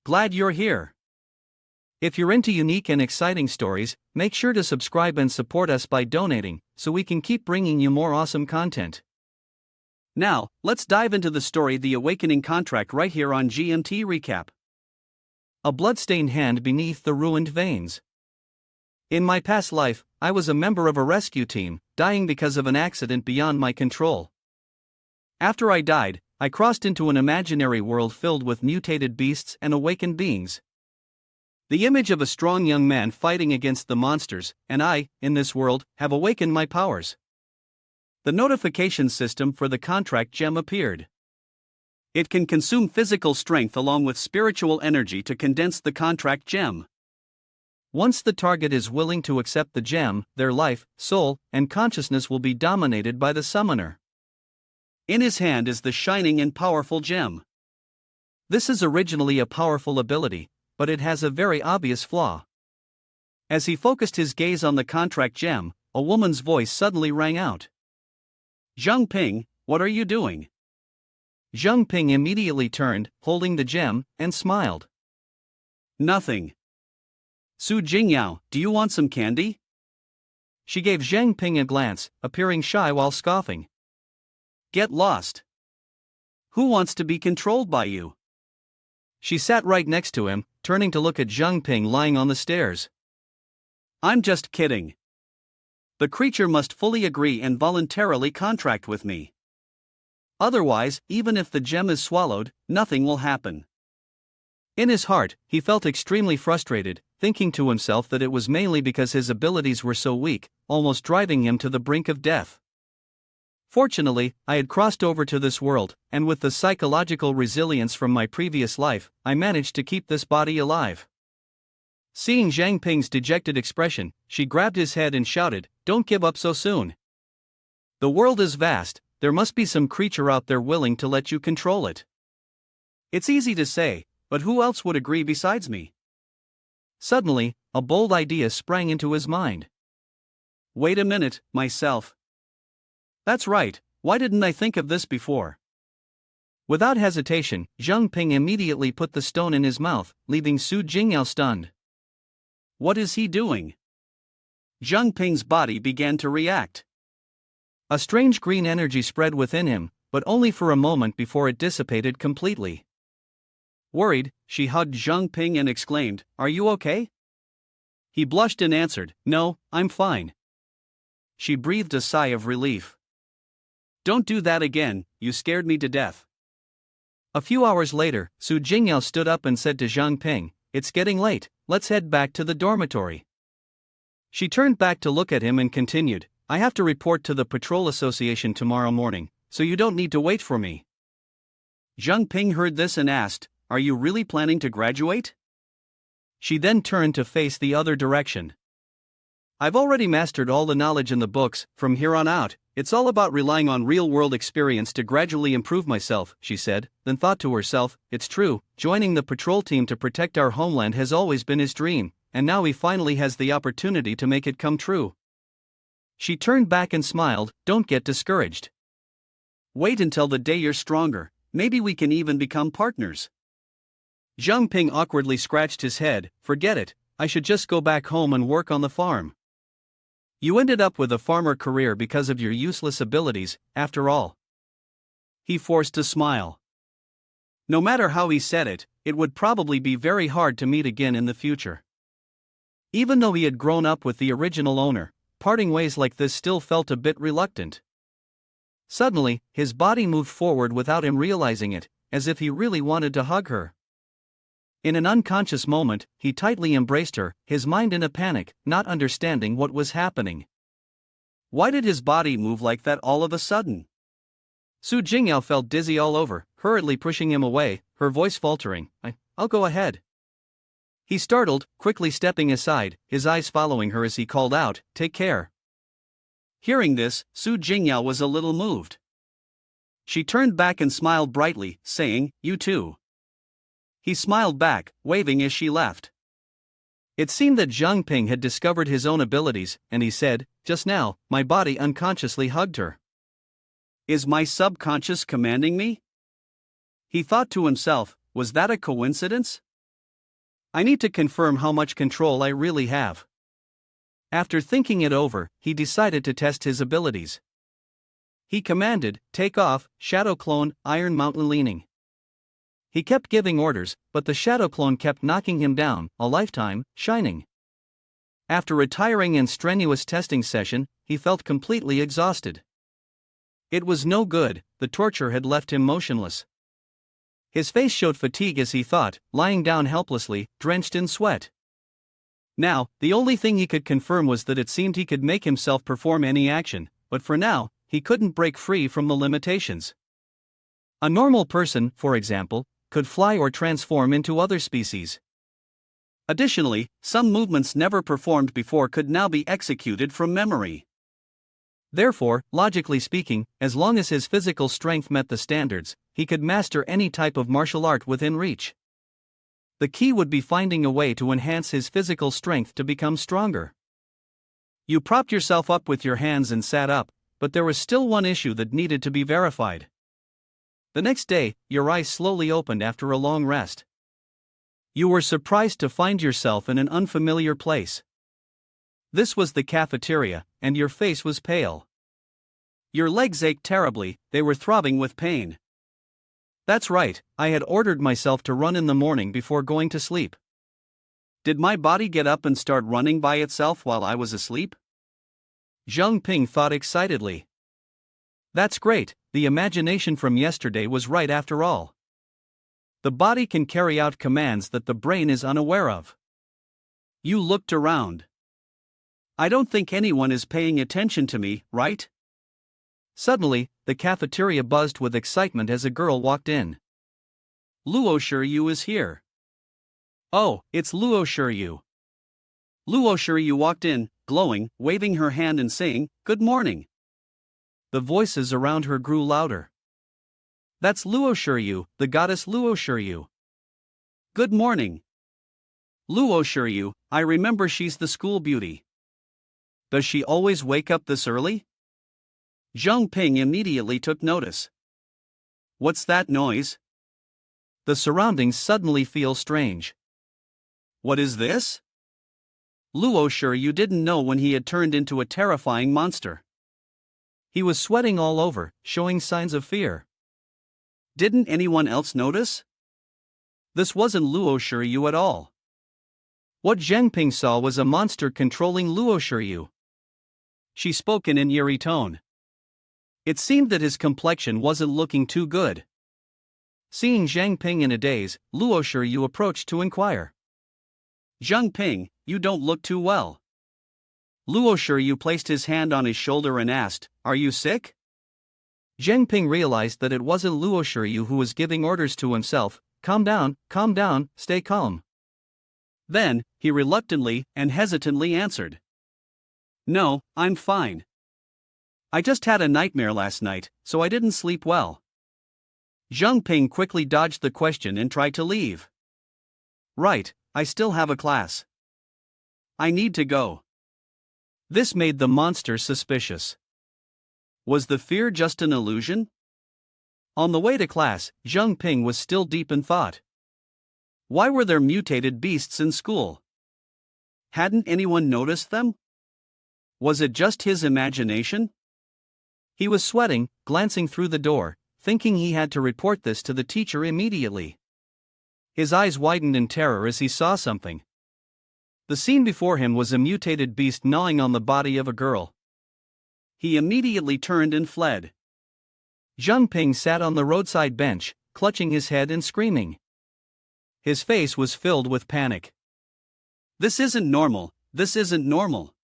Glad you're here. If you're into unique and exciting stories, make sure to subscribe and support us by donating, so we can keep bringing you more awesome content. Now, let's dive into the story The Awakening Contract right here on GMT Recap. A bloodstained hand beneath the ruined veins. In my past life, I was a member of a rescue team, dying because of an accident beyond my control. After I died, I crossed into an imaginary world filled with mutated beasts and awakened beings. The image of a strong young man fighting against the monsters, and I, in this world, have awakened my powers. The notification system for the contract gem appeared. It can consume physical strength along with spiritual energy to condense the contract gem. Once the target is willing to accept the gem, their life, soul, and consciousness will be dominated by the summoner. In his hand is the shining and powerful gem. This is originally a powerful ability, but it has a very obvious flaw. As he focused his gaze on the contract gem, a woman's voice suddenly rang out. "Jiang Ping, what are you doing?" Jiang Ping immediately turned, holding the gem, and smiled. "Nothing." "Jing Yao, do you want some candy?" She gave Jiang Ping a glance, appearing shy while scoffing. "Get lost. Who wants to be controlled by you?" She sat right next to him, turning to look at Jiang Ping lying on the stairs. "I'm just kidding. The creature must fully agree and voluntarily contract with me. Otherwise, even if the gem is swallowed, nothing will happen." In his heart, he felt extremely frustrated, thinking to himself that it was mainly because his abilities were so weak, almost driving him to the brink of death. Fortunately, I had crossed over to this world, and with the psychological resilience from my previous life, I managed to keep this body alive. Seeing Jiang Ping's dejected expression, she grabbed his head and shouted, "Don't give up so soon. The world is vast, there must be some creature out there willing to let you control it. It's easy to say, but who else would agree besides me?" Suddenly, a bold idea sprang into his mind. "Wait a minute, myself. That's right, why didn't I think of this before?" Without hesitation, Jiang Ping immediately put the stone in his mouth, leaving Jing Yao stunned. What is he doing? Jiang Ping's body began to react. A strange green energy spread within him, but only for a moment before it dissipated completely. Worried, she hugged Jiang Ping and exclaimed, "Are you okay?" He blushed and answered, "No, I'm fine." She breathed a sigh of relief. "Don't do that again, you scared me to death." A few hours later, Jing Yao stood up and said to Jiang Ping, "It's getting late, let's head back to the dormitory." She turned back to look at him and continued, "I have to report to the patrol association tomorrow morning, so you don't need to wait for me." Jiang Ping heard this and asked, "Are you really planning to graduate?" She then turned to face the other direction. "I've already mastered all the knowledge in the books, from here on out, it's all about relying on real-world experience to gradually improve myself," she said, then thought to herself, "It's true, joining the patrol team to protect our homeland has always been his dream, and now he finally has the opportunity to make it come true." She turned back and smiled, "Don't get discouraged. Wait until the day you're stronger, maybe we can even become partners." Jiang Ping awkwardly scratched his head, "Forget it, I should just go back home and work on the farm." "You ended up with a farmer career because of your useless abilities, after all." He forced a smile. No matter how he said it, it would probably be very hard to meet again in the future. Even though he had grown up with the original owner, parting ways like this still felt a bit reluctant. Suddenly, his body moved forward without him realizing it, as if he really wanted to hug her. In an unconscious moment, he tightly embraced her, his mind in a panic, not understanding what was happening. Why did his body move like that all of a sudden? Jing Yao felt dizzy all over, hurriedly pushing him away, her voice faltering, I'll go ahead." He startled, quickly stepping aside, his eyes following her as he called out, "Take care." Hearing this, Jing Yao was a little moved. She turned back and smiled brightly, saying, "You too." He smiled back, waving as she left. It seemed that Jiang Ping had discovered his own abilities, and he said, "Just now, my body unconsciously hugged her. Is my subconscious commanding me?" He thought to himself, was that a coincidence? I need to confirm how much control I really have. After thinking it over, he decided to test his abilities. He commanded, "Take off, shadow clone, iron mountain leaning." He kept giving orders, but the shadow clone kept knocking him down, a lifetime, shining. After a tiring and strenuous testing session, he felt completely exhausted. It was no good, the torture had left him motionless. His face showed fatigue as he thought, lying down helplessly, drenched in sweat. Now, the only thing he could confirm was that it seemed he could make himself perform any action, but for now, he couldn't break free from the limitations. A normal person, for example, could fly or transform into other species. Additionally, some movements never performed before could now be executed from memory. Therefore, logically speaking, as long as his physical strength met the standards, he could master any type of martial art within reach. The key would be finding a way to enhance his physical strength to become stronger. You propped yourself up with your hands and sat up, but there was still one issue that needed to be verified. The next day, your eyes slowly opened after a long rest. You were surprised to find yourself in an unfamiliar place. This was the cafeteria, and your face was pale. Your legs ached terribly, they were throbbing with pain. That's right, I had ordered myself to run in the morning before going to sleep. Did my body get up and start running by itself while I was asleep? Jiang Ping thought excitedly. That's great, the imagination from yesterday was right after all. The body can carry out commands that the brain is unaware of. You looked around. I don't think anyone is paying attention to me, right? Suddenly, the cafeteria buzzed with excitement as a girl walked in. Luo Shu is here. Oh, it's Luo Shu. Luo Shu walked in, glowing, waving her hand and saying, "Good morning." The voices around her grew louder. That's Luo Shu, the goddess Luo Shu. Good morning. Luo Shu, I remember she's the school beauty. Does she always wake up this early? Jiang Ping immediately took notice. What's that noise? The surroundings suddenly feel strange. What is this? Luo Shu didn't know when he had turned into a terrifying monster. He was sweating all over, showing signs of fear. Didn't anyone else notice? This wasn't Luo Shu at all. What Jiang Ping saw was a monster controlling Luo Shu. She spoke in an eerie tone. It seemed that his complexion wasn't looking too good. Seeing Jiang Ping in a daze, Luo Shu approached to inquire. Jiang Ping, you don't look too well. Luo Shu placed his hand on his shoulder and asked, "Are you sick?" Jiang Ping realized that it wasn't Luo Shu who was giving orders to himself. Calm down, stay calm. Then, he reluctantly and hesitantly answered. No, I'm fine. I just had a nightmare last night, so I didn't sleep well. Jiang Ping quickly dodged the question and tried to leave. Right, I still have a class. I need to go. This made the monster suspicious. Was the fear just an illusion? On the way to class, Jiang Ping was still deep in thought. Why were there mutated beasts in school? Hadn't anyone noticed them? Was it just his imagination? He was sweating, glancing through the door, thinking he had to report this to the teacher immediately. His eyes widened in terror as he saw something. The scene before him was a mutated beast gnawing on the body of a girl. He immediately turned and fled. Jiang Ping sat on the roadside bench, clutching his head and screaming. His face was filled with panic. This isn't normal, this isn't normal.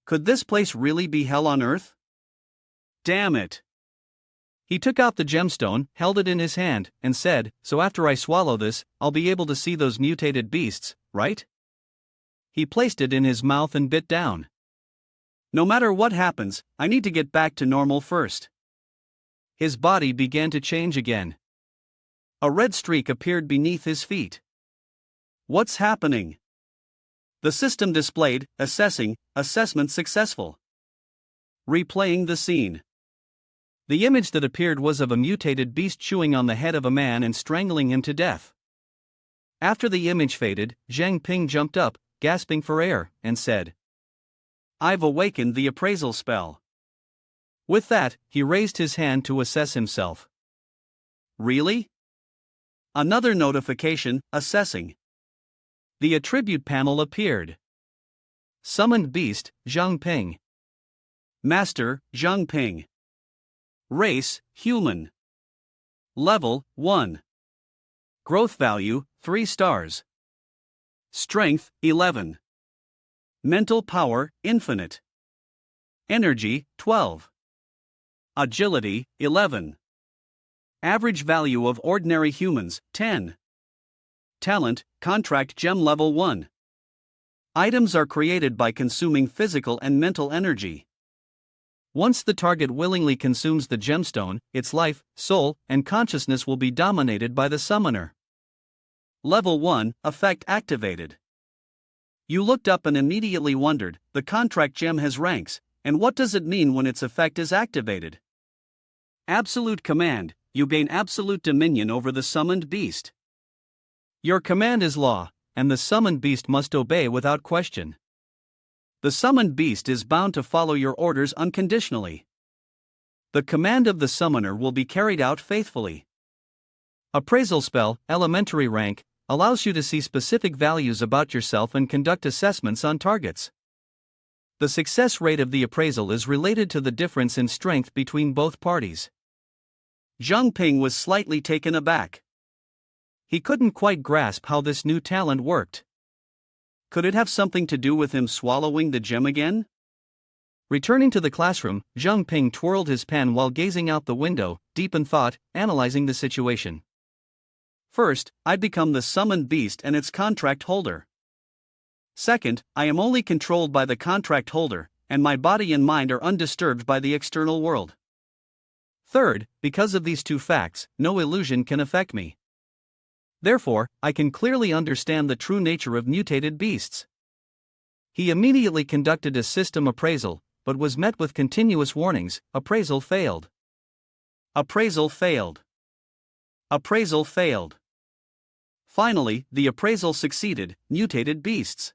Could this place really be hell on earth? Damn it. He took out the gemstone, held it in his hand, and said, "So after I swallow this, I'll be able to see those mutated beasts, right?" He placed it in his mouth and bit down. No matter what happens, I need to get back to normal first. His body began to change again. A red streak appeared beneath his feet. What's happening? The system displayed, assessment successful. Replaying the scene. The image that appeared was of a mutated beast chewing on the head of a man and strangling him to death. After the image faded, Jiang Ping jumped up, gasping for air, and said, "I've awakened the appraisal spell." With that, he raised his hand to assess himself. Really? Another notification, assessing. The attribute panel appeared. Summoned Beast, Jiang Ping. Master, Jiang Ping. Race, Human. Level, 1. Growth value, 3 stars. Strength, 11. Mental power, infinite. Energy, 12. Agility, 11. Average value of ordinary humans, 10. Talent, contract gem level 1. Items are created by consuming physical and mental energy. Once the target willingly consumes the gemstone, its life, soul, and consciousness will be dominated by the summoner. Level 1, effect activated. You looked up and immediately wondered, the contract gem has ranks, and what does it mean when its effect is activated? Absolute command, you gain absolute dominion over the summoned beast. Your command is law, and the summoned beast must obey without question. The summoned beast is bound to follow your orders unconditionally. The command of the summoner will be carried out faithfully. Appraisal spell, elementary rank, allows you to see specific values about yourself and conduct assessments on targets. The success rate of the appraisal is related to the difference in strength between both parties. Jiang Ping was slightly taken aback. He couldn't quite grasp how this new talent worked. Could it have something to do with him swallowing the gem again? Returning to the classroom, Jiang Ping twirled his pen while gazing out the window, deep in thought, analyzing the situation. First, I'd become the summoned beast and its contract holder. Second, I am only controlled by the contract holder, and my body and mind are undisturbed by the external world. Third, because of these two facts, no illusion can affect me. Therefore, I can clearly understand the true nature of mutated beasts. He immediately conducted a system appraisal, but was met with continuous warnings. Appraisal failed. Appraisal failed. Appraisal failed. Finally, the appraisal succeeded. Mutated beasts.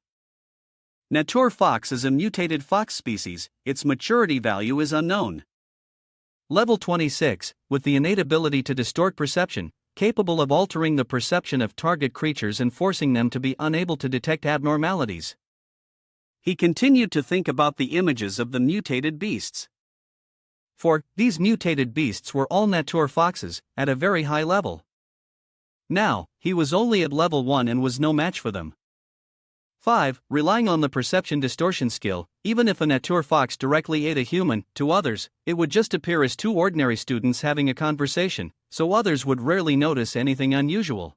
Natur fox is a mutated fox species, its maturity value is unknown. Level 26, with the innate ability to distort perception, capable of altering the perception of target creatures and forcing them to be unable to detect abnormalities. He continued to think about the images of the mutated beasts. For, these mutated beasts were all Natur foxes, at a very high level. Now, he was only at level 1 and was no match for them. 5. Relying on the perception distortion skill, even if a Natur fox directly ate a human, to others, it would just appear as two ordinary students having a conversation, so others would rarely notice anything unusual.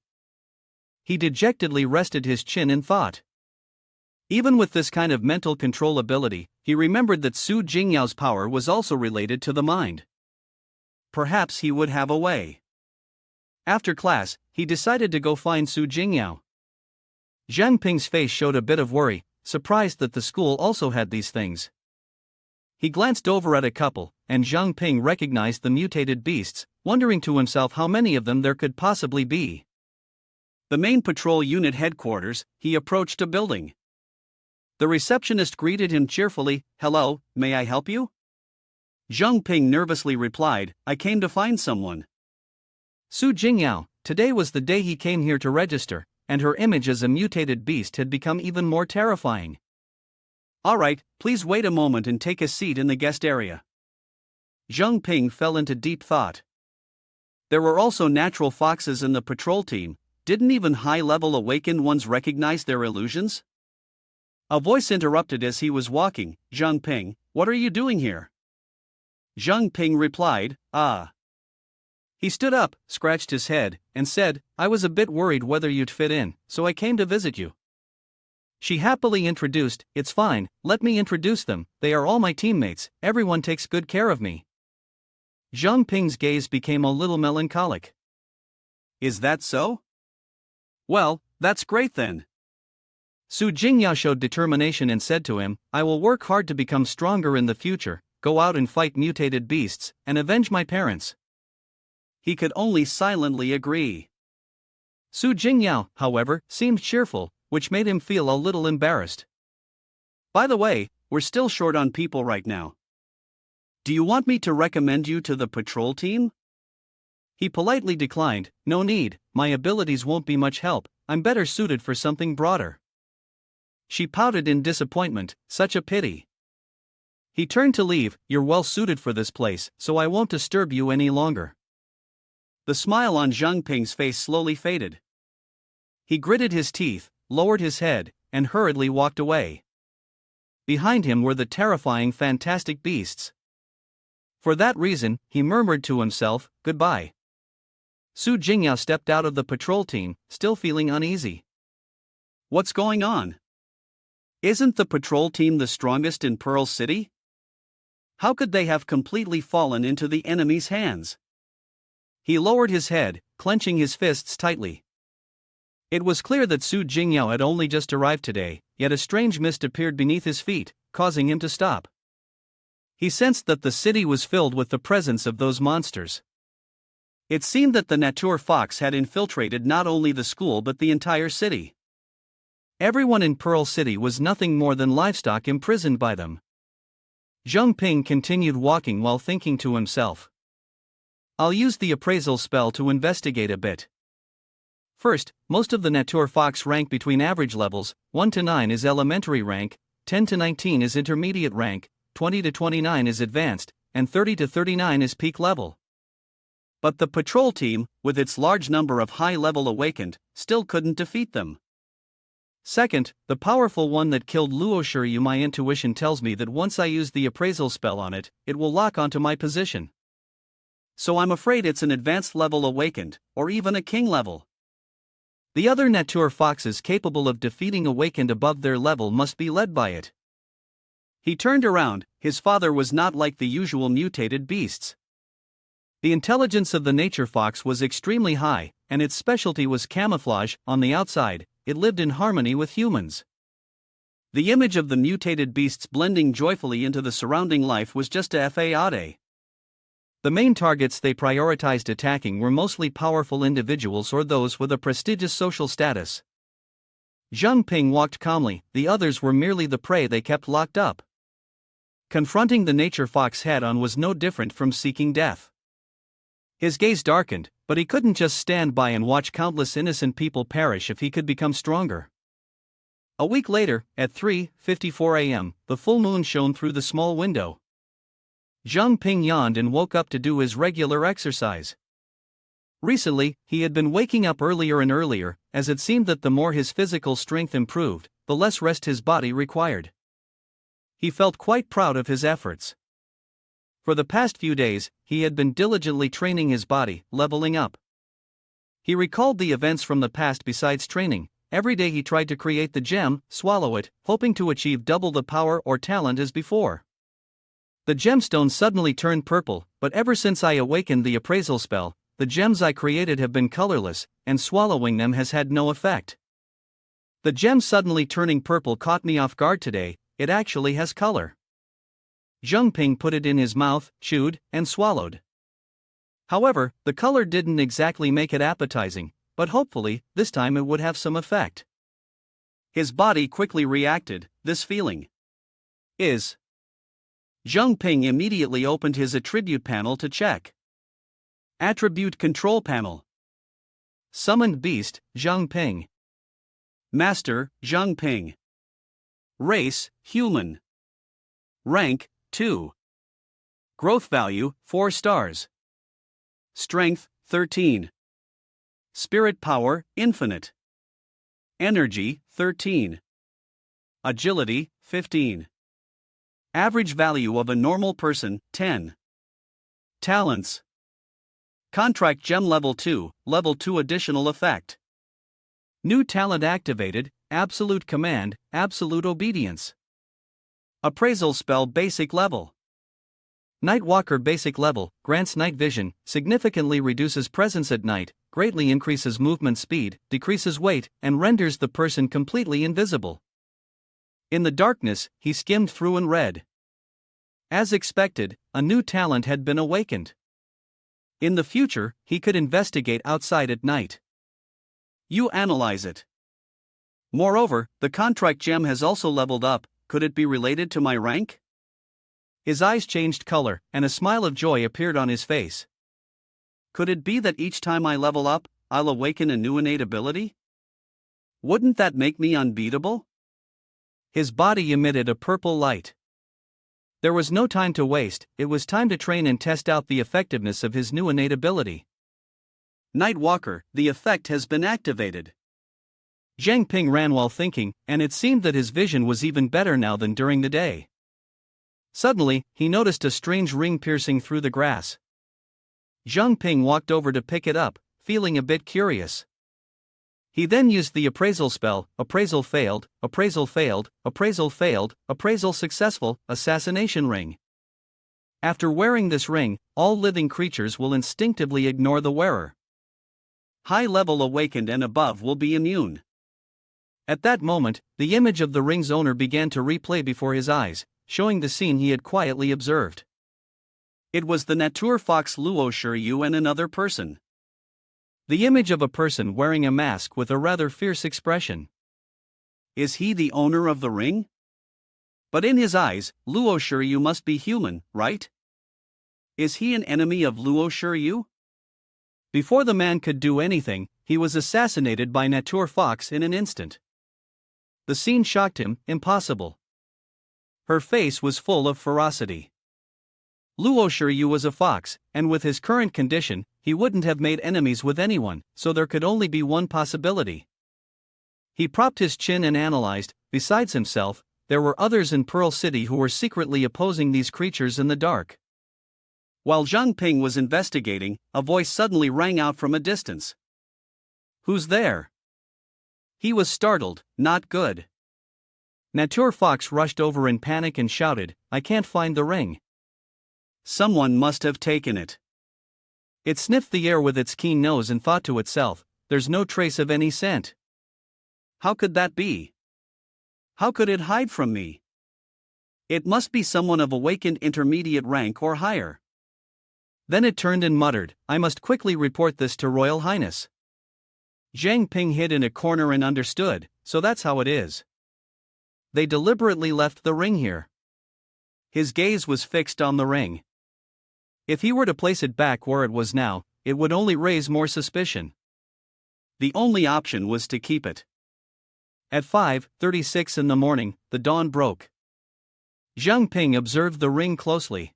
He dejectedly rested his chin in thought. Even with this kind of mental control ability, he remembered that Jing Yao's power was also related to the mind. Perhaps he would have a way. After class, he decided to go find Jing Yao. Jiang Ping's face showed a bit of worry, surprised that the school also had these things. He glanced over at a couple, and Jiang Ping recognized the mutated beasts, wondering to himself how many of them there could possibly be. The main patrol unit headquarters, he approached a building. The receptionist greeted him cheerfully. "Hello, may I help you?" Jiang Ping nervously replied, "I came to find someone." Jing Yao. Today was the day he came here to register, and her image as a mutated beast had become even more terrifying. "Alright, please wait a moment and take a seat in the guest area." Jiang Ping fell into deep thought. There were also natural foxes in the patrol team. Didn't even high-level awakened ones recognize their illusions? A voice interrupted as he was walking. "Jiang Ping, what are you doing here?" Jiang Ping replied, "Ah." He stood up, scratched his head, and said, "I was a bit worried whether you'd fit in, so I came to visit you." She happily introduced, "It's fine, let me introduce them, they are all my teammates, everyone takes good care of me." Jiang Ping's gaze became a little melancholic. "Is that so? Well, that's great then." Jing Yao showed determination and said to him, "I will work hard to become stronger in the future, go out and fight mutated beasts, and avenge my parents." He could only silently agree. Jing Yao, however, seemed cheerful, which made him feel a little embarrassed. By the way, we're still short on people right now. Do you want me to recommend you to the patrol team? He politely declined. No need, my abilities won't be much help, I'm better suited for something broader. She pouted in disappointment, such a pity. He turned to leave. You're well suited for this place, so I won't disturb you any longer. The smile on Jiang Ping's face slowly faded. He gritted his teeth, lowered his head, and hurriedly walked away. Behind him were the terrifying fantastic beasts. For that reason, he murmured to himself, goodbye. Jing Yao stepped out of the patrol team, still feeling uneasy. What's going on? Isn't the patrol team the strongest in Pearl City? How could they have completely fallen into the enemy's hands? He lowered his head, clenching his fists tightly. It was clear that Jing Yao had only just arrived today, yet a strange mist appeared beneath his feet, causing him to stop. He sensed that the city was filled with the presence of those monsters. It seemed that the Natur Fox had infiltrated not only the school but the entire city. Everyone in Pearl City was nothing more than livestock imprisoned by them. Jiang Ping continued walking while thinking to himself. I'll use the appraisal spell to investigate a bit. First, most of the Natur Fox rank between average levels, 1 to 9 is elementary rank, 10 to 19 is intermediate rank, 20 to 29 is advanced, and 30 to 39 is peak level. But the patrol team, with its large number of high-level awakened, still couldn't defeat them. Second, the powerful one that killed Luo Shu, my intuition tells me that once I use the appraisal spell on it, it will lock onto my position. So I'm afraid it's an advanced level awakened, or even a king level. The other Natur Foxes capable of defeating awakened above their level must be led by it. He turned around. His father was not like the usual mutated beasts. The intelligence of the Nature Fox was extremely high, and its specialty was camouflage. On the outside, it lived in harmony with humans. The image of the mutated beasts blending joyfully into the surrounding life was just a fade. The main targets they prioritized attacking were mostly powerful individuals or those with a prestigious social status. Jiang Ping walked calmly, the others were merely the prey they kept locked up. Confronting the Nature Fox head-on was no different from seeking death. His gaze darkened, but he couldn't just stand by and watch countless innocent people perish if he could become stronger. A week later, at 3:54 a.m., the full moon shone through the small window. Jiang Ping yawned and woke up to do his regular exercise. Recently, he had been waking up earlier and earlier, as it seemed that the more his physical strength improved, the less rest his body required. He felt quite proud of his efforts. For the past few days, he had been diligently training his body, leveling up. He recalled the events from the past. Besides training, every day he tried to create the gem, swallow it, hoping to achieve double the power or talent as before. The gemstone suddenly turned purple, but ever since I awakened the appraisal spell, the gems I created have been colorless, and swallowing them has had no effect. The gem suddenly turning purple caught me off guard today. It actually has color. Jiang Ping put it in his mouth, chewed, and swallowed. However, the color didn't exactly make it appetizing, but hopefully, this time it would have some effect. His body quickly reacted. This feeling is. Jiang Ping immediately opened his attribute panel to check. Attribute control panel. Summoned beast, Jiang Ping. Master, Jiang Ping. Race, human. Rank, 2. Growth value, 4 stars. Strength, 13. Spirit power, infinite. Energy, 13. Agility, 15. Average value of a normal person, 10. Talents. Contract gem level 2 additional effect. New talent activated, absolute command, absolute obedience. Appraisal spell basic level. Nightwalker basic level, grants night vision, significantly reduces presence at night, greatly increases movement speed, decreases weight, and renders the person completely invisible. In the darkness, he skimmed through and read. As expected, a new talent had been awakened. In the future, he could investigate outside at night. You analyze it. Moreover, the contract gem has also leveled up. Could it be related to my rank? His eyes changed color, and a smile of joy appeared on his face. Could it be that each time I level up, I'll awaken a new innate ability? Wouldn't that make me unbeatable? His body emitted a purple light. There was no time to waste, it was time to train and test out the effectiveness of his new innate ability. Nightwalker, the effect has been activated. Jiang Ping ran while thinking, and it seemed that his vision was even better now than during the day. Suddenly, he noticed a strange ring piercing through the grass. Jiang Ping walked over to pick it up, feeling a bit curious. He then used the appraisal spell. Appraisal failed, appraisal failed, appraisal failed, appraisal successful, assassination ring. After wearing this ring, all living creatures will instinctively ignore the wearer. High level awakened and above will be immune. At that moment, the image of the ring's owner began to replay before his eyes, showing the scene he had quietly observed. It was the Natur Fox Luo Shu and another person. The image of a person wearing a mask with a rather fierce expression. Is he the owner of the ring? But in his eyes, Luo Shu must be human, right? Is he an enemy of Luo Shu? Before the man could do anything, he was assassinated by Natur Fox in an instant. The scene shocked him. Impossible. Her face was full of ferocity. Luo Shu was a fox, and with his current condition, he wouldn't have made enemies with anyone, so there could only be one possibility. He propped his chin and analyzed. Besides himself, there were others in Pearl City who were secretly opposing these creatures in the dark. While Jiang Ping was investigating, a voice suddenly rang out from a distance. Who's there? He was startled. Not good. Natur Fox rushed over in panic and shouted, I can't find the ring. Someone must have taken it. It sniffed the air with its keen nose and thought to itself, there's no trace of any scent. How could that be? How could it hide from me? It must be someone of awakened intermediate rank or higher. Then it turned and muttered, I must quickly report this to Royal Highness. Jiang Ping hid in a corner and understood, so that's how it is. They deliberately left the ring here. His gaze was fixed on the ring. If he were to place it back where it was now, it would only raise more suspicion. The only option was to keep it. At 5:36 in the morning, the dawn broke. Jiang Ping observed the ring closely.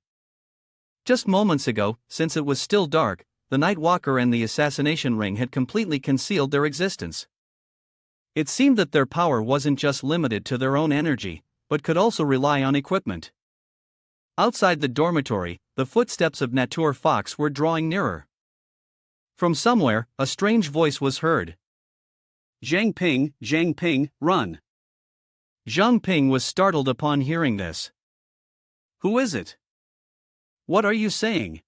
Just moments ago, since it was still dark, the Nightwalker and the assassination ring had completely concealed their existence. It seemed that their power wasn't just limited to their own energy, but could also rely on equipment. Outside the dormitory, the footsteps of Natur Fox were drawing nearer. From somewhere, a strange voice was heard. Jiang Ping, run. Jiang Ping was startled upon hearing this. Who is it? What are you saying?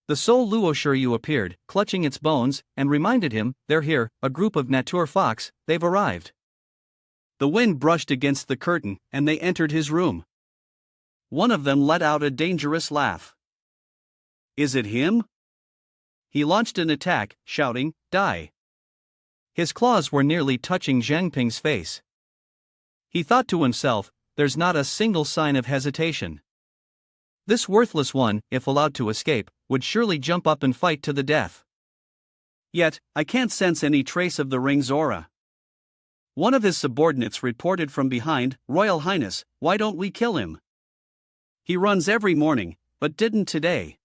The soul Luo Shu appeared, clutching its bones, and reminded him, they're here, a group of Natur Fox, they've arrived. The wind brushed against the curtain, and they entered his room. One of them let out a dangerous laugh. Is it him? He launched an attack, shouting, die. His claws were nearly touching Jiang Ping's face. He thought to himself, there's not a single sign of hesitation. This worthless one, if allowed to escape, would surely jump up and fight to the death. Yet, I can't sense any trace of the ring's aura. One of his subordinates reported from behind, Royal Highness, why don't we kill him? He runs every morning, but didn't today.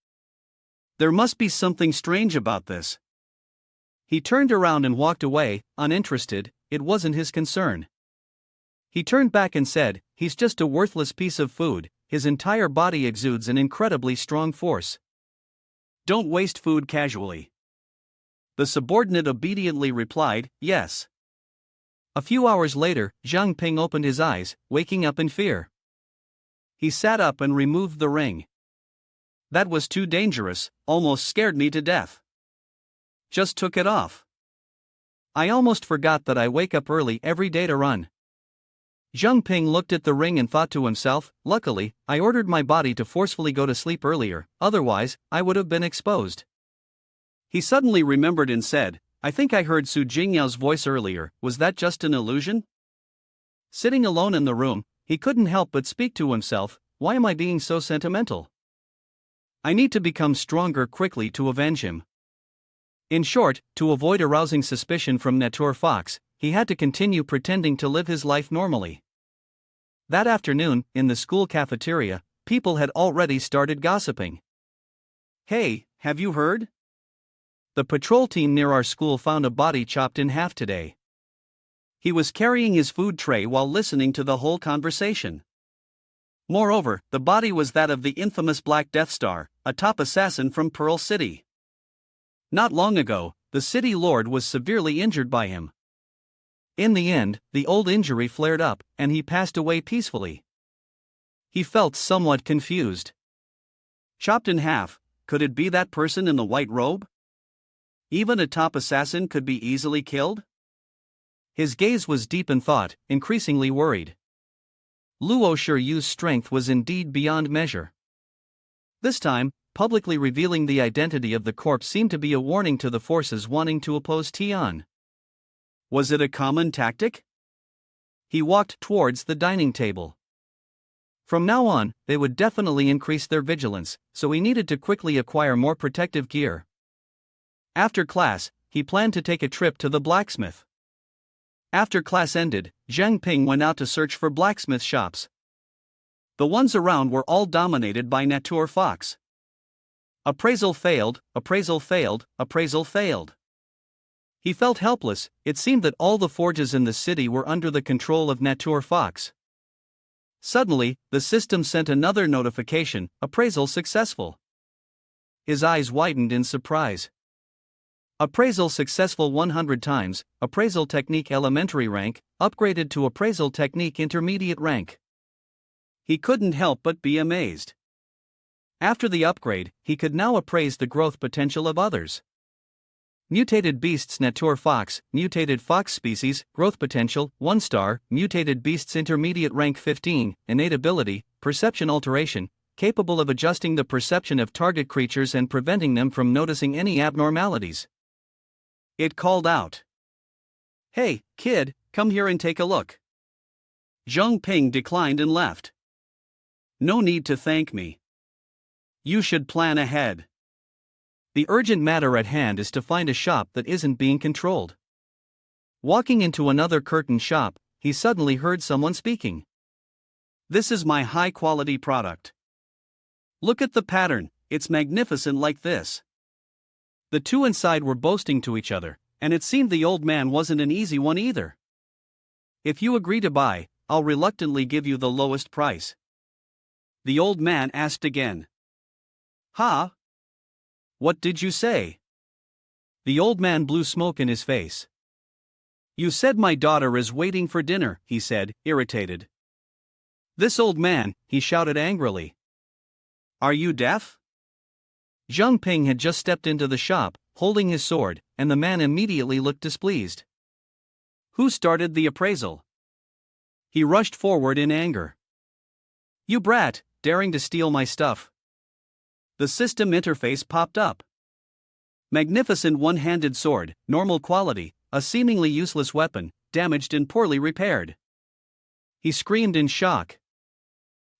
There must be something strange about this. He turned around and walked away, uninterested. It wasn't his concern. He turned back and said, he's just a worthless piece of food, his entire body exudes an incredibly strong force. Don't waste food casually. The subordinate obediently replied, yes. A few hours later, Jiang Ping opened his eyes, waking up in fear. He sat up and removed the ring. That was too dangerous, almost scared me to death. Just took it off. I almost forgot that I wake up early every day to run. Jiang Ping looked at the ring and thought to himself, luckily, I ordered my body to forcefully go to sleep earlier, otherwise, I would have been exposed. He suddenly remembered and said, I think I heard Jing Yao's voice earlier, was that just an illusion? Sitting alone in the room, he couldn't help but speak to himself, why am I being so sentimental? I need to become stronger quickly to avenge him. In short, to avoid arousing suspicion from Nether Fox, he had to continue pretending to live his life normally. That afternoon, in the school cafeteria, people had already started gossiping. Hey, have you heard? The patrol team near our school found a body chopped in half today. He was carrying his food tray while listening to the whole conversation. Moreover, the body was that of the infamous Black Death Star, a top assassin from Pearl City. Not long ago, the city lord was severely injured by him. In the end, the old injury flared up, and he passed away peacefully. He felt somewhat confused. Chopped in half, could it be that person in the white robe? Even a top assassin could be easily killed? His gaze was deep in thought, increasingly worried. Luo Shu's strength was indeed beyond measure. This time, publicly revealing the identity of the corpse seemed to be a warning to the forces wanting to oppose Tian. Was it a common tactic? He walked towards the dining table. From now on, they would definitely increase their vigilance, so he needed to quickly acquire more protective gear. After class, he planned to take a trip to the blacksmith. After class ended, Jiang Ping went out to search for blacksmith shops. The ones around were all dominated by Nether Fox. Appraisal failed, appraisal failed, appraisal failed. He felt helpless. It seemed that all the forges in the city were under the control of Nether Fox. Suddenly, the system sent another notification, appraisal successful. His eyes widened in surprise. Appraisal successful 100 times, appraisal technique elementary rank, upgraded to appraisal technique intermediate rank. He couldn't help but be amazed. After the upgrade, he could now appraise the growth potential of others. Mutated beasts Nether Fox, mutated fox species, growth potential, 1 star, mutated beasts intermediate rank 15, innate ability, perception alteration, capable of adjusting the perception of target creatures and preventing them from noticing any abnormalities. It called out. Hey, kid, come here and take a look. Jiang Ping declined and left. No need to thank me. You should plan ahead. The urgent matter at hand is to find a shop that isn't being controlled. Walking into another curtain shop, he suddenly heard someone speaking. This is my high-quality product. Look at the pattern, it's magnificent like this. The two inside were boasting to each other, and it seemed the old man wasn't an easy one either. If you agree to buy, I'll reluctantly give you the lowest price. The old man asked again. Huh? What did you say? The old man blew smoke in his face. You said my daughter is waiting for dinner, he said, irritated. This old man, he shouted angrily. Are you deaf? Jiang Ping had just stepped into the shop, holding his sword, and the man immediately looked displeased. Who started the appraisal? He rushed forward in anger. You brat, daring to steal my stuff. The system interface popped up. Magnificent one-handed sword, normal quality, a seemingly useless weapon, damaged and poorly repaired. He screamed in shock.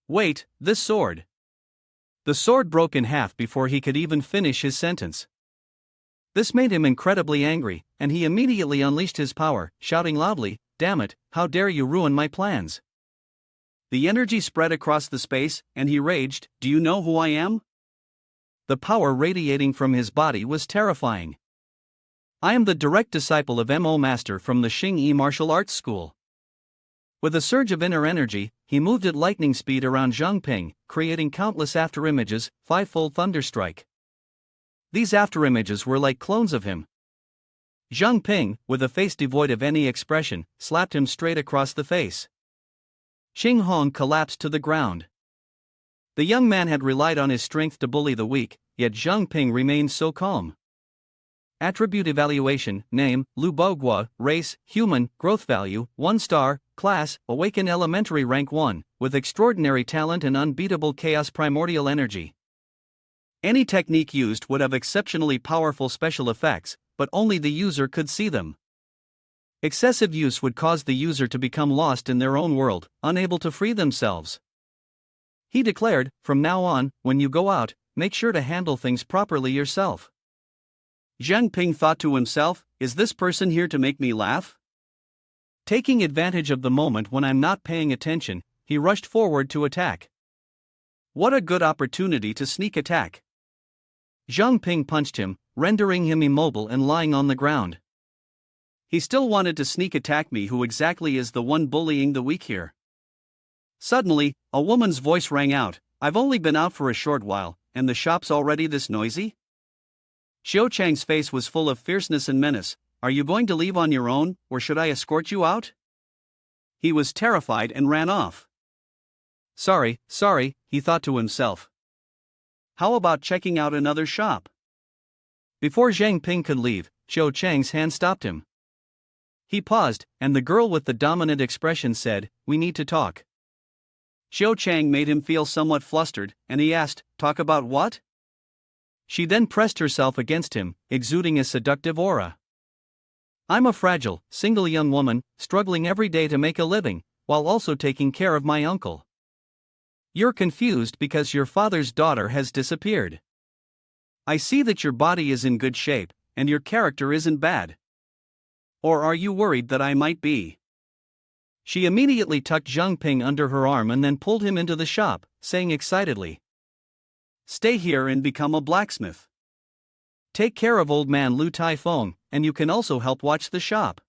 Wait, this sword. The sword broke in half before he could even finish his sentence. This made him incredibly angry, and he immediately unleashed his power, shouting loudly, Damn it, how dare you ruin my plans? The energy spread across the space, and he raged, Do you know who I am? The power radiating from his body was terrifying. I am the direct disciple of Mo Master from the Xing-Yi martial arts school. With a surge of inner energy, he moved at lightning speed around Jiang Ping, creating countless afterimages, fivefold thunderstrike. These afterimages were like clones of him. Jiang Ping, with a face devoid of any expression, slapped him straight across the face. Qing Hong collapsed to the ground. The young man had relied on his strength to bully the weak, yet Jiang Ping remained so calm. Attribute evaluation, name, Lu Bogua, race, human, growth value, 1 star, class, awaken elementary rank 1, with extraordinary talent and unbeatable chaos primordial energy. Any technique used would have exceptionally powerful special effects, but only the user could see them. Excessive use would cause the user to become lost in their own world, unable to free themselves. He declared, "From now on, when you go out, make sure to handle things properly yourself." Jiang Ping thought to himself, "Is this person here to make me laugh?" Taking advantage of the moment when I'm not paying attention, he rushed forward to attack. What a good opportunity to sneak attack. Jiang Ping punched him, rendering him immobile and lying on the ground. He still wanted to sneak attack me. Who exactly is the one bullying the weak here? Suddenly, a woman's voice rang out, "I've only been out for a short while, and the shop's already this noisy?" Xiao Chang's face was full of fierceness and menace. "Are you going to leave on your own, or should I escort you out?" He was terrified and ran off. Sorry, he thought to himself. How about checking out another shop? Before Jiang Ping could leave, Xiao Chang's hand stopped him. He paused, and the girl with the dominant expression said, "We need to talk." Xiao Chang made him feel somewhat flustered, and he asked, "Talk about what?" She then pressed herself against him, exuding a seductive aura. "I'm a fragile, single young woman, struggling every day to make a living, while also taking care of my uncle. You're confused because your father's daughter has disappeared. I see that your body is in good shape, and your character isn't bad. Or are you worried that I might be?" She immediately tucked Jiang Ping under her arm and then pulled him into the shop, saying excitedly, "Stay here and become a blacksmith. Take care of old man Lu Taifeng, and you can also help watch the shop.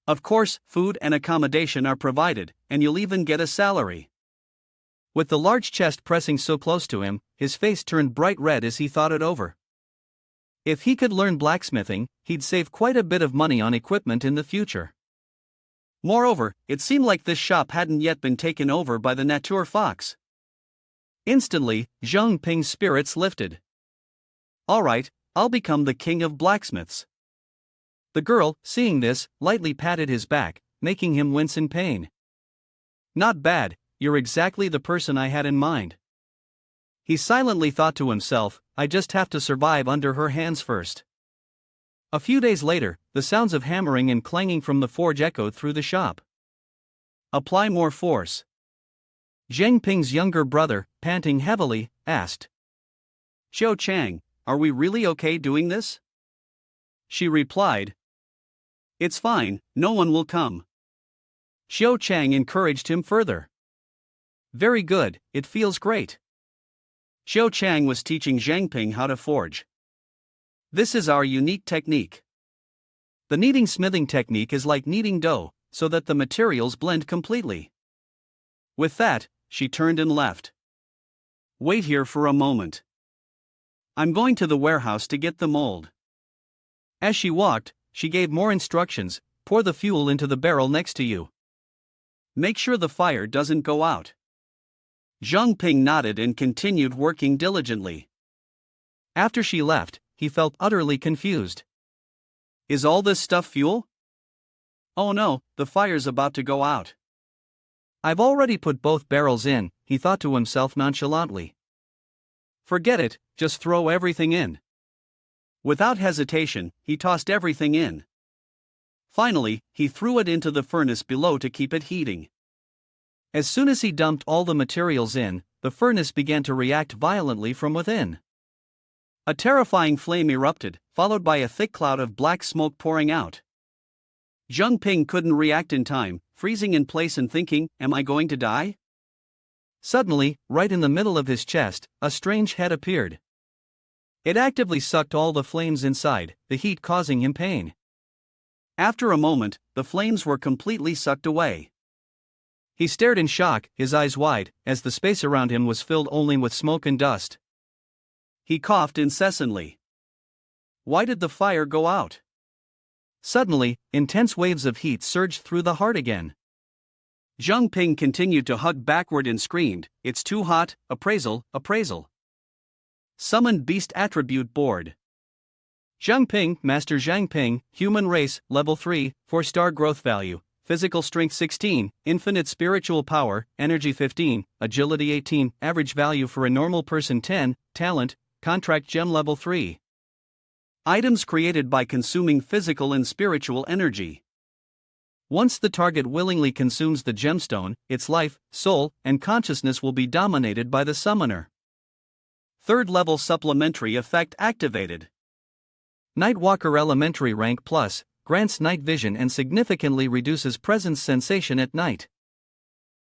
Of course, food and accommodation are provided, and you'll even get a salary." With the large chest pressing so close to him, his face turned bright red as he thought it over. If he could learn blacksmithing, he'd save quite a bit of money on equipment in the future. Moreover, it seemed like this shop hadn't yet been taken over by the Natur Fox. Instantly, Jiang Ping's spirits lifted. "All right, I'll become the king of blacksmiths." The girl, seeing this, lightly patted his back, making him wince in pain. "Not bad, you're exactly the person I had in mind." He silently thought to himself, "I just have to survive under her hands first." A few days later, the sounds of hammering and clanging from the forge echoed through the shop. "Apply more force." Jiang Ping's younger brother, panting heavily, asked. "Xiao Chang, are we really okay doing this?" She replied, "It's fine, no one will come." Xiao Chang encouraged him further. "Very good, it feels great." Xiao Chang was teaching Jiang Ping how to forge. "This is our unique technique. The kneading smithing technique is like kneading dough, so that the materials blend completely." With that, she turned and left. "Wait here for a moment. I'm going to the warehouse to get the mold." As she walked, she gave more instructions. "Pour the fuel into the barrel next to you. Make sure the fire doesn't go out." Jiang Ping nodded and continued working diligently. After she left, he felt utterly confused. Is all this stuff fuel? Oh no, the fire's about to go out. I've already put both barrels in, he thought to himself nonchalantly. Forget it, just throw everything in. Without hesitation, he tossed everything in. Finally, he threw it into the furnace below to keep it heating. As soon as he dumped all the materials in, the furnace began to react violently from within. A terrifying flame erupted, followed by a thick cloud of black smoke pouring out. Jiang Ping couldn't react in time, freezing in place and thinking, am I going to die? Suddenly, right in the middle of his chest, a strange head appeared. It actively sucked all the flames inside, the heat causing him pain. After a moment, the flames were completely sucked away. He stared in shock, his eyes wide, as the space around him was filled only with smoke and dust. He coughed incessantly. Why did the fire go out? Suddenly, intense waves of heat surged through the heart again. Jiang Ping continued to hug backward and screamed, it's too hot, appraisal, appraisal. Summoned Beast Attribute Board. Jiang Ping, Master Jiang Ping, Human Race, Level 3, 4-star Growth Value, Physical Strength 16, Infinite Spiritual Power, Energy 15, Agility 18, Average Value for a Normal Person 10, Talent, Contract Gem Level 3. Items created by consuming physical and spiritual energy. Once the target willingly consumes the gemstone, its life, soul, and consciousness will be dominated by the summoner. Third level supplementary effect activated. Nightwalker Elementary Rank Plus grants night vision and significantly reduces presence sensation at night.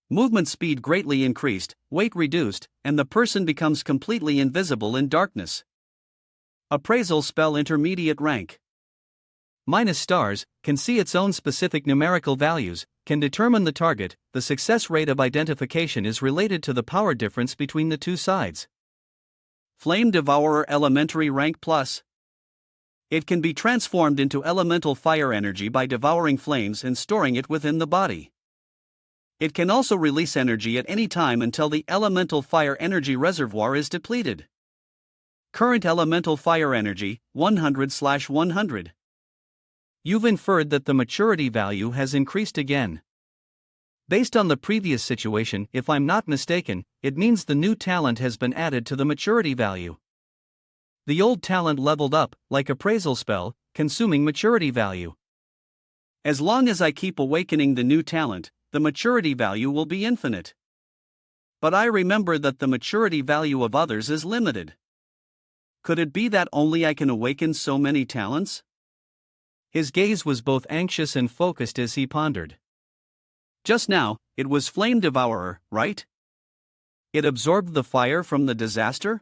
Movement speed greatly increased, weight reduced, and the person becomes completely invisible in darkness. Appraisal Spell Intermediate Rank. Minus stars, can see its own specific numerical values, can determine the target. The success rate of identification is related to the power difference between the two sides. Flame Devourer Elementary Rank Plus. It can be transformed into elemental fire energy by devouring flames and storing it within the body. It can also release energy at any time until the elemental fire energy reservoir is depleted. Current elemental fire energy, 100/100. You've inferred that the maturity value has increased again. Based on the previous situation, if I'm not mistaken, it means the new talent has been added to the maturity value. The old talent leveled up, like appraisal spell, consuming maturity value. As long as I keep awakening the new talent, the maturity value will be infinite. But I remember that the maturity value of others is limited. Could it be that only I can awaken so many talents? His gaze was both anxious and focused as he pondered. Just now, it was Flame Devourer, right? It absorbed the fire from the disaster?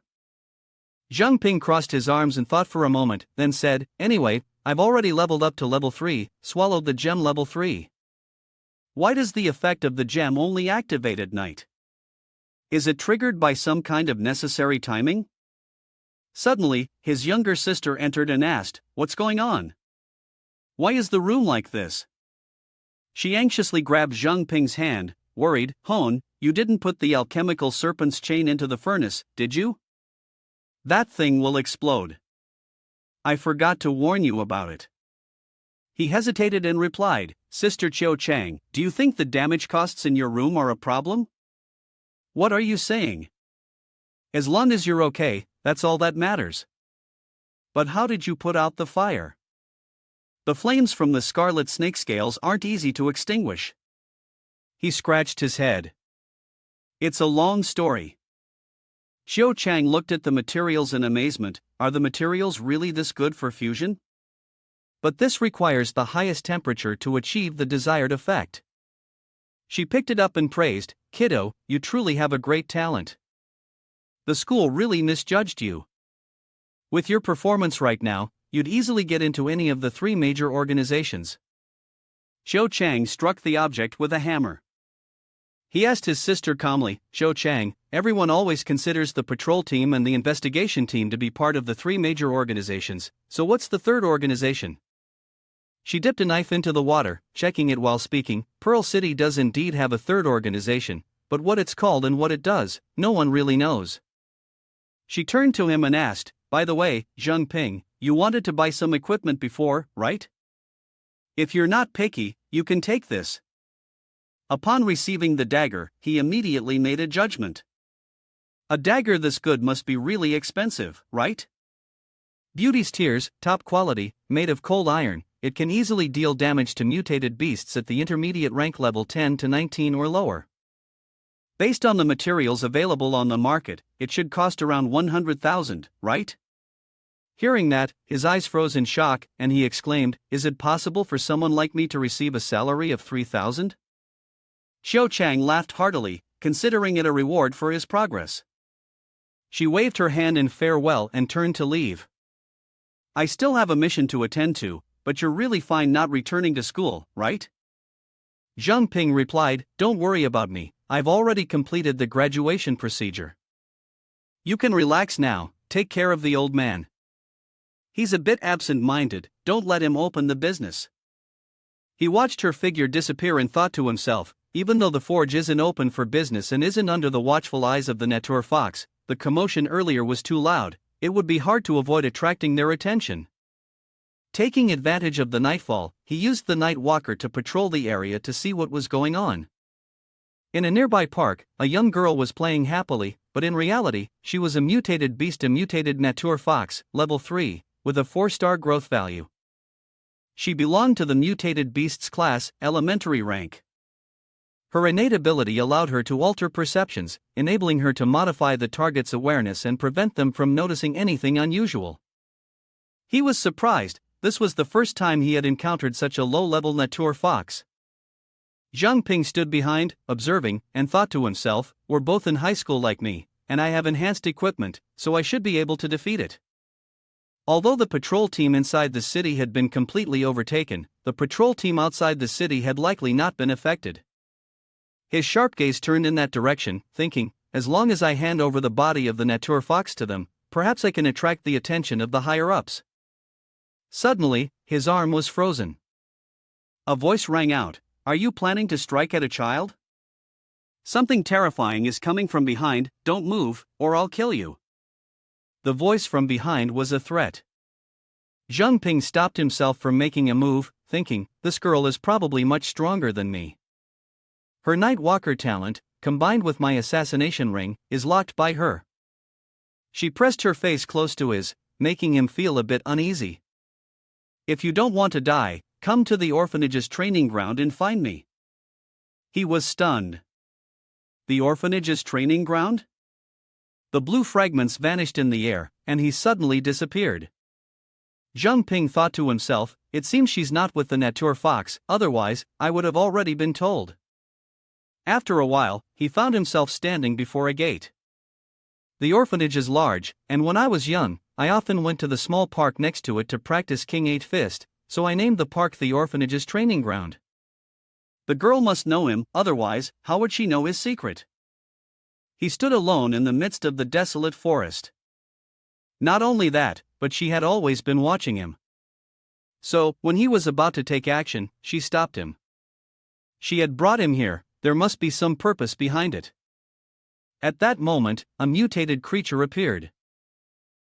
Jiang Ping crossed his arms and thought for a moment, then said, "Anyway, I've already leveled up to level 3, swallowed the gem level 3. Why does the effect of the gem only activate at night? Is it triggered by some kind of necessary timing?" Suddenly, his younger sister entered and asked, "What's going on? Why is the room like this?" She anxiously grabbed Jiang Ping's hand, worried. "Hon, you didn't put the alchemical serpent's chain into the furnace, did you? That thing will explode. I forgot to warn you about it." He hesitated and replied, "Sister Qiu Chang, do you think the damage costs in your room are a problem?" "What are you saying? As long as you're okay, that's all that matters." "But how did you put out the fire? The flames from the scarlet snake scales aren't easy to extinguish." He scratched his head. "It's a long story." Xiao Chang looked at the materials in amazement. Are the materials really this good for fusion? But this requires the highest temperature to achieve the desired effect. She picked it up and praised, "Kiddo, you truly have a great talent. The school really misjudged you. With your performance right now, you'd easily get into any of the 3 major organizations." Xiao Chang struck the object with a hammer. He asked his sister calmly, "Xiao Chang, everyone always considers the patrol team and the investigation team to be part of the 3 major organizations, so what's the 3rd organization?" She dipped a knife into the water, checking it while speaking. "Pearl City does indeed have a 3rd organization, but what it's called and what it does, no one really knows." She turned to him and asked, "By the way, Jiang Ping, you wanted to buy some equipment before, right? If you're not picky, you can take this." Upon receiving the dagger, he immediately made a judgment. A dagger this good must be really expensive, right? Beauty's Tears, top quality, made of cold iron, it can easily deal damage to mutated beasts at the intermediate rank level 10 to 19 or lower. Based on the materials available on the market, it should cost around 100,000, right? Hearing that, his eyes froze in shock, and he exclaimed, "Is it possible for someone like me to receive a salary of 3,000? Xiao Chang laughed heartily, considering it a reward for his progress. She waved her hand in farewell and turned to leave. "I still have a mission to attend to, but you're really fine not returning to school, right?" Jiang Ping replied, "Don't worry about me, I've already completed the graduation procedure. You can relax now, take care of the old man. He's a bit absent-minded, don't let him open the business." He watched her figure disappear and thought to himself, even though the forge isn't open for business and isn't under the watchful eyes of the Nether fox, the commotion earlier was too loud, it would be hard to avoid attracting their attention. Taking advantage of the nightfall, he used the night walker to patrol the area to see what was going on. In a nearby park, a young girl was playing happily, but in reality, she was a mutated beast, a mutated Nether fox, level 3, with a 4-star growth value. She belonged to the mutated beasts class, elementary rank. Her innate ability allowed her to alter perceptions, enabling her to modify the target's awareness and prevent them from noticing anything unusual. He was surprised. This was the first time he had encountered such a low-level nature fox. Jiang Ping stood behind, observing, and thought to himself, "We're both in high school like me, and I have enhanced equipment, so I should be able to defeat it." Although the patrol team inside the city had been completely overtaken, the patrol team outside the city had likely not been affected. His sharp gaze turned in that direction, thinking, as long as I hand over the body of the nature fox to them, perhaps I can attract the attention of the higher-ups. Suddenly, his arm was frozen. A voice rang out, "Are you planning to strike at a child? Something terrifying is coming from behind, don't move, or I'll kill you." The voice from behind was a threat. Jiang Ping stopped himself from making a move, thinking, this girl is probably much stronger than me. Her Night Walker talent, combined with my assassination ring, is locked by her. She pressed her face close to his, making him feel a bit uneasy. "If you don't want to die, come to the orphanage's training ground and find me." He was stunned. The orphanage's training ground? The blue fragments vanished in the air, and he suddenly disappeared. Jiang Ping thought to himself, it seems she's not with the nature fox, otherwise, I would have already been told. After a while, he found himself standing before a gate. The orphanage is large, and when I was young, I often went to the small park next to it to practice King 8 Fist, so I named the park the orphanage's training ground. The girl must know him, otherwise, how would she know his secret? He stood alone in the midst of the desolate forest. Not only that, but she had always been watching him. So, when he was about to take action, she stopped him. She had brought him here, there must be some purpose behind it. At that moment, a mutated creature appeared.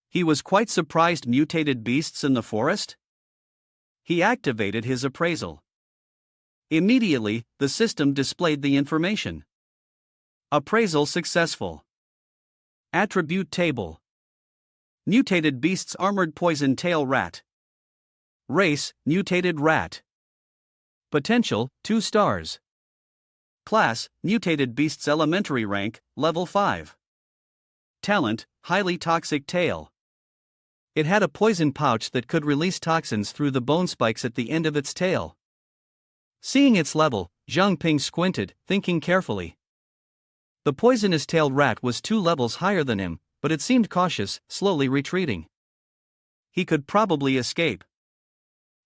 He was quite surprised. Mutated beasts in the forest? He activated his appraisal. Immediately, the system displayed the information. Appraisal successful. Attribute table. Mutated beasts, armored poison tail rat. Race, mutated rat. Potential, 2 stars. Class, mutated beasts, elementary rank, level 5. Talent, highly toxic tail. It had a poison pouch that could release toxins through the bone spikes at the end of its tail. Seeing its level, Jiang Ping squinted, thinking carefully. The poisonous-tailed rat was 2 levels higher than him, but it seemed cautious, slowly retreating. He could probably escape.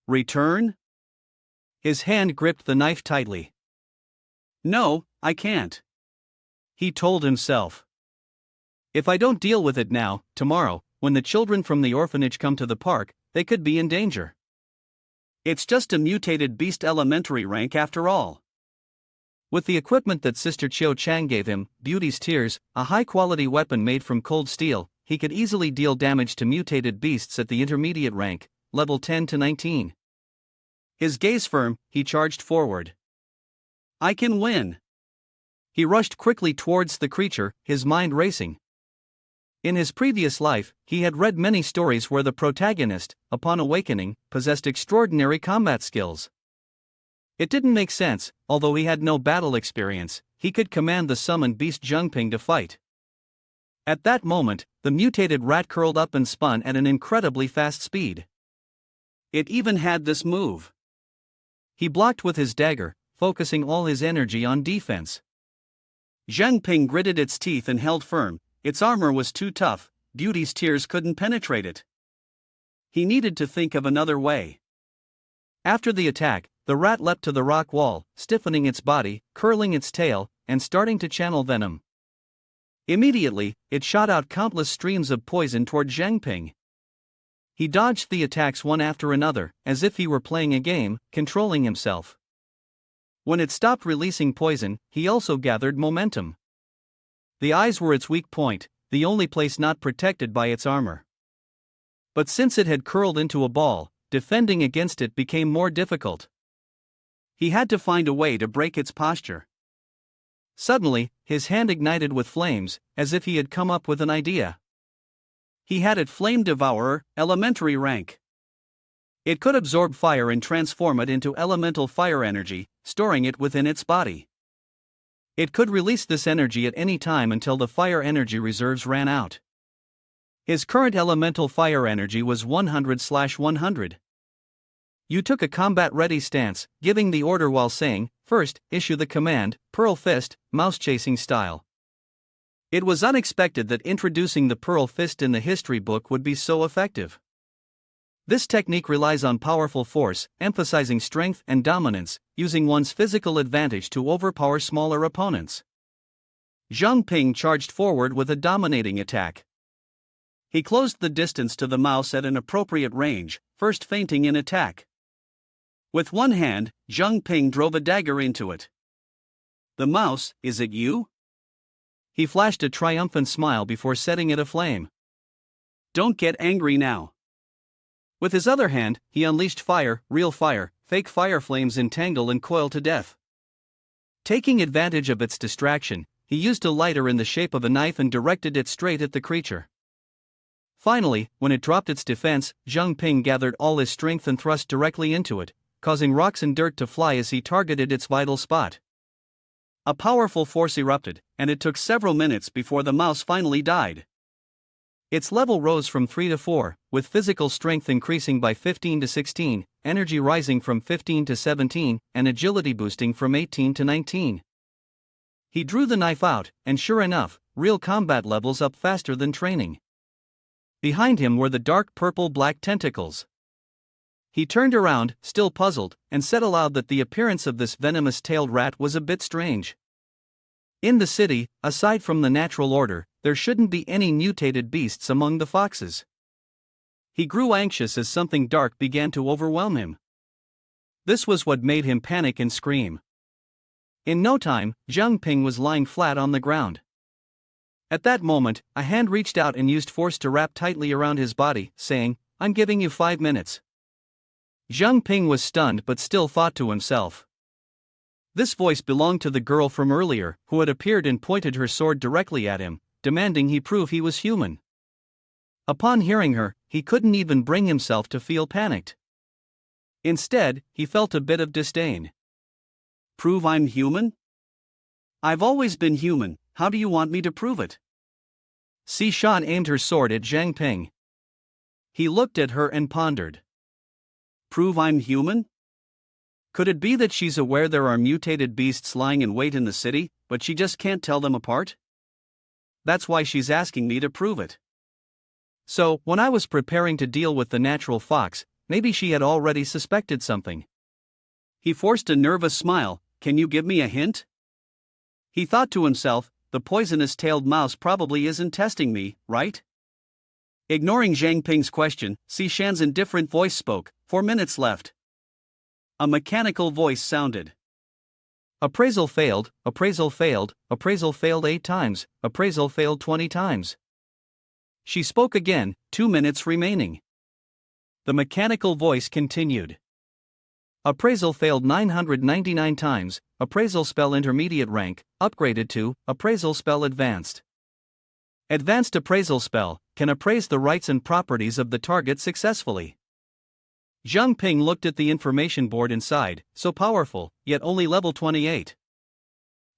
Return? His hand gripped the knife tightly. No, I can't. He told himself. If I don't deal with it now, tomorrow, when the children from the orphanage come to the park, they could be in danger. It's just a mutated beast, elementary rank after all. With the equipment that Sister Chiu Chang gave him, Beauty's Tears, a high-quality weapon made from cold steel, he could easily deal damage to mutated beasts at the intermediate rank, level 10 to 19. His gaze firm, he charged forward. I can win. He rushed quickly towards the creature, his mind racing. In his previous life, he had read many stories where the protagonist, upon awakening, possessed extraordinary combat skills. It didn't make sense, although he had no battle experience, he could command the summoned beast Jiang Ping to fight. At that moment, the mutated rat curled up and spun at an incredibly fast speed. It even had this move. He blocked with his dagger, focusing all his energy on defense. Jiang Ping gritted its teeth and held firm. Its armor was too tough, Beauty's Tears couldn't penetrate it. He needed to think of another way. After the attack, the rat leapt to the rock wall, stiffening its body, curling its tail, and starting to channel venom. Immediately, it shot out countless streams of poison toward Jiang Ping. He dodged the attacks one after another, as if he were playing a game, controlling himself. When it stopped releasing poison, he also gathered momentum. The eyes were its weak point, the only place not protected by its armor. But since it had curled into a ball, defending against it became more difficult. He had to find a way to break its posture. Suddenly, his hand ignited with flames, as if he had come up with an idea. He had it Flame Devourer, elementary rank. It could absorb fire and transform it into elemental fire energy, storing it within its body. It could release this energy at any time until the fire energy reserves ran out. His current elemental fire energy was 100/100. You took a combat-ready stance, giving the order while saying, "First, issue the command, Pearl Fist, mouse-chasing style." It was unexpected that introducing the Pearl Fist in the history book would be so effective. This technique relies on powerful force, emphasizing strength and dominance, using one's physical advantage to overpower smaller opponents. Jiang Ping charged forward with a dominating attack. He closed the distance to the mouse at an appropriate range, first feinting in attack. With one hand, Jiang Ping drove a dagger into it. "The mouse, is it you?" He flashed a triumphant smile before setting it aflame. "Don't get angry now." With his other hand, he unleashed fire, real fire, fake fire flames entangle and coil to death. Taking advantage of its distraction, he used a lighter in the shape of a knife and directed it straight at the creature. Finally, when it dropped its defense, Jiang Ping gathered all his strength and thrust directly into it, causing rocks and dirt to fly as he targeted its vital spot. A powerful force erupted, and it took several minutes before the mouse finally died. Its level rose from 3 to 4, with physical strength increasing by 15 to 16, energy rising from 15 to 17, and agility boosting from 18 to 19. He drew the knife out, and sure enough, real combat levels up faster than training. Behind him were the dark purple-black tentacles. He turned around, still puzzled, and said aloud that the appearance of this venomous-tailed rat was a bit strange. In the city, aside from the natural order, there shouldn't be any mutated beasts among the foxes. He grew anxious as something dark began to overwhelm him. This was what made him panic and scream. In no time, Jiang Ping was lying flat on the ground. At that moment, a hand reached out and used force to wrap tightly around his body, saying, "I'm giving you 5 minutes." Jiang Ping was stunned but still thought to himself. This voice belonged to the girl from earlier, who had appeared and pointed her sword directly at him, demanding he prove he was human. Upon hearing her, he couldn't even bring himself to feel panicked. Instead, he felt a bit of disdain. "Prove I'm human? I've always been human, how do you want me to prove it?" Shan aimed her sword at Jiang Ping. He looked at her and pondered. "Prove I'm human? Could it be that she's aware there are mutated beasts lying in wait in the city, but she just can't tell them apart? That's why she's asking me to prove it. So, when I was preparing to deal with the natural fox, maybe she had already suspected something." He forced a nervous smile. "Can you give me a hint?" He thought to himself, the poisonous-tailed mouse probably isn't testing me, right? Ignoring Jiang Ping's question, Shan's indifferent voice spoke. 4 minutes left. A mechanical voice sounded. Appraisal failed, appraisal failed, appraisal failed 8 times, appraisal failed 20 times. She spoke again, 2 minutes remaining. The mechanical voice continued. Appraisal failed 999 times, appraisal spell intermediate rank, upgraded to appraisal spell advanced. Advanced appraisal spell, can appraise the rights and properties of the target successfully. Jiang Ping looked at the information board inside, so powerful, yet only level 28.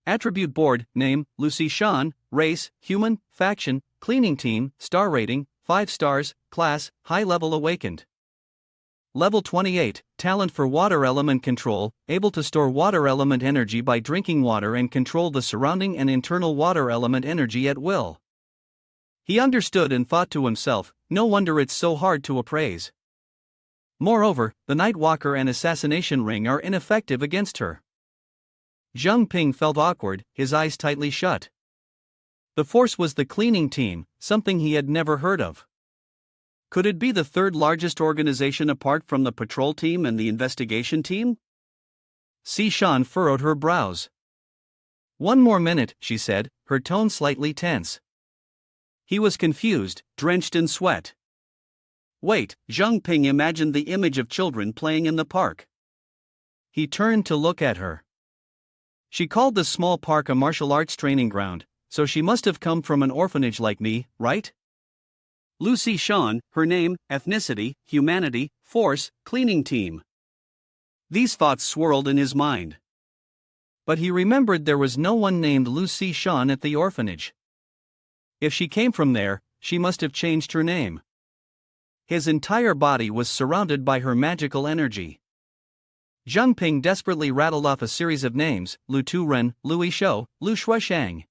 Attribute board, name, Lucy Shan, race, human, faction, cleaning team, star rating, 5 stars, class, high level awakened. Level 28, talent for water element control, able to store water element energy by drinking water and control the surrounding and internal water element energy at will. He understood and thought to himself, no wonder it's so hard to appraise. Moreover, the Nightwalker and Assassination ring are ineffective against her. Jiang Ping felt awkward, his eyes tightly shut. The force was the cleaning team, something he had never heard of. Could it be the third largest organization apart from the patrol team and the investigation team? Shan furrowed her brows. 1 more minute, she said, her tone slightly tense. He was confused, drenched in sweat. Wait, Jiang Ping imagined the image of children playing in the park. He turned to look at her. She called the small park a martial arts training ground, so she must have come from an orphanage like me, right? Lucy Shan, her name, ethnicity, humanity, force, cleaning team. These thoughts swirled in his mind. But he remembered there was no one named Lucy Shan at the orphanage. If she came from there, she must have changed her name. His entire body was surrounded by her magical energy. Jiang Ping desperately rattled off a series of names: Lu Tu-ren, Lui Shou, Lu Shuishang.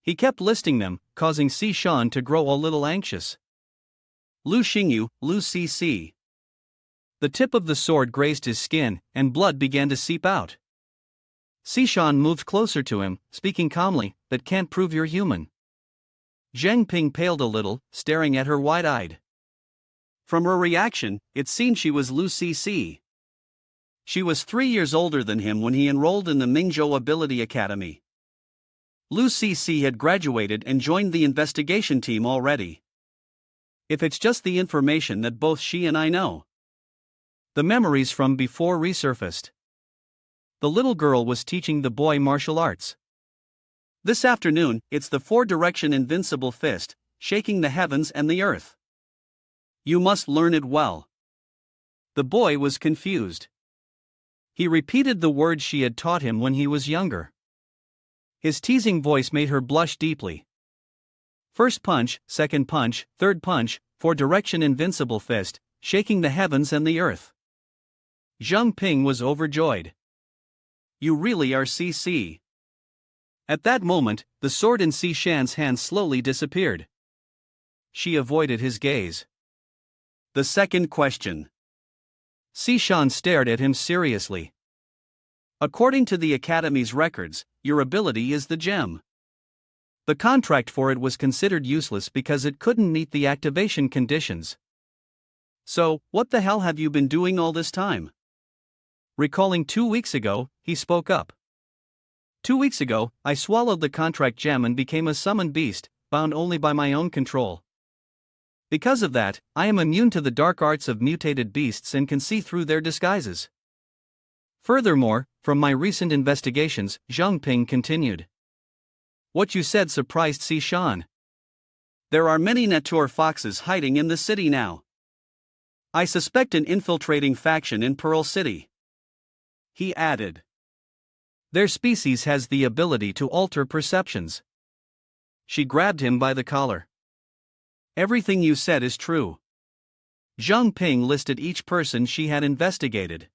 He kept listing them, causing Si Shan to grow a little anxious. Lu Xingyu, Lu Cc. The tip of the sword grazed his skin, and blood began to seep out. Si Shan moved closer to him, speaking calmly, "That can't prove you're human." Jiang Ping paled a little, staring at her wide-eyed. From her reaction, it seemed she was Lu Cc. She was 3 years older than him when he enrolled in the Mingzhou Ability Academy. Lu Cc had graduated and joined the investigation team already. If it's just the information that both she and I know. The memories from before resurfaced. The little girl was teaching the boy martial arts. This afternoon, it's the four-direction invincible fist, shaking the heavens and the earth. You must learn it well. The boy was confused. He repeated the words she had taught him when he was younger. His teasing voice made her blush deeply. First punch, second punch, third punch, four-direction invincible fist, shaking the heavens and the earth. Jiang Ping was overjoyed. You really are CC. At that moment, the sword in Si Shan's hand slowly disappeared. She avoided his gaze. The second question. Si Shan stared at him seriously. According to the Academy's records, your ability is the gem. The contract for it was considered useless because it couldn't meet the activation conditions. So, what the hell have you been doing all this time? Recalling 2 weeks ago, he spoke up. 2 weeks ago, I swallowed the contract gem and became a summoned beast, bound only by my own control. Because of that, I am immune to the dark arts of mutated beasts and can see through their disguises. Furthermore, from my recent investigations, Jiang Ping continued. What you said surprised Si Shan. There are many Nether foxes hiding in the city now. I suspect an infiltrating faction in Pearl City. He added. Their species has the ability to alter perceptions. She grabbed him by the collar. Everything you said is true. Jiang Ping listed each person she had investigated.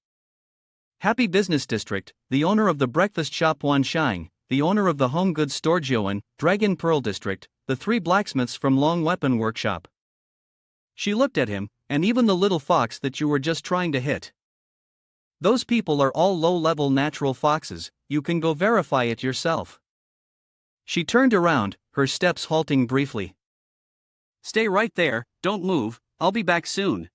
Happy Business District, the owner of the breakfast shop Wanshang, the owner of the home goods store Jiuan, Dragon Pearl District, the 3 blacksmiths from Long Weapon Workshop. She looked at him, and even the little fox that you were just trying to hit. Those people are all low-level natural foxes, you can go verify it yourself. She turned around, her steps halting briefly. Stay right there, don't move, I'll be back soon.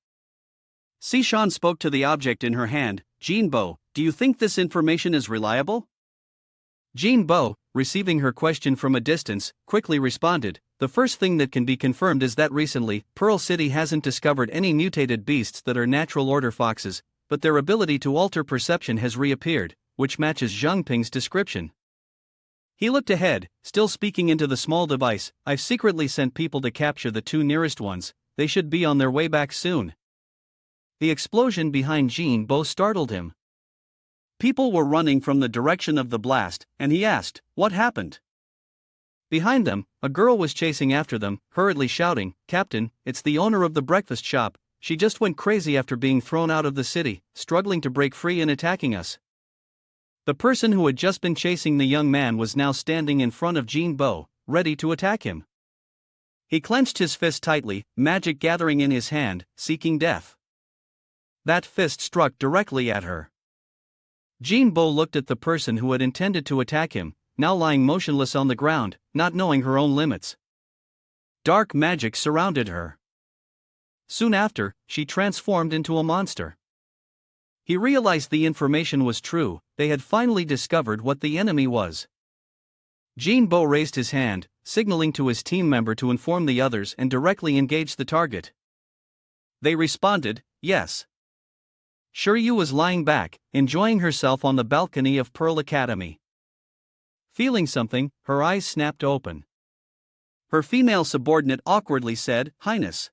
Si Shan spoke to the object in her hand. Jinbo, do you think this information is reliable? Jinbo, receiving her question from a distance, quickly responded, the first thing that can be confirmed is that recently, Pearl City hasn't discovered any mutated beasts that are natural order foxes, but their ability to alter perception has reappeared, which matches Jiang Ping's description. He looked ahead, still speaking into the small device. I've secretly sent people to capture the 2 nearest ones, they should be on their way back soon. The explosion behind Jinbo startled him. People were running from the direction of the blast, and he asked, what happened? Behind them, a girl was chasing after them, hurriedly shouting, Captain, it's the owner of the breakfast shop, she just went crazy after being thrown out of the city, struggling to break free and attacking us. The person who had just been chasing the young man was now standing in front of Jinbo, ready to attack him. He clenched his fist tightly, magic gathering in his hand, seeking death. That fist struck directly at her. Jinbo looked at the person who had intended to attack him, now lying motionless on the ground, not knowing her own limits. Dark magic surrounded her. Soon after, she transformed into a monster. He realized the information was true, they had finally discovered what the enemy was. Jinbo raised his hand, signaling to his team member to inform the others and directly engage the target. They responded, yes. Shiryu was lying back, enjoying herself on the balcony of Pearl Academy. Feeling something, her eyes snapped open. Her female subordinate awkwardly said, "Highness."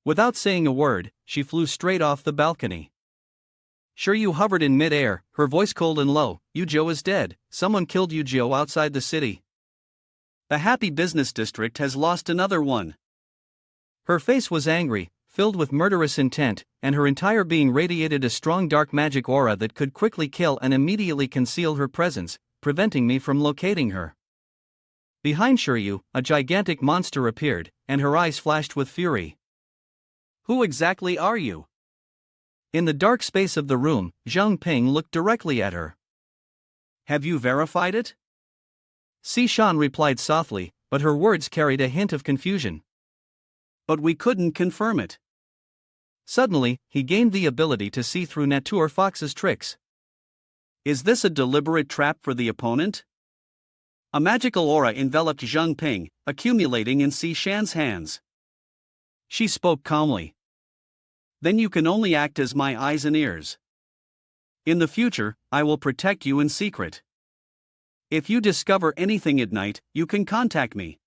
Without saying a word, she flew straight off the balcony. Sure, you hovered in mid-air, her voice cold and low. Yujio is dead. Someone killed Yujio outside the city. The happy business district has lost another one. Her face was angry, filled with murderous intent, and her entire being radiated a strong dark magic aura that could quickly kill and immediately conceal her presence, preventing me from locating her. Behind Shiryu, a gigantic monster appeared, and her eyes flashed with fury. Who exactly are you? In the dark space of the room, Jiang Ping looked directly at her. Have you verified it? Sishan replied softly, but her words carried a hint of confusion. But we couldn't confirm it. Suddenly, he gained the ability to see through Nature Fox's tricks. Is this a deliberate trap for the opponent? A magical aura enveloped Jiang Ping, accumulating in Sishan's hands. She spoke calmly. Then you can only act as my eyes and ears. In the future, I will protect you in secret. If you discover anything at night, you can contact me.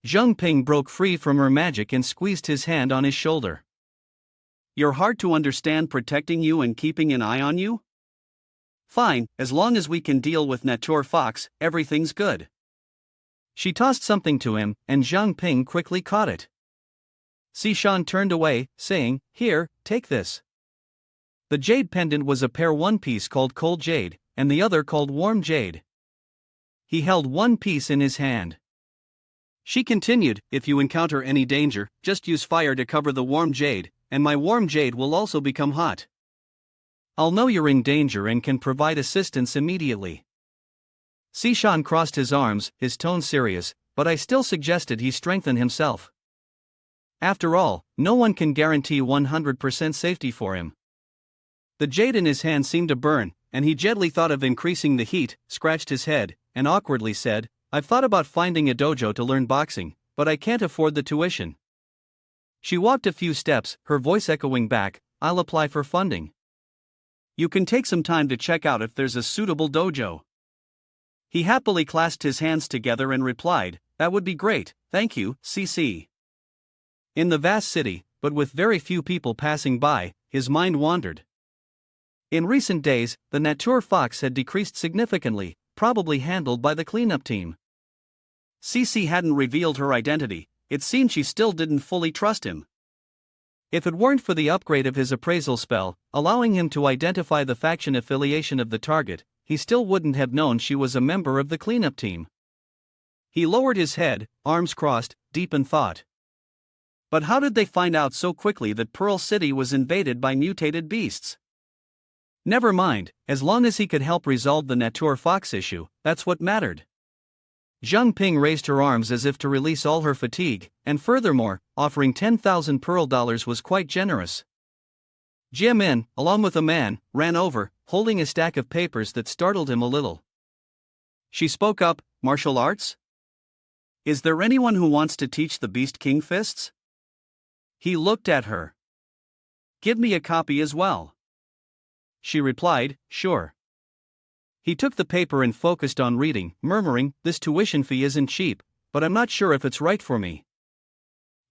Jiang Ping broke free from her magic and squeezed his hand on his shoulder. You're hard to understand, protecting you and keeping an eye on you? Fine, as long as we can deal with Nature Fox, everything's good. She tossed something to him, and Jiang Ping quickly caught it. Sishan turned away, saying, "Here, take this." The jade pendant was a pair, one piece called Cold Jade, and the other called Warm Jade. He held one piece in his hand. She continued, "If you encounter any danger, just use fire to cover the warm jade, and my warm jade will also become hot. I'll know you're in danger and can provide assistance immediately." Sishan crossed his arms, his tone serious, but I still suggested he strengthen himself. After all, no one can guarantee 100% safety for him. The jade in his hand seemed to burn, and he gently thought of increasing the heat, scratched his head, and awkwardly said, "I've thought about finding a dojo to learn boxing, but I can't afford the tuition." She walked a few steps, her voice echoing back, "I'll apply for funding. You can take some time to check out if there's a suitable dojo." He happily clasped his hands together and replied, "That would be great, thank you, CC." In the vast city, but with very few people passing by, his mind wandered. In recent days, the Nature Fox had decreased significantly, probably handled by the cleanup team. CC hadn't revealed her identity. It seemed she still didn't fully trust him. If it weren't for the upgrade of his appraisal spell, allowing him to identify the faction affiliation of the target, he still wouldn't have known she was a member of the cleanup team. He lowered his head, arms crossed, deep in thought. But how did they find out so quickly that Pearl City was invaded by mutated beasts? Never mind, as long as he could help resolve the Nature Fox issue, that's what mattered. Jiang Ping raised her arms as if to release all her fatigue, and furthermore, offering 10,000 pearl dollars was quite generous. Jiamin, along with a man, ran over, holding a stack of papers that startled him a little. She spoke up, "Martial arts? Is there anyone who wants to teach the Beast King fists?" He looked at her. "Give me a copy as well." She replied, "Sure." He took the paper and focused on reading, murmuring, "This tuition fee isn't cheap, but I'm not sure if it's right for me."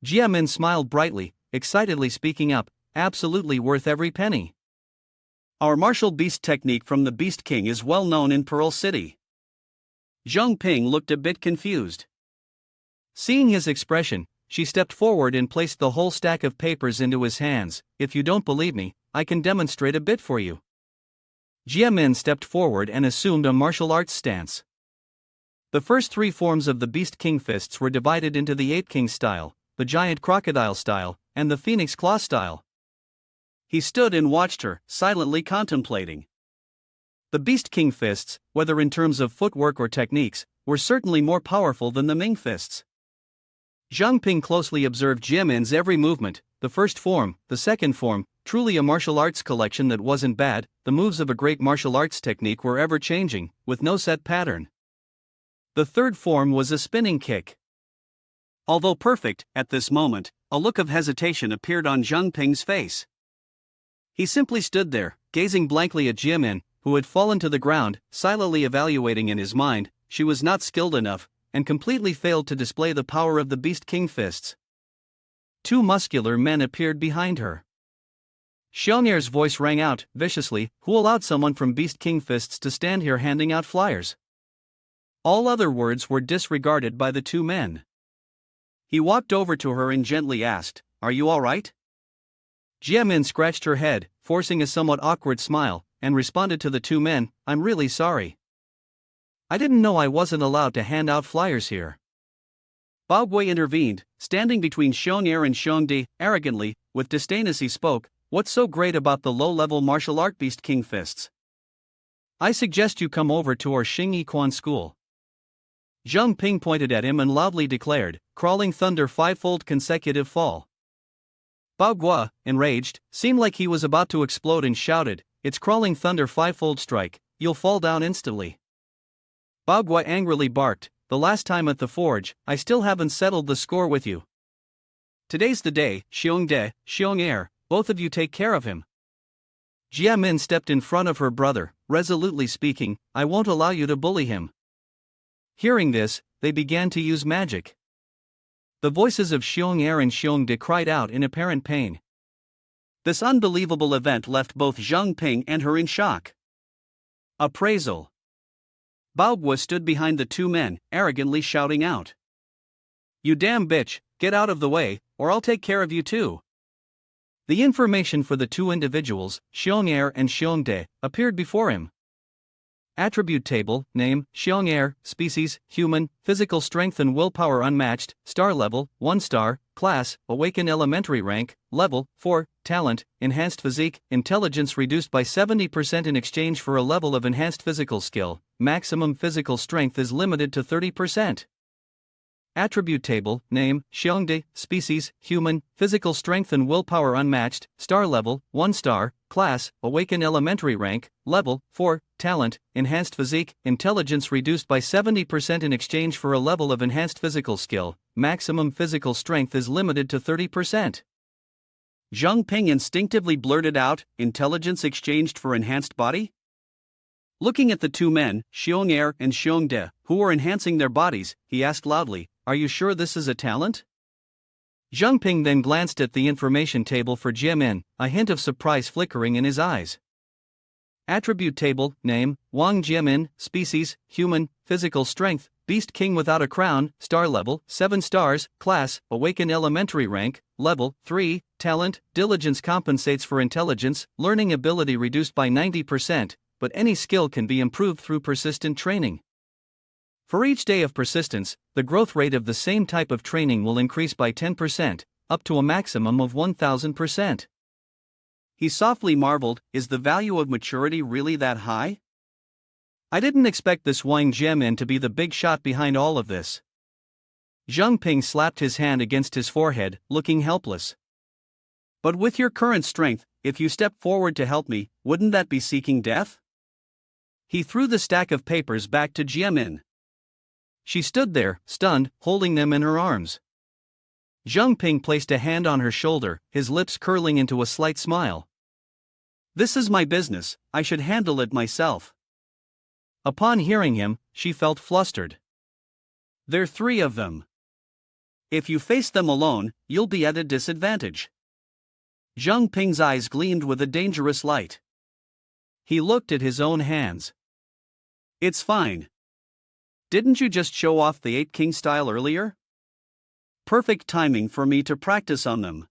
Jiamin smiled brightly, excitedly speaking up, "Absolutely worth every penny. Our martial beast technique from the Beast King is well known in Pearl City." Jiang Ping looked a bit confused. Seeing his expression, she stepped forward and placed the whole stack of papers into his hands. "If you don't believe me, I can demonstrate a bit for you." Jiamin stepped forward and assumed a martial arts stance. The first three forms of the Beast King fists were divided into the Ape King style, the Giant Crocodile style, and the Phoenix Claw style. He stood and watched her, silently contemplating. The Beast King fists, whether in terms of footwork or techniques, were certainly more powerful than the Ming fists. Jiang Ping closely observed Jiamin's every movement, the first form, the second form, truly a martial arts collection that wasn't bad. The moves of a great martial arts technique were ever-changing, with no set pattern. The third form was a spinning kick. Although perfect, at this moment, a look of hesitation appeared on Jiang Ping's face. He simply stood there, gazing blankly at Jiamin, who had fallen to the ground, silently evaluating in his mind, she was not skilled enough, and completely failed to display the power of the Beast King fists. Two muscular men appeared behind her. Xiong'er's voice rang out, viciously, "Who allowed someone from Beast King fists to stand here handing out flyers?" All other words were disregarded by the two men. He walked over to her and gently asked, "Are you all right?" Jiamin scratched her head, forcing a somewhat awkward smile, and responded to the two men, "I'm really sorry. I didn't know I wasn't allowed to hand out flyers here." Bao Gui intervened, standing between Xiong'er and Xiongde, arrogantly, with disdain as he spoke, "What's so great about the low-level martial art Beast King fists? I suggest you come over to our Xingyi Quan school." Jiang Ping pointed at him and loudly declared, "Crawling thunder five-fold consecutive fall." Bao Gui, enraged, seemed like he was about to explode and shouted, "It's crawling thunder five-fold strike, you'll fall down instantly." Bao Gui angrily barked, "The last time at the forge, I still haven't settled the score with you. Today's the day, Xiongde, Xiong'er, both of you take care of him." Jiamin stepped in front of her brother, resolutely speaking, "I won't allow you to bully him." Hearing this, they began to use magic. The voices of Xiong'er and Xiongde cried out in apparent pain. This unbelievable event left both Jiang Ping and her in shock. Appraisal. Bao Gui stood behind the two men, arrogantly shouting out, "You damn bitch, get out of the way, or I'll take care of you too." The information for the two individuals, Xiong'er and Xiongde, appeared before him. Attribute table, name, Xiong'er, species, human, physical strength and willpower unmatched, star level, 1 star, class, awaken elementary rank, level, 4, talent, enhanced physique, intelligence reduced by 70% in exchange for a level of enhanced physical skill, maximum physical strength is limited to 30%. Attribute table, name, Xiongde, species, human, physical strength and willpower unmatched, star level, 1 star, class, awaken elementary rank, level, 4, talent, enhanced physique, intelligence reduced by 70% in exchange for a level of enhanced physical skill, maximum physical strength is limited to 30%. Jiang Ping instinctively blurted out, "Intelligence exchanged for enhanced body?" Looking at the two men, Xiong'er and Xiongde, who were enhancing their bodies, he asked loudly, "Are you sure this is a talent?" Jiang Ping then glanced at the information table for Jiamin, a hint of surprise flickering in his eyes. Attribute table, name, Wang Jiamin, species, human, physical strength, Beast King without a crown, star level, 7 stars, class, awaken elementary rank, level, 3, talent, diligence compensates for intelligence, learning ability reduced by 90%, but any skill can be improved through persistent training. For each day of persistence, the growth rate of the same type of training will increase by 10%, up to a maximum of 1000%. He softly marveled, "Is the value of maturity really that high? I didn't expect this Wang Jiamin to be the big shot behind all of this." Jiang Ping slapped his hand against his forehead, looking helpless. "But with your current strength, if you step forward to help me, wouldn't that be seeking death?" He threw the stack of papers back to Jiamin. She stood there, stunned, holding them in her arms. Jiang Ping placed a hand on her shoulder, his lips curling into a slight smile. "This is my business, I should handle it myself." Upon hearing him, she felt flustered. "There are 3 of them. If you face them alone, you'll be at a disadvantage." Jiang Ping's eyes gleamed with a dangerous light. He looked at his own hands. "It's fine. Didn't you just show off the 8 king style earlier? Perfect timing for me to practice on them."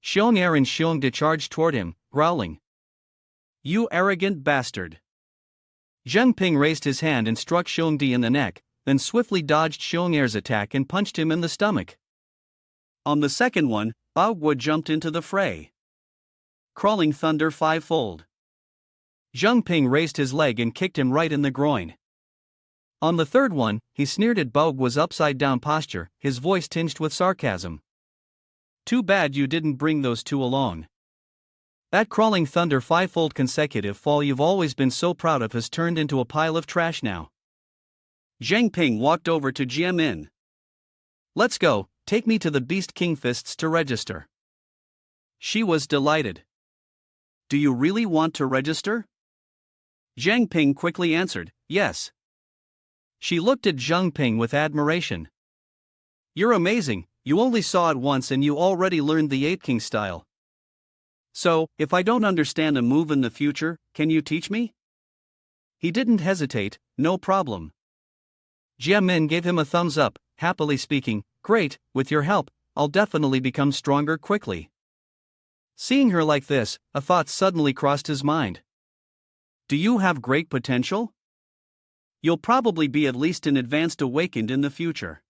Xiong'er and Xiongde charged toward him, growling, "You arrogant bastard." Jiang Ping raised his hand and struck Xiongde in the neck, then swiftly dodged Xiong'er's attack and punched him in the stomach. On the second one, Bao Gui jumped into the fray. Crawling thunder fivefold. Jiang Ping raised his leg and kicked him right in the groin. On the third one, he sneered at Bao Gui's upside-down posture, his voice tinged with sarcasm. "Too bad you didn't bring those 2 along. That crawling thunder fivefold consecutive fall you've always been so proud of has turned into a pile of trash now." Jiang Ping walked over to Jiamin. "Let's go, take me to the Beast King fists to register." She was delighted. "Do you really want to register?" Jiang Ping quickly answered, "Yes." She looked at Jiang Ping with admiration. "You're amazing, you only saw it once and you already learned the Ape King style. So, if I don't understand a move in the future, can you teach me?" He didn't hesitate. "No problem." Jia Min gave him a thumbs up, happily speaking, "Great, with your help, I'll definitely become stronger quickly." Seeing her like this, a thought suddenly crossed his mind. "Do you have great potential? You'll probably be at least an advanced awakened in the future."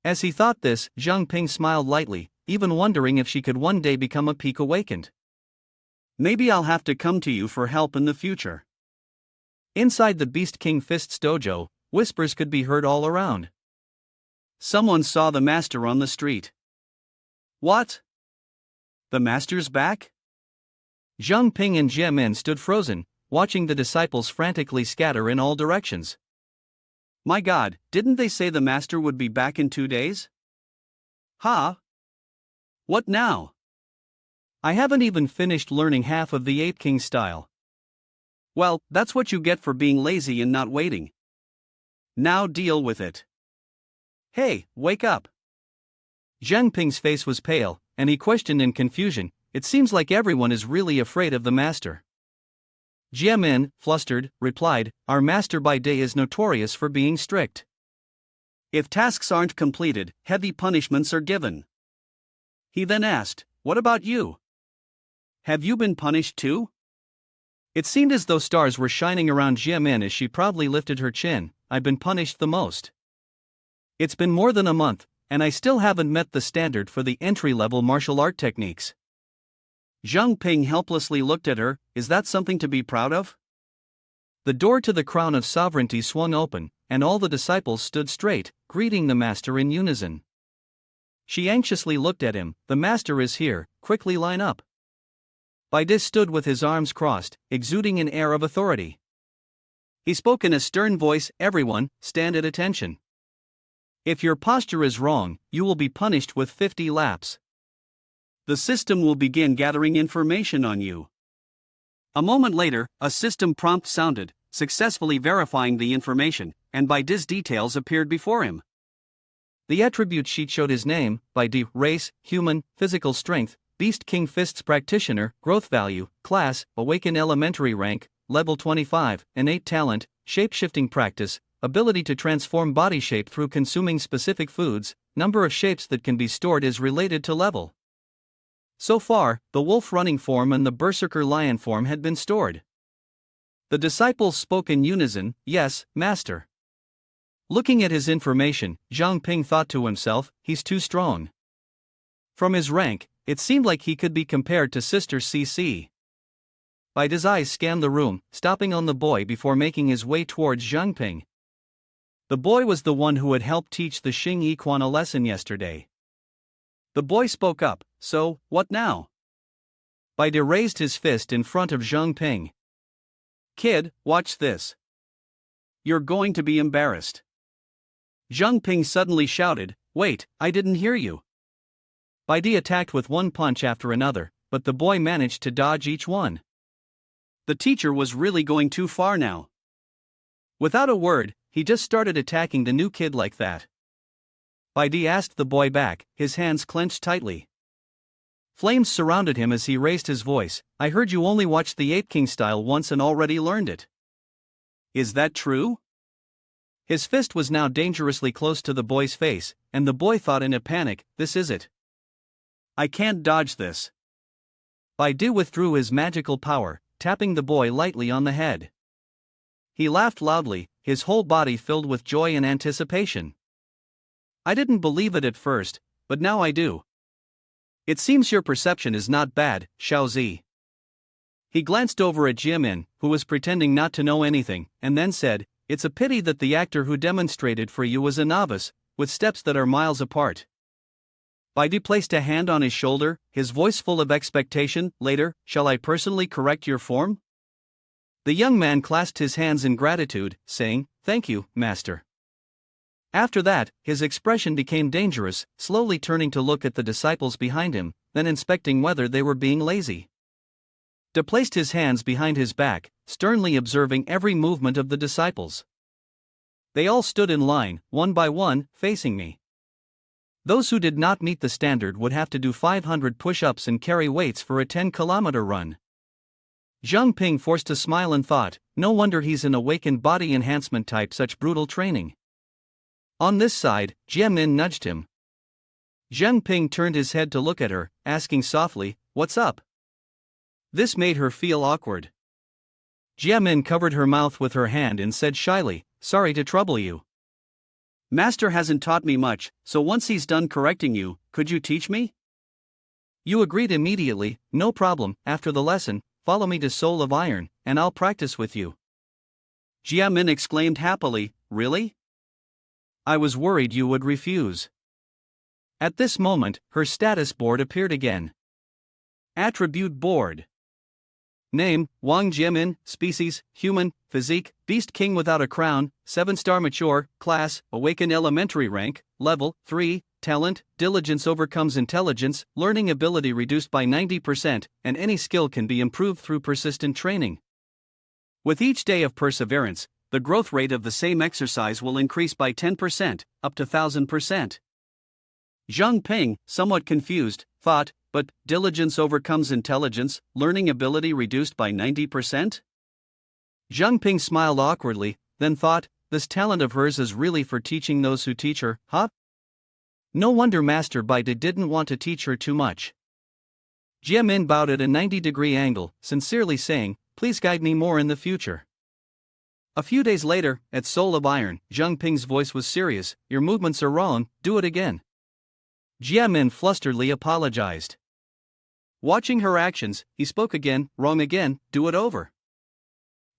As he thought this, Jiang Ping smiled lightly, even wondering if she could one day become a peak awakened. "Maybe I'll have to come to you for help in the future." Inside the Beast King Fist's dojo, whispers could be heard all around. Someone saw the master on the street. "What? The master's back?" Jiang Ping and Jie Min stood frozen, watching the disciples frantically scatter in all directions. "My God, didn't they say the master would be back in 2 days? Huh? What now? I haven't even finished learning half of the Ape King style." "Well, that's what you get for being lazy and not waiting. Now deal with it." "Hey, wake up." Jiang Ping's face was pale, and he questioned in confusion, "It seems like everyone is really afraid of the master." Jie Min, flustered, replied, "Our master by day is notorious for being strict. If tasks aren't completed, heavy punishments are given." He then asked, "What about you? Have you been punished too?" It seemed as though stars were shining around Jie Min as she proudly lifted her chin. "I've been punished the most. It's been more than a month, and I still haven't met the standard for the entry-level martial art techniques." Jiang Ping helplessly looked at her. "Is that something to be proud of?" The door to the crown of sovereignty swung open, and all the disciples stood straight, greeting the master in unison. She anxiously looked at him. "The master is here, quickly line up." Baidi stood with his arms crossed, exuding an air of authority. He spoke in a stern voice, "Everyone, stand at attention. If your posture is wrong, you will be punished with 50 laps. The system will begin gathering information on you." A moment later, a system prompt sounded, successfully verifying the information, and Baidi's details appeared before him. The attribute sheet showed his name, Baidi, race, human, physical strength, Beast King Fists practitioner, growth value, class, awaken elementary rank, level 25, innate talent, shape-shifting practice, ability to transform body shape through consuming specific foods, number of shapes that can be stored is related to level. So far, the wolf running form and the berserker lion form had been stored. The disciples spoke in unison, "Yes, master." Looking at his information, Jiang Ping thought to himself, "He's too strong." From his rank, it seemed like he could be compared to Sister CC. Baidi's eyes scanned the room, stopping on the boy before making his way towards Jiang Ping. The boy was the one who had helped teach the Xing Yi Quan a lesson yesterday. The boy spoke up, "So, what now?" Baidi raised his fist in front of Jiang Ping. "Kid, watch this. You're going to be embarrassed." Jiang Ping suddenly shouted, "Wait, I didn't hear you." Baidi attacked with one punch after another, but the boy managed to dodge each one. The teacher was really going too far now. Without a word, he just started attacking the new kid like that. Baidi asked the boy back, his hands clenched tightly. Flames surrounded him as he raised his voice, "I heard you only watched the Ape King style once and already learned it. Is that true?" His fist was now dangerously close to the boy's face, and the boy thought in a panic, "This is it. I can't dodge this." Baidi withdrew his magical power, tapping the boy lightly on the head. He laughed loudly, his whole body filled with joy and anticipation. "I didn't believe it at first, but now I do. It seems your perception is not bad, Xiaozi." He glanced over at Jie Min, who was pretending not to know anything, and then said, "It's a pity that the actor who demonstrated for you was a novice, with steps that are miles apart." Baidi placed a hand on his shoulder, his voice full of expectation. "Later, shall I personally correct your form?" The young man clasped his hands in gratitude, saying, "Thank you, master." After that, his expression became dangerous, slowly turning to look at the disciples behind him, then inspecting whether they were being lazy. De placed his hands behind his back, sternly observing every movement of the disciples. They all stood in line, one by one, facing me. Those who did not meet the standard would have to do 500 push-ups and carry weights for a 10-kilometer run. Jiang Ping forced a smile and thought, no wonder he's an awakened body enhancement type, such brutal training. On this side, Jie Min nudged him. Jiang Ping turned his head to look at her, asking softly, "What's up?" This made her feel awkward. Jie Min covered her mouth with her hand and said shyly, "Sorry to trouble you. Master hasn't taught me much, so once he's done correcting you, could you teach me?" Yu agreed immediately, "No problem, after the lesson, follow me to Soul of Iron, and I'll practice with you." Jie Min exclaimed happily, "Really?" I was worried you would refuse. At this moment, her status board appeared again. Attribute board. Name, Wang Jiemin, species, human, physique, beast king without a crown, 7-star mature, class, awaken elementary rank, level, 3, talent, diligence overcomes intelligence, learning ability reduced by 90%, and any skill can be improved through persistent training. With each day of perseverance, the growth rate of the same exercise will increase by 10%, up to 1000%. Jiang Ping, somewhat confused, thought, but diligence overcomes intelligence, learning ability reduced by 90%? Jiang Ping smiled awkwardly, then thought, this talent of hers is really for teaching those who teach her, huh? No wonder Master Bide didn't want to teach her too much. Jie Min bowed at a 90-degree angle, sincerely saying, "Please guide me more in the future." A few days later, at Soul of Iron, Jiang Ping's voice was serious, "Your movements are wrong, do it again." Jie Min flusteredly apologized. Watching her actions, he spoke again, "Wrong again, do it over."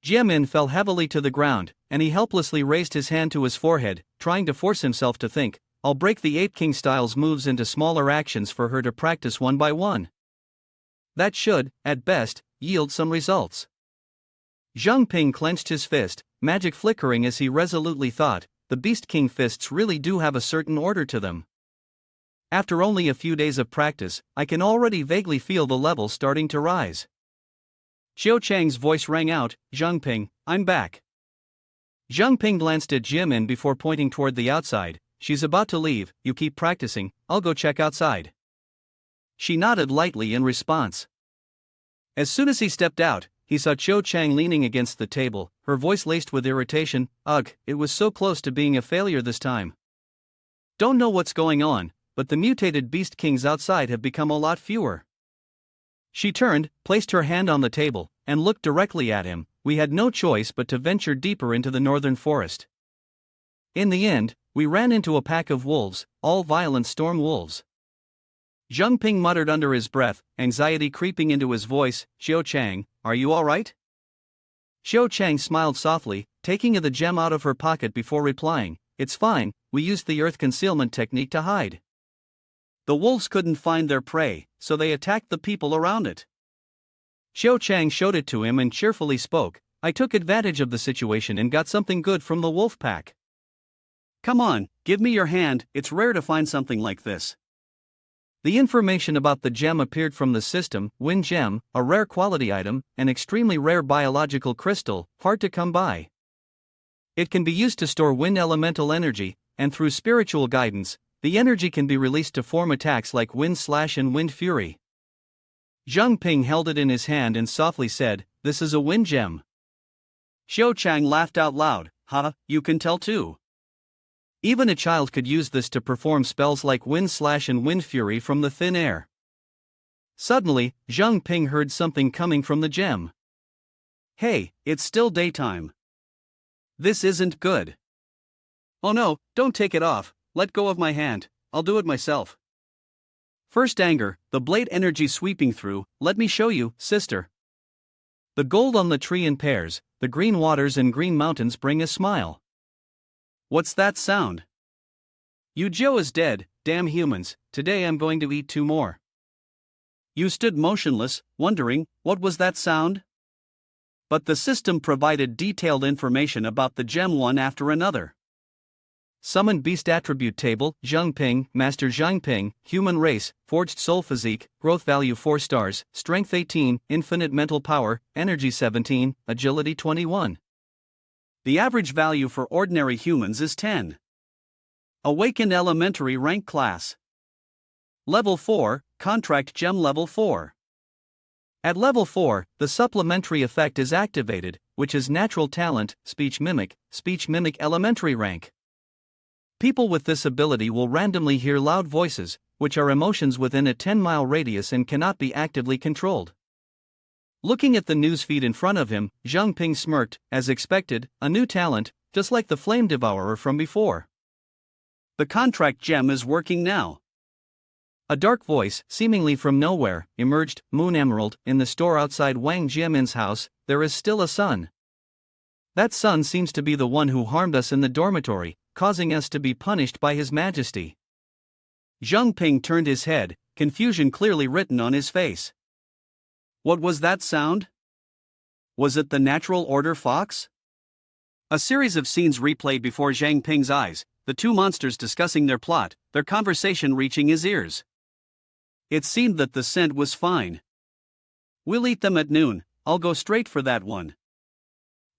Jie Min fell heavily to the ground, and he helplessly raised his hand to his forehead, trying to force himself to think, "I'll break the Ape King style's moves into smaller actions for her to practice one by one. That should, at best, yield some results." Jiang Ping clenched his fist, magic flickering as he resolutely thought, the Beast King fists really do have a certain order to them. After only a few days of practice, I can already vaguely feel the level starting to rise. Xiao Chang's voice rang out, "Jiang Ping, I'm back." Jiang Ping glanced at Jie Min before pointing toward the outside. "She's about to leave, you keep practicing, I'll go check outside." She nodded lightly in response. As soon as he stepped out, he saw Xiao Chang leaning against the table, her voice laced with irritation. "Ugh, it was so close to being a failure this time. Don't know what's going on, but the mutated Beast Kings outside have become a lot fewer." She turned, placed her hand on the table, and looked directly at him. "We had no choice but to venture deeper into the northern forest. In the end, we ran into a pack of wolves, all violent storm wolves." Jiang Ping muttered under his breath, anxiety creeping into his voice. "Xiao Chang, are you all right?" Xiao Chang smiled softly, taking the gem out of her pocket before replying, "It's fine, we used the earth concealment technique to hide. The wolves couldn't find their prey, so they attacked the people around it." Xiao Chang showed it to him and cheerfully spoke, "I took advantage of the situation and got something good from the wolf pack. Come on, give me your hand, it's rare to find something like this." The information about the gem appeared from the system: Wind Gem, a rare quality item, an extremely rare biological crystal, hard to come by. It can be used to store wind elemental energy, and through spiritual guidance, the energy can be released to form attacks like Wind Slash and Wind Fury. Jiang Ping held it in his hand and softly said, "This is a wind gem." Xiao Chang laughed out loud, "Ha, you can tell too. Even a child could use this to perform spells like Wind Slash and Wind Fury from the thin air." Suddenly, Jiang Ping heard something coming from the gem. "Hey, it's still daytime. This isn't good." "Oh no, don't take it off, let go of my hand, I'll do it myself." First anger, the blade energy sweeping through. "Let me show you, sister." The gold on the tree in pairs, the green waters and green mountains bring a smile. What's that sound? Yu Zhou is dead, damn humans, today I'm going to eat 2 more. You stood motionless, wondering, what was that sound? But the system provided detailed information about the gem one after another. Summoned Beast Attribute Table, Jiang Ping, Master Jiang Ping, Human Race, Forged Soul Physique, Growth Value 4 stars, Strength 18, Infinite Mental Power, Energy 17, Agility 21. The average value for ordinary humans is 10. Awakened elementary rank class. Level 4, contract gem level 4. At level 4, the supplementary effect is activated, which is natural talent, speech mimic elementary rank. People with this ability will randomly hear loud voices, which are emotions within a 10-mile radius and cannot be actively controlled. Looking at the newsfeed in front of him, Jiang Ping smirked, as expected, a new talent, just like the flame devourer from before. The contract gem is working now. A dark voice, seemingly from nowhere, emerged. Moon Emerald, in the store outside Wang Jiamin's house, there is still a sun. That sun seems to be the one who harmed us in the dormitory, causing us to be punished by His Majesty. Jiang Ping turned his head, confusion clearly written on his face. What was that sound? Was it the natural order fox? A series of scenes replayed before Jiang Ping's eyes, the two monsters discussing their plot, their conversation reaching his ears. It seemed that the scent was fine. We'll eat them at noon, I'll go straight for that one.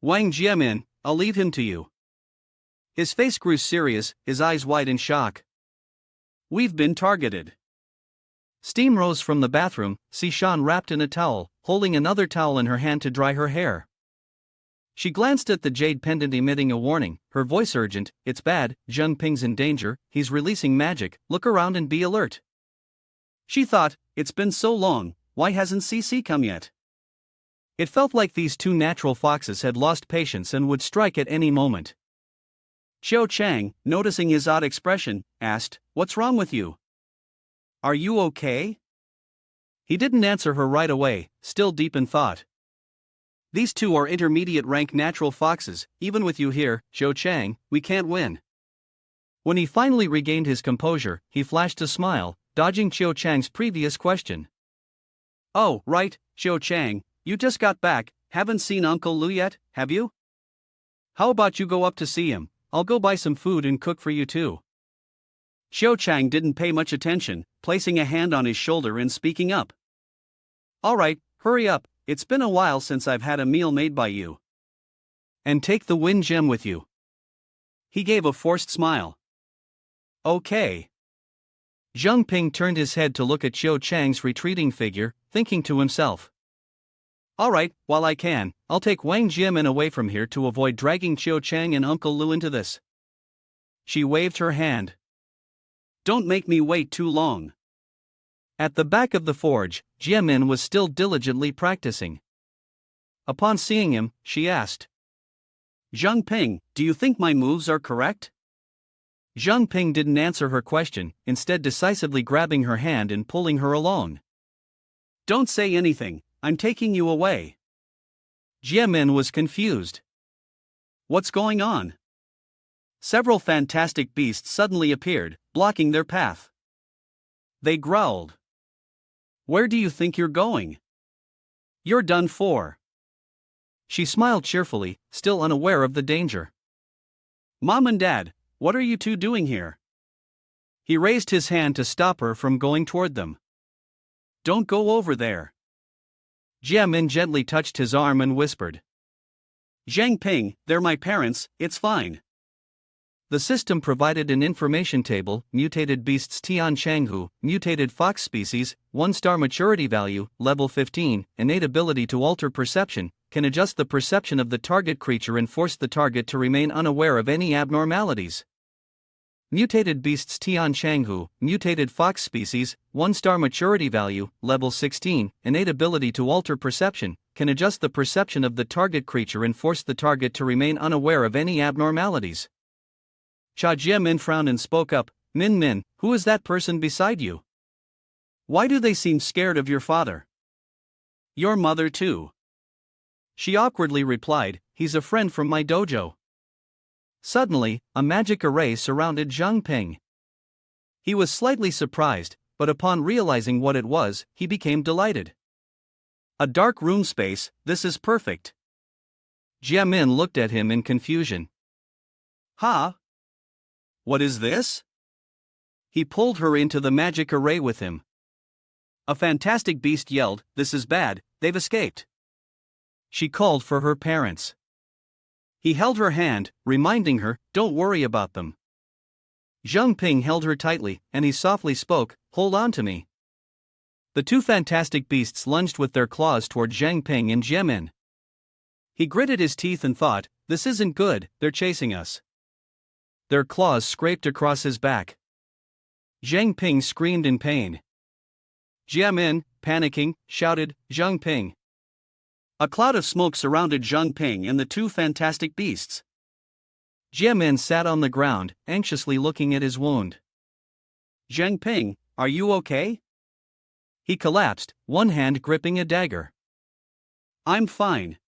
Wang Jiamin, I'll leave him to you. His face grew serious, his eyes wide in shock. We've been targeted. Steam rose from the bathroom, Sishan wrapped in a towel, holding another towel in her hand to dry her hair. She glanced at the jade pendant emitting a warning, her voice urgent, it's bad, Jiang Ping's in danger, he's releasing magic, look around and be alert. She thought, it's been so long, why hasn't CC come yet? It felt like these two natural foxes had lost patience and would strike at any moment. Xiao Chang, noticing his odd expression, asked, what's wrong with you? Are you okay? He didn't answer her right away, still deep in thought. These two are intermediate rank natural foxes, even with you here, Xiao Chang, we can't win. When he finally regained his composure, he flashed a smile, dodging Xiao Chang's previous question. Oh, right, Xiao Chang, you just got back, haven't seen Uncle Lu yet, have you? How about you go up to see him, I'll go buy some food and cook for you too. Xiao Chang didn't pay much attention, placing a hand on his shoulder and speaking up. Alright, hurry up, it's been a while since I've had a meal made by you. And take the wind gem with you. He gave a forced smile. Okay. Jiang Ping turned his head to look at Xiao Chang's retreating figure, thinking to himself. Alright, while I can, I'll take Wang Jiamin away from here to avoid dragging Xiao Chang and Uncle Lu into this. She waved her hand. Don't make me wait too long. At the back of the forge, Jiamin was still diligently practicing. Upon seeing him, she asked. Jiang Ping, do you think my moves are correct? Jiang Ping didn't answer her question, instead decisively grabbing her hand and pulling her along. Don't say anything, I'm taking you away. Jiamin was confused. What's going on? Several fantastic beasts suddenly appeared, blocking their path. They growled. Where do you think you're going? You're done for. She smiled cheerfully, still unaware of the danger. Mom and Dad, what are you two doing here? He raised his hand to stop her from going toward them. Don't go over there. Jiamin gently touched his arm and whispered. Jiang Ping, they're my parents, it's fine. The system provided an information table, mutated beasts Tian Changhu, mutated fox species, 1-star maturity value, level 15, innate ability to alter perception, can adjust the perception of the target creature and force the target to remain unaware of any abnormalities. Mutated beasts Tian Changhu, mutated fox species, 1-star maturity value, level 16, innate ability to alter perception, can adjust the perception of the target creature and force the target to remain unaware of any abnormalities. Cha Jiamin frowned and spoke up, Min Min, who is that person beside you? Why do they seem scared of your father? Your mother too. She awkwardly replied, he's a friend from my dojo. Suddenly, a magic array surrounded Jiang Ping. He was slightly surprised, but upon realizing what it was, he became delighted. A dark room space, this is perfect. Jiamin looked at him in confusion. Huh? What is this? He pulled her into the magic array with him. A fantastic beast yelled, this is bad, they've escaped. She called for her parents. He held her hand, reminding her, "Don't worry about them." Jiang Ping held her tightly, and he softly spoke, "Hold on to me." The two fantastic beasts lunged with their claws toward Jiang Ping and Jiemin. He gritted his teeth and thought, "This isn't good, they're chasing us." Their claws scraped across his back. Jiang Ping screamed in pain. Jiemin, panicking, shouted, "Jiang Ping." A cloud of smoke surrounded Jiang Ping and the two fantastic beasts. Jiemin sat on the ground, anxiously looking at his wound. "Jiang Ping, are you okay?" He collapsed, one hand gripping a dagger. "I'm fine."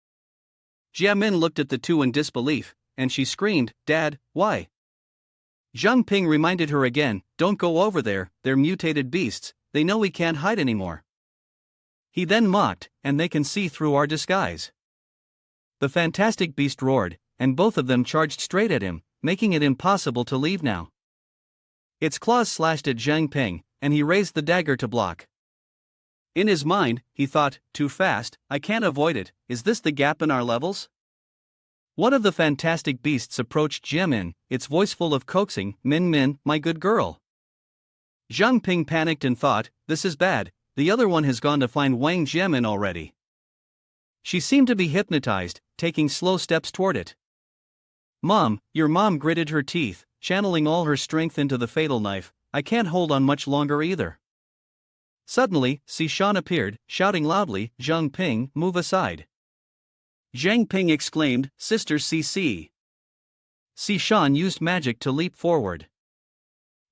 Jiemin looked at the two in disbelief, and she screamed, "Dad, why?" Jiang Ping reminded her again, "Don't go over there, they're mutated beasts, they know we can't hide anymore." He then mocked, "And they can see through our disguise." The fantastic beast roared, and both of them charged straight at him, making it impossible to leave now. Its claws slashed at Jiang Ping, and he raised the dagger to block. In his mind, he thought, "Too fast, I can't avoid it, is this the gap in our levels?" One of the fantastic beasts approached Jiemin, its voice full of coaxing, "Min Min, my good girl." Jiang Ping panicked and thought, "This is bad, the other one has gone to find Wang Jiemin already." She seemed to be hypnotized, taking slow steps toward it. "Mom," your mom gritted her teeth, channeling all her strength into the fatal knife, "I can't hold on much longer either." Suddenly, Sishan appeared, shouting loudly, "Jiang Ping, move aside." Jiang Ping exclaimed, "Sister CC." Sishan used magic to leap forward.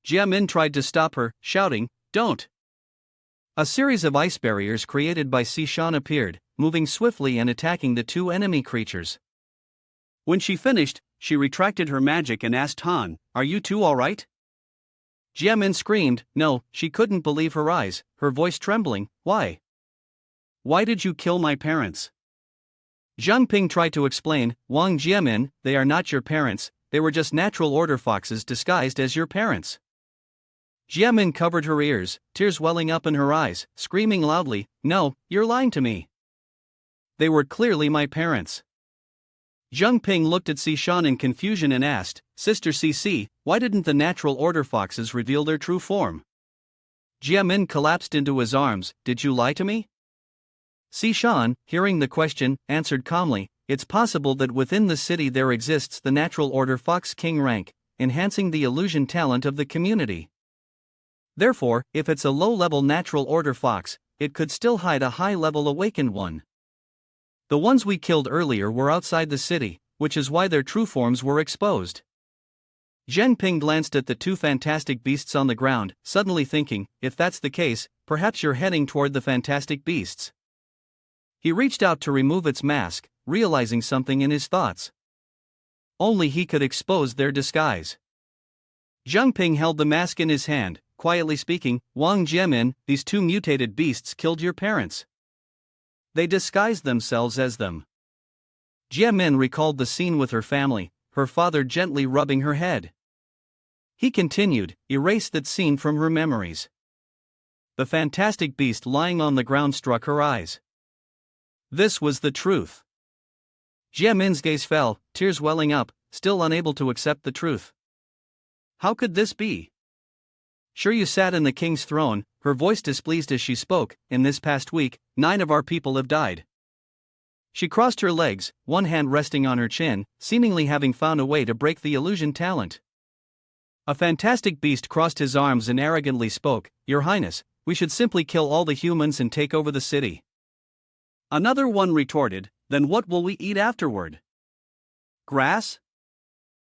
Jiemin tried to stop her, shouting, "Don't!" A series of ice barriers created by Sishan appeared, moving swiftly and attacking the two enemy creatures. When she finished, she retracted her magic and asked Han, "Are you two alright?" Jiemin screamed, "No," she couldn't believe her eyes, her voice trembling, "Why? Why did you kill my parents?" Jiang Ping tried to explain, "Wang Jiemin, they are not your parents, they were just natural order foxes disguised as your parents." Jiemin covered her ears, tears welling up in her eyes, screaming loudly, "No, you're lying to me. They were clearly my parents." Jiang Ping looked at Sishan in confusion and asked, "Sister CC, why didn't the natural order foxes reveal their true form?" Jiemin collapsed into his arms, "Did you lie to me?" Sishan, hearing the question, answered calmly, "It's possible that within the city there exists the natural order fox king rank, enhancing the illusion talent of the community. Therefore, if it's a low-level natural order fox, it could still hide a high-level awakened one. The ones we killed earlier were outside the city, which is why their true forms were exposed." Jiang Ping glanced at the two fantastic beasts on the ground, suddenly thinking, "If that's the case, perhaps you're heading toward the fantastic beasts." He reached out to remove its mask, realizing something in his thoughts. Only he could expose their disguise. Jiang Ping held the mask in his hand, quietly speaking, "Wang Jiemin, these two mutated beasts killed your parents. They disguised themselves as them." Jiemin recalled the scene with her family, her father gently rubbing her head. He continued, "Erase that scene from her memories." The fantastic beast lying on the ground struck her eyes. This was the truth. Jiemin's gaze fell, tears welling up, still unable to accept the truth. How could this be? "Sure you sat in the king's throne," her voice displeased as she spoke, "in this past week, 9 of our people have died." She crossed her legs, one hand resting on her chin, seemingly having found a way to break the illusion talent. A fantastic beast crossed his arms and arrogantly spoke, "Your Highness, we should simply kill all the humans and take over the city." Another one retorted, "Then what will we eat afterward? Grass?"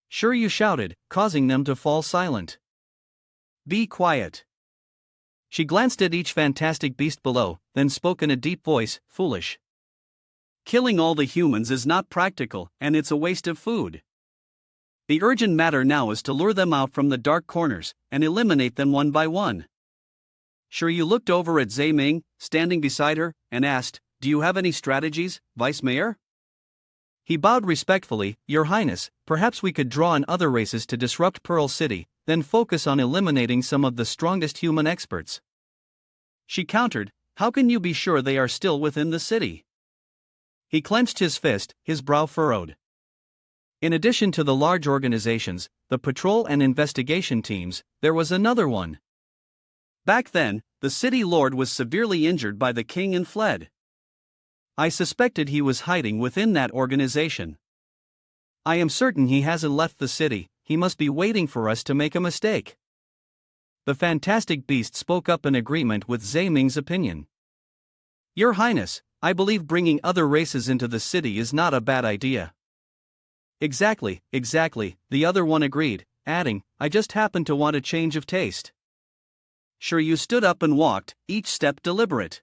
"Sure," you shouted, causing them to fall silent. "Be quiet." She glanced at each fantastic beast below, then spoke in a deep voice, "Foolish. Killing all the humans is not practical, and it's a waste of food. The urgent matter now is to lure them out from the dark corners, and eliminate them one by one." Sure, you looked over at Zhe Ming, standing beside her, and asked, "Do you have any strategies, Vice Mayor?" He bowed respectfully, "Your Highness, perhaps we could draw on other races to disrupt Pearl City, then focus on eliminating some of the strongest human experts." She countered, "How can you be sure they are still within the city?" He clenched his fist, his brow furrowed. In addition to the large organizations, the patrol and investigation teams, there was another one. Back then, the city lord was severely injured by the king and fled. I suspected he was hiding within that organization. I am certain he hasn't left the city, he must be waiting for us to make a mistake. The fantastic beast spoke up in agreement with Zhe Ming's opinion. Your Highness, I believe bringing other races into the city is not a bad idea. Exactly, the other one agreed, adding, I just happen to want a change of taste. Shiryu stood up and walked, each step deliberate.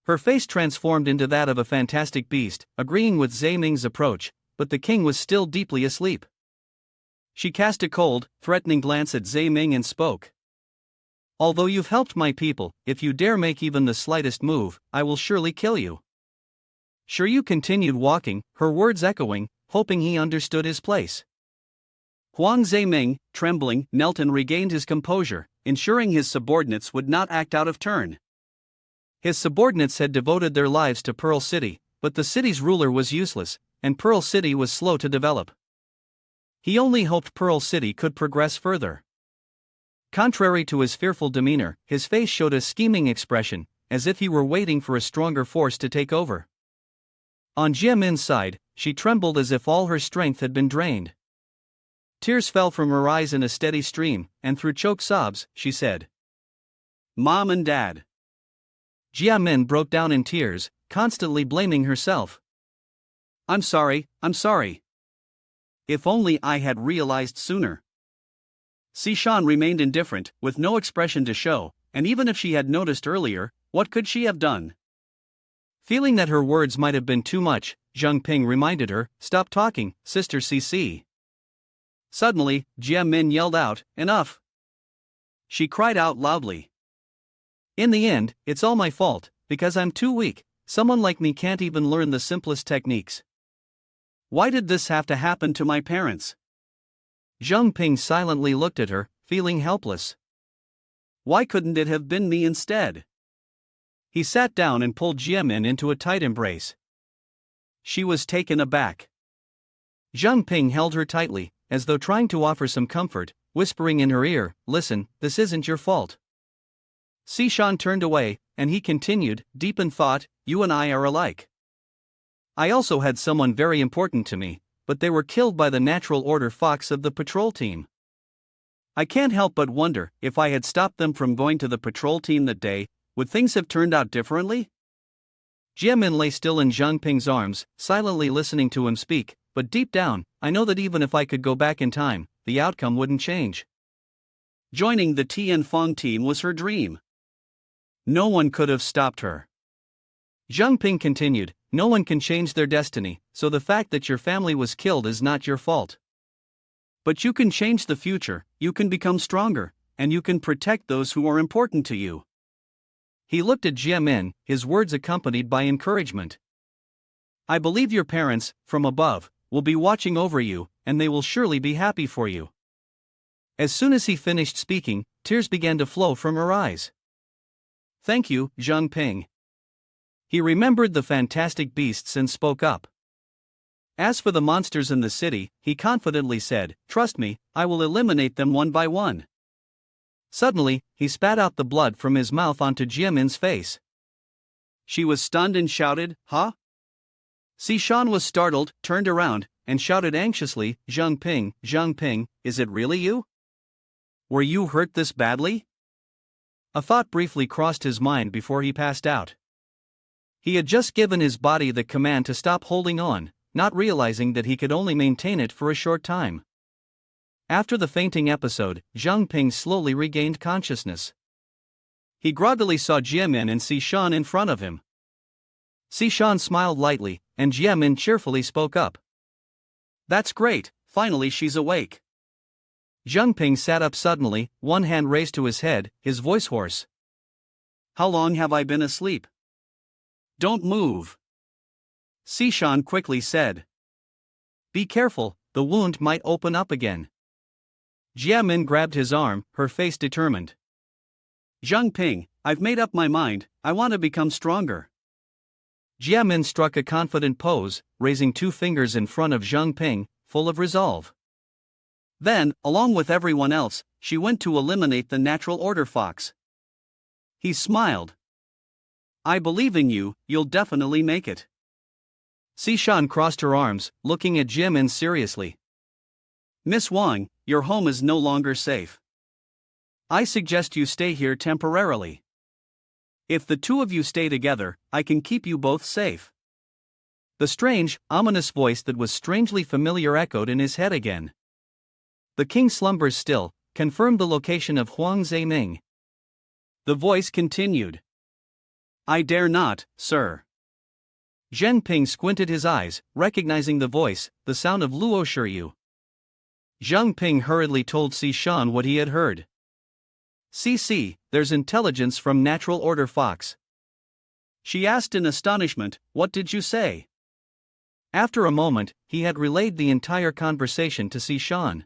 Her face transformed into that of a fantastic beast, agreeing with Zhe Ming's approach, but the king was still deeply asleep. She cast a cold, threatening glance at Zhe Ming and spoke. Although you've helped my people, if you dare make even the slightest move, I will surely kill you. Shiryu continued walking, her words echoing, hoping he understood his place. Huang Zhe-ming, trembling, knelt and regained his composure, ensuring his subordinates would not act out of turn. His subordinates had devoted their lives to Pearl City, but the city's ruler was useless, and Pearl City was slow to develop. He only hoped Pearl City could progress further. Contrary to his fearful demeanor, his face showed a scheming expression, as if he were waiting for a stronger force to take over. On Jia Min's side, she trembled as if all her strength had been drained. Tears fell from her eyes in a steady stream, and through choked sobs, she said, Mom and Dad. Jia Min broke down in tears, constantly blaming herself. I'm sorry. If only I had realized sooner. Sishan remained indifferent, with no expression to show, and even if she had noticed earlier, what could she have done? Feeling that her words might have been too much, Jiang Ping reminded her, Stop talking, Sister CC. Suddenly, Jia Min yelled out, Enough! She cried out loudly. In the end, it's all my fault, because I'm too weak, someone like me can't even learn the simplest techniques. Why did this have to happen to my parents? Jiang Ping silently looked at her, feeling helpless. Why couldn't it have been me instead? He sat down and pulled Jia Min into a tight embrace. She was taken aback. Jiang Ping held her tightly, as though trying to offer some comfort, whispering in her ear, Listen, this isn't your fault. Sishan turned away, and he continued, deep in thought, You and I are alike. I also had someone very important to me, but they were killed by the natural order fox of the patrol team. I can't help but wonder, if I had stopped them from going to the patrol team that day, would things have turned out differently? Jia Min lay still in Jiang Ping's arms, silently listening to him speak, but deep down, I know that even if I could go back in time, the outcome wouldn't change. Joining the Tianfeng team was her dream. No one could have stopped her. Jiang Ping continued, No one can change their destiny, so the fact that your family was killed is not your fault. But you can change the future, you can become stronger, and you can protect those who are important to you. He looked at Jia Min, his words accompanied by encouragement. I believe your parents, from above, will be watching over you, and they will surely be happy for you. As soon as he finished speaking, tears began to flow from her eyes. Thank you, Jiang Ping. He remembered the fantastic beasts and spoke up. As for the monsters in the city, he confidently said, Trust me, I will eliminate them one by one. Suddenly, he spat out the blood from his mouth onto Jia Min's face. She was stunned and shouted, Huh? Sishan was startled, turned around, and shouted anxiously, Jiang Ping, is it really you? Were you hurt this badly? A thought briefly crossed his mind before he passed out. He had just given his body the command to stop holding on, not realizing that he could only maintain it for a short time. After the fainting episode, Jiang Ping slowly regained consciousness. He groggily saw Jia Min and Sishan in front of him. Sishan smiled lightly, and Jia Min cheerfully spoke up. That's great, finally she's awake. Jiang Ping sat up suddenly, one hand raised to his head, his voice hoarse. How long have I been asleep? Don't move. Sishan quickly said. Be careful, the wound might open up again. Jia Min grabbed his arm, her face determined. Jiang Ping, I've made up my mind, I want to become stronger. Jia Min struck a confident pose, raising two fingers in front of Jiang Ping, full of resolve. Then, along with everyone else, she went to eliminate the natural order fox. He smiled. I believe in you, you'll definitely make it. Sishan crossed her arms, looking at Jim in seriously. Miss Wang, your home is no longer safe. I suggest you stay here temporarily. If the two of you stay together, I can keep you both safe. The strange, ominous voice that was strangely familiar echoed in his head again. The king slumbers still, confirmed the location of Huang Zeiming. The voice continued. I dare not, sir. Jiang Ping squinted his eyes, recognizing the voice, the sound of Luo Shu. Jiang Ping hurriedly told Sishan what he had heard. CC, there's intelligence from Natural Order Fox. She asked in astonishment, what did you say? After a moment, he had relayed the entire conversation to Sishan.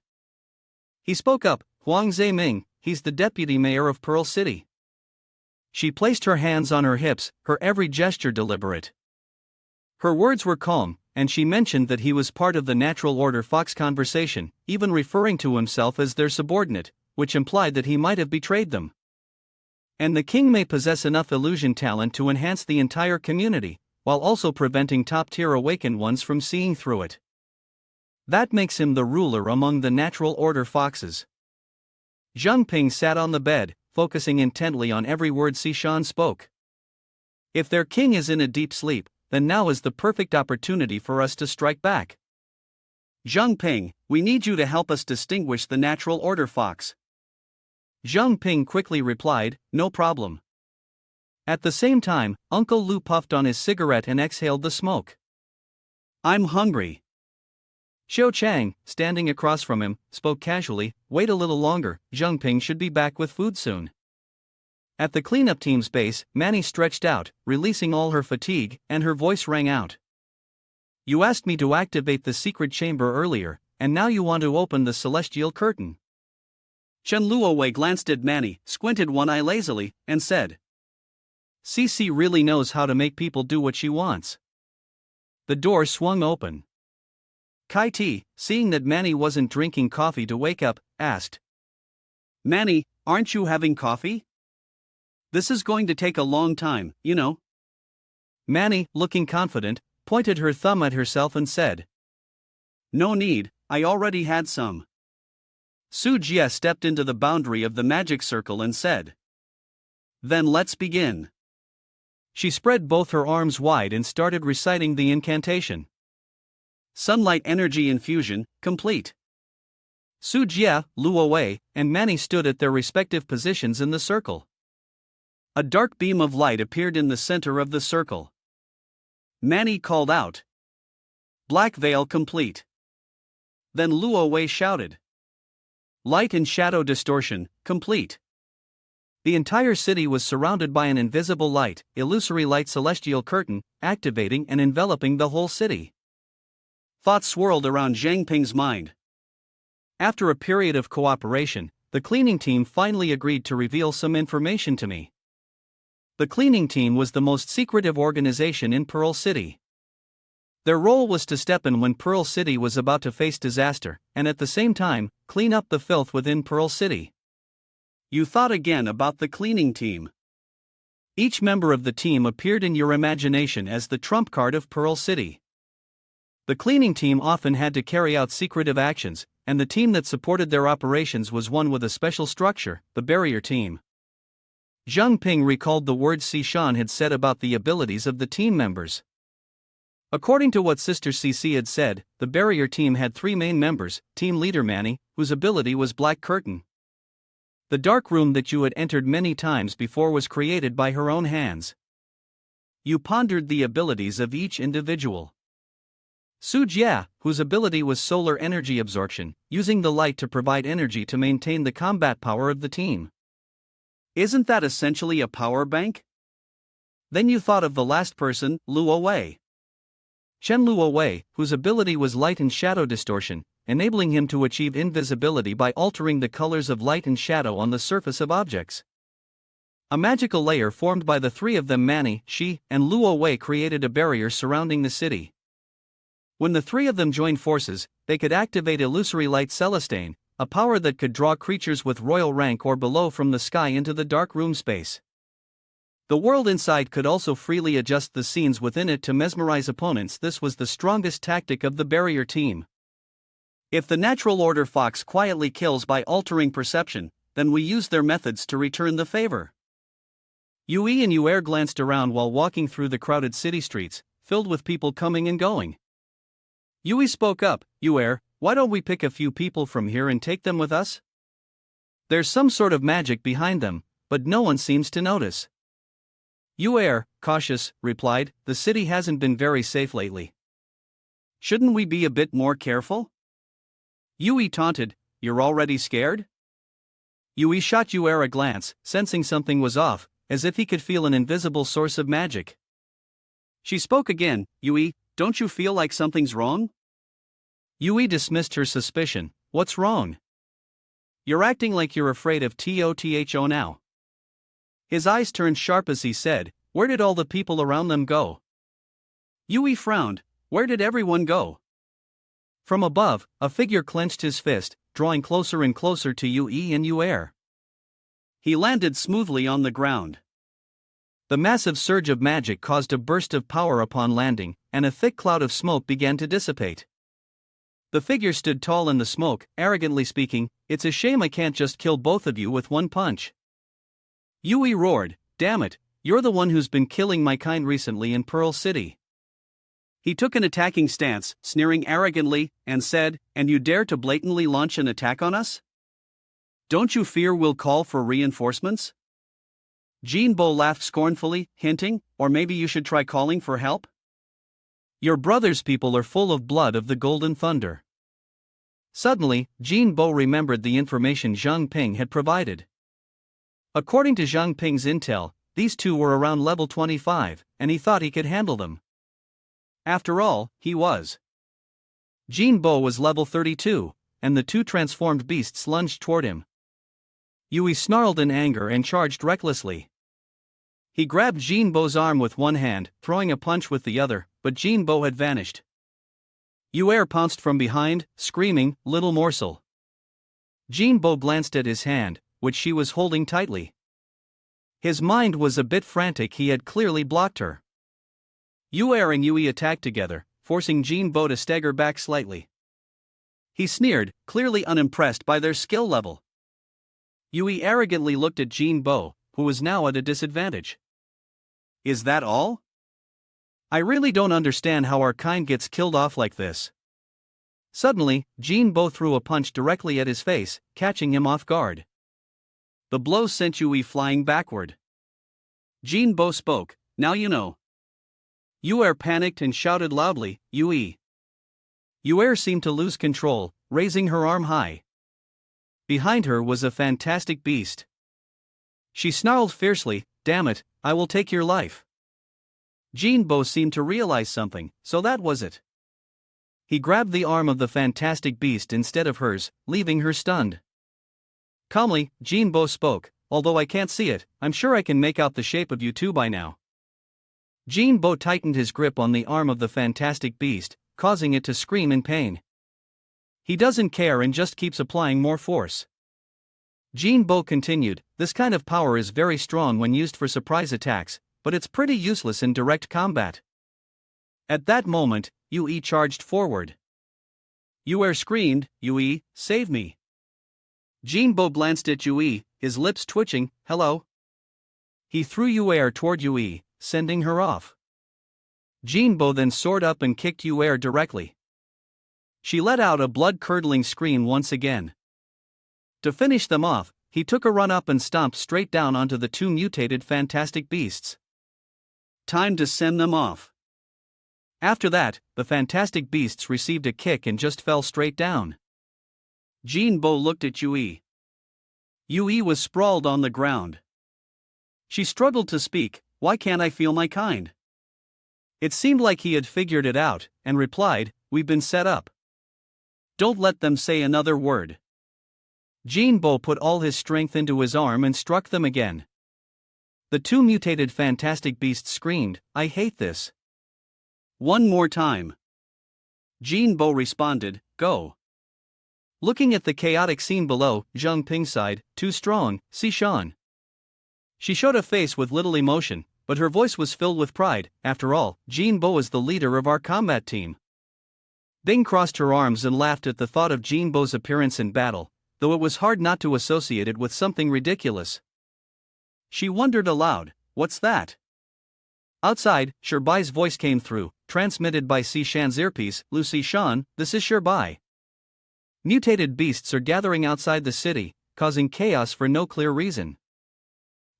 He spoke up, Huang Zeiming, he's the deputy mayor of Pearl City. She placed her hands on her hips, her every gesture deliberate. Her words were calm, and she mentioned that he was part of the Natural Order Fox conversation, even referring to himself as their subordinate, which implied that he might have betrayed them. And the king may possess enough illusion talent to enhance the entire community, while also preventing top-tier awakened ones from seeing through it. That makes him the ruler among the Natural Order Foxes. Jiang Ping sat on the bed, focusing intently on every word Sishan spoke. If their king is in a deep sleep, then now is the perfect opportunity for us to strike back. Jiang Ping, we need you to help us distinguish the Natural Order Fox. Jiang Ping quickly replied, no problem. At the same time, Uncle Lu puffed on his cigarette and exhaled the smoke. I'm hungry. Xiao Chang, standing across from him, spoke casually, wait a little longer, Jiang Ping should be back with food soon. At the cleanup team's base, Manny stretched out, releasing all her fatigue, and her voice rang out. You asked me to activate the secret chamber earlier, and now you want to open the celestial curtain. Chen Luowei glanced at Manny, squinted one eye lazily, and said, CC really knows how to make people do what she wants. The door swung open. Kai Ti, seeing that Manny wasn't drinking coffee to wake up, asked, Manny, aren't you having coffee? This is going to take a long time, you know. Manny, looking confident, pointed her thumb at herself and said, No need, I already had some. Su Jie stepped into the boundary of the magic circle and said, Then let's begin. She spread both her arms wide and started reciting the incantation. Sunlight energy infusion, complete. Su Jie, Luo Wei, and Manny stood at their respective positions in the circle. A dark beam of light appeared in the center of the circle. Manny called out, Black veil complete. Then Luo Wei shouted, Light and shadow distortion, complete. The entire city was surrounded by an invisible light, illusory light celestial curtain, activating and enveloping the whole city. Thoughts swirled around Jiang Ping's mind. After a period of cooperation, the cleaning team finally agreed to reveal some information to me. The cleaning team was the most secretive organization in Pearl City. Their role was to step in when Pearl City was about to face disaster, and at the same time, clean up the filth within Pearl City. You thought again about the cleaning team. Each member of the team appeared in your imagination as the trump card of Pearl City. The cleaning team often had to carry out secretive actions, and the team that supported their operations was one with a special structure, the barrier team. Jiang Ping recalled the words Sishan had said about the abilities of the team members. According to what Sister CC had said, the barrier team had 3 main members, team leader Manny, whose ability was Black Curtain. The dark room that you had entered many times before was created by her own hands. You pondered the abilities of each individual. Su Jie, whose ability was solar energy absorption, using the light to provide energy to maintain the combat power of the team. Isn't that essentially a power bank? Then you thought of the last person, Luo Wei. Chen Luo Wei, whose ability was light and shadow distortion, enabling him to achieve invisibility by altering the colors of light and shadow on the surface of objects. A magical layer formed by the 3 of them Manny, Shi, and Luo Wei created a barrier surrounding the city. When the three of them joined forces, they could activate illusory light celestian, a power that could draw creatures with royal rank or below from the sky into the dark room space. The world inside could also freely adjust the scenes within it to mesmerize opponents. This was the strongest tactic of the barrier team. If the natural order fox quietly kills by altering perception, then we use their methods to return the favor. Yui and Yuer glanced around while walking through the crowded city streets, filled with people coming and going. Yui spoke up, Yuer, why don't we pick a few people from here and take them with us? There's some sort of magic behind them, but no one seems to notice. Yuer, cautious, replied, the city hasn't been very safe lately. Shouldn't we be a bit more careful? Yui taunted, you're already scared? Yui shot Yuer a glance, sensing something was off, as if he could feel an invisible source of magic. She spoke again, Yui, don't you feel like something's wrong? Yui dismissed her suspicion, what's wrong? You're acting like you're afraid of Totho now. His eyes turned sharp as he said, where did all the people around them go? Yui frowned, where did everyone go? From above, a figure clenched his fist, drawing closer and closer to Yui and Yuer. He landed smoothly on the ground. The massive surge of magic caused a burst of power upon landing, and a thick cloud of smoke began to dissipate. The figure stood tall in the smoke, arrogantly speaking, it's a shame I can't just kill both of you with one punch. Yui roared, damn it, you're the one who's been killing my kind recently in Pearl City. He took an attacking stance, sneering arrogantly, and said, and you dare to blatantly launch an attack on us? Don't you fear we'll call for reinforcements? Jinbo laughed scornfully, hinting, or maybe you should try calling for help? Your brother's people are full of blood of the Golden Thunder. Suddenly, Jinbo remembered the information Jiang Ping had provided. According to Jiang Ping's intel, these two were around level 25, and he thought he could handle them. After all, he was. Jinbo was level 32, and the two transformed beasts lunged toward him. Yui snarled in anger and charged recklessly. He grabbed Jinbo's arm with one hand, throwing a punch with the other, but Jinbo had vanished. Yuer pounced from behind, screaming, little morsel. Jinbo glanced at his hand, which she was holding tightly. His mind was a bit frantic, he had clearly blocked her. Yuer and Yui attacked together, forcing Jinbo to stagger back slightly. He sneered, clearly unimpressed by their skill level. Yui arrogantly looked at Jinbo, who was now at a disadvantage. Is that all? I really don't understand how our kind gets killed off like this. Suddenly, Jinbo threw a punch directly at his face, catching him off guard. The blow sent Yui flying backward. Jinbo spoke, now you know. Yuer panicked and shouted loudly, Yui. Yuer seemed to lose control, raising her arm high. Behind her was a fantastic beast. She snarled fiercely, damn it, I will take your life. Jinbo seemed to realize something, so that was it. He grabbed the arm of the fantastic beast instead of hers, leaving her stunned. Calmly, Jinbo spoke, although I can't see it, I'm sure I can make out the shape of you two by now. Jinbo tightened his grip on the arm of the fantastic beast, causing it to scream in pain. He doesn't care and just keeps applying more force. Jinbo continued, this kind of power is very strong when used for surprise attacks, but it's pretty useless in direct combat. At that moment, Yui charged forward. Yuer screamed, Yui, save me. Jinbo glanced at Yui, his lips twitching, hello? He threw Yuer toward Yui, sending her off. Jinbo then soared up and kicked Yuer directly. She let out a blood-curdling scream once again. To finish them off, he took a run up and stomped straight down onto the two mutated fantastic beasts. Time to send them off. After that, the fantastic beasts received a kick and just fell straight down. Jinbo looked at Yui. Yui was sprawled on the ground. She struggled to speak, why can't I feel my kind? It seemed like he had figured it out, and replied, we've been set up. Don't let them say another word. Jinbo put all his strength into his arm and struck them again. The two mutated fantastic beasts screamed, I hate this. One more time. Jin Bo responded, go. Looking at the chaotic scene below, Jiang Ping sighed, too strong, Sishan. She showed a face with little emotion, but her voice was filled with pride. After all, Jin Bo is the leader of our combat team. Bing crossed her arms and laughed at the thought of Jin Bo's appearance in battle, though it was hard not to associate it with something ridiculous. She wondered aloud, what's that? Outside, Shirbai's voice came through, transmitted by Sishan's earpiece, Lu Sishan, this is Shirbai. Mutated beasts are gathering outside the city, causing chaos for no clear reason.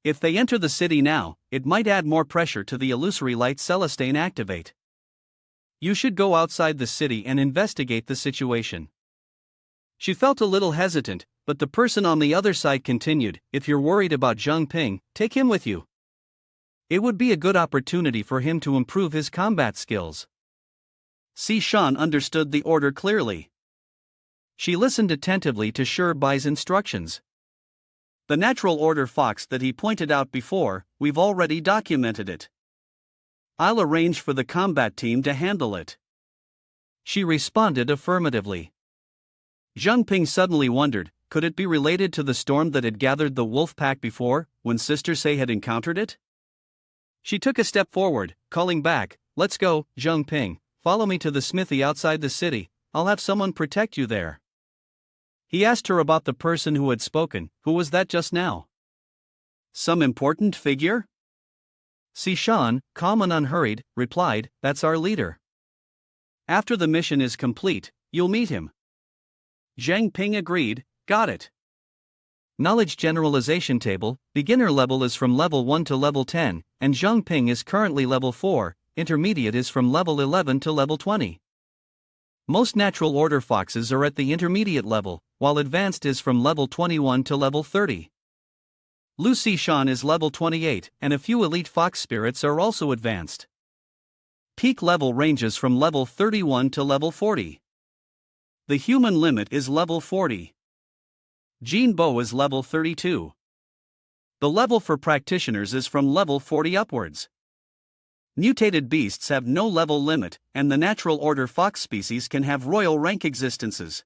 If they enter the city now, it might add more pressure to the illusory light Celestian activate. You should go outside the city and investigate the situation. She felt a little hesitant, but the person on the other side continued, if you're worried about Jiang Ping, take him with you. It would be a good opportunity for him to improve his combat skills. Sishan understood the order clearly. She listened attentively to Shirbai's instructions. The natural order fox that he pointed out before, we've already documented it. I'll arrange for the combat team to handle it. She responded affirmatively. Jiang Ping suddenly wondered, could it be related to the storm that had gathered the wolf pack before, when Sister Say had encountered it? She took a step forward, calling back, let's go, Jiang Ping, follow me to the smithy outside the city, I'll have someone protect you there. He asked her about the person who had spoken. Who was that just now? Some important figure? Sishan, calm and unhurried, replied, that's our leader. After the mission is complete, you'll meet him. Jiang Ping agreed, got it. Knowledge generalization table, beginner level is from level 1 to level 10, and Jiang Ping is currently level 4, intermediate is from level 11 to level 20. Most natural order foxes are at the intermediate level, while advanced is from level 21 to level 30. Lu Sishan is level 28, and a few elite fox spirits are also advanced. Peak level ranges from level 31 to level 40. The human limit is level 40. Jin Bo is level 32. The level for practitioners is from level 40 upwards. Mutated beasts have no level limit, and the natural order fox species can have royal rank existences.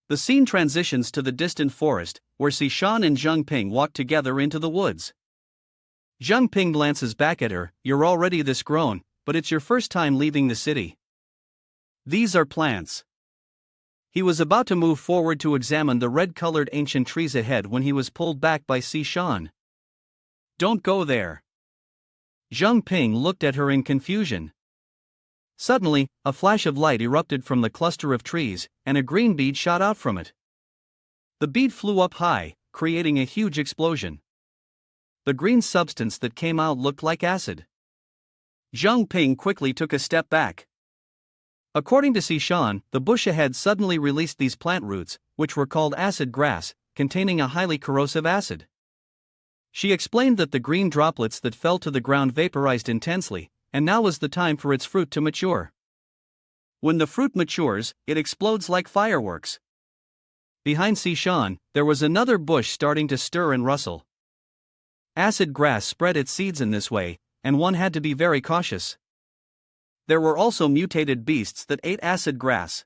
The scene transitions to the distant forest, where Sishan and Jiang Ping walk together into the woods. Jiang Ping glances back at her, you're already this grown, but it's your first time leaving the city. These are plants. He was about to move forward to examine the red-colored ancient trees ahead when he was pulled back by Sishan. Don't go there. Jiang Ping looked at her in confusion. Suddenly, a flash of light erupted from the cluster of trees, and a green bead shot out from it. The bead flew up high, creating a huge explosion. The green substance that came out looked like acid. Jiang Ping quickly took a step back. According to Sishan, the bush ahead suddenly released these plant roots, which were called acid grass, containing a highly corrosive acid. She explained that the green droplets that fell to the ground vaporized intensely, and now was the time for its fruit to mature. When the fruit matures, it explodes like fireworks. Behind Sishan, there was another bush starting to stir and rustle. Acid grass spread its seeds in this way, and one had to be very cautious. There were also mutated beasts that ate acid grass.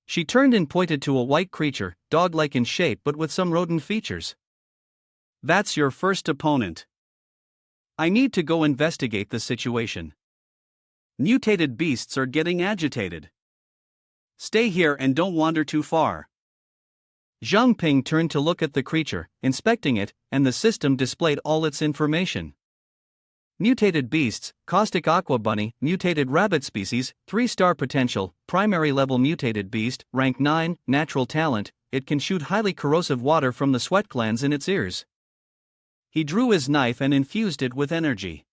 She turned and pointed to a white creature, dog-like in shape but with some rodent features. That's your first opponent. I need to go investigate the situation. Mutated beasts are getting agitated. Stay here and don't wander too far. Jiang Ping turned to look at the creature, inspecting it, and the system displayed all its information. Mutated beasts, caustic aqua bunny, mutated rabbit species, 3-star potential, primary level mutated beast, rank 9, natural talent, it can shoot highly corrosive water from the sweat glands in its ears. He drew his knife and infused it with energy.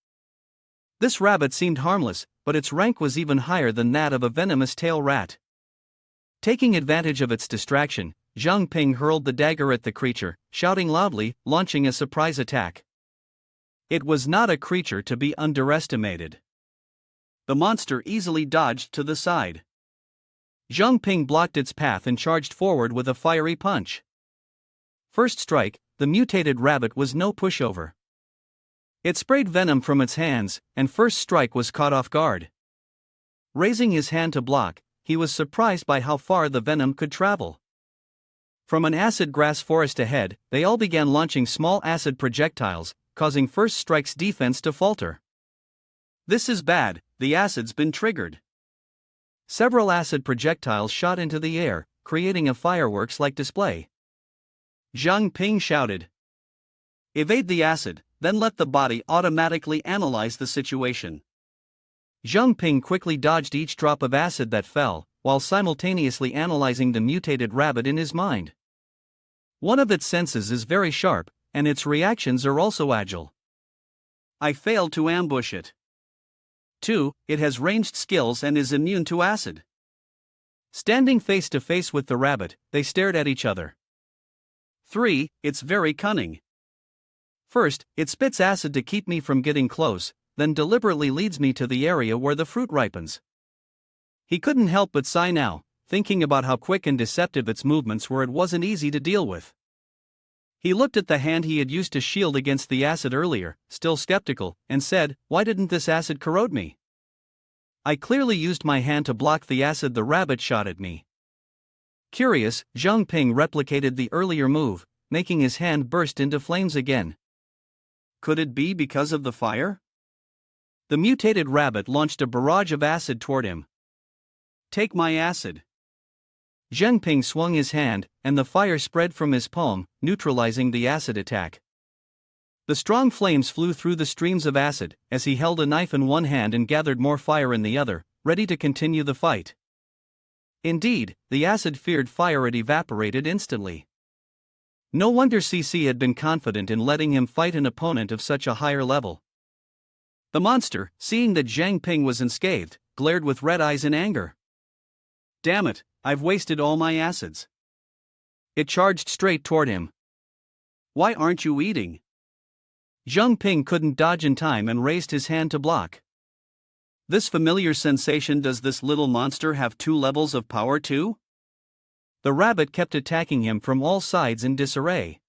This rabbit seemed harmless, but its rank was even higher than that of a venomous tail rat. Taking advantage of its distraction, Jiang Ping hurled the dagger at the creature, shouting loudly, launching a surprise attack. It was not a creature to be underestimated. The monster easily dodged to the side. Jiang Ping blocked its path and charged forward with a fiery punch. First strike, the mutated rabbit was no pushover. It sprayed venom from its hands, and first strike was caught off guard. Raising his hand to block, he was surprised by how far the venom could travel. From an acid grass forest ahead, they all began launching small acid projectiles, causing first strike's defense to falter. This is bad, the acid's been triggered. Several acid projectiles shot into the air, creating a fireworks-like display. Jiang Ping shouted. Evade the acid, then let the body automatically analyze the situation. Jiang Ping quickly dodged each drop of acid that fell, while simultaneously analyzing the mutated rabbit in his mind. One of its senses is very sharp, and its reactions are also agile. I failed to ambush it. 2. It has ranged skills and is immune to acid. Standing face to face with the rabbit, they stared at each other. 3. It's very cunning. First, it spits acid to keep me from getting close, then deliberately leads me to the area where the fruit ripens. He couldn't help but sigh now, thinking about how quick and deceptive its movements were. It wasn't easy to deal with. He looked at the hand he had used to shield against the acid earlier, still skeptical, and said, "Why didn't this acid corrode me? I clearly used my hand to block the acid the rabbit shot at me." Curious, Jiang Ping replicated the earlier move, making his hand burst into flames again. Could it be because of the fire? The mutated rabbit launched a barrage of acid toward him. Take my acid. Jiang Ping swung his hand, and the fire spread from his palm, neutralizing the acid attack. The strong flames flew through the streams of acid, as he held a knife in one hand and gathered more fire in the other, ready to continue the fight. Indeed, the acid-feared fire had evaporated instantly. No wonder CC had been confident in letting him fight an opponent of such a higher level. The monster, seeing that Jiang Ping was unscathed, glared with red eyes in anger. Damn it, I've wasted all my acids. It charged straight toward him. Why aren't you eating? Jiang Ping couldn't dodge in time and raised his hand to block. This familiar sensation. Does this little monster have 2 levels of power too? The rabbit kept attacking him from all sides in disarray.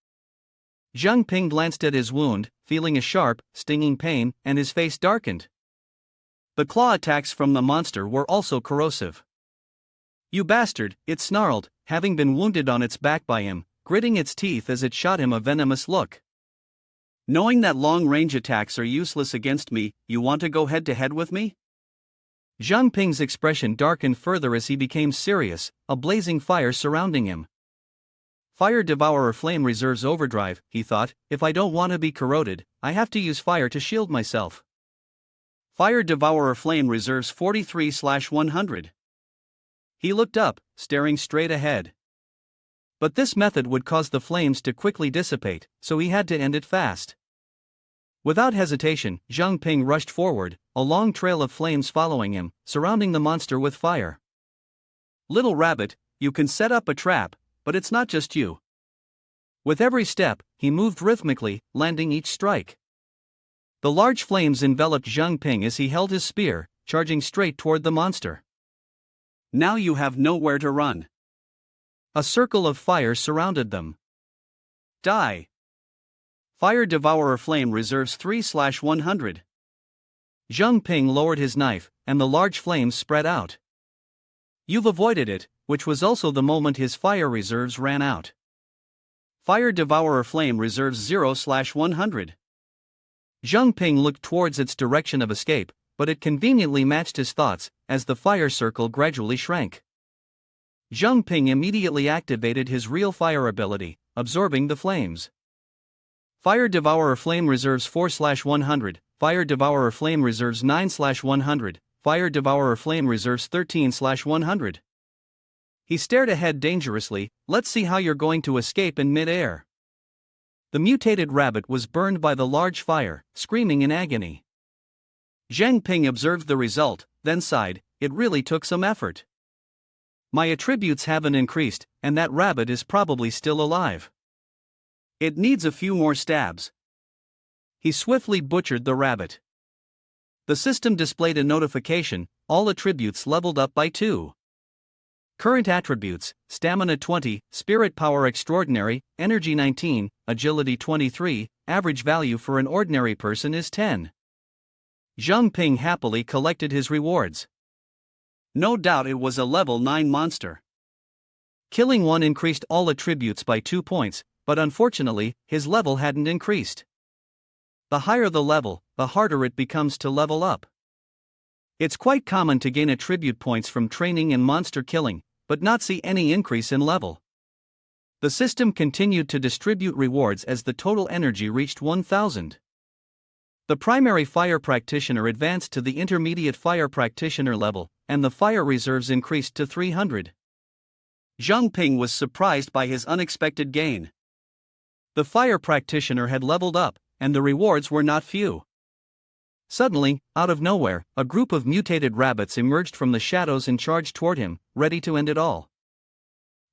Jiang Ping glanced at his wound, feeling a sharp, stinging pain, and his face darkened. The claw attacks from the monster were also corrosive. You bastard, it snarled, having been wounded on its back by him, gritting its teeth as it shot him a venomous look. Knowing that long-range attacks are useless against me, you want to go head-to-head with me? Jiang Ping's expression darkened further as he became serious, a blazing fire surrounding him. Fire Devourer Flame Reserves Overdrive, he thought. If I don't want to be corroded, I have to use fire to shield myself. Fire Devourer Flame Reserves 43/100. He looked up, staring straight ahead. But this method would cause the flames to quickly dissipate, so he had to end it fast. Without hesitation, Jiang Ping rushed forward, a long trail of flames following him, surrounding the monster with fire. Little rabbit, you can set up a trap, but it's not just you. With every step, he moved rhythmically, landing each strike. The large flames enveloped Jiang Ping as he held his spear, charging straight toward the monster. Now you have nowhere to run. A circle of fire surrounded them. Die. Fire Devourer Flame Reserves 3/100. Jiang Ping lowered his knife, and the large flames spread out. You've avoided it, which was also the moment his fire reserves ran out. Fire Devourer Flame Reserves 0/100. Jiang Ping looked towards its direction of escape, but it conveniently matched his thoughts, as the fire circle gradually shrank. Jiang Ping immediately activated his real fire ability, absorbing the flames. Fire Devourer Flame Reserves 4/100, Fire Devourer Flame Reserves 9/100, Fire Devourer Flame Reserves 13/100. He stared ahead dangerously. Let's see how you're going to escape in mid-air. The mutated rabbit was burned by the large fire, screaming in agony. Jiang Ping observed the result, then sighed. It really took some effort. My attributes haven't increased, and that rabbit is probably still alive. It needs a few more stabs. He swiftly butchered the rabbit. The system displayed a notification, all attributes leveled up by 2. Current attributes: Stamina 20, Spirit Power Extraordinary, Energy 19, Agility 23, average value for an ordinary person is 10. Jiang Ping happily collected his rewards. No doubt it was a level 9 monster. Killing one increased all attributes by 2 points, but unfortunately, his level hadn't increased. The higher the level, the harder it becomes to level up. It's quite common to gain attribute points from training and monster killing, but not see any increase in level. The system continued to distribute rewards as the total energy reached 1000. The primary fire practitioner advanced to the intermediate fire practitioner level, and the fire reserves increased to 300. Jiang Ping was surprised by his unexpected gain. The fire practitioner had leveled up, and the rewards were not few. Suddenly, out of nowhere, a group of mutated rabbits emerged from the shadows and charged toward him, ready to end it all.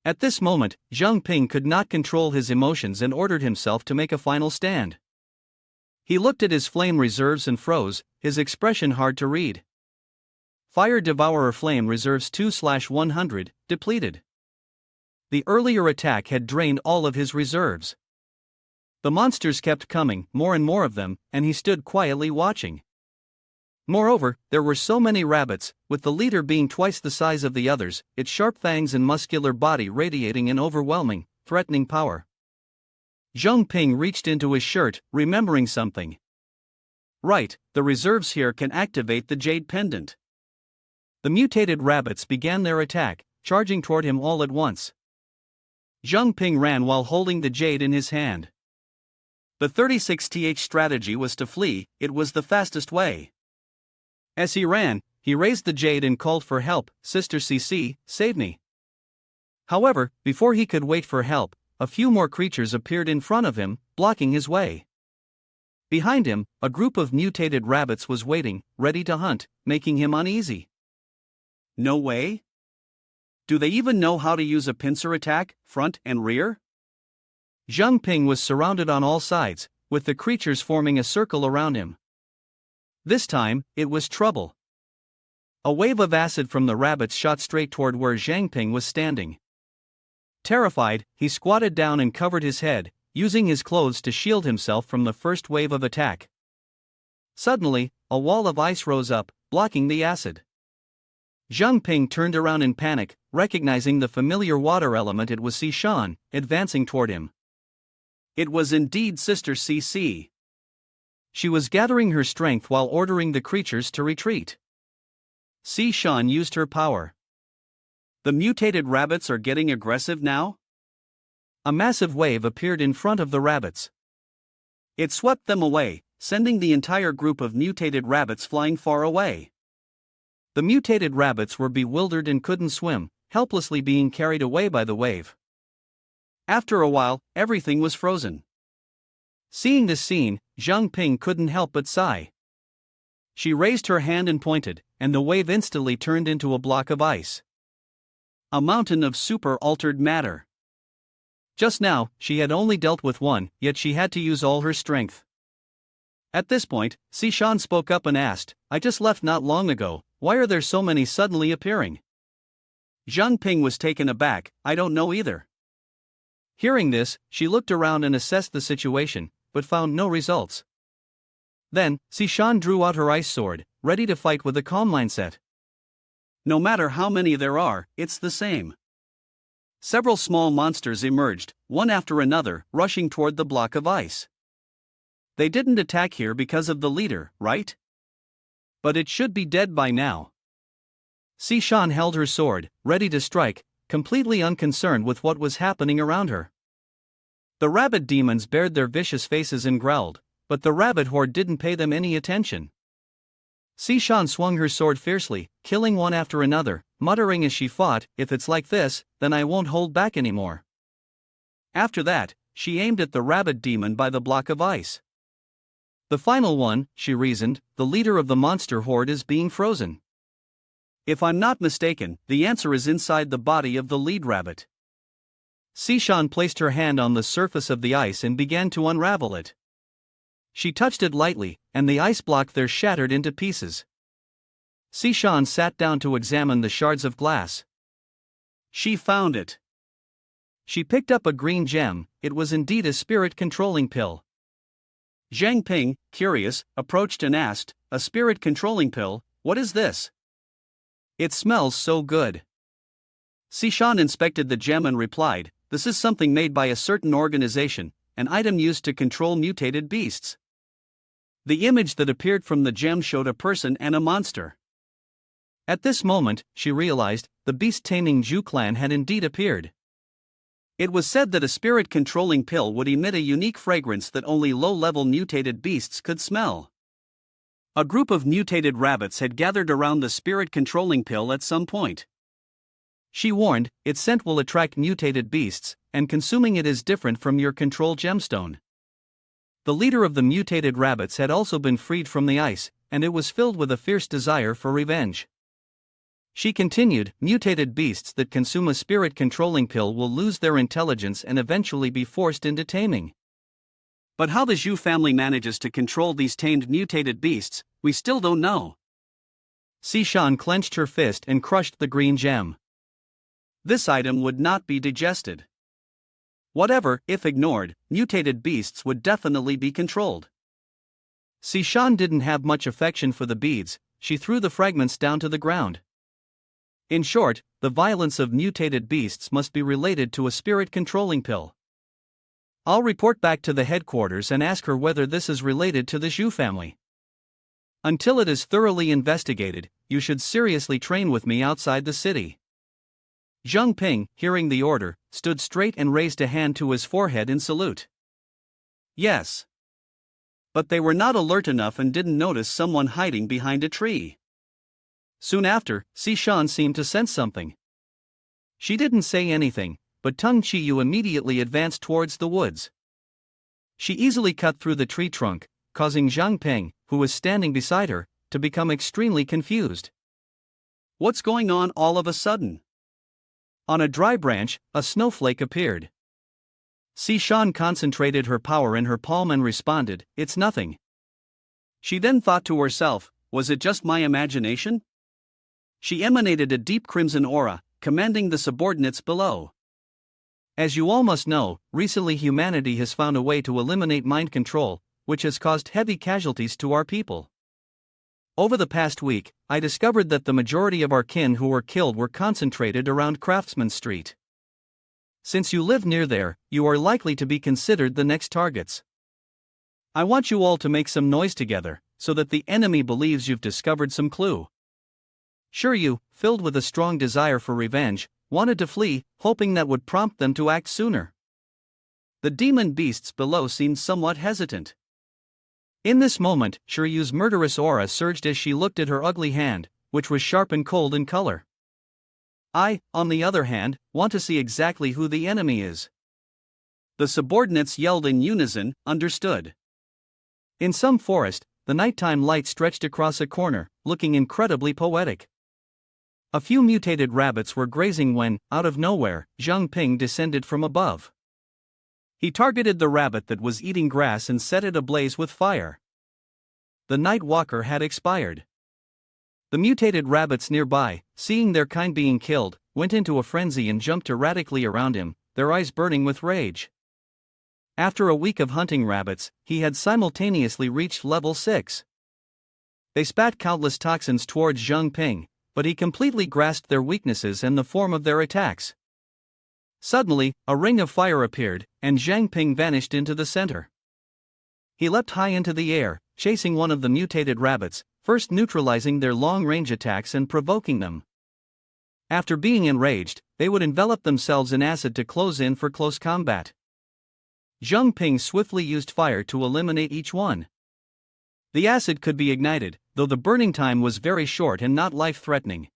At this moment, Jiang Ping could not control his emotions and ordered himself to make a final stand. He looked at his flame reserves and froze, his expression hard to read. Fire Devourer Flame Reserves 2/100, depleted. The earlier attack had drained all of his reserves. The monsters kept coming, more and more of them, and he stood quietly watching. Moreover, there were so many rabbits, with the leader being twice the size of the others, its sharp fangs and muscular body radiating an overwhelming, threatening power. Jiang Ping reached into his shirt, remembering something. Right, the reserves here can activate the Jade pendant. The mutated rabbits began their attack, charging toward him all at once. Jiang Ping ran while holding the Jade in his hand. The 36th strategy was to flee, it was the fastest way. As he ran, he raised the Jade and called for help, "Sister CC, save me." However, before he could wait for help, a few more creatures appeared in front of him, blocking his way. Behind him, a group of mutated rabbits was waiting, ready to hunt, making him uneasy. No way? Do they even know how to use a pincer attack, front and rear? Jiang Ping was surrounded on all sides, with the creatures forming a circle around him. This time, it was trouble. A wave of acid from the rabbits shot straight toward where Jiang Ping was standing. Terrified, he squatted down and covered his head, using his clothes to shield himself from the first wave of attack. Suddenly, a wall of ice rose up, blocking the acid. Jiang Ping turned around in panic, recognizing the familiar water element. It was Sishan, advancing toward him. It was indeed Sister CC. She was gathering her strength while ordering the creatures to retreat. Sishan used her power. The mutated rabbits are getting aggressive now? A massive wave appeared in front of the rabbits. It swept them away, sending the entire group of mutated rabbits flying far away. The mutated rabbits were bewildered and couldn't swim, helplessly being carried away by the wave. After a while, everything was frozen. Seeing this scene, Jiang Ping couldn't help but sigh. She raised her hand and pointed, and the wave instantly turned into a block of ice. A mountain of super-altered matter. Just now, she had only dealt with one, yet she had to use all her strength. At this point, Sishan spoke up and asked, "I just left not long ago, why are there so many suddenly appearing?" Jiang Ping was taken aback, "I don't know either." Hearing this, she looked around and assessed the situation, but found no results. Then, Sishan drew out her ice sword, ready to fight with a calm mindset. No matter how many there are, it's the same. Several small monsters emerged, one after another, rushing toward the block of ice. They didn't attack here because of the leader, right? But it should be dead by now. Sishan held her sword, ready to strike, completely unconcerned with what was happening around her. The rabbit demons bared their vicious faces and growled, but the rabbit horde didn't pay them any attention. Sishan swung her sword fiercely, killing one after another, muttering as she fought, "If it's like this, then I won't hold back anymore." After that, she aimed at the rabbit demon by the block of ice. The final one, she reasoned, the leader of the monster horde is being frozen. If I'm not mistaken, the answer is inside the body of the lead rabbit. Sishan placed her hand on the surface of the ice and began to unravel it. She touched it lightly, and the ice block there shattered into pieces. Sishan sat down to examine the shards of glass. She found it. She picked up a green gem. It was indeed a spirit-controlling pill. Jiang Ping, curious, approached and asked, "A spirit-controlling pill, what is this?" It smells so good. Sishan inspected the gem and replied, "This is something made by a certain organization, an item used to control mutated beasts." The image that appeared from the gem showed a person and a monster. At this moment, she realized, the beast-taming Zhu clan had indeed appeared. It was said that a spirit-controlling pill would emit a unique fragrance that only low-level mutated beasts could smell. A group of mutated rabbits had gathered around the spirit-controlling pill at some point. She warned, its scent will attract mutated beasts, and consuming it is different from your control gemstone. The leader of the mutated rabbits had also been freed from the ice, and it was filled with a fierce desire for revenge. She continued, mutated beasts that consume a spirit-controlling pill will lose their intelligence and eventually be forced into taming. But how the Zhu family manages to control these tamed mutated beasts, we still don't know. Sishan clenched her fist and crushed the green gem. This item would not be digested. Whatever, if ignored, mutated beasts would definitely be controlled. Sishan didn't have much affection for the beads, she threw the fragments down to the ground. In short, the violence of mutated beasts must be related to a spirit-controlling pill. I'll report back to the headquarters and ask her whether this is related to the Zhu family. Until it is thoroughly investigated, you should seriously train with me outside the city. Jiang Ping, hearing the order, stood straight and raised a hand to his forehead in salute. Yes. But they were not alert enough and didn't notice someone hiding behind a tree. Soon after, Sishan seemed to sense something. She didn't say anything, but Tung Chiyu immediately advanced towards the woods. She easily cut through the tree trunk, causing Jiang Ping, who was standing beside her, to become extremely confused. What's going on all of a sudden? On a dry branch, a snowflake appeared. Sishan concentrated her power in her palm and responded, "It's nothing." She then thought to herself, was it just my imagination? She emanated a deep crimson aura, commanding the subordinates below. As you all must know, recently humanity has found a way to eliminate mind control, which has caused heavy casualties to our people. Over the past week, I discovered that the majority of our kin who were killed were concentrated around Craftsman Street. Since you live near there, you are likely to be considered the next targets. I want you all to make some noise together, so that the enemy believes you've discovered some clue. Shiryu, filled with a strong desire for revenge, wanted to flee, hoping that would prompt them to act sooner. The demon beasts below seemed somewhat hesitant. In this moment, Shiryu's murderous aura surged as she looked at her ugly hand, which was sharp and cold in color. I, on the other hand, want to see exactly who the enemy is. The subordinates yelled in unison, understood. In some forest, the nighttime light stretched across a corner, looking incredibly poetic. A few mutated rabbits were grazing when, out of nowhere, Jiang Ping descended from above. He targeted the rabbit that was eating grass and set it ablaze with fire. The Night Walker had expired. The mutated rabbits nearby, seeing their kind being killed, went into a frenzy and jumped erratically around him, their eyes burning with rage. After a week of hunting rabbits, he had simultaneously reached level 6. They spat countless toxins towards Jiang Ping, but he completely grasped their weaknesses and the form of their attacks. Suddenly, a ring of fire appeared, and Jiang Ping vanished into the center. He leapt high into the air, chasing one of the mutated rabbits, first neutralizing their long-range attacks and provoking them. After being enraged, they would envelop themselves in acid to close in for close combat. Jiang Ping swiftly used fire to eliminate each one. The acid could be ignited, though the burning time was very short and not life-threatening.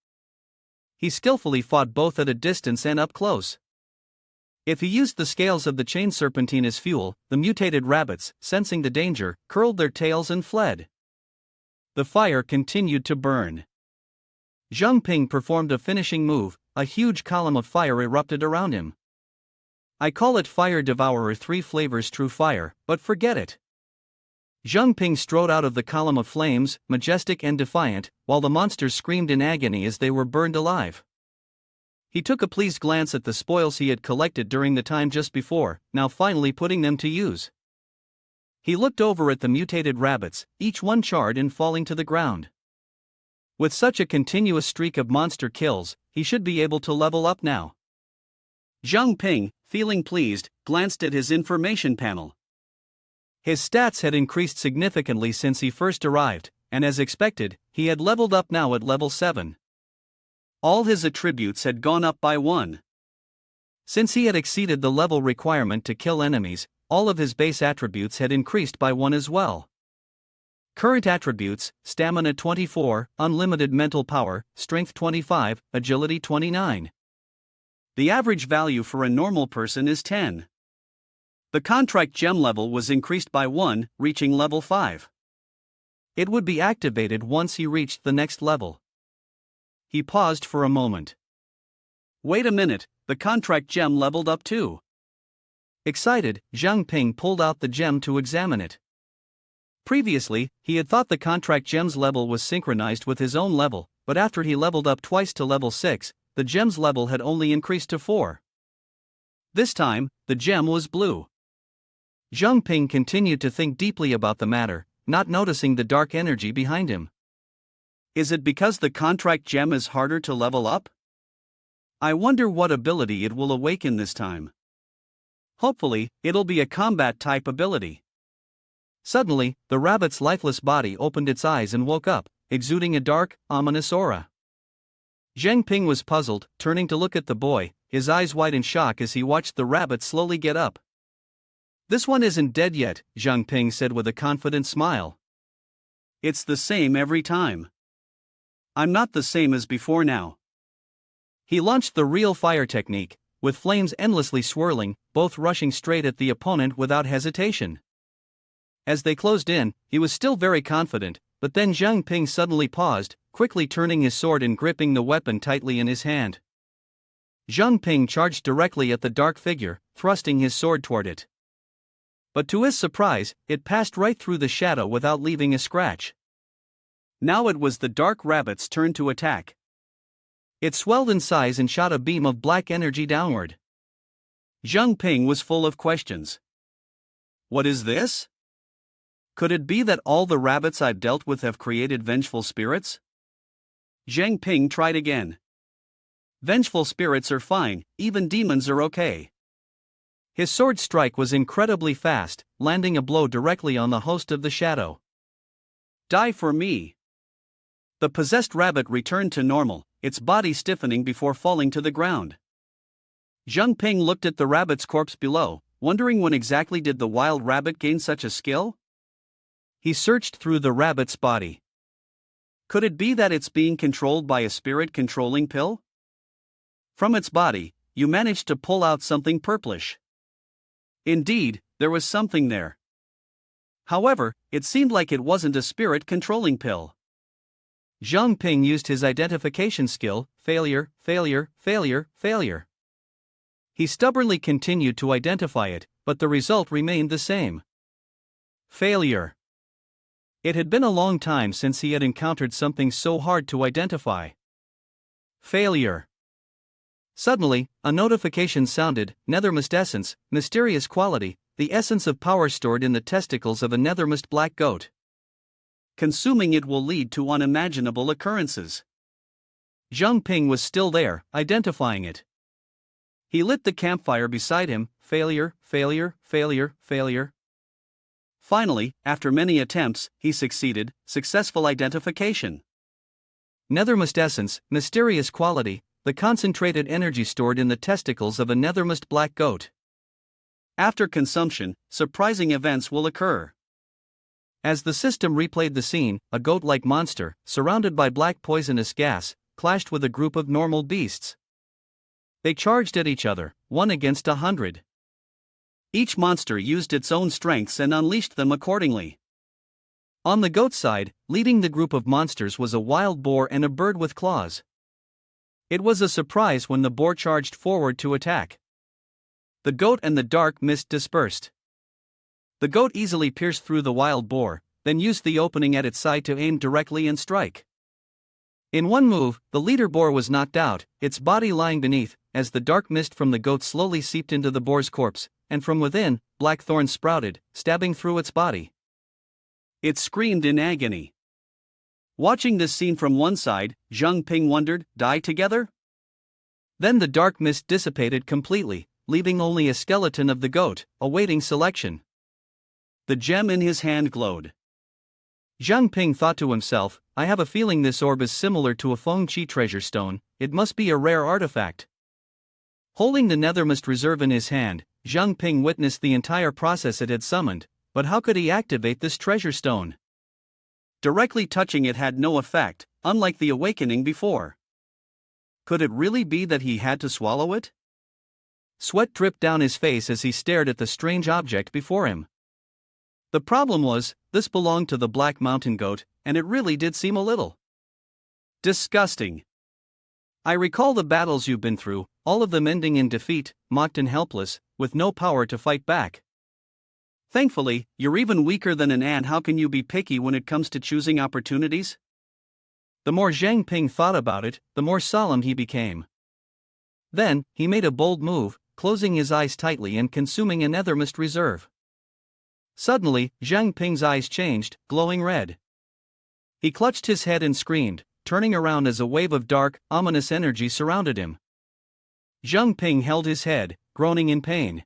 He skillfully fought both at a distance and up close. If he used the scales of the chain serpentine as fuel, the mutated rabbits, sensing the danger, curled their tails and fled. The fire continued to burn. Jiang Ping performed a finishing move, a huge column of fire erupted around him. I call it Fire Devourer 3 flavors true fire, but forget it. Jiang Ping strode out of the column of flames, majestic and defiant, while the monsters screamed in agony as they were burned alive. He took a pleased glance at the spoils he had collected during the time just before, now finally putting them to use. He looked over at the mutated rabbits, each one charred and falling to the ground. With such a continuous streak of monster kills, he should be able to level up now. Jiang Ping, feeling pleased, glanced at his information panel. His stats had increased significantly since he first arrived, and as expected, he had leveled up now at level 7. All his attributes had gone up by 1. Since he had exceeded the level requirement to kill enemies, all of his base attributes had increased by 1 as well. Current attributes: Stamina 24, Unlimited Mental Power, Strength 25, Agility 29. The average value for a normal person is 10. The contract gem level was increased by 1, reaching level 5. It would be activated once he reached the next level. He paused for a moment. Wait a minute, the contract gem leveled up too. Excited, Jiang Ping pulled out the gem to examine it. Previously, he had thought the contract gem's level was synchronized with his own level, but after he leveled up twice to level 6, the gem's level had only increased to 4. This time, the gem was blue. Jiang Ping continued to think deeply about the matter, not noticing the dark energy behind him. Is it because the contract gem is harder to level up? I wonder what ability it will awaken this time. Hopefully, it'll be a combat-type ability. Suddenly, the rabbit's lifeless body opened its eyes and woke up, exuding a dark, ominous aura. Jiang Ping was puzzled, turning to look at the boy, his eyes wide in shock as he watched the rabbit slowly get up. "This one isn't dead yet," Jiang Ping said with a confident smile. "It's the same every time. I'm not the same as before now." He launched the real fire technique, with flames endlessly swirling, both rushing straight at the opponent without hesitation. As they closed in, he was still very confident, but then Jiang Ping suddenly paused, quickly turning his sword and gripping the weapon tightly in his hand. Jiang Ping charged directly at the dark figure, thrusting his sword toward it. But to his surprise, it passed right through the shadow without leaving a scratch. Now it was the dark rabbit's turn to attack. It swelled in size and shot a beam of black energy downward. Jiang Ping was full of questions. What is this? Could it be that all the rabbits I've dealt with have created vengeful spirits? Jiang Ping tried again. Vengeful spirits are fine, even demons are okay. His sword strike was incredibly fast, landing a blow directly on the host of the shadow. Die for me. The possessed rabbit returned to normal, its body stiffening before falling to the ground. Jiang Ping looked at the rabbit's corpse below, wondering when exactly did the wild rabbit gain such a skill? He searched through the rabbit's body. Could it be that it's being controlled by a spirit-controlling pill? From its body, you managed to pull out something purplish. Indeed, there was something there. However, it seemed like it wasn't a spirit-controlling pill. Jiang Ping used his identification skill: failure, failure, failure, failure. He stubbornly continued to identify it, but the result remained the same. Failure. It had been a long time since he had encountered something so hard to identify. Failure. Suddenly, a notification sounded: Nethermist essence, mysterious quality, the essence of power stored in the testicles of a nethermist black goat. Consuming it will lead to unimaginable occurrences. Jiang Ping was still there, identifying it. He lit the campfire beside him: failure, failure, failure, failure. Finally, after many attempts, he succeeded: successful identification. Nethermist essence, mysterious quality, the concentrated energy stored in the testicles of a nethermist black goat. After consumption, surprising events will occur. As the system replayed the scene, a goat-like monster, surrounded by black poisonous gas, clashed with a group of normal beasts. They charged at each other, 1 against 100. Each monster used its own strengths and unleashed them accordingly. On the goat side, leading the group of monsters was a wild boar and a bird with claws. It was a surprise when the boar charged forward to attack. The goat and the dark mist dispersed. The goat easily pierced through the wild boar, then used the opening at its side to aim directly and strike. In one move, the leader boar was knocked out, its body lying beneath, as the dark mist from the goat slowly seeped into the boar's corpse, and from within, black thorns sprouted, stabbing through its body. It screamed in agony. Watching this scene from one side, Jiang Ping wondered, die together? Then the dark mist dissipated completely, leaving only a skeleton of the goat, awaiting selection. The gem in his hand glowed. Jiang Ping thought to himself, I have a feeling this orb is similar to a Feng Qi treasure stone, it must be a rare artifact. Holding the Nethermist reserve in his hand, Jiang Ping witnessed the entire process it had summoned, but how could he activate this treasure stone? Directly touching it had no effect, unlike the awakening before. Could it really be that he had to swallow it? Sweat dripped down his face as he stared at the strange object before him. The problem was, this belonged to the Black Mountain Goat, and it really did seem a little disgusting. I recall the battles you've been through, all of them ending in defeat, mocked and helpless, with no power to fight back. Thankfully, you're even weaker than an ant. How can you be picky when it comes to choosing opportunities? The more Jiang Ping thought about it, the more solemn he became. Then, he made a bold move, closing his eyes tightly and consuming a Nethermist reserve. Suddenly, Jiang Ping's eyes changed, glowing red. He clutched his head and screamed, turning around as a wave of dark, ominous energy surrounded him. Jiang Ping held his head, groaning in pain.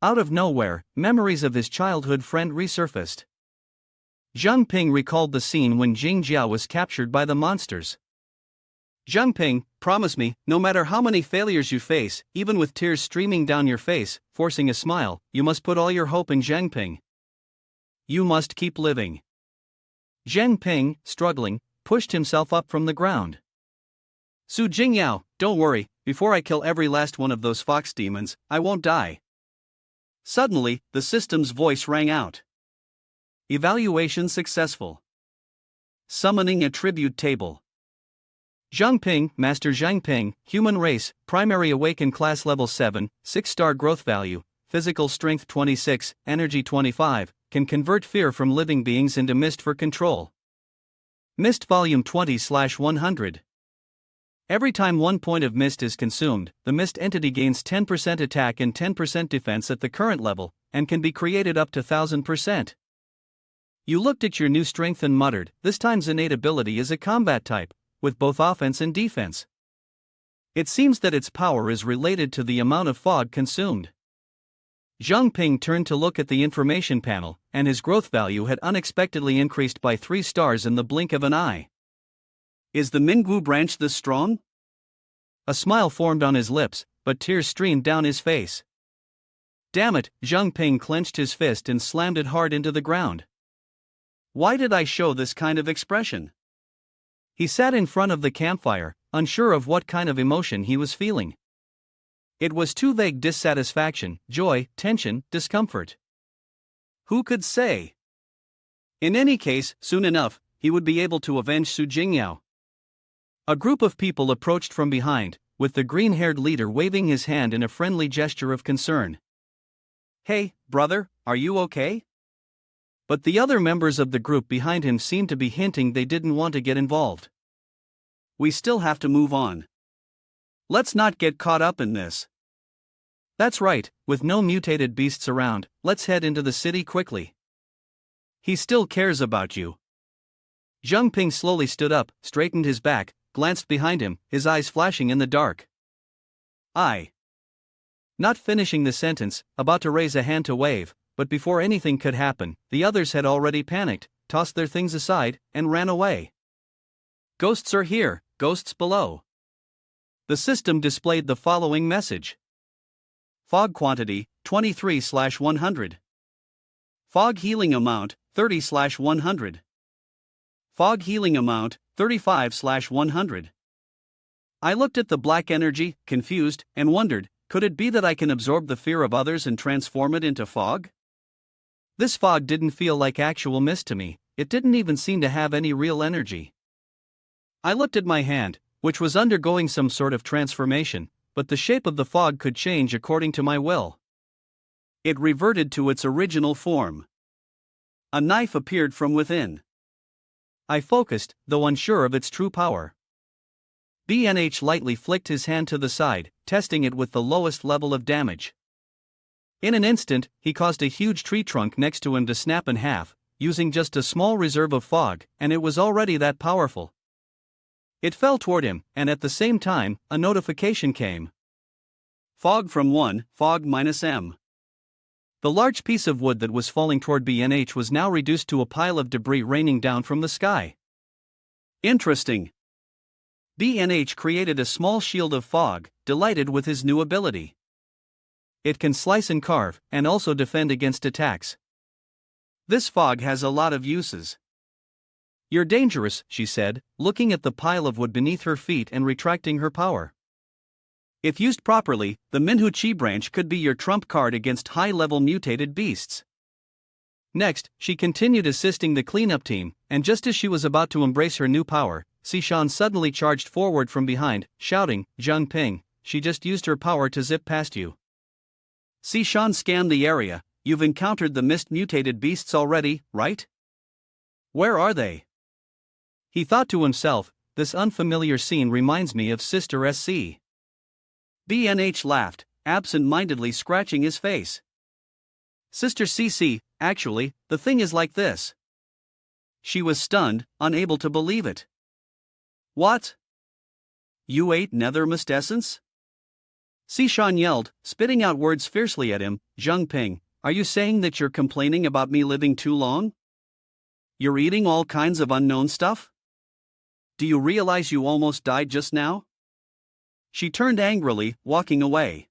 Out of nowhere, memories of his childhood friend resurfaced. Jiang Ping recalled the scene when Jing Yao was captured by the monsters. Jiang Ping, promise me, no matter how many failures you face, even with tears streaming down your face, forcing a smile, you must put all your hope in Jiang Ping. You must keep living. Jiang Ping, struggling, pushed himself up from the ground. Jing Yao, don't worry, before I kill every last one of those fox demons, I won't die. Suddenly, the system's voice rang out. Evaluation successful. Summoning a tribute table. Jiang Ping, Master Jiang Ping, human race, primary awakened class level 7, 6-star growth value, physical strength 26, energy 25, can convert fear from living beings into mist for control. Mist volume 20/100. Every time 1 point of mist is consumed, the mist entity gains 10% attack and 10% defense at the current level, and can be created up to 1000%. You looked at your new strength and muttered, this time's innate ability is a combat type, with both offense and defense. It seems that its power is related to the amount of fog consumed. Jiang Ping turned to look at the information panel, and his growth value had unexpectedly increased by 3 stars in the blink of an eye. Is the Mingwu branch this strong? A smile formed on his lips, but tears streamed down his face. Damn it, Jiang Ping clenched his fist and slammed it hard into the ground. Why did I show this kind of expression? He sat in front of the campfire, unsure of what kind of emotion he was feeling. It was too vague: dissatisfaction, joy, tension, discomfort. Who could say? In any case, soon enough, he would be able to avenge Jing Yao. A group of people approached from behind, with the green-haired leader waving his hand in a friendly gesture of concern. Hey, brother, are you okay? But the other members of the group behind him seemed to be hinting they didn't want to get involved. We still have to move on. Let's not get caught up in this. That's right, with no mutated beasts around, let's head into the city quickly. He still cares about you. Jiang Ping slowly stood up, straightened his back, glanced behind him, his eyes flashing in the dark. Not finishing the sentence, about to raise a hand to wave, but before anything could happen, the others had already panicked, tossed their things aside, and ran away. Ghosts are here, ghosts below. The system displayed the following message. Fog quantity, 23/100. Fog healing amount, 30/100. Fog healing amount, 35/100. I looked at the black energy, confused, and wondered, could it be that I can absorb the fear of others and transform it into fog? This fog didn't feel like actual mist to me, it didn't even seem to have any real energy. I looked at my hand, which was undergoing some sort of transformation, but the shape of the fog could change according to my will. It reverted to its original form. A knife appeared from within. I focused, though unsure of its true power. BNH lightly flicked his hand to the side, testing it with the lowest level of damage. In an instant, he caused a huge tree trunk next to him to snap in half, using just a small reserve of fog, and it was already that powerful. It fell toward him, and at the same time, a notification came. Fog from 1, fog -m. The large piece of wood that was falling toward BNH was now reduced to a pile of debris raining down from the sky. Interesting. BNH created a small shield of fog, delighted with his new ability. It can slice and carve, and also defend against attacks. This fog has a lot of uses. You're dangerous, she said, looking at the pile of wood beneath her feet and retracting her power. If used properly, the Manhwa Chi branch could be your trump card against high-level mutated beasts. Next, she continued assisting the cleanup team, and just as she was about to embrace her new power, Sishan suddenly charged forward from behind, shouting, "Jiang Ping, she just used her power to zip past you." Sishan scanned the area. You've encountered the mist-mutated beasts already, right? Where are they? He thought to himself, this unfamiliar scene reminds me of Sister SC. BNH laughed, absent-mindedly scratching his face. Sister CC, actually, the thing is like this. She was stunned, unable to believe it. What? You ate Nether mist essence? Sishan yelled, spitting out words fiercely at him. "Jiang Ping, are you saying that you're complaining about me living too long? You're eating all kinds of unknown stuff? Do you realize you almost died just now?" She turned angrily, walking away.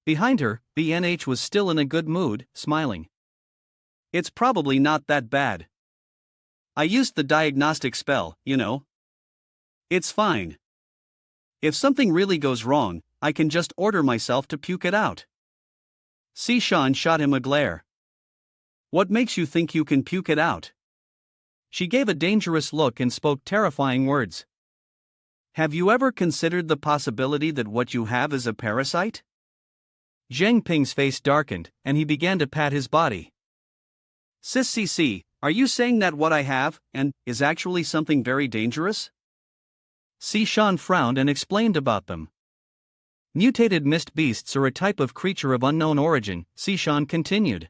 Behind her, BNH was still in a good mood, smiling. It's probably not that bad. I used the diagnostic spell, you know. It's fine. If something really goes wrong, I can just order myself to puke it out. Sishan shot him a glare. What makes you think you can puke it out? She gave a dangerous look and spoke terrifying words. Have you ever considered the possibility that what you have is a parasite? Jiang Ping's face darkened, and he began to pat his body. Sis CC, are you saying that what I have, is actually something very dangerous? Sishan frowned and explained about them. Mutated mist beasts are a type of creature of unknown origin, Sishan continued.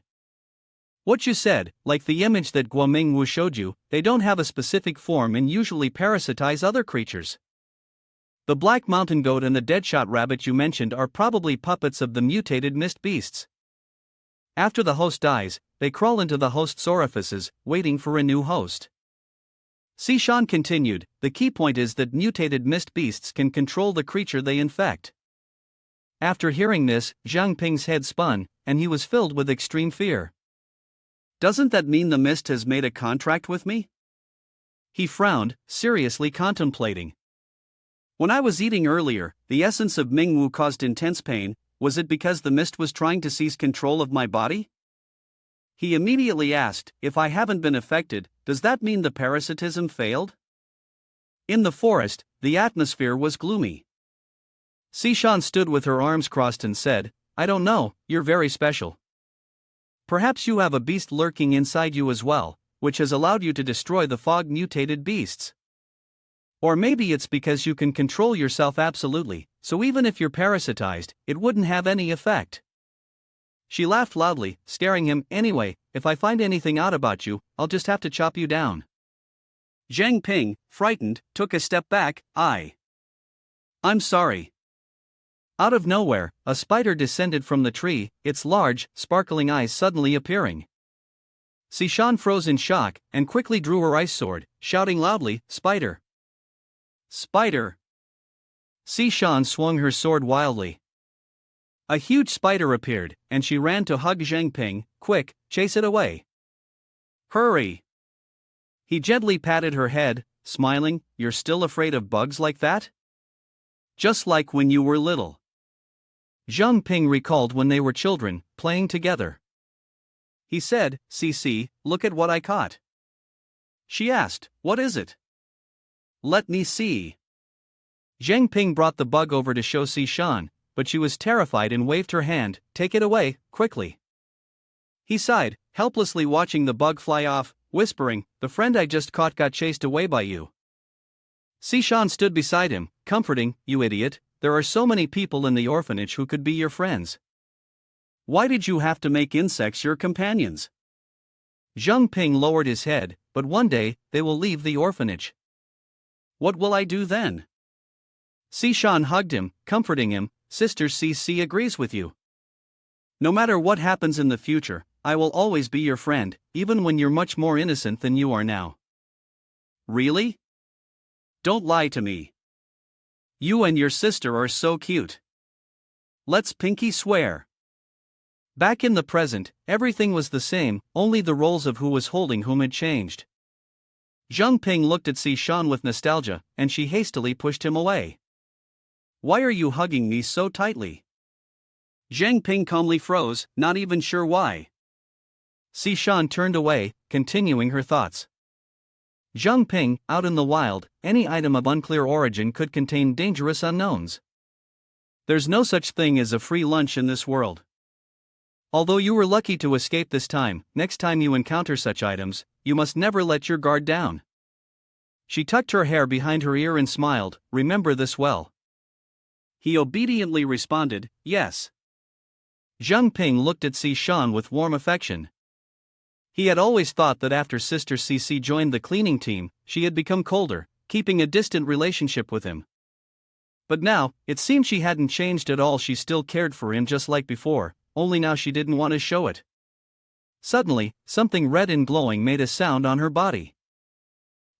What you said, like the image that Guoming Wu showed you, they don't have a specific form and usually parasitize other creatures. The black mountain goat and the deadshot rabbit you mentioned are probably puppets of the mutated mist beasts. After the host dies, they crawl into the host's orifices, waiting for a new host. Sishan continued, the key point is that mutated mist beasts can control the creature they infect. After hearing this, Jiang Ping's head spun, and he was filled with extreme fear. Doesn't that mean the mist has made a contract with me? He frowned, seriously contemplating. When I was eating earlier, the essence of Mingwu caused intense pain. Was it because the mist was trying to seize control of my body? He immediately asked, if I haven't been affected, does that mean the parasitism failed? In the forest, the atmosphere was gloomy. Sishan stood with her arms crossed and said, I don't know, you're very special. Perhaps you have a beast lurking inside you as well, which has allowed you to destroy the fog-mutated beasts. Or maybe it's because you can control yourself absolutely, so even if you're parasitized, it wouldn't have any effect. She laughed loudly, staring him. Anyway, if I find anything out about you, I'll just have to chop you down. Jiang Ping, frightened, took a step back. I'm sorry. Out of nowhere, a spider descended from the tree, its large, sparkling eyes suddenly appearing. Sishan froze in shock, and quickly drew her ice sword, shouting loudly, Spider! Spider! Sishan swung her sword wildly. A huge spider appeared, and she ran to hug Jiang Ping. Quick, chase it away. Hurry! He gently patted her head, smiling. You're still afraid of bugs like that? Just like when you were little. Jiang Ping recalled when they were children, playing together. He said, CC, look at what I caught. She asked, what is it? Let me see. Jiang Ping brought the bug over to show Sishan, but she was terrified and waved her hand. Take it away, quickly. He sighed, helplessly watching the bug fly off, whispering, the friend I just caught got chased away by you. Sishan stood beside him, comforting, you idiot, there are so many people in the orphanage who could be your friends. Why did you have to make insects your companions? Jiang Ping lowered his head, but one day, they will leave the orphanage. What will I do then? Sishan hugged him, comforting him. Sister CC agrees with you. No matter what happens in the future, I will always be your friend, even when you're much more innocent than you are now. Really? Don't lie to me. You and your sister are so cute. Let's pinky swear. Back in the present, everything was the same, only the roles of who was holding whom had changed. Jiang Ping looked at Sishan with nostalgia, and she hastily pushed him away. Why are you hugging me so tightly? Jiang Ping calmly froze, not even sure why. Sishan turned away, continuing her thoughts. Jiang Ping, out in the wild, any item of unclear origin could contain dangerous unknowns. There's no such thing as a free lunch in this world. Although you were lucky to escape this time, next time you encounter such items, you must never let your guard down. She tucked her hair behind her ear and smiled, remember this well. He obediently responded, yes. Jiang Ping looked at Sishan with warm affection. He had always thought that after Sister CC joined the cleaning team, she had become colder, keeping a distant relationship with him. But now, it seemed she hadn't changed at all. She still cared for him just like before, only now she didn't want to show it. Suddenly, something red and glowing made a sound on her body.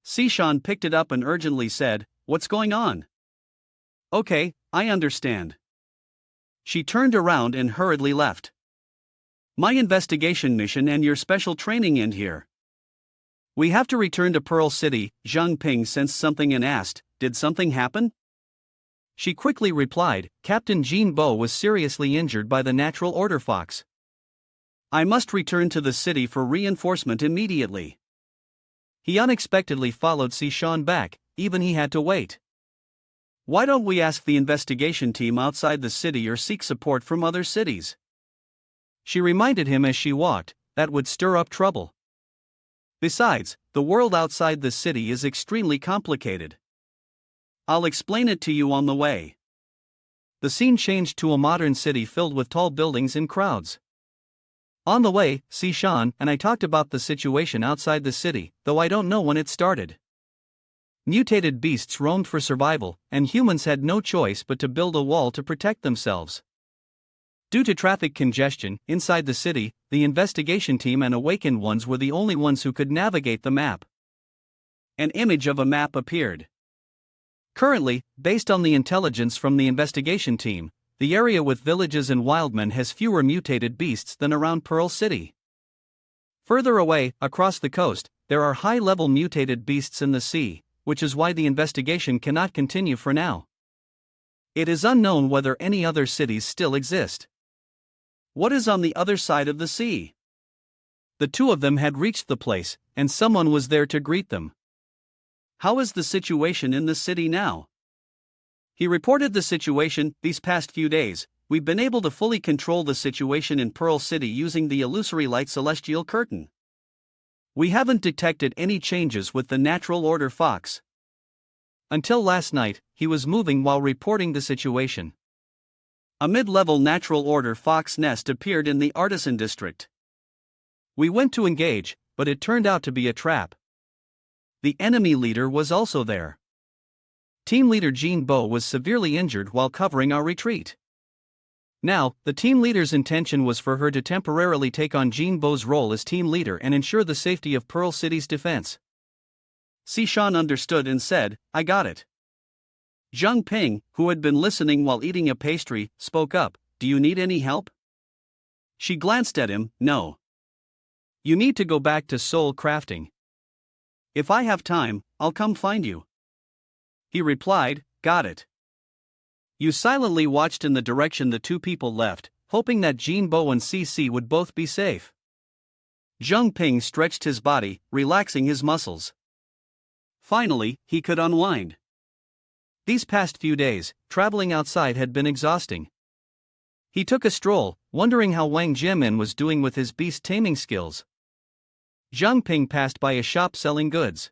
Sishan picked it up and urgently said, "What's going on?" "Okay, I understand." She turned around and hurriedly left. "My investigation mission and your special training end here. We have to return to Pearl City." Jiang Ping sensed something and asked, "Did something happen?" She quickly replied, "Captain Jean Bo was seriously injured by the Natural Order Fox. I must return to the city for reinforcement immediately." He unexpectedly followed Sishan back, even he had to wait. "Why don't we ask the investigation team outside the city or seek support from other cities?" She reminded him as she walked, that would stir up trouble. Besides, the world outside the city is extremely complicated. "I'll explain it to you on the way." The scene changed to a modern city filled with tall buildings and crowds. On the way, Sishan and I talked about the situation outside the city, though I don't know when it started. Mutated beasts roamed for survival, and humans had no choice but to build a wall to protect themselves. Due to traffic congestion inside the city, the investigation team and awakened ones were the only ones who could navigate the map. An image of a map appeared. Currently, based on the intelligence from the investigation team, the area with villages and wildmen has fewer mutated beasts than around Pearl City. Further away, across the coast, there are high-level mutated beasts in the sea, which is why the investigation cannot continue for now. It is unknown whether any other cities still exist. What is on the other side of the sea? The two of them had reached the place, and someone was there to greet them. How is the situation in the city now? He reported the situation. These past few days, we've been able to fully control the situation in Pearl City using the illusory light celestial curtain. We haven't detected any changes with the Natural Order Fox. Until last night, he was moving while reporting the situation. A mid-level Natural Order Fox nest appeared in the Artisan District. We went to engage, but it turned out to be a trap. The enemy leader was also there. Team leader Jean Bo was severely injured while covering our retreat. Now, the team leader's intention was for her to temporarily take on Jean Bo's role as team leader and ensure the safety of Pearl City's defense. Sishan understood and said, "I got it." Jiang Ping, who had been listening while eating a pastry, spoke up, "Do you need any help?" She glanced at him, "No." "You need to go back to soul crafting." "If I have time, I'll come find you." He replied, "Got it." You silently watched in the direction the two people left, hoping that Jean Bo and CC would both be safe. Jiang Ping stretched his body, relaxing his muscles. Finally, he could unwind. These past few days, traveling outside had been exhausting. He took a stroll, wondering how Wang Jimin was doing with his beast taming skills. Jiang Ping passed by a shop selling goods.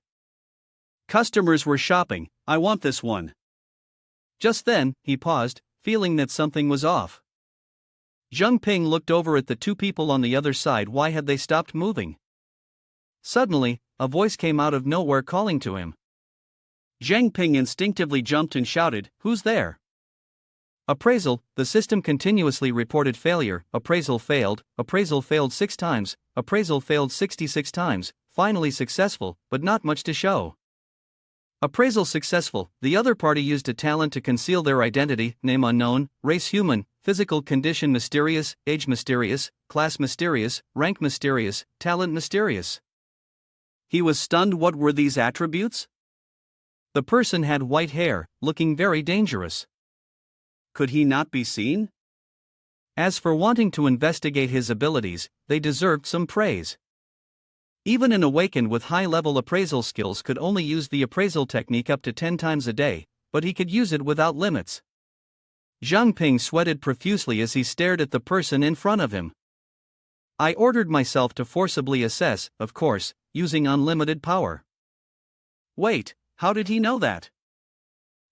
Customers were shopping. "I want this one." Just then, he paused, feeling that something was off. Jiang Ping looked over at the two people on the other side. Why had they stopped moving? Suddenly, a voice came out of nowhere calling to him. Jiang Ping instinctively jumped and shouted, "Who's there?" Appraisal, the system continuously reported failure, appraisal failed 6 times, appraisal failed 66 times, finally successful, but not much to show. Appraisal successful, the other party used a talent to conceal their identity, name unknown, race human, physical condition mysterious, age mysterious, class mysterious, rank mysterious, talent mysterious. He was stunned. What were these attributes? The person had white hair, looking very dangerous. Could he not be seen? As for wanting to investigate his abilities, they deserved some praise. Even an awakened with high-level appraisal skills could only use the appraisal technique up to 10 times a day, but he could use it without limits. Jiang Ping sweated profusely as he stared at the person in front of him. I ordered myself to forcibly assess, of course, using unlimited power. Wait, how did he know that?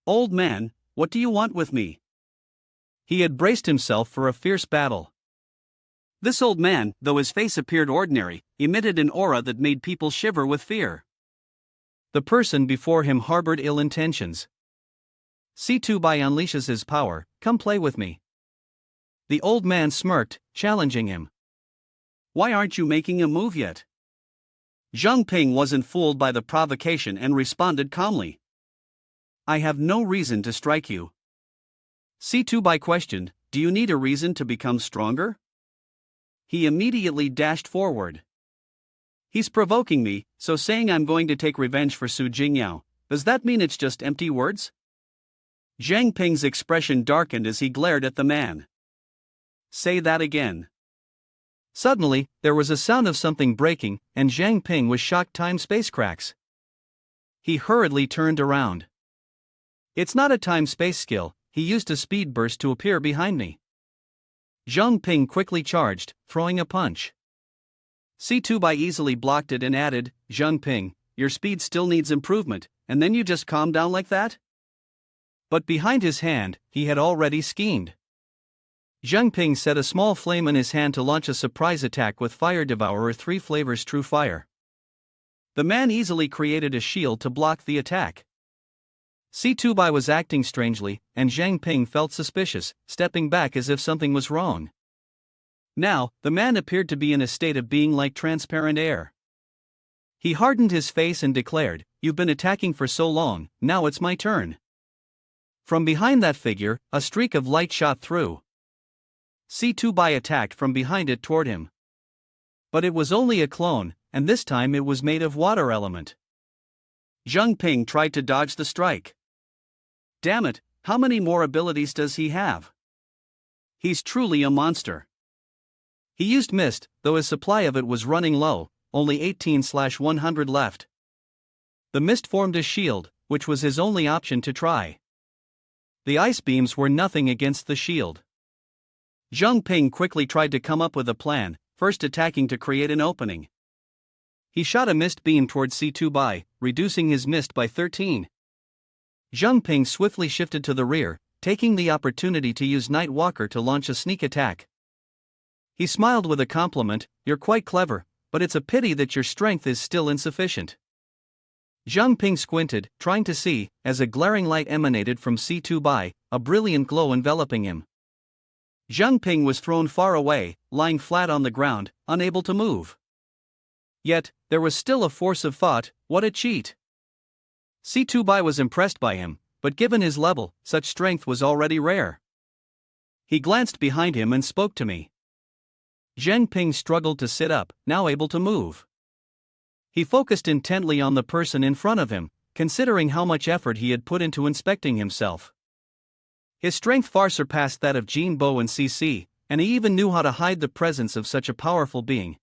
Old man, what do you want with me? He had braced himself for a fierce battle. This old man, though his face appeared ordinary, emitted an aura that made people shiver with fear. The person before him harbored ill intentions. Citywide unleashes his power, come play with me. The old man smirked, challenging him. Why aren't you making a move yet? Jiang Ping wasn't fooled by the provocation and responded calmly. I have no reason to strike you. Citywide questioned, do you need a reason to become stronger? He immediately dashed forward. He's provoking me, so saying I'm going to take revenge for Jing Yao, does that mean it's just empty words? Jiang Ping's expression darkened as he glared at the man. Say that again. Suddenly, there was a sound of something breaking, and Jiang Ping was shocked. Time-space cracks. He hurriedly turned around. It's not a time-space skill, he used a speed burst to appear behind me. Jiang Ping quickly charged, throwing a punch. Citywide easily blocked it and added, Jiang Ping, your speed still needs improvement, and then you just calm down like that? But behind his hand, he had already schemed. Jiang Ping set a small flame in his hand to launch a surprise attack with Fire Devourer 3 flavors True Fire. The man easily created a shield to block the attack. Citywide was acting strangely, and Jiang Ping felt suspicious, stepping back as if something was wrong. Now, the man appeared to be in a state of being like transparent air. He hardened his face and declared, "You've been attacking for so long, now it's my turn." From behind that figure, a streak of light shot through. Citywide attacked from behind it toward him. But it was only a clone, and this time it was made of water element. Jiang Ping tried to dodge the strike. Damn it, how many more abilities does he have? He's truly a monster. He used mist, though his supply of it was running low, only 18/100 left. The mist formed a shield, which was his only option to try. The ice beams were nothing against the shield. Jiang Ping quickly tried to come up with a plan, first attacking to create an opening. He shot a mist beam towards Citywide, reducing his mist by 13. Jiang Ping swiftly shifted to the rear, taking the opportunity to use Night Walker to launch a sneak attack. He smiled with a compliment, "You're quite clever, but it's a pity that your strength is still insufficient." Jiang Ping squinted, trying to see, as a glaring light emanated from Citywide, a brilliant glow enveloping him. Jiang Ping was thrown far away, lying flat on the ground, unable to move. Yet, there was still a force of thought. What a cheat! Citywide was impressed by him, but given his level, such strength was already rare. He glanced behind him and spoke to me. Jiang Ping struggled to sit up, now able to move. He focused intently on the person in front of him, considering how much effort he had put into inspecting himself. His strength far surpassed that of Jin Bo and CC, and he even knew how to hide the presence of such a powerful being.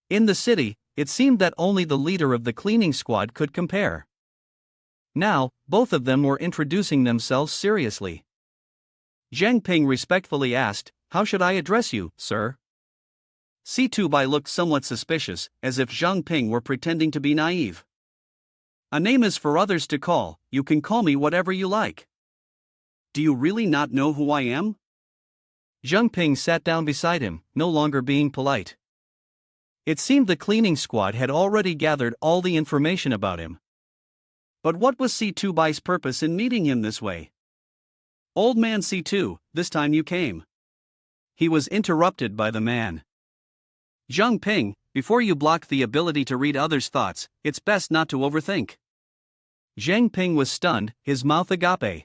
In the city, it seemed that only the leader of the cleaning squad could compare. Now, both of them were introducing themselves seriously. Jiang Ping respectfully asked, "How should I address you, sir?" Citywide looked somewhat suspicious, as if Jiang Ping were pretending to be naive. "A name is for others to call, you can call me whatever you like." "Do you really not know who I am?" Jiang Ping sat down beside him, no longer being polite. It seemed the cleaning squad had already gathered all the information about him. But what was Citywide purpose in meeting him this way? Old man C2, this time you came. He was interrupted by the man. Jiang Ping, before you block the ability to read others' thoughts, it's best not to overthink. Jiang Ping was stunned, his mouth agape.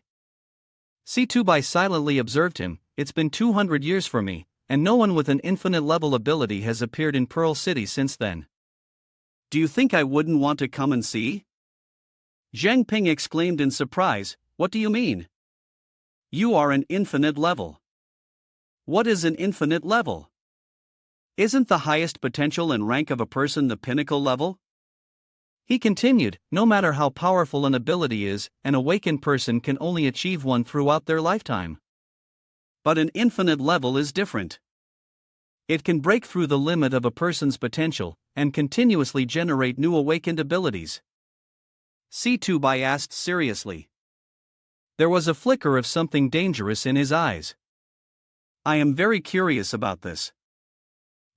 Citywide silently observed him. It's been 200 years for me, and no one with an infinite level ability has appeared in Pearl City since then. Do you think I wouldn't want to come and see? Jiang Ping exclaimed in surprise, what do you mean? You are an infinite level. What is an infinite level? Isn't the highest potential and rank of a person the pinnacle level? He continued, no matter how powerful an ability is, an awakened person can only achieve one throughout their lifetime. But an infinite level is different. It can break through the limit of a person's potential, and continuously generate new awakened abilities. Citywide asked seriously. There was a flicker of something dangerous in his eyes. I am very curious about this.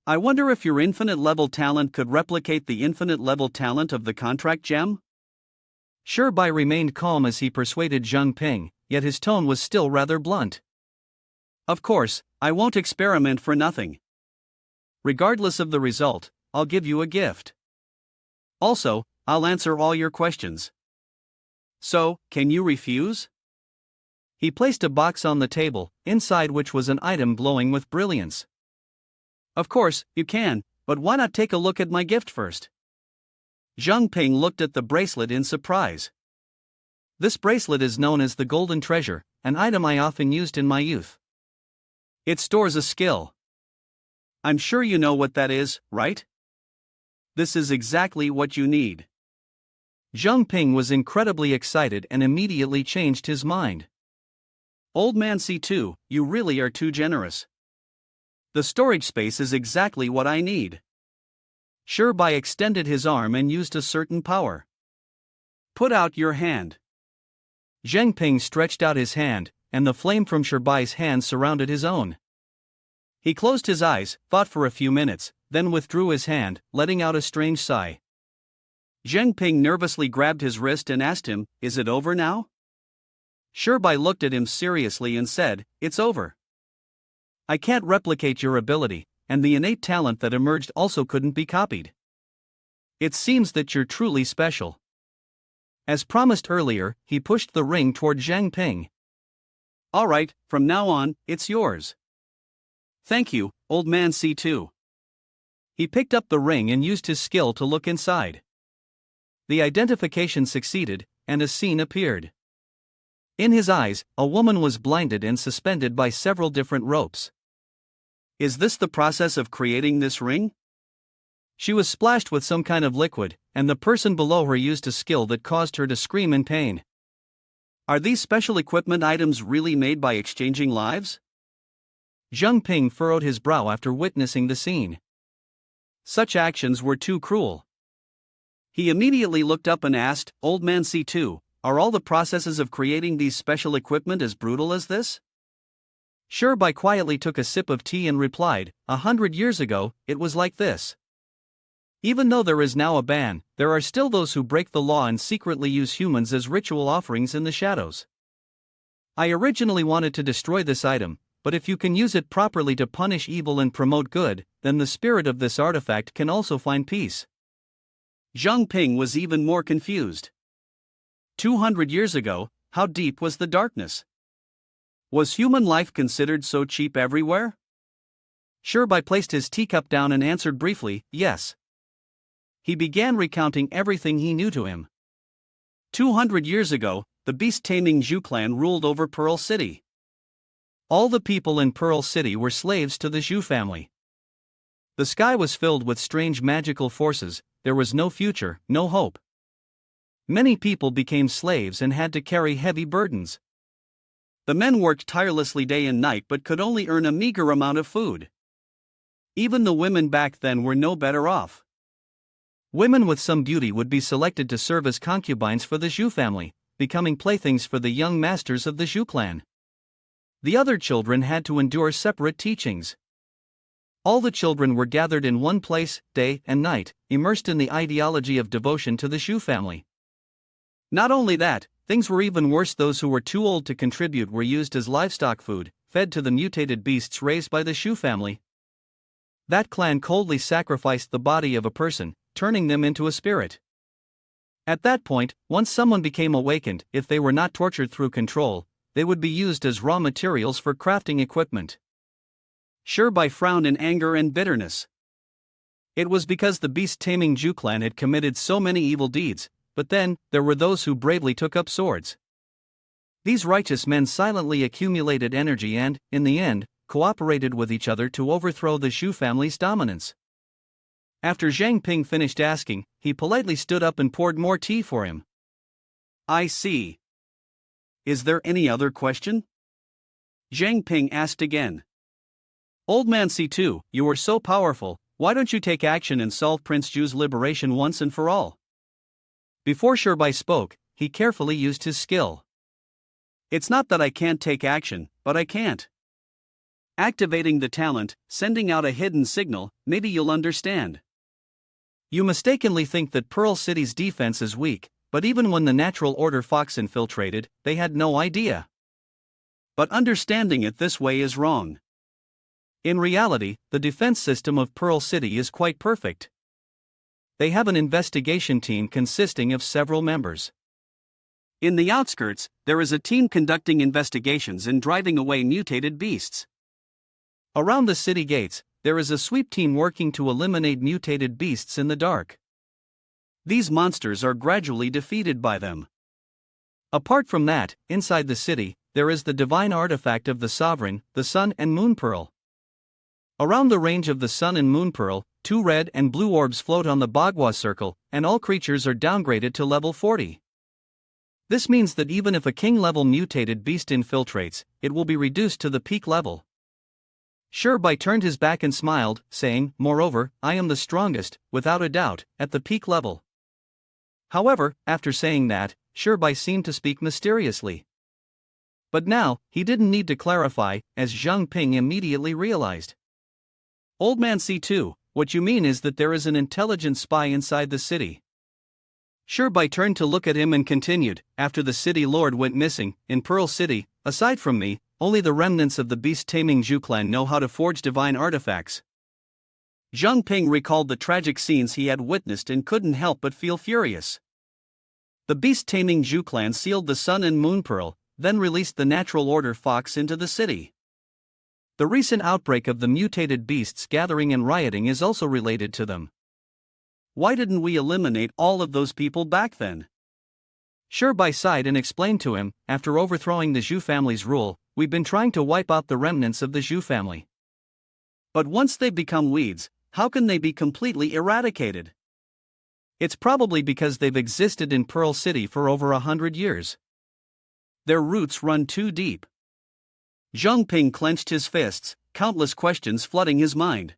I wonder if your infinite level talent could replicate the infinite level talent of the contract gem? Bai remained calm as he persuaded Jiang Ping, yet his tone was still rather blunt. Of course, I won't experiment for nothing. Regardless of the result, I'll give you a gift. Also, I'll answer all your questions. So, can you refuse? He placed a box on the table, inside which was an item glowing with brilliance. Of course, you can, but why not take a look at my gift first? Jiang Ping looked at the bracelet in surprise. This bracelet is known as the Golden Treasure, an item I often used in my youth. It stores a skill. I'm sure you know what that is, right? This is exactly what you need. Jiang Ping was incredibly excited and immediately changed his mind. Old man C2, you really are too generous. The storage space is exactly what I need. Bai extended his arm and used a certain power. Put out your hand. Jiang Ping stretched out his hand, and the flame from Bai's hand surrounded his own. He closed his eyes, thought for a few minutes, then withdrew his hand, letting out a strange sigh. Jiang Ping nervously grabbed his wrist and asked him, is it over now? Bai looked at him seriously and said, it's over. I can't replicate your ability, and the innate talent that emerged also couldn't be copied. It seems that you're truly special. As promised earlier, he pushed the ring toward Jiang Ping. All right, from now on, it's yours. Thank you, old man C2. He picked up the ring and used his skill to look inside. The identification succeeded, and a scene appeared. In his eyes, a woman was blinded and suspended by several different ropes. Is this the process of creating this ring? She was splashed with some kind of liquid, and the person below her used a skill that caused her to scream in pain. Are these special equipment items really made by exchanging lives? Jiang Ping furrowed his brow after witnessing the scene. Such actions were too cruel. He immediately looked up and asked, Old man C2, are all the processes of creating these special equipment as brutal as this? Bai quietly took a sip of tea and replied, 100 years ago, it was like this. Even though there is now a ban, there are still those who break the law and secretly use humans as ritual offerings in the shadows. I originally wanted to destroy this item, but if you can use it properly to punish evil and promote good, then the spirit of this artifact can also find peace. Jiang Ping was even more confused. 200 years ago, how deep was the darkness? Was human life considered so cheap everywhere? Bai placed his teacup down and answered briefly, yes. He began recounting everything he knew to him. 200 years ago, the beast-taming Zhu clan ruled over Pearl City. All the people in Pearl City were slaves to the Zhu family. The sky was filled with strange magical forces, there was no future, no hope. Many people became slaves and had to carry heavy burdens. The men worked tirelessly day and night but could only earn a meager amount of food. Even the women back then were no better off. Women with some beauty would be selected to serve as concubines for the Zhu family, becoming playthings for the young masters of the Zhu clan. The other children had to endure separate teachings. All the children were gathered in one place, day and night, immersed in the ideology of devotion to the Shu family. Not only that, things were even worse. Those who were too old to contribute were used as livestock food, fed to the mutated beasts raised by the Shu family. That clan coldly sacrificed the body of a person, turning them into a spirit. At that point, once someone became awakened, if they were not tortured through control, they would be used as raw materials for crafting equipment. Shirbai frowned in anger and bitterness. It was because the beast-taming Ju clan had committed so many evil deeds, but then, there were those who bravely took up swords. These righteous men silently accumulated energy and, in the end, cooperated with each other to overthrow the Shu family's dominance. After Jiang Ping finished asking, he politely stood up and poured more tea for him. I see. Is there any other question? Jiang Ping asked again. Old man C2, you are so powerful, why don't you take action and solve Prince Ju's liberation once and for all? Before Shirbai spoke, he carefully used his skill. It's not that I can't take action, but I can't. Activating the talent, sending out a hidden signal, maybe you'll understand. You mistakenly think that Pearl City's defense is weak, but even when the Natural Order Fox infiltrated, they had no idea. But understanding it this way is wrong. In reality, the defense system of Pearl City is quite perfect. They have an investigation team consisting of several members. In the outskirts, there is a team conducting investigations and driving away mutated beasts. Around the city gates, there is a sweep team working to eliminate mutated beasts in the dark. These monsters are gradually defeated by them. Apart from that, inside the city, there is the divine artifact of the sovereign, the Sun and Moon Pearl. Around the range of the Sun and Moon Pearl, 2 red and blue orbs float on the Bagua circle, and all creatures are downgraded to level 40. This means that even if a king-level mutated beast infiltrates, it will be reduced to the peak level. Shirbai turned his back and smiled, saying, moreover, I am the strongest, without a doubt, at the peak level. However, after saying that, Shirbai seemed to speak mysteriously. But now, he didn't need to clarify, as Jiang Ping immediately realized. Old man C2, what you mean is that there is an intelligent spy inside the city. Shirbai turned to look at him and continued, after the city lord went missing, in Pearl City, aside from me, only the remnants of the beast-taming Ju clan know how to forge divine artifacts. Jiang Ping recalled the tragic scenes he had witnessed and couldn't help but feel furious. The beast-taming Ju clan sealed the Sun and Moon Pearl, then released the Natural Order Fox into the city. The recent outbreak of the mutated beasts gathering and rioting is also related to them. Why didn't we eliminate all of those people back then? Shirbai sighed and explained to him, after overthrowing the Zhu family's rule, we've been trying to wipe out the remnants of the Zhu family. But once they've become weeds, how can they be completely eradicated? It's probably because they've existed in Pearl City for over 100 years. Their roots run too deep. Jiang Ping clenched his fists, countless questions flooding his mind.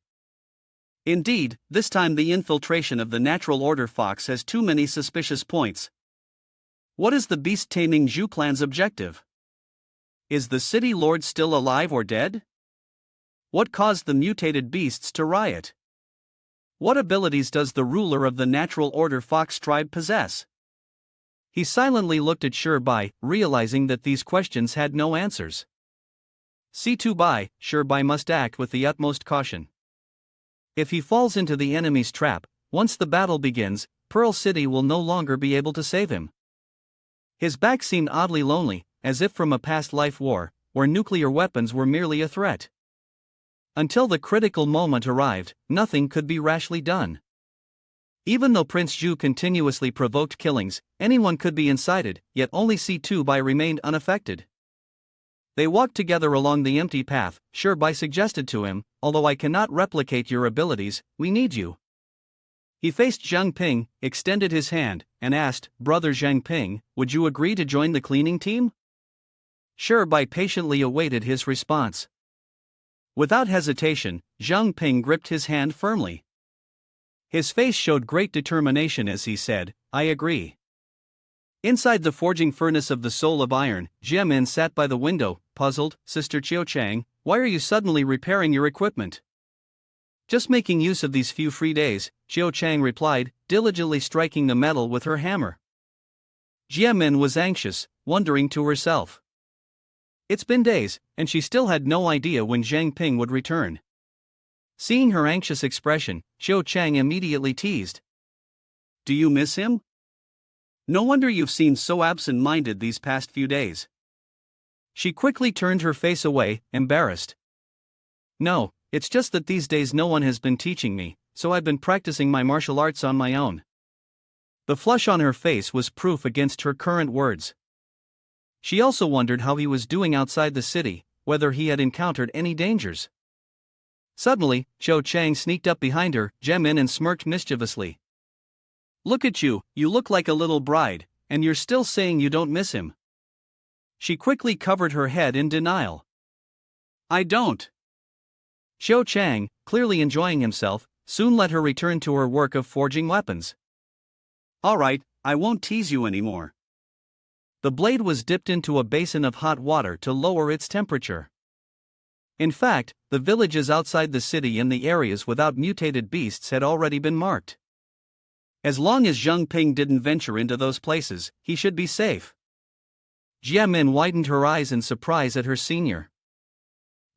Indeed, this time the infiltration of the Natural Order Fox has too many suspicious points. What is the beast-taming Zhu clan's objective? Is the city lord still alive or dead? What caused the mutated beasts to riot? What abilities does the ruler of the Natural Order Fox tribe possess? He silently looked at Shirbai, realizing that these questions had no answers. C2 Bai, Shirbai must act with the utmost caution. If he falls into the enemy's trap, once the battle begins, Pearl City will no longer be able to save him. His back seemed oddly lonely, as if from a past life war, where nuclear weapons were merely a threat. Until the critical moment arrived, nothing could be rashly done. Even though Prince Ju continuously provoked killings, anyone could be incited, yet only C2 Bai remained unaffected. They walked together along the empty path. Shirbai suggested to him, although I cannot replicate your abilities, we need you. He faced Jiang Ping, extended his hand, and asked, Brother Jiang Ping, would you agree to join the cleaning team? Shirbai patiently awaited his response. Without hesitation, Jiang Ping gripped his hand firmly. His face showed great determination as he said, I agree. Inside the forging furnace of the Soul of Iron, Jie Min sat by the window, puzzled. Sister Qiu Chang, why are you suddenly repairing your equipment? Just making use of these few free days, Xiao Chang replied, diligently striking the metal with her hammer. Jiamin was anxious, wondering to herself. It's been days, and she still had no idea when Jiang Ping would return. Seeing her anxious expression, Xiao Chang immediately teased. Do you miss him? No wonder you've seemed so absent-minded these past few days. She quickly turned her face away, embarrassed. No, it's just that these days no one has been teaching me, so I've been practicing my martial arts on my own. The flush on her face was proof against her current words. She also wondered how he was doing outside the city, whether he had encountered any dangers. Suddenly, Xiao Chang sneaked up behind her, Jiamin, and smirked mischievously. Look at you, you look like a little bride, and you're still saying you don't miss him. She quickly covered her head in denial. I don't. Xiao Chang, clearly enjoying himself, soon let her return to her work of forging weapons. Alright, I won't tease you anymore. The blade was dipped into a basin of hot water to lower its temperature. In fact, the villages outside the city and the areas without mutated beasts had already been marked. As long as Jiang Ping didn't venture into those places, he should be safe. Jiamin widened her eyes in surprise at her senior.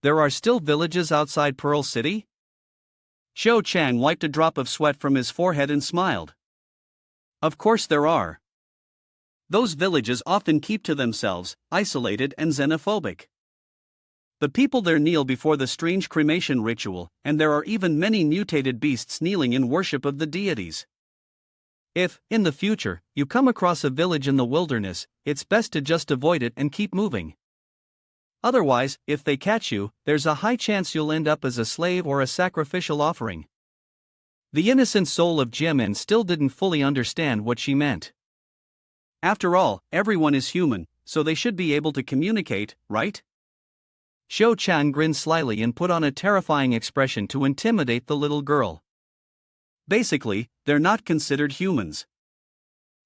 There are still villages outside Pearl City? Xiao Chang wiped a drop of sweat from his forehead and smiled. Of course there are. Those villages often keep to themselves, isolated and xenophobic. The people there kneel before the strange cremation ritual, and there are even many mutated beasts kneeling in worship of the deities. If, in the future, you come across a village in the wilderness, it's best to just avoid it and keep moving. Otherwise, if they catch you, there's a high chance you'll end up as a slave or a sacrificial offering. The innocent soul of Jiamin still didn't fully understand what she meant. After all, everyone is human, so they should be able to communicate, right? Xiao Chang grinned slyly and put on a terrifying expression to intimidate the little girl. Basically, they're not considered humans.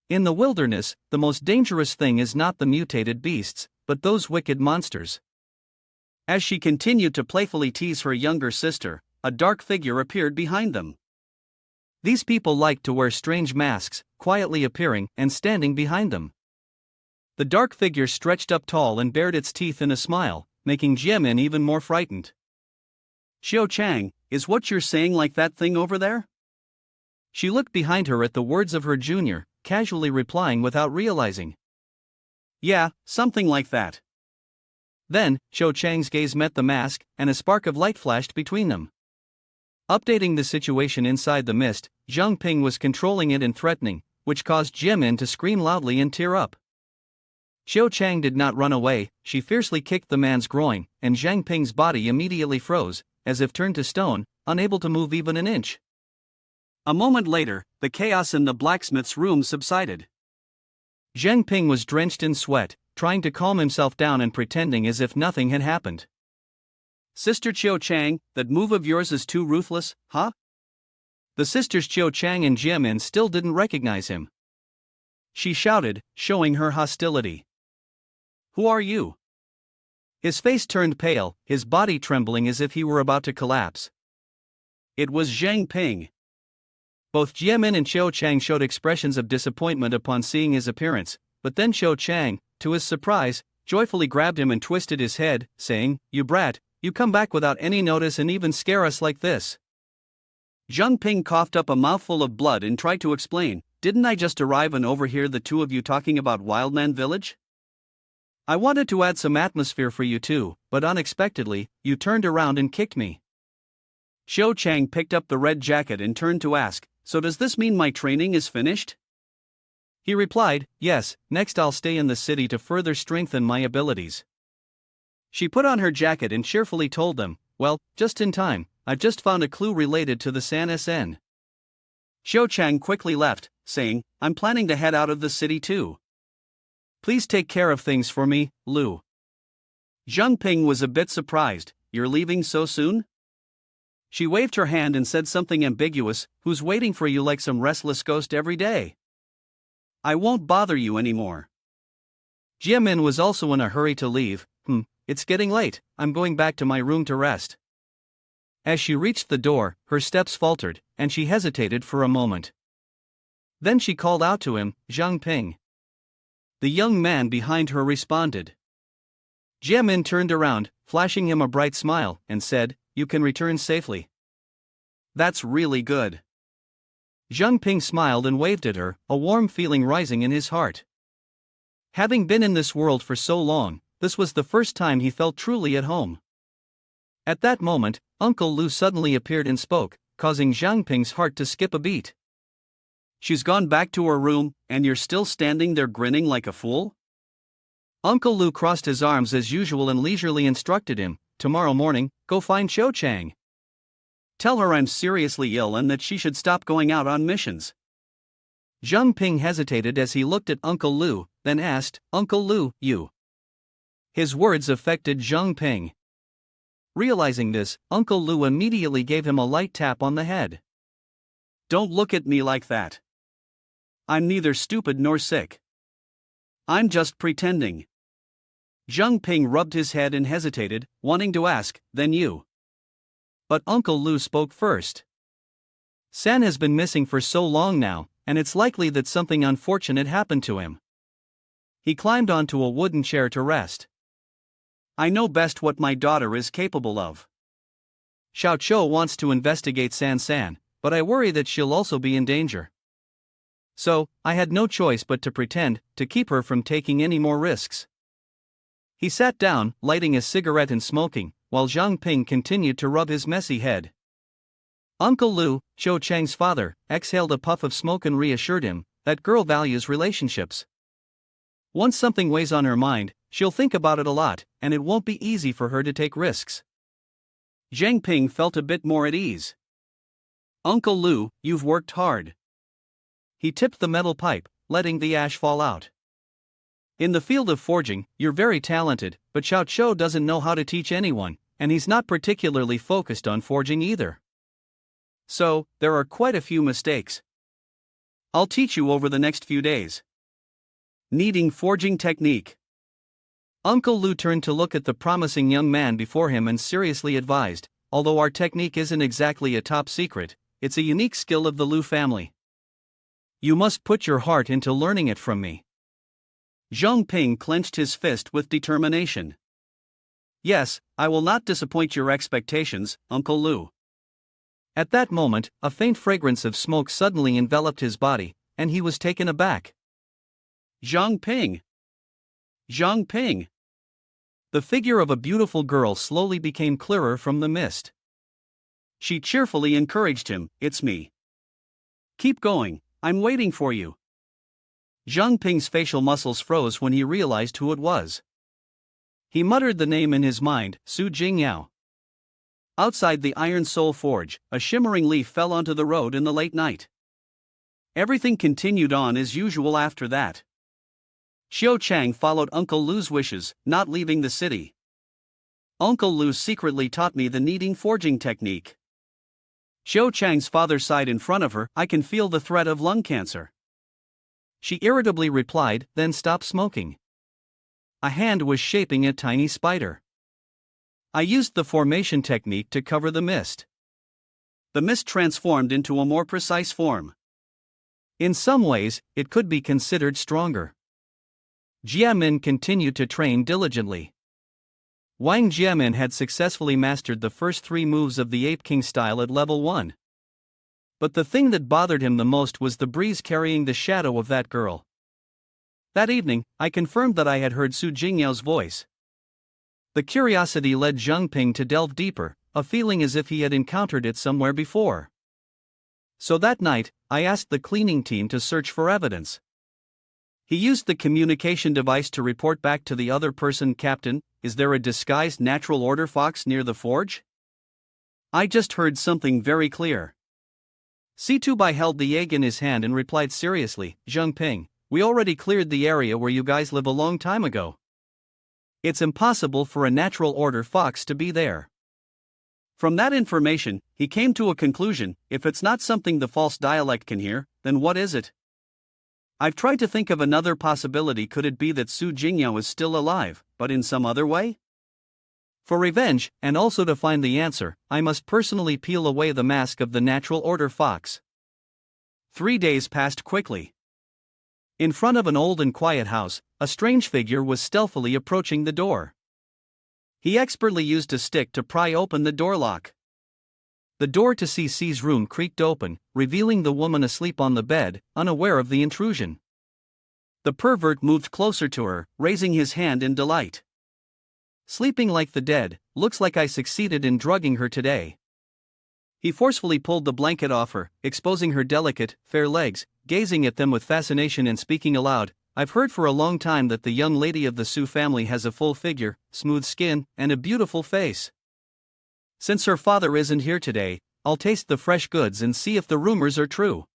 In the wilderness, the most dangerous thing is not the mutated beasts, but those wicked monsters. As she continued to playfully tease her younger sister, a dark figure appeared behind them. These people liked to wear strange masks, quietly appearing and standing behind them. The dark figure stretched up tall and bared its teeth in a smile, making Jiamin even more frightened. Xiao Chang, is what you're saying like that thing over there? She looked behind her at the words of her junior, casually replying without realizing. Yeah, something like that. Then, Xiao Chang's gaze met the mask, and a spark of light flashed between them. Updating the situation inside the mist, Jiang Ping was controlling it and threatening, which caused Jiamin to scream loudly and tear up. Xiao Chang did not run away, she fiercely kicked the man's groin, and Jiang Ping's body immediately froze, as if turned to stone, unable to move even an inch. A moment later, the chaos in the blacksmith's room subsided. Jiang Ping was drenched in sweat, trying to calm himself down and pretending as if nothing had happened. Sister Xiao Chang, that move of yours is too ruthless, huh? The sisters Xiao Chang and Jiamin still didn't recognize him. She shouted, showing her hostility. Who are you? His face turned pale, his body trembling as if he were about to collapse. It was Jiang Ping. Both Jiamin and Xiao Chang showed expressions of disappointment upon seeing his appearance, but then Xiao Chang, to his surprise, joyfully grabbed him and twisted his head, saying, You brat, you come back without any notice and even scare us like this. Jiang Ping coughed up a mouthful of blood and tried to explain, Didn't I just arrive and overhear the two of you talking about Wildman Village? I wanted to add some atmosphere for you too, but unexpectedly, you turned around and kicked me. Xiao Chang picked up the red jacket and turned to ask, So does this mean my training is finished? He replied, Yes, next I'll stay in the city to further strengthen my abilities. She put on her jacket and cheerfully told them, Well, just in time, I've just found a clue related to the SN. Xiao Chang quickly left, saying, I'm planning to head out of the city too. Please take care of things for me, Lu. Jiang Ping was a bit surprised, You're leaving so soon? She waved her hand and said something ambiguous, Who's waiting for you like some restless ghost every day? I won't bother you anymore. Jiamin was also in a hurry to leave. It's getting late, I'm going back to my room to rest. As she reached the door, her steps faltered, and she hesitated for a moment. Then she called out to him, "Jiang Ping." The young man behind her responded. Jiang turned around, flashing him a bright smile, and said, "You can return safely." "That's really good." Jiang Ping smiled and waved at her, a warm feeling rising in his heart. Having been in this world for so long, this was the first time he felt truly at home. At that moment, Uncle Lu suddenly appeared and spoke, causing Jiang Ping's heart to skip a beat. "She's gone back to her room, and you're still standing there grinning like a fool?" Uncle Lu crossed his arms as usual and leisurely instructed him, "Tomorrow morning, go find Xiao Chang. Tell her I'm seriously ill and that she should stop going out on missions." Jiang Ping hesitated as he looked at Uncle Lu, then asked, "Uncle Lu, you?" His words affected Jiang Ping. Realizing this, Uncle Lu immediately gave him a light tap on the head. "Don't look at me like that. I'm neither stupid nor sick. I'm just pretending." Jiang Ping rubbed his head and hesitated, wanting to ask, "Then you?" But Uncle Lu spoke first. "San has been missing for so long now, and it's likely that something unfortunate happened to him." He climbed onto a wooden chair to rest. "I know best what my daughter is capable of. Xiao Chou wants to investigate San, but I worry that she'll also be in danger. So, I had no choice but to pretend, to keep her from taking any more risks." He sat down, lighting a cigarette and smoking, while Jiang Ping continued to rub his messy head. Uncle Lu, Xiao Chang's father, exhaled a puff of smoke and reassured him, "That girl values relationships. Once something weighs on her mind, she'll think about it a lot, and it won't be easy for her to take risks." Jiang Ping felt a bit more at ease. "Uncle Lu, you've worked hard." He tipped the metal pipe, letting the ash fall out. "In the field of forging, you're very talented, but Xiao Chou doesn't know how to teach anyone, and he's not particularly focused on forging either. So, there are quite a few mistakes. I'll teach you over the next few days." Needing forging technique. Uncle Lu turned to look at the promising young man before him and seriously advised, "Although our technique isn't exactly a top secret, it's a unique skill of the Lu family. You must put your heart into learning it from me." Jiang Ping clenched his fist with determination. "Yes, I will not disappoint your expectations, Uncle Lu." At that moment, a faint fragrance of smoke suddenly enveloped his body, and he was taken aback. "Jiang Ping! Jiang Ping!" The figure of a beautiful girl slowly became clearer from the mist. She cheerfully encouraged him, "It's me. Keep going, I'm waiting for you." Jiang Ping's facial muscles froze when he realized who it was. He muttered the name in his mind, Jing Yao. Outside the Iron Soul Forge, a shimmering leaf fell onto the road in the late night. Everything continued on as usual after that. Xiao Chang followed Uncle Lu's wishes, not leaving the city. "Uncle Lu secretly taught me the kneading forging technique." Xiao Chang's father sighed in front of her, "I can feel the threat of lung cancer." She irritably replied, then stopped smoking. A hand was shaping a tiny spider. "I used the formation technique to cover the mist. The mist transformed into a more precise form. In some ways, it could be considered stronger." Jiamin continued to train diligently. Wang Jiamin had successfully mastered the first 3 moves of the Ape King style at level 1. But the thing that bothered him the most was the breeze carrying the shadow of that girl. That evening, I confirmed that I had heard Jing Yao's voice. The curiosity led Jiang Ping to delve deeper, a feeling as if he had encountered it somewhere before. So that night, I asked the cleaning team to search for evidence. He used the communication device to report back to the other person, "Captain, is there a disguised natural order fox near the forge? I just heard something very clear." Situbai held the egg in his hand and replied seriously, "Jiang Ping, we already cleared the area where you guys live a long time ago. It's impossible for a natural order fox to be there." From that information, he came to a conclusion: if it's not something the false dialect can hear, then what is it? I've tried to think of another possibility. Could it be that Jing Yao is still alive, but in some other way? For revenge, and also to find the answer, I must personally peel away the mask of the natural order fox. 3 days passed quickly. In front of an old and quiet house, a strange figure was stealthily approaching the door. He expertly used a stick to pry open the door lock. The door to CC's room creaked open, revealing the woman asleep on the bed, unaware of the intrusion. The pervert moved closer to her, raising his hand in delight. Sleeping like the dead, looks like I succeeded in drugging her today. He forcefully pulled the blanket off her, exposing her delicate, fair legs, gazing at them with fascination and speaking aloud. I've heard for a long time that the young lady of the Shu family has a full figure, smooth skin, and a beautiful face. Since her father isn't here today, I'll taste the fresh goods and see if the rumors are true.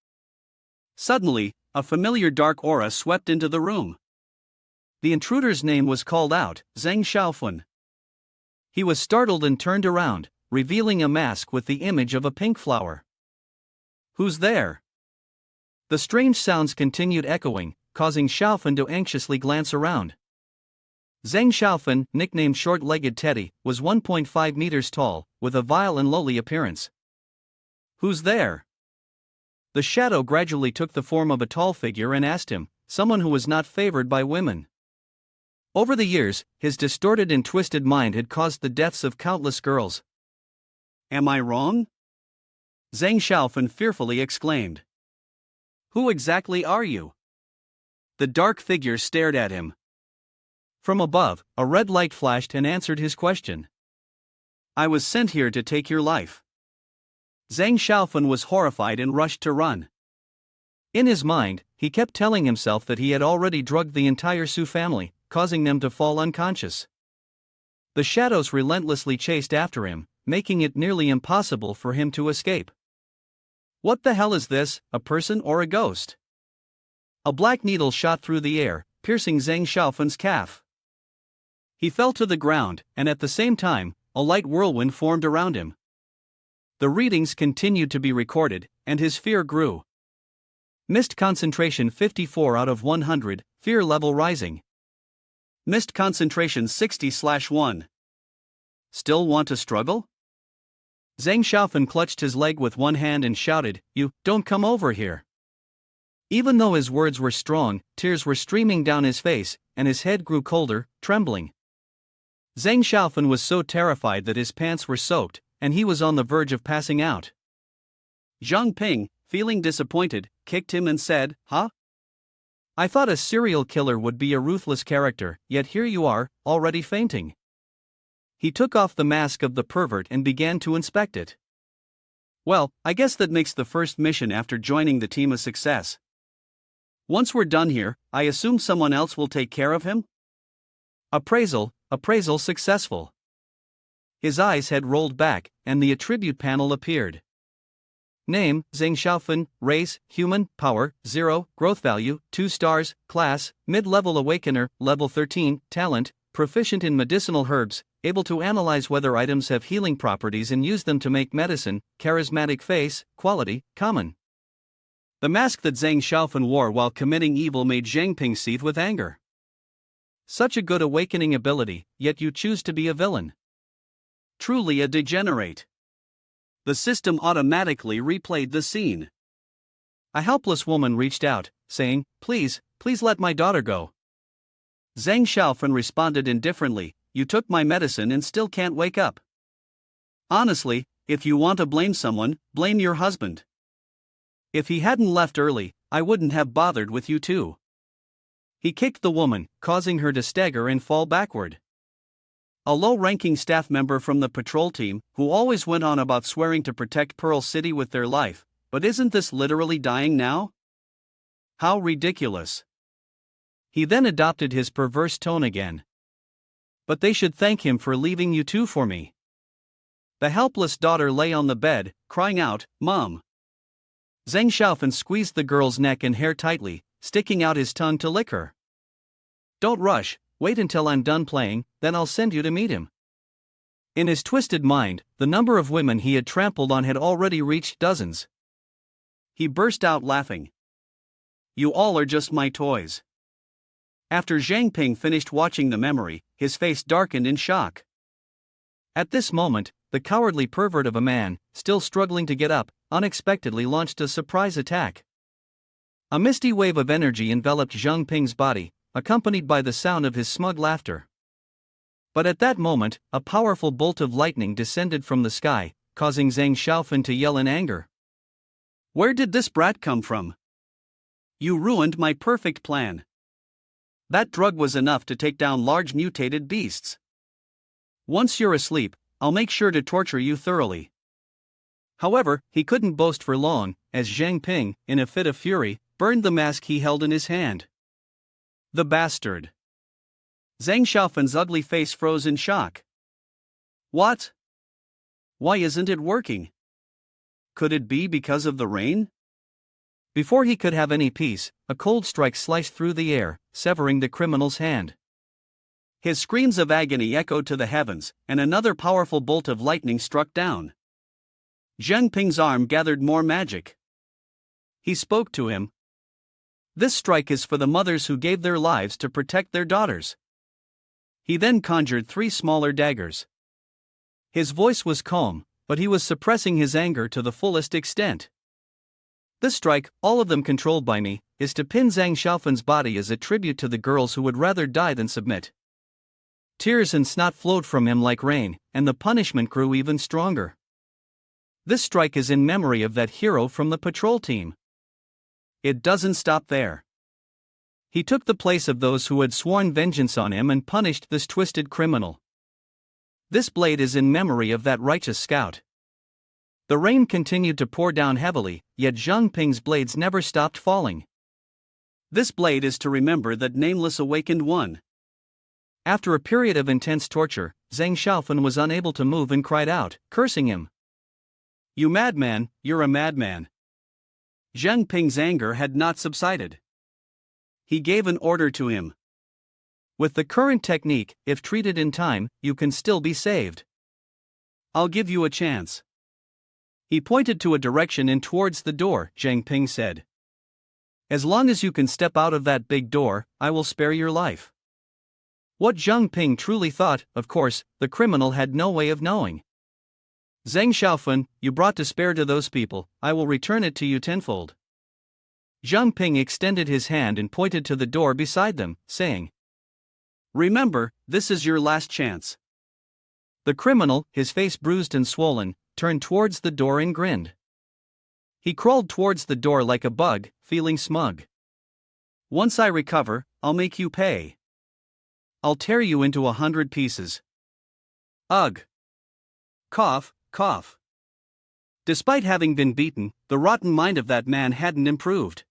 Suddenly, a familiar dark aura swept into the room. The intruder's name was called out, Zhang Xiaofun. He was startled and turned around, revealing a mask with the image of a pink flower. Who's there? The strange sounds continued echoing, causing Xiaofun to anxiously glance around. Zhang Xiaofun, nicknamed Short-Legged Teddy, was 1.5 meters tall, with a vile and lowly appearance. Who's there? The shadow gradually took the form of a tall figure and asked him, someone who was not favored by women. Over the years, his distorted and twisted mind had caused the deaths of countless girls. Am I wrong? Zhang Xiaofun fearfully exclaimed. Who exactly are you? The dark figure stared at him. From above, a red light flashed and answered his question. I was sent here to take your life. Zhang Xiaofun was horrified and rushed to run. In his mind, he kept telling himself that he had already drugged the entire Shu family, causing them to fall unconscious. The shadows relentlessly chased after him, making it nearly impossible for him to escape. What the hell is this, a person or a ghost? A black needle shot through the air, piercing Zhang Xiaofun's calf. He fell to the ground, and at the same time, a light whirlwind formed around him. The readings continued to be recorded, and his fear grew. Missed concentration 54 out of 100, fear level rising. Missed concentration 60/1. Still want to struggle? Zhang Xiaofun clutched his leg with one hand and shouted, "You, don't come over here." Even though his words were strong, tears were streaming down his face, and his head grew colder, trembling. Zhang Xiaofun was so terrified that his pants were soaked, and he was on the verge of passing out. Jiang Ping, feeling disappointed, kicked him and said, "Huh? I thought a serial killer would be a ruthless character, yet here you are, already fainting." He took off the mask of the pervert and began to inspect it. Well, I guess that makes the first mission after joining the team a success. Once we're done here, I assume someone else will take care of him? Appraisal successful. His eyes had rolled back, and the attribute panel appeared. Name, Zhang Xiaofun, race, human, power, 0, growth value, 2 stars, class, mid-level awakener, level 13, talent, proficient in medicinal herbs, able to analyze whether items have healing properties and use them to make medicine, charismatic face, quality, common. The mask that Zhang Xiaofun wore while committing evil made Jiang Ping seethe with anger. Such a good awakening ability, yet you choose to be a villain. Truly a degenerate. The system automatically replayed the scene. A helpless woman reached out, saying, please let my daughter go." Zhang Xiaofun responded indifferently, "You took my medicine and still can't wake up. Honestly, if you want to blame someone, blame your husband. If he hadn't left early, I wouldn't have bothered with you too." He kicked the woman, causing her to stagger and fall backward. A low-ranking staff member from the patrol team, who always went on about swearing to protect Pearl City with their life, "But isn't this literally dying now? How ridiculous." He then adopted his perverse tone again. "But they should thank him for leaving you two for me." The helpless daughter lay on the bed, crying out, "Mom." Zhang Xiaofun squeezed the girl's neck and hair tightly, sticking out his tongue to lick her. "Don't rush, wait until I'm done playing, then I'll send you to meet him." In his twisted mind, the number of women he had trampled on had already reached dozens. He burst out laughing. "You all are just my toys." After Jiang Ping finished watching the memory, his face darkened in shock. At this moment, the cowardly pervert of a man, still struggling to get up, unexpectedly launched a surprise attack. A misty wave of energy enveloped Jiang Ping's body, accompanied by the sound of his smug laughter. But at that moment, a powerful bolt of lightning descended from the sky, causing Zhang Xiaofan to yell in anger. Where did this brat come from? You ruined my perfect plan. That drug was enough to take down large mutated beasts. Once you're asleep, I'll make sure to torture you thoroughly. However, he couldn't boast for long, as Jiang Ping, in a fit of fury, burned the mask he held in his hand. The bastard. Zhang Xiaofan's ugly face froze in shock. What? Why isn't it working? Could it be because of the rain? Before he could have any peace, a cold strike sliced through the air, severing the criminal's hand. His screams of agony echoed to the heavens, and another powerful bolt of lightning struck down. Jiang Ping's arm gathered more magic. He spoke to him. This strike is for the mothers who gave their lives to protect their daughters. He then conjured 3 smaller daggers. His voice was calm, but he was suppressing his anger to the fullest extent. This strike, all of them controlled by me, is to pin Zhang Xiaofan's body as a tribute to the girls who would rather die than submit. Tears and snot flowed from him like rain, and the punishment grew even stronger. This strike is in memory of that hero from the patrol team. It doesn't stop there. He took the place of those who had sworn vengeance on him and punished this twisted criminal. This blade is in memory of that righteous scout. The rain continued to pour down heavily, yet Jiang Ping's blades never stopped falling. This blade is to remember that nameless awakened one. After a period of intense torture, Zhang Xiaofan was unable to move and cried out, cursing him. You madman, you're a madman. Jiang Ping's anger had not subsided. He gave an order to him. With the current technique, if treated in time, you can still be saved. I'll give you a chance. He pointed to a direction in towards the door, Jiang Ping said. As long as you can step out of that big door, I will spare your life. What Jiang Ping truly thought, of course, the criminal had no way of knowing. Zhang Xiaofan, you brought despair to those people, I will return it to you tenfold. Jiang Ping extended his hand and pointed to the door beside them, saying, Remember, this is your last chance. The criminal, his face bruised and swollen, turned towards the door and grinned. He crawled towards the door like a bug, feeling smug. Once I recover, I'll make you pay. I'll tear you into 100 pieces. Ugh. Cough, cough. Despite having been beaten, the rotten mind of that man hadn't improved.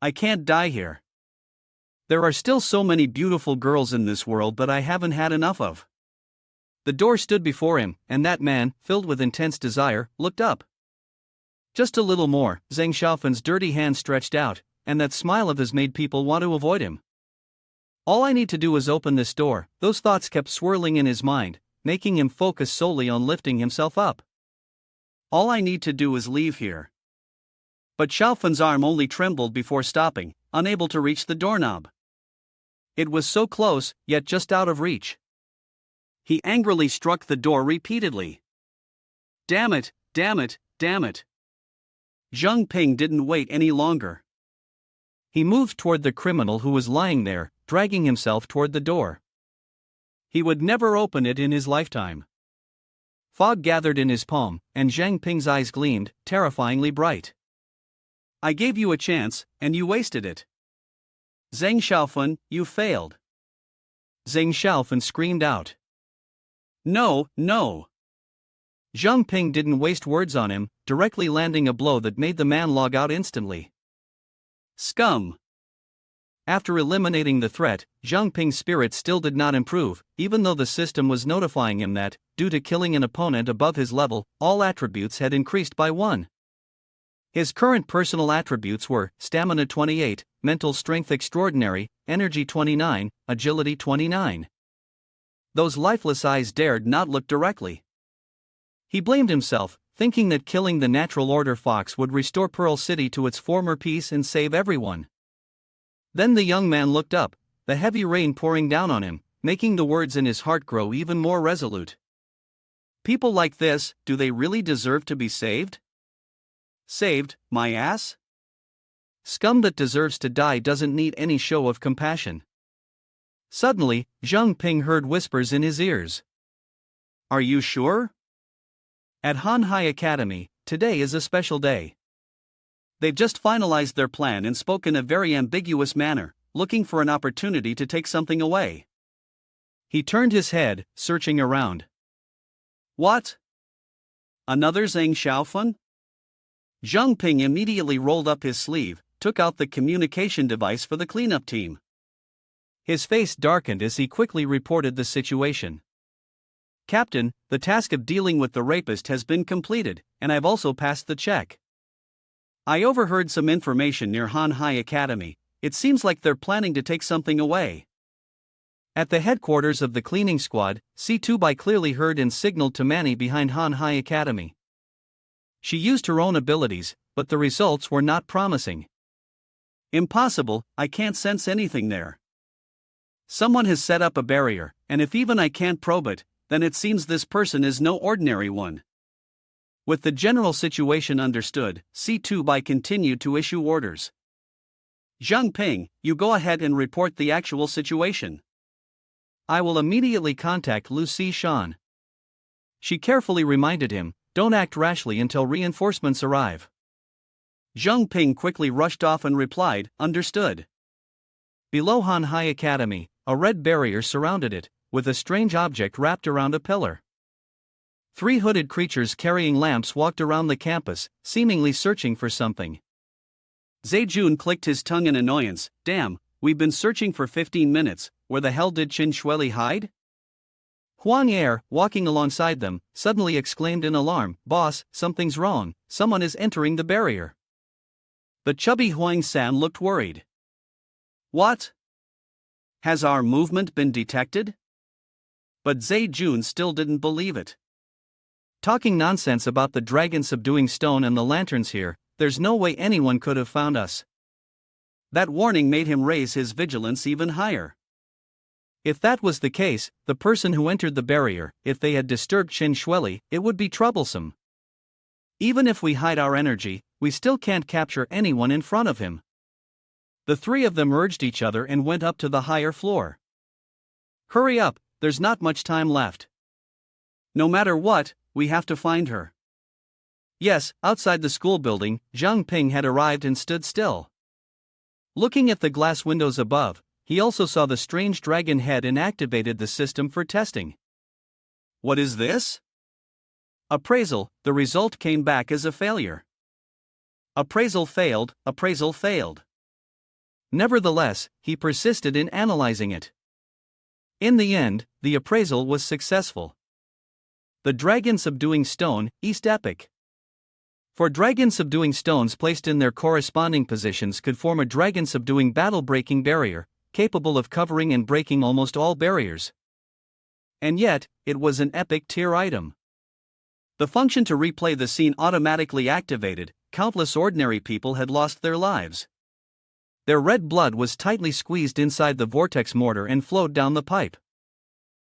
I can't die here. There are still so many beautiful girls in this world that I haven't had enough of. The door stood before him, and that man, filled with intense desire, looked up. Just a little more, Zhang Xiaofan's dirty hand stretched out, and that smile of his made people want to avoid him. All I need to do is open this door, those thoughts kept swirling in his mind, making him focus solely on lifting himself up. All I need to do is leave here. But Xiaofan's arm only trembled before stopping, unable to reach the doorknob. It was so close, yet just out of reach. He angrily struck the door repeatedly. Damn it, damn it, damn it. Jiang Ping didn't wait any longer. He moved toward the criminal who was lying there, dragging himself toward the door. He would never open it in his lifetime. Fog gathered in his palm, and Jiang Ping's eyes gleamed, terrifyingly bright. I gave you a chance, and you wasted it. Zhang Xiaofan, you failed. Zhang Xiaofan screamed out. No, no. Jiang Ping didn't waste words on him, directly landing a blow that made the man log out instantly. Scum. After eliminating the threat, Jiang Ping's spirit still did not improve, even though the system was notifying him that, due to killing an opponent above his level, all attributes had increased by 1. His current personal attributes were Stamina 28, Mental Strength Extraordinary, Energy 29, Agility 29. Those lifeless eyes dared not look directly. He blamed himself, thinking that killing the Natural Order Fox would restore Pearl City to its former peace and save everyone. Then the young man looked up, the heavy rain pouring down on him, making the words in his heart grow even more resolute. People like this, do they really deserve to be saved? Saved, my ass? Scum that deserves to die doesn't need any show of compassion. Suddenly, Jiang Ping heard whispers in his ears. Are you sure? At Hanhai Academy, today is a special day. They've just finalized their plan and spoke in a very ambiguous manner, looking for an opportunity to take something away. He turned his head, searching around. What? Another Zhang Xiaofun? Jiang Ping immediately rolled up his sleeve, took out the communication device for the cleanup team. His face darkened as he quickly reported the situation. Captain, the task of dealing with the rapist has been completed, and I've also passed the check. I overheard some information near Hanhai Academy. It seems like they're planning to take something away. At the headquarters of the cleaning squad, Citywide clearly heard and signaled to Manny behind Hanhai Academy. She used her own abilities, but the results were not promising. Impossible, I can't sense anything there. Someone has set up a barrier, and if even I can't probe it, then it seems this person is no ordinary one. With the general situation understood, Citywide continued to issue orders. Jiang Ping, you go ahead and report the actual situation. I will immediately contact Luo Shu. She carefully reminded him, don't act rashly until reinforcements arrive. Jiang Ping quickly rushed off and replied, understood. Below Hanhai Academy, a red barrier surrounded it, with a strange object wrapped around a pillar. 3 hooded creatures carrying lamps walked around the campus, seemingly searching for something. Zejun clicked his tongue in annoyance. Damn, we've been searching for 15 minutes, where the hell did Qin Shueli hide? Huang Er, walking alongside them, suddenly exclaimed in alarm, Boss, something's wrong, someone is entering the barrier. The chubby Huang San looked worried. What? Has our movement been detected? But Zejun still didn't believe it. Talking nonsense about the dragon subduing stone and the lanterns here, there's no way anyone could have found us. That warning made him raise his vigilance even higher. If that was the case, the person who entered the barrier, if they had disturbed Qin Shueli, it would be troublesome. Even if we hide our energy, we still can't capture anyone in front of him. The 3 of them urged each other and went up to the higher floor. Hurry up, there's not much time left. No matter what, we have to find her. Yes, outside the school building, Jiang Ping had arrived and stood still. Looking at the glass windows above, he also saw the strange dragon head and activated the system for testing. What is this? Appraisal, the result came back as a failure. Appraisal failed, appraisal failed. Nevertheless, he persisted in analyzing it. In the end, the appraisal was successful. The dragon subduing stone, East Epic. For dragon subduing stones placed in their corresponding positions could form a dragon subduing battle breaking barrier, capable of covering and breaking almost all barriers. And yet, it was an epic tier item. The function to replay the scene automatically activated, countless ordinary people had lost their lives. Their red blood was tightly squeezed inside the vortex mortar and flowed down the pipe.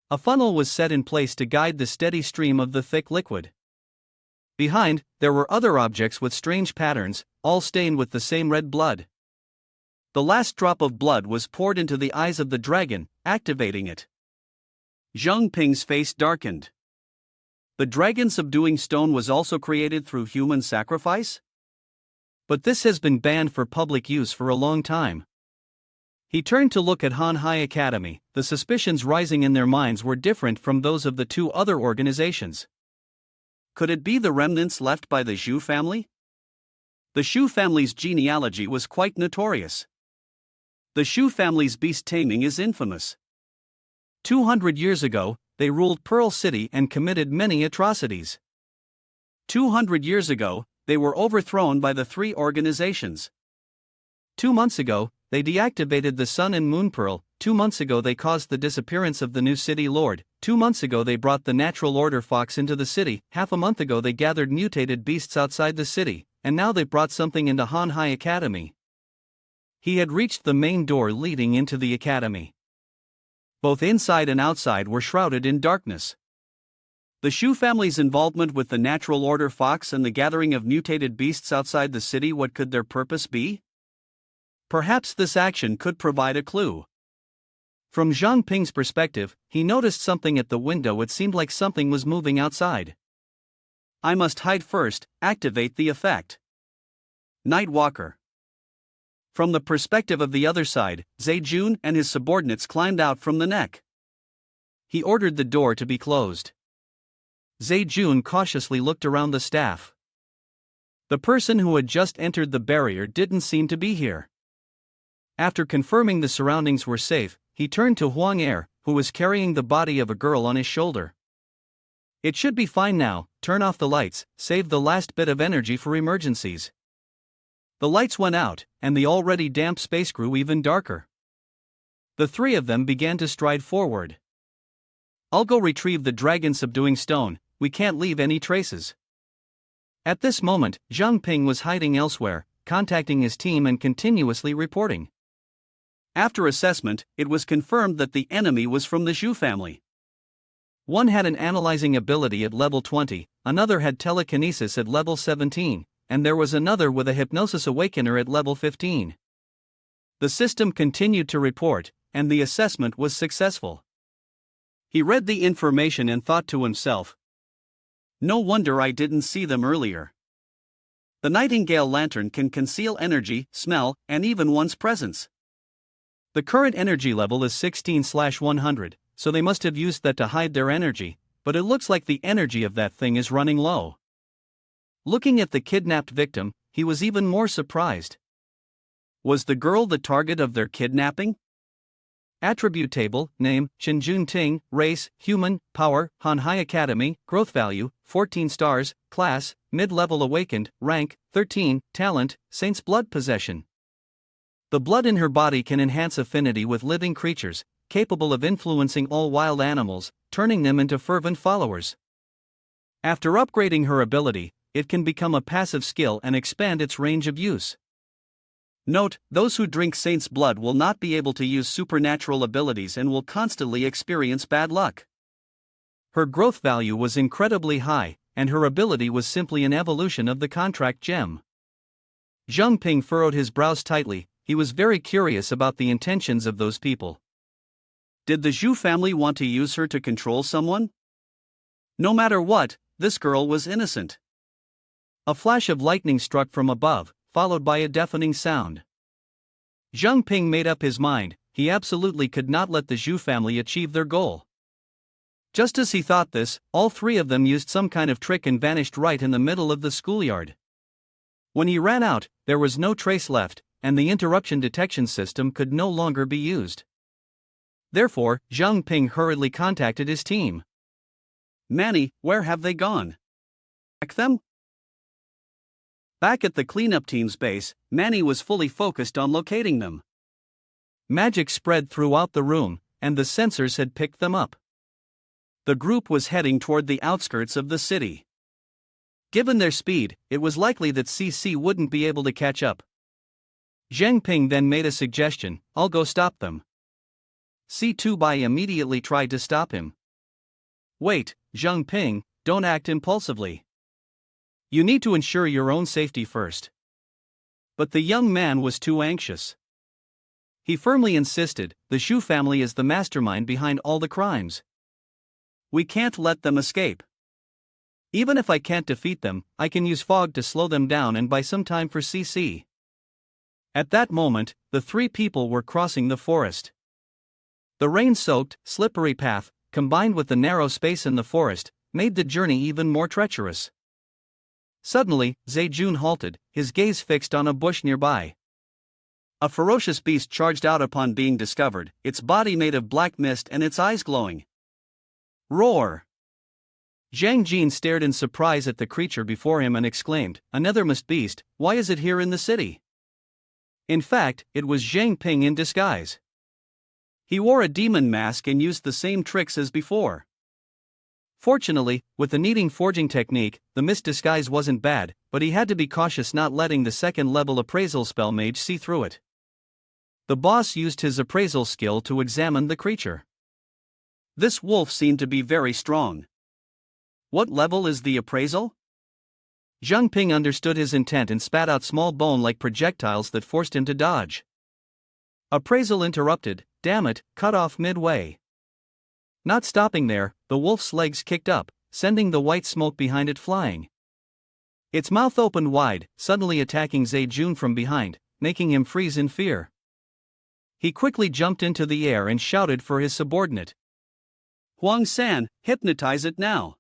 A funnel was set in place to guide the steady stream of the thick liquid. Behind, there were other objects with strange patterns, all stained with the same red blood. The last drop of blood was poured into the eyes of the dragon, activating it. Jiang Ping's face darkened. The dragon subduing stone was also created through human sacrifice? But this has been banned for public use for a long time. He turned to look at Hanhai Academy. The suspicions rising in their minds were different from those of the 2 other organizations. Could it be the remnants left by the Zhu family? The Shu family's genealogy was quite notorious. The Shu family's beast taming is infamous. 200 years ago, they ruled Pearl City and committed many atrocities. 200 years ago, they were overthrown by the 3 organizations. 2 months ago, they deactivated the Sun and Moon Pearl. 2 months ago they caused the disappearance of the new city lord. 2 months ago they brought the natural order fox into the city. Half a month ago they gathered mutated beasts outside the city, and now they brought something into Hanhai Academy. He had reached the main door leading into the academy. Both inside and outside were shrouded in darkness. The Shu family's involvement with the natural order fox and the gathering of mutated beasts outside the city, what could their purpose be? Perhaps this action could provide a clue. From Jiang Ping's perspective, he noticed something at the window. It seemed like something was moving outside. I must hide first, activate the effect. Night Walker. From the perspective of the other side, Zejun and his subordinates climbed out from the neck. He ordered the door to be closed. Zejun cautiously looked around the staff. The person who had just entered the barrier didn't seem to be here. After confirming the surroundings were safe, he turned to Huang Er, who was carrying the body of a girl on his shoulder. It should be fine now. Turn off the lights, save the last bit of energy for emergencies. The lights went out, and the already damp space grew even darker. The three of them began to stride forward. I'll go retrieve the dragon subduing stone, we can't leave any traces. At this moment, Jiang Ping was hiding elsewhere, contacting his team and continuously reporting. After assessment, it was confirmed that the enemy was from the Shu family. One had an analyzing ability at level 20, another had telekinesis at level 17, and there was another with a hypnosis awakener at level 15. The system continued to report, and the assessment was successful. He read the information and thought to himself, no wonder I didn't see them earlier. The Nightingale lantern can conceal energy, smell, and even one's presence. The current energy level is 16/100, so they must have used that to hide their energy, but it looks like the energy of that thing is running low. Looking at the kidnapped victim, he was even more surprised. Was the girl the target of their kidnapping? Attribute table, name, Shinjun Ting, race, human, power, Han High Academy, growth value, 14 stars, class, mid-level awakened, rank, 13, talent, saint's blood possession. The blood in her body can enhance affinity with living creatures, capable of influencing all wild animals, turning them into fervent followers. After upgrading her ability, it can become a passive skill and expand its range of use. Note, those who drink saint's blood will not be able to use supernatural abilities and will constantly experience bad luck. Her growth value was incredibly high, and her ability was simply an evolution of the contract gem. Jiang Ping furrowed his brows tightly. He was very curious about the intentions of those people. Did the Zhu family want to use her to control someone? No matter what, this girl was innocent. A flash of lightning struck from above, followed by a deafening sound. Jiang Ping made up his mind, he absolutely could not let the Zhu family achieve their goal. Just as he thought this, all three of them used some kind of trick and vanished right in the middle of the schoolyard. When he ran out, there was no trace left, and the interruption detection system could no longer be used. Therefore, Jiang Ping hurriedly contacted his team. Manny, where have they gone? Track them? Back at the cleanup team's base, Manny was fully focused on locating them. Magic spread throughout the room, and the sensors had picked them up. The group was heading toward the outskirts of the city. Given their speed, it was likely that CC wouldn't be able to catch up. Jiang Ping then made a suggestion, I'll go stop them. C2 Bai immediately tried to stop him. Wait, Jiang Ping, don't act impulsively. You need to ensure your own safety first. But the young man was too anxious. He firmly insisted, the Shu family is the mastermind behind all the crimes. We can't let them escape. Even if I can't defeat them, I can use fog to slow them down and buy some time for CC. At that moment, the three people were crossing the forest. The rain-soaked, slippery path, combined with the narrow space in the forest, made the journey even more treacherous. Suddenly, Zejun halted, his gaze fixed on a bush nearby. A ferocious beast charged out upon being discovered, its body made of black mist and its eyes glowing. Roar! Zhang Jin stared in surprise at the creature before him and exclaimed, another mist beast, why is it here in the city? In fact, it was Jiang Ping in disguise. He wore a demon mask and used the same tricks as before. Fortunately, with the kneading forging technique, the mist disguise wasn't bad, but he had to be cautious not letting the second-level appraisal spell mage see through it. The boss used his appraisal skill to examine the creature. This wolf seemed to be very strong. What level is the appraisal? Jiang Ping understood his intent and spat out small bone-like projectiles that forced him to dodge. Appraisal interrupted, damn it, cut off midway. Not stopping there, the wolf's legs kicked up, sending the white smoke behind it flying. Its mouth opened wide, suddenly attacking Jade from behind, making him freeze in fear. He quickly jumped into the air and shouted for his subordinate. Huang San, hypnotize it now.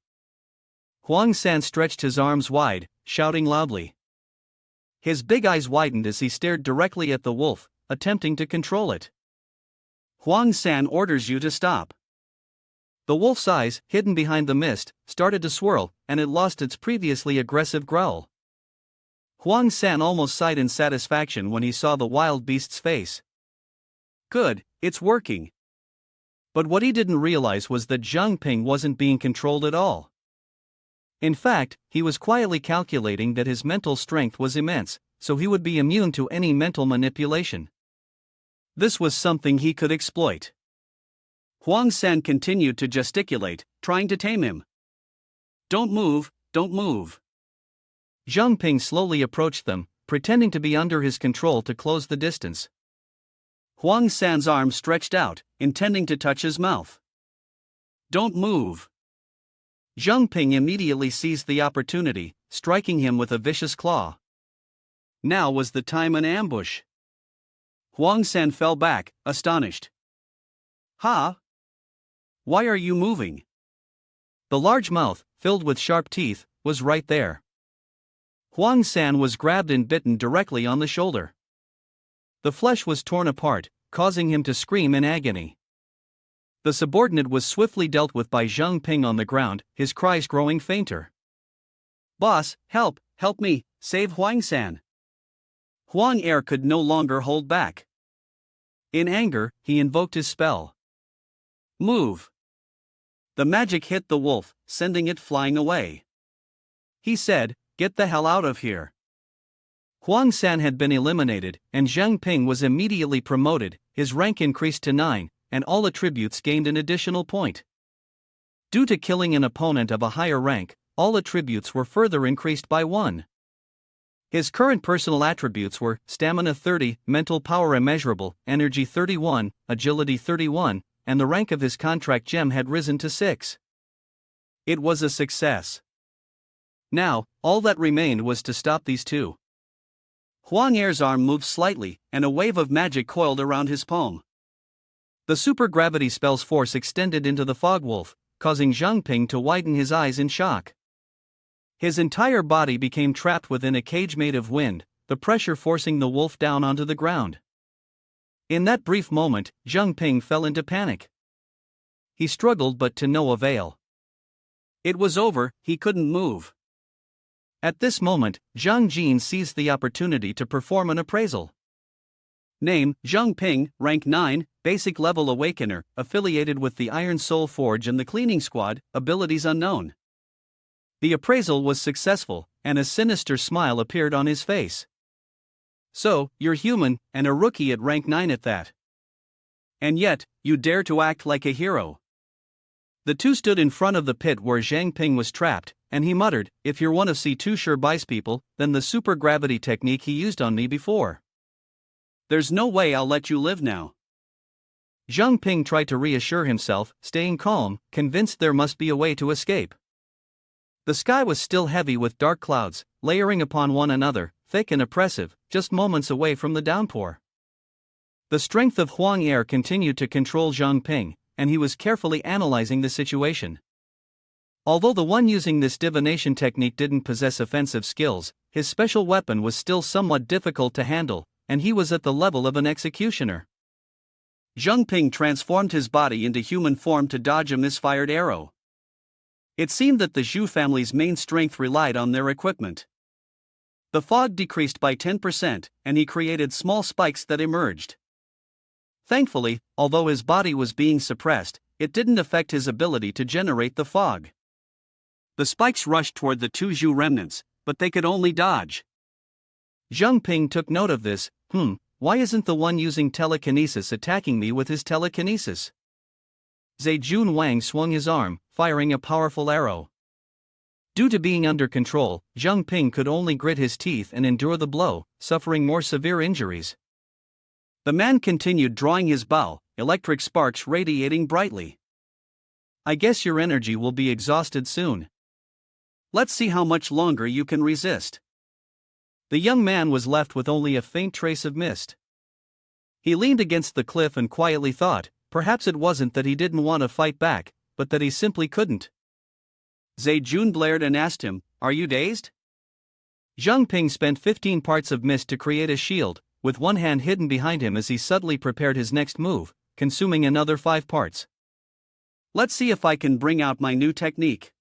Huang San stretched his arms wide, shouting loudly. His big eyes widened as he stared directly at the wolf, attempting to control it. Huang San orders you to stop. The wolf's eyes, hidden behind the mist, started to swirl, and it lost its previously aggressive growl. Huang San almost sighed in satisfaction when he saw the wild beast's face. Good, it's working. But what he didn't realize was that Jiang Ping wasn't being controlled at all. In fact, he was quietly calculating that his mental strength was immense, so he would be immune to any mental manipulation. This was something he could exploit. Huang San continued to gesticulate, trying to tame him. Don't move, don't move. Jiang Ping slowly approached them, pretending to be under his control to close the distance. Huang San's arm stretched out, intending to touch his mouth. Don't move. Jiang Ping immediately seized the opportunity, striking him with a vicious claw. Now was the time an ambush. Huang San fell back, astonished. Ha! Why are you moving? The large mouth, filled with sharp teeth, was right there. Huang San was grabbed and bitten directly on the shoulder. The flesh was torn apart, causing him to scream in agony. The subordinate was swiftly dealt with by Jiang Ping on the ground, his cries growing fainter. Boss, help me, save Huang San. Huang Er could no longer hold back. In anger, he invoked his spell. Move. The magic hit the wolf, sending it flying away. He said, get the hell out of here. Huang San had been eliminated, and Jiang Ping was immediately promoted, his rank increased to 9, and all attributes gained an additional point. Due to killing an opponent of a higher rank, all attributes were further increased by 1. His current personal attributes were Stamina 30, Mental Power Immeasurable, Energy 31, Agility 31, and the rank of his contract gem had risen to 6. It was a success. Now, all that remained was to stop these two. Huang Er's arm moved slightly, and a wave of magic coiled around his palm. The supergravity spell's force extended into the fog wolf, causing Jiang Ping to widen his eyes in shock. His entire body became trapped within a cage made of wind, the pressure forcing the wolf down onto the ground. In that brief moment, Jiang Ping fell into panic. He struggled but to no avail. It was over, he couldn't move. At this moment, Jiang Jin seized the opportunity to perform an appraisal. Name, Jiang Ping, rank 9, basic level awakener, affiliated with the Iron Soul Forge and the Cleaning Squad, abilities unknown. The appraisal was successful, and a sinister smile appeared on his face. So, you're human, and a rookie at rank 9 at that. And yet, you dare to act like a hero. The two stood in front of the pit where Jiang Ping was trapped, and he muttered, if you're one of C2 sure buys people, then the supergravity technique he used on me before. There's no way I'll let you live now. Jiang Ping tried to reassure himself, staying calm, convinced there must be a way to escape. The sky was still heavy with dark clouds, layering upon one another, thick and oppressive, just moments away from the downpour. The strength of Huang Er continued to control Jiang Ping, and he was carefully analyzing the situation. Although the one using this divination technique didn't possess offensive skills, his special weapon was still somewhat difficult to handle, and he was at the level of an executioner. Jiang Ping transformed his body into human form to dodge a misfired arrow. It seemed that the Zhu family's main strength relied on their equipment. The fog decreased by 10%, and he created small spikes that emerged. Thankfully, although his body was being suppressed, it didn't affect his ability to generate the fog. The spikes rushed toward the two Zhu remnants, but they could only dodge. Jiang Ping took note of this. Why isn't the one using telekinesis attacking me with his telekinesis? Zhe Junwang swung his arm, firing a powerful arrow. Due to being under control, Jiang Ping could only grit his teeth and endure the blow, suffering more severe injuries. The man continued drawing his bow, electric sparks radiating brightly. I guess your energy will be exhausted soon. Let's see how much longer you can resist. The young man was left with only a faint trace of mist. He leaned against the cliff and quietly thought, perhaps it wasn't that he didn't want to fight back, but that he simply couldn't. Jade blared and asked him, "Are you dazed?" Jiang Ping spent 15 parts of mist to create a shield, with one hand hidden behind him as he subtly prepared his next move, consuming another 5 parts. Let's see if I can bring out my new technique.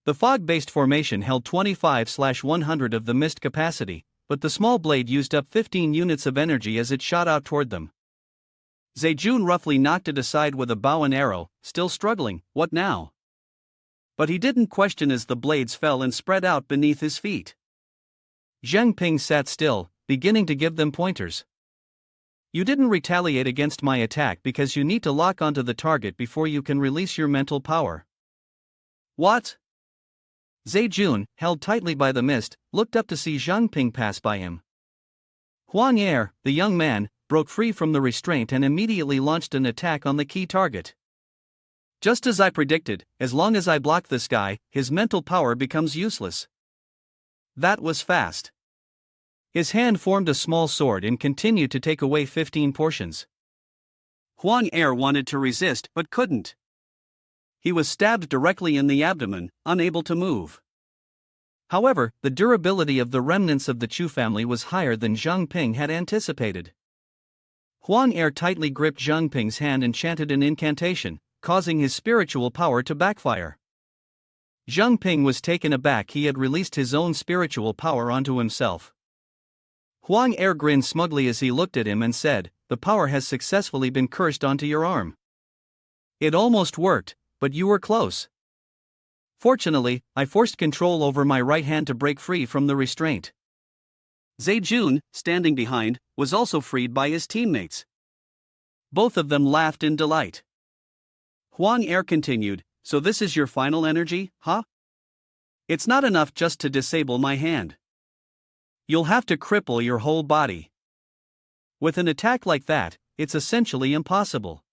The fog-based formation held 25/100 of the mist capacity, but the small blade used up 15 units of energy as it shot out toward them. Zejun roughly knocked it aside with a bow and arrow, still struggling. What now? But he didn't question as the blades fell and spread out beneath his feet. Jiang Ping sat still, beginning to give them pointers. You didn't retaliate against my attack because you need to lock onto the target before you can release your mental power. What? Zejun, held tightly by the mist, looked up to see Jiang Ping pass by him. Huang Er, the young man, broke free from the restraint and immediately launched an attack on the key target. Just as I predicted, as long as I block this guy, his mental power becomes useless. That was fast. His hand formed a small sword and continued to take away 15 portions. Huang Er wanted to resist but couldn't. He was stabbed directly in the abdomen, unable to move. However, the durability of the remnants of the Chu family was higher than Jiang Ping had anticipated. Huang Er tightly gripped Jiang Ping's hand and chanted an incantation, causing his spiritual power to backfire. Jiang Ping was taken aback. He had released his own spiritual power onto himself. Huang Er grinned smugly as he looked at him and said, "The power has successfully been cursed onto your arm. It almost worked, but you were close. Fortunately, I forced control over my right hand to break free from the restraint." Zejun, standing behind, was also freed by his teammates. Both of them laughed in delight. Huang Er continued, "So this is your final energy, huh? It's not enough just to disable my hand. You'll have to cripple your whole body. With an attack like that, it's essentially impossible."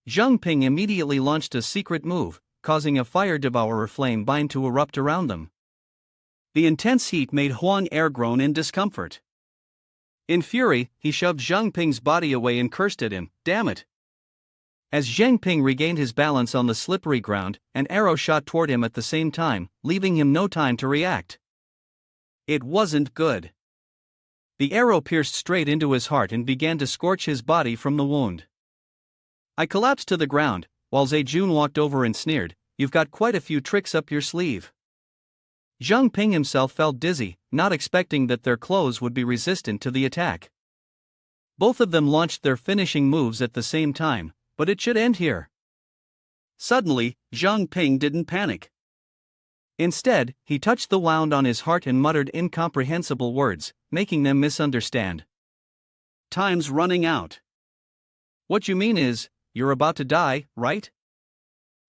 Jiang Ping immediately launched a secret move, causing a fire devourer flame bind to erupt around them. The intense heat made Huang Er groan in discomfort. In fury, he shoved Jiang Ping's body away and cursed at him, "Damn it." As Jiang Ping regained his balance on the slippery ground, an arrow shot toward him at the same time, leaving him no time to react. It wasn't good. The arrow pierced straight into his heart and began to scorch his body from the wound. I collapsed to the ground, while Zejun walked over and sneered, "You've got quite a few tricks up your sleeve." Jiang Ping himself felt dizzy, not expecting that their clothes would be resistant to the attack. Both of them launched their finishing moves at the same time, but it should end here. Suddenly, Jiang Ping didn't panic. Instead, he touched the wound on his heart and muttered incomprehensible words, making them misunderstand. "Time's running out." "What you mean is, you're about to die, right?"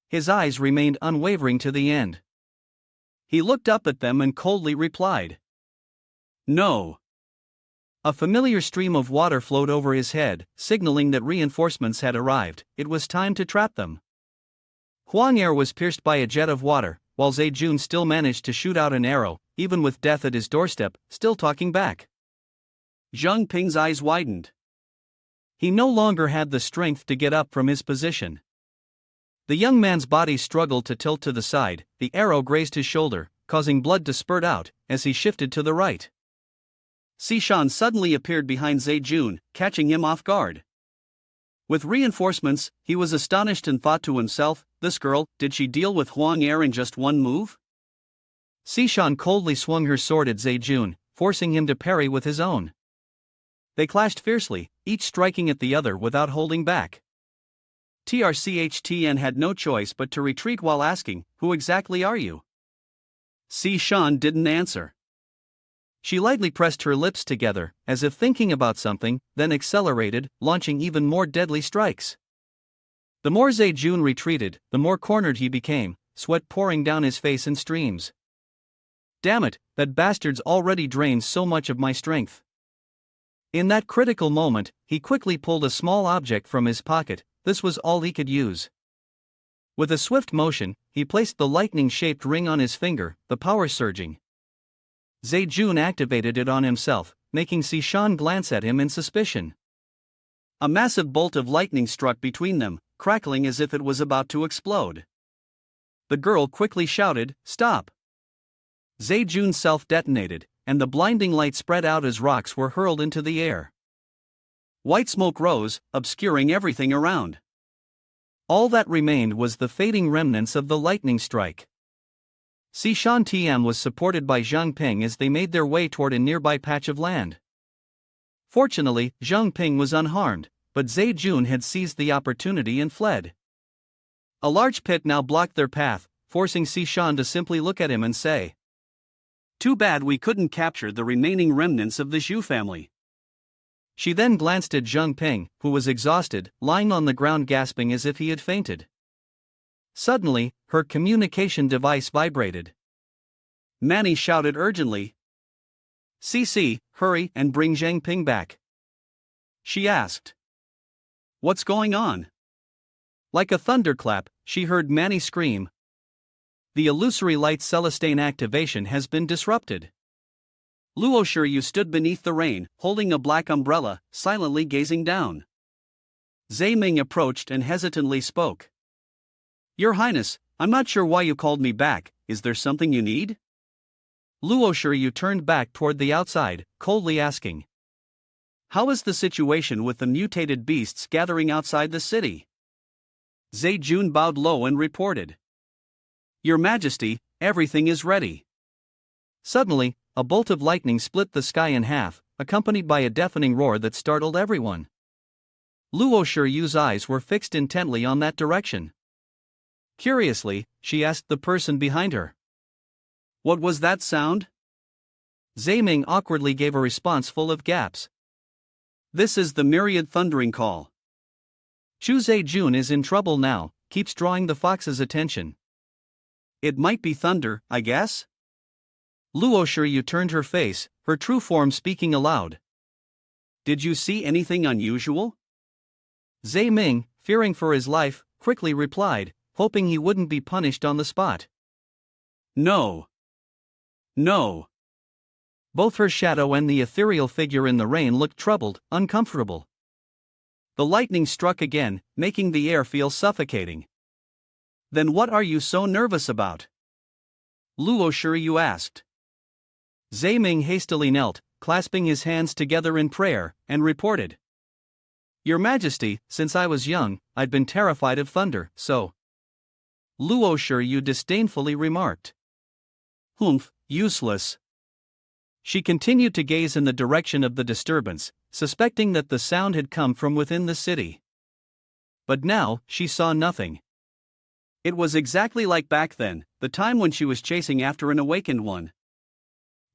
His eyes remained unwavering to the end. He looked up at them and coldly replied, "No." A familiar stream of water flowed over his head, signaling that reinforcements had arrived. It was time to trap them. Huang Er was pierced by a jet of water, while Zejun still managed to shoot out an arrow, even with death at his doorstep, still talking back. Jiang Ping's eyes widened. He no longer had the strength to get up from his position. The young man's body struggled to tilt to the side, the arrow grazed his shoulder, causing blood to spurt out, as he shifted to the right. Sishan suddenly appeared behind Zejun, catching him off guard. With reinforcements, he was astonished and thought to himself, "This girl, did she deal with Huang Er in just one move?" Sishan coldly swung her sword at Zejun, forcing him to parry with his own. They clashed fiercely, each striking at the other without holding back. Trchtn had no choice but to retreat while asking, "Who exactly are you?" Sishan didn't answer. She lightly pressed her lips together, as if thinking about something, then accelerated, launching even more deadly strikes. The more Zejun retreated, the more cornered he became, sweat pouring down his face in streams. Damn it, that bastard's already drained so much of my strength. In that critical moment, he quickly pulled a small object from his pocket. This was all he could use. With a swift motion, he placed the lightning-shaped ring on his finger, the power surging. Zejun activated it on himself, making Sishan glance at him in suspicion. A massive bolt of lightning struck between them, crackling as if it was about to explode. The girl quickly shouted, "Stop!" Zejun self-detonated, and the blinding light spread out as rocks were hurled into the air. White smoke rose, obscuring everything around. All that remained was the fading remnants of the lightning strike. Sishan TM was supported by Jiang Ping as they made their way toward a nearby patch of land. Fortunately, Jiang Ping was unharmed, but Zejun had seized the opportunity and fled. A large pit now blocked their path, forcing Sishan to simply look at him and say, "Too bad we couldn't capture the remaining remnants of the Zhu family." She then glanced at Jiang Ping, who was exhausted, lying on the ground gasping as if he had fainted. Suddenly, her communication device vibrated. Manny shouted urgently, "CC, hurry and bring Jiang Ping back." She asked, "What's going on?" Like a thunderclap, she heard Manny scream, "The illusory light celestian activation has been disrupted." Luo Shu stood beneath the rain, holding a black umbrella, silently gazing down. Zai Ming approached and hesitantly spoke. "Your Highness, I'm not sure why you called me back, is there something you need?" Luo Shu turned back toward the outside, coldly asking, "How is the situation with the mutated beasts gathering outside the city?" Zejun bowed low and reported, "Your Majesty, everything is ready." Suddenly, a bolt of lightning split the sky in half, accompanied by a deafening roar that startled everyone. Luo Shu's eyes were fixed intently on that direction. Curiously, she asked the person behind her, "What was that sound?" Zai Ming awkwardly gave a response full of gaps. "This is the myriad thundering call. Chu Zejun is in trouble now, keeps drawing the fox's attention." "It might be thunder, I guess?" Luo Shu turned her face, her true form speaking aloud. "Did you see anything unusual?" Zai Ming, fearing for his life, quickly replied, hoping he wouldn't be punished on the spot. "No. No." Both her shadow and the ethereal figure in the rain looked troubled, uncomfortable. The lightning struck again, making the air feel suffocating. "Then what are you so nervous about?" Luo Shu asked. Zai Ming hastily knelt, clasping his hands together in prayer, and reported, "Your Majesty, since I was young, I'd been terrified of thunder, so." Luo Shu disdainfully remarked, "Humph, useless." She continued to gaze in the direction of the disturbance, suspecting that the sound had come from within the city. But now, she saw nothing. It was exactly like back then, the time when she was chasing after an awakened one.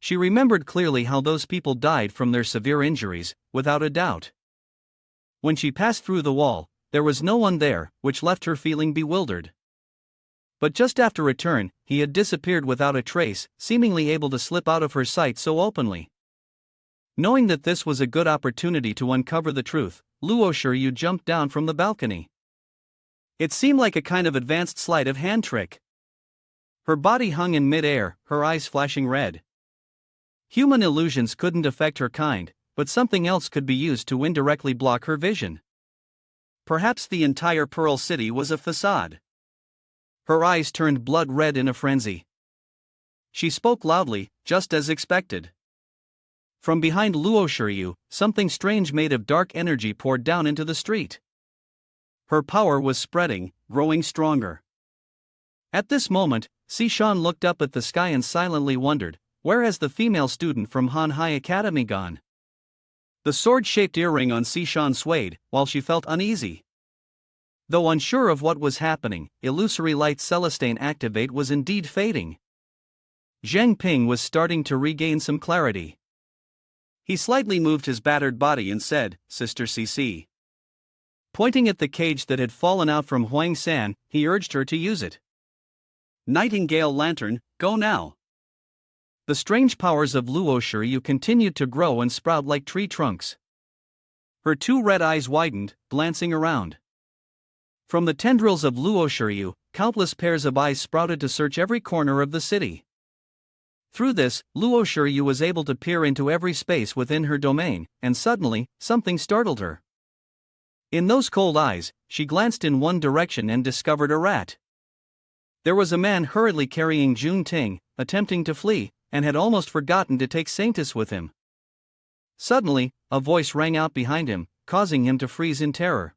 She remembered clearly how those people died from their severe injuries, without a doubt. When she passed through the wall, there was no one there, which left her feeling bewildered. But just after return, he had disappeared without a trace, seemingly able to slip out of her sight so openly. Knowing that this was a good opportunity to uncover the truth, Luo Shu jumped down from the balcony. It seemed like a kind of advanced sleight of hand trick. Her body hung in mid-air, her eyes flashing red. Human illusions couldn't affect her kind, but something else could be used to indirectly block her vision. Perhaps the entire Pearl City was a facade. Her eyes turned blood red in a frenzy. She spoke loudly, just as expected. From behind Luo Shu, something strange made of dark energy poured down into the street. Her power was spreading, growing stronger. At this moment, Sishan looked up at the sky and silently wondered, where has the female student from Han High Academy gone? The sword-shaped earring on Sishan swayed, while she felt uneasy. Though unsure of what was happening, illusory light celestian activate was indeed fading. Jiang Ping was starting to regain some clarity. He slightly moved his battered body and said, "Sister CC." Pointing at the cage that had fallen out from Huang San, he urged her to use it. Nightingale lantern, go now. The strange powers of Luo Shu continued to grow and sprout like tree trunks. Her two red eyes widened, glancing around. From the tendrils of Luo Shu, countless pairs of eyes sprouted to search every corner of the city. Through this, Luo Shu was able to peer into every space within her domain, and suddenly, something startled her. In those cold eyes, she glanced in one direction and discovered a rat. There was a man hurriedly carrying Jun Ting, attempting to flee, and had almost forgotten to take saintus with him. Suddenly, a voice rang out behind him, causing him to freeze in terror.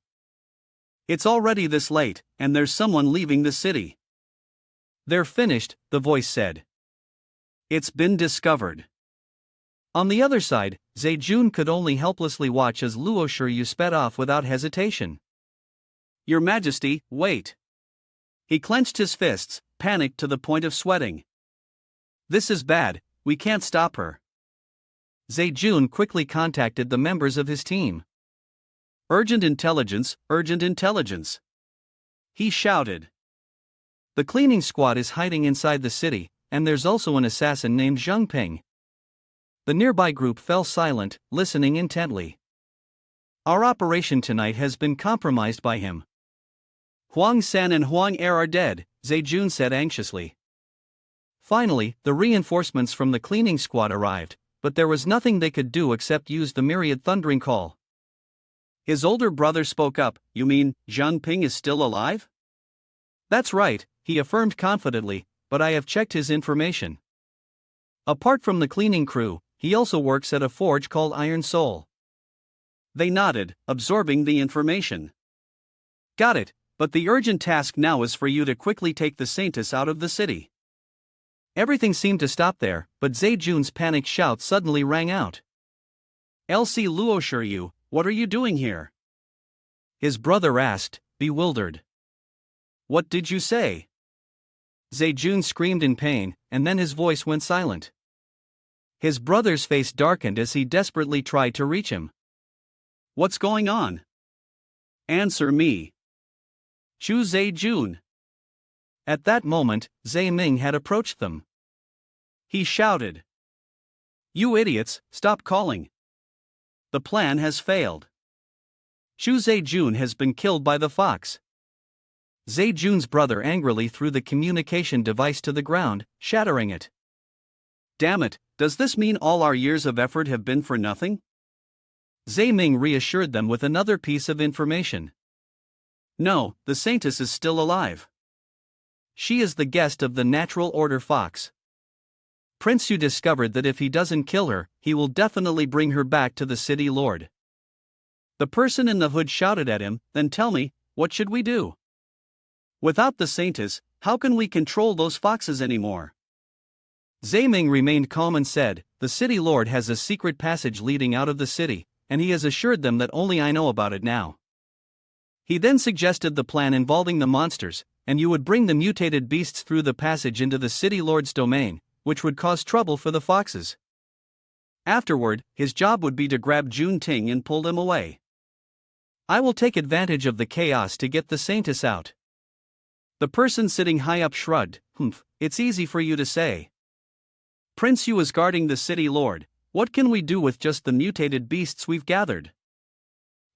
It's already this late, and there's someone leaving the city. They're finished, the voice said. It's been discovered. On the other side, Zejun could only helplessly watch as Luo Shu sped off without hesitation. Your Majesty, wait. He clenched his fists, panicked to the point of sweating. This is bad, we can't stop her. Zejun quickly contacted the members of his team. Urgent intelligence, urgent intelligence. He shouted. The cleaning squad is hiding inside the city, and there's also an assassin named Jiang Ping. The nearby group fell silent, listening intently. Our operation tonight has been compromised by him. Huang San and Huang Er are dead, Zejun said anxiously. Finally, the reinforcements from the cleaning squad arrived, but there was nothing they could do except use the myriad thundering call. His older brother spoke up. You mean, Jiang Ping is still alive? That's right, he affirmed confidently, but I have checked his information. Apart from the cleaning crew, he also works at a forge called Iron Soul. They nodded, absorbing the information. Got it, but the urgent task now is for you to quickly take the saintus out of the city. Everything seemed to stop there, but Zejun's panicked shout suddenly rang out. LC Luo Shu, what are you doing here? His brother asked, bewildered. What did you say? Zejun screamed in pain, and then his voice went silent. His brother's face darkened as he desperately tried to reach him. What's going on? Answer me. Chu Zejun. At that moment, Zhe Ming had approached them. He shouted. You idiots, stop calling. The plan has failed. Chu Zejun has been killed by the fox. Zejun's brother angrily threw the communication device to the ground, shattering it. Damn it, does this mean all our years of effort have been for nothing? Zhe Ming reassured them with another piece of information. No, the saintus is still alive. She is the guest of the Natural Order Fox. Prince Yu discovered that if he doesn't kill her, he will definitely bring her back to the city lord. The person in the hood shouted at him, then tell me, what should we do? Without the saintus, how can we control those foxes anymore? Zhe Ming remained calm and said, the city lord has a secret passage leading out of the city, and he has assured them that only I know about it now. He then suggested the plan involving the monsters, and you would bring the mutated beasts through the passage into the city lord's domain, which would cause trouble for the foxes. Afterward, his job would be to grab Jun Ting and pull them away. I will take advantage of the chaos to get the saintus out. The person sitting high up shrugged. It's easy for you to say. Prince Yu is guarding the city lord. What can we do with just the mutated beasts we've gathered?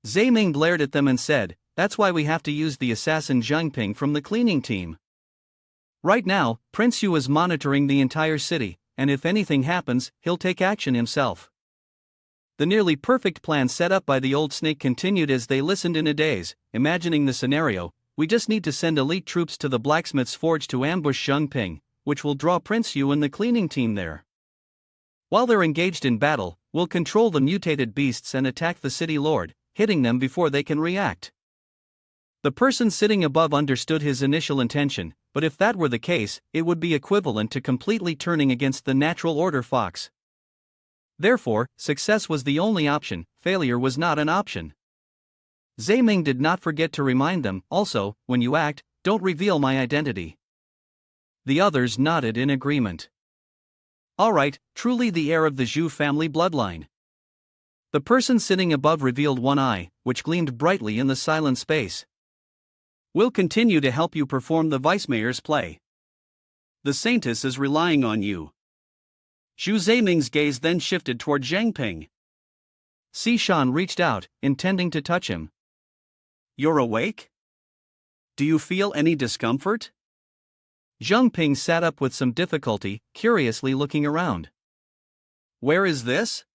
Zhe Ming glared at them and said, that's why we have to use the assassin Jiang Ping from the cleaning team. Right now, Prince Yu is monitoring the entire city, and if anything happens, he'll take action himself. The nearly perfect plan set up by the old snake continued as they listened in a daze, imagining the scenario. We just need to send elite troops to the blacksmith's forge to ambush Jiang Ping, which will draw Prince Yu and the cleaning team there. While they're engaged in battle, we'll control the mutated beasts and attack the city lord, hitting them before they can react. The person sitting above understood his initial intention, but if that were the case, it would be equivalent to completely turning against the natural order fox. Therefore, success was the only option, failure was not an option. Zhe Ming did not forget to remind them, also, when you act, don't reveal my identity. The others nodded in agreement. Alright, truly the heir of the Zhu family bloodline. The person sitting above revealed one eye, which gleamed brightly in the silent space. We'll continue to help you perform the vice mayor's play. The saintus is relying on you. Xu Zeiming's gaze then shifted toward Jiang Ping. Shan reached out, intending to touch him. You're awake? Do you feel any discomfort? Jiang Ping sat up with some difficulty, curiously looking around. Where is this?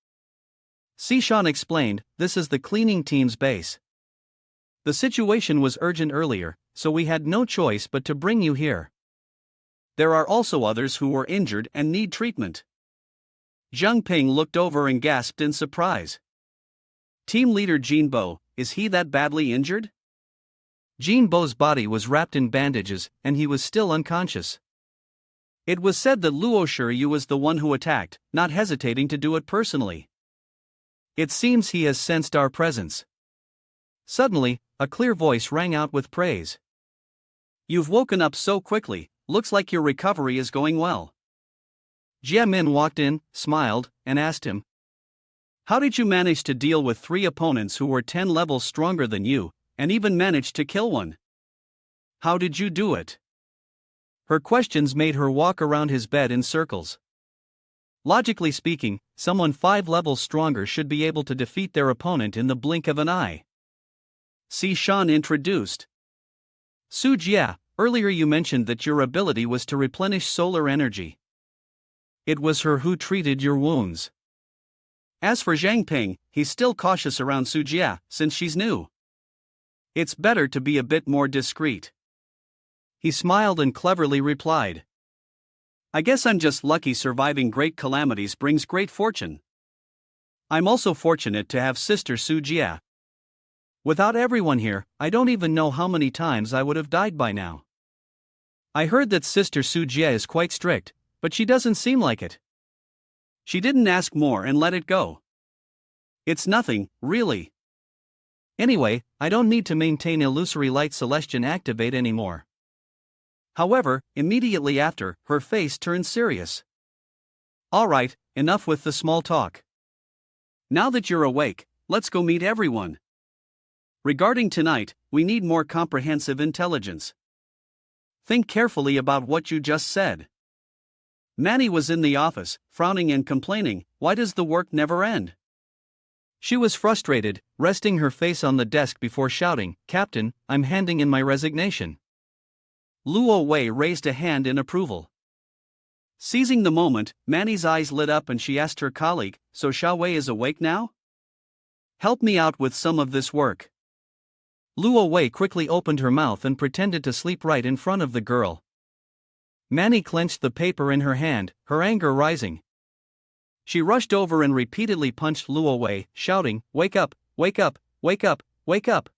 Shan explained, this is the cleaning team's base. The situation was urgent earlier, so we had no choice but to bring you here. There are also others who were injured and need treatment. Jiang Ping looked over and gasped in surprise. Team leader Jinbo, is he that badly injured? Jinbo's body was wrapped in bandages, and he was still unconscious. It was said that Luo Shu was the one who attacked, not hesitating to do it personally. It seems he has sensed our presence. Suddenly, a clear voice rang out with praise. You've woken up so quickly, looks like your recovery is going well. Jie Min walked in, smiled, and asked him, how did you manage to deal with 3 opponents who were 10 levels stronger than you, and even manage to kill one? How did you do it? Her questions made her walk around his bed in circles. Logically speaking, someone 5 levels stronger should be able to defeat their opponent in the blink of an eye. Shan introduced. Su Jia, earlier you mentioned that your ability was to replenish solar energy. It was her who treated your wounds. As for Jiang Ping, he's still cautious around Su Jia, since she's new. It's better to be a bit more discreet. He smiled and cleverly replied. I guess I'm just lucky surviving great calamities brings great fortune. I'm also fortunate to have sister Su Jia. Without everyone here, I don't even know how many times I would have died by now. I heard that sister Su Jia is quite strict, but she doesn't seem like it. She didn't ask more and let it go. It's nothing, really. Anyway, I don't need to maintain illusory light celestian activate anymore. However, immediately after, her face turned serious. Alright, enough with the small talk. Now that you're awake, let's go meet everyone. Regarding tonight, we need more comprehensive intelligence. Think carefully about what you just said. Manny was in the office, frowning and complaining, why does the work never end? She was frustrated, resting her face on the desk before shouting, Captain, I'm handing in my resignation. Luo Wei raised a hand in approval. Seizing the moment, Manny's eyes lit up and she asked her colleague, so Xiao Wei is awake now? Help me out with some of this work. Luo Wei quickly opened her mouth and pretended to sleep right in front of the girl. Manny clenched the paper in her hand, her anger rising. She rushed over and repeatedly punched Luo Wei, shouting, Wake up, wake up, wake up, wake up.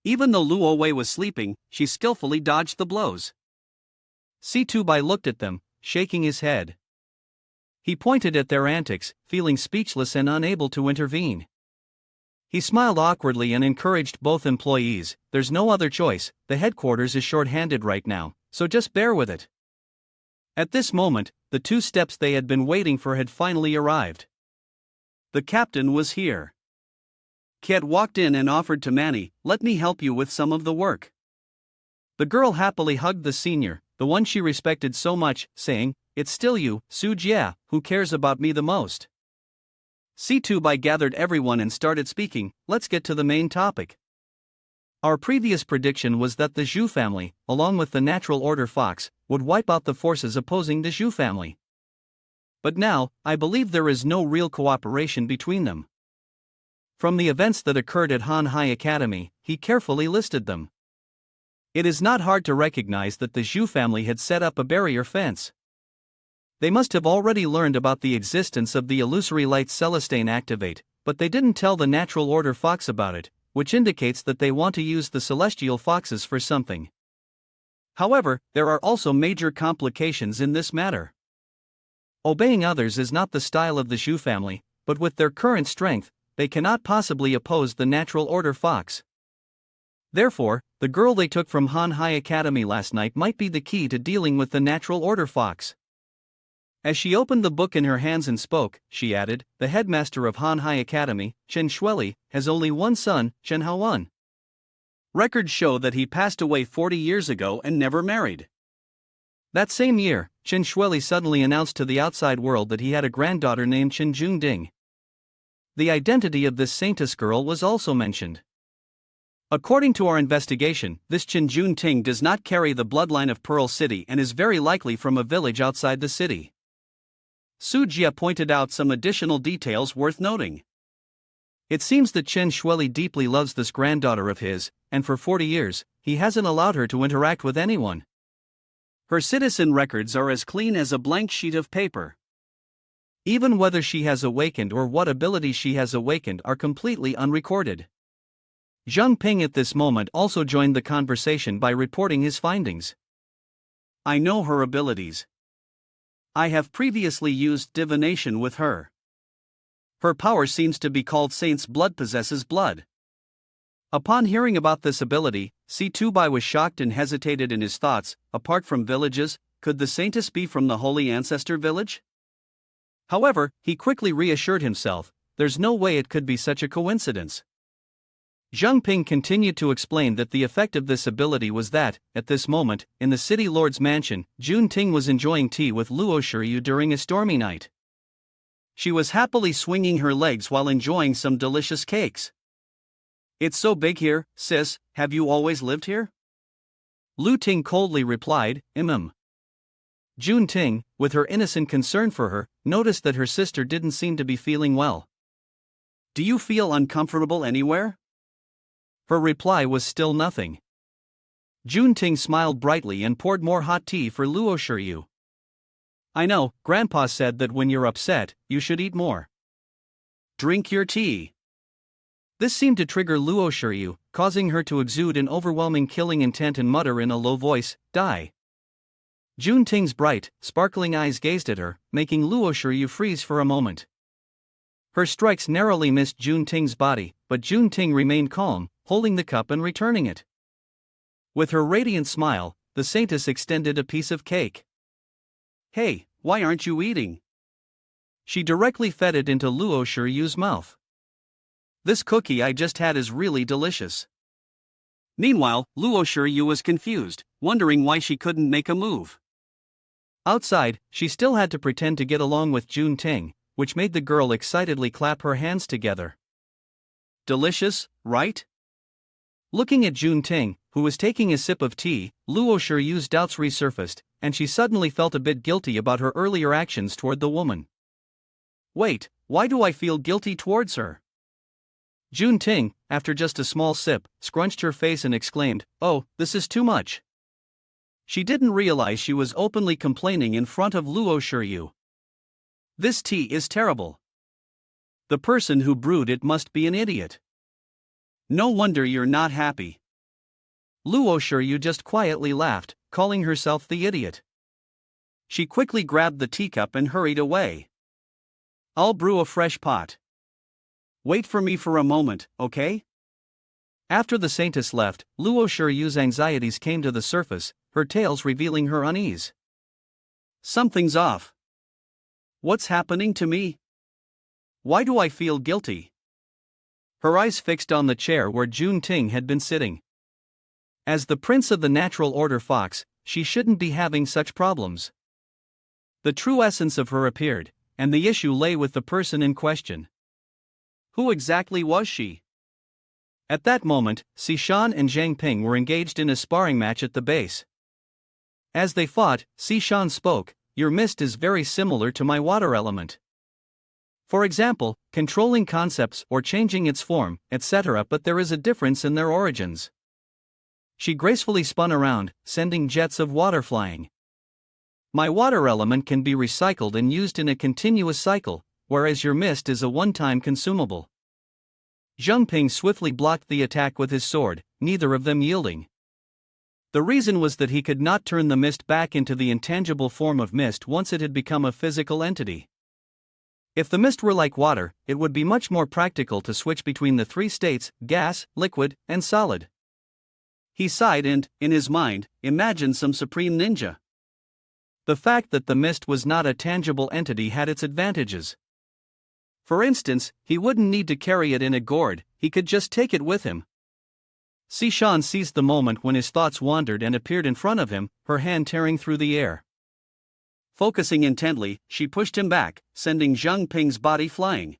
Even though Luo Wei was sleeping, she skillfully dodged the blows. Citywide looked at them, shaking his head. He pointed at their antics, feeling speechless and unable to intervene. He smiled awkwardly and encouraged both employees, there's no other choice, the headquarters is short-handed right now, so just bear with it. At this moment, the 2 steps they had been waiting for had finally arrived. The captain was here. Ked walked in and offered to Manny, let me help you with some of the work. The girl happily hugged the senior, the one she respected so much, saying, it's still you, Su Jia, who cares about me the most. Citywide gathered everyone and started speaking, let's get to the main topic. Our previous prediction was that the Zhu family, along with the natural order fox, would wipe out the forces opposing the Zhu family. But now, I believe there is no real cooperation between them. From the events that occurred at Han High Academy, he carefully listed them. It is not hard to recognize that the Zhu family had set up a barrier fence. They must have already learned about the existence of the illusory light celestian activate, but they didn't tell the natural order fox about it, which indicates that they want to use the celestial foxes for something. However, there are also major complications in this matter. Obeying others is not the style of the Zhu family, but with their current strength, they cannot possibly oppose the natural order fox. Therefore, the girl they took from Han High Academy last night might be the key to dealing with the natural order fox. As she opened the book in her hands and spoke, she added, the headmaster of Han High Academy, Chen Shueli, has only one son, Chen Haoan. Records show that he passed away 40 years ago and never married. That same year, Qin Shuili suddenly announced to the outside world that he had a granddaughter named Qin Jungding. The identity of this saintus girl was also mentioned. According to our investigation, this Qin Jungting does not carry the bloodline of Pearl City and is very likely from a village outside the city. Su Jia pointed out some additional details worth noting. It seems that Qin Shuili deeply loves this granddaughter of his, and for 40 years, he hasn't allowed her to interact with anyone. Her citizen records are as clean as a blank sheet of paper. Even whether she has awakened or what abilities she has awakened are completely unrecorded. Jiang Ping at this moment also joined the conversation by reporting his findings. I know her abilities. I have previously used divination with her. Her power seems to be called Saint's Blood possesses blood. Upon hearing about this ability, Citywide was shocked and hesitated in his thoughts. Apart from villages, could the saintus be from the Holy Ancestor village? However, he quickly reassured himself, there's no way it could be such a coincidence. Jiang Ping continued to explain that the effect of this ability was that, at this moment, in the city lord's mansion, Jun Ting was enjoying tea with Luo Shu during a stormy night. She was happily swinging her legs while enjoying some delicious cakes. It's so big here, sis, have you always lived here? Lu Ting coldly replied, Jun Ting, with her innocent concern for her, noticed that her sister didn't seem to be feeling well. Do you feel uncomfortable anywhere? Her reply was still nothing. Jun Ting smiled brightly and poured more hot tea for Luo Shu. I know, Grandpa said that when you're upset, you should eat more. Drink your tea. This seemed to trigger Luo Shu, causing her to exude an overwhelming killing intent and mutter in a low voice, die. Jun Ting's bright, sparkling eyes gazed at her, making Luo Shu freeze for a moment. Her strikes narrowly missed Jun Ting's body, but Jun Ting remained calm, holding the cup and returning it. With her radiant smile, the saintess extended a piece of cake. Hey, why aren't you eating? She directly fed it into Luo Shu's mouth. This cookie I just had is really delicious. Meanwhile, Luo Shu was confused, wondering why she couldn't make a move. Outside, she still had to pretend to get along with Jun Ting, which made the girl excitedly clap her hands together. Delicious, right? Looking at Jun Ting, who was taking a sip of tea, Luo Shu's doubts resurfaced, and she suddenly felt a bit guilty about her earlier actions toward the woman. Wait, why do I feel guilty towards her? Jun Ting, after just a small sip, scrunched her face and exclaimed, oh, this is too much. She didn't realize she was openly complaining in front of Luo Shu. This tea is terrible. The person who brewed it must be an idiot. No wonder you're not happy. Luo Shu just quietly laughed, calling herself the idiot. She quickly grabbed the teacup and hurried away. I'll brew a fresh pot. Wait for me for a moment, okay? After the saintess left, Luo Shu's anxieties came to the surface, her tales revealing her unease. Something's off. What's happening to me? Why do I feel guilty? Her eyes fixed on the chair where Jun Ting had been sitting. As the prince of the natural order fox, she shouldn't be having such problems. The true essence of her appeared, and the issue lay with the person in question. Who exactly was she? At that moment, Sishan and Jiang Ping were engaged in a sparring match at the base. As they fought, Sishan spoke, your mist is very similar to my water element. For example, controlling concepts or changing its form, etc., but there is a difference in their origins. She gracefully spun around, sending jets of water flying. My water element can be recycled and used in a continuous cycle, whereas your mist is a one-time consumable. Jiang Ping swiftly blocked the attack with his sword, neither of them yielding. The reason was that he could not turn the mist back into the intangible form of mist once it had become a physical entity. If the mist were like water, it would be much more practical to switch between the three states, gas, liquid, and solid. He sighed and, in his mind, imagined some supreme ninja. The fact that the mist was not a tangible entity had its advantages. For instance, he wouldn't need to carry it in a gourd, he could just take it with him. Sishan seized the moment when his thoughts wandered and appeared in front of him, her hand tearing through the air. Focusing intently, she pushed him back, sending Jiang Ping's body flying.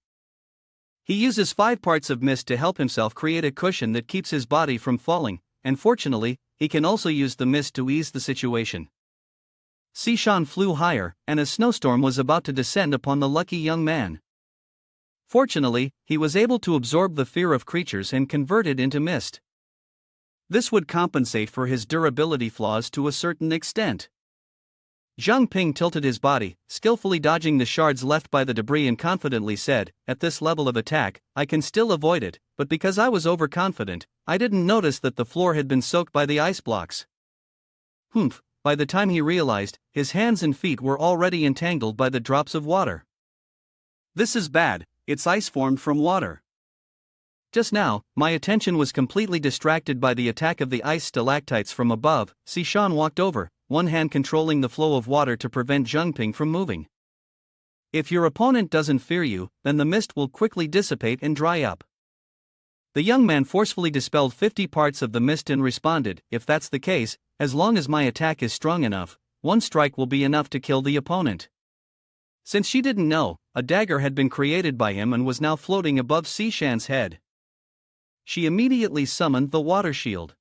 He uses 5 parts of mist to help himself create a cushion that keeps his body from falling, and fortunately, he can also use the mist to ease the situation. Sishan flew higher, and a snowstorm was about to descend upon the lucky young man. Fortunately, he was able to absorb the fear of creatures and convert it into mist. This would compensate for his durability flaws to a certain extent. Jiang Ping tilted his body, skillfully dodging the shards left by the debris, and confidently said, "At this level of attack, I can still avoid it, but because I was overconfident, I didn't notice that the floor had been soaked by the ice blocks." Humph, by the time he realized, his hands and feet were already entangled by the drops of water. "This is bad, it's ice formed from water. Just now, my attention was completely distracted by the attack of the ice stalactites from above." Sishan walked over, one hand controlling the flow of water to prevent Jiang Ping from moving. "If your opponent doesn't fear you, then the mist will quickly dissipate and dry up." The young man forcefully dispelled 50 parts of the mist and responded, "If that's the case, as long as my attack is strong enough, one strike will be enough to kill the opponent." Since she didn't know, a dagger had been created by him and was now floating above Sishan's head. She immediately summoned the water shield.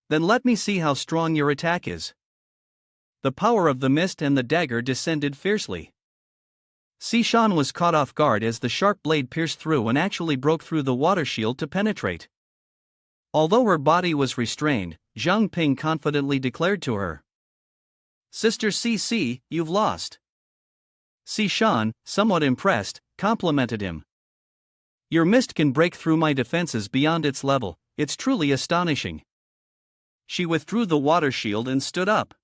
"Then let me see how strong your attack is." The power of the mist and the dagger descended fiercely. Sishan was caught off guard as the sharp blade pierced through and actually broke through the water shield to penetrate. Although her body was restrained, Jiang Ping confidently declared to her, "Sister CC, you've lost." Sishan, somewhat impressed, complimented him. "Your mist can break through my defenses beyond its level, it's truly astonishing." She withdrew the water shield and stood up.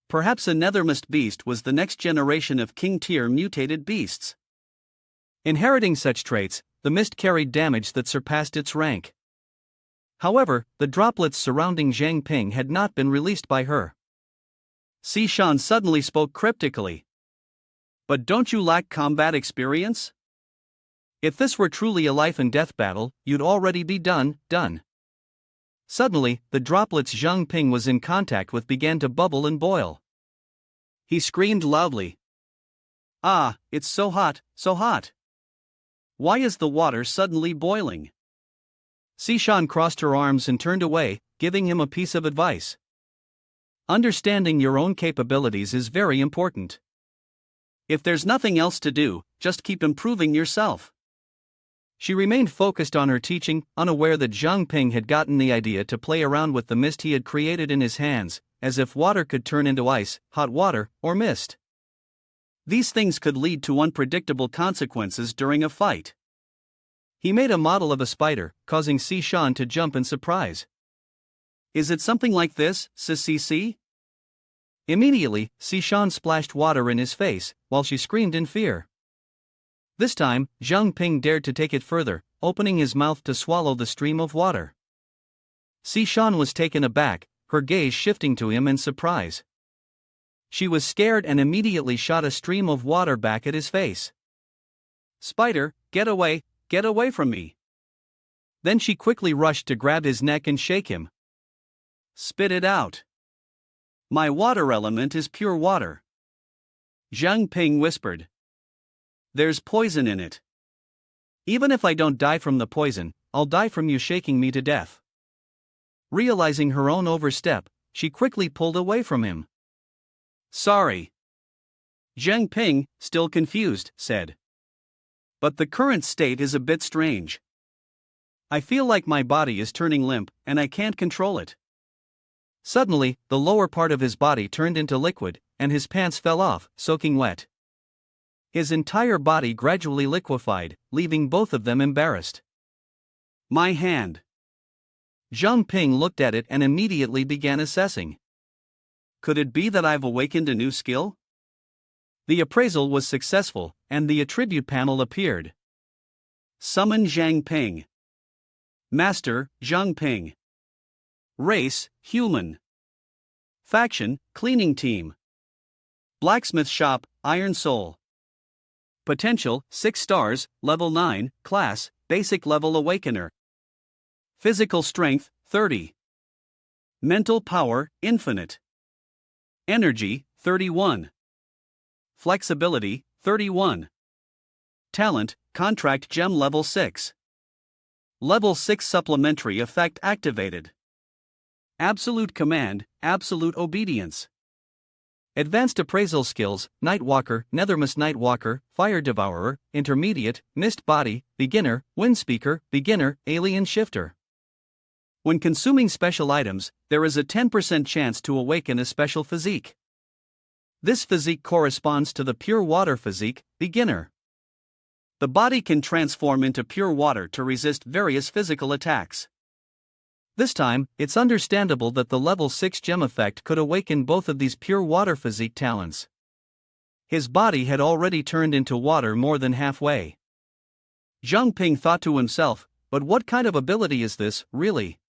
Perhaps a nethermist beast was the next generation of king-tier mutated beasts. Inheriting such traits, the mist carried damage that surpassed its rank. However, the droplets surrounding Jiang Ping had not been released by her. Sishan suddenly spoke cryptically. "But don't you lack combat experience? If this were truly a life-and-death battle, you'd already be done." Suddenly, the droplets Jiang Ping was in contact with began to bubble and boil. He screamed loudly. "Ah, it's so hot, so hot. Why is the water suddenly boiling?" Sishan crossed her arms and turned away, giving him a piece of advice. "Understanding your own capabilities is very important. If there's nothing else to do, just keep improving yourself." She remained focused on her teaching, unaware that Jiang Ping had gotten the idea to play around with the mist he had created in his hands, as if water could turn into ice, hot water, or mist. These things could lead to unpredictable consequences during a fight. He made a model of a spider, causing Sishan to jump in surprise. "Is it something like this, Cici?" Immediately, Sishan splashed water in his face, while she screamed in fear. This time, Jiang Ping dared to take it further, opening his mouth to swallow the stream of water. Sishan was taken aback, her gaze shifting to him in surprise. She was scared and immediately shot a stream of water back at his face. "Spider, get away from me." Then she quickly rushed to grab his neck and shake him. "Spit it out. My water element is pure water." Jiang Ping whispered. "There's poison in it. Even if I don't die from the poison, I'll die from you shaking me to death." Realizing her own overstep, she quickly pulled away from him. "Sorry." Jiang Ping, still confused, said. "But the current state is a bit strange. I feel like my body is turning limp, and I can't control it." Suddenly, the lower part of his body turned into liquid, and his pants fell off, soaking wet. His entire body gradually liquefied, leaving both of them embarrassed. "My hand." Jiang Ping looked at it and immediately began assessing. "Could it be that I've awakened a new skill?" The appraisal was successful, and the attribute panel appeared. Summon Jiang Ping. Master, Jiang Ping. Race, human. Faction, cleaning team. Blacksmith shop, Iron Soul. Potential, 6 stars, level 9, class, basic level awakener. Physical strength, 30. Mental power, infinite. Energy, 31. Flexibility, 31. Talent, contract gem level 6. Level 6 supplementary effect activated. Absolute command, absolute obedience. Advanced appraisal skills, Nightwalker, Nethermist Nightwalker, Fire Devourer, Intermediate, Mist Body, Beginner, Windspeaker, Beginner, Alien Shifter. When consuming special items, there is a 10% chance to awaken a special physique. This physique corresponds to the pure water physique, Beginner. The body can transform into pure water to resist various physical attacks. This time, it's understandable that the level 6 gem effect could awaken both of these pure water physique talents. His body had already turned into water more than halfway. Jiang Ping thought to himself, but what kind of ability is this, really?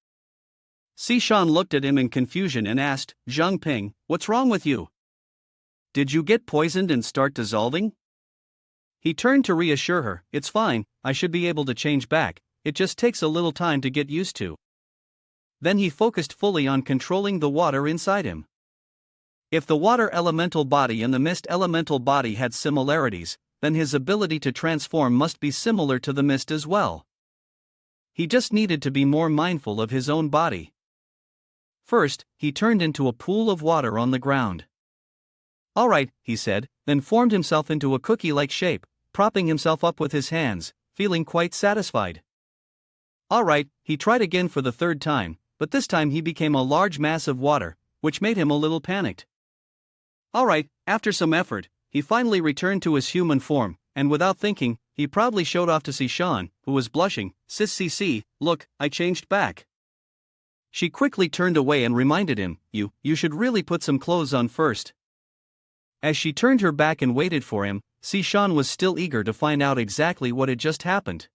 Sishan looked at him in confusion and asked, Jiang Ping, what's wrong with you? Did you get poisoned and start dissolving? He turned to reassure her, it's fine, I should be able to change back, it just takes a little time to get used to. Then he focused fully on controlling the water inside him. If the water elemental body and the mist elemental body had similarities, then his ability to transform must be similar to the mist as well. He just needed to be more mindful of his own body. First, he turned into a pool of water on the ground. Alright, he said, then formed himself into a cookie-like shape, propping himself up with his hands, feeling quite satisfied. Alright, he tried again for the third time, but this time he became a large mass of water, which made him a little panicked. Alright, after some effort, he finally returned to his human form, and without thinking, he proudly showed off to Sishan, who was blushing, Sis CC, look, I changed back. She quickly turned away and reminded him, you should really put some clothes on first. As she turned her back and waited for him, Sishan was still eager to find out exactly what had just happened.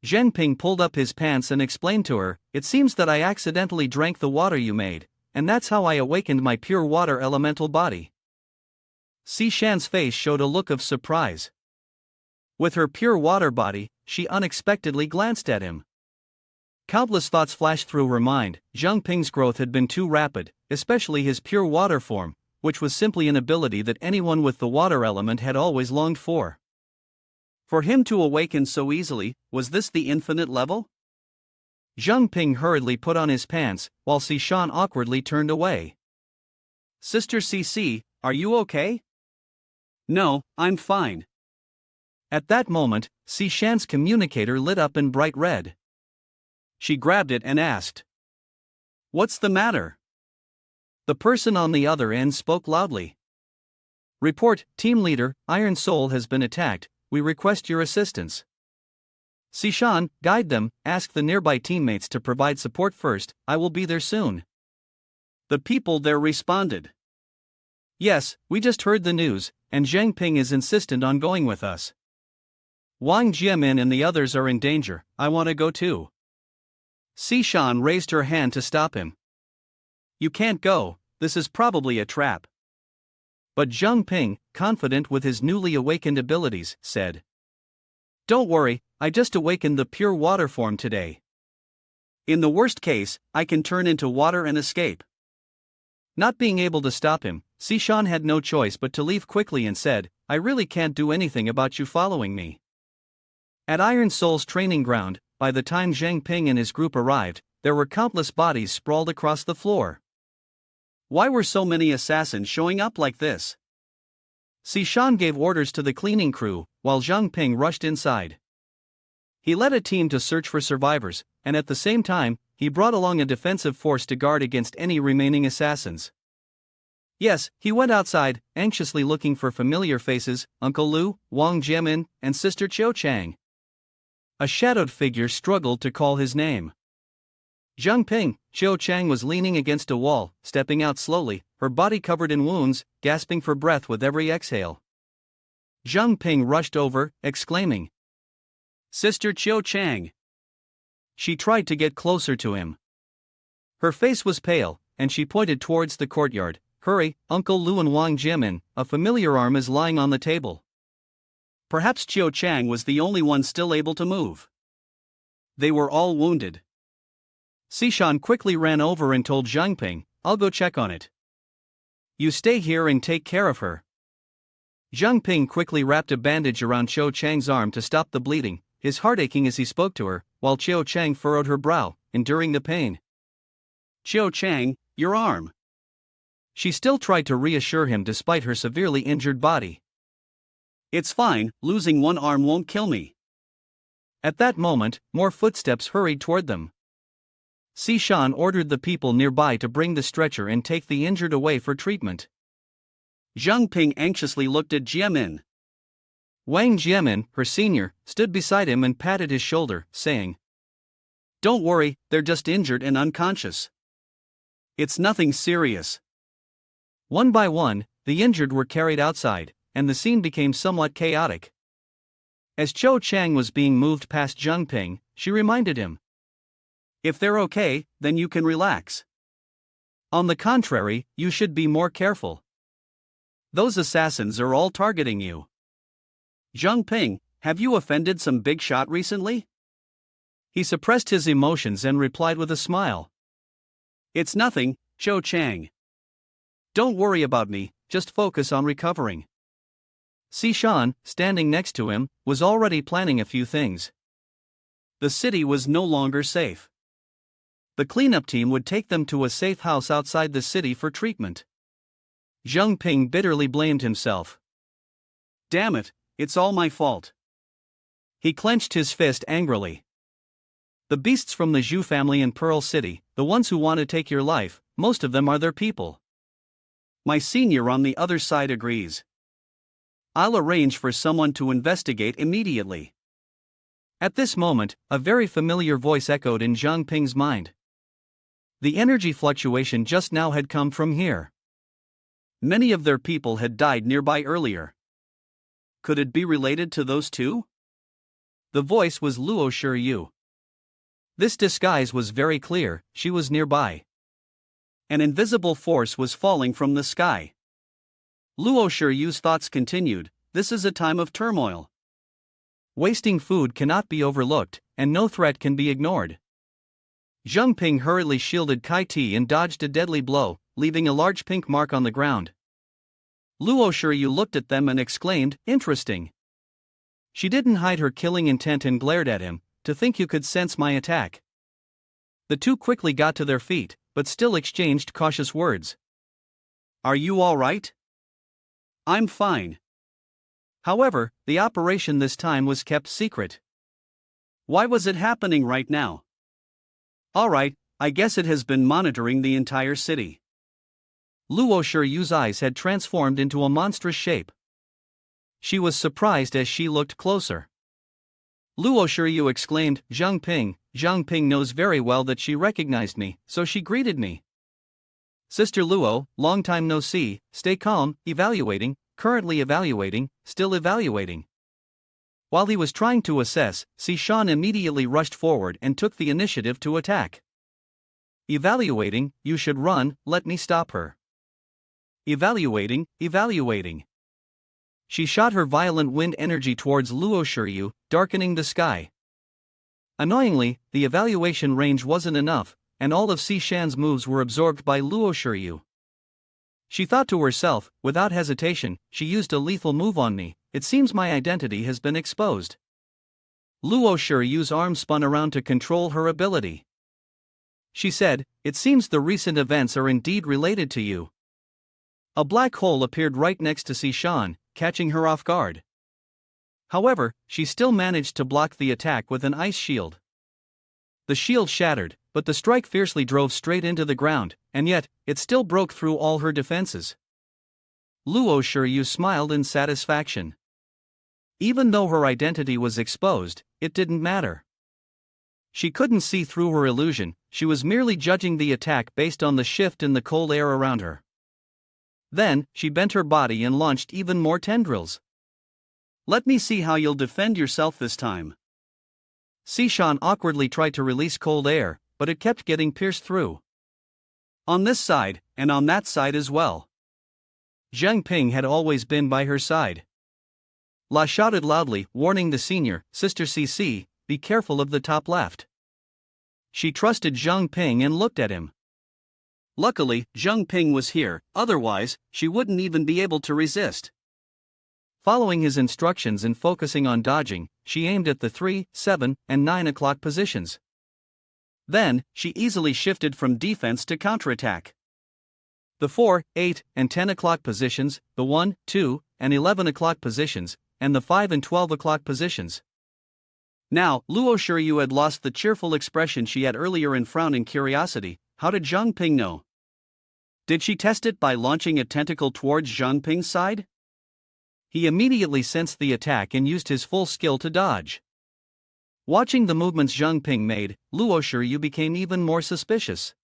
Jiang Ping pulled up his pants and explained to her, it seems that I accidentally drank the water you made, and that's how I awakened my pure water elemental body. Sishan's face showed a look of surprise. With her pure water body, she unexpectedly glanced at him. Countless thoughts flashed through her mind. Jiang Ping's growth had been too rapid, especially his pure water form, which was simply an ability that anyone with the water element had always longed for. For him to awaken so easily, was this the infinite level? Jiang Ping hurriedly put on his pants, while Sishan awkwardly turned away. Sister CC, are you okay? No, I'm fine. At that moment, Sishan's communicator lit up in bright red. She grabbed it and asked, what's the matter? The person on the other end spoke loudly. Report, team leader, Iron Soul has been attacked. We request your assistance. Sishan, guide them, ask the nearby teammates to provide support first, I will be there soon. The people there responded. Yes, we just heard the news, and Jiang Ping is insistent on going with us. Wang Jiamin and the others are in danger, I want to go too. Sishan raised her hand to stop him. You can't go, this is probably a trap. But Jiang Ping, confident with his newly awakened abilities, said, don't worry, I just awakened the pure water form today. In the worst case, I can turn into water and escape. Not being able to stop him, Sishan had no choice but to leave quickly and said, I really can't do anything about you following me. At Iron Soul's training ground, by the time Jiang Ping and his group arrived, there were countless bodies sprawled across the floor. Why were so many assassins showing up like this? Sishan gave orders to the cleaning crew, while Jiang Ping rushed inside. He led a team to search for survivors, and at the same time, he brought along a defensive force to guard against any remaining assassins. Yes, he went outside, anxiously looking for familiar faces, Uncle Lu, Wang Jiamin, and Sister Chiu Chang. A shadowed figure struggled to call his name. Jiang Ping, Chiu Chang was leaning against a wall, stepping out slowly, her body covered in wounds, gasping for breath with every exhale. Jiang Ping rushed over, exclaiming, Sister Chiu Chang. She tried to get closer to him. Her face was pale, and she pointed towards the courtyard. Hurry, Uncle Lu and Wang Jiamin, a familiar arm is lying on the table. Perhaps Chiu Chang was the only one still able to move. They were all wounded. Sishan quickly ran over and told Jiang Ping, "I'll go check on it. You stay here and take care of her." Jiang Ping quickly wrapped a bandage around Qiu Chang's arm to stop the bleeding, his heart aching as he spoke to her, while Qiu Chang furrowed her brow, enduring the pain. "Qiu Chang, your arm." She still tried to reassure him despite her severely injured body. "It's fine, losing one arm won't kill me." At that moment, more footsteps hurried toward them. Sishan ordered the people nearby to bring the stretcher and take the injured away for treatment. Jiang Ping anxiously looked at Jiamin. Wang Jiamin, her senior, stood beside him and patted his shoulder, saying, "Don't worry, they're just injured and unconscious. It's nothing serious." One by one, the injured were carried outside, and the scene became somewhat chaotic. As Qiu Chang was being moved past Jiang Ping, she reminded him, "If they're okay, then you can relax. On the contrary, you should be more careful. Those assassins are all targeting you. Jiang Ping, have you offended some big shot recently?" He suppressed his emotions and replied with a smile. "It's nothing, Qiu Chang. Don't worry about me, just focus on recovering." Sishan, standing next to him, was already planning a few things. The city was no longer safe. The cleanup team would take them to a safe house outside the city for treatment. Jiang Ping bitterly blamed himself. "Damn it, it's all my fault." He clenched his fist angrily. "The beasts from the Zhu family in Pearl City, the ones who want to take your life, most of them are their people. My senior on the other side agrees. I'll arrange for someone to investigate immediately." At this moment, a very familiar voice echoed in Jiang Ping's mind. The energy fluctuation just now had come from here. Many of their people had died nearby earlier. Could it be related to those two? The voice was Luo Shu. This disguise was very clear, she was nearby. An invisible force was falling from the sky. Luo Shu's thoughts continued, "This is a time of turmoil. Wasting food cannot be overlooked, and no threat can be ignored." Jiang Ping hurriedly shielded Kai Ti and dodged a deadly blow, leaving a large pink mark on the ground. Luo Shu looked at them and exclaimed, "Interesting." She didn't hide her killing intent and glared at him, "To think you could sense my attack." The two quickly got to their feet, but still exchanged cautious words. "Are you all right?" "I'm fine." However, the operation this time was kept secret. Why was it happening right now? "All right, I guess it has been monitoring the entire city." Luo Shu's eyes had transformed into a monstrous shape. She was surprised as she looked closer. Luo Shu exclaimed, "Jiang Ping, Jiang Ping knows very well that she recognized me, so she greeted me. Sister Luo, long time no see, stay calm, evaluating, currently evaluating, still evaluating." While he was trying to assess, Sishan immediately rushed forward and took the initiative to attack. "Evaluating, you should run, let me stop her." "Evaluating, evaluating." She shot her violent wind energy towards Luo Shu, darkening the sky. Annoyingly, the evaluation range wasn't enough, and all of Sishan's moves were absorbed by Luo Shu. She thought to herself, without hesitation, "She used a lethal move on me, it seems my identity has been exposed." Luo Shu's arm spun around to control her ability. She said, "It seems the recent events are indeed related to you." A black hole appeared right next to Sishan, catching her off guard. However, she still managed to block the attack with an ice shield. The shield shattered, but the strike fiercely drove straight into the ground, and yet, it still broke through all her defenses. Luo Shu smiled in satisfaction. Even though her identity was exposed, it didn't matter. She couldn't see through her illusion, she was merely judging the attack based on the shift in the cold air around her. Then, she bent her body and launched even more tendrils. "Let me see how you'll defend yourself this time." Sishan awkwardly tried to release cold air, but it kept getting pierced through. On this side, and on that side as well. Jiang Ping had always been by her side. La shouted loudly, warning the senior, "Sister CC, be careful of the top left." She trusted Jiang Ping and looked at him. Luckily, Jiang Ping was here, otherwise, she wouldn't even be able to resist. Following his instructions and focusing on dodging, she aimed at the 3, 7, and 9 o'clock positions. Then, she easily shifted from defense to counterattack. The 4, 8, and 10 o'clock positions, the 1, 2, and 11 o'clock positions, and the 5 and 12 o'clock positions. Now, Luo Shu had lost the cheerful expression she had earlier in frowning curiosity. How did Jiang Ping know? Did she test it by launching a tentacle towards Jiang Ping's side? He immediately sensed the attack and used his full skill to dodge. Watching the movements Jiang Ping made, Luo Shu became even more suspicious.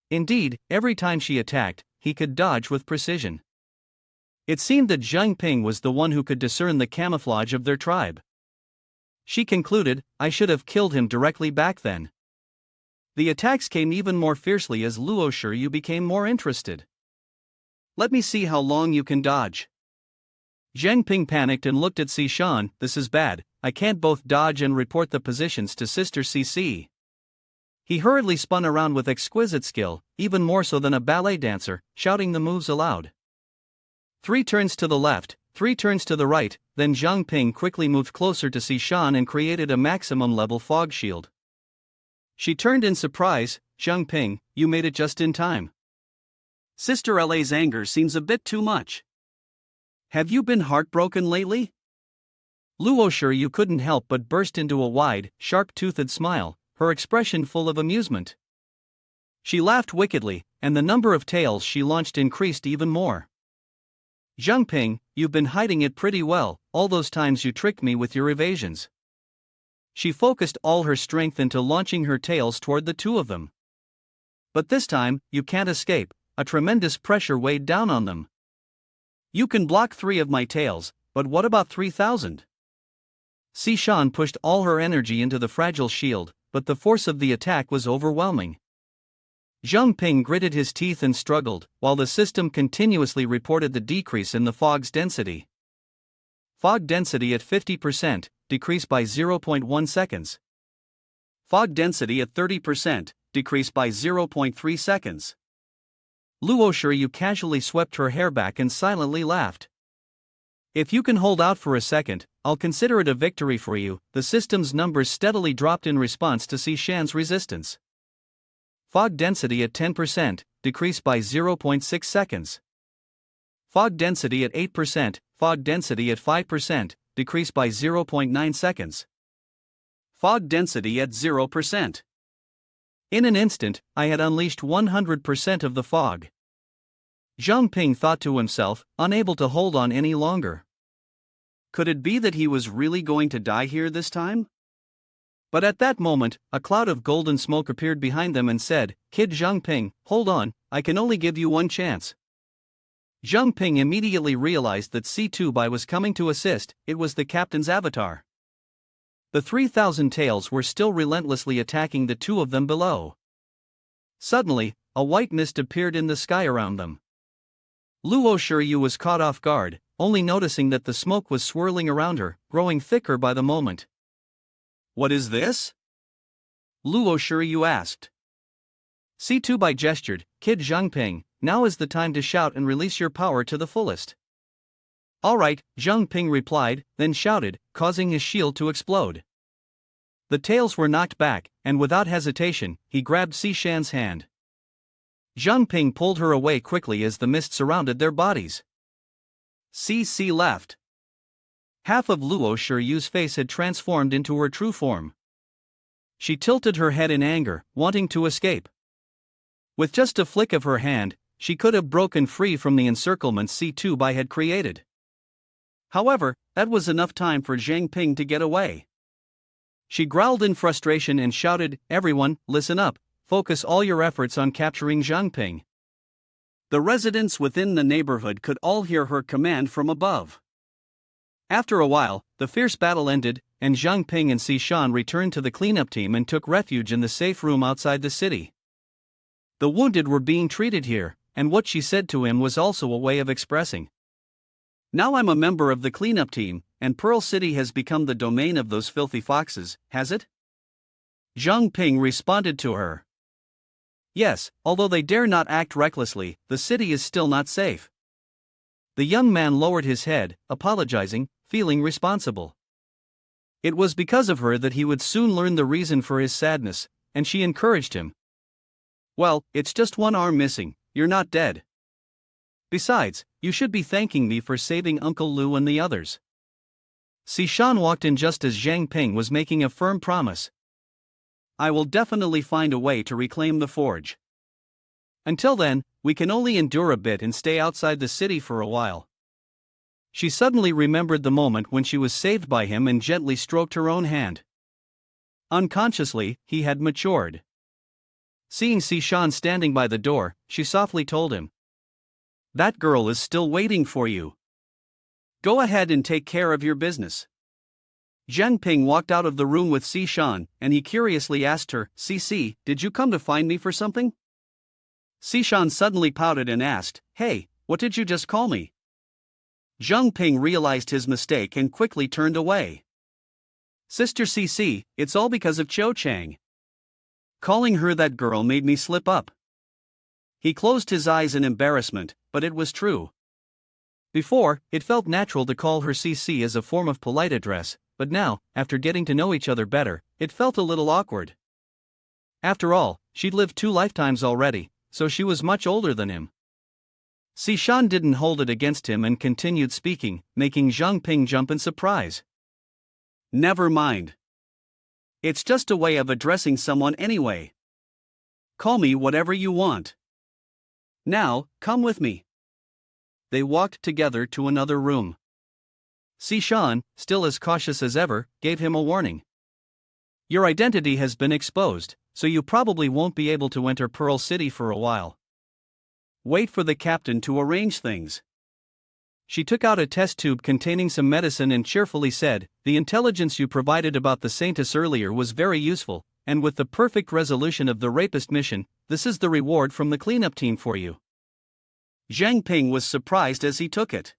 Indeed, every time she attacked, he could dodge with precision. It seemed that Jiang Ping was the one who could discern the camouflage of their tribe. She concluded, I should have killed him directly back then. The attacks came even more fiercely as Luo Shu became more interested. Let me see how long you can dodge. Jiang Ping panicked and looked at Sishan. This is bad, I can't both dodge and report the positions to Sister CC. He hurriedly spun around with exquisite skill, even more so than a ballet dancer, shouting the moves aloud. 3 turns to the left, 3 turns to the right, then Jiang Ping quickly moved closer to Sishan and created a maximum level fog shield. She turned in surprise. Jiang Ping, you made it just in time. Sister LA's anger seems a bit too much. Have you been heartbroken lately? Luo Shu couldn't help but burst into a wide, sharp-toothed smile, her expression full of amusement. She laughed wickedly, and the number of tails she launched increased even more. Jiang Ping, you've been hiding it pretty well, all those times you tricked me with your evasions. She focused all her strength into launching her tails toward the 2 of them. But this time, you can't escape, a tremendous pressure weighed down on them. You can block 3 of my tails, but what about 3,000? Sishan pushed all her energy into the fragile shield, but the force of the attack was overwhelming. Jiang Ping gritted his teeth and struggled, while the system continuously reported the decrease in the fog's density. Fog density at 50%, decreased by 0.1 seconds. Fog density at 30%, decreased by 0.3 seconds. Luo Shu casually swept her hair back and silently laughed. If you can hold out for a second, I'll consider it a victory for you. The system's numbers steadily dropped in response to Sishan's resistance. Fog density at 10%, decreased by 0.6 seconds. Fog density at 8%, fog density at 5%, decreased by 0.9 seconds. Fog density at 0%. In an instant, I had unleashed 100% of the fog. Jiang Ping thought to himself, unable to hold on any longer. Could it be that he was really going to die here this time? But at that moment, a cloud of golden smoke appeared behind them and said, Kid Jiang Ping, hold on, I can only give you one chance. Jiang Ping immediately realized that C2 was coming to assist. It was the captain's avatar. The 3,000 tails were still relentlessly attacking the 2 of them below. Suddenly, a white mist appeared in the sky around them. Luo Shu was caught off guard, only noticing that the smoke was swirling around her, growing thicker by the moment. What is this? Luo Shu asked. C2 gestured, Kid Jiang Ping, now is the time to shout and release your power to the fullest. Alright, Jiang Ping replied, then shouted, causing his shield to explode. The tails were knocked back, and without hesitation, he grabbed Sishan's hand. Jiang Ping pulled her away quickly as the mist surrounded their bodies. CC laughed. Half of Luo Shu's face had transformed into her true form. She tilted her head in anger, wanting to escape. With just a flick of her hand, she could have broken free from the encirclement C2 had created. However, that was enough time for Jiang Ping to get away. She growled in frustration and shouted, Everyone, listen up, focus all your efforts on capturing Jiang Ping. The residents within the neighborhood could all hear her command from above. After a while, the fierce battle ended, and Jiang Ping and Sishan returned to the cleanup team and took refuge in the safe room outside the city. The wounded were being treated here, and what she said to him was also a way of expressing. Now I'm a member of the cleanup team, and Pearl City has become the domain of those filthy foxes, has it? Jiang Ping responded to her. Yes, although they dare not act recklessly, the city is still not safe. The young man lowered his head, apologizing, feeling responsible. It was because of her that he would soon learn the reason for his sadness, and she encouraged him. Well, it's just one arm missing, you're not dead. Besides, you should be thanking me for saving Uncle Lu and the others. Sishan walked in just as Jiang Ping was making a firm promise. I will definitely find a way to reclaim the forge. Until then, we can only endure a bit and stay outside the city for a while. She suddenly remembered the moment when she was saved by him and gently stroked her own hand. Unconsciously, he had matured. Seeing Sishan standing by the door, she softly told him. That girl is still waiting for you. Go ahead and take care of your business. Jiang Ping walked out of the room with Sishan, and he curiously asked her, Cici, did you come to find me for something? Sishan suddenly pouted and asked, Hey, what did you just call me? Jiang Ping realized his mistake and quickly turned away. Sister Cici, it's all because of Cho Chang. Calling her that girl made me slip up. He closed his eyes in embarrassment, but it was true. Before, it felt natural to call her Cici as a form of polite address, but now, after getting to know each other better, it felt a little awkward. After all, she'd lived 2 lifetimes already, so she was much older than him. Sishan didn't hold it against him and continued speaking, making Jiang Ping jump in surprise. Never mind. It's just a way of addressing someone anyway. Call me whatever you want. Now, come with me. They walked together to another room. Sishan, still as cautious as ever, gave him a warning. Your identity has been exposed, so you probably won't be able to enter Pearl City for a while. Wait for the captain to arrange things. She took out a test tube containing some medicine and cheerfully said, The intelligence you provided about the saintus earlier was very useful, and with the perfect resolution of the rapist mission, this is the reward from the cleanup team for you. Jiang Ping was surprised as he took it.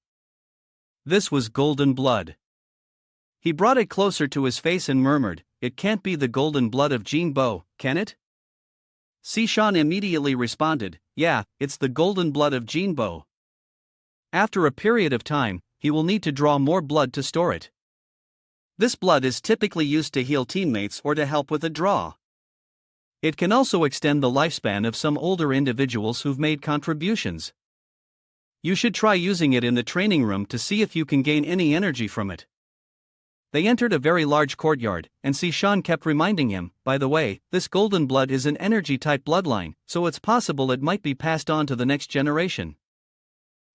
This was golden blood. He brought it closer to his face and murmured, It can't be the golden blood of Jing Bo, can it? Sishan immediately responded, Yeah, it's the golden blood of Jing Bo. After a period of time, he will need to draw more blood to store it. This blood is typically used to heal teammates or to help with a draw. It can also extend the lifespan of some older individuals who've made contributions. You should try using it in the training room to see if you can gain any energy from it. They entered a very large courtyard, and Sishan kept reminding him, by the way, this golden blood is an energy-type bloodline, so it's possible it might be passed on to the next generation.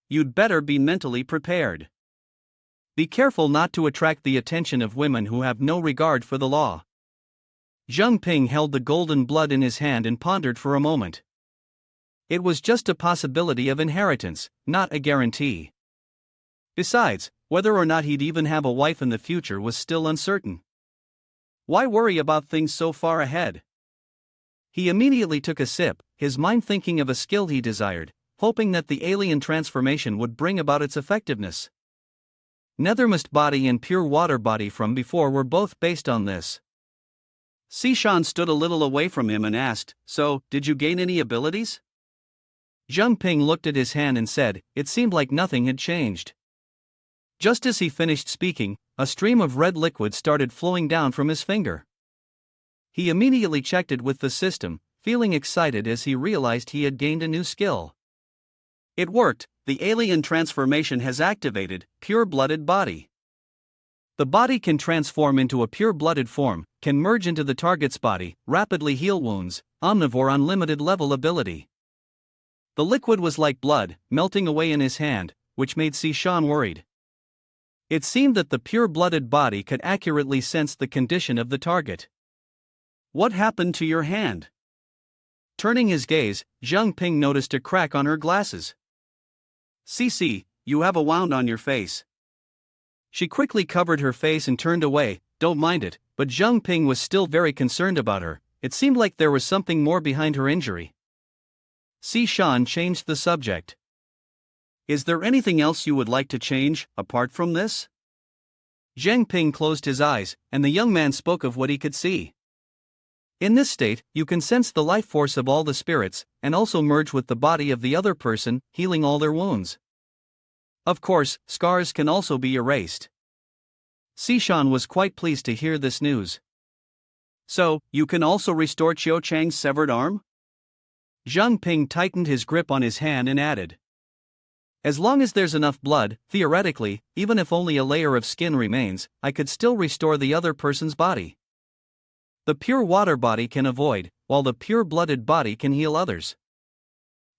You'd better be mentally prepared. Be careful not to attract the attention of women who have no regard for the law. Jiang Ping held the golden blood in his hand and pondered for a moment. It was just a possibility of inheritance, not a guarantee. Besides, whether or not he'd even have a wife in the future was still uncertain. Why worry about things so far ahead? He immediately took a sip, his mind thinking of a skill he desired, hoping that the alien transformation would bring about its effectiveness. Nethermist body and pure water body from before were both based on this. Sishan stood a little away from him and asked, So, did you gain any abilities? Jiang Ping looked at his hand and said, It seemed like nothing had changed. Just as he finished speaking, a stream of red liquid started flowing down from his finger. He immediately checked it with the system, feeling excited as he realized he had gained a new skill. It worked, the alien transformation has activated, pure-blooded body. The body can transform into a pure-blooded form, can merge into the target's body, rapidly heal wounds, omnivore unlimited level ability. The liquid was like blood, melting away in his hand, which made Sishan worried. It seemed that the pure-blooded body could accurately sense the condition of the target. What happened to your hand? Turning his gaze, Jiang Ping noticed a crack on her glasses. Cici, you have a wound on your face. She quickly covered her face and turned away, don't mind it, but Jiang Ping was still very concerned about her. It seemed like there was something more behind her injury. Sishan changed the subject. Is there anything else you would like to change, apart from this? Jiang Ping closed his eyes, and the young man spoke of what he could see. In this state, you can sense the life force of all the spirits, and also merge with the body of the other person, healing all their wounds. Of course, scars can also be erased. Sishan was quite pleased to hear this news. So, you can also restore Qiu Chang's severed arm? Jiang Ping tightened his grip on his hand and added. As long as there's enough blood, theoretically, even if only a layer of skin remains, I could still restore the other person's body. The pure water body can avoid, while the pure-blooded body can heal others.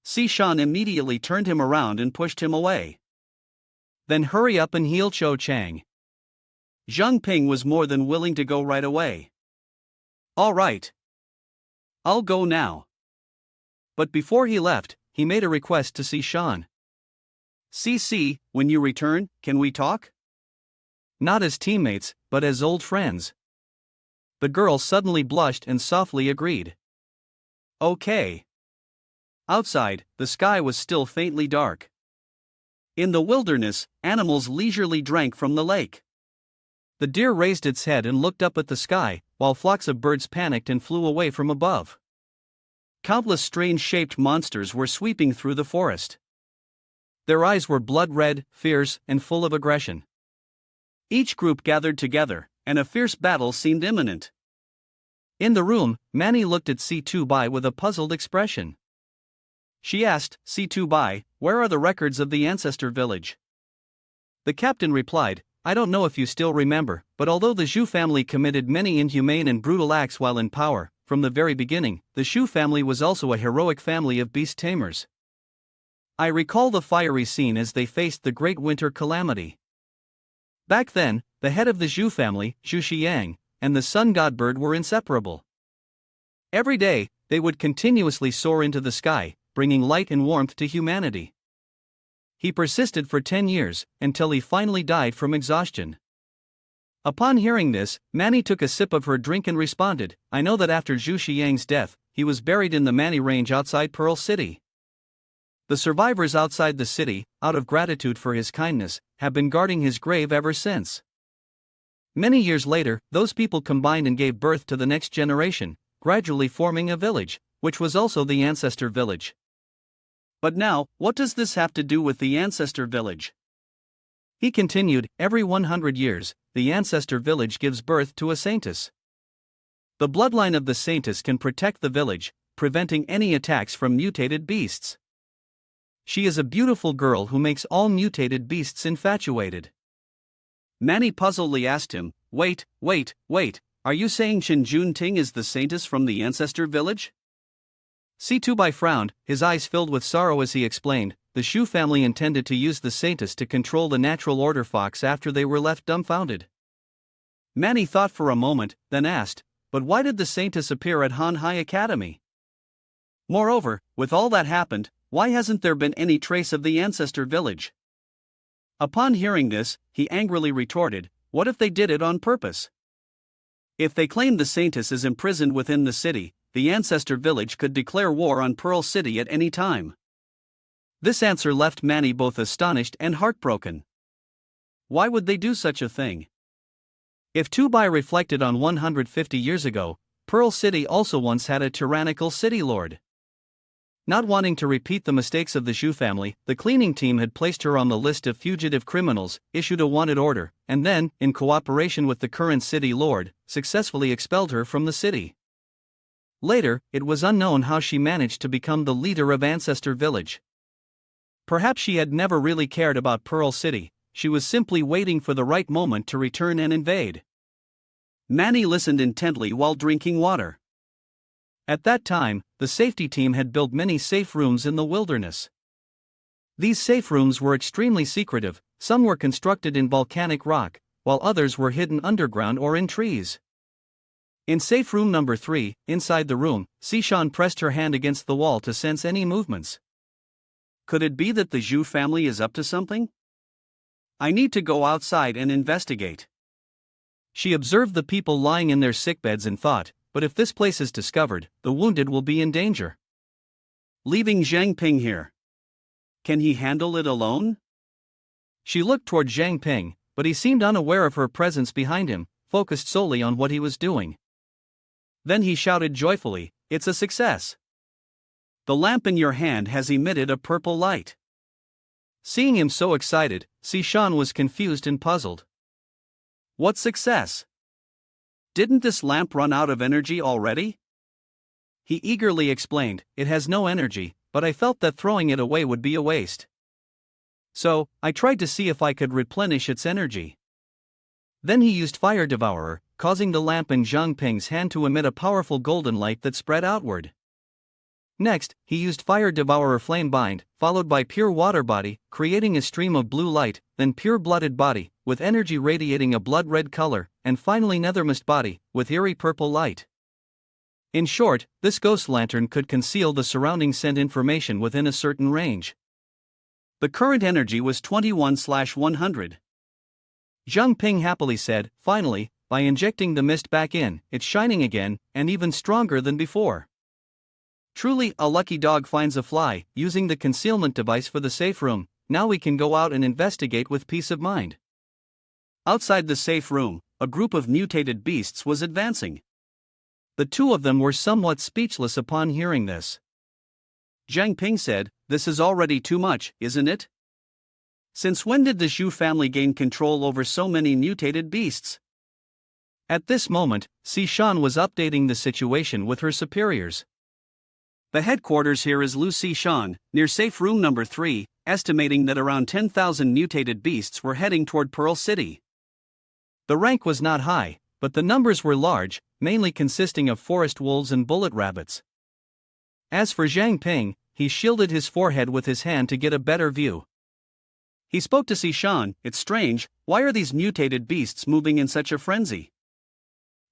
Sishan immediately turned him around and pushed him away. Then hurry up and heal Qiu Chang. Jiang Ping was more than willing to go right away. All right. I'll go now. But before he left, he made a request to Sishan. CC, when you return, can we talk? Not as teammates, but as old friends. The girl suddenly blushed and softly agreed. Okay. Outside, the sky was still faintly dark. In the wilderness, animals leisurely drank from the lake. The deer raised its head and looked up at the sky, while flocks of birds panicked and flew away from above. Countless strange-shaped monsters were sweeping through the forest. Their eyes were blood-red, fierce, and full of aggression. Each group gathered together, and a fierce battle seemed imminent. In the room, Manny looked at C2Bai with a puzzled expression. She asked, C2Bai, where are the records of the ancestor village? The captain replied, I don't know if you still remember, but although the Zhu family committed many inhumane and brutal acts while in power, from the very beginning, the Shu family was also a heroic family of beast tamers. I recall the fiery scene as they faced the great winter calamity. Back then, the head of the Zhu family, Zhu Xiang, and the sun god bird were inseparable. Every day, they would continuously soar into the sky, bringing light and warmth to humanity. He persisted for 10 years, until he finally died from exhaustion. Upon hearing this, Manny took a sip of her drink and responded, I know that after Zhu Xiang's death, he was buried in the Manny Range outside Pearl City. The survivors outside the city, out of gratitude for his kindness, have been guarding his grave ever since. Many years later, those people combined and gave birth to the next generation, gradually forming a village, which was also the ancestor village. But now, what does this have to do with the ancestor village? He continued, every 100 years, the ancestor village gives birth to a saintus. The bloodline of the saintus can protect the village, preventing any attacks from mutated beasts. She is a beautiful girl who makes all mutated beasts infatuated. Manny puzzledly asked him, wait, are you saying Shinjun Ting is the saintus from the ancestor village? C2Bai frowned, his eyes filled with sorrow as he explained, the Shu family intended to use the saintus to control the natural order fox after they were left dumbfounded. Manny thought for a moment, then asked, but why did the saintus appear at Han Hai Academy? Moreover, with all that happened, why hasn't there been any trace of the ancestor village? Upon hearing this, he angrily retorted, what if they did it on purpose? If they claimed the saintus is imprisoned within the city, the ancestor village could declare war on Pearl City at any time. This answer left Manny both astonished and heartbroken. Why would they do such a thing? If Tubai reflected on 150 years ago, Pearl City also once had a tyrannical city lord. Not wanting to repeat the mistakes of the Zhu family, the cleaning team had placed her on the list of fugitive criminals, issued a wanted order, and then, in cooperation with the current city lord, successfully expelled her from the city. Later, it was unknown how she managed to become the leader of Ancestor Village. Perhaps she had never really cared about Pearl City, she was simply waiting for the right moment to return and invade. Manny listened intently while drinking water. At that time, the safety team had built many safe rooms in the wilderness. These safe rooms were extremely secretive, some were constructed in volcanic rock, while others were hidden underground or in trees. In safe room number 3, inside the room, Sishan pressed her hand against the wall to sense any movements. Could it be that the Zhu family is up to something? I need to go outside and investigate. She observed the people lying in their sickbeds and thought, but if this place is discovered, the wounded will be in danger. Leaving Jiang Ping here. Can he handle it alone? She looked toward Jiang Ping, but he seemed unaware of her presence behind him, focused solely on what he was doing. Then he shouted joyfully, "It's a success! The lamp in your hand has emitted a purple light." Seeing him so excited, Sishan was confused and puzzled. What success? Didn't this lamp run out of energy already? He eagerly explained, "It has no energy, but I felt that throwing it away would be a waste. So, I tried to see if I could replenish its energy." Then he used Fire Devourer, causing the lamp in Jiang Ping's hand to emit a powerful golden light that spread outward. Next, he used Fire Devourer Flame Bind, followed by Pure Water Body, creating a stream of blue light, then Pure Blooded Body, with energy radiating a blood-red color, and finally Nether Mist Body, with eerie purple light. In short, this ghost lantern could conceal the surrounding scent information within a certain range. The current energy was 21/100. Jiang Ping happily said, "Finally, by injecting the mist back in, it's shining again, and even stronger than before. Truly, a lucky dog finds a fly." Using the concealment device for the safe room, now we can go out and investigate with peace of mind. Outside the safe room, a group of mutated beasts was advancing. The two of them were somewhat speechless upon hearing this. Jiang Ping said, "This is already too much, isn't it? Since when did the Shu family gain control over so many mutated beasts?" At this moment, Sishan was updating the situation with her superiors. "The headquarters here is Lu Sishan, near safe room number 3, estimating that around 10,000 mutated beasts were heading toward Pearl City." The rank was not high, but the numbers were large, mainly consisting of forest wolves and bullet rabbits. As for Jiang Ping, he shielded his forehead with his hand to get a better view. He spoke to Sishan, "It's strange, why are these mutated beasts moving in such a frenzy?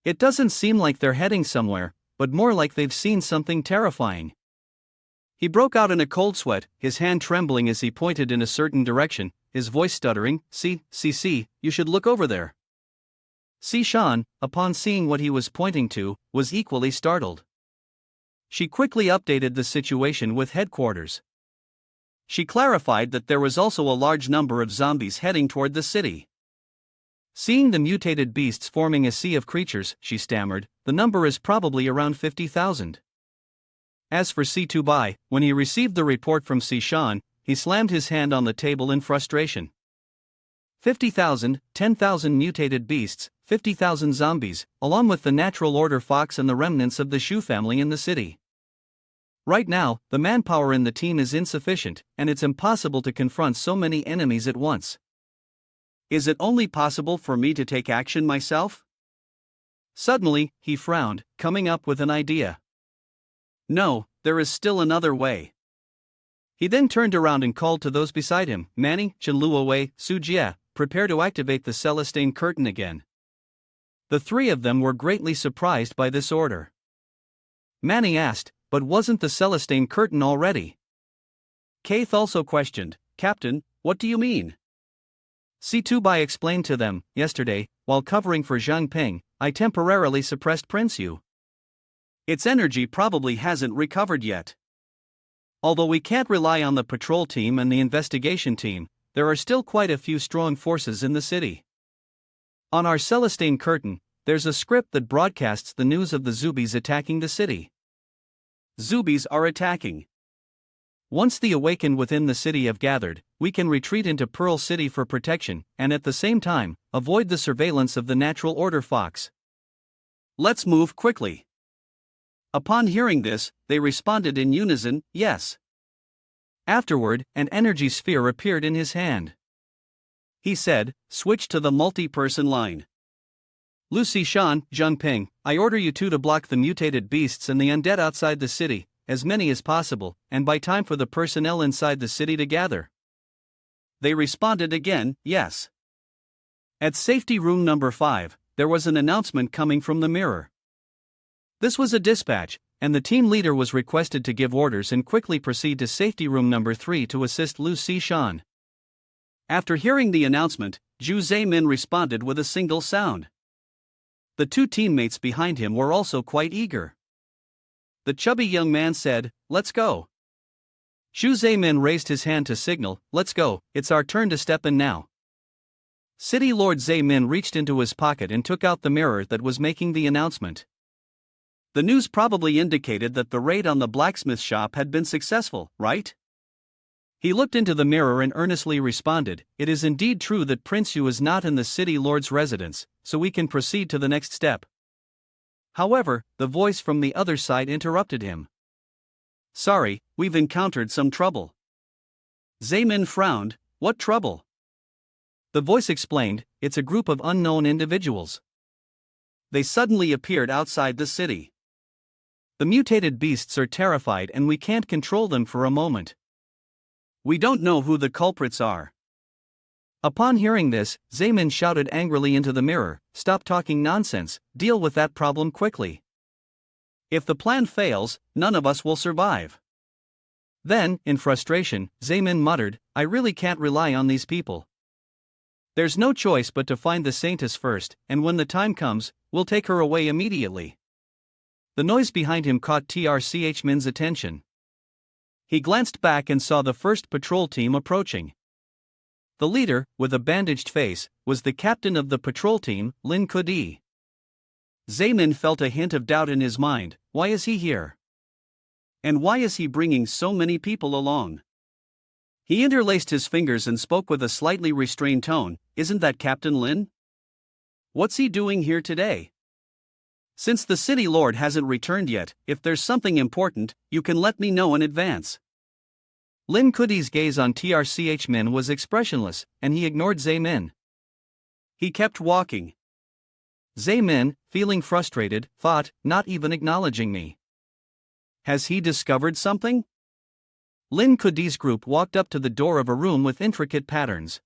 It doesn't seem like they're heading somewhere, but more like they've seen something terrifying." He broke out in a cold sweat, his hand trembling as he pointed in a certain direction, his voice stuttering, See, you should look over there." Sishan, upon seeing what he was pointing to, was equally startled. She quickly updated the situation with headquarters. She clarified that there was also a large number of zombies heading toward the city. Seeing the mutated beasts forming a sea of creatures, she stammered, "The number is probably around 50,000. As for Citywide, when he received the report from Sishan, he slammed his hand on the table in frustration. 50,000, 10,000 mutated beasts, 50,000 zombies, along with the natural order fox and the remnants of the Shu family in the city. Right now, the manpower in the team is insufficient, and it's impossible to confront so many enemies at once. Is it only possible for me to take action myself?" Suddenly, he frowned, coming up with an idea. "No, there is still another way." He then turned around and called to those beside him, "Manny, Chenluowei, Sujie, prepare to activate the celestian curtain again." The three of them were greatly surprised by this order. Manny asked, "But wasn't the celestian curtain already?" Keith also questioned, "Captain, what do you mean?" Citywide explained to them, "Yesterday, while covering for Jiang Ping, I temporarily suppressed Prince Yu. Its energy probably hasn't recovered yet. Although we can't rely on the patrol team and the investigation team, there are still quite a few strong forces in the city. On our celestian curtain, there's a script that broadcasts the news of the Zubis attacking the city. Zubis are attacking. Once the awakened within the city have gathered, we can retreat into Pearl City for protection, and at the same time, avoid the surveillance of the natural order fox. Let's move quickly." Upon hearing this, they responded in unison, "Yes." Afterward, an energy sphere appeared in his hand. He said, "Switch to the multi-person line. Lu Sishan, Jiang Ping, I order you two to block the mutated beasts and the undead outside the city, as many as possible, and buy time for the personnel inside the city to gather." They responded again, "Yes." At safety room number 5, there was an announcement coming from the mirror. This was a dispatch, and the team leader was requested to give orders and quickly proceed to safety room number 3 to assist Lu Sishan. After hearing the announcement, Zhu Zaimin responded with a single sound. The two teammates behind him were also quite eager. The chubby young man said, "Let's go." Zhu Zaimin raised his hand to signal, "Let's go, it's our turn to step in now." City Lord Zaimin reached into his pocket and took out the mirror that was making the announcement. The news probably indicated that the raid on the blacksmith shop had been successful, right? He looked into the mirror and earnestly responded, "It is indeed true that Prince Yu is not in the city lord's residence, so we can proceed to the next step." However, the voice from the other side interrupted him. "Sorry, we've encountered some trouble." Zemin frowned. "What trouble?" The voice explained, "It's a group of unknown individuals. They suddenly appeared outside the city. The mutated beasts are terrified and we can't control them for a moment. We don't know who the culprits are." Upon hearing this, Zemin shouted angrily into the mirror, "Stop talking nonsense, deal with that problem quickly. If the plan fails, none of us will survive." Then, in frustration, Zemin muttered, "I really can't rely on these people. There's no choice but to find the saintus first, and when the time comes, we'll take her away immediately." The noise behind him caught Min's attention. He glanced back and saw the first patrol team approaching. The leader, with a bandaged face, was the captain of the patrol team, Lin Kudi. Zemin felt a hint of doubt in his mind. Why is he here? And why is he bringing so many people along? He interlaced his fingers and spoke with a slightly restrained tone, "Isn't that Captain Lin? What's he doing here today? Since the city lord hasn't returned yet, if there's something important, you can let me know in advance." Lin Kudi's gaze on Min was expressionless, and he ignored Zemin. He kept walking. Zemin, feeling frustrated, thought, "Not even acknowledging me. Has he discovered something?" Lin Kudi's group walked up to the door of a room with intricate patterns.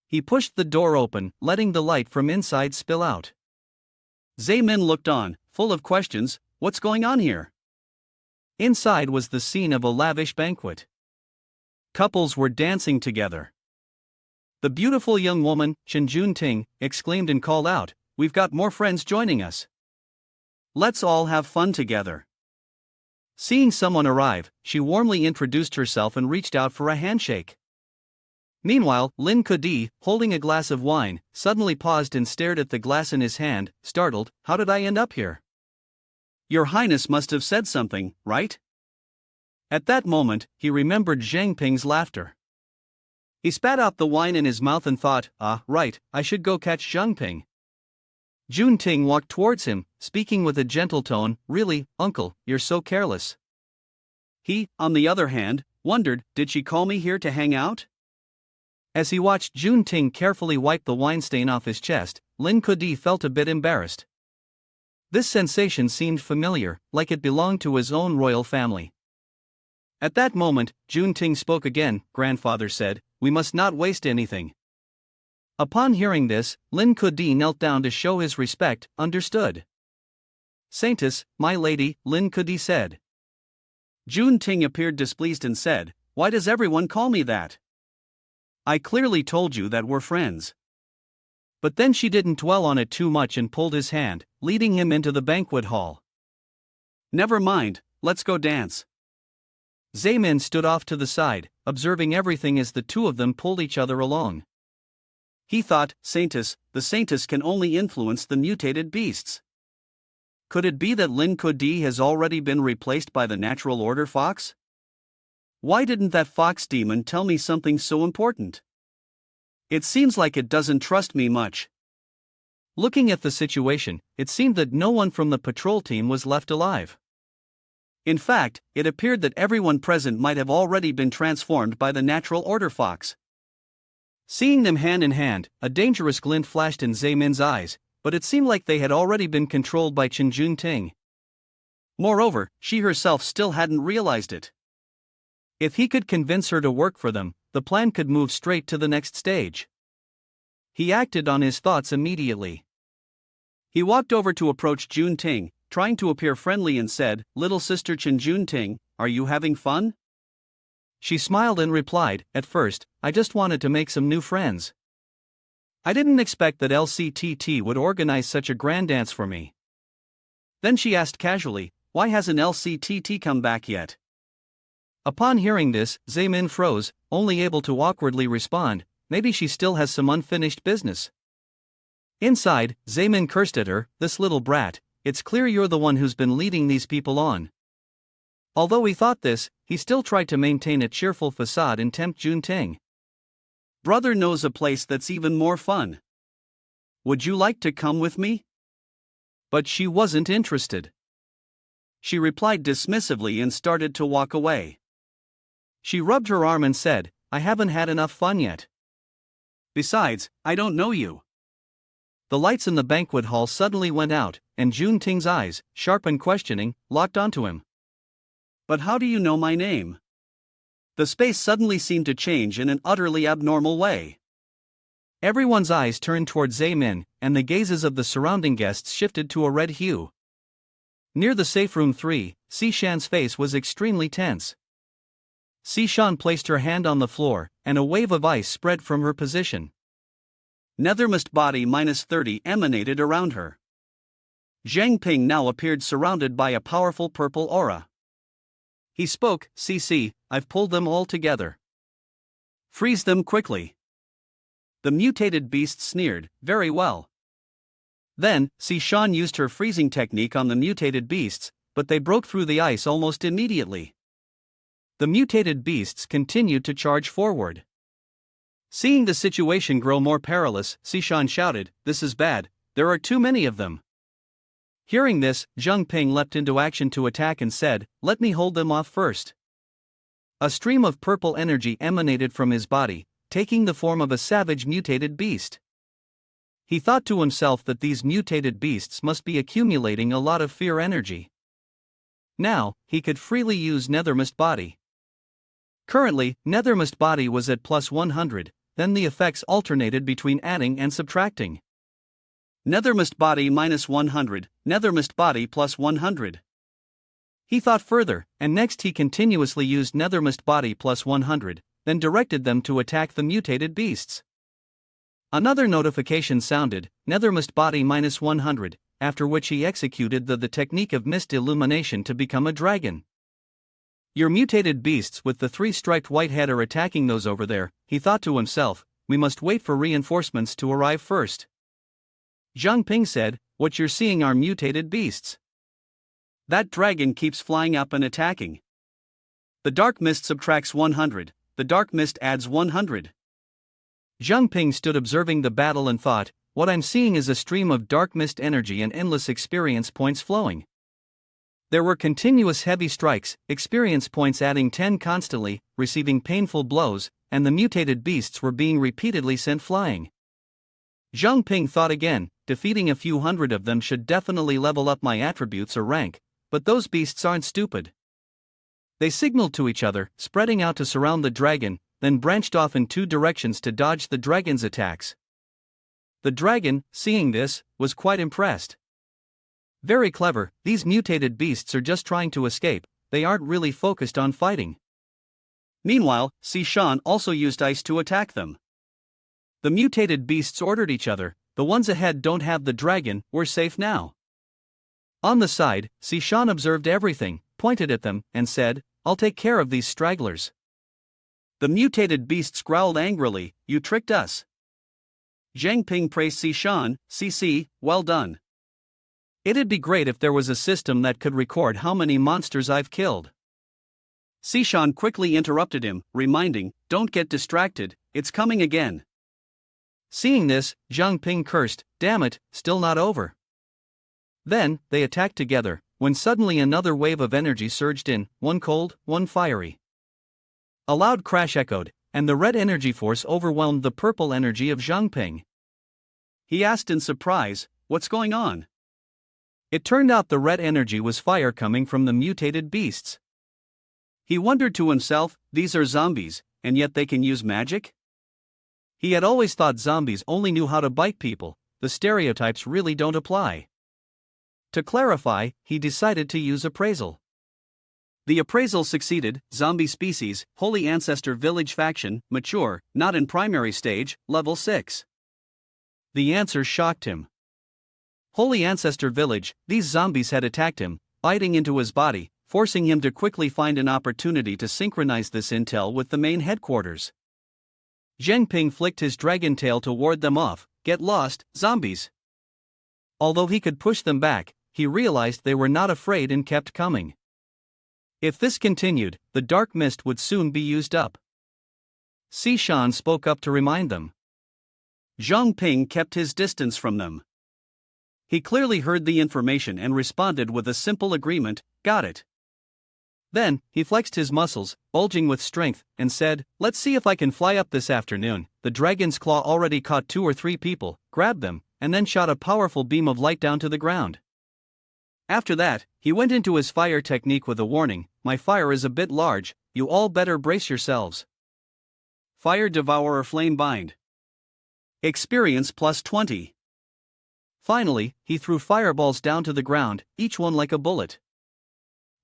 He pushed the door open, letting the light from inside spill out. Zemin looked on, full of questions. What's going on here? Inside was the scene of a lavish banquet. Couples were dancing together. The beautiful young woman, Ting, exclaimed and called out, "We've got more friends joining us. Let's all have fun together." Seeing someone arrive, she warmly introduced herself and reached out for a handshake. Meanwhile, Lin Kudi, holding a glass of wine, suddenly paused and stared at the glass in his hand, startled. "How did I end up here? Your Highness must have said something, right?" At that moment, he remembered Jiang Ping's laughter. He spat out the wine in his mouth and thought, "Ah, right, I should go catch Jiang Ping." Ting walked towards him, speaking with a gentle tone, "Really, uncle, you're so careless." He, on the other hand, wondered, did she call me here to hang out? As he watched Ting carefully wipe the wine stain off his chest, Lin Kudi felt a bit embarrassed. This sensation seemed familiar, like it belonged to his own royal family. At that moment, Ting spoke again. "Grandfather said, we must not waste anything." Upon hearing this, Lin Kudi knelt down to show his respect. "Understood. Saintus, my lady," Lin Kudi said. Ting appeared displeased and said, "Why does everyone call me that? I clearly told you that we're friends." But then she didn't dwell on it too much and pulled his hand, leading him into the banquet hall. "Never mind, let's go dance." Zemin stood off to the side, observing everything as the two of them pulled each other along. He thought, the saintus can only influence the mutated beasts. Could it be that Lin Kudi has already been replaced by the natural order fox? Why didn't that fox demon tell me something so important? It seems like it doesn't trust me much. Looking at the situation, it seemed that no one from the patrol team was left alive. In fact, it appeared that everyone present might have already been transformed by the natural order fox. Seeing them hand in hand, a dangerous glint flashed in Zemin's eyes, but it seemed like they had already been controlled by Ting. Moreover, she herself still hadn't realized it. If he could convince her to work for them, the plan could move straight to the next stage. He acted on his thoughts immediately. He walked over to approach Ting, trying to appear friendly and said, "Little sister Ting, are you having fun?" She smiled and replied, "At first, I just wanted to make some new friends. I didn't expect that LCTT would organize such a grand dance for me." Then she asked casually, "Why hasn't LCTT come back yet?" Upon hearing this, Zemin froze, only able to awkwardly respond, "Maybe she still has some unfinished business." Inside, Zemin cursed at her, "This little brat, it's clear you're the one who's been leading these people on. Although he thought this, he still tried to maintain a cheerful facade and tempt Jun Ting. Brother knows a place that's even more fun. Would you like to come with me? But she wasn't interested. She replied dismissively and started to walk away. She rubbed her arm and said, I haven't had enough fun yet. Besides, I don't know you. The lights in the banquet hall suddenly went out, and Jun Ting's eyes, sharp and questioning, locked onto him. But how do you know my name? The space suddenly seemed to change in an utterly abnormal way. Everyone's eyes turned toward Zaymin, and the gazes of the surrounding guests shifted to a red hue. Near the safe room 3, Sishan's face was extremely tense. Sishan placed her hand on the floor, and a wave of ice spread from her position. Nethermost body -30 emanated around her. Jiang Ping now appeared surrounded by a powerful purple aura. He spoke, CC, I've pulled them all together. Freeze them quickly. The mutated beast sneered, very well. Then, Sishan used her freezing technique on the mutated beasts, but they broke through the ice almost immediately. The mutated beasts continued to charge forward. Seeing the situation grow more perilous, Sishan shouted, This is bad, there are too many of them. Hearing this, Jiang Ping leapt into action to attack and said, Let me hold them off first. A stream of purple energy emanated from his body, taking the form of a savage mutated beast. He thought to himself that these mutated beasts must be accumulating a lot of fear energy. Now, he could freely use Nethermost body. Currently, Nethermost body was at +100, then the effects alternated between adding and subtracting. Nethermost body -100, Nethermost body +100. He thought further, and next he continuously used Nethermost body +100, then directed them to attack the mutated beasts. Another notification sounded, Nethermost body -100, after which he executed the technique of mist illumination to become a dragon. Your mutated beasts with the 3 striped white head are attacking those over there, he thought to himself, we must wait for reinforcements to arrive first. Jiang Ping said, what you're seeing are mutated beasts. That dragon keeps flying up and attacking. The dark mist subtracts 100, the dark mist adds 100. Jiang Ping stood observing the battle and thought, what I'm seeing is a stream of dark mist energy and endless experience points flowing. There were continuous heavy strikes, experience points adding 10 constantly, receiving painful blows, and the mutated beasts were being repeatedly sent flying. Jiang Ping thought again, defeating a few hundred of them should definitely level up my attributes or rank, but those beasts aren't stupid. They signaled to each other, spreading out to surround the dragon, then branched off in 2 directions to dodge the dragon's attacks. The dragon, seeing this, was quite impressed. Very clever, these mutated beasts are just trying to escape, they aren't really focused on fighting. Meanwhile, Sishan also used ice to attack them. The mutated beasts ordered each other, the ones ahead don't have the dragon, we're safe now. On the side, Sishan observed everything, pointed at them, and said, I'll take care of these stragglers. The mutated beasts growled angrily, you tricked us. Jiang Ping praised Sishan, CC, well done. It'd be great if there was a system that could record how many monsters I've killed. Sishan quickly interrupted him, reminding, don't get distracted, it's coming again. Seeing this, Jiang Ping cursed, damn it, still not over. Then, they attacked together, when suddenly another wave of energy surged in, one cold, one fiery. A loud crash echoed, and the red energy force overwhelmed the purple energy of Jiang Ping. He asked in surprise, what's going on? It turned out the red energy was fire coming from the mutated beasts. He wondered to himself, these are zombies, and yet they can use magic? He had always thought zombies only knew how to bite people, the stereotypes really don't apply. To clarify, he decided to use appraisal. The appraisal succeeded, zombie species, holy ancestor village faction, mature, not in primary stage, level 6. The answer shocked him. Holy ancestor village, these zombies had attacked him, biting into his body, forcing him to quickly find an opportunity to synchronize this intel with the main headquarters. Jiang Ping flicked his dragon tail to ward them off, get lost, zombies. Although he could push them back, he realized they were not afraid and kept coming. If this continued, the dark mist would soon be used up. Sishan spoke up to remind them. Jiang Ping kept his distance from them. He clearly heard the information and responded with a simple agreement, "Got it." Then, he flexed his muscles, bulging with strength, and said, "Let's see if I can fly up this afternoon." The dragon's claw already caught 2 or 3 people, grabbed them, and then shot a powerful beam of light down to the ground. After that, he went into his fire technique with a warning, "My fire is a bit large, you all better brace yourselves." Fire Devourer Flame Bind. Experience plus 20. Finally, he threw fireballs down to the ground, each one like a bullet.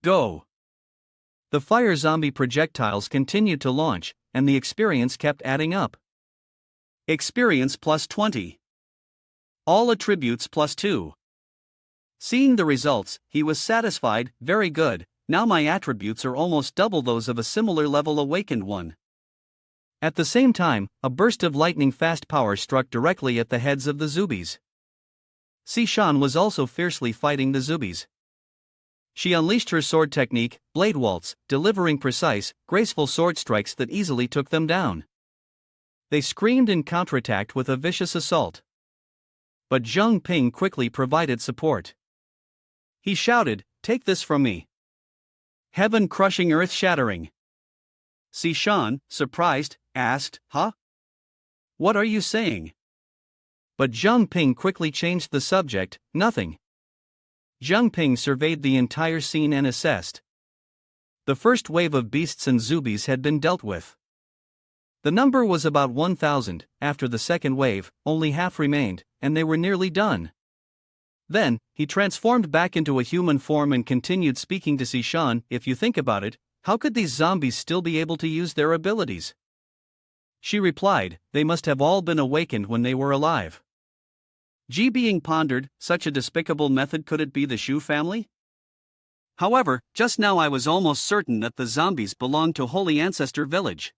Go! The fire zombie projectiles continued to launch, and the experience kept adding up. Experience plus 20. All attributes plus 2. Seeing the results, he was satisfied. Very good, now my attributes are almost double those of a similar level awakened one. At the same time, a burst of lightning-fast power struck directly at the heads of the zombies. Sishan was also fiercely fighting the zombies. She unleashed her sword technique, Blade Waltz, delivering precise, graceful sword strikes that easily took them down. They screamed and counterattacked with a vicious assault. But Jiang Ping quickly provided support. He shouted, "Take this from me." Heaven-crushing, earth-shattering. Sishan, surprised, asked, "Huh? What are you saying?" But Jiang Ping quickly changed the subject, "Nothing." Jiang Ping surveyed the entire scene and assessed. The first wave of beasts and zombies had been dealt with. The number was about 1,000, after the second wave, only half remained, and they were nearly done. Then, he transformed back into a human form and continued speaking to Sishan. "If you think about it, how could these zombies still be able to use their abilities?" She replied, "They must have all been awakened when they were alive." Ji Being pondered, such a despicable method, could it be the Shu family? However, just now I was almost certain that the zombies belonged to Holy Ancestor Village.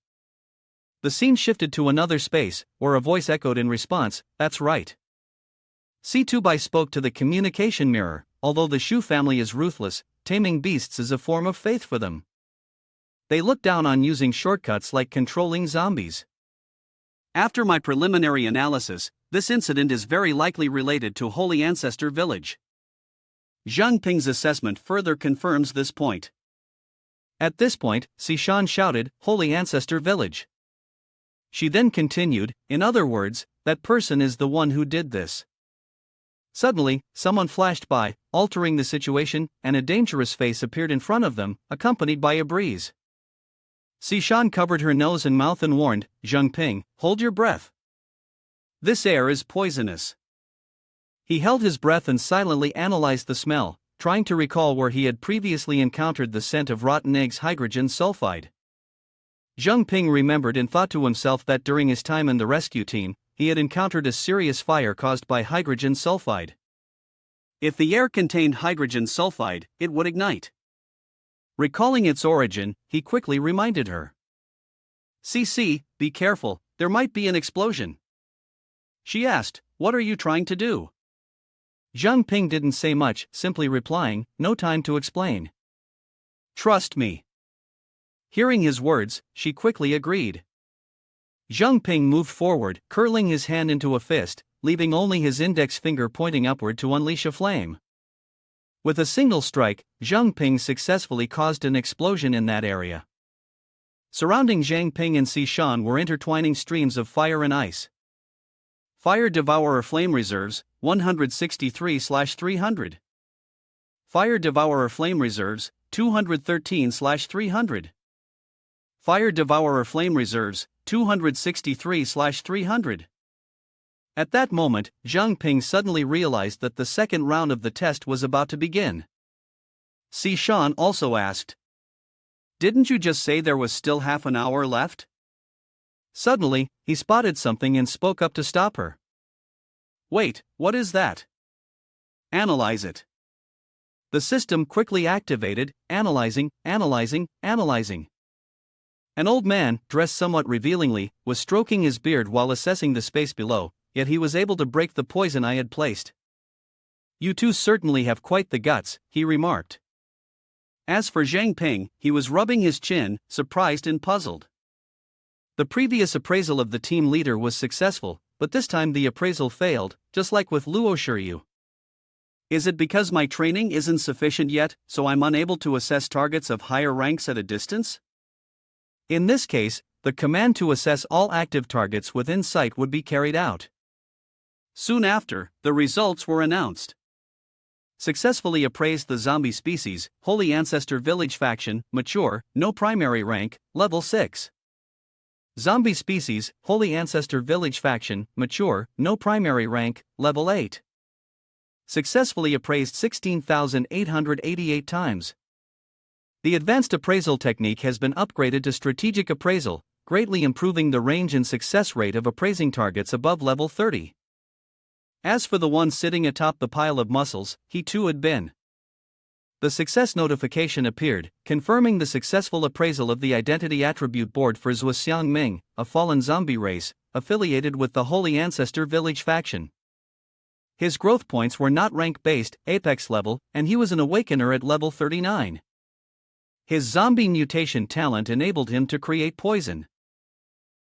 The scene shifted to another space, where a voice echoed in response, "That's right." Situbai spoke to the communication mirror. Although the Shu family is ruthless, taming beasts is a form of faith for them. They look down on using shortcuts like controlling zombies. After my preliminary analysis, this incident is very likely related to Holy Ancestor Village. Jiang Ping's assessment further confirms this point. At this point, Sishan shouted, "Holy Ancestor Village." She then continued, "In other words, that person is the one who did this." Suddenly, someone flashed by, altering the situation, and a dangerous face appeared in front of them, accompanied by a breeze. Sishan covered her nose and mouth and warned, "Jiang Ping, hold your breath. This air is poisonous." He held his breath and silently analyzed the smell, trying to recall where he had previously encountered the scent of rotten eggs hydrogen sulfide. Jiang Ping remembered and thought to himself that during his time in the rescue team, he had encountered a serious fire caused by hydrogen sulfide. If the air contained hydrogen sulfide, it would ignite. Recalling its origin, he quickly reminded her. "CC, be careful, there might be an explosion." She asked, "What are you trying to do?" Jiang Ping didn't say much, simply replying, "No time to explain. Trust me." Hearing his words, she quickly agreed. Jiang Ping moved forward, curling his hand into a fist, leaving only his index finger pointing upward to unleash a flame. With a single strike, Jiang Ping successfully caused an explosion in that area. Surrounding Jiang Ping and Sishan were intertwining streams of fire and ice. Fire Devourer Flame Reserves, 163/300. Fire Devourer Flame Reserves, 213/300. Fire Devourer Flame Reserves, 263/300. At that moment, Jiang Ping suddenly realized that the second round of the test was about to begin. Sishan also asked, "Didn't you just say there was still half an hour left?" Suddenly, he spotted something and spoke up to stop her. "Wait, what is that?" "Analyze it." The system quickly activated, analyzing. An old man, dressed somewhat revealingly, was stroking his beard while assessing the space below, yet he was able to break the poison I had placed. You two certainly have quite the guts, he remarked. As for Jiang Ping, he was rubbing his chin, surprised and puzzled. The previous appraisal of the team leader was successful, but this time the appraisal failed, just like with Luo Shu. Is it because my training isn't sufficient yet, so I'm unable to assess targets of higher ranks at a distance? In this case, the command to assess all active targets within sight would be carried out. Soon after, the results were announced. Successfully appraised the zombie species, Holy Ancestor Village faction, mature, no primary rank, level 6. Zombie species, Holy Ancestor Village faction, mature, no primary rank, level 8. Successfully appraised 16,888 times. The advanced appraisal technique has been upgraded to strategic appraisal, greatly improving the range and success rate of appraising targets above level 30. As for the one sitting atop the pile of muscles, he too had been. The success notification appeared, confirming the successful appraisal of the identity attribute board for Zhuxiang Ming, a fallen zombie race, affiliated with the Holy Ancestor Village faction. His growth points were not rank-based, apex level, and he was an awakener at level 39. His zombie mutation talent enabled him to create poison.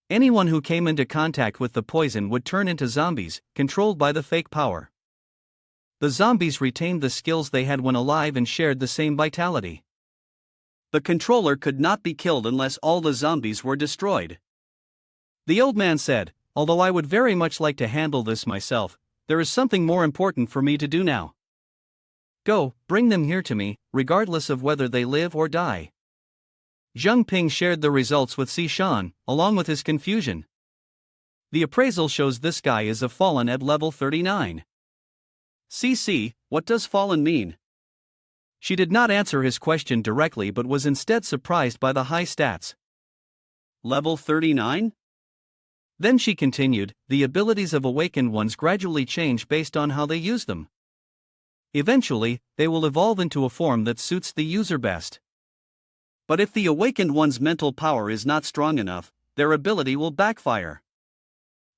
Anyone who came into contact with the poison would turn into zombies, controlled by the fake power. The zombies retained the skills they had when alive and shared the same vitality. The controller could not be killed unless all the zombies were destroyed. The old man said, "Although I would very much like to handle this myself, there is something more important for me to do now. Go, bring them here to me, regardless of whether they live or die." Jiang Ping shared the results with Sishan, along with his confusion. The appraisal shows this guy is a fallen at level 39. CC, what does fallen mean? She did not answer his question directly but was instead surprised by the high stats. Level 39? Then she continued, the abilities of awakened ones gradually change based on how they use them. Eventually, they will evolve into a form that suits the user best. But if the awakened one's mental power is not strong enough, their ability will backfire.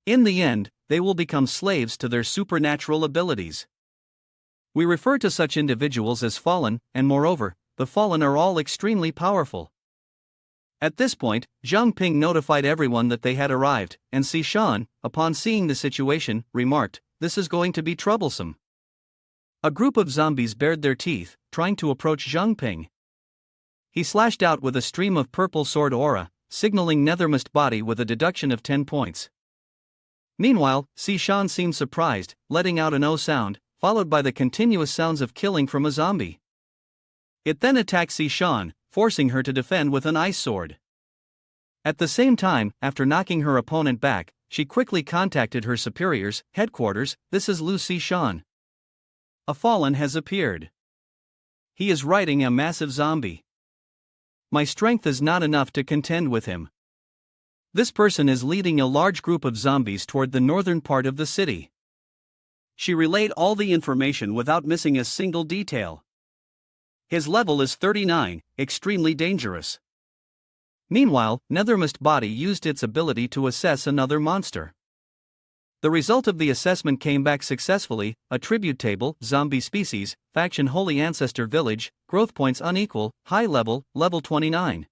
In the end, they will become slaves to their supernatural abilities. We refer to such individuals as fallen, and moreover, the fallen are all extremely powerful. At this point, Jiang Ping notified everyone that they had arrived, and Sishan, upon seeing the situation, remarked, "This is going to be troublesome." A group of zombies bared their teeth, trying to approach Jiang Ping. He slashed out with a stream of purple sword aura, signaling nethermost body with a deduction of 10 points. Meanwhile, Sishan seemed surprised, letting out an O sound, followed by the continuous sounds of killing from a zombie. It then attacked Sishan, forcing her to defend with an ice sword. At the same time, after knocking her opponent back, she quickly contacted her superiors, headquarters. "This is Lu Sishan. A fallen has appeared. He is riding a massive zombie. My strength is not enough to contend with him. This person is leading a large group of zombies toward the northern part of the city." She relayed all the information without missing a single detail. His level is 39, extremely dangerous. Meanwhile, Nethermost Body used its ability to assess another monster. The result of the assessment came back successfully: attribute table, zombie species, faction Holy Ancestor Village, growth points unequal, high level, level 29.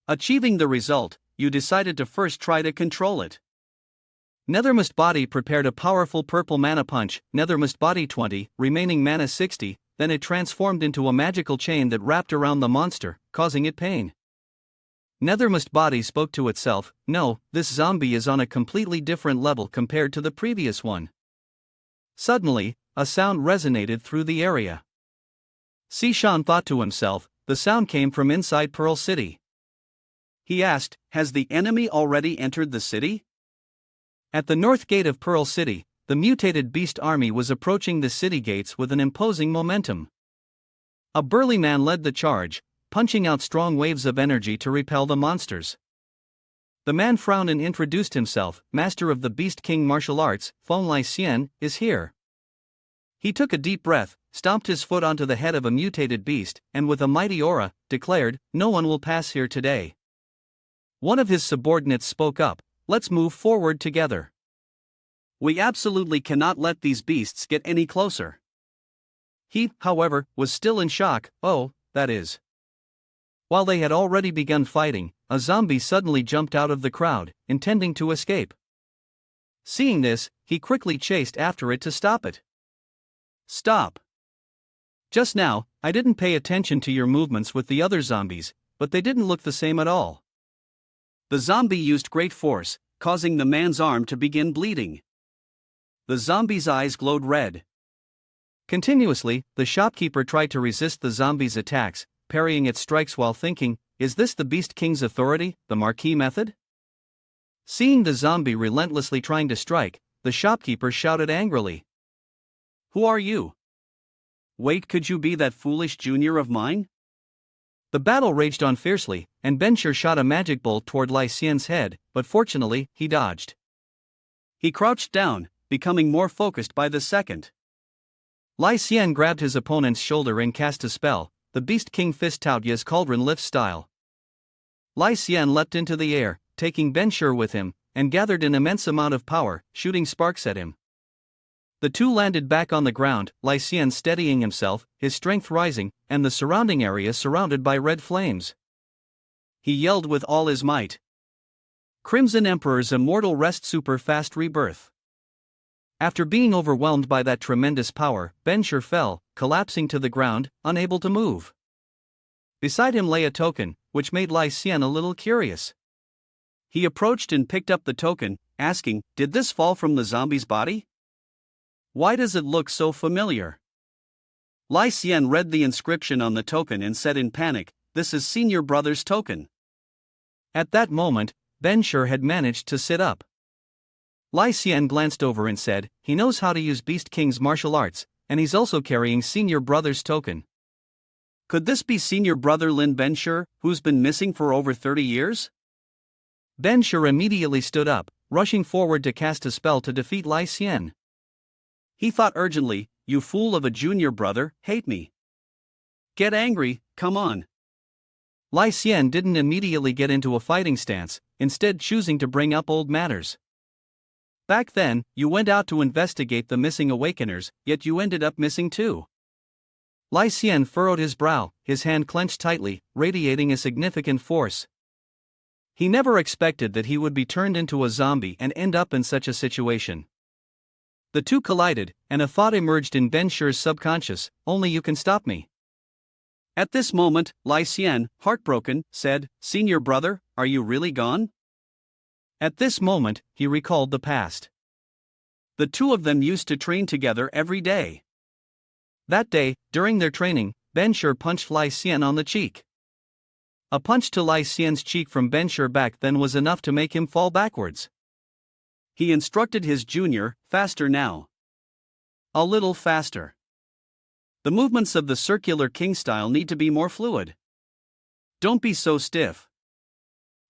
Achieving the result, you decided to first try to control it. Nethermost Body prepared a powerful purple mana punch, Nethermost Body 20, remaining mana 60, then it transformed into a magical chain that wrapped around the monster, causing it pain. Nethermost Body spoke to itself, "No, this zombie is on a completely different level compared to the previous one." Suddenly, a sound resonated through the area. Sishan thought to himself, the sound came from inside Pearl City. He asked, "Has the enemy already entered the city?" At the north gate of Pearl City, the mutated beast army was approaching the city gates with an imposing momentum. A burly man led the charge, punching out strong waves of energy to repel the monsters. The man frowned and introduced himself, "Master of the Beast King martial arts, Feng Lai Xian, is here." He took a deep breath, stomped his foot onto the head of a mutated beast, and with a mighty aura, declared, "No one will pass here today." One of his subordinates spoke up, "Let's move forward together. We absolutely cannot let these beasts get any closer." He, however, was still in shock. Oh, that is. While they had already begun fighting, a zombie suddenly jumped out of the crowd, intending to escape. Seeing this, he quickly chased after it to stop it. Stop. Just now, I didn't pay attention to your movements with the other zombies, but they didn't look the same at all. The zombie used great force, causing the man's arm to begin bleeding. The zombie's eyes glowed red. Continuously, the shopkeeper tried to resist the zombie's attacks, parrying its strikes while thinking, is this the Beast King's authority, the Marquis method? Seeing the zombie relentlessly trying to strike, the shopkeeper shouted angrily. Who are you? Wait, could you be that foolish junior of mine? The battle raged on fiercely, and Benshur shot a magic bolt toward Lai Xian's head, but fortunately, he dodged. He crouched down, becoming more focused by the second. Lai Xian grabbed his opponent's shoulder and cast a spell, the Beast King Fist Taoya's Cauldron Lift style. Lai Xian leapt into the air, taking Benshur with him, and gathered an immense amount of power, shooting sparks at him. The two landed back on the ground, Lai Xian steadying himself, his strength rising, and the surrounding area surrounded by red flames. He yelled with all his might. Crimson Emperor's immortal rest super fast rebirth. After being overwhelmed by that tremendous power, Benshur fell, collapsing to the ground, unable to move. Beside him lay a token, which made Lai Xian a little curious. He approached and picked up the token, asking, did this fall from the zombie's body? Why does it look so familiar? Lai Xian read the inscription on the token and said in panic, this is Senior Brother's token. At that moment, Benshur had managed to sit up. Lai Xian glanced over and said, he knows how to use Beast King's martial arts, and he's also carrying Senior Brother's token. Could this be Senior Brother Lin Benshur, who's been missing for over 30 years? Benshur immediately stood up, rushing forward to cast a spell to defeat Lai Xian. He thought urgently, you fool of a junior brother, hate me. Get angry, come on. Lai Xian didn't immediately get into a fighting stance, instead choosing to bring up old matters. Back then, you went out to investigate the missing awakeners, yet you ended up missing too. Lai Xian furrowed his brow, his hand clenched tightly, radiating a significant force. He never expected that he would be turned into a zombie and end up in such a situation. The two collided, and a thought emerged in Benshur's subconscious, only you can stop me. At this moment, Lai Xian, heartbroken, said, Senior Brother, are you really gone? At this moment, he recalled the past. The two of them used to train together every day. That day, during their training, Benshur punched Lai Xian on the cheek. A punch to Lai Xian's cheek from Benshur back then was enough to make him fall backwards. He instructed his junior, faster now. A little faster. The movements of the circular king style need to be more fluid. Don't be so stiff.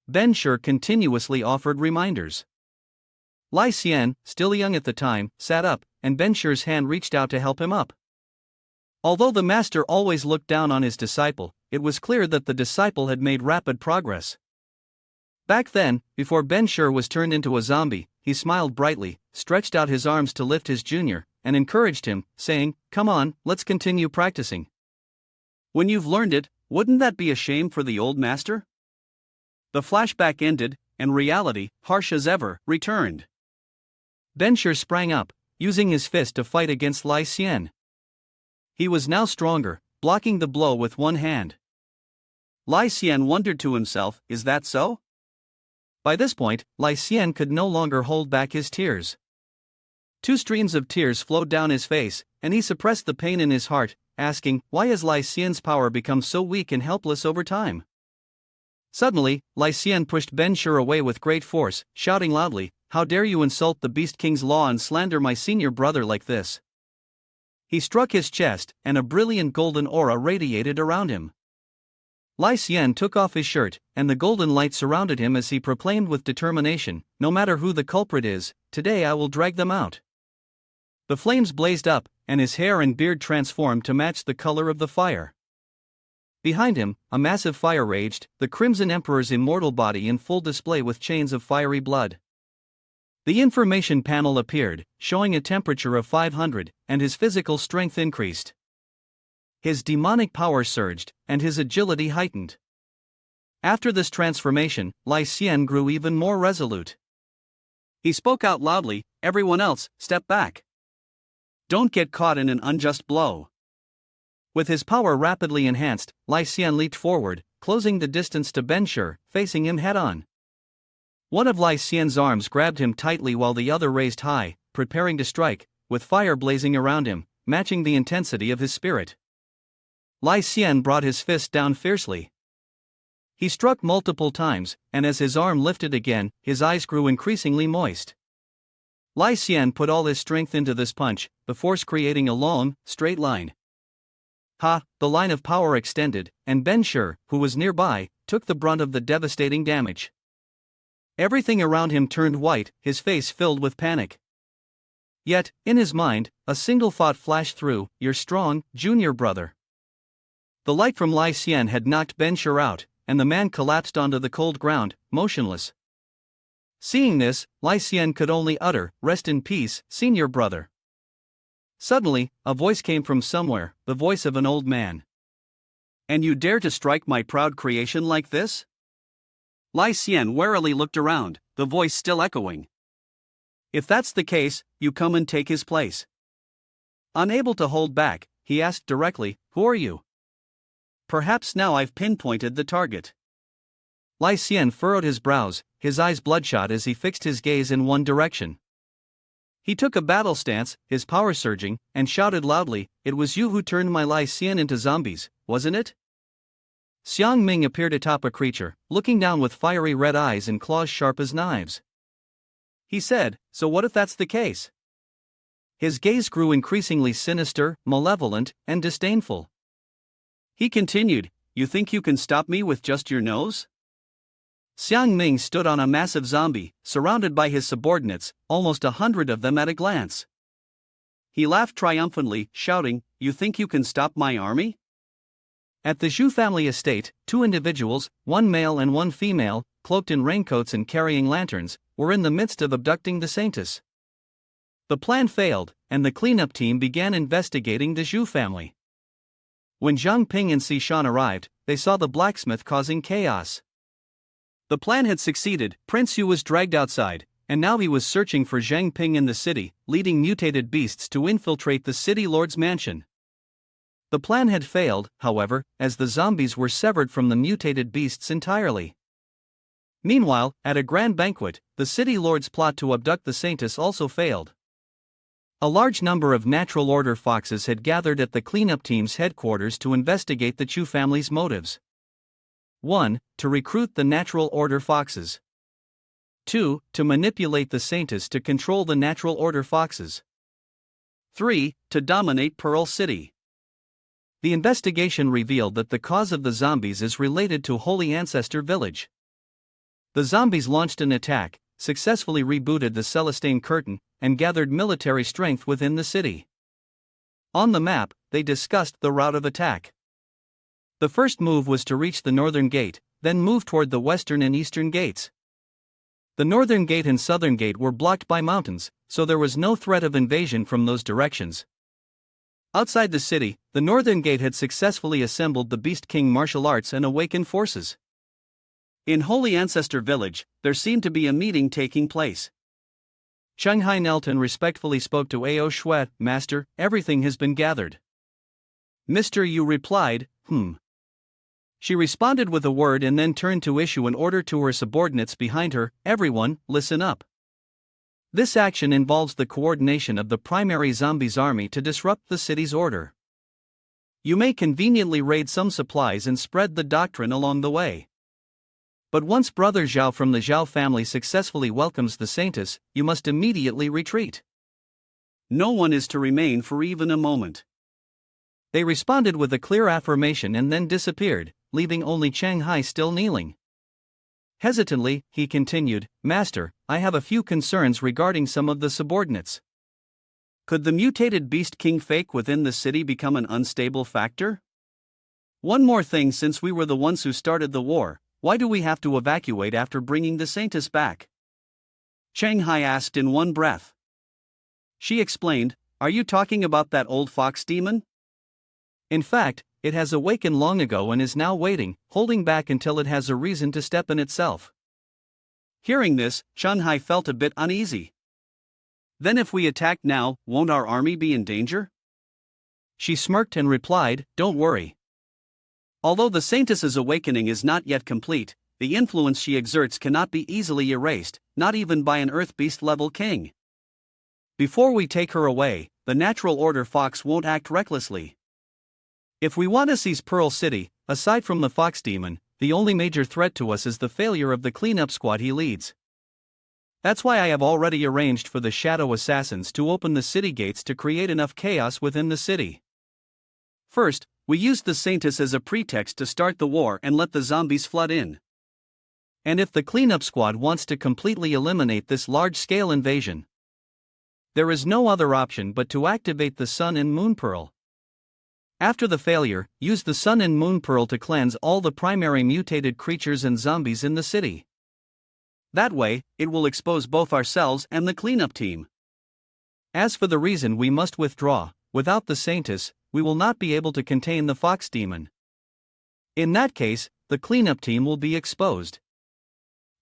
Benshur continuously offered reminders. Lai Xian, still young at the time, sat up, and Benshur's hand reached out to help him up. Although the master always looked down on his disciple, it was clear that the disciple had made rapid progress. Back then, before Benshur was turned into a zombie, he smiled brightly, stretched out his arms to lift his junior, and encouraged him, saying, come on, let's continue practicing. When you've learned it, wouldn't that be a shame for the old master? The flashback ended, and reality, harsh as ever, returned. Benshur sprang up, using his fist to fight against Lai Xian. He was now stronger, blocking the blow with one hand. Lai Xian wondered to himself, is that so? By this point, Lai Xian could no longer hold back his tears. Two streams of tears flowed down his face, and he suppressed the pain in his heart, asking, why has Lai Xian's power become so weak and helpless over time? Suddenly, Lai Xian pushed Benshur away with great force, shouting loudly, how dare you insult the Beast King's law and slander my senior brother like this? He struck his chest, and a brilliant golden aura radiated around him. Lai Xian took off his shirt, and the golden light surrounded him as he proclaimed with determination, no matter who the culprit is, today I will drag them out. The flames blazed up, and his hair and beard transformed to match the color of the fire. Behind him, a massive fire raged, the Crimson Emperor's immortal body in full display with chains of fiery blood. The information panel appeared, showing a temperature of 500, and his physical strength increased. His demonic power surged, and his agility heightened. After this transformation, Lai Xian grew even more resolute. He spoke out loudly, "Everyone else, step back. Don't get caught in an unjust blow." With his power rapidly enhanced, Lai Xian leaped forward, closing the distance to Ben Shur, facing him head-on. One of Lai Xian's arms grabbed him tightly while the other raised high, preparing to strike, with fire blazing around him, matching the intensity of his spirit. Lai Xian brought his fist down fiercely. He struck multiple times, and as his arm lifted again, his eyes grew increasingly moist. Lai Xian put all his strength into this punch, the force creating a long, straight line. The line of power extended, and Ben Shur, who was nearby, took the brunt of the devastating damage. Everything around him turned white, his face filled with panic. Yet, in his mind, a single thought flashed through: "You're strong, junior brother." The light from Lai Xian had knocked Ben Shur out, and the man collapsed onto the cold ground, motionless. Seeing this, Lai Xian could only utter, "Rest in peace, senior brother." Suddenly, a voice came from somewhere, the voice of an old man. "And you dare to strike my proud creation like this?" Lai Xian warily looked around, the voice still echoing. "If that's the case, you come and take his place." Unable to hold back, he asked directly, "Who are you?" "Perhaps now I've pinpointed the target." Lai Xian furrowed his brows, his eyes bloodshot as he fixed his gaze in one direction. He took a battle stance, his power surging, and shouted loudly, "It was you who turned my Lai Xian into zombies, wasn't it?" Jiang Ping appeared atop a creature, looking down with fiery red eyes and claws sharp as knives. He said, "So what if that's the case?" His gaze grew increasingly sinister, malevolent, and disdainful. He continued, "You think you can stop me with just your nose?" Jiang Ping stood on a massive zombie, surrounded by his subordinates, almost 100 of them at a glance. He laughed triumphantly, shouting, "You think you can stop my army?" At the Zhu family estate, 2 individuals, one male and one female, cloaked in raincoats and carrying lanterns, were in the midst of abducting the saintus. The plan failed, and the cleanup team began investigating the Zhu family. When Jiang Ping and Sishan arrived, they saw the blacksmith causing chaos. The plan had succeeded, Prince Yu was dragged outside, and now he was searching for Jiang Ping in the city, leading mutated beasts to infiltrate the city lord's mansion. The plan had failed, however, as the zombies were severed from the mutated beasts entirely. Meanwhile, at a grand banquet, the city lord's plot to abduct the saintus also failed. A large number of natural order foxes had gathered at the cleanup team's headquarters to investigate the Chu family's motives. 1. To recruit the natural order foxes. 2. To manipulate the saintus to control the natural order foxes. 3. To dominate Pearl City. The investigation revealed that the cause of the zombies is related to Holy Ancestor Village. The zombies launched an attack, successfully rebooted the Celestian curtain, and gathered military strength within the city. On the map, they discussed the route of attack. The first move was to reach the northern gate, then move toward the western and eastern gates. The northern gate and southern gate were blocked by mountains, so there was no threat of invasion from those directions. Outside the city, the northern gate had successfulully assembled the Beast King martial arts and awakened forces. In Holy Ancestor Village, there seemed to be a meeting taking place. Shanghai Nelton respectfully spoke to Ao Shui, "Master, everything has been gathered." Mr. Yu replied, She responded with a word and then turned to issue an order to her subordinates behind her, "Everyone, listen up. This action involves the coordination of the primary zombies army to disrupt the city's order. You may conveniently raid some supplies and spread the doctrine along the way. But once Brother Zhao from the Zhao family successfully welcomes the saintus, you must immediately retreat. No one is to remain for even a moment." They responded with a clear affirmation and then disappeared, leaving only Shanghai still kneeling. Hesitantly, he continued, "Master, I have a few concerns regarding some of the subordinates. Could the mutated Beast King fake within the city become an unstable factor? One more thing, since we were the ones who started the war, why do we have to evacuate after bringing the saintus back?" Shanghai asked in one breath. She explained, "Are you talking about that old fox demon? In fact, it has awakened long ago and is now waiting, holding back until it has a reason to step in itself. Hearing this, Chun-Hai felt a bit uneasy. Then if we attack now, won't our army be in danger? She smirked and replied, don't worry. Although the saintus's awakening is not yet complete, the influence she exerts cannot be easily erased, not even by an earth beast level king. Before we take her away, the natural order fox won't act recklessly. If we want to seize Pearl City, aside from the fox demon, the only major threat to us is the failure of the cleanup squad he leads. That's why I have already arranged for the shadow assassins to open the city gates to create enough chaos within the city. First, we used the saintus as a pretext to start the war and let the zombies flood in. And if the cleanup squad wants to completely eliminate this large-scale invasion, there is no other option but to activate the Sun and Moon Pearl. After the failure, use the Sun and Moon Pearl to cleanse all the primary mutated creatures and zombies in the city. That way, it will expose both ourselves and the cleanup team. As for the reason we must withdraw, without the saintus, we will not be able to contain the fox demon. In that case, the cleanup team will be exposed.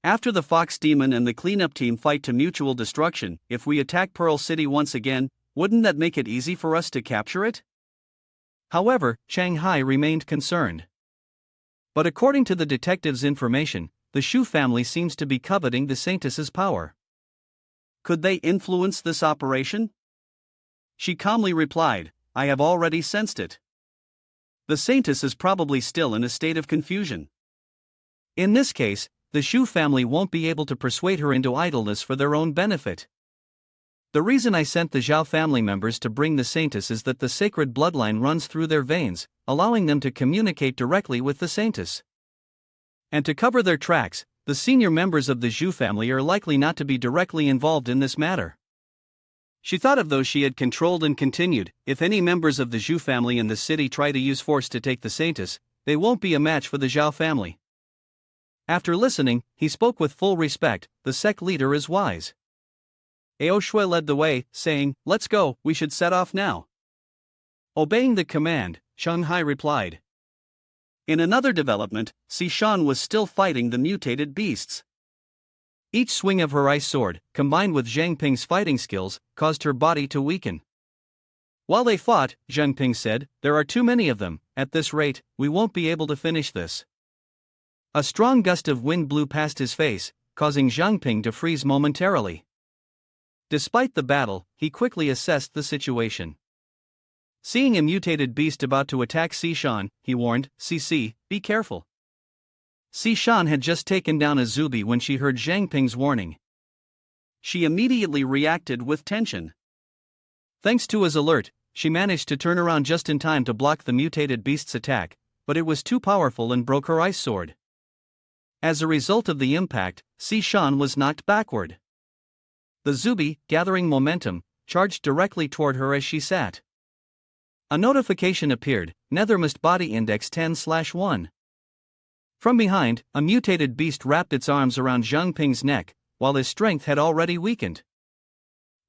After the fox demon and the cleanup team fight to mutual destruction, if we attack Pearl City once again, wouldn't that make it easy for us to capture it? However, Shanghai remained concerned. But according to the detective's information, the Shu family seems to be coveting the saintus's power. Could they influence this operation? She calmly replied, I have already sensed it. The saintus is probably still in a state of confusion. In this case, the Shu family won't be able to persuade her into idleness for their own benefit. The reason I sent the Zhao family members to bring the saintus is that the sacred bloodline runs through their veins, allowing them to communicate directly with the saintus. And to cover their tracks, the senior members of the Zhu family are likely not to be directly involved in this matter. She thought of those she had controlled and continued, if any members of the Zhu family in the city try to use force to take the saintus, they won't be a match for the Zhao family. After listening, he spoke with full respect, the sect leader is wise. Ao Shui led the way, saying, let's go, we should set off now. Obeying the command, Shanghai replied. In another development, Sishan was still fighting the mutated beasts. Each swing of her ice sword, combined with Jiang Ping's fighting skills, caused her body to weaken. While they fought, Jiang Ping said, there are too many of them, at this rate, we won't be able to finish this. A strong gust of wind blew past his face, causing Jiang Ping to freeze momentarily. Despite the battle, he quickly assessed the situation. Seeing a mutated beast about to attack Sishan, he warned, CC, be careful. Sishan had just taken down a Zubi when she heard Jiang Ping's warning. She immediately reacted with tension. Thanks to his alert, she managed to turn around just in time to block the mutated beast's attack, but it was too powerful and broke her ice sword. As a result of the impact, Sishan was knocked backward. The Zubi, gathering momentum, charged directly toward her as she sat. A notification appeared, Nether must body index 10/1. From behind, a mutated beast wrapped its arms around Jiang Ping's neck, while his strength had already weakened.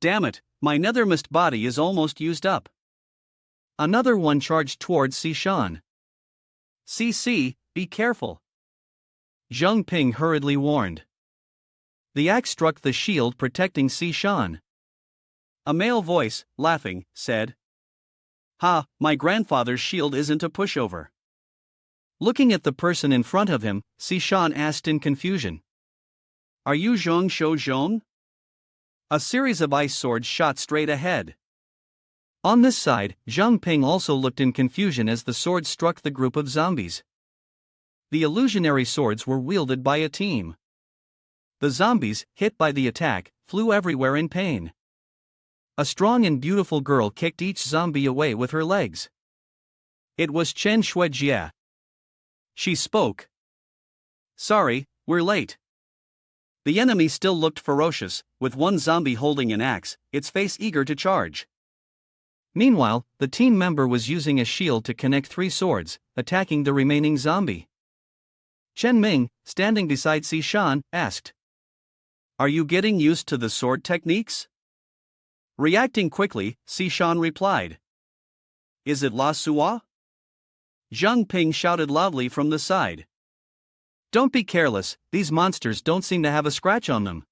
Damn it, my nethermist body is almost used up. Another one charged towards Sishan. CC, be careful. Jiang Ping hurriedly warned. The axe struck the shield protecting Sishan. A male voice, laughing, said, Ha, my grandfather's shield isn't a pushover. Looking at the person in front of him, Sishan asked in confusion. Are you Zhong Shou Zhong? A series of ice swords shot straight ahead. On this side, Jiang Ping also looked in confusion as the swords struck the group of zombies. The illusionary swords were wielded by a team. The zombies, hit by the attack, flew everywhere in pain. A strong and beautiful girl kicked each zombie away with her legs. It was Chen Shuijie. She spoke. Sorry, we're late. The enemy still looked ferocious, with one zombie holding an axe, its face eager to charge. Meanwhile, the team member was using a shield to connect 3 swords, attacking the remaining zombie. Chen Ming, standing beside Sishan, asked, Are you getting used to the sword techniques? Reacting quickly, Sishan replied, Is it La Sua? Jiang Ping shouted loudly from the side. Don't be careless, these monsters don't seem to have a scratch on them.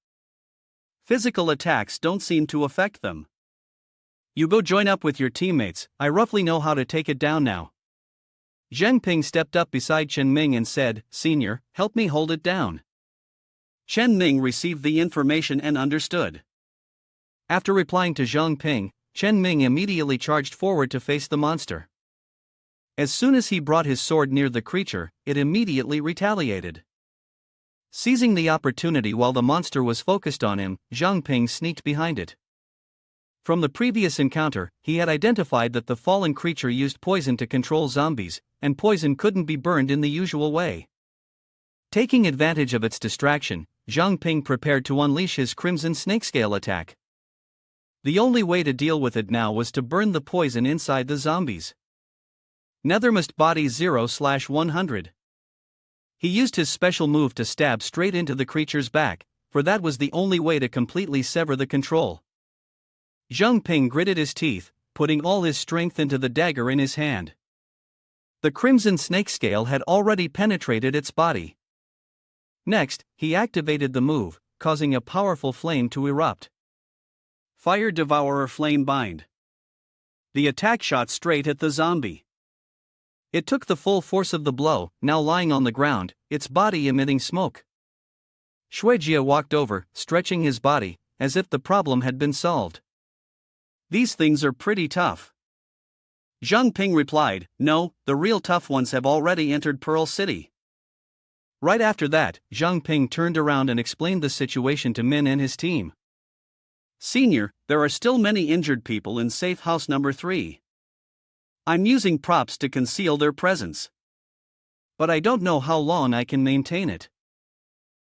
Physical attacks don't seem to affect them. You go join up with your teammates, I roughly know how to take it down now. Jiang Ping stepped up beside Chen Ming and said, Senior, help me hold it down. Chen Ming received the information and understood. After replying to Jiang Ping, Chen Ming immediately charged forward to face the monster. As soon as he brought his sword near the creature, it immediately retaliated. Seizing the opportunity while the monster was focused on him, Jiang Ping sneaked behind it. From the previous encounter, he had identified that the fallen creature used poison to control zombies, and poison couldn't be burned in the usual way. Taking advantage of its distraction, Jiang Ping prepared to unleash his Crimson Snakescale attack. The only way to deal with it now was to burn the poison inside the zombies. Nethermost Body 0/100. He used his special move to stab straight into the creature's back, for that was the only way to completely sever the control. Jiang Ping gritted his teeth, putting all his strength into the dagger in his hand. The Crimson Snakescale had already penetrated its body. Next, he activated the move, causing a powerful flame to erupt. Fire Devourer Flame Bind. The attack shot straight at the zombie. It took the full force of the blow, now lying on the ground, its body emitting smoke. Shuijia walked over, stretching his body, as if the problem had been solved. These things are pretty tough. Jiang Ping replied, No, the real tough ones have already entered Pearl City. Right after that, Jiang Ping turned around and explained the situation to Min and his team. Senior, there are still many injured people in safe house number 3. I'm using props to conceal their presence. But I don't know how long I can maintain it.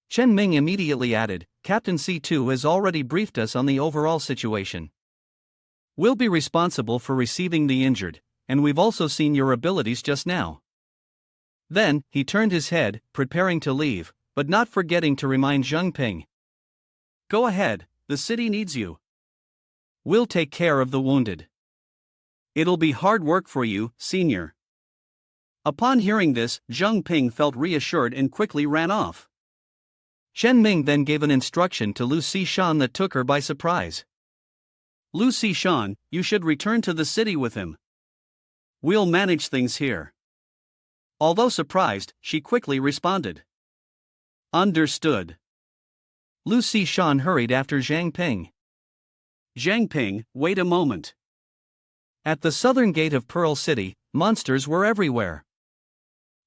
Chen Ming immediately added, Captain C2 has already briefed us on the overall situation. We'll be responsible for receiving the injured, and we've also seen your abilities just now. Then, he turned his head, preparing to leave, but not forgetting to remind Jiang Ping. Go ahead, the city needs you. We'll take care of the wounded. It'll be hard work for you, Senior. Upon hearing this, Jiang Ping felt reassured and quickly ran off. Chen Ming then gave an instruction to Lu Shan that took her by surprise. Lu Shan, you should return to the city with him. We'll manage things here. Although surprised, she quickly responded. Understood. Lu Shan hurried after Jiang Ping. Jiang Ping, wait a moment. At the southern gate of Pearl City, monsters were everywhere.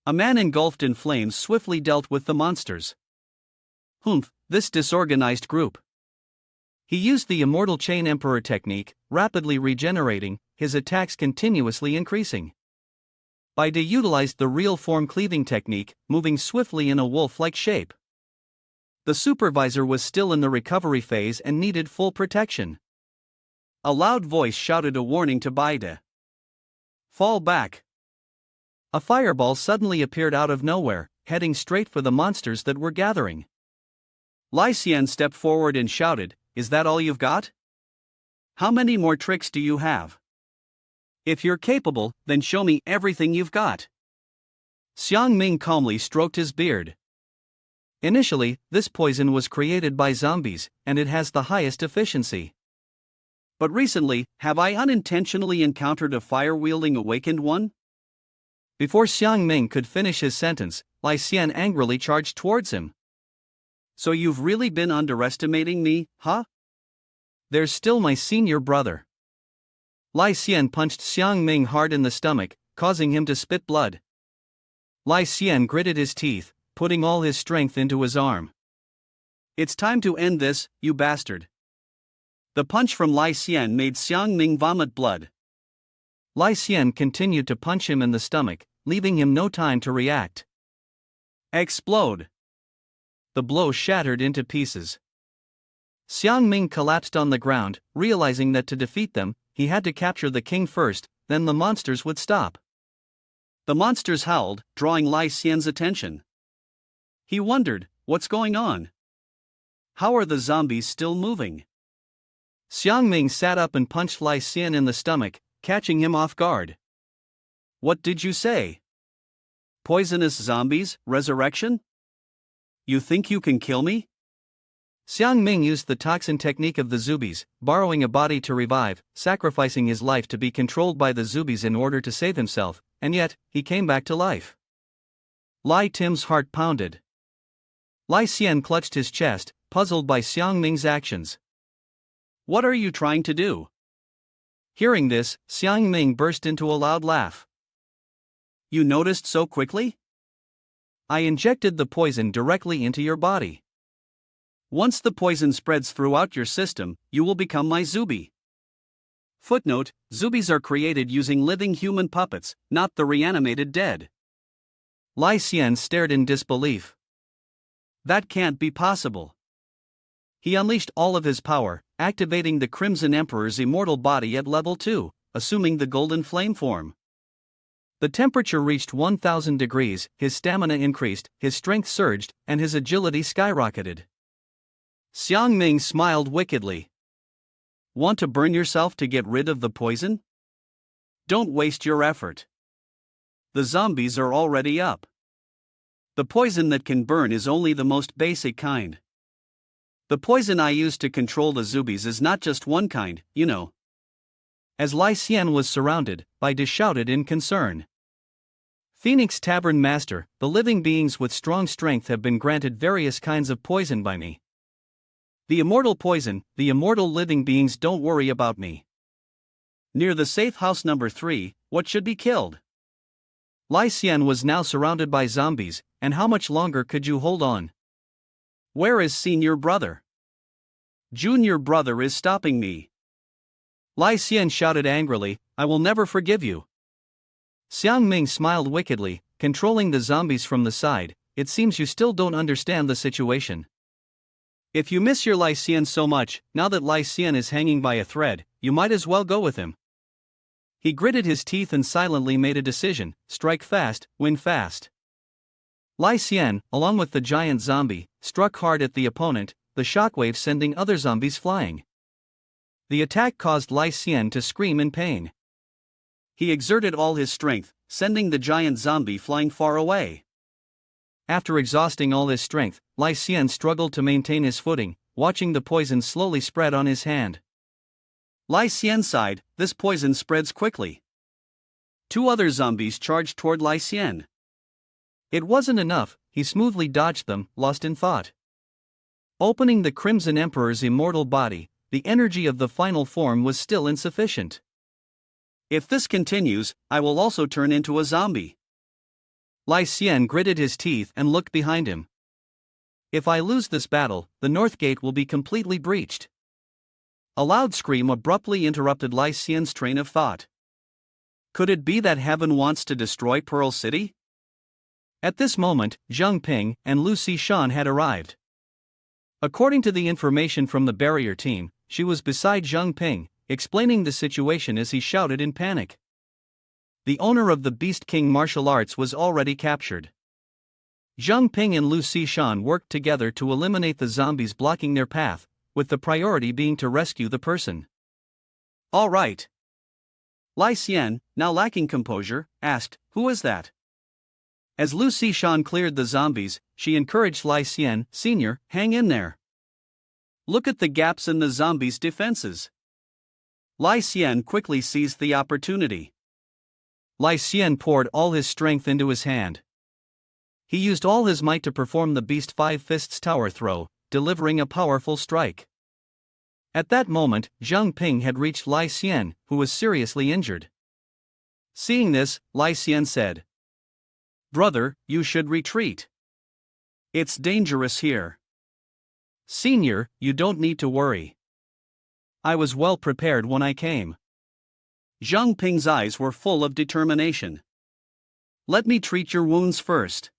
A man engulfed in flames swiftly dealt with the monsters. Humph, this disorganized group. He used the Immortal Chain Emperor technique, rapidly regenerating, his attacks continuously increasing. Bide utilized the real form cleaving technique, moving swiftly in a wolf-like shape. The supervisor was still in the recovery phase and needed full protection. A loud voice shouted a warning to Bide. Fall back. A fireball suddenly appeared out of nowhere, heading straight for the monsters that were gathering. Lai Xian stepped forward and shouted, Is that all you've got? How many more tricks do you have? If you're capable, then show me everything you've got. Xiang Ming calmly stroked his beard. Initially, this poison was created by zombies, and it has the highest efficiency. But recently, have I unintentionally encountered a fire-wielding awakened one? Before Xiang Ming could finish his sentence, Lai Xian angrily charged towards him. So you've really been underestimating me, huh? There's still my senior brother. Lai Xian punched Xiang Ming hard in the stomach, causing him to spit blood. Lai Xian gritted his teeth, putting all his strength into his arm. It's time to end this, you bastard. The punch from Lai Xian made Xiang Ming vomit blood. Lai Xian continued to punch him in the stomach, leaving him no time to react. Explode. The blow shattered into pieces. Xiang Ming collapsed on the ground, realizing that to defeat them, he had to capture the king first, then the monsters would stop. The monsters howled, drawing Lai Xian's attention. He wondered, what's going on? How are the zombies still moving? Xiang Ming sat up and punched Lai Xian in the stomach, catching him off guard. What did you say? Poisonous zombies, resurrection? You think you can kill me? Xiang Ming used the toxin technique of the zombies, borrowing a body to revive, sacrificing his life to be controlled by the zombies in order to save himself, and yet, he came back to life. Lai Tim's heart pounded. Lai Xian clutched his chest, puzzled by Xiang Ming's actions. What are you trying to do? Hearing this, Xiang Ming burst into a loud laugh. You noticed so quickly? I injected the poison directly into your body. Once the poison spreads throughout your system, you will become my zombie. Footnote: zombies are created using living human puppets, not the reanimated dead. Lai Xian stared in disbelief. That can't be possible. He unleashed all of his power, activating the Crimson Emperor's immortal body at level 2, assuming the golden flame form. The temperature reached 1000 degrees, his stamina increased, his strength surged, and his agility skyrocketed. Xiang Ming smiled wickedly. Want to burn yourself to get rid of the poison? Don't waste your effort. The zombies are already up. The poison that can burn is only the most basic kind. The poison I use to control the zombies is not just one kind, you know. As Lai Xian was surrounded, Baidu shouted in concern. Phoenix Tavern Master, the living beings with strong strength have been granted various kinds of poison by me. The immortal poison, the immortal living beings don't worry about me. Near the safe house number 3, what should be killed? Lai Xian was now surrounded by zombies, and how much longer could you hold on? Where is senior brother? Junior brother is stopping me. Lai Xian shouted angrily, I will never forgive you. Xiang Ming smiled wickedly, controlling the zombies from the side. It seems you still don't understand the situation. If you miss your Lai Xian so much, now that Lai Xian is hanging by a thread, you might as well go with him. He gritted his teeth and silently made a decision: strike fast, win fast. Lai Xian, along with the giant zombie, struck hard at the opponent, the shockwave sending other zombies flying. The attack caused Lai Xian to scream in pain. He exerted all his strength, sending the giant zombie flying far away. After exhausting all his strength, Lai Xian struggled to maintain his footing, watching the poison slowly spread on his hand. Lai Xian sighed, this poison spreads quickly. 2 other zombies charged toward Lai Xian. It wasn't enough, he smoothly dodged them, lost in thought. Opening the Crimson Emperor's immortal body, the energy of the final form was still insufficient. If this continues, I will also turn into a zombie. Lai Xian gritted his teeth and looked behind him. If I lose this battle, the North Gate will be completely breached. A loud scream abruptly interrupted Lai Xian's train of thought. Could it be that heaven wants to destroy Pearl City? At this moment, Jiang Ping and Luo Shu had arrived. According to the information from the barrier team, she was beside Jiang Ping, explaining the situation as he shouted in panic. The owner of the Beast King martial arts was already captured. Jiang Ping and Luo Shu worked together to eliminate the zombies blocking their path, with the priority being to rescue the person. All right. Lai Xian, now lacking composure, asked, who is that? As Luo Shu cleared the zombies, she encouraged Lai Xian, Senior, hang in there. Look at the gaps in the zombies' defenses. Lai Xian quickly seized the opportunity. Lai Xian poured all his strength into his hand. He used all his might to perform the Beast Five Fists Tower Throw, delivering a powerful strike. At that moment, Jiang Ping had reached Lai Xian, who was seriously injured. Seeing this, Lai Xian said, Brother, you should retreat. It's dangerous here. Senior, you don't need to worry. I was well prepared when I came. Jiang Ping's eyes were full of determination. Let me treat your wounds first.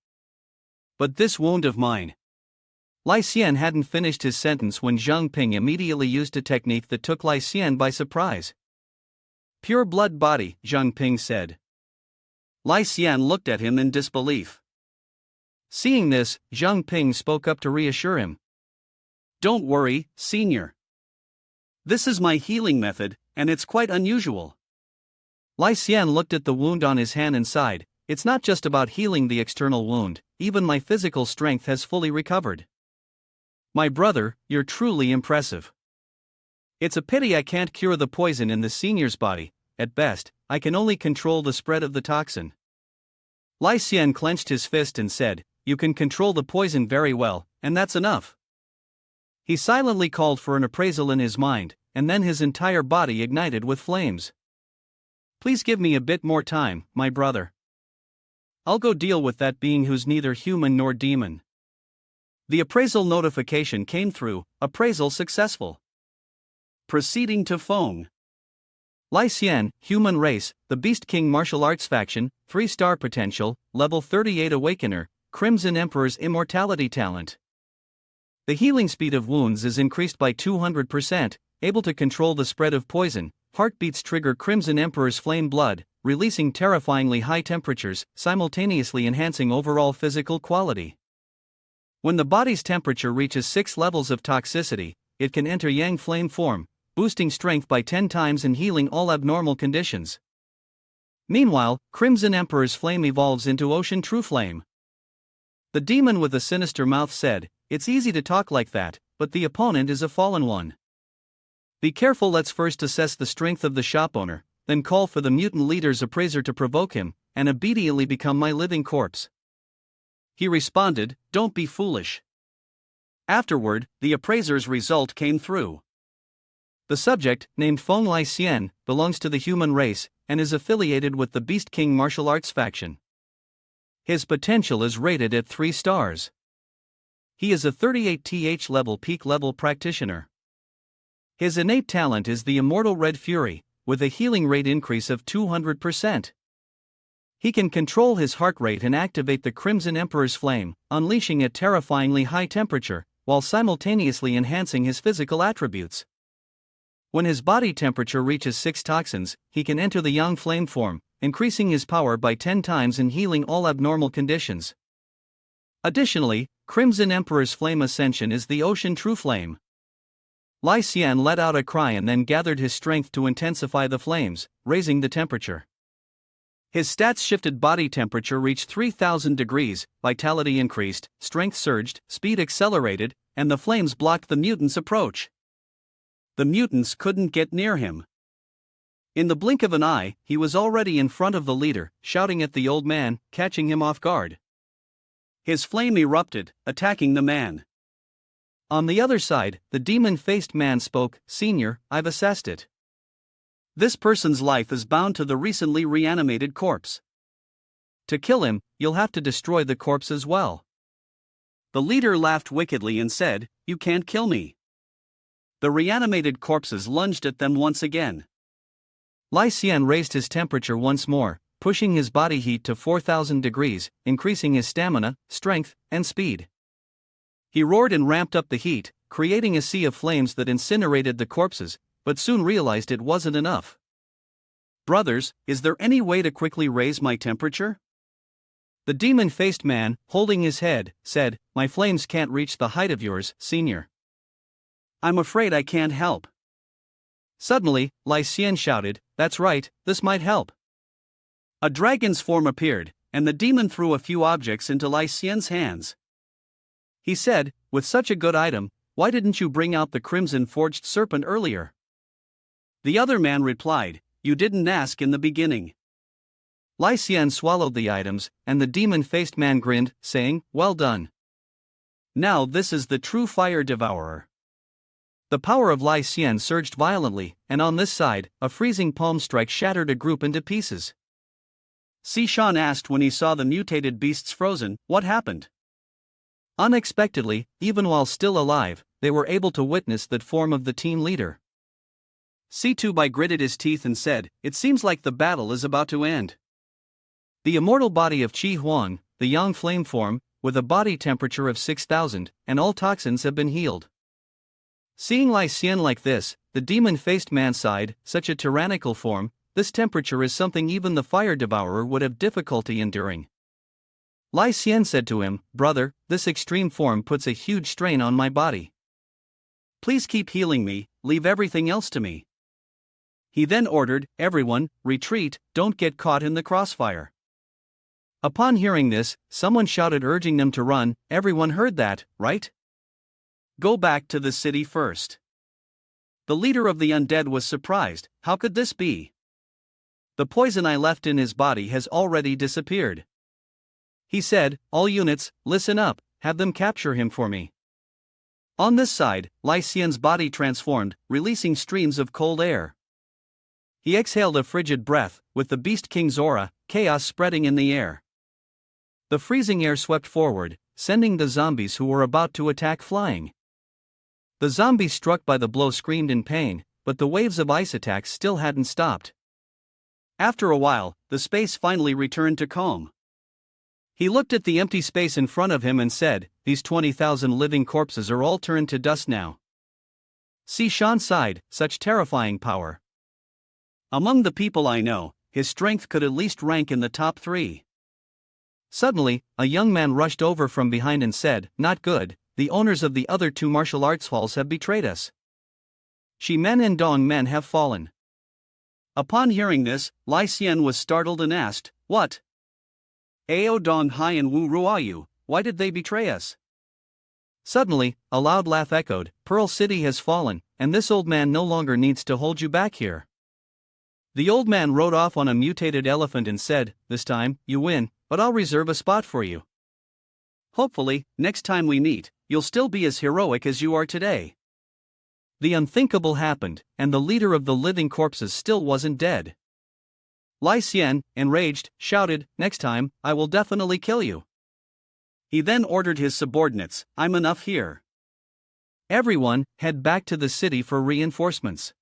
But this wound of mine. Lai Xian hadn't finished his sentence when Jiang Ping immediately used a technique that took Lai Xian by surprise. Pure blood body, Jiang Ping said. Lai Xian looked at him in disbelief. Seeing this, Jiang Ping spoke up to reassure him. Don't worry, Senior. This is my healing method, and it's quite unusual. Lai Xian looked at the wound on his hand and sighed. it's not just about healing the external wound, even my physical strength has fully recovered. My brother, you're truly impressive. It's a pity I can't cure the poison in the senior's body. At best, I can only control the spread of the toxin. Lai Xian clenched his fist and said, "You can control the poison very well, and that's enough." He silently called for an appraisal in his mind, and then his entire body ignited with flames. "Please give me a bit more time, my brother. I'll go deal with that being who's neither human nor demon." The appraisal notification came through, appraisal successful. Proceeding to Feng. Lai Xian, human race, the Beast King martial arts faction, 3-star potential, level 38 awakener, Crimson Emperor's immortality talent. The healing speed of wounds is increased by 200%, able to control the spread of poison, heartbeats trigger Crimson Emperor's flame blood, releasing terrifyingly high temperatures, simultaneously enhancing overall physical quality. When the body's temperature reaches 6 levels of toxicity, it can enter Yang flame form, boosting strength by 10 times and healing all abnormal conditions. Meanwhile, Crimson Emperor's flame evolves into Ocean True Flame. The demon with a sinister mouth said, "It's easy to talk like that, but the opponent is a fallen one. Be careful, let's first assess the strength of the shop owner, then call for the mutant leader's appraiser to provoke him, and obediently become my living corpse." He responded, "Don't be foolish." Afterward, the appraiser's result came through. The subject, named Feng Lai Xian, belongs to the human race, and is affiliated with the Beast King martial arts faction. His potential is rated at 3 stars. He is a 38th level peak level practitioner. His innate talent is the Immortal Red Fury, with a healing rate increase of 200%. He can control his heart rate and activate the Crimson Emperor's flame, unleashing a terrifyingly high temperature, while simultaneously enhancing his physical attributes. When his body temperature reaches 6 toxins, he can enter the Yang flame form, increasing his power by 10 times and healing all abnormal conditions. Additionally, Crimson Emperor's flame ascension is the Ocean True Flame. Lai Xian let out a cry and then gathered his strength to intensify the flames, raising the temperature. His stats shifted: body temperature reached 3000 degrees, vitality increased, strength surged, speed accelerated, and the flames blocked the mutants' approach. The mutants couldn't get near him. In the blink of an eye, he was already in front of the leader, shouting at the old man, catching him off guard. His flame erupted, attacking the man. On the other side, the demon-faced man spoke, "Senior, I've assessed it. This person's life is bound to the recently reanimated corpse. To kill him, you'll have to destroy the corpse as well." The leader laughed wickedly and said, "You can't kill me." The reanimated corpses lunged at them once again. Lai Xian raised his temperature once more, pushing his body heat to 4000 degrees, increasing his stamina, strength, and speed. He roared and ramped up the heat, creating a sea of flames that incinerated the corpses, but soon realized it wasn't enough. "Brothers, is there any way to quickly raise my temperature?" The demon-faced man, holding his head, said, "My flames can't reach the height of yours, senior. I'm afraid I can't help." Suddenly, Lai Xian shouted, "That's right, this might help." A dragon's form appeared, and the demon threw a few objects into Lai Xian's hands. He said, "With such a good item, why didn't you bring out the crimson forged serpent earlier?" The other man replied, "You didn't ask in the beginning." Lai Xian swallowed the items, and the demon-faced man grinned, saying, "Well done. Now this is the true fire devourer." The power of Lai Xian surged violently, and on this side, a freezing palm strike shattered a group into pieces. Sishan asked when he saw the mutated beasts frozen, "What happened?" Unexpectedly, even while still alive, they were able to witness that form of the team leader. C2 gritted his teeth and said, "It seems like the battle is about to end." The immortal body of Qi Huang, the Yang flame form, with a body temperature of 6000, and all toxins have been healed. Seeing Lai Xian like this, the demon-faced man sighed, "Such a tyrannical form, this temperature is something even the fire devourer would have difficulty enduring." Lai Xian said to him, "Brother, this extreme form puts a huge strain on my body. Please keep healing me, leave everything else to me." He then ordered, "Everyone, retreat, don't get caught in the crossfire." Upon hearing this, someone shouted, urging them to run. Everyone heard that, right? Go back to the city first. The leader of the undead was surprised. How could this be? The poison I left in his body has already disappeared. He said, all units, listen up, have them capture him for me. On this side, Lai Xian's body transformed, releasing streams of cold air. He exhaled a frigid breath, with the Beast King's aura, chaos spreading in the air. The freezing air swept forward, sending the zombies who were about to attack flying. The zombies struck by the blow screamed in pain, but the waves of ice attacks still hadn't stopped. After a while, the space finally returned to calm. He looked at the empty space in front of him and said, these 20,000 living corpses are all turned to dust now. Si Shan sighed, such terrifying power. Among the people I know, his strength could at least rank in the top 3. Suddenly, a young man rushed over from behind and said, not good, the owners of the other 2 martial arts halls have betrayed us. Shi Men and Dong Men have fallen. Upon hearing this, Lai Xian was startled and asked, what? Ao Dong Hai and Wu Ruoyu, why did they betray us? Suddenly, a loud laugh echoed, Pearl City has fallen, and this old man no longer needs to hold you back here. The old man rode off on a mutated elephant and said, this time, you win, but I'll reserve a spot for you. Hopefully, next time we meet, you'll still be as heroic as you are today. The unthinkable happened, and the leader of the living corpses still wasn't dead. Lai Xian, enraged, shouted, next time, I will definitely kill you. He then ordered his subordinates, I'm enough here. Everyone, head back to the city for reinforcements.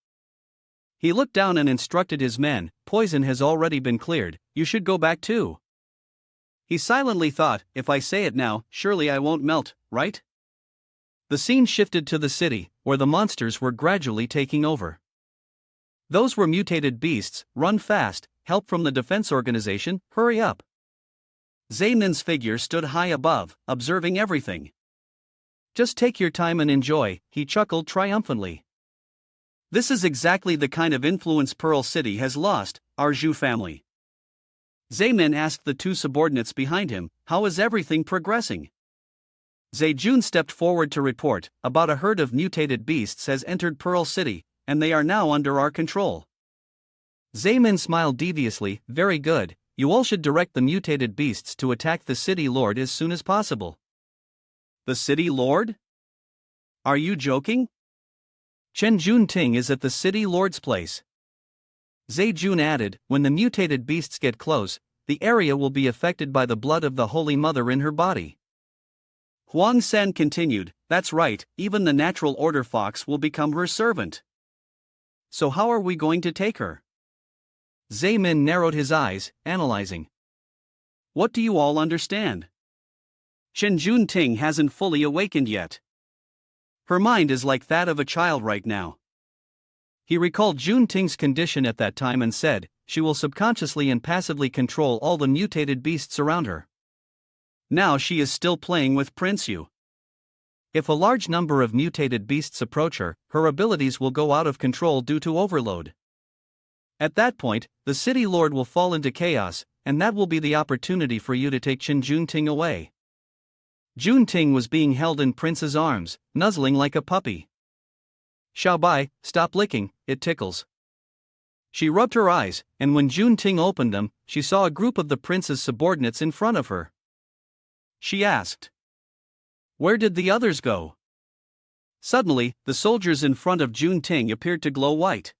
He looked down and instructed his men, poison has already been cleared, you should go back too. He silently thought, if I say it now, surely I won't melt, right? The scene shifted to the city, where the monsters were gradually taking over. Those were mutated beasts, run fast, help from the defense organization, hurry up. Zaymin's figure stood high above, observing everything. Just take your time and enjoy, he chuckled triumphantly. This is exactly the kind of influence Pearl City has lost, our Zhu family. Zaymin asked the 2 subordinates behind him, how is everything progressing? Zayjun stepped forward to report, about a herd of mutated beasts has entered Pearl City, and they are now under our control. Zaymin smiled deviously, very good, you all should direct the mutated beasts to attack the city lord as soon as possible. The city lord? Are you joking? Chen Junting is at the city lord's place. Zayjun added, when the mutated beasts get close, the area will be affected by the blood of the Holy Mother in her body. Huang Sen continued, that's right, even the natural order fox will become her servant. So how are we going to take her? Zaymin narrowed his eyes, analyzing. What do you all understand? Chen Junting hasn't fully awakened yet. Her mind is like that of a child right now. He recalled Junting's condition at that time and said, she will subconsciously and passively control all the mutated beasts around her. Now she is still playing with Prince Yu. If a large number of mutated beasts approach her, her abilities will go out of control due to overload. At that point, the city lord will fall into chaos, and that will be the opportunity for you to take Chen Junting away. Junting was being held in Prince's arms, nuzzling like a puppy. Xiaobai, stop licking, it tickles. She rubbed her eyes, and when Junting opened them, she saw a group of the prince's subordinates in front of her. She asked, where did the others go? Suddenly, the soldiers in front of Junting appeared to glow white.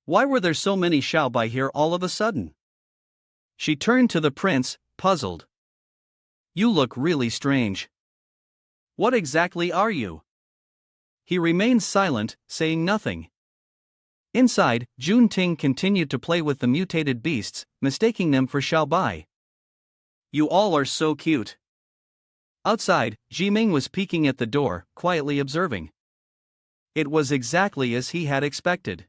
Why were there so many Xiaobai here all of a sudden? She turned to the prince, puzzled. You look really strange. What exactly are you? He remained silent, saying nothing. Inside, Junting continued to play with the mutated beasts, mistaking them for Xiaobai. You all are so cute. Outside, Jiming was peeking at the door, quietly observing. It was exactly as he had expected.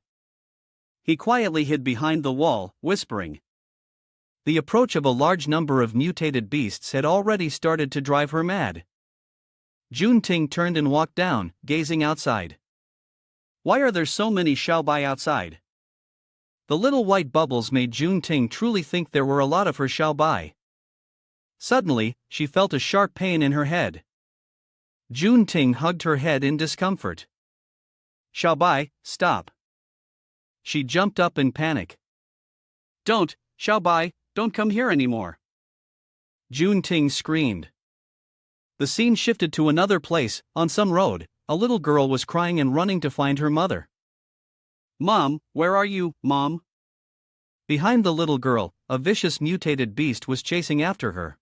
He quietly hid behind the wall, whispering. The approach of a large number of mutated beasts had already started to drive her mad. Junting turned and walked down, gazing outside. Why are there so many Xiaobai outside? The little white bubbles made Junting truly think there were a lot of her Xiaobai. Suddenly, she felt a sharp pain in her head. Jun Ting hugged her head in discomfort. Xiaobai, stop. She jumped up in panic. Don't, Xiaobai, don't come here anymore. Jun Ting screamed. The scene shifted to another place. On some road, a little girl was crying and running to find her mother. Mom, where are you, Mom? Behind the little girl, a vicious mutated beast was chasing after her.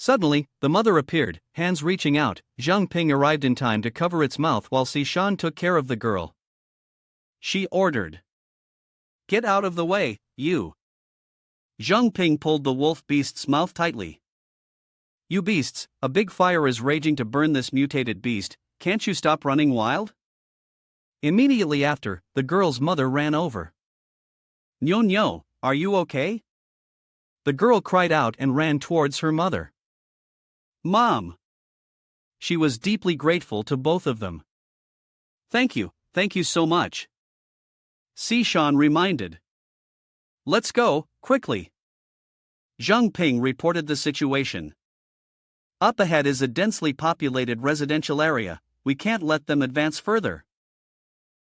Suddenly, the mother appeared, hands reaching out. Jiang Ping arrived in time to cover its mouth while Sishan took care of the girl. She ordered. Get out of the way, you. Jiang Ping pulled the wolf beast's mouth tightly. You beasts, a big fire is raging to burn this mutated beast, can't you stop running wild? Immediately after, the girl's mother ran over. Nyo, are you okay? The girl cried out and ran towards her mother. Mom! She was deeply grateful to both of them. Thank you so much. Sishan reminded. Let's go, quickly. Jiang Ping reported the situation. Up ahead is a densely populated residential area, we can't let them advance further.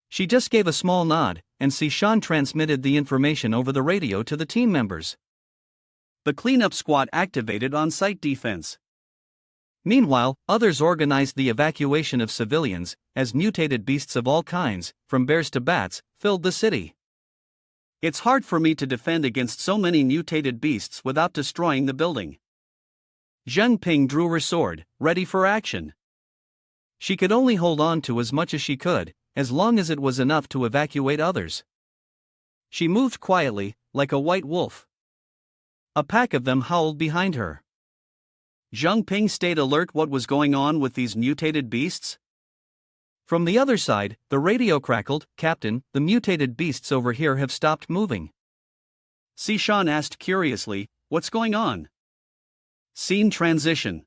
She just gave a small nod, and Sishan transmitted the information over the radio to the team members. The cleanup squad activated on-site defense. Meanwhile, others organized the evacuation of civilians, as mutated beasts of all kinds, from bears to bats, filled the city. It's hard for me to defend against so many mutated beasts without destroying the building. Jiang Ping drew her sword, ready for action. She could only hold on to as much as she could, as long as it was enough to evacuate others. She moved quietly, like a white wolf. A pack of them howled behind her. Jiang Ping stayed alert. What was going on with these mutated beasts? From the other side, the radio crackled. Captain, the mutated beasts over here have stopped moving. Sishan asked curiously, what's going on? Scene transition.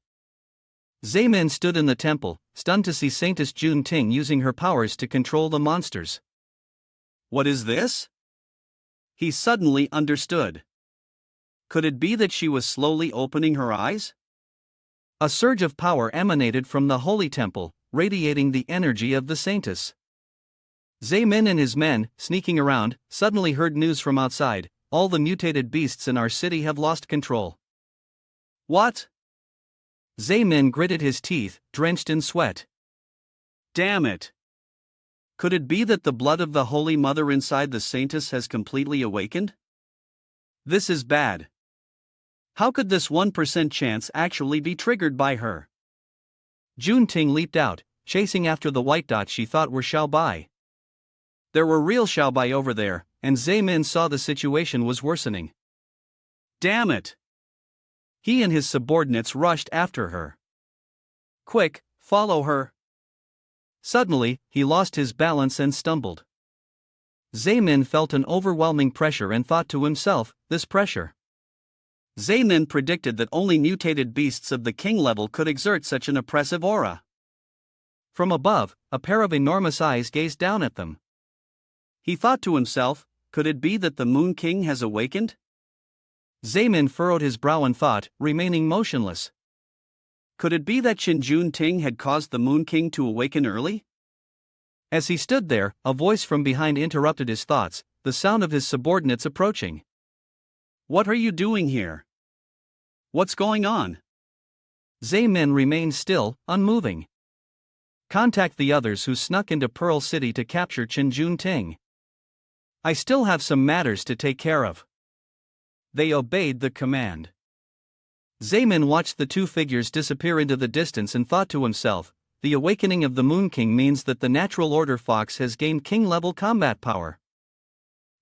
Zaymin stood in the temple, stunned to see Saintus Jun Ting using her powers to control the monsters. What is this? He suddenly understood. Could it be that she was slowly opening her eyes? A surge of power emanated from the holy temple, radiating the energy of the saintus. Zaymin and his men, sneaking around, suddenly heard news from outside. All the mutated beasts in our city have lost control. What? Zaymin gritted his teeth, drenched in sweat. Damn it! Could it be that the blood of the Holy Mother inside the saintus has completely awakened? This is bad. How could this 1% chance actually be triggered by her? Jun Ting leaped out, chasing after the white dots she thought were Xiaobai. There were real Xiaobai over there, and Zaymin saw the situation was worsening. Damn it! He and his subordinates rushed after her. Quick, follow her. Suddenly, he lost his balance and stumbled. Zaymin felt an overwhelming pressure and thought to himself, this pressure. Zaymin predicted that only mutated beasts of the king level could exert such an oppressive aura. From above, a pair of enormous eyes gazed down at them. He thought to himself, could it be that the Moon King has awakened? Zaymin furrowed his brow and thought, remaining motionless. Could it be that Qin Jun Ting had caused the Moon King to awaken early? As he stood there, a voice from behind interrupted his thoughts, the sound of his subordinates approaching. What are you doing here? What's going on? Zaymin remained still, unmoving. Contact the others who snuck into Pearl City to capture Qin Jun Ting. I still have some matters to take care of. They obeyed the command. Zaymin watched the two figures disappear into the distance and thought to himself, the awakening of the Moon King means that the natural order fox has gained king-level combat power.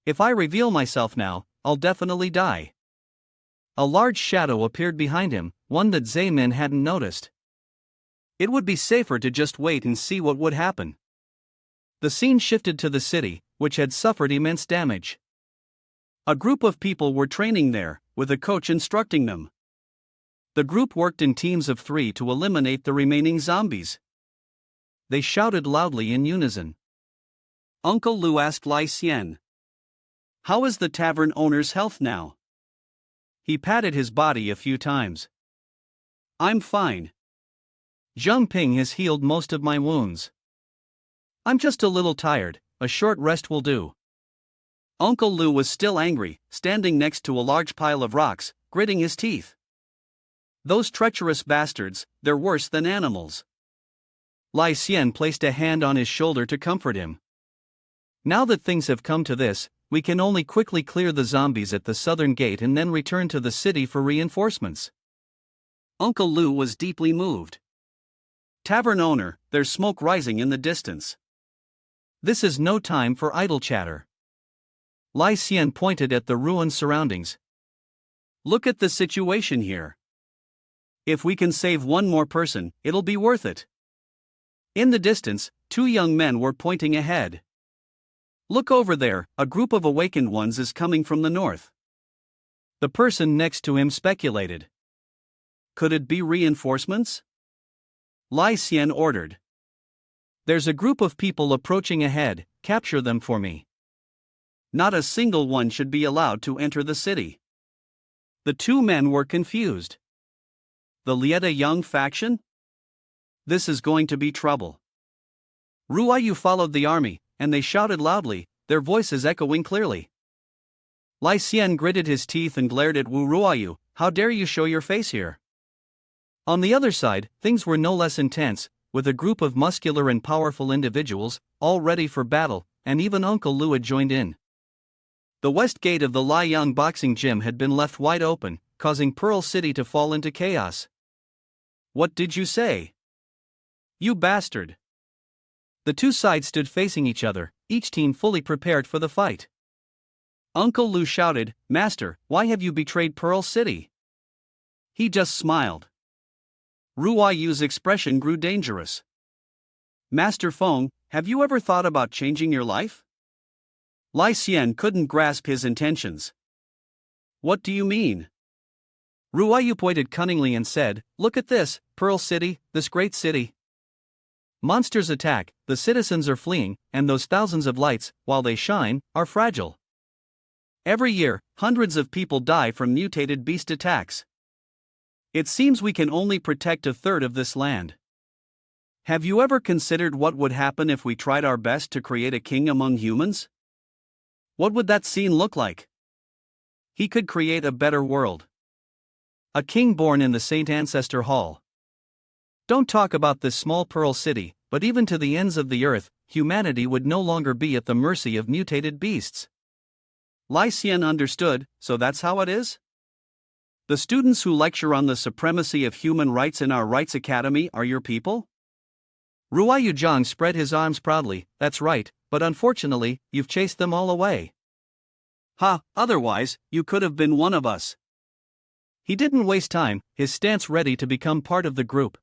If I reveal myself now, I'll definitely die. A large shadow appeared behind him, one that Zaymin hadn't noticed. It would be safer to just wait and see what would happen. The scene shifted to the city, which had suffered immense damage. A group of people were training there, with a coach instructing them. The group worked in teams of 3 to eliminate the remaining zombies. They shouted loudly in unison. Uncle Lu asked Lai Xian, how is the tavern owner's health now? He patted his body a few times. I'm fine. Jiang Ping has healed most of my wounds. I'm just a little tired, a short rest will do. Uncle Lu was still angry, standing next to a large pile of rocks, gritting his teeth. Those treacherous bastards, they're worse than animals. Lai Xian placed a hand on his shoulder to comfort him. Now that things have come to this, we can only quickly clear the zombies at the southern gate and then return to the city for reinforcements. Uncle Lu was deeply moved. Tavern owner, there's smoke rising in the distance. This is no time for idle chatter. Lai Xian pointed at the ruined surroundings. Look at the situation here. If we can save one more person, it'll be worth it. In the distance, two young men were pointing ahead. Look over there, a group of awakened ones is coming from the north. The person next to him speculated. Could it be reinforcements? Lai Xian ordered. There's a group of people approaching ahead, capture them for me. Not a single one should be allowed to enter the city. The two men were confused. The Lieta Young faction? This is going to be trouble. Ruayu followed the army, and they shouted loudly, their voices echoing clearly. Lai Xian gritted his teeth and glared at Wu Ruayu, how dare you show your face here? On the other side, things were no less intense, with a group of muscular and powerful individuals, all ready for battle, and even Uncle Lu had joined in. The west gate of the Liang boxing gym had been left wide open, causing Pearl City to fall into chaos. What did you say? You bastard! The two sides stood facing each other, each team fully prepared for the fight. Uncle Lu shouted, Master, why have you betrayed Pearl City? He just smiled. Ruayu's expression grew dangerous. Master Feng, have you ever thought about changing your life? Lai Xian couldn't grasp his intentions. What do you mean? Ruayu pointed cunningly and said, look at this, Pearl City, this great city. Monsters attack, the citizens are fleeing, and those thousands of lights, while they shine, are fragile. Every year, hundreds of people die from mutated beast attacks. It seems we can only protect a third of this land. Have you ever considered what would happen if we tried our best to create a king among humans? What would that scene look like? He could create a better world. A king born in the Saint Ancestor Hall. Don't talk about this small Pearl City, but even to the ends of the earth, humanity would no longer be at the mercy of mutated beasts. Lai Xian understood, so that's how it is? The students who lecture on the supremacy of human rights in our Rights Academy are your people? Ruayu Zhang spread his arms proudly, that's right, but unfortunately, you've chased them all away. Ha, otherwise, you could have been one of us. He didn't waste time, his stance ready to become part of the group.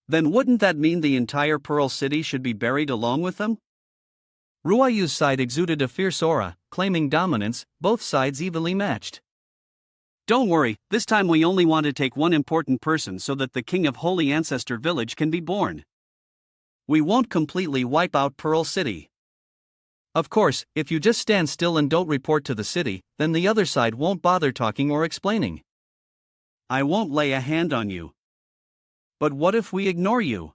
Then wouldn't that mean the entire Pearl City should be buried along with them? Ruayu's side exuded a fierce aura, claiming dominance, both sides evenly matched. Don't worry, this time we only want to take one important person so that the king of Holy Ancestor Village can be born. We won't completely wipe out Pearl City. Of course, if you just stand still and don't report to the city, then the other side won't bother talking or explaining. I won't lay a hand on you. But what if we ignore you?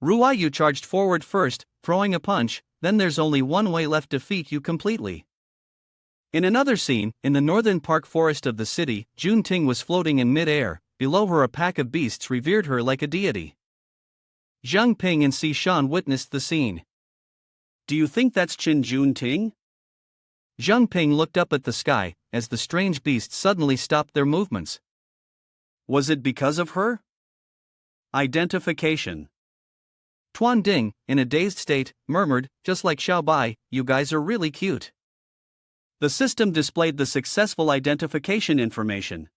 Ruayu charged forward first, throwing a punch, then there's only one way left to defeat you completely. In another scene, in the northern park forest of the city, Jun Ting was floating in mid-air, below her a pack of beasts revered her like a deity. Jiang Ping and Si Shan witnessed the scene. Do you think that's Jun Ting? Jiang Ping looked up at the sky, as the strange beasts suddenly stopped their movements. Was it because of her? Identification. Tuan Ding, in a dazed state, murmured, just like Xiao Bai, you guys are really cute. The system displayed the successful identification information.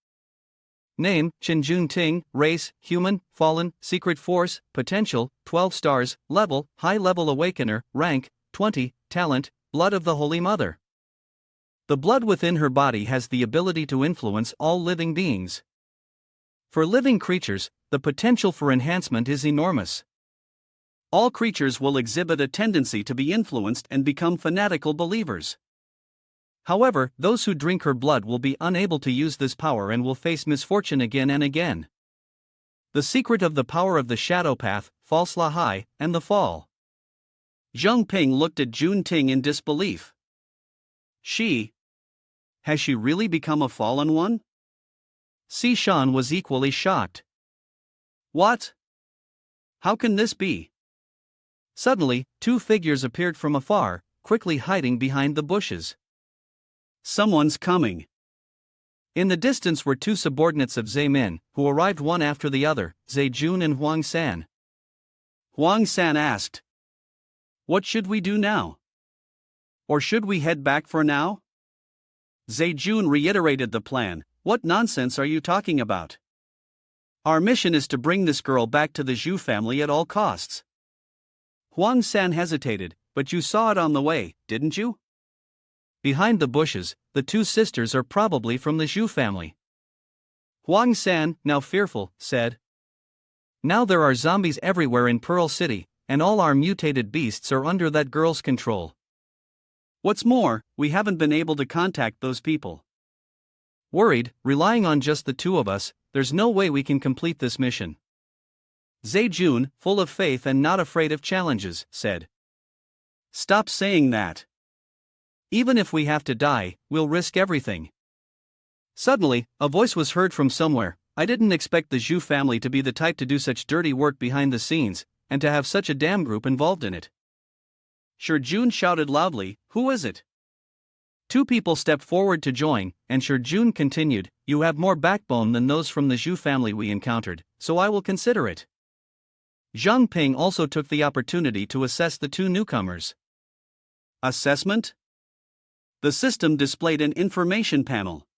Name, Jun Ting, race, human, fallen, secret force, potential, 12 stars, level, high-level awakener, rank, 20, talent, blood of the Holy Mother. The blood within her body has the ability to influence all living beings. For living creatures, the potential for enhancement is enormous. All creatures will exhibit a tendency to be influenced and become fanatical believers. However, those who drink her blood will be unable to use this power and will face misfortune again and again. The secret of the power of the shadow path, false Lahai, and the fall. Jiang Ping looked at Jun Ting in disbelief. Has she really become a fallen one? Si Shan was equally shocked. What? How can this be? Suddenly, two figures appeared from afar, quickly hiding behind the bushes. Someone's coming. In the distance were two subordinates of Zhe Min, who arrived one after the other, Zhe Jun and Huang San. Huang San asked, "What should we do now? Or should we head back for now?" Zhe Jun reiterated the plan. "What nonsense are you talking about? Our mission is to bring this girl back to the Zhu family at all costs." Huang San hesitated, "But you saw it on the way, didn't you? Behind the bushes, the two sisters are probably from the Zhu family." Huang San, now fearful, said, "Now there are zombies everywhere in Pearl City, and all our mutated beasts are under that girl's control. What's more, we haven't been able to contact those people. Worried, relying on just the two of us, there's no way we can complete this mission." Zhe Jun, full of faith and not afraid of challenges, said, "Stop saying that. Even if we have to die, we'll risk everything." Suddenly, a voice was heard from somewhere. "I didn't expect the Zhu family to be the type to do such dirty work behind the scenes, and to have such a damn group involved in it." Shi Jun shouted loudly, "Who is it?" Two people stepped forward to join, and Shi Jun continued, "You have more backbone than those from the Zhu family we encountered, so I will consider it." Jiang Ping also took the opportunity to assess the two newcomers. Assessment? The system displayed an information panel.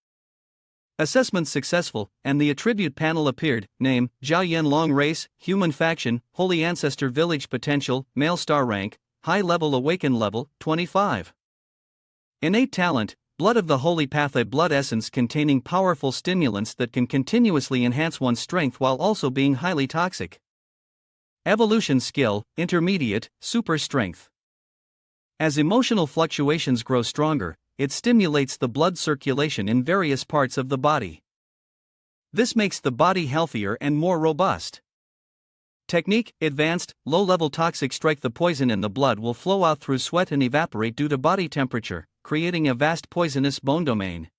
Assessment successful, and the attribute panel appeared. Name, Zhao Yan Long race, human faction, holy ancestor village potential, male star rank, high level awaken level, 25. Innate talent, blood of the holy path, a blood essence containing powerful stimulants that can continuously enhance one's strength while also being highly toxic. Evolution skill, intermediate, super strength. As emotional fluctuations grow stronger, it stimulates the blood circulation in various parts of the body. This makes the body healthier and more robust. Technique, advanced, low-level toxic strike. The poison in the blood will flow out through sweat and evaporate due to body temperature, creating a vast poisonous bone domain.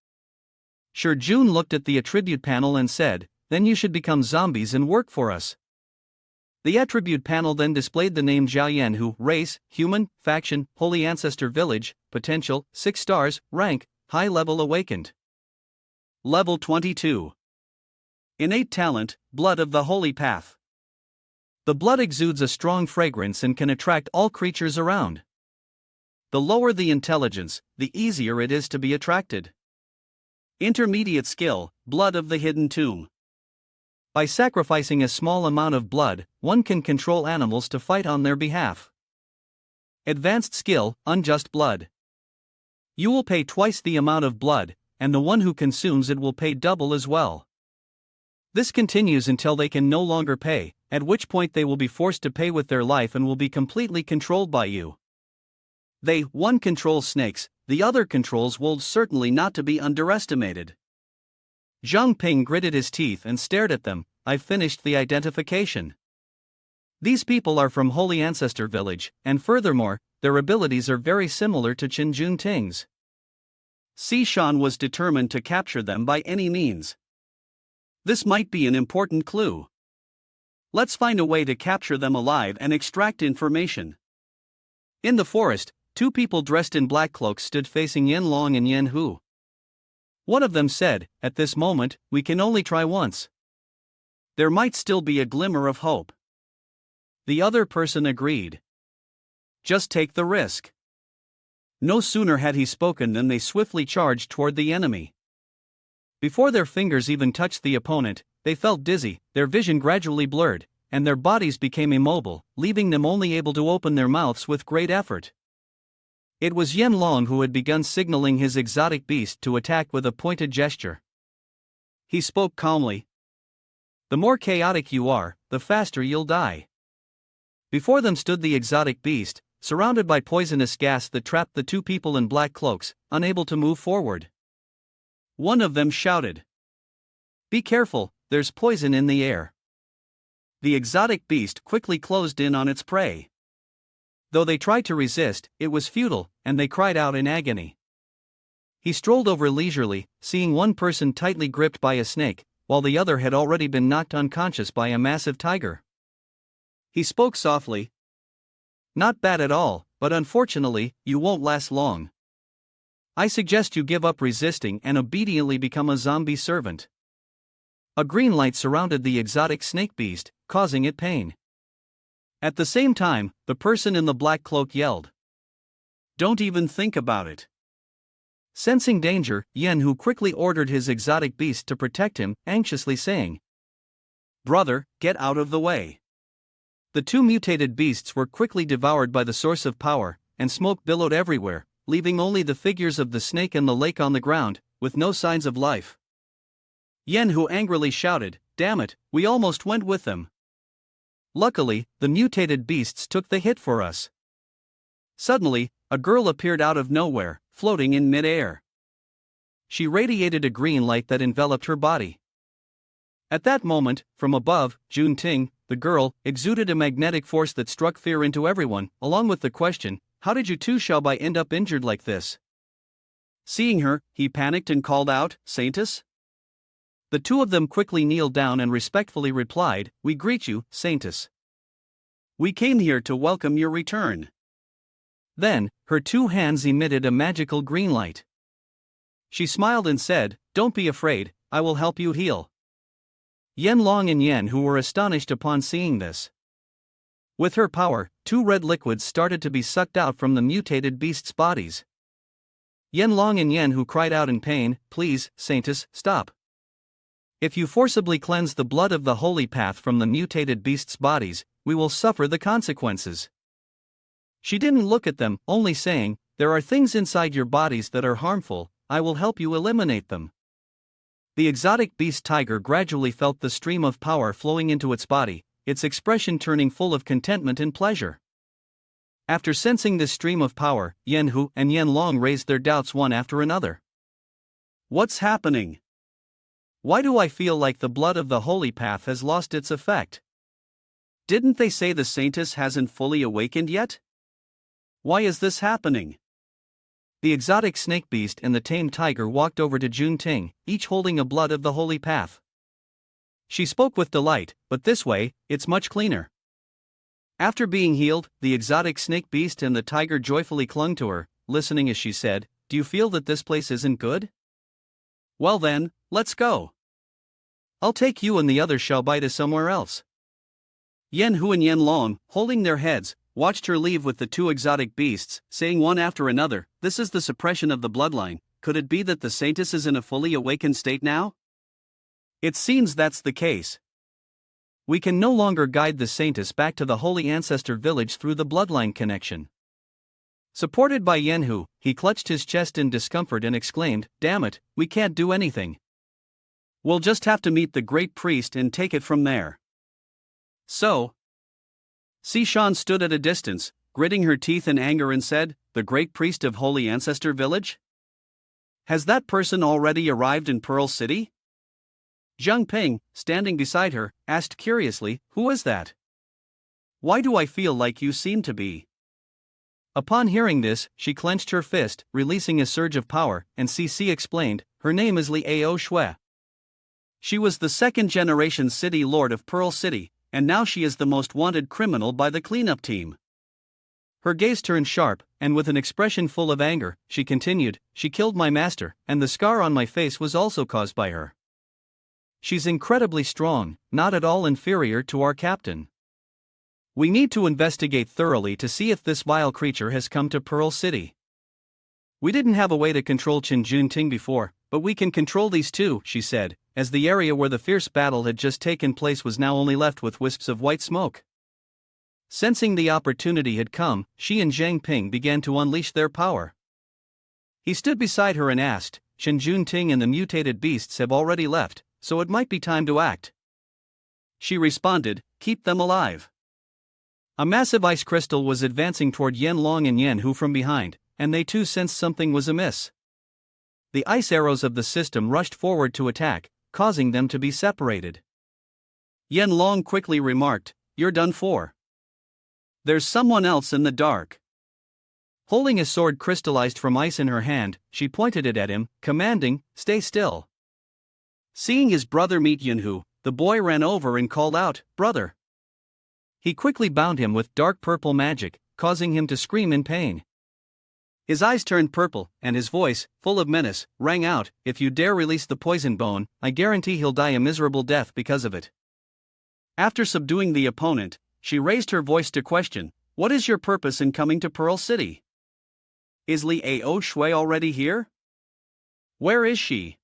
Shi Jun looked at the attribute panel and said, "Then you should become zombies and work for us." The attribute panel then displayed the name Zhao Yan, who, race, human, faction, holy ancestor village, potential, 6 stars, rank, high level awakened. Level 22. Innate talent, blood of the holy path. The blood exudes a strong fragrance and can attract all creatures around. The lower the intelligence, the easier it is to be attracted. Intermediate skill, blood of the hidden tomb. By sacrificing a small amount of blood, one can control animals to fight on their behalf. Advanced skill, unjust blood. You will pay twice the amount of blood, and the one who consumes it will pay double as well. This continues until they can no longer pay, at which point they will be forced to pay with their life and will be completely controlled by you. One controls snakes, the other controls wolves, certainly not to be underestimated. Jiang Ping gritted his teeth and stared at them. "I've finished the identification. These people are from Holy Ancestor Village, and furthermore, their abilities are very similar to Qin Jun Ting's." Si Shan was determined to capture them by any means. This might be an important clue. Let's find a way to capture them alive and extract information. In the forest, two people dressed in black cloaks stood facing Yen Long and Yen Hu. One of them said, "At this moment, we can only try once. There might still be a glimmer of hope." The other person agreed. "Just take the risk." No sooner had he spoken than they swiftly charged toward the enemy. Before their fingers even touched the opponent, they felt dizzy, their vision gradually blurred, and their bodies became immobile, leaving them only able to open their mouths with great effort. It was Yen Long who had begun signaling his exotic beast to attack with a pointed gesture. He spoke calmly. "The more chaotic you are, the faster you'll die." Before them stood the exotic beast, surrounded by poisonous gas that trapped the two people in black cloaks, unable to move forward. One of them shouted, "Be careful, there's poison in the air." The exotic beast quickly closed in on its prey. Though they tried to resist, it was futile, and they cried out in agony. He strolled over leisurely, seeing one person tightly gripped by a snake, while the other had already been knocked unconscious by a massive tiger. He spoke softly. "Not bad at all, but unfortunately, you won't last long. I suggest you give up resisting and obediently become a zombie servant." A green light surrounded the exotic snake beast, causing it pain. At the same time, the person in the black cloak yelled, "Don't even think about it." Sensing danger, Yenhu quickly ordered his exotic beast to protect him, anxiously saying, "Brother, get out of the way." The two mutated beasts were quickly devoured by the source of power, and smoke billowed everywhere, leaving only the figures of the snake and the lake on the ground, with no signs of life. Yenhu angrily shouted, "Damn it, we almost went with them." Luckily, the mutated beasts took the hit for us. Suddenly, a girl appeared out of nowhere, floating in mid-air. She radiated a green light that enveloped her body. At that moment, from above, Jun Ting, the girl, exuded a magnetic force that struck fear into everyone, along with the question, "How did you two Xiaobai end up injured like this?" Seeing her, he panicked and called out, "Saintus?" The two of them quickly kneeled down and respectfully replied, "We greet you, Saintus. We came here to welcome your return." Then, her two hands emitted a magical green light. She smiled and said, "Don't be afraid, I will help you heal." Yanlong and Yenhu were astonished upon seeing this. With her power, two red liquids started to be sucked out from the mutated beasts' bodies. Yanlong and Yenhu cried out in pain, "Please, Saintus, stop. If you forcibly cleanse the blood of the holy path from the mutated beasts' bodies, we will suffer the consequences." She didn't look at them, only saying, "There are things inside your bodies that are harmful, I will help you eliminate them." The exotic beast tiger gradually felt the stream of power flowing into its body, its expression turning full of contentment and pleasure. After sensing this stream of power, Yenhu and Yanlong raised their doubts one after another. "What's happening? Why do I feel like the blood of the holy path has lost its effect? Didn't they say the Saintus hasn't fully awakened yet? Why is this happening?" The exotic snake beast and the tame tiger walked over to Jun Ting, each holding a blood of the holy path. She spoke with delight, "But this way, it's much cleaner." After being healed, the exotic snake beast and the tiger joyfully clung to her, listening as she said, "Do you feel that this place isn't good? Well then, let's go. I'll take you and the other Xiaobai to somewhere else." Yenhu and Yanlong, holding their heads, watched her leave with the two exotic beasts, saying one after another, "This is the suppression of the bloodline. Could it be that the Saintus is in a fully awakened state now?" "It seems that's the case. We can no longer guide the Saintus back to the holy ancestor village through the bloodline connection." Supported by Yenhu, he clutched his chest in discomfort and exclaimed, "Damn it, we can't do anything. We'll just have to meet the great priest and take it from there." So, Sishan stood at a distance, gritting her teeth in anger and said, "The great priest of Holy Ancestor Village? Has that person already arrived in Pearl City?" Jiang Ping, standing beside her, asked curiously, "Who is that? Why do I feel like you seem to be?" Upon hearing this, she clenched her fist, releasing a surge of power, and CC explained, "Her name is Liao Shui. She was the second-generation city lord of Pearl City, and now she is the most wanted criminal by the cleanup team." Her gaze turned sharp, and with an expression full of anger, she continued, "She killed my master, and the scar on my face was also caused by her. She's incredibly strong, not at all inferior to our captain. We need to investigate thoroughly to see if this vile creature has come to Pearl City. We didn't have a way to control Jun Ting before, but we can control these two," she said, as the area where the fierce battle had just taken place was now only left with wisps of white smoke. Sensing the opportunity had come, she and Jiang Ping began to unleash their power. He stood beside her and asked, "Jun Ting and the mutated beasts have already left, so it might be time to act." She responded, "Keep them alive. A massive ice crystal was advancing toward Yen Long and Yen Hu from behind, and they too sensed something was amiss. The ice arrows of the system rushed forward to attack, causing them to be separated. Yen Long quickly remarked, "You're done for. There's someone else in the dark." Holding a sword crystallized from ice in her hand, she pointed it at him, commanding, "Stay still." Seeing his brother meet Yunhu, the boy ran over and called out, "Brother." He quickly bound him with dark purple magic, causing him to scream in pain. His eyes turned purple, and his voice, full of menace, rang out, "If you dare release the poison bone, I guarantee he'll die a miserable death because of it." After subduing the opponent, she raised her voice to question, "What is your purpose in coming to Pearl City? Is Liao Shui already here? Where is she?"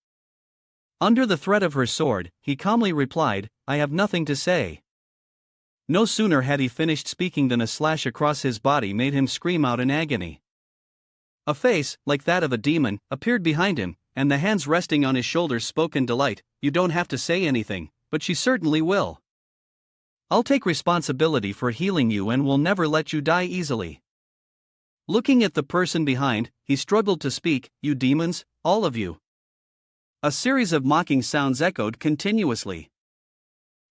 Under the threat of her sword, he calmly replied, "I have nothing to say." No sooner had he finished speaking than a slash across his body made him scream out in agony. A face, like that of a demon, appeared behind him, and the hands resting on his shoulders spoke in delight, "You don't have to say anything, but she certainly will. I'll take responsibility for healing you and will never let you die easily." Looking at the person behind, he struggled to speak, "You demons, all of you." A series of mocking sounds echoed continuously.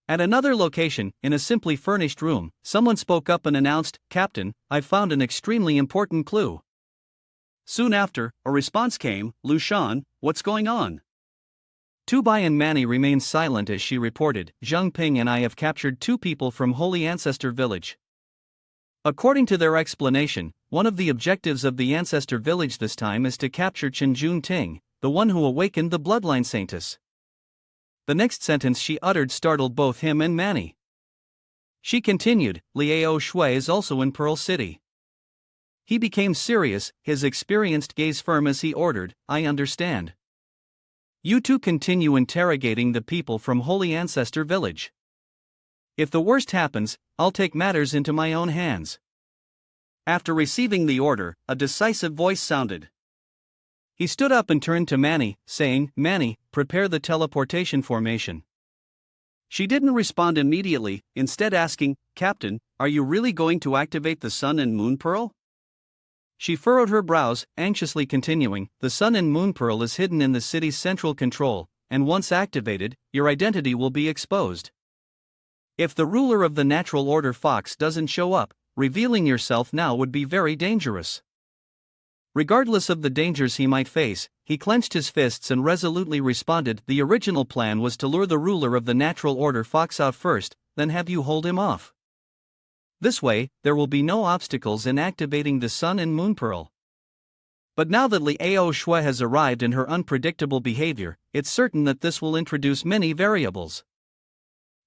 At another location, in a simply furnished room, someone spoke up and announced, "Captain, I've found an extremely important clue." Soon after, a response came, "Lu Shan, what's going on?" Tubai and Manny remained silent as she reported, "Jiang Ping and I have captured 2 people from Holy Ancestor Village. According to their explanation, one of the objectives of the Ancestor Village this time is to capture Chenjun Ting, the one who awakened the bloodline saintus." The next sentence she uttered startled both him and Manny. She continued, "Liao Shui is also in Pearl City." He became serious, his experienced gaze firm as he ordered, "I understand. You two continue interrogating the people from Holy Ancestor Village. If the worst happens, I'll take matters into my own hands." After receiving the order, a decisive voice sounded. He stood up and turned to Manny, saying, "Manny, prepare the teleportation formation." She didn't respond immediately, instead asking, "Captain, are you really going to activate the Sun and Moon Pearl?" She furrowed her brows, anxiously continuing, "The Sun and Moon Pearl is hidden in the city's central control, and once activated, your identity will be exposed. If the ruler of the natural order Fox doesn't show up, revealing yourself now would be very dangerous." Regardless of the dangers he might face, he clenched his fists and resolutely responded, "The original plan was to lure the ruler of the natural order Fox out first, then have you hold him off. This way, there will be no obstacles in activating the Sun and Moon Pearl. But now that Liao Shui has arrived and her unpredictable behavior, it's certain that this will introduce many variables."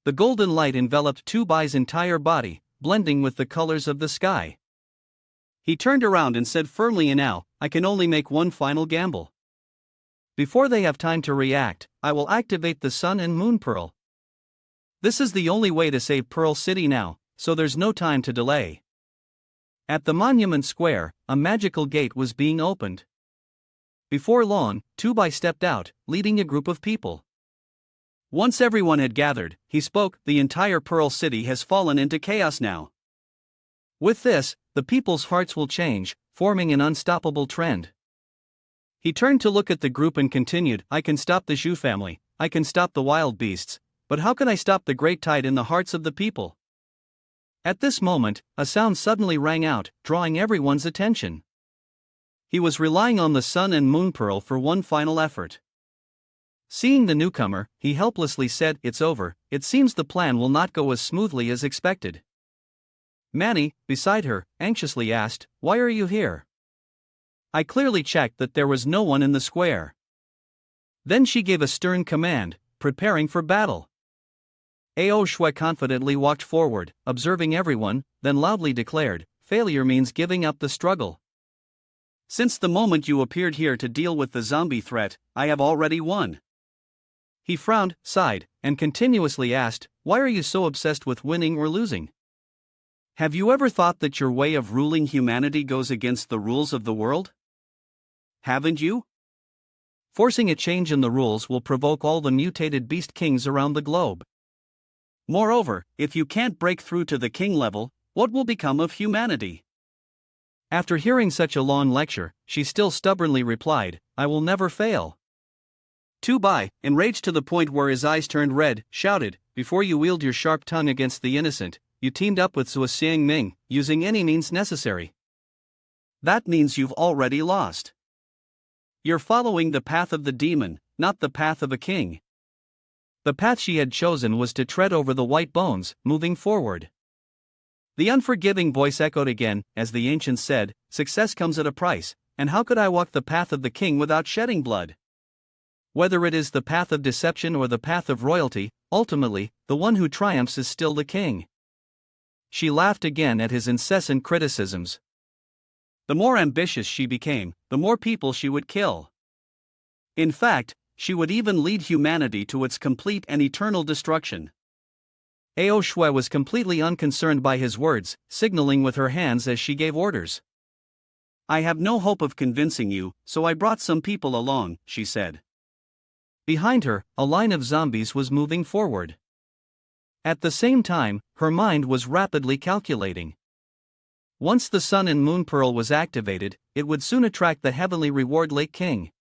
The golden light enveloped Tubai's entire body, blending with the colors of the sky. He turned around and said firmly, "Now, I can only make one final gamble. Before they have time to react, I will activate the Sun and Moon Pearl. This is the only way to save Pearl City now, so there's no time to delay." At the Monument Square, a magical gate was being opened. Before long, Tubai stepped out, leading a group of people. Once everyone had gathered, he spoke, "The entire Pearl City has fallen into chaos now. With this, the people's hearts will change, forming an unstoppable trend." He turned to look at the group and continued, "I can stop the Zhu family, I can stop the wild beasts, but how can I stop the great tide in the hearts of the people?" At this moment, a sound suddenly rang out, drawing everyone's attention. He was relying on the Sun and Moon Pearl for one final effort. Seeing the newcomer, he helplessly said, "It's over, it seems the plan will not go as smoothly as expected." Manny, beside her, anxiously asked, "Why are you here? I clearly checked that there was no one in the square." Then she gave a stern command, preparing for battle. Ao Shui confidently walked forward, observing everyone, then loudly declared, "Failure means giving up the struggle. Since the moment you appeared here to deal with the zombie threat, I have already won." He frowned, sighed, and continuously asked, "Why are you so obsessed with winning or losing? Have you ever thought that your way of ruling humanity goes against the rules of the world? Haven't you? Forcing a change in the rules will provoke all the mutated beast kings around the globe. Moreover, if you can't break through to the king level, What will become of humanity? After hearing such a long lecture, she still stubbornly replied, I will never fail. Tu Bai, enraged to the point where his eyes turned red, shouted, before you wield your sharp tongue against the innocent, you teamed up with Zhuo Xiangming, using any means necessary. That means you've already lost. You're following the path of the demon, not the path of a king. The path she had chosen was to tread over the white bones, moving forward. The unforgiving voice echoed again, as the ancients said, success comes at a price, and how could I walk the path of the king without shedding blood? Whether it is the path of deception or the path of royalty, ultimately, the one who triumphs is still the king. She laughed again at his incessant criticisms. The more ambitious she became, the more people she would kill. In fact, she would even lead humanity to its complete and eternal destruction. Ao Shui was completely unconcerned by his words, signaling with her hands as she gave orders. I have no hope of convincing you, so I brought some people along, she said. Behind her, a line of zombies was moving forward. At the same time, her mind was rapidly calculating. Once the Sun and Moon Pearl was activated, it would soon attract the heavenly reward Lake King.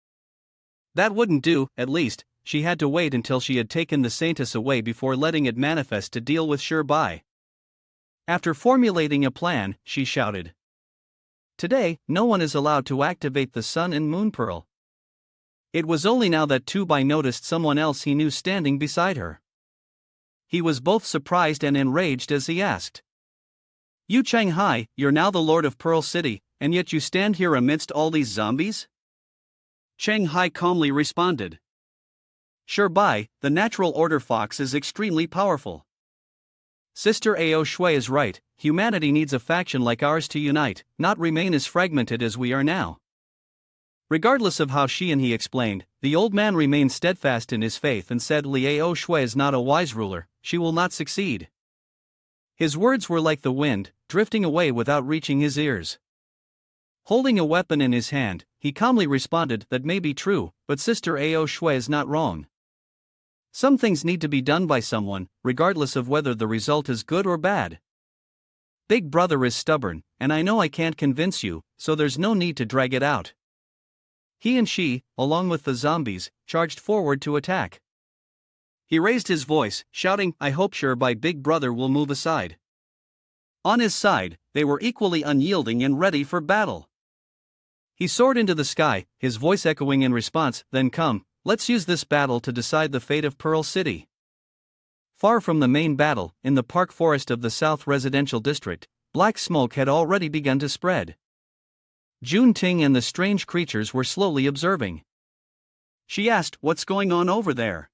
That wouldn't do, at least. She had to wait until she had taken the saintus away before letting it manifest to deal with Sure Bai. After formulating a plan, she shouted. Today, no one is allowed to activate the Sun and Moon Pearl. It was only now that Tu Bai noticed someone else he knew standing beside her. He was both surprised and enraged as he asked. You Shanghai, you're now the Lord of Pearl City, and yet you stand here amidst all these zombies? Shanghai calmly responded. Sure Bai, the natural order fox is extremely powerful. Sister Ao Shui is right, humanity needs a faction like ours to unite, not remain as fragmented as we are now. Regardless of how she and he explained, the old man remained steadfast in his faith and said Li Ao Shui is not a wise ruler, she will not succeed. His words were like the wind, drifting away without reaching his ears. Holding a weapon in his hand, he calmly responded, that may be true, but Sister Ao Shui is not wrong. Some things need to be done by someone, regardless of whether the result is good or bad. Big Brother is stubborn, and I know I can't convince you, so there's no need to drag it out. He and she, along with the zombies, charged forward to attack. He raised his voice, shouting, I hope Sure Bai Big Brother will move aside. On his side, they were equally unyielding and ready for battle. He soared into the sky, his voice echoing in response, then come, let's use this battle to decide the fate of Pearl City. Far from the main battle, in the park forest of the South Residential District, black smoke had already begun to spread. Jun Ting and the strange creatures were slowly observing. She asked, what's going on over there?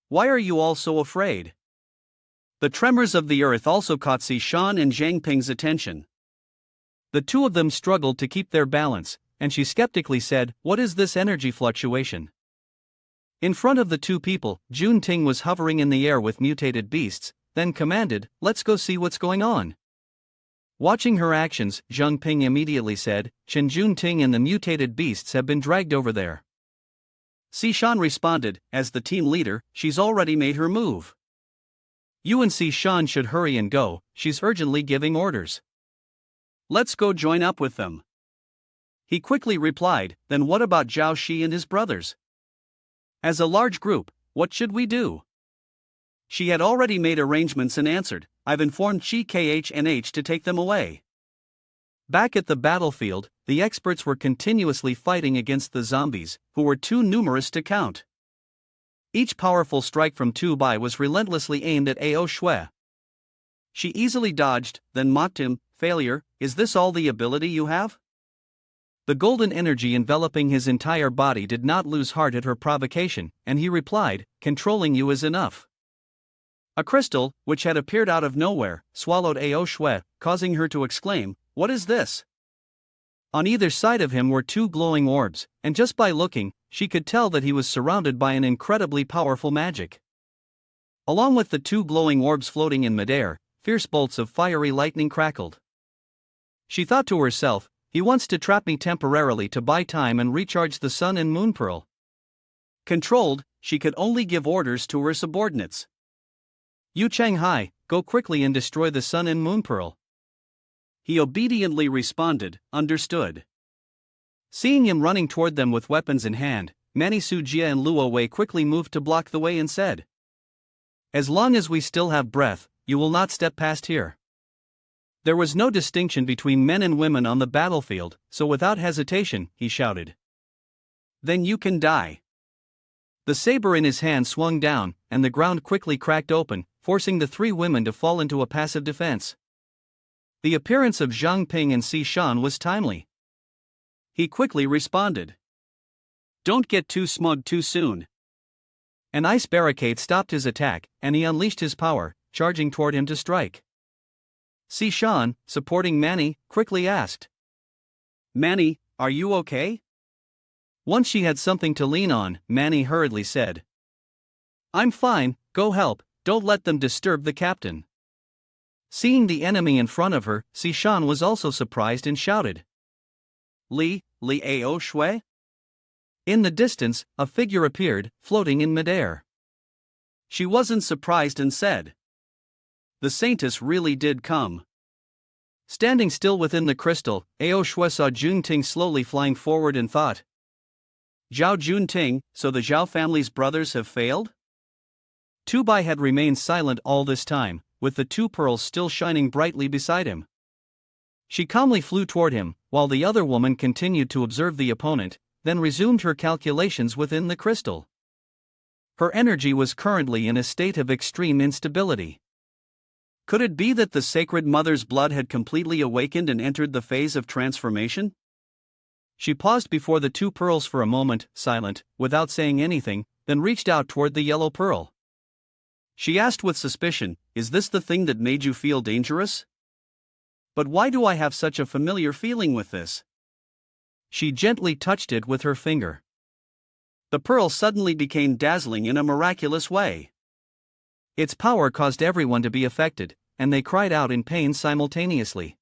Why are you all so afraid? The tremors of the earth also caught Shan and Jiang Ping's attention. The two of them struggled to keep their balance, and she skeptically said, what is this energy fluctuation? In front of the two people, Jun Ting was hovering in the air with mutated beasts, then commanded, let's go see what's going on. Watching her actions, Jiang Ping immediately said, Chen Jun Ting and the mutated beasts have been dragged over there. Shan responded, as the team leader, she's already made her move. You and Shan should hurry and go, she's urgently giving orders. Let's go join up with them. He quickly replied, then what about Zhao Shi and his brothers? As a large group, what should we do? She had already made arrangements and answered, I've informed Chi KH to take them away. Back at the battlefield, the experts were continuously fighting against the zombies, who were too numerous to count. Each powerful strike from Tu Bai was relentlessly aimed at Ao Shui. She easily dodged, then mocked him, failure, is this all the ability you have? The golden energy enveloping his entire body did not lose heart at her provocation, and he replied, controlling you is enough. A crystal, which had appeared out of nowhere, swallowed Ao Shui, causing her to exclaim, what is this? On either side of him were two glowing orbs, and just by looking, she could tell that he was surrounded by an incredibly powerful magic. Along with the two glowing orbs floating in midair, fierce bolts of fiery lightning crackled. She thought to herself, he wants to trap me temporarily to buy time and recharge the Sun and Moon Pearl. Controlled, she could only give orders to her subordinates. You Shanghai, go quickly and destroy the Sun and Moon Pearl. He obediently responded, understood. Seeing him running toward them with weapons in hand, Manny Sujia and Luo Wei quickly moved to block the way and said, "As long as we still have breath, you will not step past here." There was no distinction between men and women on the battlefield, so without hesitation, he shouted, "Then you can die." The saber in his hand swung down, and the ground quickly cracked open, forcing the three women to fall into a passive defense. The appearance of Jiang Ping and Si Shan was timely. He quickly responded, "Don't get too smug too soon." An ice barricade stopped his attack, and he unleashed his power, charging toward him to strike. Si Shan, supporting Manny, quickly asked, "Manny, are you okay?" Once she had something to lean on, Manny hurriedly said, "I'm fine, go help, don't let them disturb the captain." Seeing the enemy in front of her, Si Shan was also surprised and shouted, Li Ao Shui?" In the distance, a figure appeared, floating in midair. She wasn't surprised and said, "The saintus really did come." Standing still within the crystal, Ao Shui saw Jun Ting slowly flying forward and thought, "Zhao Jun Ting, so the Zhao family's brothers have failed?" Tu Bai had remained silent all this time, with the two pearls still shining brightly beside him. She calmly flew toward him, while the other woman continued to observe the opponent, then resumed her calculations within the crystal. Her energy was currently in a state of extreme instability. Could it be that the Sacred Mother's blood had completely awakened and entered the phase of transformation? She paused before the two pearls for a moment, silent, without saying anything, then reached out toward the yellow pearl. She asked with suspicion, "Is this the thing that made you feel dangerous? But why do I have such a familiar feeling with this?" She gently touched it with her finger. The pearl suddenly became dazzling in a miraculous way. Its power caused everyone to be affected, and they cried out in pain simultaneously.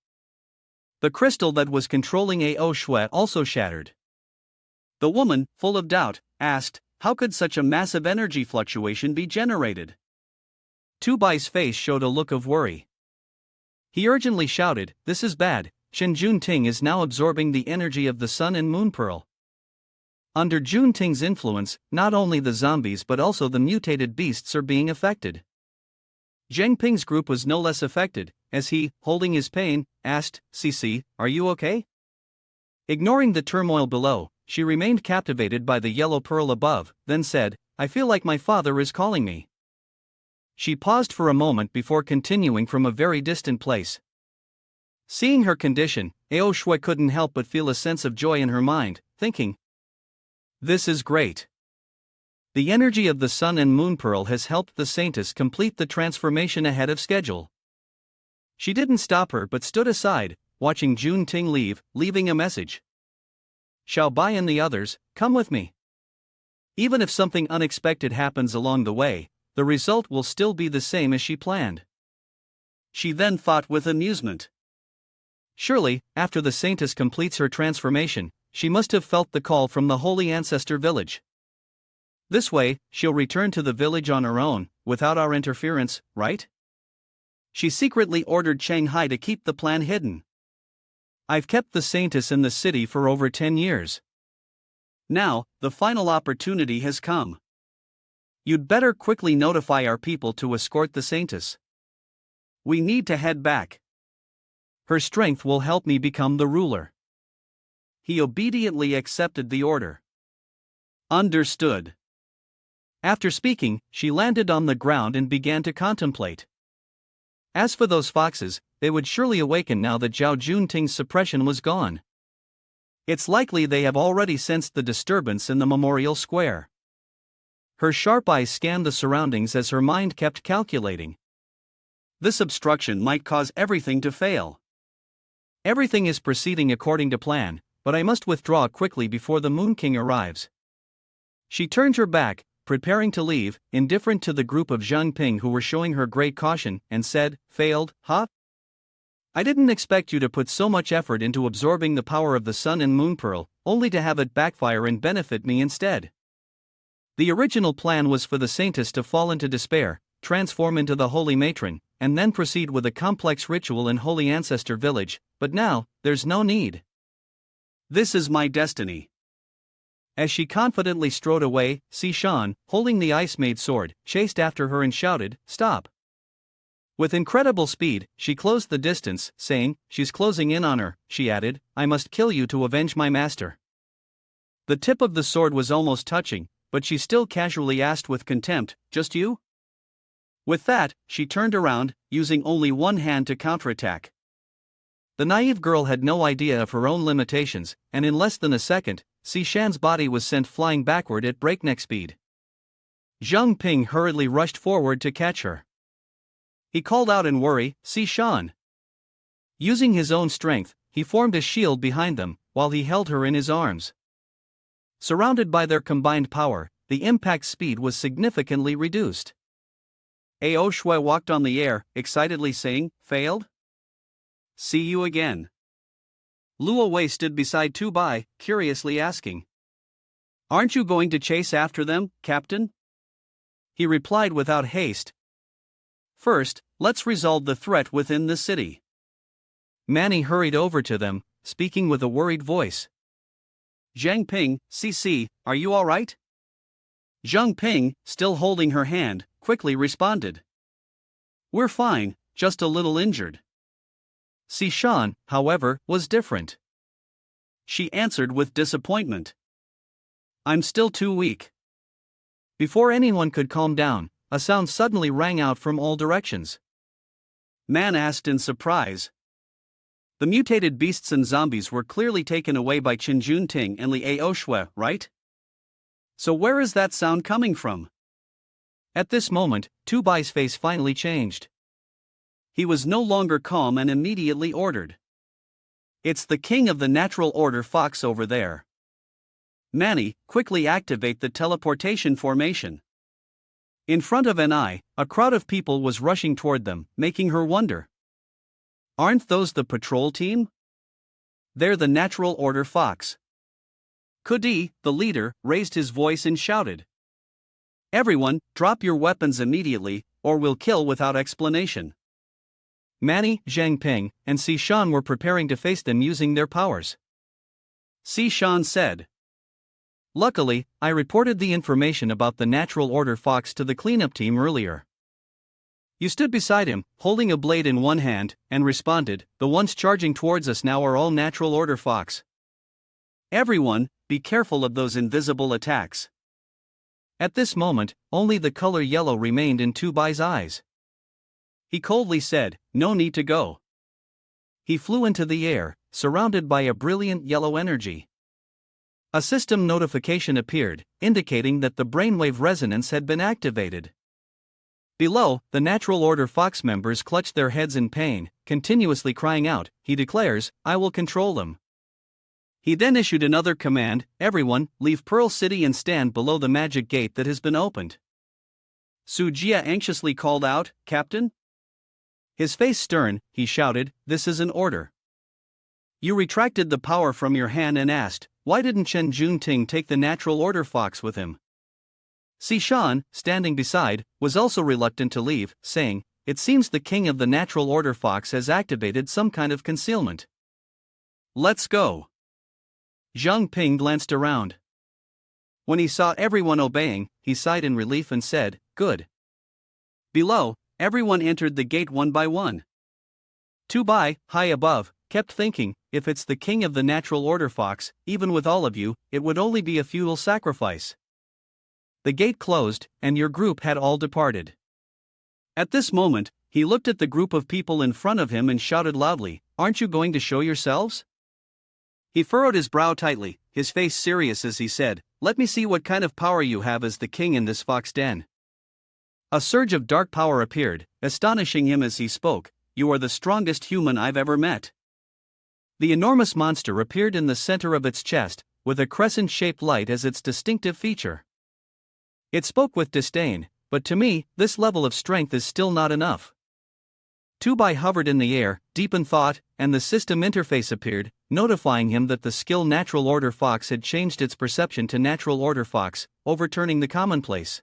The crystal that was controlling Ao Shui also shattered. The woman, full of doubt, asked, "How could such a massive energy fluctuation be generated?" Tu Bai's face showed a look of worry. He urgently shouted, "This is bad, Shen Jun Ting is now absorbing the energy of the Sun and Moon Pearl." Under Jun Ting's influence, not only the zombies but also the mutated beasts are being affected. Jiang Ping's group was no less affected, as he, holding his pain, asked, "Cici, are you okay?" Ignoring the turmoil below, she remained captivated by the yellow pearl above, then said, "I feel like my father is calling me." She paused for a moment before continuing from a very distant place. Seeing her condition, Ao Shui couldn't help but feel a sense of joy in her mind, thinking, "This is great. The energy of the Sun and Moon Pearl has helped the saintus complete the transformation ahead of schedule." She didn't stop her but stood aside, watching Jun Ting leave, leaving a message. "Xiao Bai and the others, come with me. Even if something unexpected happens along the way, the result will still be the same as she planned." She then thought with amusement, "Surely, after the saintus completes her transformation, she must have felt the call from the holy ancestor village. This way, she'll return to the village on her own, without our interference, right?" She secretly ordered Shanghai to keep the plan hidden. "I've kept the saintus in the city for over 10 years. Now, the final opportunity has come. You'd better quickly notify our people to escort the saintus. We need to head back. Her strength will help me become the ruler." He obediently accepted the order. "Understood." After speaking, she landed on the ground and began to contemplate. As for those foxes, they would surely awaken now that Zhao Jun Ting's suppression was gone. It's likely they have already sensed the disturbance in the memorial square. Her sharp eyes scanned the surroundings as her mind kept calculating. This obstruction might cause everything to fail. Everything is proceeding according to plan, but I must withdraw quickly before the Moon King arrives. She turned her back, preparing to leave, indifferent to the group of Jiang Ping who were showing her great caution, and said, "Failed, huh? I didn't expect you to put so much effort into absorbing the power of the Sun and Moon Pearl, only to have it backfire and benefit me instead. The original plan was for the saintus to fall into despair, transform into the holy matron, and then proceed with a complex ritual in Holy Ancestor Village, but now, there's no need. This is my destiny. As she confidently strode away, Sishan, holding the ice-made sword, chased after her and shouted, "Stop!" With incredible speed, she closed the distance, saying, "She's closing in on her," she added, "I must kill you to avenge my master." The tip of the sword was almost touching, but she still casually asked with contempt, "Just you?" With that, she turned around, using only one hand to counterattack. The naive girl had no idea of her own limitations, and in less than a second, Sishan's body was sent flying backward at breakneck speed. Jiang Ping hurriedly rushed forward to catch her. He called out in worry, "Sishan!" Using his own strength, he formed a shield behind them, while he held her in his arms. Surrounded by their combined power, the impact speed was significantly reduced. Ao Shui walked on the air, excitedly saying, "Failed? See you again." Luo Wei stood beside Tu Bai, curiously asking, "Aren't you going to chase after them, Captain?" He replied without haste, "First, let's resolve the threat within the city." Manny hurried over to them, speaking with a worried voice. "Jiang Ping, CC, are you all right?" Jiang Ping, still holding her hand, quickly responded, "We're fine, just a little injured." Sishan, however, was different. She answered with disappointment, "I'm still too weak." Before anyone could calm down, a sound suddenly rang out from all directions. Man asked in surprise. The mutated beasts and zombies were clearly taken away by Qinjun Ting and Li Ao Shui, right? So where is that sound coming from? At this moment, Tu Bai's face finally changed. He was no longer calm and immediately ordered, "It's the king of the natural order fox over there. Manny, quickly activate the teleportation formation." In front of an eye, a crowd of people was rushing toward them, making her wonder. Aren't those the patrol team? They're the natural order fox. Kudi, the leader, raised his voice and shouted, "Everyone, drop your weapons immediately, or we'll kill without explanation." Manny, Jiang Ping, and Sishan were preparing to face them using their powers. Sishan said, "Luckily, I reported the information about the natural order fox to the cleanup team earlier." You stood beside him, holding a blade in one hand, and responded, "The ones charging towards us now are all natural order fox. Everyone, be careful of those invisible attacks." At this moment, only the color yellow remained in Tu Bai's eyes. He coldly said, "No need to go." He flew into the air, surrounded by a brilliant yellow energy. A system notification appeared, indicating that the brainwave resonance had been activated. Below, the natural order fox members clutched their heads in pain, continuously crying out, "He declares, I will control them." He then issued another command, "Everyone, leave Pearl City and stand below the magic gate that has been opened." Su Jia anxiously called out, "Captain?" His face stern, he shouted, "This is an order." You retracted the power from your hand and asked, "Why didn't Chen Junting take the natural order fox with him?" Sishan, standing beside, was also reluctant to leave, saying, "It seems the king of the natural order fox has activated some kind of concealment." "Let's go." Jiang Ping glanced around. When he saw everyone obeying, he sighed in relief and said, "Good." Below, everyone entered the gate one by one. Tu Bai, high above, kept thinking, if it's the king of the natural order fox, even with all of you, it would only be a futile sacrifice. The gate closed, and your group had all departed. At this moment, he looked at the group of people in front of him and shouted loudly, "Aren't you going to show yourselves?" He furrowed his brow tightly, his face serious as he said, "Let me see what kind of power you have as the king in this fox den." A surge of dark power appeared, astonishing him as he spoke, "You are the strongest human I've ever met." The enormous monster appeared in the center of its chest, with a crescent-shaped light as its distinctive feature. It spoke with disdain, "But to me, this level of strength is still not enough." Tu Bai hovered in the air, deep in thought, and the system interface appeared, notifying him that the skill Natural Order Fox had changed its perception to Natural Order Fox, overturning the commonplace.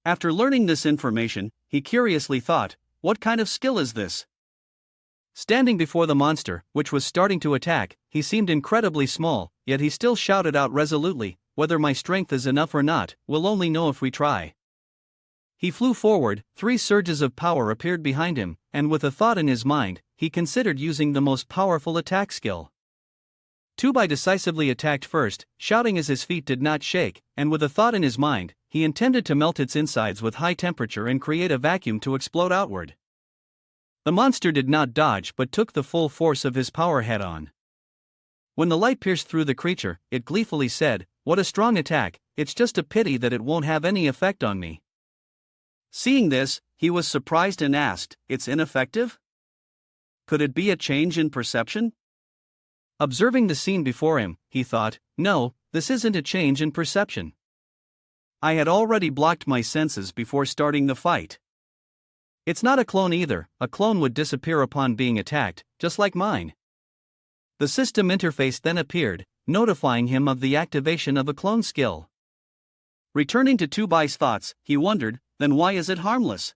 After learning this information, he curiously thought, What kind of skill is this? Standing before the monster, which was starting to attack, he seemed incredibly small, yet he still shouted out resolutely, "Whether my strength is enough or not, we'll only know if we try." He flew forward, 3 surges of power appeared behind him, and with a thought in his mind, he considered using the most powerful attack skill. Tubai decisively attacked first, shouting as his feet did not shake, and with a thought in his mind, he intended to melt its insides with high temperature and create a vacuum to explode outward. The monster did not dodge but took the full force of his power head-on. When the light pierced through the creature, it gleefully said, "What a strong attack, it's just a pity that it won't have any effect on me." Seeing this, he was surprised and asked, "It's ineffective? Could it be a change in perception?" Observing the scene before him, he thought, "No, this isn't a change in perception. I had already blocked my senses before starting the fight. It's not a clone either, a clone would disappear upon being attacked, just like mine." The system interface then appeared, notifying him of the activation of a clone skill. Returning to Tubai's thoughts, he wondered, then why is it harmless?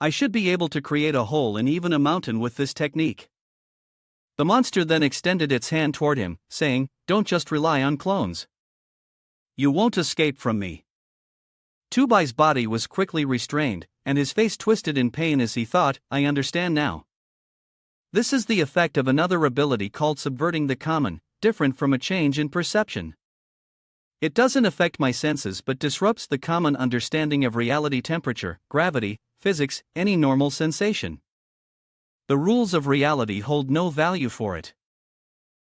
I should be able to create a hole and even a mountain with this technique. The monster then extended its hand toward him, saying, "Don't just rely on clones. You won't escape from me." Tubai's body was quickly restrained, and his face twisted in pain as he thought, "I understand now. This is the effect of another ability called subverting the common, different from a change in perception. It doesn't affect my senses but disrupts the common understanding of reality, temperature, gravity, physics, any normal sensation. The rules of reality hold no value for it."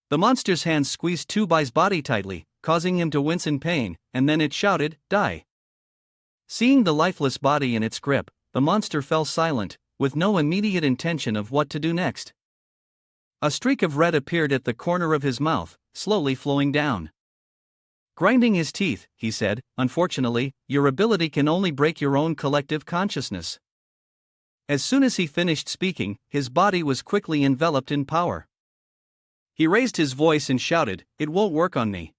The monster's hands squeezed Tubai's body tightly, causing him to wince in pain, and then it shouted, "Die." Seeing the lifeless body in its grip, the monster fell silent, with no immediate intention of what to do next. A streak of red appeared at the corner of his mouth, slowly flowing down. Grinding his teeth, he said, "Unfortunately, your ability can only break your own collective consciousness." As soon as he finished speaking, his body was quickly enveloped in power. He raised his voice and shouted, "It won't work on me."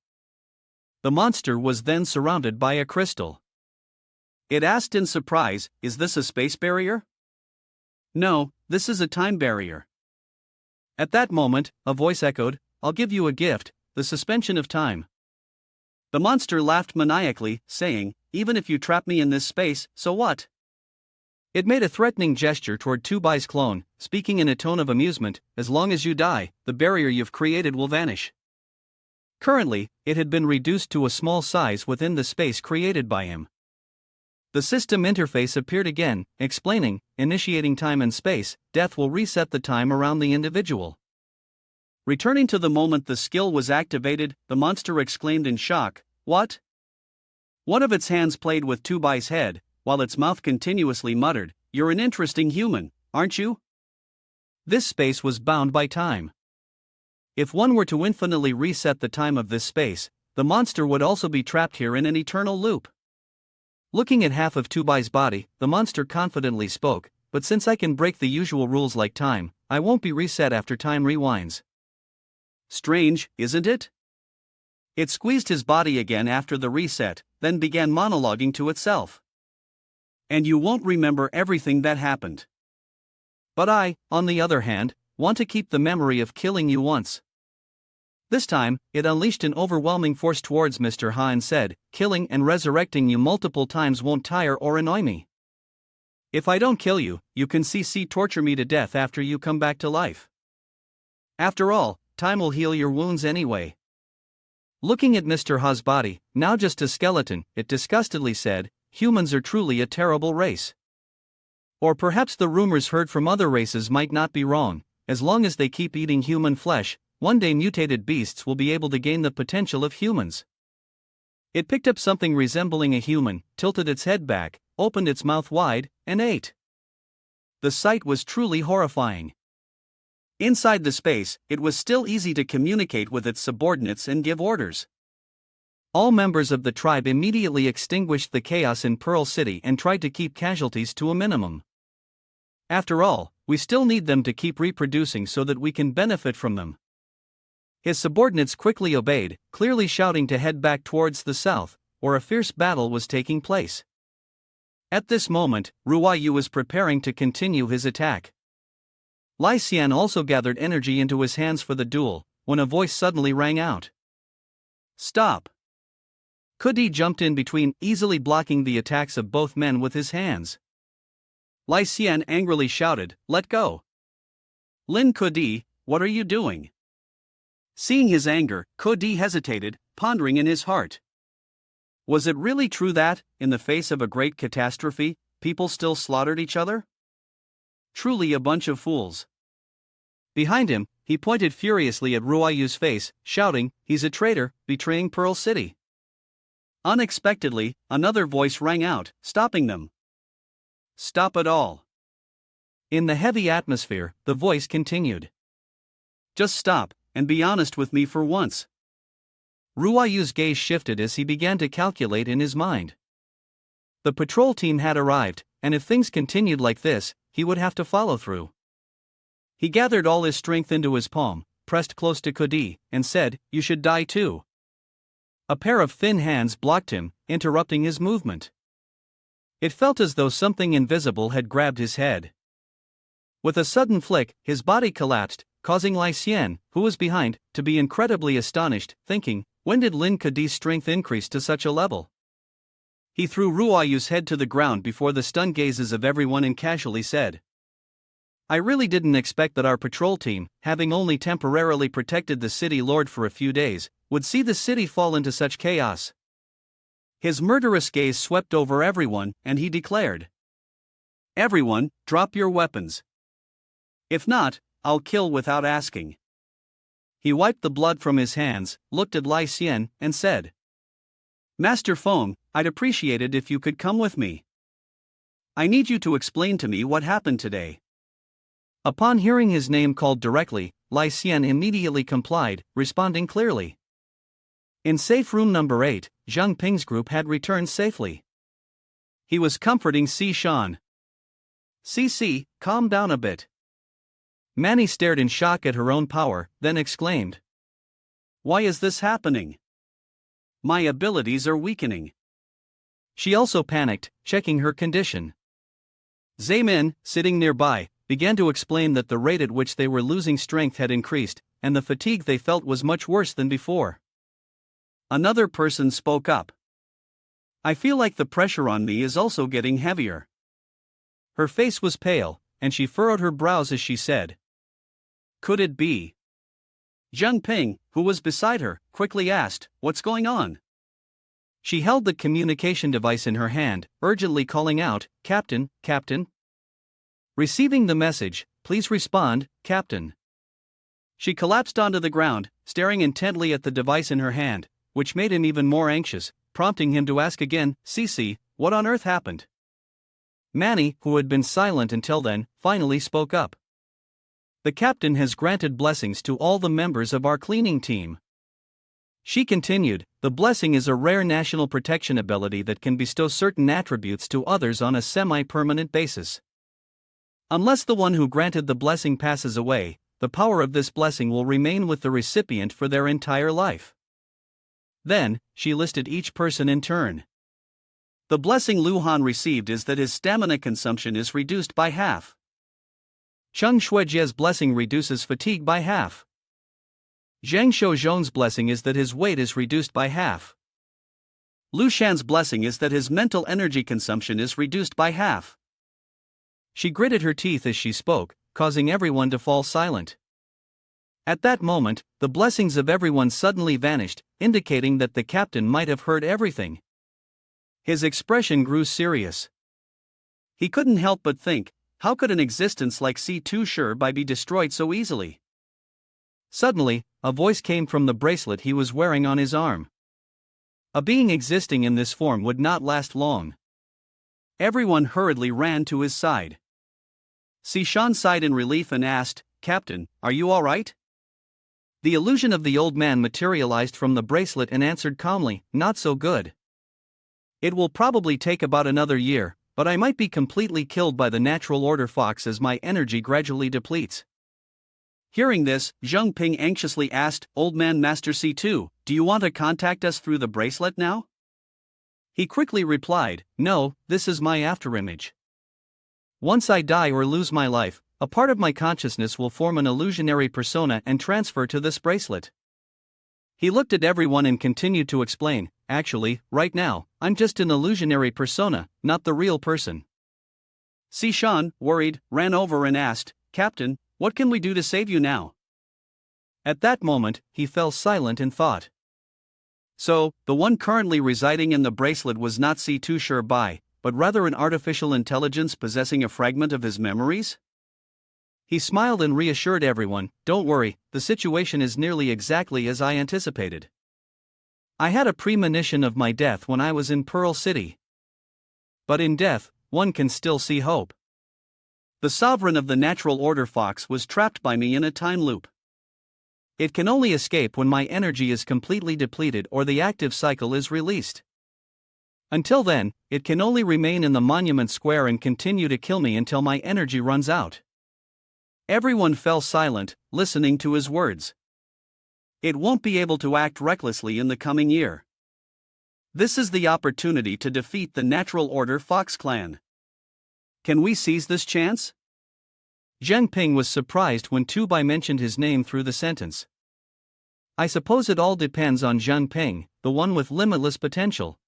The monster was then surrounded by a crystal. It asked in surprise, "Is this a space barrier?" "No, this is a time barrier." At that moment, a voice echoed, "I'll give you a gift, the suspension of time." The monster laughed maniacally, saying, "Even if you trap me in this space, so what?" It made a threatening gesture toward Tubai's clone, speaking in a tone of amusement, "As long as you die, the barrier you've created will vanish." Currently, it had been reduced to a small size within the space created by him. The system interface appeared again, explaining, "Initiating time and space, death will reset the time around the individual." Returning to the moment the skill was activated, the monster exclaimed in shock, "What?" One of its hands played with Tubai's head, while its mouth continuously muttered, "You're an interesting human, aren't you?" This space was bound by time. If one were to infinitely reset the time of this space, the monster would also be trapped here in an eternal loop. Looking at half of Tubai's body, the monster confidently spoke, "But since I can break the usual rules like time, I won't be reset after time rewinds." Strange, isn't it? It squeezed his body again after the reset, then began monologuing to itself. "And you won't remember everything that happened. But I, on the other hand, want to keep the memory of killing you once." This time, it unleashed an overwhelming force towards Mr. Ha and said, "Killing and resurrecting you multiple times won't tire or annoy me. If I don't kill you, you can torture me to death after you come back to life. After all, time will heal your wounds anyway." Looking at Mr. Ha's body, now just a skeleton, it disgustedly said, "Humans are truly a terrible race. Or perhaps the rumors heard from other races might not be wrong. As long as they keep eating human flesh, one day mutated beasts will be able to gain the potential of humans." It picked up something resembling a human, tilted its head back, opened its mouth wide, and ate. The sight was truly horrifying. Inside the space, it was still easy to communicate with its subordinates and give orders. All members of the tribe immediately extinguished the chaos in Pearl City and tried to keep casualties to a minimum. After all, we still need them to keep reproducing so that we can benefit from them. His subordinates quickly obeyed, clearly shouting to head back towards the south, where a fierce battle was taking place. At this moment, Ruo Yu was preparing to continue his attack. Lai Xian also gathered energy into his hands for the duel, when a voice suddenly rang out. Stop! Kudi jumped in between, easily blocking the attacks of both men with his hands. Lai Xian angrily shouted, "Let go! Lin Kudi, what are you doing?" Seeing his anger, Kudi hesitated, pondering in his heart. Was it really true that, in the face of a great catastrophe, people still slaughtered each other? Truly a bunch of fools. Behind him, he pointed furiously at Ruo Yu's face, shouting, "He's a traitor, betraying Pearl City." Unexpectedly, another voice rang out, stopping them. Stop it all. In the heavy atmosphere, the voice continued. Just stop, and be honest with me for once. Ruo Yu's gaze shifted as he began to calculate in his mind. The patrol team had arrived, and if things continued like this, he would have to follow through. He gathered all his strength into his palm, pressed close to Kudi, and said, "You should die too." A pair of thin hands blocked him, interrupting his movement. It felt as though something invisible had grabbed his head. With a sudden flick, his body collapsed, causing Lai Xian, who was behind, to be incredibly astonished, thinking, when did Lin Kudi's strength increase to such a level? He threw Ruo Yu's head to the ground before the stunned gazes of everyone and casually said, "I really didn't expect that our patrol team, having only temporarily protected the city lord for a few days, would see the city fall into such chaos." His murderous gaze swept over everyone, and he declared, "Everyone, drop your weapons. If not, I'll kill without asking." He wiped the blood from his hands, looked at Lai Xian, and said, "Master Feng, I'd appreciate it if you could come with me. I need you to explain to me what happened today." Upon hearing his name called directly, Lai Xian immediately complied, responding clearly. In safe room number 8, Jiang Ping's group had returned safely. He was comforting Si Shan. "Si, calm down a bit." Manny stared in shock at her own power, then exclaimed, "Why is this happening? My abilities are weakening." She also panicked, checking her condition. Zaymin, sitting nearby, began to explain that the rate at which they were losing strength had increased, and the fatigue they felt was much worse than before. Another person spoke up. "I feel like the pressure on me is also getting heavier." Her face was pale, and she furrowed her brows as she said, "Could it be?" Jiang Ping, who was beside her, quickly asked, "What's going on?" She held the communication device in her hand, urgently calling out, "Captain, Captain." Receiving the message, "Please respond, Captain." She collapsed onto the ground, staring intently at the device in her hand, which made him even more anxious, prompting him to ask again, "Cici, what on earth happened?" Manny, who had been silent until then, finally spoke up. "The captain has granted blessings to all the members of our cleaning team." She continued, "The blessing is a rare national protection ability that can bestow certain attributes to others on a semi-permanent basis. Unless the one who granted the blessing passes away, the power of this blessing will remain with the recipient for their entire life." Then, she listed each person in turn. The blessing Luhan received is that his stamina consumption is reduced by half. Cheng Shuijie's blessing reduces fatigue by half. Zhang Shouzhong's blessing is that his weight is reduced by half. Lu Shan's blessing is that his mental energy consumption is reduced by half. She gritted her teeth as she spoke, causing everyone to fall silent. At that moment, the blessings of everyone suddenly vanished, indicating that the captain might have heard everything. His expression grew serious. He couldn't help but think, how could an existence like C2 Sure be destroyed so easily? Suddenly, a voice came from the bracelet he was wearing on his arm. A being existing in this form would not last long. Everyone hurriedly ran to his side. Sishan sighed in relief and asked, "Captain, are you all right?" The illusion of the old man materialized from the bracelet and answered calmly, "Not so good. It will probably take about another year, but I might be completely killed by the natural order fox as my energy gradually depletes." Hearing this, Jiang Ping anxiously asked, "Old man Master C2, do you want to contact us through the bracelet now?" He quickly replied, "No, this is my afterimage. Once I die or lose my life, a part of my consciousness will form an illusionary persona and transfer to this bracelet." He looked at everyone and continued to explain, "Actually, right now, I'm just an illusionary persona, not the real person." Sishan, worried, ran over and asked, "Captain, what can we do to save you now?" At that moment, he fell silent in thought. So, the one currently residing in the bracelet was not C2 Sure Bai, but rather an artificial intelligence possessing a fragment of his memories? He smiled and reassured everyone, "Don't worry, the situation is nearly exactly as I anticipated. I had a premonition of my death when I was in Pearl City. But in death, one can still see hope. The sovereign of the natural order Fox was trapped by me in a time loop. It can only escape when my energy is completely depleted or the active cycle is released. Until then, it can only remain in the monument square and continue to kill me until my energy runs out." Everyone fell silent, listening to his words. It won't be able to act recklessly in the coming year. This is the opportunity to defeat the Natural Order Fox clan. Can we seize this chance? Jiang Ping was surprised when Tu Bai mentioned his name through the sentence. I suppose it all depends on Jiang Ping, the one with limitless potential.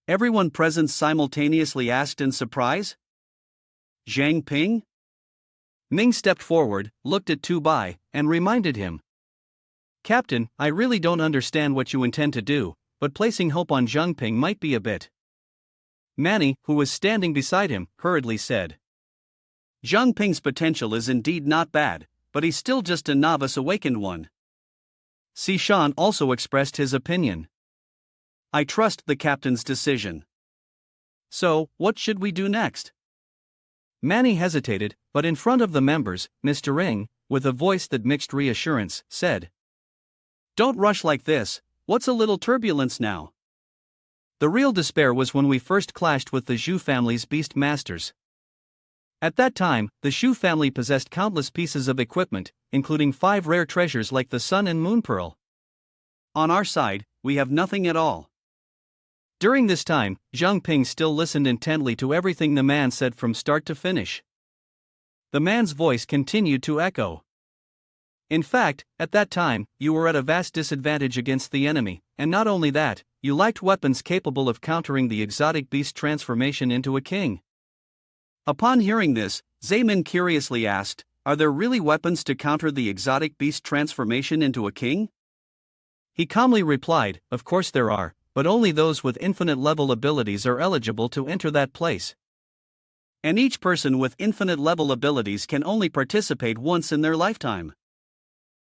Everyone present simultaneously asked in surprise. Jiang Ping? Ming stepped forward, looked at Tu Bai, and reminded him. Captain, I really don't understand what you intend to do, but placing hope on Jiang Ping might be a bit. Manny, who was standing beside him, hurriedly said. Jiang Ping's potential is indeed not bad, but he's still just a novice awakened one. Sishan also expressed his opinion. I trust the captain's decision. So, what should we do next? Manny hesitated, but in front of the members, Mr. Ring, with a voice that mixed reassurance, said. Don't rush like this, what's a little turbulence now? The real despair was when we first clashed with the Zhu family's beast masters. At that time, the Shu family possessed countless pieces of equipment, including 5 rare treasures like the Sun and Moon Pearl. On our side, we have nothing at all. During this time, Jiang Ping still listened intently to everything the man said from start to finish. The man's voice continued to echo. In fact, at that time, you were at a vast disadvantage against the enemy, and not only that, you lacked weapons capable of countering the exotic beast transformation into a king. Upon hearing this, Zaymin curiously asked, are there really weapons to counter the exotic beast transformation into a king? He calmly replied, of course there are, but only those with infinite level abilities are eligible to enter that place. And each person with infinite level abilities can only participate once in their lifetime.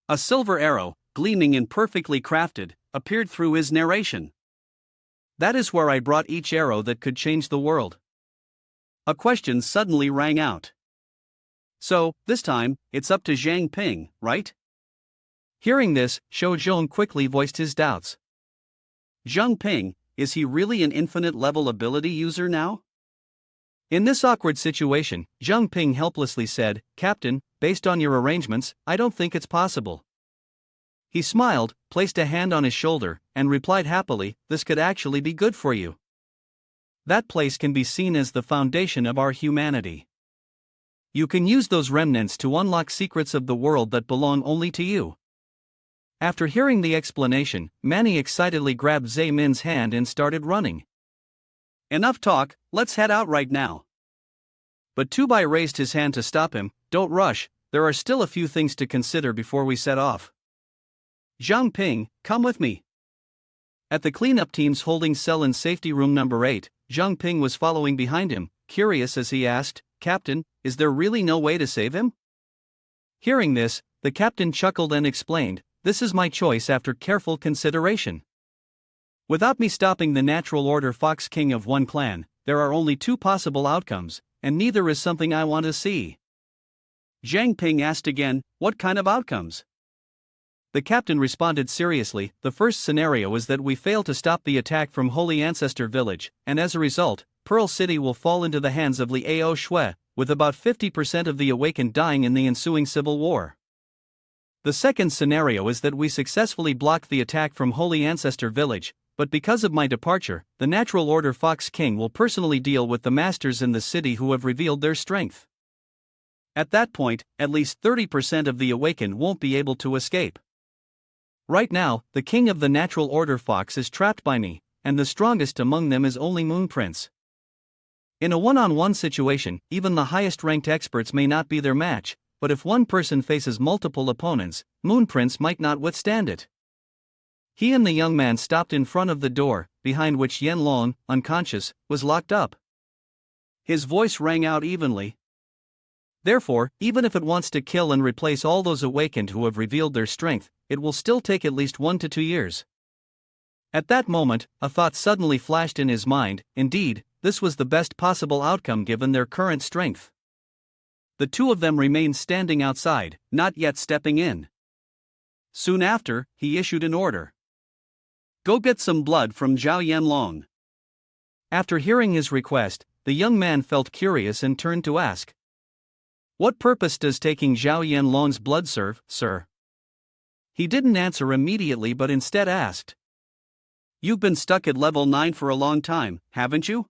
A silver arrow, gleaming and perfectly crafted, appeared through his narration. That is where I brought each arrow that could change the world. A question suddenly rang out. So, this time, it's up to Jiang Ping, right? Hearing this, Shou Zhong quickly voiced his doubts. Jiang Ping, is he really an infinite level ability user now? In this awkward situation, Jiang Ping helplessly said, Captain, based on your arrangements, I don't think it's possible. He smiled, placed a hand on his shoulder, and replied happily, this could actually be good for you. That place can be seen as the foundation of our humanity. You can use those remnants to unlock secrets of the world that belong only to you. After hearing the explanation, Manny excitedly grabbed Zaymin's hand and started running. Enough talk, let's head out right now. But Tu Bai raised his hand to stop him. Don't rush, there are still a few things to consider before we set off. Jiang Ping, come with me. At the cleanup team's holding cell in safety room number 8, Jiang Ping was following behind him, curious as he asked, Captain, is there really no way to save him? Hearing this, the captain chuckled and explained, this is my choice after careful consideration. Without me stopping the Natural Order Fox King of one clan, there are only 2 possible outcomes, and neither is something I want to see. Jiang Ping asked again, what kind of outcomes? The captain responded seriously, the first scenario is that we fail to stop the attack from Holy Ancestor Village, and as a result, Pearl City will fall into the hands of Liao Shui, with about 50% of the awakened dying in the ensuing civil war. The second scenario is that we successfully block the attack from Holy Ancestor Village, but because of my departure, the Natural Order Fox King will personally deal with the masters in the city who have revealed their strength. At that point, at least 30% of the awakened won't be able to escape. Right now, the king of the Natural Order Fox is trapped by me, and the strongest among them is only Moon Prince. In a one-on-one situation, even the highest-ranked experts may not be their match, but if one person faces multiple opponents, Moon Prince might not withstand it. He and the young man stopped in front of the door, behind which Yen Long, unconscious, was locked up. His voice rang out evenly. Therefore, even if it wants to kill and replace all those awakened who have revealed their strength, it will still take at least 1 to 2 years. At that moment, a thought suddenly flashed in his mind. Indeed, this was the best possible outcome given their current strength. The two of them remained standing outside, not yet stepping in. Soon after, he issued an order. Go get some blood from Zhao Yanlong. After hearing his request, the young man felt curious and turned to ask, what purpose does taking Zhao Yanlong's blood serve, sir? He didn't answer immediately but instead asked, you've been stuck at level 9 for a long time, haven't you?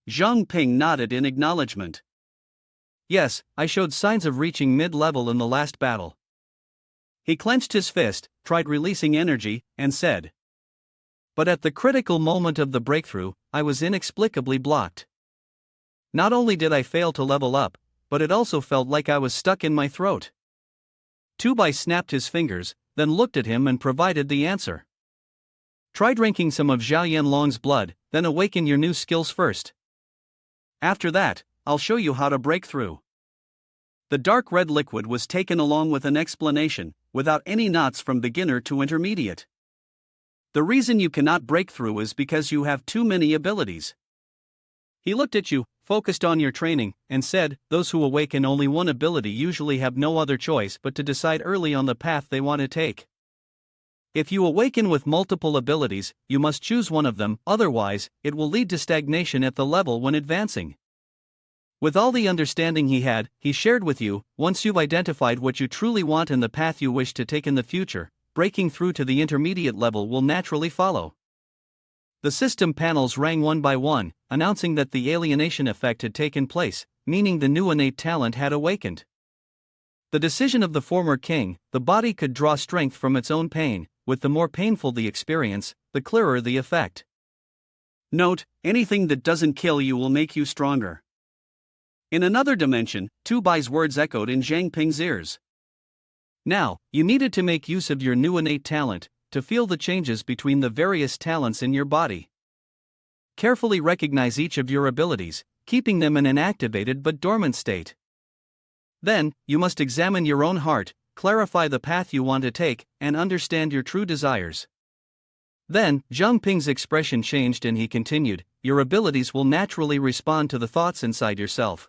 Jiang Ping nodded in acknowledgement. Yes, I showed signs of reaching mid-level in the last battle. He clenched his fist, tried releasing energy, and said, but at the critical moment of the breakthrough, I was inexplicably blocked. Not only did I fail to level up, but it also felt like I was stuck in my throat. Tubai snapped his fingers, then looked at him and provided the answer. Try drinking some of Zhao Yanlong's blood, then awaken your new skills first. After that, I'll show you how to break through. The dark red liquid was taken along with an explanation, without any knots from beginner to intermediate. The reason you cannot break through is because you have too many abilities. He looked at you, focused on your training, and said, those who awaken only one ability usually have no other choice but to decide early on the path they want to take. If you awaken with multiple abilities, you must choose one of them, otherwise, it will lead to stagnation at the level when advancing. With all the understanding he had, he shared with you, once you've identified what you truly want and the path you wish to take in the future, breaking through to the intermediate level will naturally follow. The system panels rang one by one, announcing that the alienation effect had taken place, meaning the new innate talent had awakened. The decision of the former king, the body could draw strength from its own pain, with the more painful the experience, the clearer the effect. Note, anything that doesn't kill you will make you stronger. In another dimension, Tubai's words echoed in Jiang Ping's ears. Now, you needed to make use of your new innate talent, to feel the changes between the various talents in your body. Carefully recognize each of your abilities, keeping them in an activated but dormant state. Then, you must examine your own heart, clarify the path you want to take, and understand your true desires. Then, Jiang Ping's expression changed and he continued, your abilities will naturally respond to the thoughts inside yourself.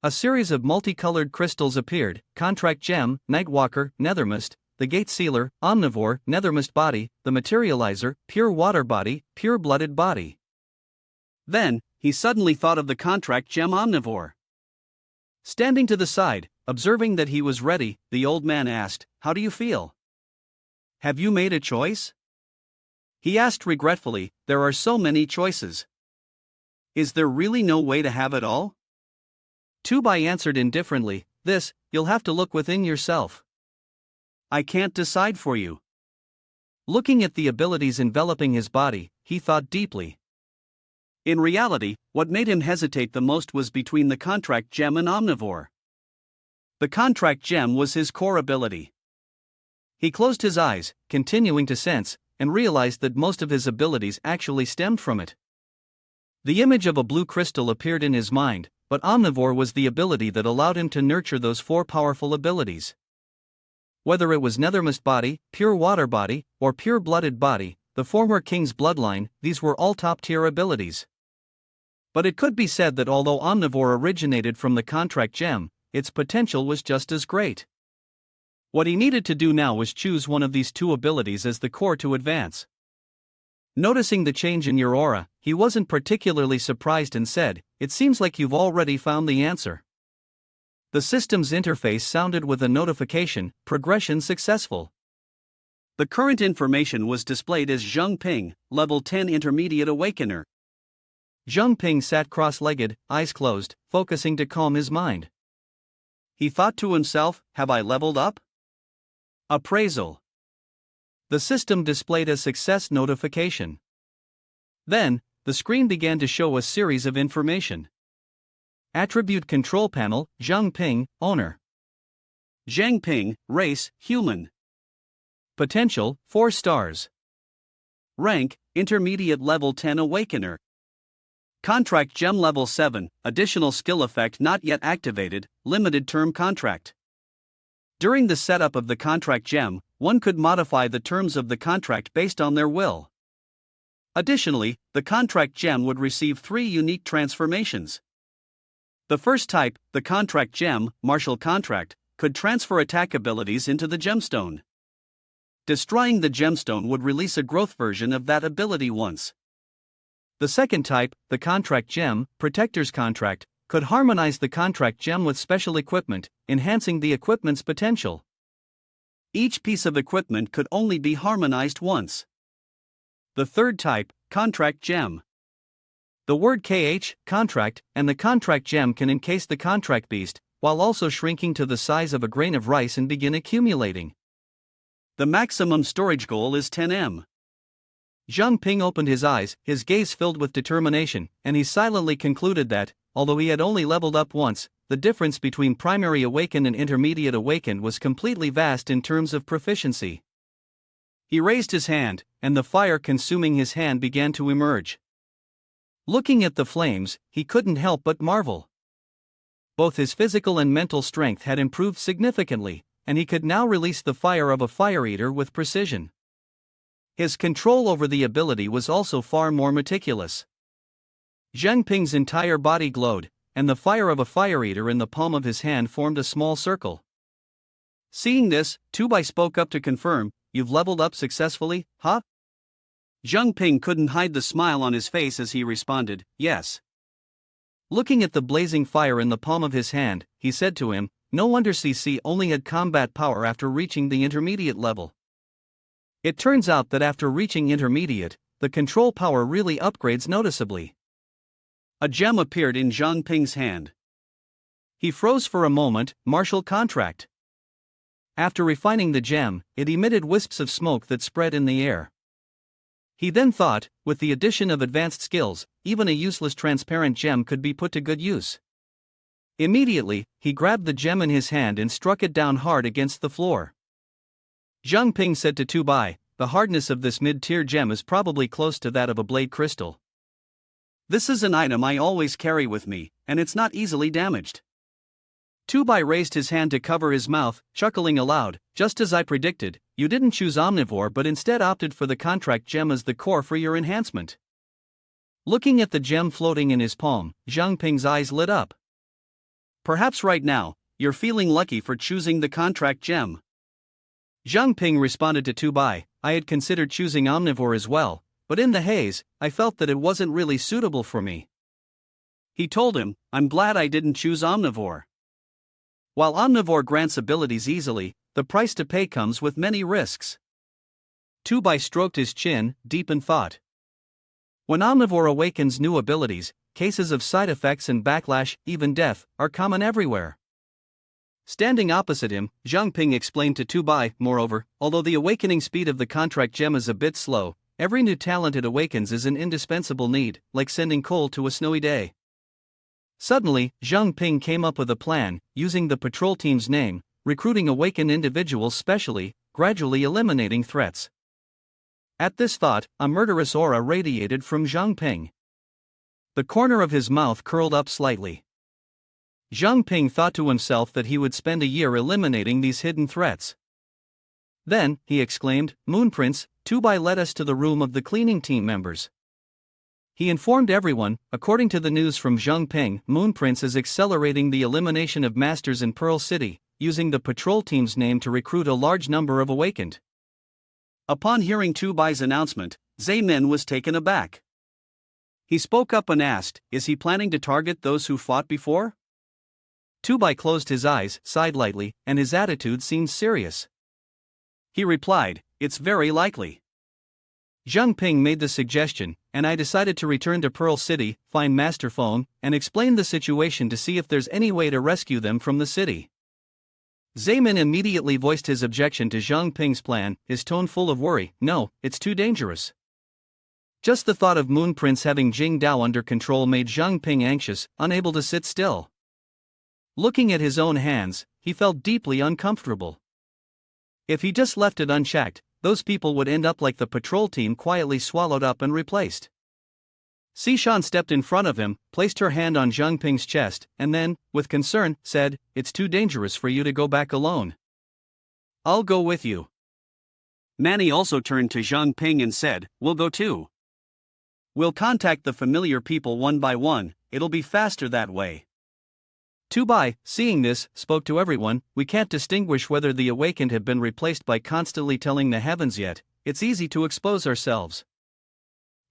A series of multicolored crystals appeared, Contract Gem, Nightwalker, Nethermist, the Gate Sealer, Omnivore, Nethermist Body, the Materializer, Pure Water Body, Pure Blooded Body. Then, he suddenly thought of the Contract Gem Omnivore. Standing to the side, observing that he was ready, the old man asked, how do you feel? Have you made a choice? He asked regretfully, there are so many choices. Is there really no way to have it all? Tubai answered indifferently, this, you'll have to look within yourself. I can't decide for you. Looking at the abilities enveloping his body, he thought deeply. In reality, what made him hesitate the most was between the Contract Gem and Omnivore. The Contract Gem was his core ability. He closed his eyes, continuing to sense, and realized that most of his abilities actually stemmed from it. The image of a blue crystal appeared in his mind, but Omnivore was the ability that allowed him to nurture those 4 powerful abilities. Whether it was Nethermist Body, Pure Water Body, or Pure Blooded Body, the former king's bloodline, these were all top-tier abilities. But it could be said that although Omnivore originated from the Contract Gem, its potential was just as great. What he needed to do now was choose one of these 2 abilities as the core to advance. Noticing the change in your aura, he wasn't particularly surprised and said, it seems like you've already found the answer. The system's interface sounded with a notification, progression successful. The current information was displayed as Jiang Ping, level 10 intermediate awakener. Jiang Ping sat cross-legged, eyes closed, focusing to calm his mind. He thought to himself, have I leveled up? Appraisal. The system displayed a success notification. Then, the screen began to show a series of information. Attribute control panel, Jiang Ping, owner. Jiang Ping, race, human. Potential, 4 stars. Rank, intermediate level 10 awakener. Contract gem level 7, additional skill effect not yet activated, limited term contract. During the setup of the contract gem, one could modify the terms of the contract based on their will. Additionally, the contract gem would receive 3 unique transformations. The first type, the contract gem, martial contract, could transfer attack abilities into the gemstone. Destroying the gemstone would release a growth version of that ability once. The second type, the contract gem, protector's contract, could harmonize the contract gem with special equipment, enhancing the equipment's potential. Each piece of equipment could only be harmonized once. The third type, contract gem. The word KH, contract, and the contract gem can encase the contract beast, while also shrinking to the size of a grain of rice and begin accumulating. The maximum storage goal is 10M. Jiang Ping opened his eyes, his gaze filled with determination, and he silently concluded that, although he had only leveled up once, the difference between primary awakened and intermediate awakened was completely vast in terms of proficiency. He raised his hand, and the fire consuming his hand began to emerge. Looking at the flames, he couldn't help but marvel. Both his physical and mental strength had improved significantly, and he could now release the fire of a fire eater with precision. His control over the ability was also far more meticulous. Jiang Ping's entire body glowed, and the fire of a fire eater in the palm of his hand formed a small circle. Seeing this, Tubai spoke up to confirm, "You've leveled up successfully, huh?" Jiang Ping couldn't hide the smile on his face as he responded, "Yes." Looking at the blazing fire in the palm of his hand, he said to him, "No wonder CC only had combat power after reaching the intermediate level. It turns out that after reaching intermediate, the control power really upgrades noticeably." A gem appeared in Jiang Ping's hand. He froze for a moment, martial contract. After refining the gem, it emitted wisps of smoke that spread in the air. He then thought, with the addition of advanced skills, even a useless transparent gem could be put to good use. Immediately, he grabbed the gem in his hand and struck it down hard against the floor. Jiang Ping said to Tubai, "The hardness of this mid-tier gem is probably close to that of a blade crystal. This is an item I always carry with me, and it's not easily damaged." Tubai raised his hand to cover his mouth, chuckling aloud, "Just as I predicted, you didn't choose omnivore but instead opted for the contract gem as the core for your enhancement." Looking at the gem floating in his palm, Jiang Ping's eyes lit up. "Perhaps right now, you're feeling lucky for choosing the contract gem." Jiang Ping responded to Tubai, "I had considered choosing omnivore as well, but in the haze, I felt that it wasn't really suitable for me." He told him, "I'm glad I didn't choose omnivore. While omnivore grants abilities easily, the price to pay comes with many risks." Tubai stroked his chin, deep in thought. When omnivore awakens new abilities, cases of side effects and backlash, even death, are common everywhere. Standing opposite him, Jiang Ping explained to Tubai, "Moreover, although the awakening speed of the contract gem is a bit slow, every new talent it awakens is an indispensable need, like sending coal to a snowy day." Suddenly, Jiang Ping came up with a plan, using the patrol team's name, recruiting awakened individuals specially, gradually eliminating threats. At this thought, a murderous aura radiated from Jiang Ping. The corner of his mouth curled up slightly. Jiang Ping thought to himself that he would spend a year eliminating these hidden threats. Then, he exclaimed, "Moon Prince, Tubai led us to the room of the cleaning team members." He informed everyone, according to the news from Jiang Ping, Moon Prince is accelerating the elimination of masters in Pearl City, using the patrol team's name to recruit a large number of awakened. Upon hearing Tubai's announcement, Zhe Min was taken aback. He spoke up and asked, "Is he planning to target those who fought before?" Tubai closed his eyes, sighed lightly, and his attitude seemed serious. He replied, it's very likely. Jiang Ping made the suggestion, and I decided to return to Pearl City, find Master Phone, and explain the situation to see if there's any way to rescue them from the city. Zayman immediately voiced his objection to Jiang Ping's plan, his tone full of worry. No, it's too dangerous. Just the thought of Moon Prince having Jing Yao under control made Jiang Ping anxious, unable to sit still. Looking at his own hands, he felt deeply uncomfortable. If he just left it unchecked, those people would end up like the patrol team, quietly swallowed up and replaced. Sishan stepped in front of him, placed her hand on Jiang Ping's chest, and then, with concern, said, "It's too dangerous for you to go back alone. I'll go with you." Manny also turned to Jiang Ping and said, "We'll go too. We'll contact the familiar people one by one, it'll be faster that way." Tubai, seeing this, spoke to everyone. "We can't distinguish whether the awakened have been replaced by constantly telling the heavens yet, it's easy to expose ourselves."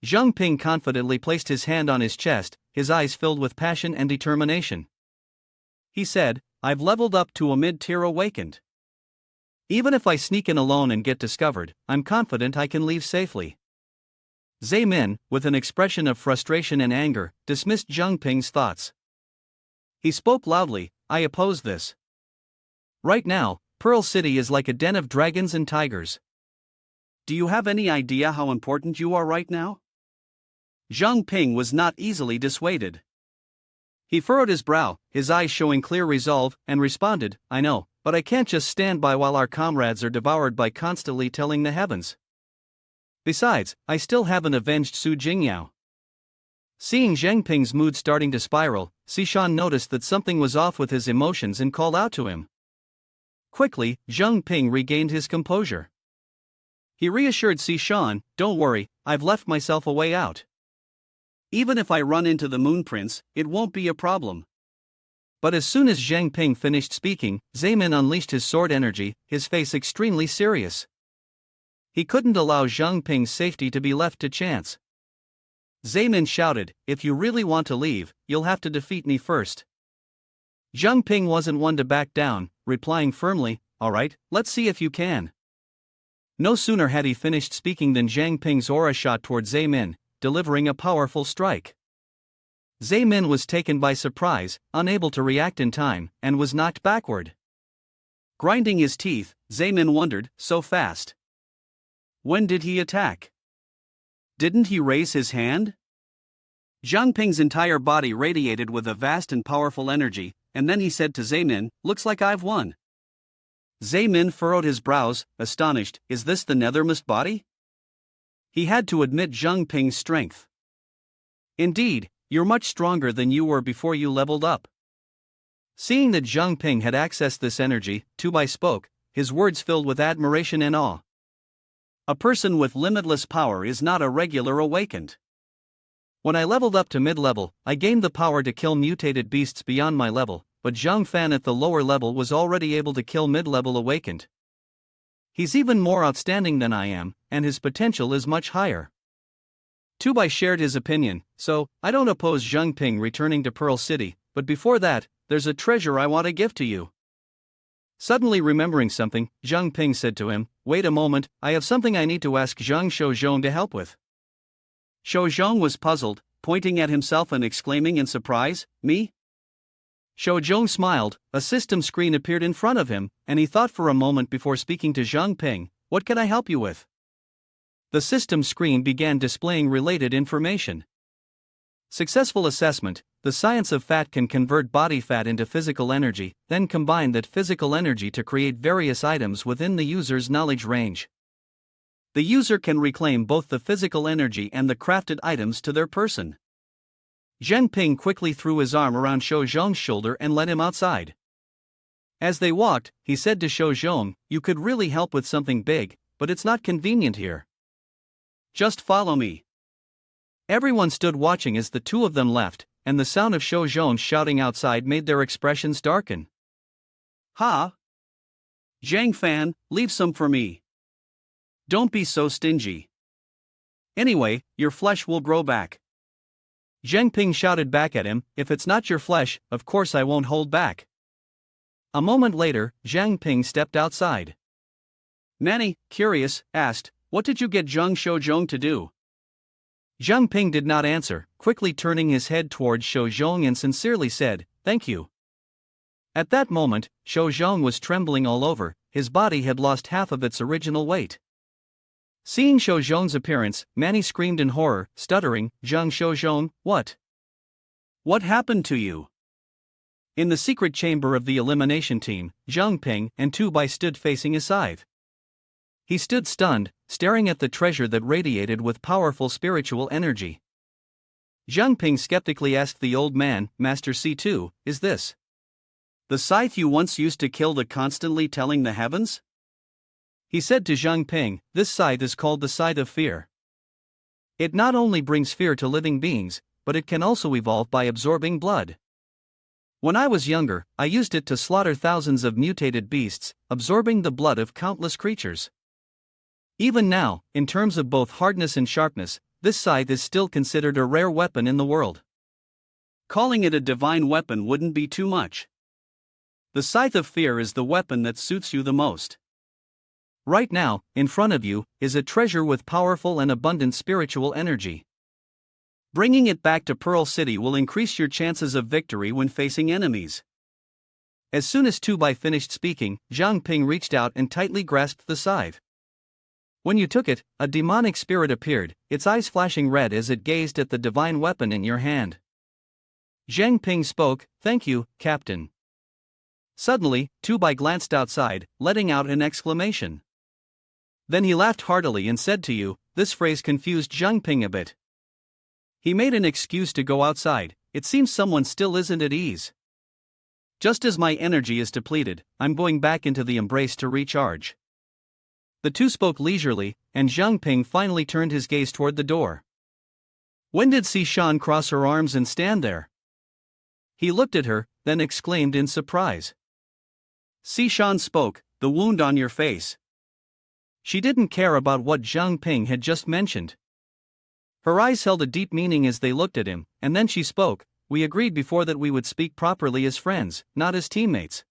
Jiang Ping confidently placed his hand on his chest, his eyes filled with passion and determination. He said, "I've leveled up to a mid-tier awakened. Even if I sneak in alone and get discovered, I'm confident I can leave safely." Zaymin, with an expression of frustration and anger, dismissed Jiang Ping's thoughts. He spoke loudly, "I oppose this. Right now, Pearl City is like a den of dragons and tigers. Do you have any idea how important you are right now?" Jiang Ping was not easily dissuaded. He furrowed his brow, his eyes showing clear resolve, and responded, "I know, but I can't just stand by while our comrades are devoured by constantly telling the heavens. Besides, I still haven't avenged Su Jingyao." Seeing Jiang Ping's mood starting to spiral, Sishan noticed that something was off with his emotions and called out to him. Quickly, Jiang Ping regained his composure. He reassured Sishan, "Don't worry, I've left myself a way out. Even if I run into the Moon Prince, it won't be a problem." But as soon as Jiang Ping finished speaking, Zayman unleashed his sword energy, his face extremely serious. He couldn't allow Jiang Ping's safety to be left to chance. Zayman shouted, "If you really want to leave, you'll have to defeat me first." Jiang Ping wasn't one to back down, replying firmly, "All right, let's see if you can." No sooner had he finished speaking than Jiang Ping's aura shot toward Zaymin, delivering a powerful strike. Zaymin was taken by surprise, unable to react in time, and was knocked backward. Grinding his teeth, Zaymin wondered, so fast. When did he attack? Didn't he raise his hand? Jiang Ping's entire body radiated with a vast and powerful energy, and then he said to Zaymin, "Looks like I've won." Zaymin furrowed his brows, astonished, "Is this the nethermost body?" He had to admit Jiang Ping's strength. "Indeed, you're much stronger than you were before you leveled up." Seeing that Jiang Ping had accessed this energy, Tubai spoke, his words filled with admiration and awe. "A person with limitless power is not a regular awakened. When I leveled up to mid-level, I gained the power to kill mutated beasts beyond my level, but Zhang Fan at the lower level was already able to kill mid-level awakened. He's even more outstanding than I am, and his potential is much higher." Tubai shared his opinion, "So, I don't oppose Jiang Ping returning to Pearl City, but before that, there's a treasure I want to give to you." Suddenly remembering something, Jiang Ping said to him, "Wait a moment, I have something I need to ask Zhang Shouzhong to help with." Shouzhong was puzzled, pointing at himself and exclaiming in surprise, "Me?" Shouzhong smiled, a system screen appeared in front of him, and he thought for a moment before speaking to Jiang Ping, "What can I help you with?" The system screen began displaying related information. Successful assessment: the science of fat can convert body fat into physical energy, then combine that physical energy to create various items within the user's knowledge range. The user can reclaim both the physical energy and the crafted items to their person. Jiang Ping quickly threw his arm around Shouzhong's shoulder and led him outside. As they walked, he said to Shouzhong, "You could really help with something big, but it's not convenient here. Just follow me." Everyone stood watching as the two of them left, and the sound of Shouzhong shouting outside made their expressions darken. "Ha! Jiang Fan, leave some for me. Don't be so stingy. Anyway, your flesh will grow back." Jiang Ping shouted back at him, "If it's not your flesh, of course I won't hold back." A moment later, Jiang Ping stepped outside. Manny, curious, asked, "What did you get Zhang Shouzhong to do?" Jiang Ping did not answer, quickly turning his head towards Shouzhong and sincerely said, "Thank you." At that moment, Shouzhong was trembling all over, his body had lost half of its original weight. Seeing Shouzhong's appearance, Manny screamed in horror, stuttering, "Zhang Shouzhong, what? What happened to you?" In the secret chamber of the elimination team, Jiang Ping and Tu Bai stood facing his scythe. He stood stunned, staring at the treasure that radiated with powerful spiritual energy. Jiang Ping skeptically asked the old man, "Master C2, is this the scythe you once used to kill the constantly telling the heavens?" He said to Jiang Ping, "This scythe is called the Scythe of Fear. It not only brings fear to living beings, but it can also evolve by absorbing blood. When I was younger, I used it to slaughter thousands of mutated beasts, absorbing the blood of countless creatures. Even now, in terms of both hardness and sharpness, this scythe is still considered a rare weapon in the world. Calling it a divine weapon wouldn't be too much. The Scythe of Fear is the weapon that suits you the most. Right now, in front of you, is a treasure with powerful and abundant spiritual energy. Bringing it back to Pearl City will increase your chances of victory when facing enemies." As soon as Tu Bai finished speaking, Jiang Ping reached out and tightly grasped the scythe. When you took it, a demonic spirit appeared, its eyes flashing red as it gazed at the divine weapon in your hand. Jiang Ping spoke, "Thank you, Captain." Suddenly, Tu Bai glanced outside, letting out an exclamation. Then he laughed heartily and said to you, this phrase confused Jiang Ping a bit. He made an excuse to go outside, "It seems someone still isn't at ease. Just as my energy is depleted, I'm going back into the embrace to recharge." The two spoke leisurely, and Jiang Ping finally turned his gaze toward the door. When did Sishan cross her arms and stand there? He looked at her, then exclaimed in surprise. Sishan spoke, "The wound on your face." She didn't care about what Jiang Ping had just mentioned. Her eyes held a deep meaning as they looked at him, and then she spoke, "We agreed before that we would speak properly as friends, not as teammates."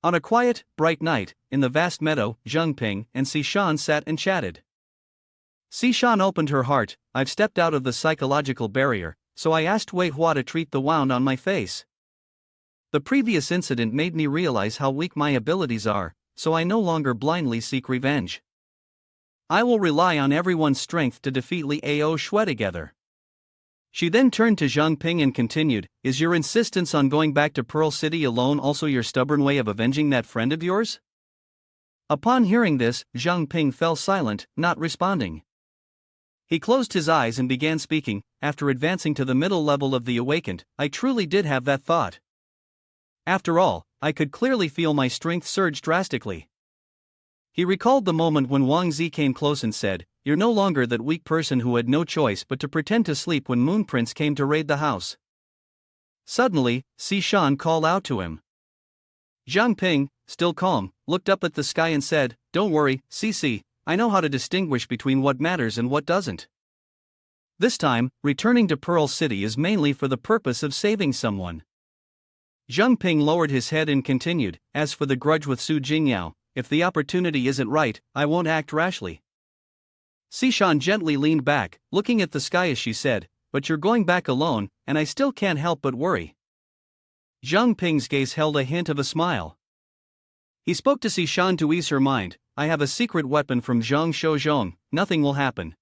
On a quiet, bright night, in the vast meadow, Jiang Ping and Sishan sat and chatted. Sishan opened her heart, "I've stepped out of the psychological barrier, so I asked Wei Hua to treat the wound on my face. The previous incident made me realize how weak my abilities are, so I no longer blindly seek revenge. I will rely on everyone's strength to defeat Li Ao Shui together." She then turned to Jiang Ping and continued, "Is your insistence on going back to Pearl City alone also your stubborn way of avenging that friend of yours?" Upon hearing this, Jiang Ping fell silent, not responding. He closed his eyes and began speaking, "After advancing to the middle level of the awakened, I truly did have that thought. After all, I could clearly feel my strength surge drastically." He recalled the moment when Wang Zi came close and said, "You're no longer that weak person who had no choice but to pretend to sleep when Moon Prince came to raid the house." Suddenly, Sishan called out to him. Jiang Ping, still calm, looked up at the sky and said, "Don't worry, Cici, I know how to distinguish between what matters and what doesn't. This time, returning to Pearl City is mainly for the purpose of saving someone." Jiang Ping lowered his head and continued, "As for the grudge with Su Jingyao, if the opportunity isn't right, I won't act rashly." Sishan gently leaned back, looking at the sky as she said, "But you're going back alone, and I still can't help but worry." Jiang Ping's gaze held a hint of a smile. He spoke to Sishan to ease her mind, "I have a secret weapon from Zhang Shouzhong, nothing will happen."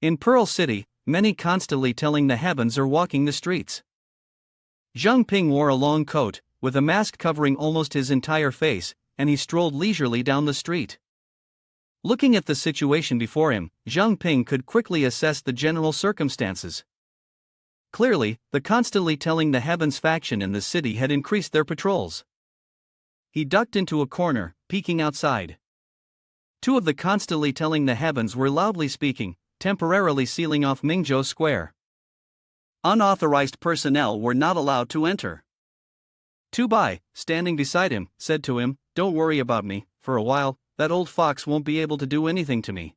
In Pearl City, many constantly telling the heavens are walking the streets. Jiang Ping wore a long coat, with a mask covering almost his entire face, and he strolled leisurely down the street. Looking at the situation before him, Jiang Ping could quickly assess the general circumstances. Clearly, the constantly telling the heavens faction in the city had increased their patrols. He ducked into a corner, peeking outside. Two of the constantly telling the heavens were loudly speaking, temporarily sealing off Mingzhou Square. Unauthorized personnel were not allowed to enter. Tu Bai, standing beside him, said to him, "Don't worry about me, for a while, that old fox won't be able to do anything to me."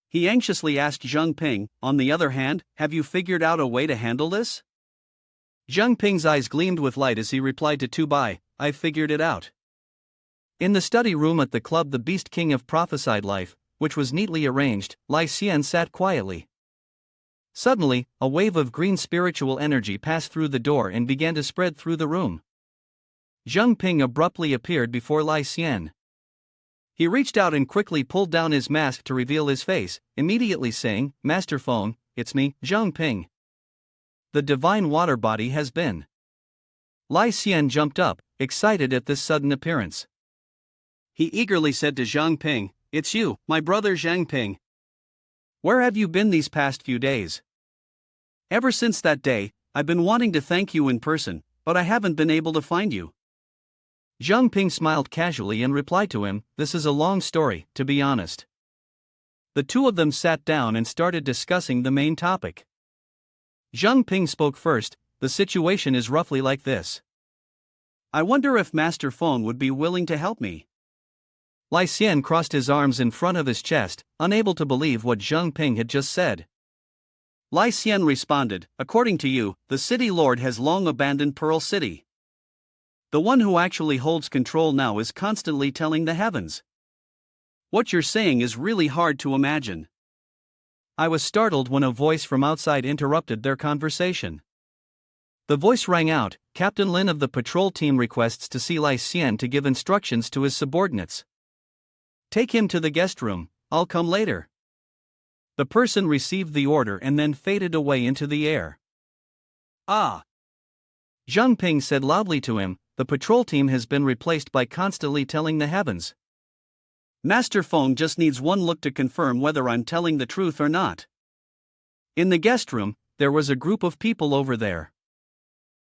He anxiously asked Jiang Ping, "On the other hand, have you figured out a way to handle this?" Jiang Ping's eyes gleamed with light as he replied to Tu Bai, "I've figured it out. In the study room at the club, the Beast King of prophesied life, which was neatly arranged, Lai Xian sat quietly. Suddenly, a wave of green spiritual energy passed through the door and began to spread through the room. Jiang Ping abruptly appeared before Lai Xian. He reached out and quickly pulled down his mask to reveal his face, immediately saying, "Master Feng, it's me, Jiang Ping. The divine water body has been." Lai Xian jumped up, excited at this sudden appearance. He eagerly said to Jiang Ping, "It's you, my brother Jiang Ping. Where have you been these past few days? Ever since that day, I've been wanting to thank you in person, but I haven't been able to find you." Jiang Ping smiled casually and replied to him, "This is a long story, to be honest." The two of them sat down and started discussing the main topic. Jiang Ping spoke first. "The situation is roughly like this. I wonder if Master Feng would be willing to help me." Lai Xian crossed his arms in front of his chest, unable to believe what Jiang Ping had just said. Lai Xian responded, "According to you, the city lord has long abandoned Pearl City. The one who actually holds control now is constantly telling the heavens. What you're saying is really hard to imagine." I was startled when a voice from outside interrupted their conversation. The voice rang out, "Captain Lin of the patrol team requests to see Lai Xian to give instructions to his subordinates. Take him to the guest room, I'll come later." The person received the order and then faded away into the air. "Ah!" Jiang Ping said loudly to him, "The patrol team has been replaced by constantly telling the heavens. Master Feng just needs one look to confirm whether I'm telling the truth or not." In the guest room, there was a group of people over there.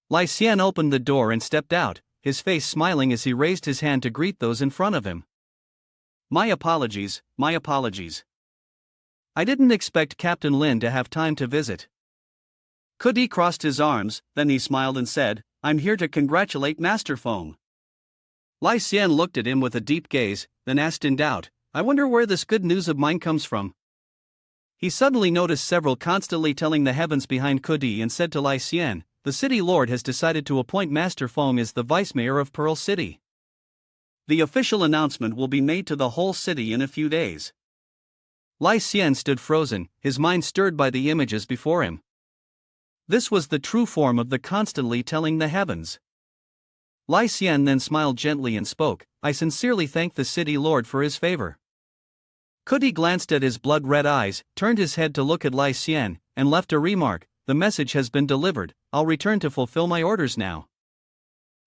Lai Xian opened the door and stepped out, his face smiling as he raised his hand to greet those in front of him. My apologies. I didn't expect Captain Lin to have time to visit." Kudi crossed his arms, then he smiled and said, "I'm here to congratulate Master Feng." Lai Xian looked at him with a deep gaze, then asked in doubt, "I wonder where this good news of mine comes from." He suddenly noticed several constantly telling the heavens behind Kudi and said to Lai Xian, "The city lord has decided to appoint Master Feng as the vice mayor of Pearl City. The official announcement will be made to the whole city in a few days." Lai Xian stood frozen, his mind stirred by the images before him. This was the true form of the constantly telling the heavens. Lai Xian then smiled gently and spoke, "I sincerely thank the city lord for his favor." Kudi glanced at his blood-red eyes, turned his head to look at Lai Xian, and left a remark, "The message has been delivered, I'll return to fulfill my orders now."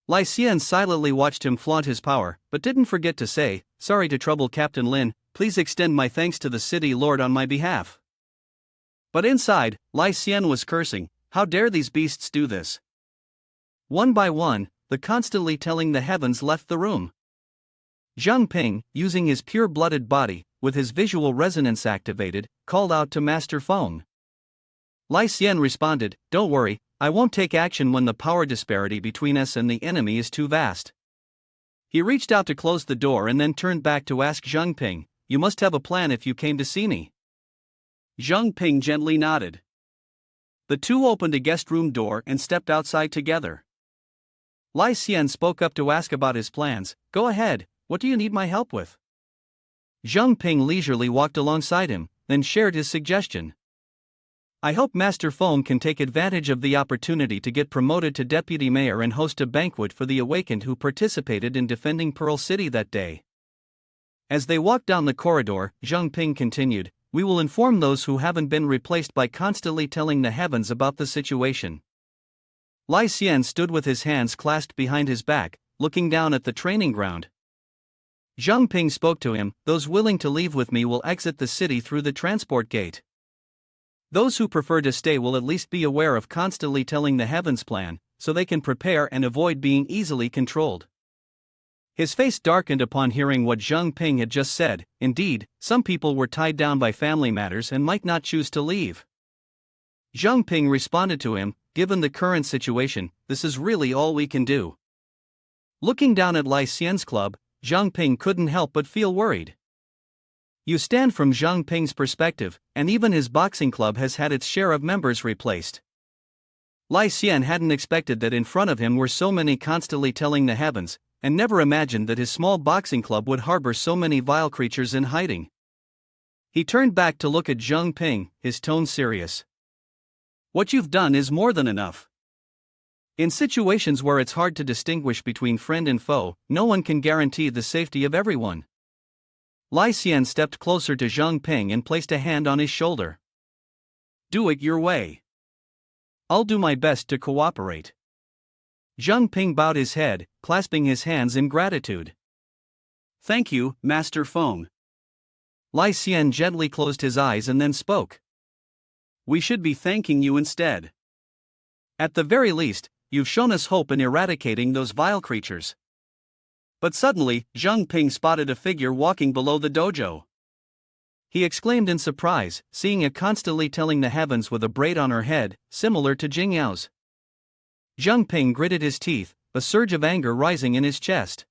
Lai Xian silently watched him flaunt his power, but didn't forget to say, "Sorry to trouble Captain Lin, please extend my thanks to the city lord on my behalf." But inside, Lai Xian was cursing, "How dare these beasts do this?" One by one, the constantly telling the heavens left the room. Jiang Ping, using his pure-blooded body, with his visual resonance activated, called out to Master Feng. Lai Xian responded, "Don't worry, I won't take action when the power disparity between us and the enemy is too vast." He reached out to close the door and then turned back to ask Jiang Ping, "You must have a plan if you came to see me." Jiang Ping gently nodded. The two opened a guest room door and stepped outside together. Lai Xian spoke up to ask about his plans. "Go ahead, what do you need my help with?" Jiang Ping leisurely walked alongside him, then shared his suggestion. "I hope Master Feng can take advantage of the opportunity to get promoted to deputy mayor and host a banquet for the awakened who participated in defending Pearl City that day." As they walked down the corridor, Jiang Ping continued, "We will inform those who haven't been replaced by constantly telling the heavens about the situation." Lai Xian stood with his hands clasped behind his back, looking down at the training ground. Jiang Ping spoke to him, "Those willing to leave with me will exit the city through the transport gate. Those who prefer to stay will at least be aware of constantly telling the heavens plan, so they can prepare and avoid being easily controlled." His face darkened upon hearing what Jiang Ping had just said. Indeed, some people were tied down by family matters and might not choose to leave. Jiang Ping responded to him, "Given the current situation, this is really all we can do." Looking down at Lai Xian's club, Jiang Ping couldn't help but feel worried. You stand from Jiang Ping's perspective, and even his boxing club has had its share of members replaced. Lai Xian hadn't expected that in front of him were so many constantly telling the heavens, and never imagined that his small boxing club would harbor so many vile creatures in hiding. He turned back to look at Jiang Ping, his tone serious. What you've done is more than enough. In situations where it's hard to distinguish between friend and foe, no one can guarantee the safety of everyone. Lai Xian stepped closer to Jiang Ping and placed a hand on his shoulder. Do it your way. I'll do my best to cooperate. Jiang Ping bowed his head, clasping his hands in gratitude. Thank you, Master Feng. Lai Xian gently closed his eyes and then spoke. We should be thanking you instead. At the very least, you've shown us hope in eradicating those vile creatures. But suddenly, Jiang Ping spotted a figure walking below the dojo. He exclaimed in surprise, seeing it constantly telling the heavens with a braid on her head, similar to Jing Yao's. Jiang Ping gritted his teeth, a surge of anger rising in his chest.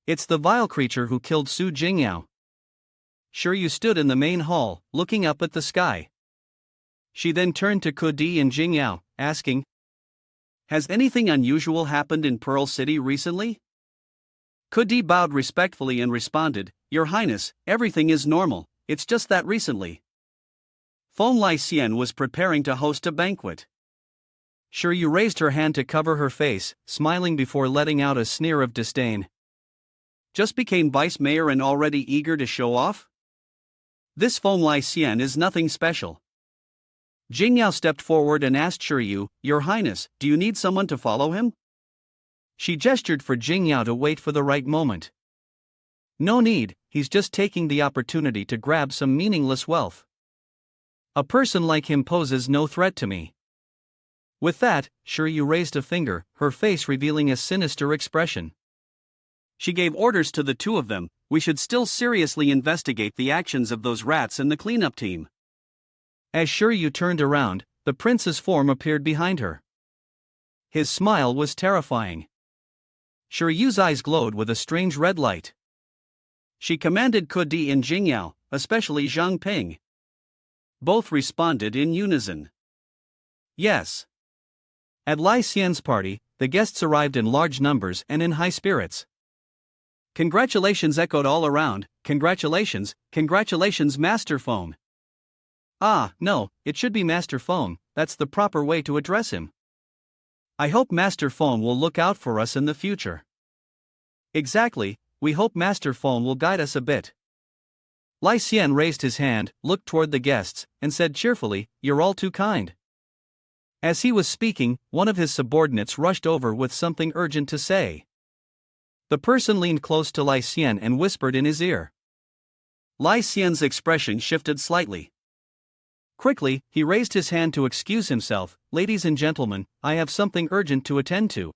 It's the vile creature who killed Su Jing Yao. Sure, you stood in the main hall, looking up at the sky. She then turned to Kudi and Jing Yao, asking, Has anything unusual happened in Pearl City recently? Kudi bowed respectfully and responded, Your Highness, everything is normal, it's just that recently Feng Lai Xian was preparing to host a banquet. Sure, you raised her hand to cover her face, smiling before letting out a sneer of disdain. Just became vice mayor and already eager to show off? This Feng Lai Xian is nothing special. Jing Yao stepped forward and asked Shiryu, Your Highness, do you need someone to follow him? She gestured for Jing Yao to wait for the right moment. No need, he's just taking the opportunity to grab some meaningless wealth. A person like him poses no threat to me. With that, Shiryu raised a finger, her face revealing a sinister expression. She gave orders to the two of them, we should still seriously investigate the actions of those rats in the cleanup team. As Shiryu turned around, the prince's form appeared behind her. His smile was terrifying. Shiryu's eyes glowed with a strange red light. She commanded Kudi and Jing Yao, especially Jiang Ping. Both responded in unison. Yes. At Lai Xian's party, the guests arrived in large numbers and in high spirits. Congratulations echoed all around, congratulations, congratulations Master Feng. Ah, no, it should be Master Feng, that's the proper way to address him. I hope Master Feng will look out for us in the future. Exactly, we hope Master Feng will guide us a bit. Lai Xian raised his hand, looked toward the guests, and said cheerfully, You're all too kind. As he was speaking, one of his subordinates rushed over with something urgent to say. The person leaned close to Lai Xian and whispered in his ear. Lai Xian's expression shifted slightly. Quickly, he raised his hand to excuse himself. Ladies and gentlemen, I have something urgent to attend to.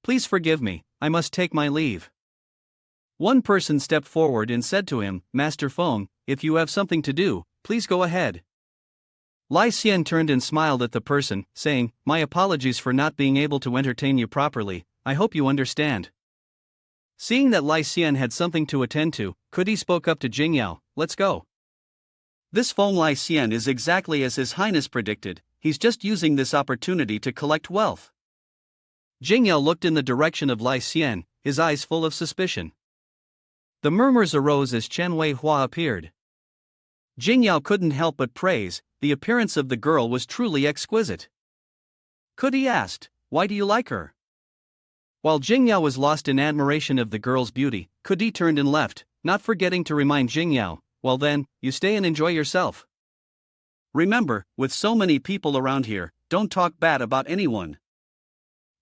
Please forgive me, I must take my leave. One person stepped forward and said to him, Master Feng, if you have something to do, please go ahead. Lai Xian turned and smiled at the person, saying, My apologies for not being able to entertain you properly, I hope you understand. Seeing that Lai Xian had something to attend to, Kudi spoke up to Jing Yao, Let's go. This Feng Lai Xian is exactly as His Highness predicted, he's just using this opportunity to collect wealth. Jing Yao looked in the direction of Lai Xian, his eyes full of suspicion. The murmurs arose as Chen Wei Hua appeared. Jing Yao couldn't help but praise, the appearance of the girl was truly exquisite. Kudi asked, Why do you like her? While Jing Yao was lost in admiration of the girl's beauty, Kudi turned and left, not forgetting to remind Jing Yao, Well then, you stay and enjoy yourself. Remember, with so many people around here, don't talk bad about anyone.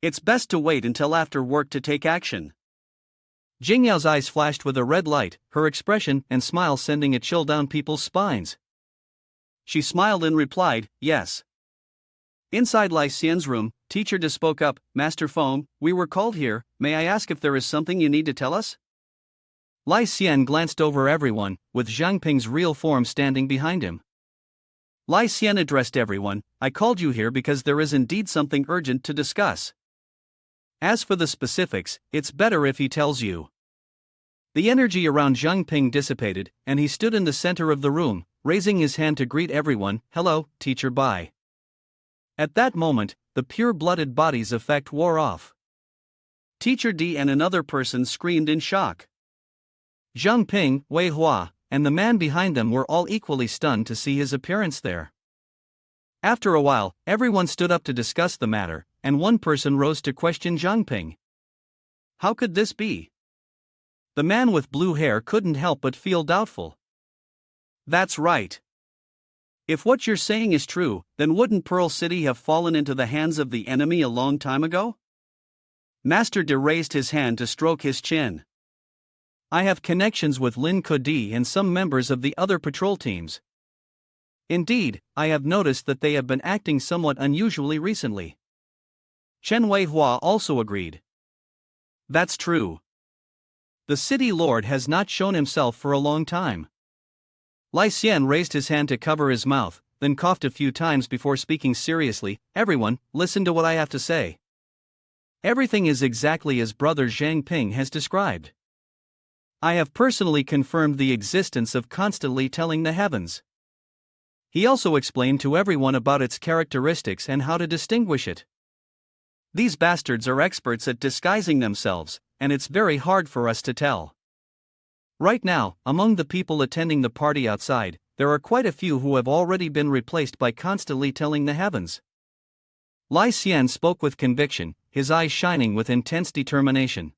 It's best to wait until after work to take action. Jing Yao's eyes flashed with a red light, her expression and smile sending a chill down people's spines. She smiled and replied, Yes. Inside Lai Xian's room, Teacher De spoke up, Master Feng, we were called here, may I ask if there is something you need to tell us? Lai Xian glanced over everyone, with Jiang Ping's real form standing behind him. Lai Xian addressed everyone, I called you here because there is indeed something urgent to discuss. As for the specifics, it's better if he tells you. The energy around Jiang Ping dissipated, and he stood in the center of the room, raising his hand to greet everyone, Hello, teacher, bye. At that moment, the pure-blooded body's effect wore off. Teacher D and another person screamed in shock. Jiang Ping, Wei Hua, and the man behind them were all equally stunned to see his appearance there. After a while, everyone stood up to discuss the matter, and one person rose to question Jiang Ping. How could this be? The man with blue hair couldn't help but feel doubtful. That's right. If what you're saying is true, then wouldn't Pearl City have fallen into the hands of the enemy a long time ago? Master De raised his hand to stroke his chin. I have connections with Lin Kodi and some members of the other patrol teams. Indeed, I have noticed that they have been acting somewhat unusually recently. Chen Weihua also agreed. That's true. The city lord has not shown himself for a long time. Lai Xian raised his hand to cover his mouth, then coughed a few times before speaking seriously. Everyone, listen to what I have to say. Everything is exactly as Brother Jiang Ping has described. I have personally confirmed the existence of constantly telling the heavens. He also explained to everyone about its characteristics and how to distinguish it. These bastards are experts at disguising themselves, and it's very hard for us to tell. Right now, among the people attending the party outside, there are quite a few who have already been replaced by constantly telling the heavens. Lai Xian spoke with conviction, his eyes shining with intense determination.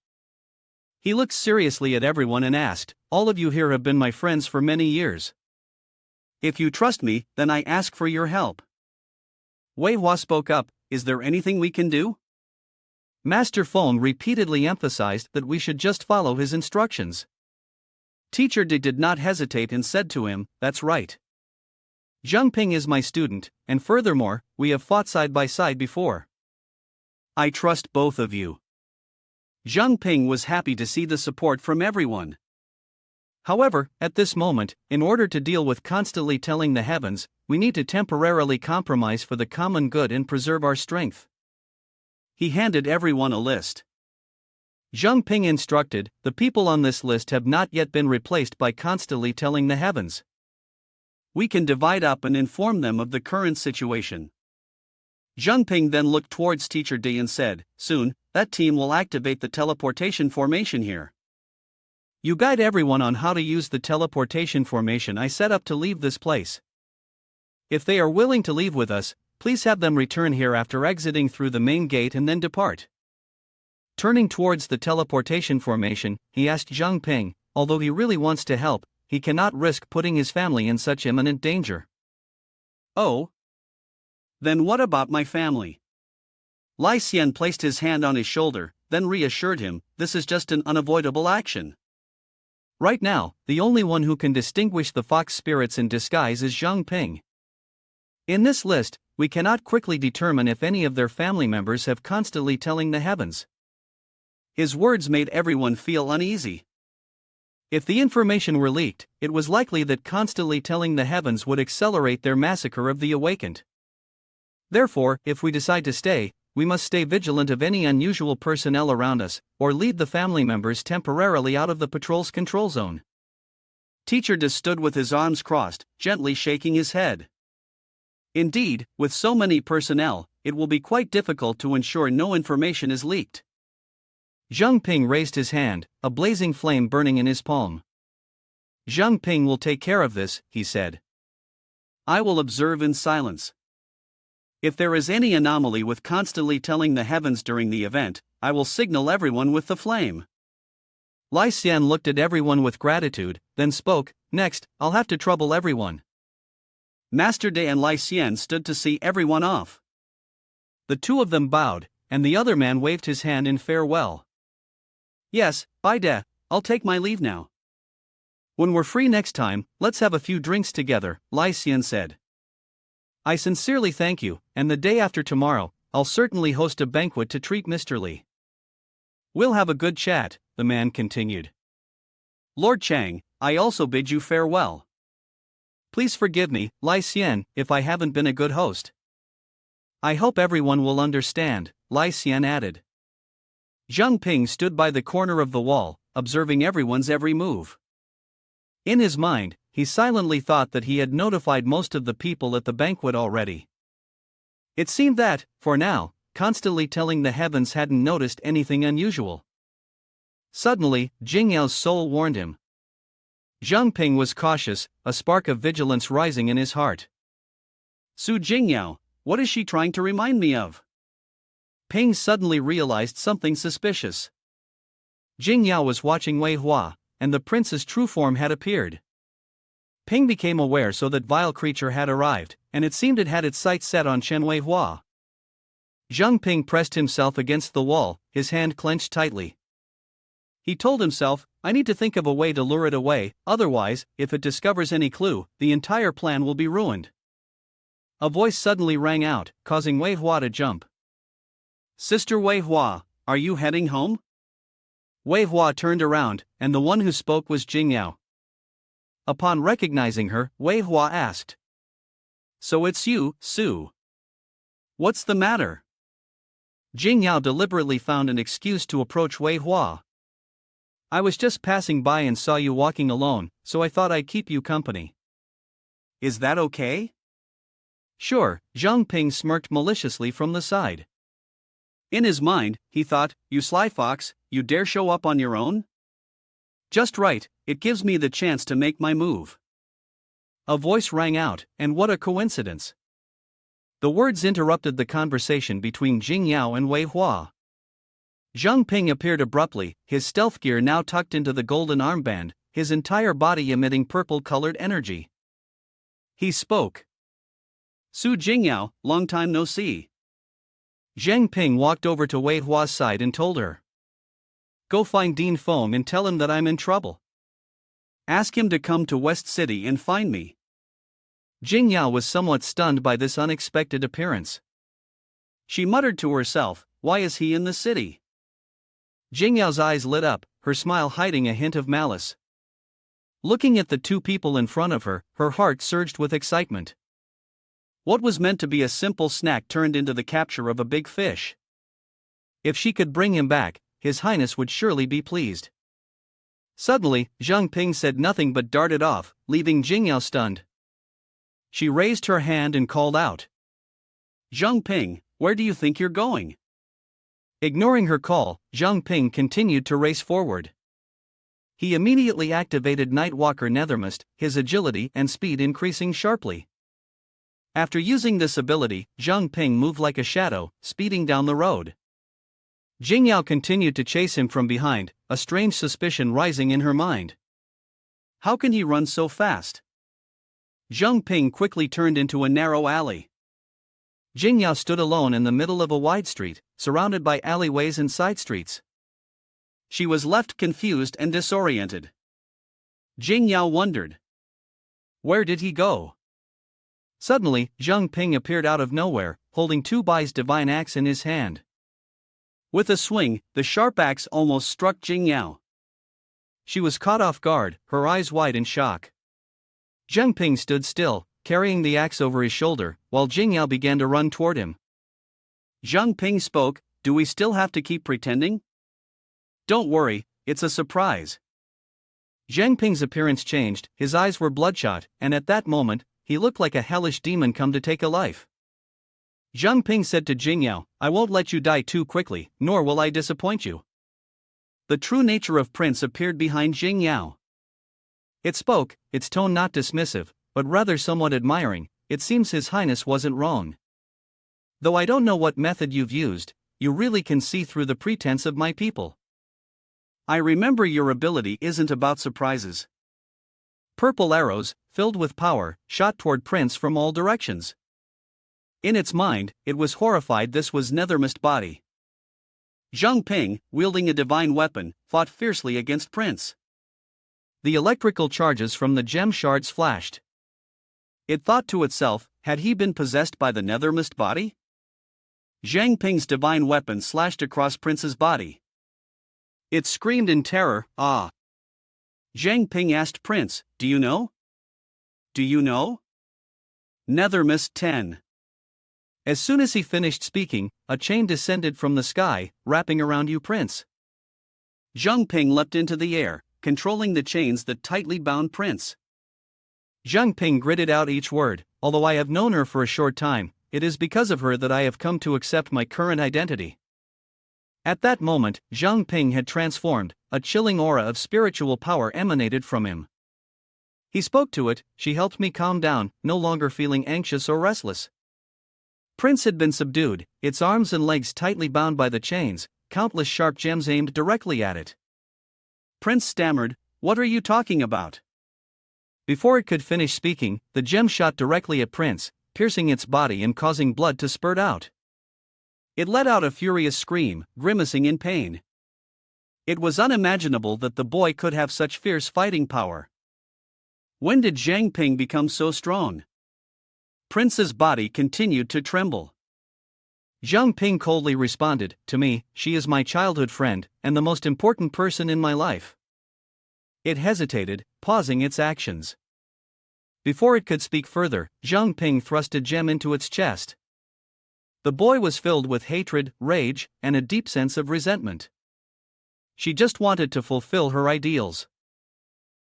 He looked seriously at everyone and asked, all of you here have been my friends for many years. If you trust me, then I ask for your help. Wei Hua spoke up, is there anything we can do? Master Feng repeatedly emphasized that we should just follow his instructions. Teacher De did not hesitate and said to him, that's right. Jiang Ping is my student, and furthermore, we have fought side by side before. I trust both of you. Jiang Ping was happy to see the support from everyone. However, at this moment, in order to deal with constantly telling the heavens, we need to temporarily compromise for the common good and preserve our strength. He handed everyone a list. Jiang Ping instructed, the people on this list have not yet been replaced by constantly telling the heavens. We can divide up and inform them of the current situation. Jiang Ping then looked towards Teacher D and said, soon, that team will activate the teleportation formation here. You guide everyone on how to use the teleportation formation I set up to leave this place. If they are willing to leave with us, please have them return here after exiting through the main gate and then depart. Turning towards the teleportation formation, he asked Jiang Ping, although he really wants to help, he cannot risk putting his family in such imminent danger. Oh? Then what about my family? Lai Xian placed his hand on his shoulder, then reassured him, this is just an unavoidable action. Right now, the only one who can distinguish the fox spirits in disguise is Jiang Ping. In this list, we cannot quickly determine if any of their family members have constantly telling the heavens. His words made everyone feel uneasy. If the information were leaked, it was likely that constantly telling the heavens would accelerate their massacre of the awakened. Therefore, if we decide to stay, we must stay vigilant of any unusual personnel around us, or lead the family members temporarily out of the patrol's control zone. Teacher De stood with his arms crossed, gently shaking his head. Indeed, with so many personnel, it will be quite difficult to ensure no information is leaked. Jiang Ping raised his hand, a blazing flame burning in his palm. Jiang Ping will take care of this, he said. I will observe in silence. If there is any anomaly with constantly telling the heavens during the event, I will signal everyone with the flame. Lai Xian looked at everyone with gratitude, then spoke, next, I'll have to trouble everyone. Master De and Lai Xian stood to see everyone off. The two of them bowed, and the other man waved his hand in farewell. Yes, bye De, I'll take my leave now. When we're free next time, let's have a few drinks together, Lai Xian said. I sincerely thank you, and the day after tomorrow, I'll certainly host a banquet to treat Mr. Li. We'll have a good chat, the man continued. Lord Chang, I also bid you farewell. Please forgive me, Lai Xian, if I haven't been a good host. I hope everyone will understand, Lai Xian added. Jiang Ping stood by the corner of the wall, observing everyone's every move. In his mind, he silently thought that he had notified most of the people at the banquet already. It seemed that, for now, constantly telling the heavens hadn't noticed anything unusual. Suddenly, Jing Yao's soul warned him. Jiang Ping was cautious, a spark of vigilance rising in his heart. Su Jing Yao, what is she trying to remind me of? Ping suddenly realized something suspicious. Jing Yao was watching Wei Hua, and the prince's true form had appeared. Ping became aware so that vile creature had arrived, and it seemed it had its sights set on Chen Wei Hua. Jiang Ping pressed himself against the wall, his hand clenched tightly. He told himself, I need to think of a way to lure it away, otherwise, if it discovers any clue, the entire plan will be ruined. A voice suddenly rang out, causing Wei Hua to jump. Sister Wei Hua, are you heading home? Wei Hua turned around, and the one who spoke was Jing Yao. Upon recognizing her, Wei Hua asked. So it's you, Su. What's the matter? Jing Yao deliberately found an excuse to approach Wei Hua. I was just passing by and saw you walking alone, so I thought I'd keep you company. Is that okay? Sure, Jiang Ping smirked maliciously from the side. In his mind, he thought, you sly fox, you dare show up on your own? Just right, it gives me the chance to make my move. A voice rang out, and what a coincidence. The words interrupted the conversation between Jing Yao and Wei Hua. Jiang Ping appeared abruptly, his stealth gear now tucked into the golden armband, his entire body emitting purple-colored energy. He spoke. Su Jing Yao, long time no see. Jiang Ping walked over to Wei Hua's side and told her. Go find Dean Feng and tell him that I'm in trouble. Ask him to come to West City and find me. Jing Yao was somewhat stunned by this unexpected appearance. She muttered to herself, why is he in the city? Jing Yao's eyes lit up, her smile hiding a hint of malice. Looking at the two people in front of her, her heart surged with excitement. What was meant to be a simple snack turned into the capture of a big fish. If she could bring him back, His Highness would surely be pleased. Suddenly, Jiang Ping said nothing but darted off, leaving Jing Yao stunned. She raised her hand and called out. Jiang Ping, where do you think you're going? Ignoring her call, Jiang Ping continued to race forward. He immediately activated Nightwalker Nethermist, his agility and speed increasing sharply. After using this ability, Jiang Ping moved like a shadow, speeding down the road. Jing Yao continued to chase him from behind, a strange suspicion rising in her mind. How can he run so fast? Jiang Ping quickly turned into a narrow alley. Jing Yao stood alone in the middle of a wide street, surrounded by alleyways and side streets. She was left confused and disoriented. Jing Yao wondered. Where did he go? Suddenly, Jiang Ping appeared out of nowhere, holding Tu Bai's divine axe in his hand. With a swing, the sharp axe almost struck Jing Yao. She was caught off guard, her eyes wide in shock. Jiang Ping stood still, carrying the axe over his shoulder, while Jing Yao began to run toward him. Jiang Ping spoke, do we still have to keep pretending? Don't worry, it's a surprise. Jiang Ping's appearance changed, his eyes were bloodshot, and at that moment, he looked like a hellish demon come to take a life. Jiang Ping said to Jing Yao, I won't let you die too quickly, nor will I disappoint you. The true nature of Prince appeared behind Jing Yao. It spoke, its tone not dismissive, but rather somewhat admiring. It seems His Highness wasn't wrong. Though I don't know what method you've used, you really can see through the pretense of my people. I remember your ability isn't about surprises. Purple arrows, filled with power, shot toward Prince from all directions. In its mind, it was horrified this was Nethermist body. Jiang Ping, wielding a divine weapon, fought fiercely against Prince. The electrical charges from the gem shards flashed. It thought to itself, had he been possessed by the Nethermist body? Jiang Ping's divine weapon slashed across Prince's body. It screamed in terror, ah! Jiang Ping asked Prince, do you know? Do you know? Nethermist 10. As soon as he finished speaking, a chain descended from the sky, wrapping around you, Prince. Jiang Ping leapt into the air, controlling the chains that tightly bound Prince. Jiang Ping gritted out each word, although I have known her for a short time, it is because of her that I have come to accept my current identity. At that moment, Jiang Ping had transformed, a chilling aura of spiritual power emanated from him. He spoke to it, she helped me calm down, no longer feeling anxious or restless. Prince had been subdued, its arms and legs tightly bound by the chains, countless sharp gems aimed directly at it. Prince stammered, "What are you talking about?" Before it could finish speaking, the gem shot directly at Prince, piercing its body and causing blood to spurt out. It let out a furious scream, grimacing in pain. It was unimaginable that the boy could have such fierce fighting power. When did Jiang Ping become so strong? Prince's body continued to tremble. Jiang Ping coldly responded, "To me, she is my childhood friend, and the most important person in my life." It hesitated, pausing its actions. Before it could speak further, Jiang Ping thrust a gem into its chest. The boy was filled with hatred, rage, and a deep sense of resentment. She just wanted to fulfill her ideals.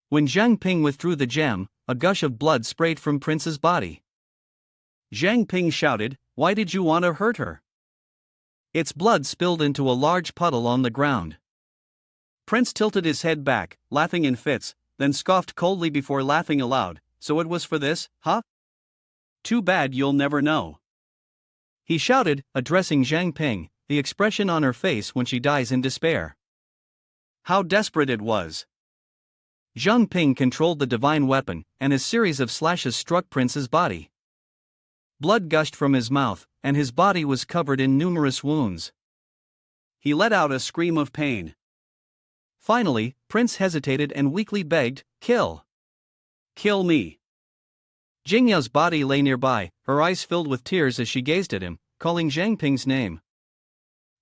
When Jiang Ping withdrew the gem, a gush of blood sprayed from Prince's body. Jiang Ping shouted, "Why did you want to hurt her?" Its blood spilled into a large puddle on the ground. Prince tilted his head back, laughing in fits, then scoffed coldly before laughing aloud. "So it was for this, huh? Too bad you'll never know," he shouted, addressing Jiang Ping, the expression on her face when she dies in despair. How desperate it was. Jiang Ping controlled the divine weapon, and a series of slashes struck Prince's body. Blood gushed from his mouth, and his body was covered in numerous wounds. He let out a scream of pain. Finally, Prince hesitated and weakly begged, "Kill. Kill me." Jing Yao's body lay nearby, her eyes filled with tears as she gazed at him, calling Jiang Ping's name.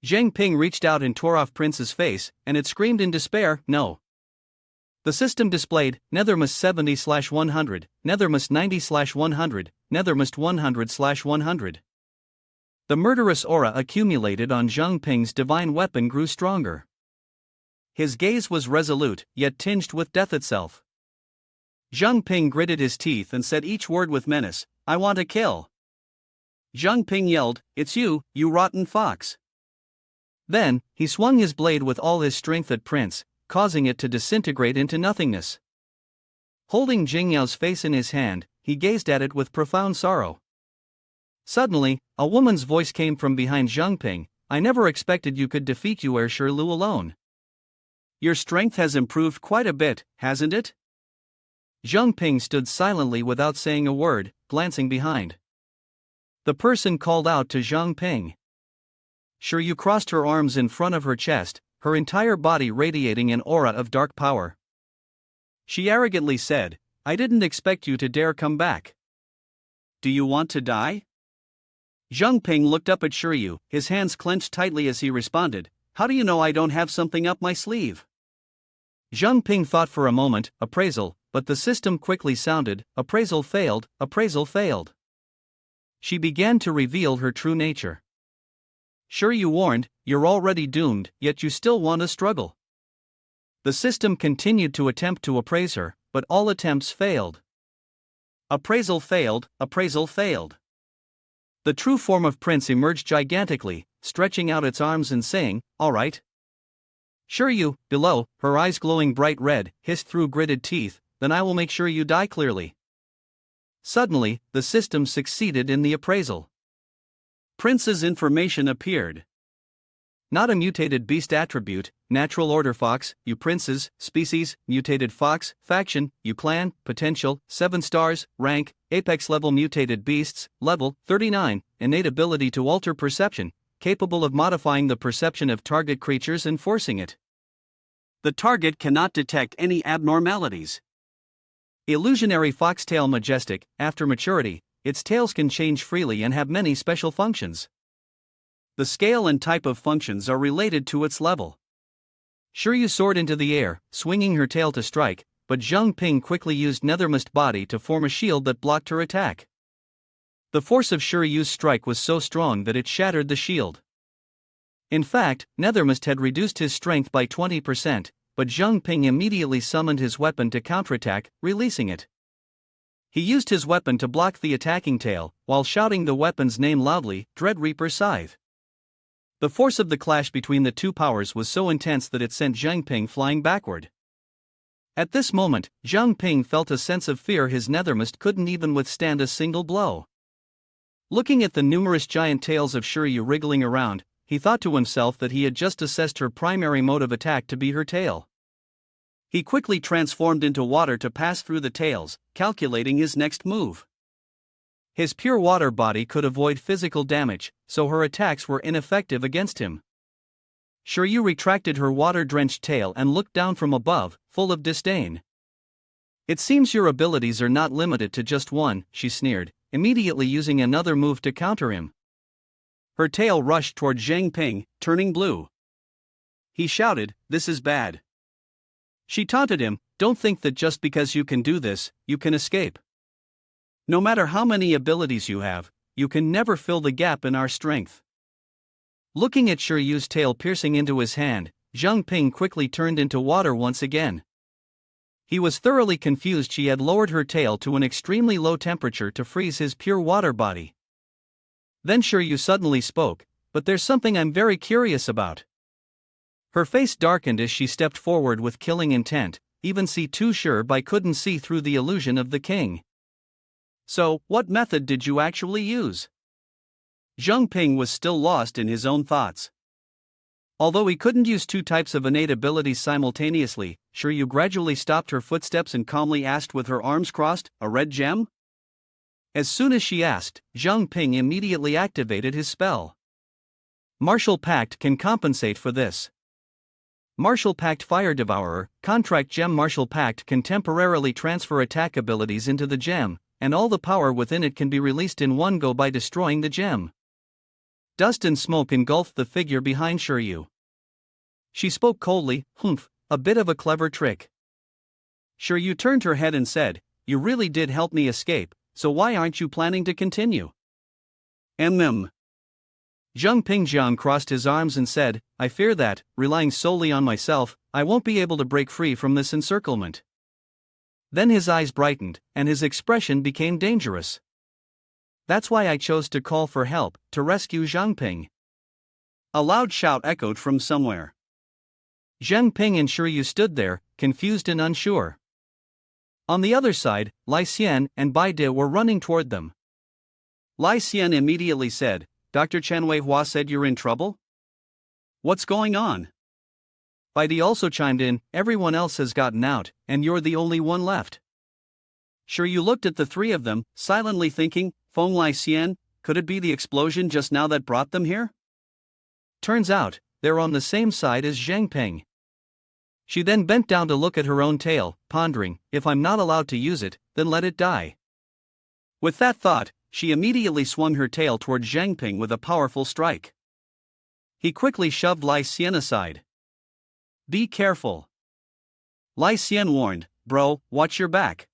Jiang Ping reached out and tore off Prince's face, and it screamed in despair, "No." The system displayed, Nethermust 70/100, Nethermust 90/100, Nethermust 100/100. The murderous aura accumulated on Jiang Ping's divine weapon grew stronger. His gaze was resolute, yet tinged with death itself. Jiang Ping gritted his teeth and said each word with menace, "I want to kill." Jiang Ping yelled, "It's you, you rotten fox." Then, he swung his blade with all his strength at Prince, causing it to disintegrate into nothingness. Holding Jing Yao's face in his hand, he gazed at it with profound sorrow. Suddenly, a woman's voice came from behind Jiang Ping, "I never expected you could defeat Yu'er Lu alone. Your strength has improved quite a bit, hasn't it?" Jiang Ping stood silently without saying a word, glancing behind. The person called out to Jiang Ping. Sure, you crossed her arms in front of her chest, her entire body radiating an aura of dark power. She arrogantly said, "I didn't expect you to dare come back. Do you want to die?" Jiang Ping looked up at Shiryu, his hands clenched tightly as he responded, "How do you know I don't have something up my sleeve?" Jiang Ping thought for a moment, appraisal, but the system quickly sounded, appraisal failed, appraisal failed. She began to reveal her true nature. Sure, you warned, you're already doomed, yet you still want to struggle. The system continued to attempt to appraise her, but all attempts failed. Appraisal failed, appraisal failed. The true form of Prince emerged gigantically, stretching out its arms and saying, "All right." Sure, you, below, her eyes glowing bright red, hissed through gritted teeth, "Then I will make sure you die clearly." Suddenly, the system succeeded in the appraisal. Prince's information appeared. Not a mutated beast attribute, natural order fox, you princes, species, mutated fox, faction, you clan, potential, 7 stars, rank, apex level mutated beasts, level 39, innate ability to alter perception, capable of modifying the perception of target creatures and forcing it. The target cannot detect any abnormalities. Illusionary foxtail majestic, after maturity, its tails can change freely and have many special functions. The scale and type of functions are related to its level. Shiryu soared into the air, swinging her tail to strike, but Jiang Ping quickly used Nethermust body to form a shield that blocked her attack. The force of Shiryu's strike was so strong that it shattered the shield. In fact, Nethermust had reduced his strength by 20%, but Jiang Ping immediately summoned his weapon to counterattack, releasing it. He used his weapon to block the attacking tail, while shouting the weapon's name loudly, Dreadreaper Scythe. The force of the clash between the two powers was so intense that it sent Jiang Ping flying backward. At this moment, Jiang Ping felt a sense of fear his nethermost couldn't even withstand a single blow. Looking at the numerous giant tails of Shiryu wriggling around, he thought to himself that he had just assessed her primary mode of attack to be her tail. He quickly transformed into water to pass through the tails, calculating his next move. His pure water body could avoid physical damage, so her attacks were ineffective against him. Shiryu retracted her water-drenched tail and looked down from above, full of disdain. "It seems your abilities are not limited to just one," she sneered, immediately using another move to counter him. Her tail rushed toward Jiang Ping, turning blue. He shouted, "This is bad." She taunted him, "Don't think that just because you can do this, you can escape. No matter how many abilities you have, you can never fill the gap in our strength." Looking at Shiryu's tail piercing into his hand, Jiang Ping quickly turned into water once again. He was thoroughly confused. She had lowered her tail to an extremely low temperature to freeze his pure water body. Then Shiryu suddenly spoke, "But there's something I'm very curious about." Her face darkened as she stepped forward with killing intent. Even C2 Shiryu couldn't see through the illusion of the king. "So, what method did you actually use?" Jiang Ping was still lost in his own thoughts. Although he couldn't use two types of innate abilities simultaneously, Shiryu gradually stopped her footsteps and calmly asked with her arms crossed, "A red gem?" As soon as she asked, Jiang Ping immediately activated his spell. Martial Pact can compensate for this. Martial Pact Fire Devourer, Contract Gem. Martial Pact can temporarily transfer attack abilities into the gem, and all the power within it can be released in one go by destroying the gem. Dust and smoke engulfed the figure behind Shiryu. She spoke coldly, "Humph, a bit of a clever trick." Shiryu turned her head and said, "You really did help me escape, so why aren't you planning to continue?" Jiang Ping crossed his arms and said, "I fear that, relying solely on myself, I won't be able to break free from this encirclement." Then his eyes brightened, and his expression became dangerous. "That's why I chose to call for help, to rescue Jiang Ping." A loud shout echoed from somewhere. Jiang Ping and Shiryu stood there, confused and unsure. On the other side, Lai Xian and Bai De were running toward them. Lai Xian immediately said, "Dr. Chen Weihua said you're in trouble? What's going on?" Bai De also chimed in, "Everyone else has gotten out, and you're the only one left." Shiryu looked at the three of them, silently thinking, "Feng Lai Xian, could it be the explosion just now that brought them here?" Turns out, they're on the same side as Jiang Ping. She then bent down to look at her own tail, pondering, "If I'm not allowed to use it, then let it die." With that thought, she immediately swung her tail toward Jiang Ping with a powerful strike. He quickly shoved Lai Xian aside. "Be careful," Lai Xian warned, "Bro, watch your back."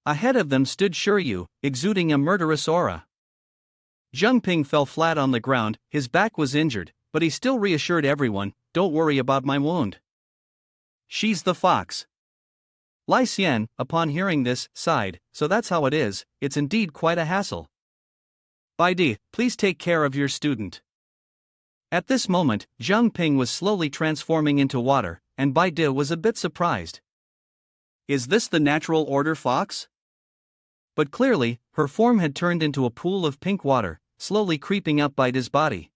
Ahead of them stood Shiryu, exuding a murderous aura. Jiang Ping fell flat on the ground. His back was injured, but he still reassured everyone, "Don't worry about my wound. She's the fox." Lai Xian, upon hearing this, sighed, "So that's how it is, it's indeed quite a hassle. Bai De, please take care of your student." At this moment, Jiang Ping was slowly transforming into water, and Bai De was a bit surprised. "Is this the natural order, fox?" But clearly, her form had turned into a pool of pink water, slowly creeping up Bai De's body.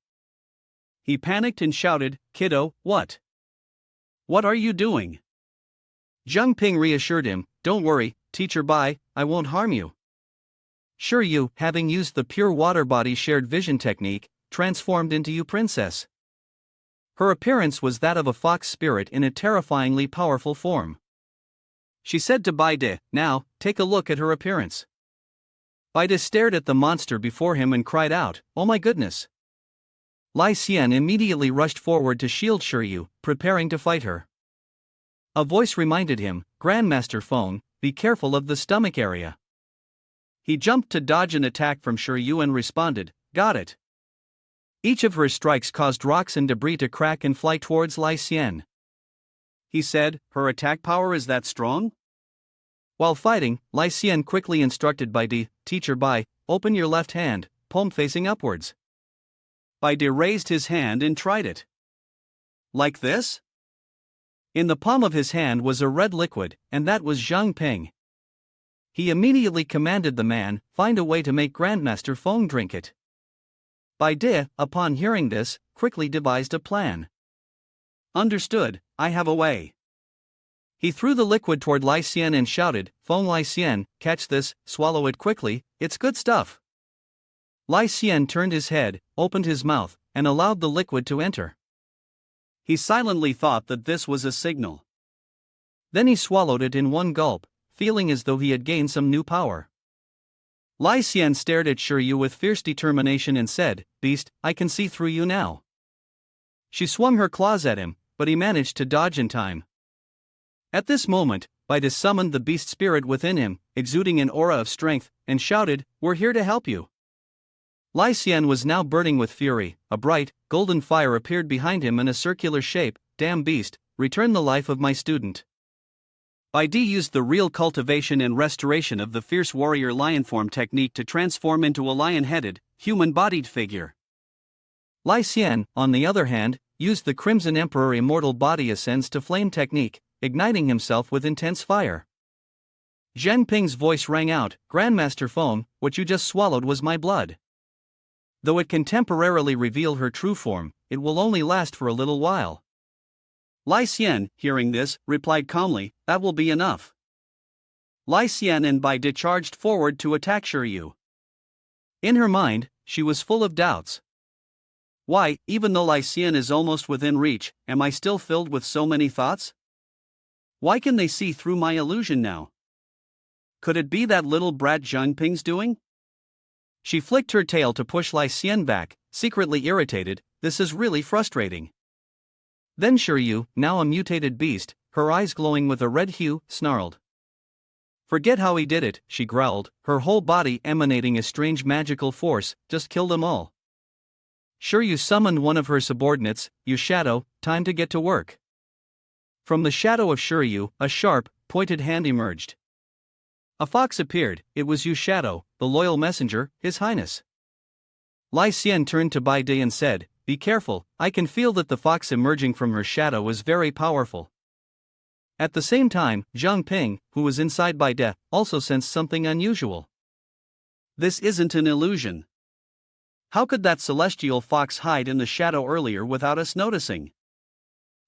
He panicked and shouted, "Kiddo, what? What are you doing?" Jiang Ping reassured him, "Don't worry, Teacher Bai, I won't harm you." Shiryu, having used the pure water body shared vision technique, transformed into you princess. Her appearance was that of a fox spirit in a terrifyingly powerful form. She said to Bai De, "Now, take a look at her appearance." Bai De stared at the monster before him and cried out, "Oh my goodness!" Lai Xian immediately rushed forward to shield Shiryu, preparing to fight her. A voice reminded him, "Grandmaster Feng, be careful of the stomach area." He jumped to dodge an attack from Shiryu and responded, "Got it." Each of her strikes caused rocks and debris to crack and fly towards Lai Xian. He said, "Her attack power is that strong?" While fighting, Lai Xian quickly instructed Bai De, "Teacher Bai, open your left hand, palm facing upwards." Bai De raised his hand and tried it. Like this? In the palm of his hand was a red liquid, and that was Jiang Ping. He immediately commanded the man, "Find a way to make Grandmaster Feng drink it." Bai De, upon hearing this, quickly devised a plan. "Understood, I have a way." He threw the liquid toward Lai Xian and shouted, "Feng Lai Xian, catch this, swallow it quickly, it's good stuff." Lai Xian turned his head, opened his mouth, and allowed the liquid to enter. He silently thought that this was a signal. Then he swallowed it in one gulp, feeling as though he had gained some new power. Lai Xian stared at Shiryu with fierce determination and said, "Beast, I can see through you now." She swung her claws at him, but he managed to dodge in time. At this moment, Bai De summoned the beast spirit within him, exuding an aura of strength, and shouted, "We're here to help you." Lai Xian was now burning with fury. A bright, golden fire appeared behind him in a circular shape. "Damn beast, return the life of my student." Bai De used the real cultivation and restoration of the fierce warrior lion form technique to transform into a lion-headed, human-bodied figure. Lai Xian, on the other hand, used the Crimson Emperor immortal body ascends to flame technique, igniting himself with intense fire. Jiang Ping's voice rang out, "Grandmaster Feng, what you just swallowed was my blood. Though it can temporarily reveal her true form, it will only last for a little while." Lai Xian, hearing this, replied calmly, "That will be enough." Lai Xian and Bai De charged forward to attack Shiryu. In her mind, she was full of doubts. Why, even though Lai Xian is almost within reach, am I still filled with so many thoughts? Why can they see through my illusion now? Could it be that little brat Jiang Ping's doing? She flicked her tail to push Lai Xian back, secretly irritated. This is really frustrating. Then Shiryu, now a mutated beast, her eyes glowing with a red hue, snarled. "Forget how he did it," she growled, her whole body emanating a strange magical force. "Just kill them all." Shiryu summoned one of her subordinates, "You Shadow, time to get to work." From the shadow of Shiryu, a sharp, pointed hand emerged. A fox appeared. It was Yu Shadow, the loyal messenger, His Highness. Lai Xian turned to Bai De and said, "Be careful, I can feel that the fox emerging from her shadow is very powerful." At the same time, Jiang Ping, who was inside Bai De, also sensed something unusual. This isn't an illusion. How could that celestial fox hide in the shadow earlier without us noticing?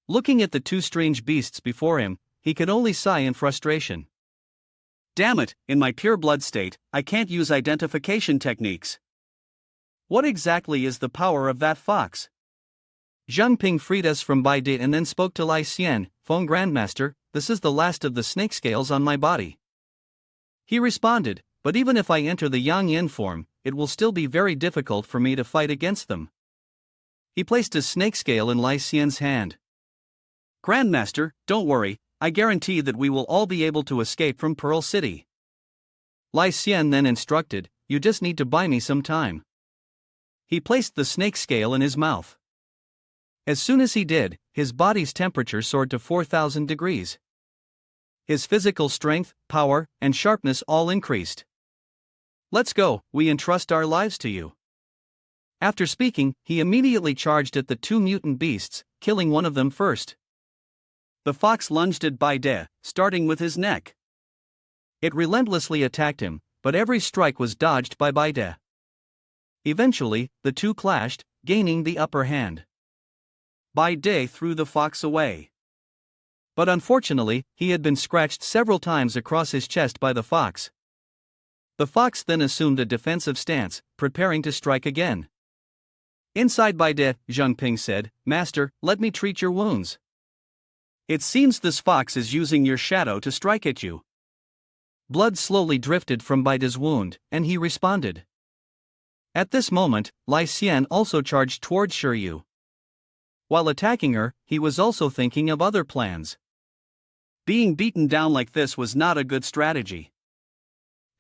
Looking at the two strange beasts before him, he could only sigh in frustration. Damn it, in my pure blood state, I can't use identification techniques. What exactly is the power of that fox? Jiang Ping freed us from Bai De and then spoke to Lai Xian, "Feng Grandmaster, this is the last of the snake scales on my body." He responded, "But even if I enter the Yang Yin form, it will still be very difficult for me to fight against them." He placed a snake scale in Lai Xian's hand. "Grandmaster, don't worry, I guarantee that we will all be able to escape from Pearl City." Lai Xian then instructed, "You just need to buy me some time." He placed the snake scale in his mouth. As soon as he did, his body's temperature soared to 4,000 degrees. His physical strength, power, and sharpness all increased. "Let's go, we entrust our lives to you." After speaking, he immediately charged at the two mutant beasts, killing one of them first. The fox lunged at Bai De, starting with his neck. It relentlessly attacked him, but every strike was dodged by Bai De. Eventually, the two clashed, gaining the upper hand. Bai De threw the fox away. But unfortunately, he had been scratched several times across his chest by the fox. The fox then assumed a defensive stance, preparing to strike again. Inside Bai De, Jiang Ping said, "Master, let me treat your wounds. It seems this fox is using your shadow to strike at you." Blood slowly drifted from Bai De's wound, and he responded. At this moment, Lai Xian also charged towards Shiryu. While attacking her, he was also thinking of other plans. Being beaten down like this was not a good strategy.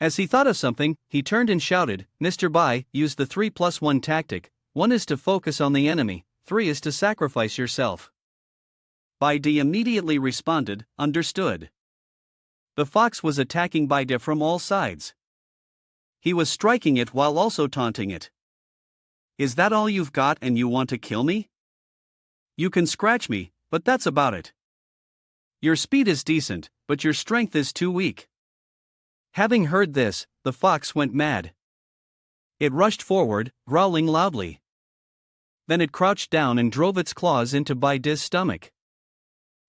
As he thought of something, he turned and shouted, "Mr. Bai, use the 3+1 tactic. 1 is to focus on the enemy, 3 is to sacrifice yourself." Bai De immediately responded, "Understood." The fox was attacking Baide from all sides. He was striking it while also taunting it. Is that all you've got and you want to kill me? You can scratch me, but that's about it. Your speed is decent, but your strength is too weak. Having heard this, the fox went mad. It rushed forward, growling loudly. Then it crouched down and drove its claws into Baide's stomach.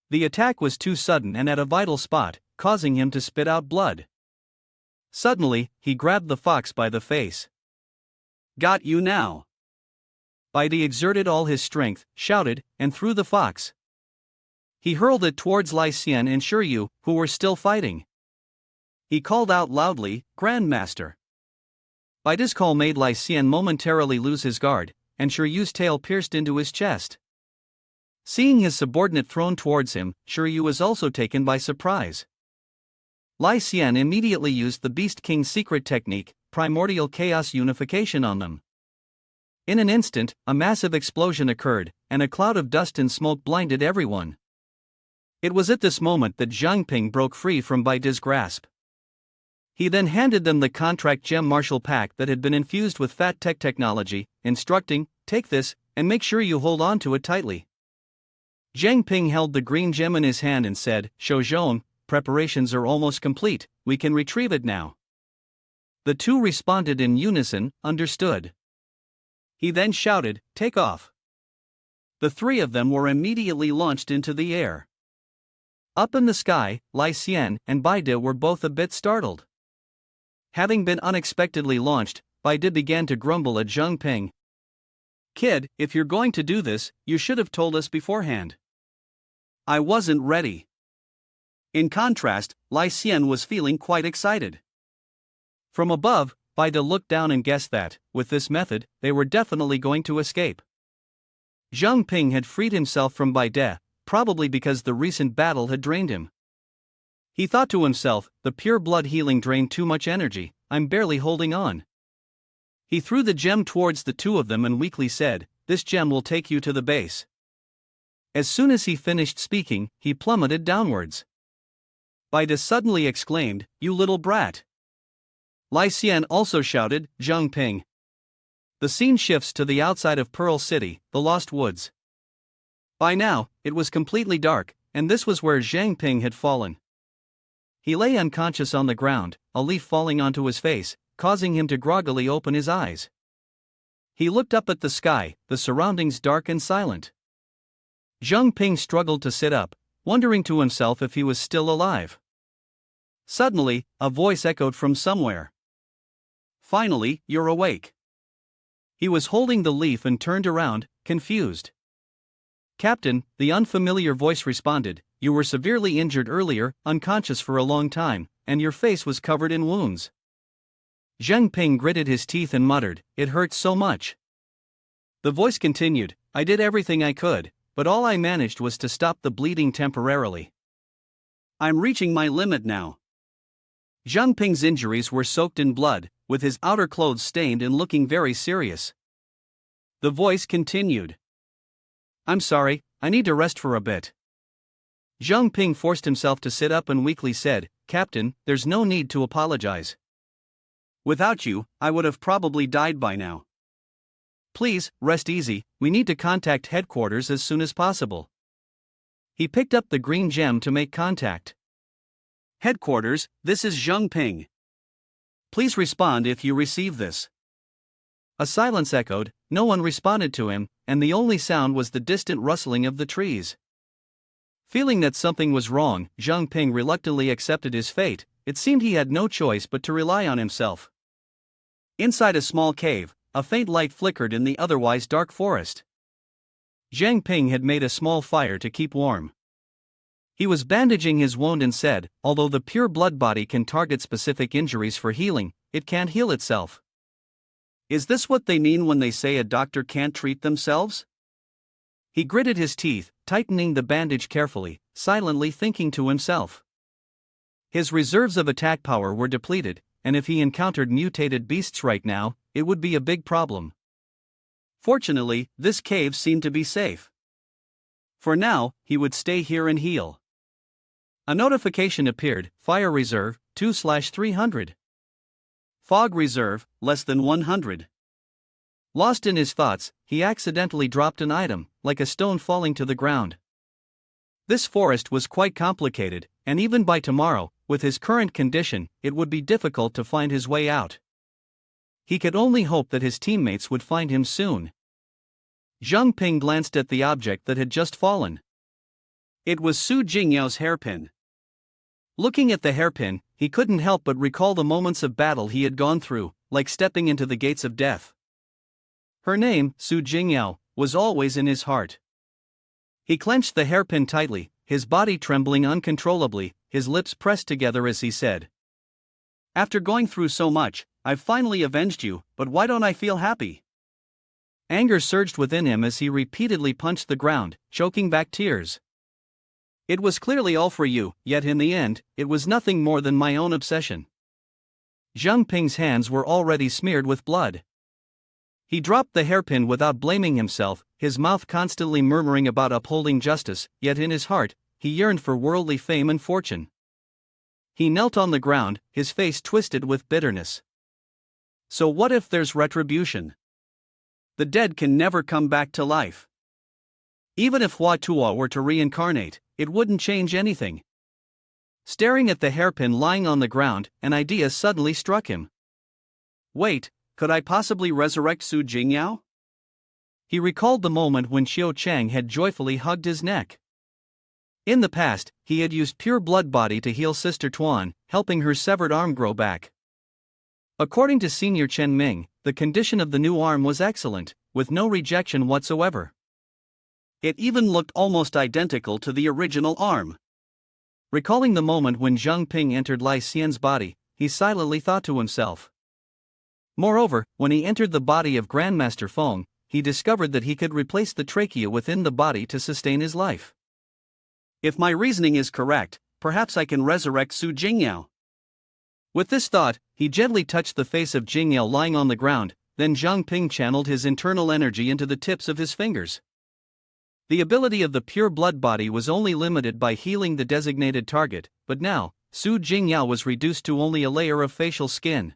The attack was too sudden and at a vital spot, causing him to spit out blood. Suddenly, he grabbed the fox by the face. Got you now. Baide exerted all his strength, shouted, and threw the fox. He hurled it towards Lai Xian and Shiryu, who were still fighting. He called out loudly, Grandmaster. Baide's call made Lai Xian momentarily lose his guard, and Shiryu's tail pierced into his chest. Seeing his subordinate thrown towards him, Shiryu was also taken by surprise. Lai Xian immediately used the Beast King's secret technique, primordial chaos unification, on them. In an instant, a massive explosion occurred, and a cloud of dust and smoke blinded everyone. It was at this moment that Jiang Ping broke free from Baide's grasp. He then handed them the contract gem martial pack that had been infused with fat tech technology, instructing, "Take this, and make sure you hold on to it tightly." Jiang Ping held the green gem in his hand and said, "Shoujon, preparations are almost complete, we can retrieve it now." The two responded in unison, understood. He then shouted, "Take off." The three of them were immediately launched into the air. Up in the sky, Lai Xian and Baide were both a bit startled. Having been unexpectedly launched, Baide began to grumble at Jiang Ping. "Kid, if you're going to do this, you should have told us beforehand." "I wasn't ready." In contrast, Lai Xian was feeling quite excited. From above, Baide looked down and guessed that, with this method, they were definitely going to escape. Jiang Ping had freed himself from Baide, probably because the recent battle had drained him. He thought to himself, the pure blood healing drained too much energy, I'm barely holding on. He threw the gem towards the two of them and weakly said, "This gem will take you to the base." As soon as he finished speaking, he plummeted downwards. Baide suddenly exclaimed, "You little brat." Lai Xian also shouted, "Jiang Ping." The scene shifts to the outside of Pearl City, the Lost Woods. By now, it was completely dark, and this was where Jiang Ping had fallen. He lay unconscious on the ground, a leaf falling onto his face, causing him to groggily open his eyes. He looked up at the sky, the surroundings dark and silent. Jiang Ping struggled to sit up, wondering to himself if he was still alive. Suddenly, a voice echoed from somewhere. "Finally, you're awake." He was holding the leaf and turned around, confused. "Captain," the unfamiliar voice responded, "you were severely injured earlier, unconscious for a long time, and your face was covered in wounds." Jiang Ping gritted his teeth and muttered, "It hurts so much." The voice continued, "I did everything I could, but all I managed was to stop the bleeding temporarily. I'm reaching my limit now." Jiang Ping's injuries were soaked in blood, with his outer clothes stained and looking very serious. The voice continued, "I'm sorry, I need to rest for a bit." Jiang Ping forced himself to sit up and weakly said, "Captain, there's no need to apologize. Without you, I would have probably died by now. Please, rest easy, we need to contact headquarters as soon as possible." He picked up the green gem to make contact. "Headquarters, this is Jiang Ping. Please respond if you receive this." A silence echoed, no one responded to him, and the only sound was the distant rustling of the trees. Feeling that something was wrong, Jiang Ping reluctantly accepted his fate. It seemed he had no choice but to rely on himself. Inside a small cave, a faint light flickered in the otherwise dark forest. Jiang Ping had made a small fire to keep warm. He was bandaging his wound and said, "Although the pure blood body can target specific injuries for healing, it can't heal itself." Is this what they mean when they say a doctor can't treat themselves? He gritted his teeth, tightening the bandage carefully, silently thinking to himself. His reserves of attack power were depleted, and if he encountered mutated beasts right now, it would be a big problem. Fortunately, this cave seemed to be safe. For now, he would stay here and heal. A notification appeared, Fire Reserve, 2/300. Fog Reserve, less than 100. Lost in his thoughts, he accidentally dropped an item, like a stone falling to the ground. This forest was quite complicated, and even by tomorrow, with his current condition, it would be difficult to find his way out. He could only hope that his teammates would find him soon. Jiang Ping glanced at the object that had just fallen. It was Jing Yao's hairpin. Looking at the hairpin, he couldn't help but recall the moments of battle he had gone through, like stepping into the gates of death. Her name, Jing Yao, was always in his heart. He clenched the hairpin tightly, his body trembling uncontrollably, his lips pressed together as he said, "After going through so much, I've finally avenged you, but why don't I feel happy?" Anger surged within him as he repeatedly punched the ground, choking back tears. It was clearly all for you, yet in the end, it was nothing more than my own obsession. Jiang Ping's hands were already smeared with blood. He dropped the hairpin without blaming himself, his mouth constantly murmuring about upholding justice, yet in his heart, he yearned for worldly fame and fortune. He knelt on the ground, his face twisted with bitterness. So what if there's retribution? The dead can never come back to life. Even if Hua Tuo were to reincarnate, it wouldn't change anything. Staring at the hairpin lying on the ground, an idea suddenly struck him. Wait, could I possibly resurrect Jing Yao? He recalled the moment when Xiao Chang had joyfully hugged his neck. In the past, he had used pure blood body to heal Sister Tuan, helping her severed arm grow back. According to Senior Chen Ming, the condition of the new arm was excellent, with no rejection whatsoever. It even looked almost identical to the original arm. Recalling the moment when Jiang Ping entered Lai Xian's body, he silently thought to himself. Moreover, when he entered the body of Grandmaster Feng, he discovered that he could replace the trachea within the body to sustain his life. If my reasoning is correct, perhaps I can resurrect Jing Yao. With this thought, he gently touched the face of Jing Yao lying on the ground, then Jiang Ping channeled his internal energy into the tips of his fingers. The ability of the pure blood body was only limited by healing the designated target, but now, Jing Yao was reduced to only a layer of facial skin.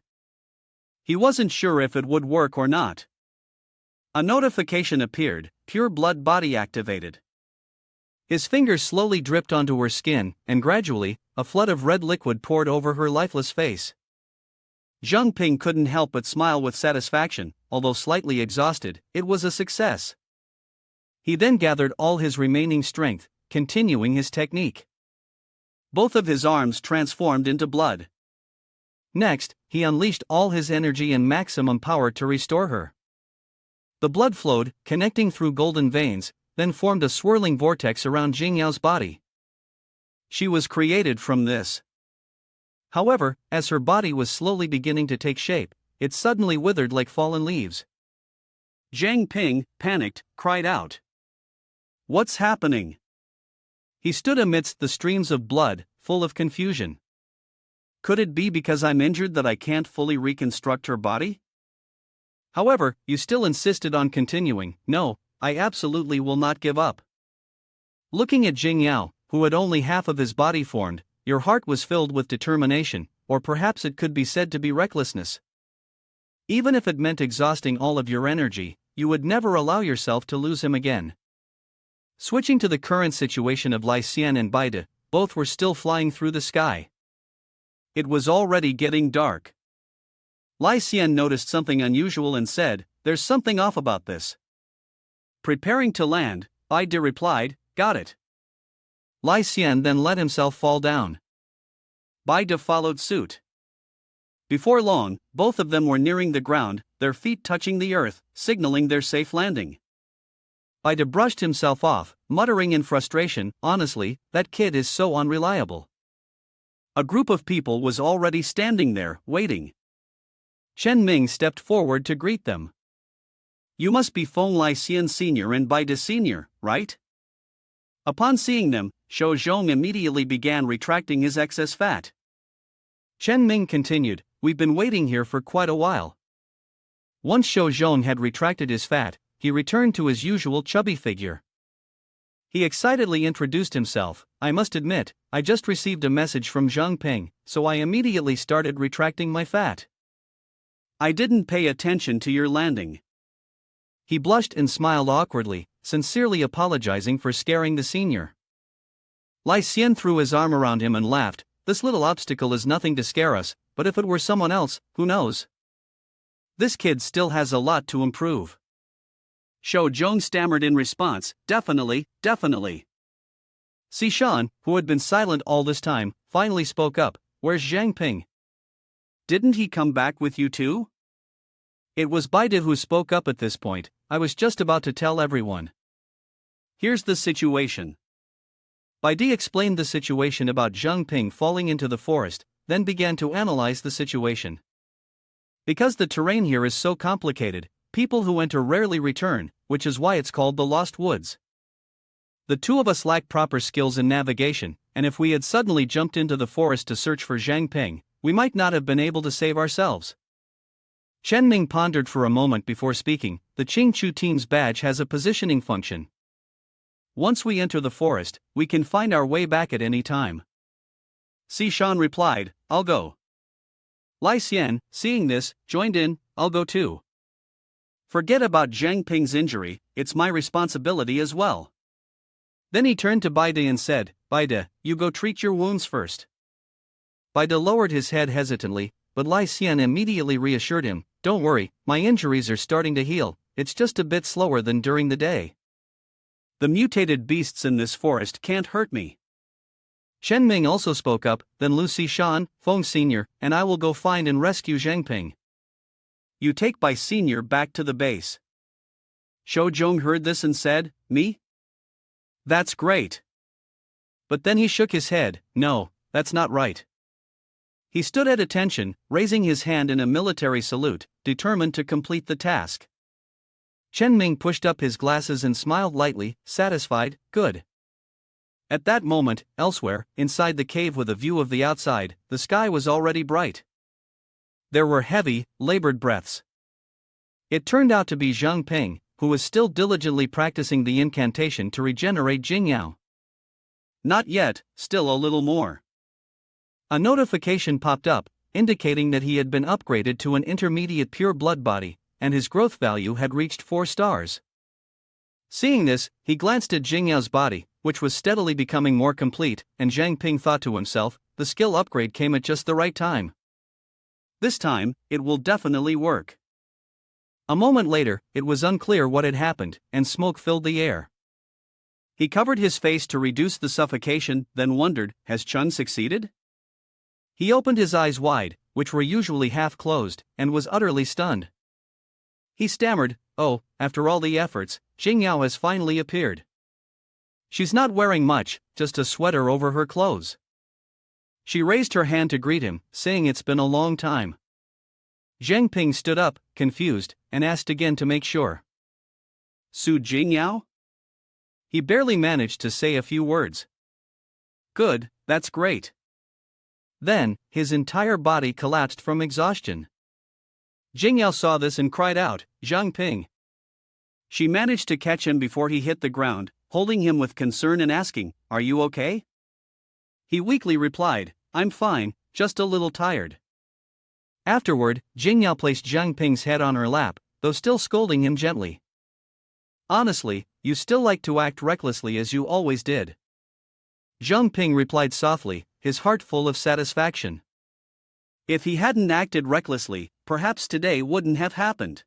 He wasn't sure if it would work or not. A notification appeared, pure blood body activated. His fingers slowly dripped onto her skin, and gradually, a flood of red liquid poured over her lifeless face. Jiang Ping couldn't help but smile with satisfaction, although slightly exhausted, it was a success. He then gathered all his remaining strength, continuing his technique. Both of his arms transformed into blood. Next, he unleashed all his energy and maximum power to restore her. The blood flowed, connecting through golden veins, then formed a swirling vortex around Jing Yao's body. She was created from this. However, as her body was slowly beginning to take shape, it suddenly withered like fallen leaves. Jiang Ping, panicked, cried out. What's happening? He stood amidst the streams of blood, full of confusion. Could it be because I'm injured that I can't fully reconstruct her body? However, you still insisted on continuing. No, I absolutely will not give up. Looking at Jing Yao, who had only half of his body formed, your heart was filled with determination, or perhaps it could be said to be recklessness. Even if it meant exhausting all of your energy, you would never allow yourself to lose him again. Switching to the current situation of Lai Xian and Baide, both were still flying through the sky. It was already getting dark. Lai Xian noticed something unusual and said, "There's something off about this." Preparing to land, Baide replied, "Got it." Lai Xian then let himself fall down. Baide followed suit. Before long, both of them were nearing the ground, their feet touching the earth, signaling their safe landing. Baide brushed himself off, muttering in frustration, "Honestly, that kid is so unreliable." A group of people was already standing there, waiting. Chen Ming stepped forward to greet them. "You must be Feng Lai Xian Sr. and Baide Sr., right?" Upon seeing them, Shou Zhong immediately began retracting his excess fat. Chen Ming continued, "We've been waiting here for quite a while." Once Shou Zhong had retracted his fat, he returned to his usual chubby figure. He excitedly introduced himself. I must admit, I just received a message from Jiang Ping, so I immediately started retracting my fat. I didn't pay attention to your landing. He blushed and smiled awkwardly, sincerely apologizing for scaring the senior. Lai Xian threw his arm around him and laughed. This little obstacle is nothing to scare us, but if it were someone else, who knows? This kid still has a lot to improve. Shou Zhong stammered in response, definitely. Sishan, who had been silent all this time, finally spoke up. Where's Jiang Ping? Didn't he come back with you too? It was Baide who spoke up at this point. I was just about to tell everyone. Here's the situation. Baide explained the situation about Jiang Ping falling into the forest, then began to analyze the situation. Because the terrain here is so complicated, people who enter rarely return, which is why it's called the Lost Woods. The two of us lack proper skills in navigation, and if we had suddenly jumped into the forest to search for Jiang Ping, we might not have been able to save ourselves. Chen Ming pondered for a moment before speaking. The Qing Chu team's badge has a positioning function. Once we enter the forest, we can find our way back at any time. Sishan replied, I'll go. Lai Xian, seeing this, joined in, I'll go too. Forget about Jiang Ping's injury, it's my responsibility as well. Then he turned to Baide and said, Baide, you go treat your wounds first. Baide lowered his head hesitantly, but Lai Xian immediately reassured him, don't worry, my injuries are starting to heal, it's just a bit slower than during the day. The mutated beasts in this forest can't hurt me. Chen Ming also spoke up, then Lu Sishan, Feng Sr., and I will go find and rescue Jiang Ping. You take Bai Sr. back to the base. Shou Zhong heard this and said, me? That's great. But then he shook his head, no, that's not right. He stood at attention, raising his hand in a military salute, determined to complete the task. Chen Ming pushed up his glasses and smiled lightly, satisfied, good. At that moment, elsewhere, inside the cave with a view of the outside, the sky was already bright. There were heavy, labored breaths. It turned out to be Jiang Ping, who was still diligently practicing the incantation to regenerate Jing Yao. Not yet, still a little more. A notification popped up, indicating that he had been upgraded to an intermediate pure blood body, and his growth value had reached 4 stars. Seeing this, he glanced at Jing Yao's body, which was steadily becoming more complete, and Jiang Ping thought to himself, the skill upgrade came at just the right time. This time, it will definitely work. A moment later, it was unclear what had happened, and smoke filled the air. He covered his face to reduce the suffocation, then wondered, has Chun succeeded? He opened his eyes wide, which were usually half closed, and was utterly stunned. He stammered, oh, after all the efforts, Jing Yao has finally appeared. She's not wearing much, just a sweater over her clothes. She raised her hand to greet him, saying it's been a long time. Jiang Ping stood up, confused, and asked again to make sure. Su Jing Yao? He barely managed to say a few words. Good, that's great. Then, his entire body collapsed from exhaustion. Jing Yao saw this and cried out, Jiang Ping. She managed to catch him before he hit the ground, holding him with concern and asking, are you okay? He weakly replied, I'm fine, just a little tired. Afterward, Jing Yao placed Jiang Ping's head on her lap, though still scolding him gently. Honestly, you still like to act recklessly as you always did. Jiang Ping replied softly, his heart full of satisfaction. If he hadn't acted recklessly, perhaps today wouldn't have happened.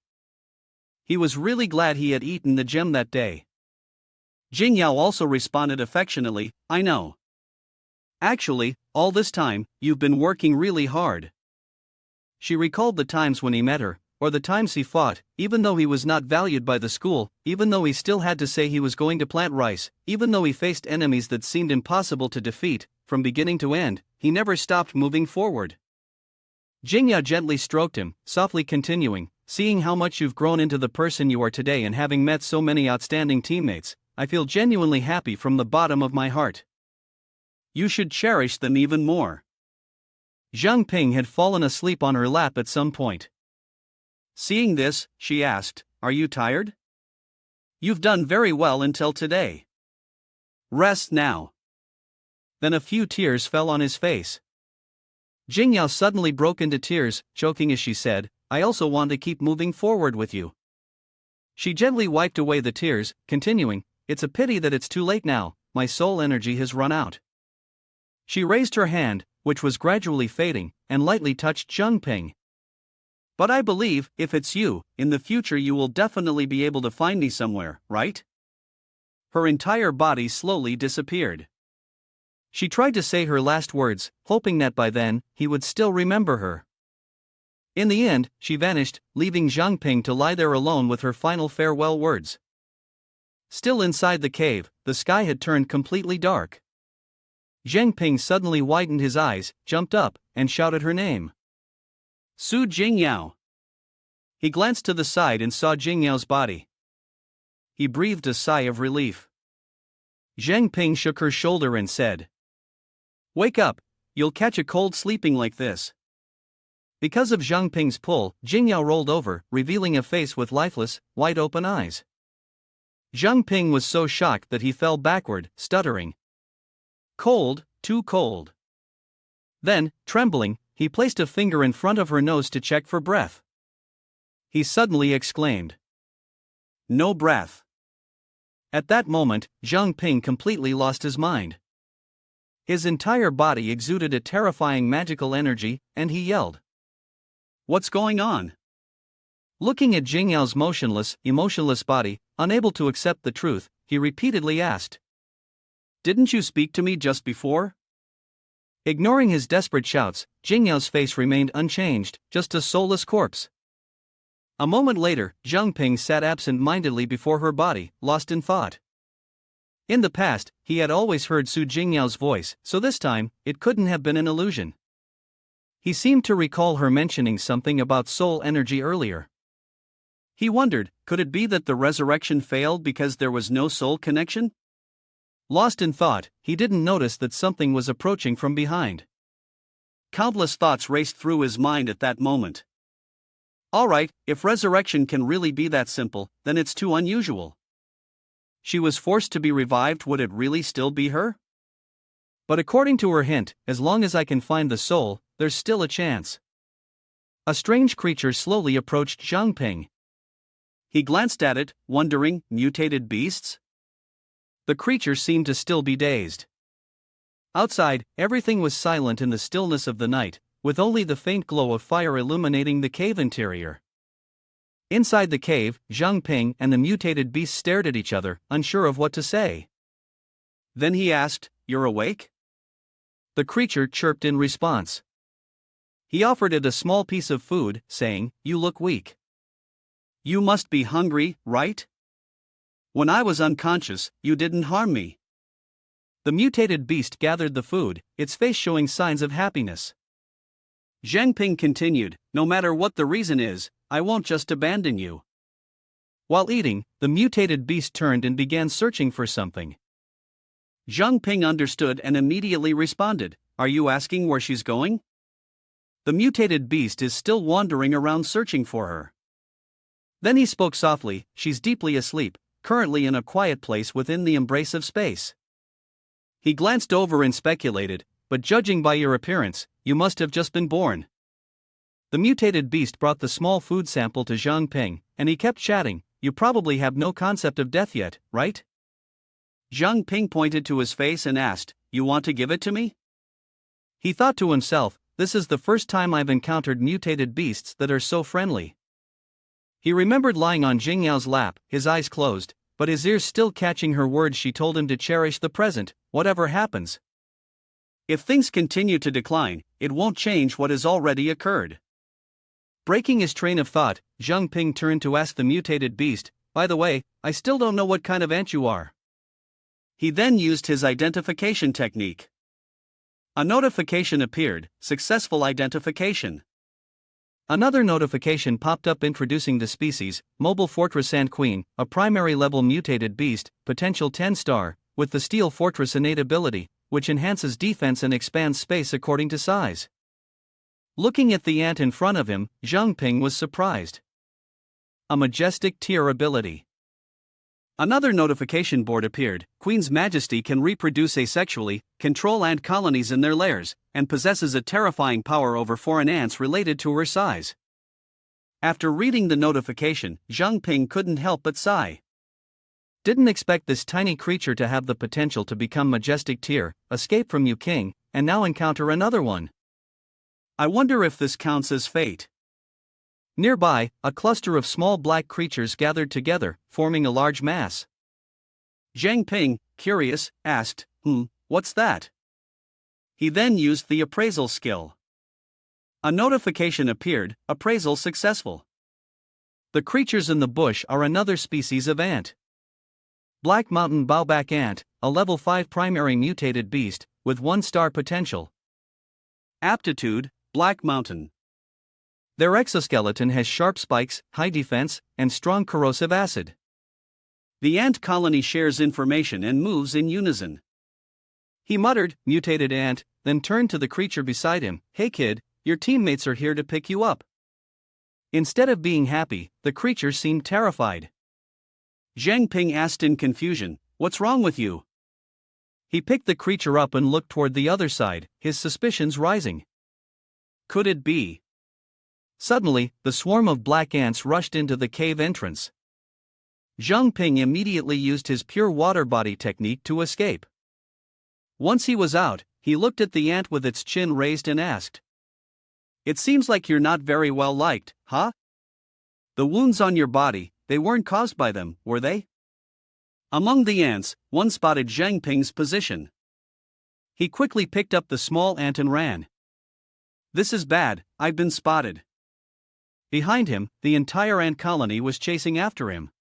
He was really glad he had eaten the gem that day. Jing Yao also responded affectionately, I know. Actually, all this time, you've been working really hard. She recalled the times when he met her, or the times he fought, even though he was not valued by the school, even though he still had to say he was going to plant rice, even though he faced enemies that seemed impossible to defeat, from beginning to end, he never stopped moving forward. Jing Yao gently stroked him, softly continuing, seeing how much you've grown into the person you are today and having met so many outstanding teammates, I feel genuinely happy from the bottom of my heart. You should cherish them even more. Jiang Ping had fallen asleep on her lap at some point. Seeing this, she asked, are you tired? You've done very well until today. Rest now. Then a few tears fell on his face. Jing Yao suddenly broke into tears, choking as she said, I also want to keep moving forward with you. She gently wiped away the tears, continuing, it's a pity that it's too late now, my soul energy has run out. She raised her hand, which was gradually fading, and lightly touched Jiang Ping. But I believe, if it's you, in the future you will definitely be able to find me somewhere, right? Her entire body slowly disappeared. She tried to say her last words, hoping that by then, he would still remember her. In the end, she vanished, leaving Jiang Ping to lie there alone with her final farewell words. Still inside the cave, the sky had turned completely dark. Jiang Ping suddenly widened his eyes, jumped up, and shouted her name. Su Jing Yao. He glanced to the side and saw Jing Yao's body. He breathed a sigh of relief. Jiang Ping shook her shoulder and said, Wake up, you'll catch a cold sleeping like this. Because of Jiang Ping's pull, Jing Yao rolled over, revealing a face with lifeless, wide-open eyes. Jiang Ping was so shocked that he fell backward, stuttering. Cold, too cold. Then, trembling, he placed a finger in front of her nose to check for breath. He suddenly exclaimed, No breath. At that moment, Jiang Ping completely lost his mind. His entire body exuded a terrifying magical energy, and he yelled. What's going on? Looking at Jing Yao's emotionless body, unable to accept the truth, he repeatedly asked, Didn't you speak to me just before? Ignoring his desperate shouts, Jing Yao's face remained unchanged, just a soulless corpse. A moment later, Jiang Ping sat absent-mindedly before her body, lost in thought. In the past, he had always heard Su Jing Yao's voice, so this time, it couldn't have been an illusion. He seemed to recall her mentioning something about soul energy earlier. He wondered, could it be that the resurrection failed because there was no soul connection? Lost in thought, he didn't notice that something was approaching from behind. Countless thoughts raced through his mind at that moment. Alright, if resurrection can really be that simple, then it's too unusual. She was forced to be revived, would it really still be her? But according to her hint, as long as I can find the soul, there's still a chance. A strange creature slowly approached Jiang Ping. He glanced at it, wondering, mutated beasts? The creature seemed to still be dazed. Outside, everything was silent in the stillness of the night, with only the faint glow of fire illuminating the cave interior. Inside the cave, Jiang Ping and the mutated beast stared at each other, unsure of what to say. Then he asked, You're awake? The creature chirped in response. He offered it a small piece of food, saying, You look weak. You must be hungry, right? When I was unconscious, you didn't harm me. The mutated beast gathered the food, its face showing signs of happiness. Jiang Ping continued, No matter what the reason is, I won't just abandon you. While eating, the mutated beast turned and began searching for something. Jiang Ping understood and immediately responded, Are you asking where she's going? The mutated beast is still wandering around searching for her. Then he spoke softly, She's deeply asleep, currently in a quiet place within the embrace of space. He glanced over and speculated, But judging by your appearance, you must have just been born. The mutated beast brought the small food sample to Jiang Ping, and he kept chatting, You probably have no concept of death yet, right? Jiang Ping pointed to his face and asked, You want to give it to me? He thought to himself, This is the first time I've encountered mutated beasts that are so friendly. He remembered lying on Jing Yao's lap, his eyes closed, but his ears still catching her words. She told him to cherish the present, whatever happens. If things continue to decline, it won't change what has already occurred. Breaking his train of thought, Jiang Ping turned to ask the mutated beast, By the way, I still don't know what kind of ant you are. He then used his identification technique. A notification appeared, Successful identification. Another notification popped up introducing the species, Mobile Fortress Ant Queen, a primary-level mutated beast, potential 10-star, with the Steel Fortress innate ability, which enhances defense and expands space according to size. Looking at the ant in front of him, Jiang Ping was surprised. A majestic tier ability. Another notification board appeared. Queen's Majesty can reproduce asexually, control ant colonies in their lairs, and possesses a terrifying power over foreign ants related to her size. After reading the notification, Jiang Ping couldn't help but sigh. Didn't expect this tiny creature to have the potential to become majestic tier, escape from you king, and now encounter another one. I wonder if this counts as fate. Nearby, a cluster of small black creatures gathered together, forming a large mass. Jiang Ping, curious, asked, what's that? He then used the appraisal skill. A notification appeared, appraisal successful. The creatures in the bush are another species of ant. Black Mountain Bowback Ant, a level 5 primary mutated beast, with 1-star potential. Aptitude, Black Mountain. Their exoskeleton has sharp spikes, high defense, and strong corrosive acid. The ant colony shares information and moves in unison. He muttered, mutated ant, then turned to the creature beside him. Hey kid, your teammates are here to pick you up. Instead of being happy, the creature seemed terrified. Jiang Ping asked in confusion, what's wrong with you? He picked the creature up and looked toward the other side, his suspicions rising. Could it be? Suddenly, the swarm of black ants rushed into the cave entrance. Jiang Ping immediately used his pure water body technique to escape. Once he was out, he looked at the ant with its chin raised and asked, It seems like you're not very well liked, huh? The wounds on your body, they weren't caused by them, were they? Among the ants, one spotted Jiang Ping's position. He quickly picked up the small ant and ran. This is bad, I've been spotted. Behind him, the entire ant colony was chasing after him.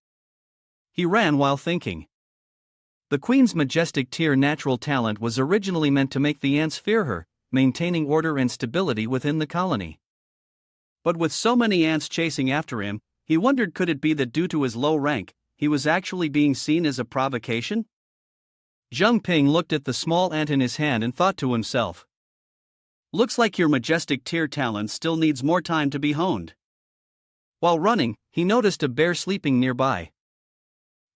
He ran while thinking. The queen's majestic tier natural talent was originally meant to make the ants fear her, maintaining order and stability within the colony. But with so many ants chasing after him, he wondered could it be that due to his low rank, he was actually being seen as a provocation? Jiang Ping looked at the small ant in his hand and thought to himself. Looks like your majestic tier talent still needs more time to be honed. While running, he noticed a bear sleeping nearby.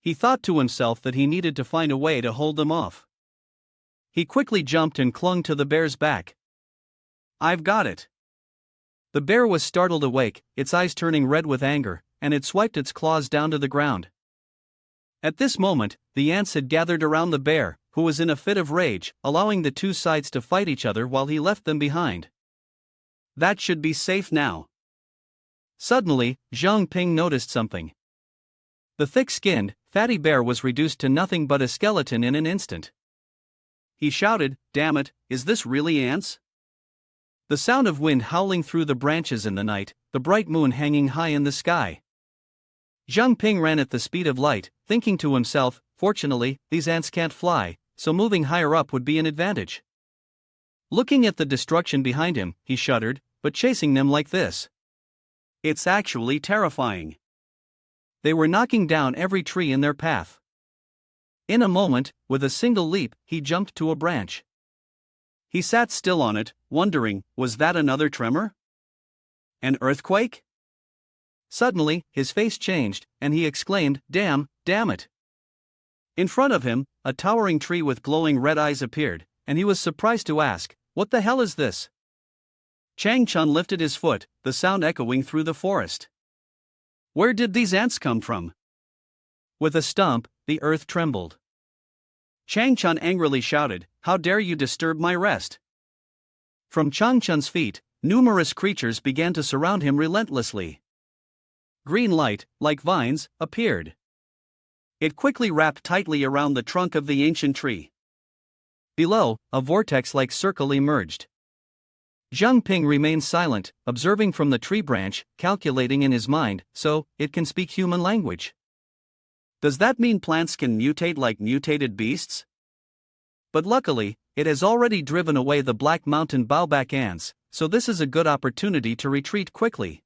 He thought to himself that he needed to find a way to hold them off. He quickly jumped and clung to the bear's back. I've got it. The bear was startled awake, its eyes turning red with anger, and it swiped its claws down to the ground. At this moment, the ants had gathered around the bear, who was in a fit of rage, allowing the two sides to fight each other while he left them behind. That should be safe now. Suddenly, Jiang Ping noticed something. The thick-skinned, fatty bear was reduced to nothing but a skeleton in an instant. He shouted, "Damn it, is this really ants?" The sound of wind howling through the branches in the night, the bright moon hanging high in the sky. Jiang Ping ran at the speed of light, thinking to himself, fortunately, these ants can't fly, so moving higher up would be an advantage. Looking at the destruction behind him, he shuddered, but chasing them like this. It's actually terrifying. They were knocking down every tree in their path. In a moment, with a single leap, he jumped to a branch. He sat still on it, wondering, was that another tremor? An earthquake? Suddenly, his face changed, and he exclaimed, damn it. In front of him, a towering tree with glowing red eyes appeared, and he was surprised to ask, what the hell is this? Chang Chun lifted his foot, the sound echoing through the forest. Where did these ants come from? With a stump, the earth trembled. Chang Chun angrily shouted, how dare you disturb my rest? From Chang Chun's feet, numerous creatures began to surround him relentlessly. Green light, like vines, appeared. It quickly wrapped tightly around the trunk of the ancient tree. Below, a vortex-like circle emerged. Jiang Ping remained silent, observing from the tree branch, calculating in his mind, so, it can speak human language. Does that mean plants can mutate like mutated beasts? But luckily, it has already driven away the Black Mountain Bowback ants, so this is a good opportunity to retreat quickly.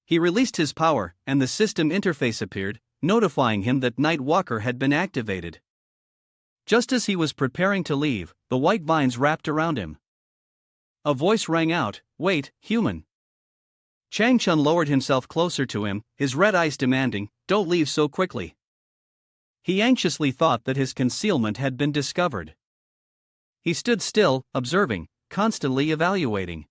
He released his power, and the system interface appeared, notifying him that Night Walker had been activated. Just as he was preparing to leave, the white vines wrapped around him. A voice rang out, wait, human. Chang Chun lowered himself closer to him, his red eyes demanding, don't leave so quickly. He anxiously thought that his concealment had been discovered. He stood still, observing, constantly evaluating.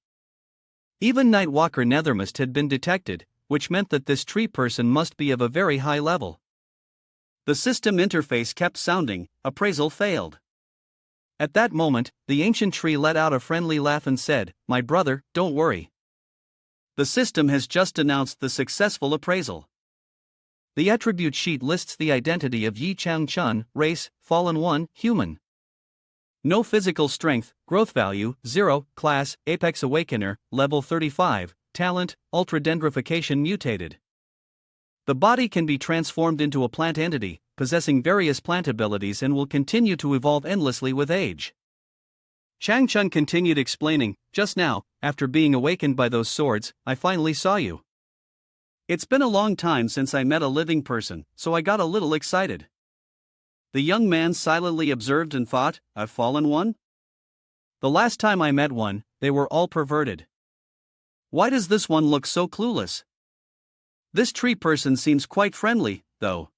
Even Nightwalker Nethermist had been detected, which meant that this tree person must be of a very high level. The system interface kept sounding, appraisal failed. At that moment, the ancient tree let out a friendly laugh and said, "My brother, don't worry. The system has just announced the successful appraisal. The attribute sheet lists the identity of Yi Changchun, race, Fallen 1, human. No physical strength, growth value, 0, class, Apex Awakener, level 35, talent, ultra-dendrification mutated. The body can be transformed into a plant entity, possessing various plant abilities and will continue to evolve endlessly with age." Changchun continued explaining, "Just now, after being awakened by those swords, I finally saw you. It's been a long time since I met a living person, so I got a little excited." The young man silently observed and thought, "I've fallen one? The last time I met one, they were all perverted. Why does this one look so clueless? This tree person seems quite friendly, though."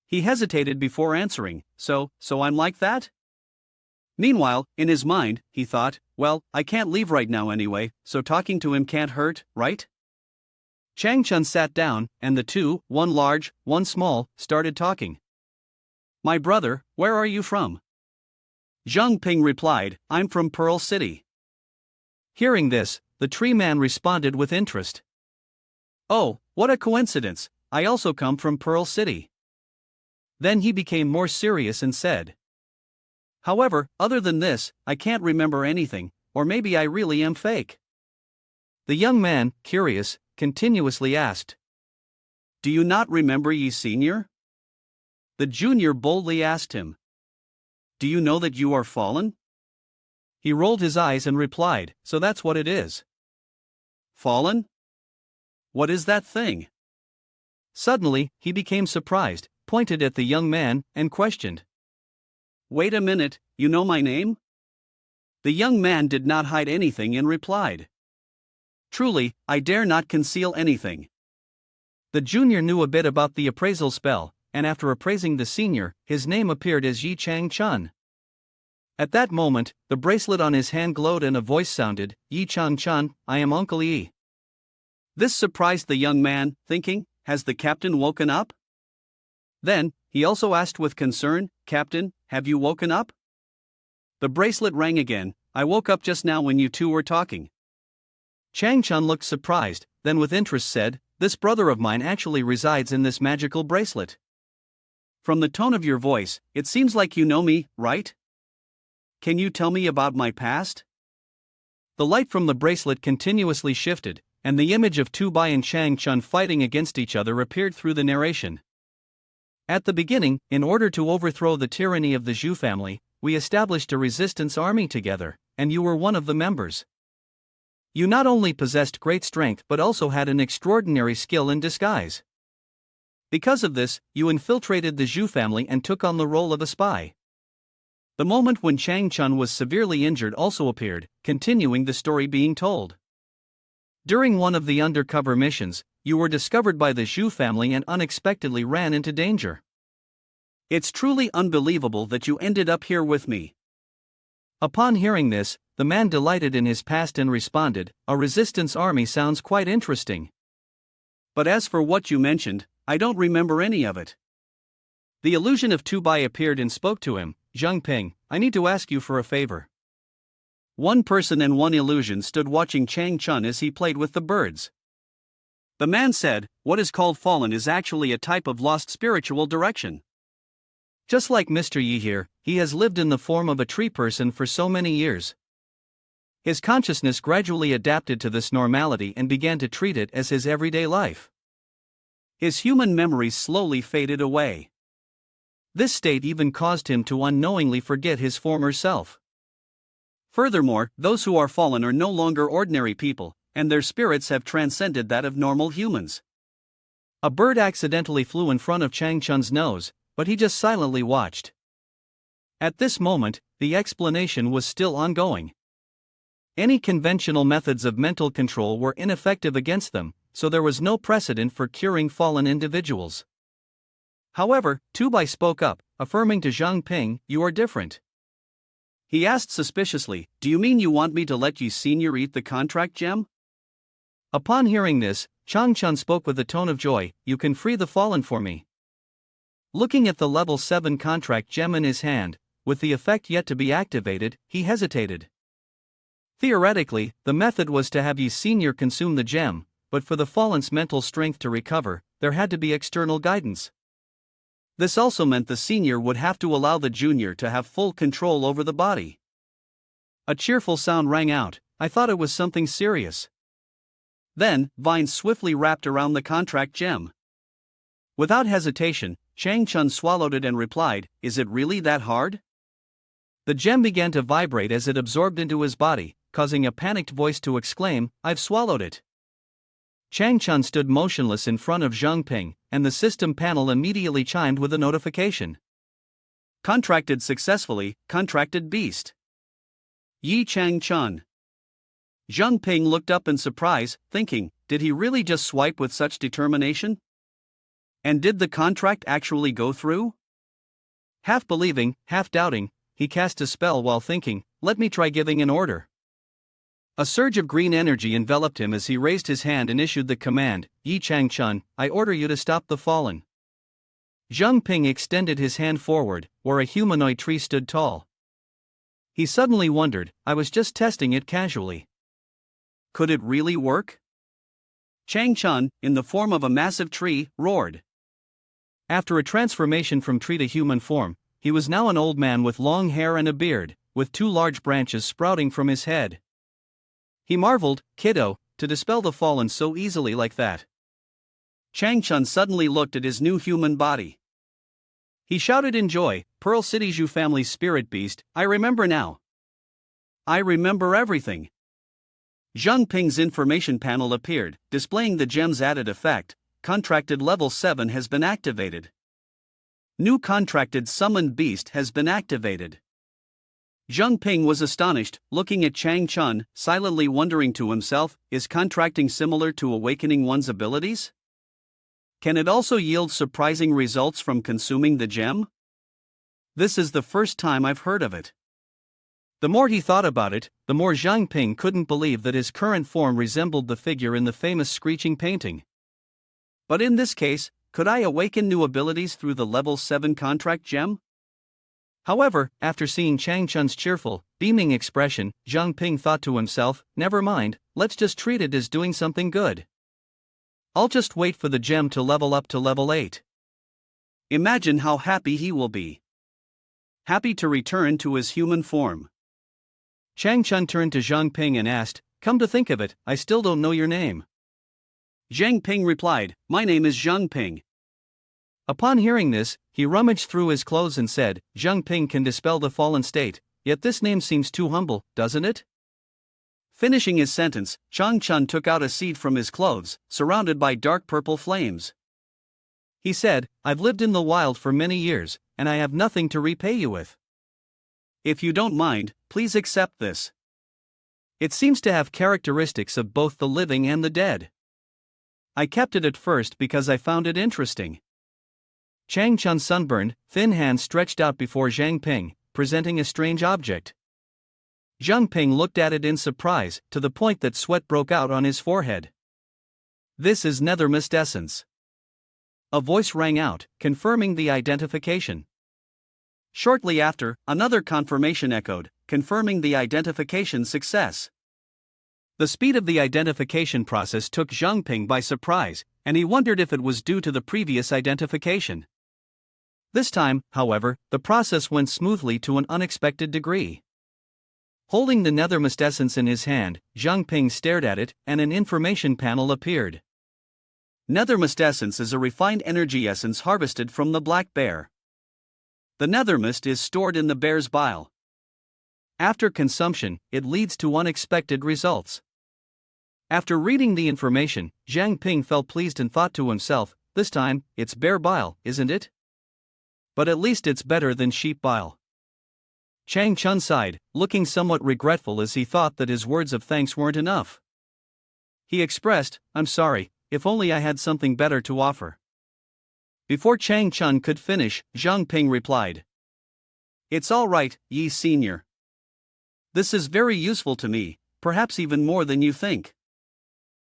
He hesitated before answering, so I'm like that?" Meanwhile, in his mind, he thought, "Well, I can't leave right now anyway, so talking to him can't hurt, right?" Changchun sat down, and the two, one large, one small, started talking. "My brother, where are you from?" Jiang Ping replied, "I'm from Pearl City." Hearing this, the tree man responded with interest. "Oh, what a coincidence, I also come from Pearl City." Then he became more serious and said, "However, other than this, I can't remember anything, or maybe I really am fake." The young man, curious, continuously asked, "Do you not remember Yi Senior?" The junior boldly asked him, "Do you know that you are fallen?" He rolled his eyes and replied, "So that's what it is." "Fallen? What is that thing?" Suddenly, he became surprised, pointed at the young man, and questioned, "Wait a minute, you know my name?" The young man did not hide anything and replied, "Truly, I dare not conceal anything." The junior knew a bit about the appraisal spell, and after appraising the senior, his name appeared as Yi Changchun. At that moment, the bracelet on his hand glowed and a voice sounded, "Yi Changchun, I am Uncle Yi." This surprised the young man, thinking, "Has the captain woken up?" Then, he also asked with concern, "Captain, have you woken up?" The bracelet rang again, "I woke up just now when you two were talking." Changchun looked surprised, then with interest said, "This brother of mine actually resides in this magical bracelet. From the tone of your voice, it seems like you know me, right? Can you tell me about my past?" The light from the bracelet continuously shifted, and the image of Tu Bai and Changchun fighting against each other appeared through the narration. "At the beginning, in order to overthrow the tyranny of the Zhu family, we established a resistance army together, and you were one of the members. You not only possessed great strength but also had an extraordinary skill in disguise. Because of this, you infiltrated the Zhu family and took on the role of a spy." The moment when Changchun was severely injured also appeared, continuing the story being told. "During one of the undercover missions, you were discovered by the Zhu family and unexpectedly ran into danger. It's truly unbelievable that you ended up here with me." Upon hearing this, the man delighted in his past and responded, "A resistance army sounds quite interesting. But as for what you mentioned, I don't remember any of it." The illusion of Tu Bai appeared and spoke to him, "Jiang Ping, I need to ask you for a favor." One person and one illusion stood watching Changchun as he played with the birds. The man said, "What is called fallen is actually a type of lost spiritual direction. Just like Mr. Yi here, he has lived in the form of a tree person for so many years. His consciousness gradually adapted to this normality and began to treat it as his everyday life. His human memories slowly faded away. This state even caused him to unknowingly forget his former self. Furthermore, those who are fallen are no longer ordinary people, and their spirits have transcended that of normal humans." A bird accidentally flew in front of Changchun's nose, but he just silently watched. At this moment, the explanation was still ongoing. Any conventional methods of mental control were ineffective against them, so there was no precedent for curing fallen individuals. However, Tubai spoke up, affirming to Jiang Ping, "You are different." He asked suspiciously, "Do you mean you want me to let you senior eat the contract gem?" Upon hearing this, Chang Chun spoke with a tone of joy, "You can free the fallen for me." Looking at the level 7 contract gem in his hand, with the effect yet to be activated, he hesitated. Theoretically, the method was to have Yi Senior consume the gem, but for the fallen's mental strength to recover, there had to be external guidance. This also meant the senior would have to allow the junior to have full control over the body. A cheerful sound rang out. I thought it was something serious. Then, vines swiftly wrapped around the contract gem. Without hesitation, Chang Chun swallowed it and replied, "Is it really that hard?" The gem began to vibrate as it absorbed into his body, causing a panicked voice to exclaim, "I've swallowed it." Chang Chun stood motionless in front of Jiang Ping, and the system panel immediately chimed with a notification. Contracted successfully, contracted beast. Yi Chang Chun. Jiang Ping looked up in surprise, thinking, did he really just swipe with such determination? And did the contract actually go through? Half believing, half doubting, he cast a spell while thinking, let me try giving an order. A surge of green energy enveloped him as he raised his hand and issued the command, Yi Chang Chun, I order you to stop the fallen. Jiang Ping extended his hand forward, where a humanoid tree stood tall. He suddenly wondered, I was just testing it casually. Could it really work? Chang Chun, in the form of a massive tree, roared. After a transformation from tree to human form, he was now an old man with long hair and a beard, with 2 large branches sprouting from his head. He marveled, kiddo, to dispel the fallen so easily like that. Chang Chun suddenly looked at his new human body. He shouted in joy, Pearl City Zhu family's spirit beast, I remember now. I remember everything. Jiang Ping's information panel appeared, displaying the gem's added effect, contracted level 7 has been activated. New contracted summoned beast has been activated. Jiang Ping was astonished, looking at Chang Chun, silently wondering to himself, is contracting similar to awakening one's abilities? Can it also yield surprising results from consuming the gem? This is the first time I've heard of it. The more he thought about it, the more Jiang Ping couldn't believe that his current form resembled the figure in the famous screeching painting. But in this case, could I awaken new abilities through the level 7 contract gem? However, after seeing Chang Chun's cheerful, beaming expression, Jiang Ping thought to himself, never mind, let's just treat it as doing something good. I'll just wait for the gem to level up to level 8. Imagine how happy he will be. Happy to return to his human form. Chang Chun turned to Jiang Ping and asked, come to think of it, I still don't know your name. Jiang Ping replied, my name is Jiang Ping. Upon hearing this, he rummaged through his clothes and said, Jiang Ping can dispel the fallen state, yet this name seems too humble, doesn't it? Finishing his sentence, Chang Chun took out a seed from his clothes, surrounded by dark purple flames. He said, I've lived in the wild for many years, and I have nothing to repay you with. If you don't mind, please accept this. It seems to have characteristics of both the living and the dead. I kept it at first because I found it interesting. Chang Chun's sunburned, thin hand stretched out before Jiang Ping, presenting a strange object. Jiang Ping looked at it in surprise, to the point that sweat broke out on his forehead. This is Nether Mist Essence. A voice rang out, confirming the identification. Shortly after, another confirmation echoed, confirming the identification success. The speed of the identification process took Jiang Ping by surprise, and he wondered if it was due to the previous identification. This time, however, the process went smoothly to an unexpected degree. Holding the Nether Mist Essence in his hand, Jiang Ping stared at it, and an information panel appeared. Nether Mist Essence is a refined energy essence harvested from the black bear. The Nether Mist is stored in the bear's bile. After consumption, it leads to unexpected results. After reading the information, Jiang Ping felt pleased and thought to himself, this time, it's bear bile, isn't it? But at least it's better than sheep bile. Chang Chun sighed, looking somewhat regretful as he thought that his words of thanks weren't enough. He expressed, I'm sorry, if only I had something better to offer. Before Chang Chun could finish, Jiang Ping replied. It's all right, Yi Senior. This is very useful to me, perhaps even more than you think.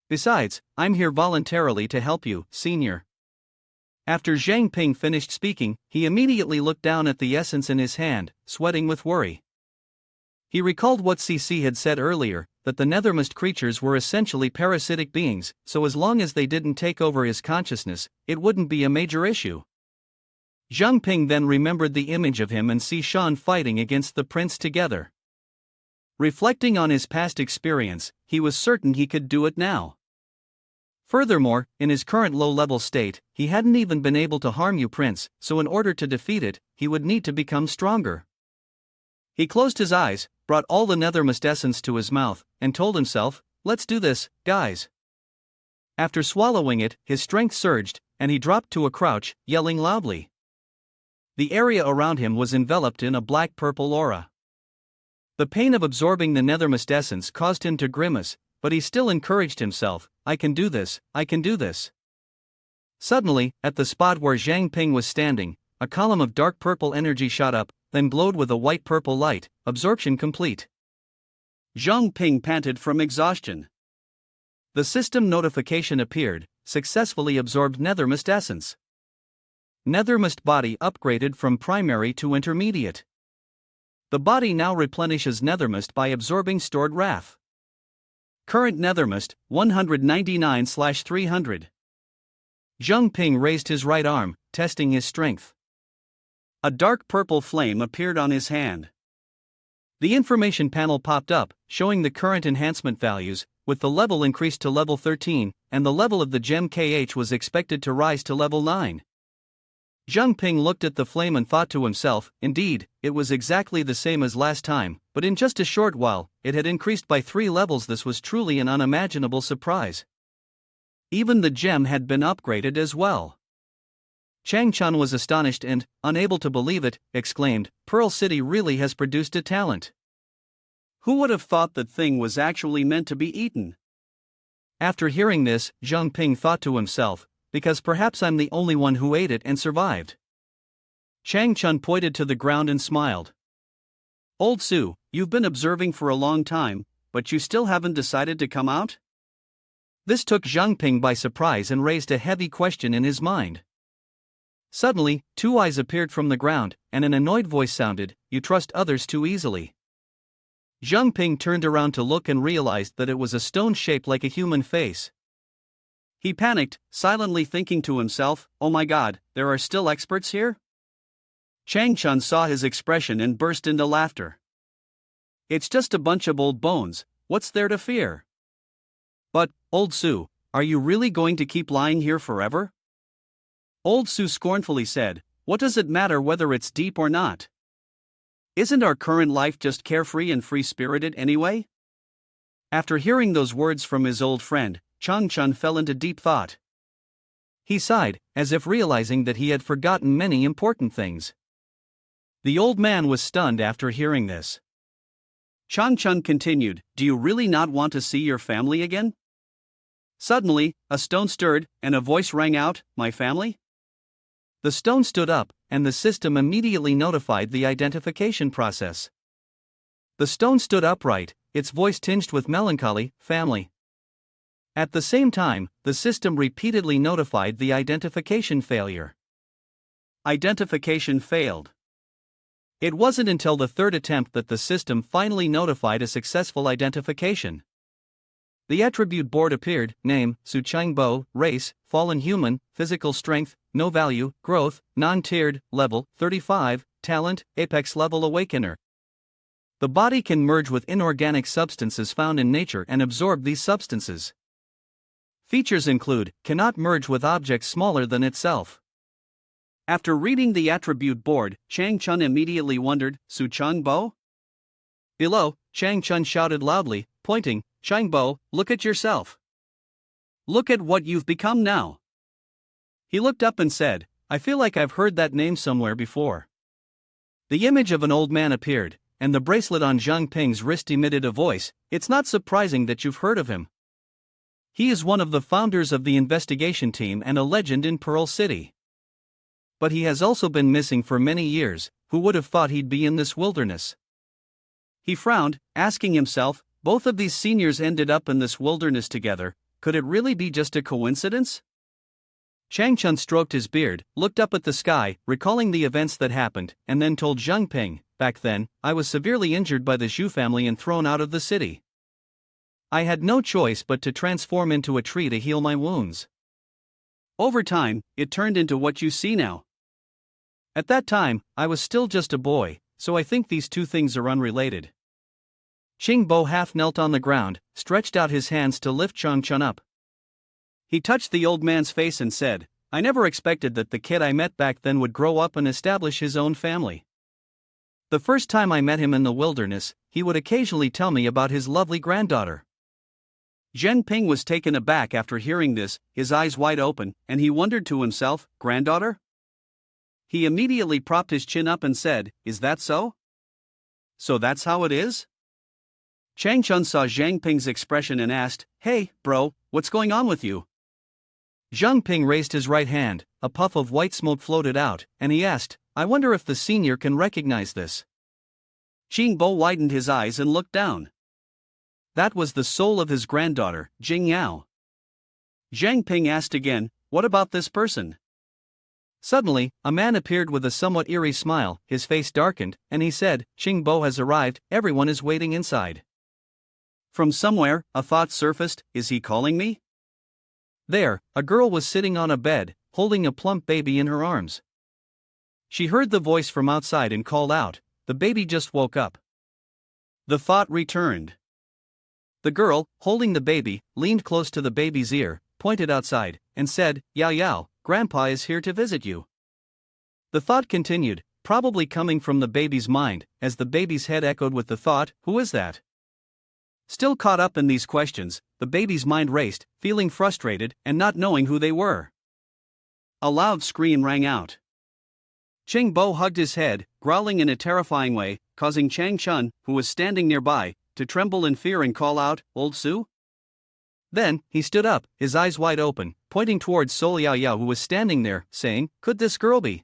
Besides, I'm here voluntarily to help you, Senior. After Jiang Ping finished speaking, he immediately looked down at the essence in his hand, sweating with worry. He recalled what CC had said earlier, that the nethermost creatures were essentially parasitic beings, so as long as they didn't take over his consciousness, it wouldn't be a major issue. Jiang Ping then remembered the image of him and Shan fighting against the prince together. Reflecting on his past experience, he was certain he could do it now. Furthermore, in his current low-level state, he hadn't even been able to harm you prince, so in order to defeat it, he would need to become stronger. He closed his eyes, brought all the nethermost essence to his mouth, and told himself, let's do this, guys. After swallowing it, his strength surged, and he dropped to a crouch, yelling loudly. The area around him was enveloped in a black-purple aura. The pain of absorbing the nethermost essence caused him to grimace, but he still encouraged himself, I can do this, I can do this. Suddenly, at the spot where Jiang Ping was standing, a column of dark purple energy shot up, then glowed with a white-purple light, absorption complete. Jiang Ping panted from exhaustion. The system notification appeared, successfully absorbed nethermost essence. Nethermost body upgraded from primary to intermediate. The body now replenishes nethermost by absorbing stored wrath. Current nethermost, 199/300. Jiang Ping raised his right arm, testing his strength. A dark purple flame appeared on his hand. The information panel popped up, showing the current enhancement values, with the level increased to level 13, and the level of the gem KH was expected to rise to level 9. Jiang Ping looked at the flame and thought to himself, indeed, it was exactly the same as last time, but in just a short while, it had increased by 3 levels. This was truly an unimaginable surprise. Even the gem had been upgraded as well. Chang Chun was astonished and, unable to believe it, exclaimed, Pearl City really has produced a talent. Who would have thought that thing was actually meant to be eaten? After hearing this, Jiang Ping thought to himself, because perhaps I'm the only one who ate it and survived. Chang Chun pointed to the ground and smiled. Old Su, you've been observing for a long time, but you still haven't decided to come out? This took Jiang Ping by surprise and raised a heavy question in his mind. Suddenly, 2 eyes appeared from the ground, and an annoyed voice sounded, You trust others too easily. Jiang Ping turned around to look and realized that it was a stone shaped like a human face. He panicked, silently thinking to himself, oh my god, there are still experts here? Chang Chun saw his expression and burst into laughter. It's just a bunch of old bones, what's there to fear? But, Old Su, are you really going to keep lying here forever? Old Su scornfully said, what does it matter whether it's deep or not? Isn't our current life just carefree and free-spirited anyway? After hearing those words from his old friend, Chang Chun fell into deep thought. He sighed, as if realizing that he had forgotten many important things. The old man was stunned after hearing this. Chang Chun continued, do you really not want to see your family again? Suddenly, a stone stirred, and a voice rang out, my family? The stone stood up, and the system immediately notified the identification process. The stone stood upright, its voice tinged with melancholy, family. At the same time, the system repeatedly notified the identification failure. Identification failed. It wasn't until the third attempt that the system finally notified a successful identification. The attribute board appeared, name, Su Changbo, race, fallen human, physical strength, no value, growth, non-tiered, level, 35, talent, apex level awakener. The body can merge with inorganic substances found in nature and absorb these substances. Features include, cannot merge with objects smaller than itself. After reading the attribute board, Chang Chun immediately wondered, Su Changbo? Below, Chang Chun shouted loudly, pointing, Changbo, look at yourself. Look at what you've become now. He looked up and said, I feel like I've heard that name somewhere before. The image of an old man appeared, and the bracelet on Jiang Ping's wrist emitted a voice, it's not surprising that you've heard of him. He is one of the founders of the investigation team and a legend in Pearl City. But he has also been missing for many years. Who would have thought he'd be in this wilderness? He frowned, asking himself, both of these seniors ended up in this wilderness together. Could it really be just a coincidence? Chang Chun stroked his beard, looked up at the sky, recalling the events that happened, and then told Jiang Ping, back then, I was severely injured by the Zhu family and thrown out of the city. I had no choice but to transform into a tree to heal my wounds. Over time, it turned into what you see now. At that time, I was still just a boy, so I think these two things are unrelated. Qing Bo half knelt on the ground, stretched out his hands to lift Chang Chun up. He touched the old man's face and said, I never expected that the kid I met back then would grow up and establish his own family. The first time I met him in the wilderness, he would occasionally tell me about his lovely granddaughter. Jiang Ping was taken aback after hearing this, his eyes wide open, and he wondered to himself, granddaughter? He immediately propped his chin up and said, Is that so? So that's how it is? Chang Chun saw Jiang Ping's expression and asked, Hey, bro, what's going on with you? Jiang Ping raised his right hand, a puff of white smoke floated out, and he asked, I wonder if the senior can recognize this. Qing Bo widened his eyes and looked down. That was the soul of his granddaughter, Jing Yao. Jiang Ping asked again, What about this person? Suddenly, a man appeared with a somewhat eerie smile, his face darkened, and he said, Qing Bo has arrived, everyone is waiting inside. From somewhere, a thought surfaced, is he calling me? There, a girl was sitting on a bed, holding a plump baby in her arms. She heard the voice from outside and called out, the baby just woke up. The thought returned. The girl, holding the baby, leaned close to the baby's ear, pointed outside, and said, Yao Yao, Grandpa is here to visit you. The thought continued, probably coming from the baby's mind, as the baby's head echoed with the thought, who is that? Still caught up in these questions, the baby's mind raced, feeling frustrated and not knowing who they were. A loud scream rang out. Qing Bo hugged his head, growling in a terrifying way, causing Chang Chun, who was standing nearby, to tremble in fear and call out, Old Su? Then, he stood up, his eyes wide open, pointing towards Sol Yao Yao who was standing there, saying, Could this girl be?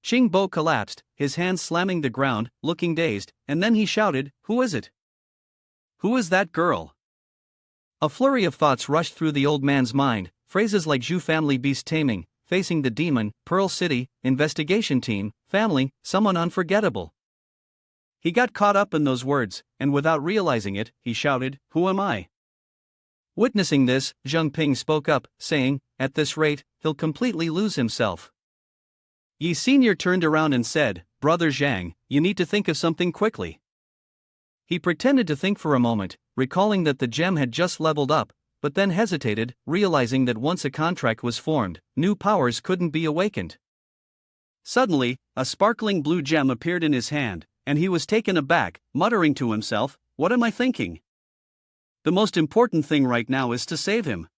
Qing Bo collapsed, his hands slamming the ground, looking dazed, and then he shouted, Who is it? Who is that girl? A flurry of thoughts rushed through the old man's mind, phrases like Zhu family beast taming, facing the demon, Pearl City, investigation team, family, someone unforgettable. He got caught up in those words, and without realizing it, he shouted, Who am I? Witnessing this, Jiang Ping spoke up, saying, At this rate, he'll completely lose himself. Yi Senior turned around and said, Brother Zhang, you need to think of something quickly. He pretended to think for a moment, recalling that the gem had just leveled up, but then hesitated, realizing that once a contract was formed, new powers couldn't be awakened. Suddenly, a sparkling blue gem appeared in his hand, and he was taken aback, muttering to himself, What am I thinking? The most important thing right now is to save him.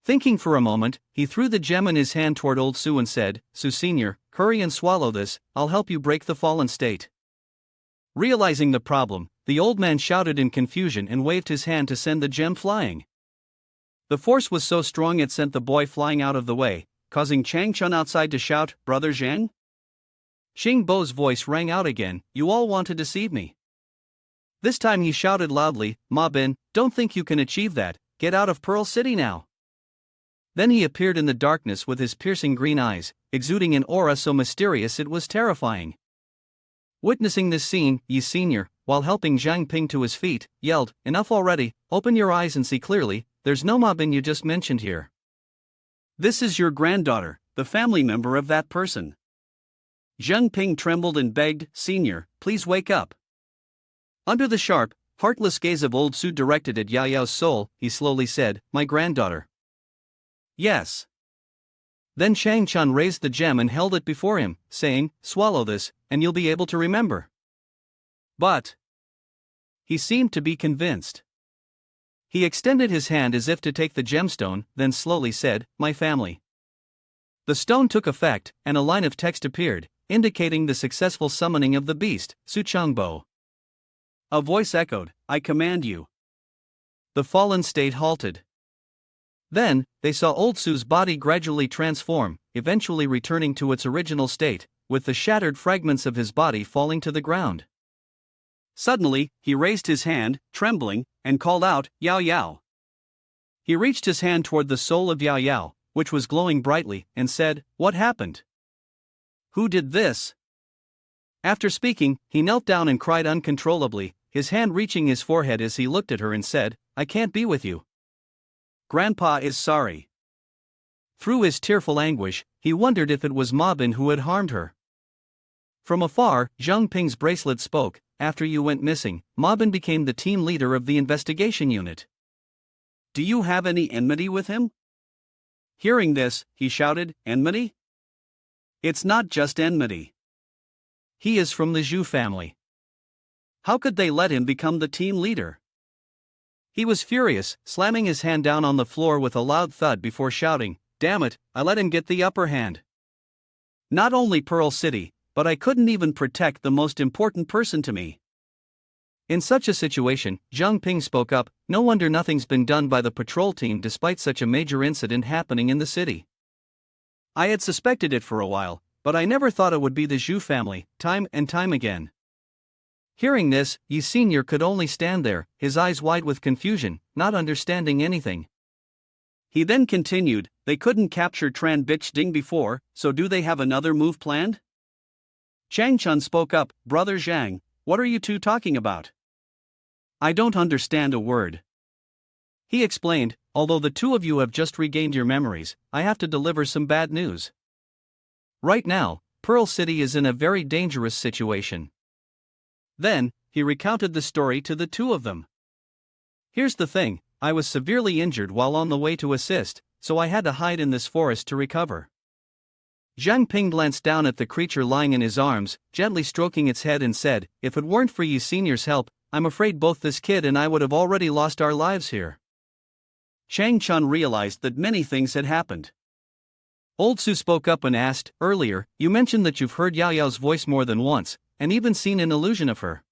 Thinking for a moment, he threw the gem in his hand toward Old Su and said, Su Senior, hurry and swallow this, I'll help you break the fallen state. Realizing the problem, the old man shouted in confusion and waved his hand to send the gem flying. The force was so strong it sent the boy flying out of the way, causing Chang Chun outside to shout, Brother Zhang? Qing Bo's voice rang out again, You all want to deceive me. This time he shouted loudly, Ma Bin, don't think you can achieve that, get out of Pearl City now. Then he appeared in the darkness with his piercing green eyes, exuding an aura so mysterious it was terrifying. Witnessing this scene, Yi Senior, while helping Jiang Ping to his feet, yelled, Enough already, open your eyes and see clearly, there's no Ma Bin you just mentioned here. This is your granddaughter, the family member of that person. Jiang Ping trembled and begged, Senior, please wake up. Under the sharp, heartless gaze of Old Su directed at Yao Yao's soul, he slowly said, My granddaughter. Yes. Then Chang Chun raised the gem and held it before him, saying, Swallow this, and you'll be able to remember. But he seemed to be convinced. He extended his hand as if to take the gemstone, then slowly said, My family. The stone took effect, and a line of text appeared, indicating the successful summoning of the beast, Su Changbo. A voice echoed, I command you. The fallen state halted. Then, they saw Old Su's body gradually transform, eventually returning to its original state, with the shattered fragments of his body falling to the ground. Suddenly, he raised his hand, trembling, and called out, "Yao Yao." He reached his hand toward the soul of Yao Yao, which was glowing brightly, and said, "What happened? Who did this?" After speaking, he knelt down and cried uncontrollably, his hand reaching his forehead as he looked at her and said, "I can't be with you. Grandpa is sorry." Through his tearful anguish, he wondered if it was Ma Bin who had harmed her. From afar, Jiang Ping's bracelet spoke. "After you went missing, Ma Bin became the team leader of the investigation unit. Do you have any enmity with him?" Hearing this, he shouted, "Enmity? It's not just enmity. He is from the Zhu family. How could they let him become the team leader?" He was furious, slamming his hand down on the floor with a loud thud before shouting, "Damn it, I let him get the upper hand. Not only Pearl City, but I couldn't even protect the most important person to me." In such a situation, Jiang Ping spoke up, "No wonder nothing's been done by the patrol team despite such a major incident happening in the city. I had suspected it for a while, but I never thought it would be the Zhu family, time and time again." Hearing this, Yi Senior could only stand there, his eyes wide with confusion, not understanding anything. He then continued, "They couldn't capture Tran Bitch Ding before, so do they have another move planned?" Chang Chun spoke up, "Brother Zhang, what are you two talking about? I don't understand a word." He explained, "Although the two of you have just regained your memories, I have to deliver some bad news. Right now, Pearl City is in a very dangerous situation." Then, he recounted the story to the two of them. "Here's the thing, I was severely injured while on the way to assist, so I had to hide in this forest to recover." Jiang Ping glanced down at the creature lying in his arms, gently stroking its head and said, "If it weren't for Yi Senior's help, I'm afraid both this kid and I would have already lost our lives here." Chang Chun realized that many things had happened. Old Su spoke up and asked, "Earlier, you mentioned that you've heard Yao Yao's voice more than once, and even seen an illusion of her."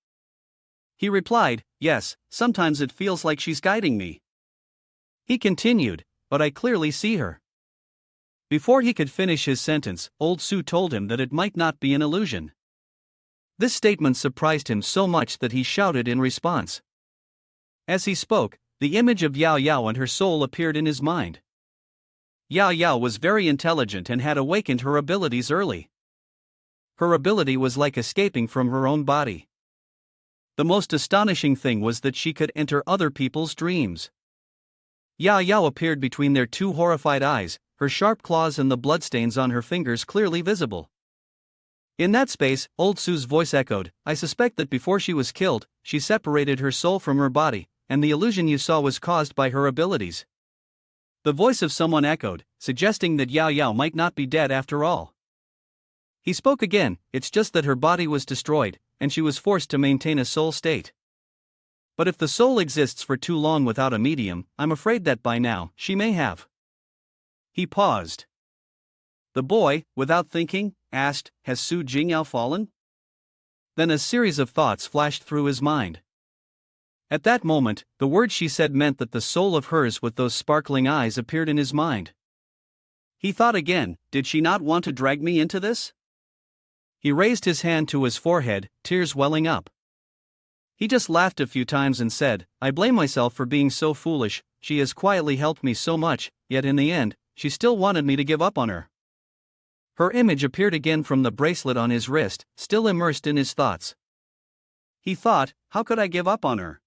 He replied, "Yes, sometimes it feels like she's guiding me." He continued, "But I clearly see her." Before he could finish his sentence, Old Su told him that it might not be an illusion. This statement surprised him so much that he shouted in response. As he spoke, the image of Yao Yao and her soul appeared in his mind. Yao Yao was very intelligent and had awakened her abilities early. Her ability was like escaping from her own body. The most astonishing thing was that she could enter other people's dreams. Yao Yao appeared between their two horrified eyes, her sharp claws and the bloodstains on her fingers clearly visible. In that space, Old Su's voice echoed, "I suspect that before she was killed, she separated her soul from her body, and the illusion you saw was caused by her abilities." The voice of someone echoed, suggesting that Yao Yao might not be dead after all. He spoke again, "It's just that her body was destroyed, and she was forced to maintain a soul state. But if the soul exists for too long without a medium, I'm afraid that by now, she may have." He paused. The boy, without thinking, asked, "Has Su Jing Yao fallen?" Then a series of thoughts flashed through his mind. At that moment, the words she said meant that the soul of hers with those sparkling eyes appeared in his mind. He thought again, did she not want to drag me into this? He raised his hand to his forehead, tears welling up. He just laughed a few times and said, "I blame myself for being so foolish, she has quietly helped me so much, yet in the end, she still wanted me to give up on her." Her image appeared again from the bracelet on his wrist, still immersed in his thoughts. He thought, how could I give up on her?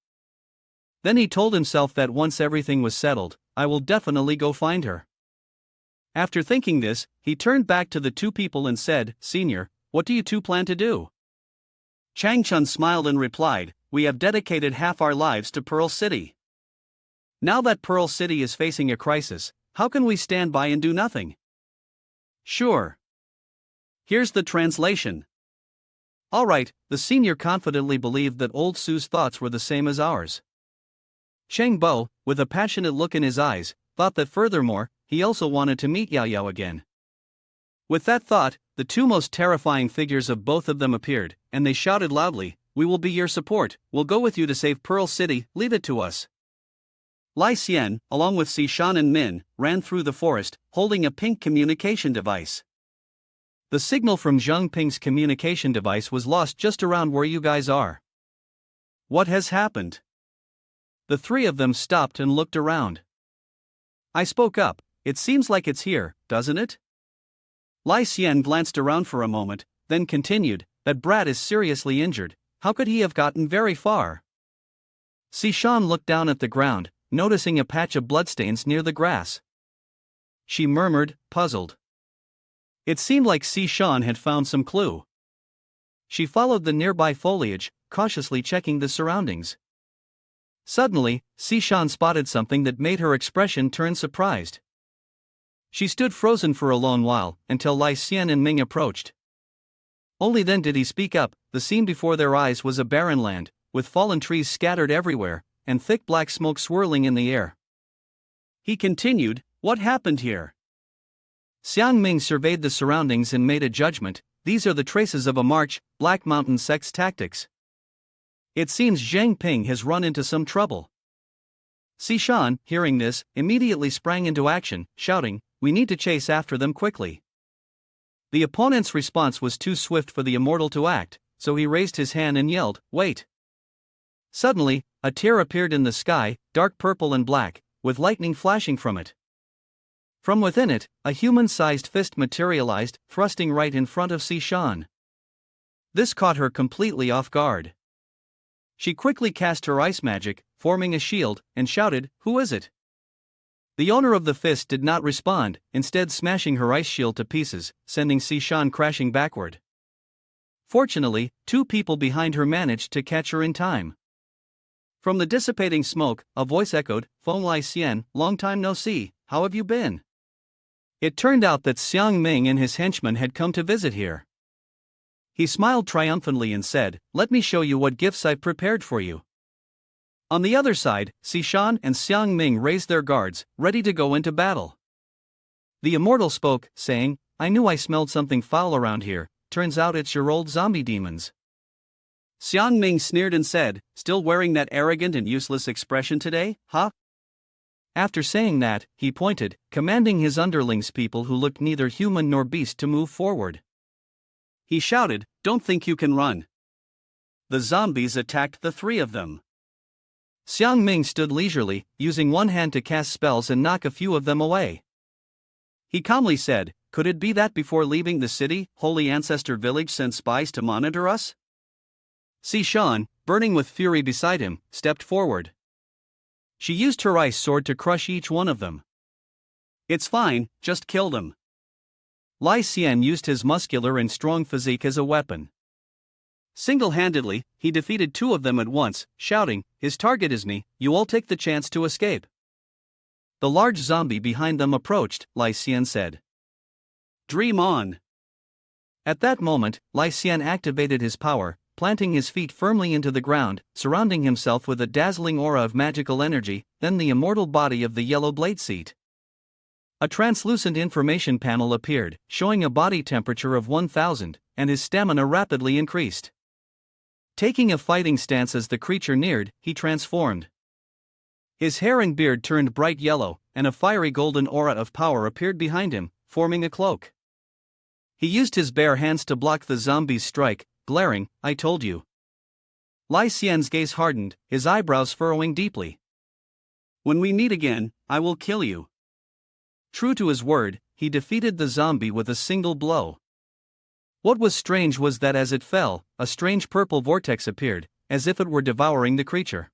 Then he told himself that once everything was settled, I will definitely go find her. After thinking this, he turned back to the two people and said, "Senior, what do you two plan to do?" Chang Chun smiled and replied, "We have dedicated half our lives to Pearl City. Now that Pearl City is facing a crisis, how can we stand by and do nothing?" "Sure. Here's the translation." Alright, the senior confidently believed that Old Su's thoughts were the same as ours. Cheng Bo, with a passionate look in his eyes, thought that furthermore, he also wanted to meet Yao Yao again. With that thought, the two most terrifying figures of both of them appeared, and they shouted loudly, "We will be your support, we'll go with you to save Pearl City, leave it to us." Lai Xian, along with Sishan and Min, ran through the forest, holding a pink communication device. The signal from Jiang Ping's communication device was lost just around where you guys are. What has happened? The three of them stopped and looked around. I spoke up. It seems like it's here, doesn't it? Lai Xian glanced around for a moment, then continued, that brat is seriously injured. How could he have gotten very far? Sishan looked down at the ground, noticing a patch of bloodstains near the grass. She murmured, puzzled. It seemed like Sishan had found some clue. She followed the nearby foliage, cautiously checking the surroundings. Suddenly, Sishan spotted something that made her expression turn surprised. She stood frozen for a long while, until Lai Xian and Ming approached. Only then did he speak up. The scene before their eyes was a barren land, with fallen trees scattered everywhere, and thick black smoke swirling in the air. He continued, what happened here? Xiang Ming surveyed the surroundings and made a judgment. These are the traces of a march, Black Mountain sect's tactics. It seems Jiang Ping has run into some trouble. Sishan, hearing this, immediately sprang into action, shouting, we need to chase after them quickly. The opponent's response was too swift for the immortal to act, so he raised his hand and yelled, wait. Suddenly, a tear appeared in the sky, dark purple and black, with lightning flashing from it. From within it, a human-sized fist materialized, thrusting right in front of Sishan. This caught her completely off guard. She quickly cast her ice magic, forming a shield, and shouted, who is it? The owner of the fist did not respond, instead smashing her ice shield to pieces, sending Sishan crashing backward. Fortunately, two people behind her managed to catch her in time. From the dissipating smoke, a voice echoed, Feng Lai Xian, long time no see, how have you been? It turned out that Xiang Ming and his henchmen had come to visit here. He smiled triumphantly and said, let me show you what gifts I've prepared for you. On the other side, Sishan and Xiang Ming raised their guards, ready to go into battle. The immortal spoke, saying, I knew I smelled something foul around here, turns out it's your old zombie demons. Xiang Ming sneered and said, still wearing that arrogant and useless expression today, huh? After saying that, he pointed, commanding his underlings, people who looked neither human nor beast, to move forward. He shouted, don't think you can run. The zombies attacked the three of them. Xiang Ming stood leisurely, using one hand to cast spells and knock a few of them away. He calmly said, could it be that before leaving the city, Holy Ancestor Village sent spies to monitor us? Sishan, burning with fury beside him, stepped forward. She used her ice sword to crush each one of them. It's fine, just kill them. Lai Xian used his muscular and strong physique as a weapon. Single-handedly, he defeated two of them at once, shouting, his target is me, you all take the chance to escape. The large zombie behind them approached, Lai Xian said. Dream on. At that moment, Lai Xian activated his power, planting his feet firmly into the ground, surrounding himself with a dazzling aura of magical energy, then the immortal body of the yellow blade seat. A translucent information panel appeared, showing a body temperature of 1000, and his stamina rapidly increased. Taking a fighting stance as the creature neared, he transformed. His hair and beard turned bright yellow, and a fiery golden aura of power appeared behind him, forming a cloak. He used his bare hands to block the zombie's strike, glaring, I told you. Lai Xian's gaze hardened, his eyebrows furrowing deeply. When we meet again, I will kill you. True to his word, he defeated the zombie with a single blow. What was strange was that as it fell, a strange purple vortex appeared, as if it were devouring the creature.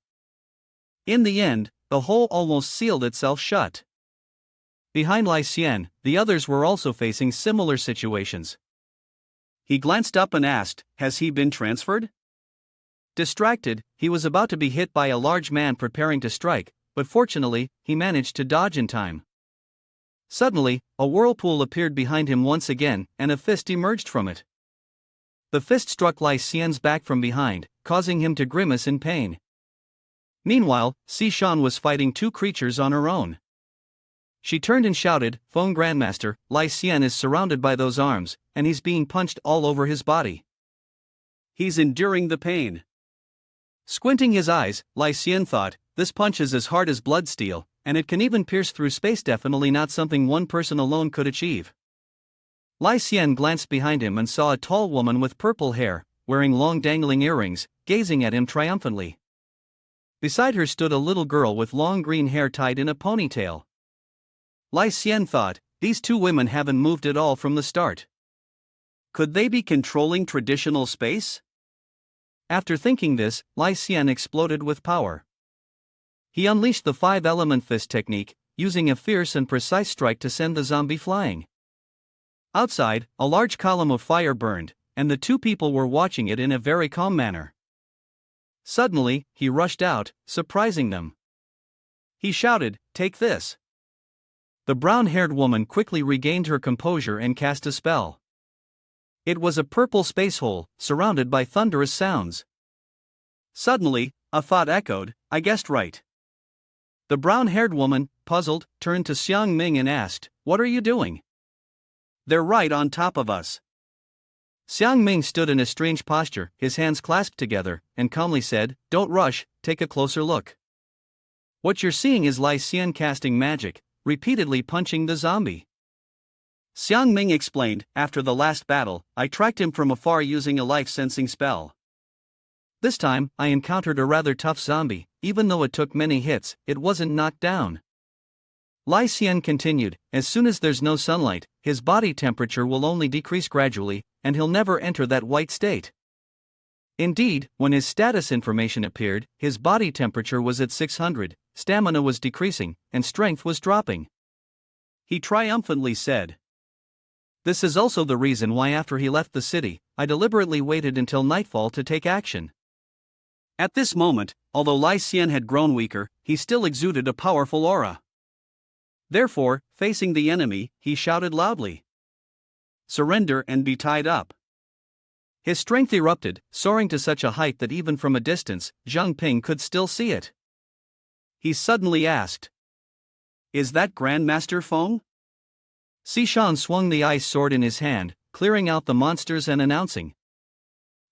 In the end, the hole almost sealed itself shut. Behind Lai Xian, the others were also facing similar situations. He glanced up and asked, has he been transferred? Distracted, he was about to be hit by a large man preparing to strike, but fortunately, he managed to dodge in time. Suddenly, a whirlpool appeared behind him once again, and a fist emerged from it. The fist struck Lai Xian's back from behind, causing him to grimace in pain. Meanwhile, Sishan was fighting two creatures on her own. She turned and shouted, Feng Grandmaster, Lai Xian is surrounded by those arms, and he's being punched all over his body. He's enduring the pain. Squinting his eyes, Lai Xian thought, this punch is as hard as blood steel, and it can even pierce through space, definitely not something one person alone could achieve. Lai Xian glanced behind him and saw a tall woman with purple hair, wearing long dangling earrings, gazing at him triumphantly. Beside her stood a little girl with long green hair tied in a ponytail. Lai Xian thought, these two women haven't moved at all from the start. Could they be controlling traditional space? After thinking this, Lai Xian exploded with power. He unleashed the 5-element fist technique, using a fierce and precise strike to send the zombie flying. Outside, a large column of fire burned, and the two people were watching it in a very calm manner. Suddenly, he rushed out, surprising them. He shouted, "Take this!" The brown-haired woman quickly regained her composure and cast a spell. It was a purple space hole, surrounded by thunderous sounds. Suddenly, a thought echoed, "I guessed right." The brown-haired woman, puzzled, turned to Jiang Ping and asked, "What are you doing?" "They're right on top of us." Jiang Ping stood in a strange posture, his hands clasped together, and calmly said, "Don't rush, take a closer look." What you're seeing is Lai Xian casting magic, repeatedly punching the zombie. Jiang Ping explained, "After the last battle, I tracked him from afar using a life-sensing spell. This time, I encountered a rather tough zombie. Even though it took many hits, it wasn't knocked down." Lai Xian continued, "As soon as there's no sunlight, his body temperature will only decrease gradually, and he'll never enter that white state." Indeed, when his status information appeared, his body temperature was at 600, stamina was decreasing, and strength was dropping. He triumphantly said, "This is also the reason why after he left the city, I deliberately waited until nightfall to take action." At this moment, although Lai Xian had grown weaker, he still exuded a powerful aura. Therefore, facing the enemy, he shouted loudly, "Surrender and be tied up." His strength erupted, soaring to such a height that even from a distance, Jiang Ping could still see it. He suddenly asked, "Is that Grandmaster Feng?" Sishan swung the ice sword in his hand, clearing out the monsters and announcing,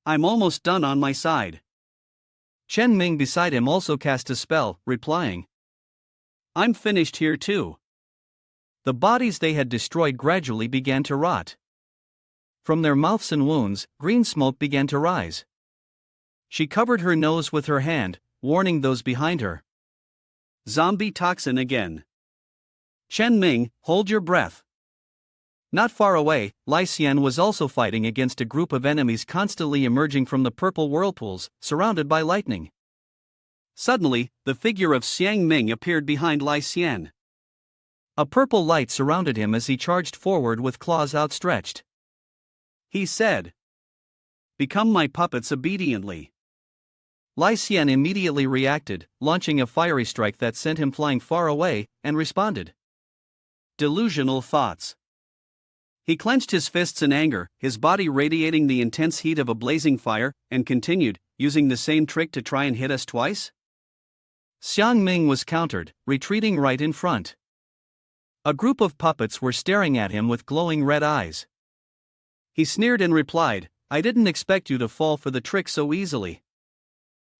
"I'm almost done on my side." Chen Ming beside him also cast a spell, replying, "I'm finished here too." The bodies they had destroyed gradually began to rot. From their mouths and wounds, green smoke began to rise. She covered her nose with her hand, warning those behind her. "Zombie toxin again. Chen Ming, hold your breath." Not far away, Lai Xian was also fighting against a group of enemies constantly emerging from the purple whirlpools, surrounded by lightning. Suddenly, the figure of Jiang Ping appeared behind Lai Xian. A purple light surrounded him as he charged forward with claws outstretched. He said, "Become my puppets obediently." Lai Xian immediately reacted, launching a fiery strike that sent him flying far away, and responded, "Delusional thoughts." He clenched his fists in anger, his body radiating the intense heat of a blazing fire, and continued, "Using the same trick to try and hit us twice?" Jiang Ping was countered, retreating right in front. A group of puppets were staring at him with glowing red eyes. He sneered and replied, "I didn't expect you to fall for the trick so easily."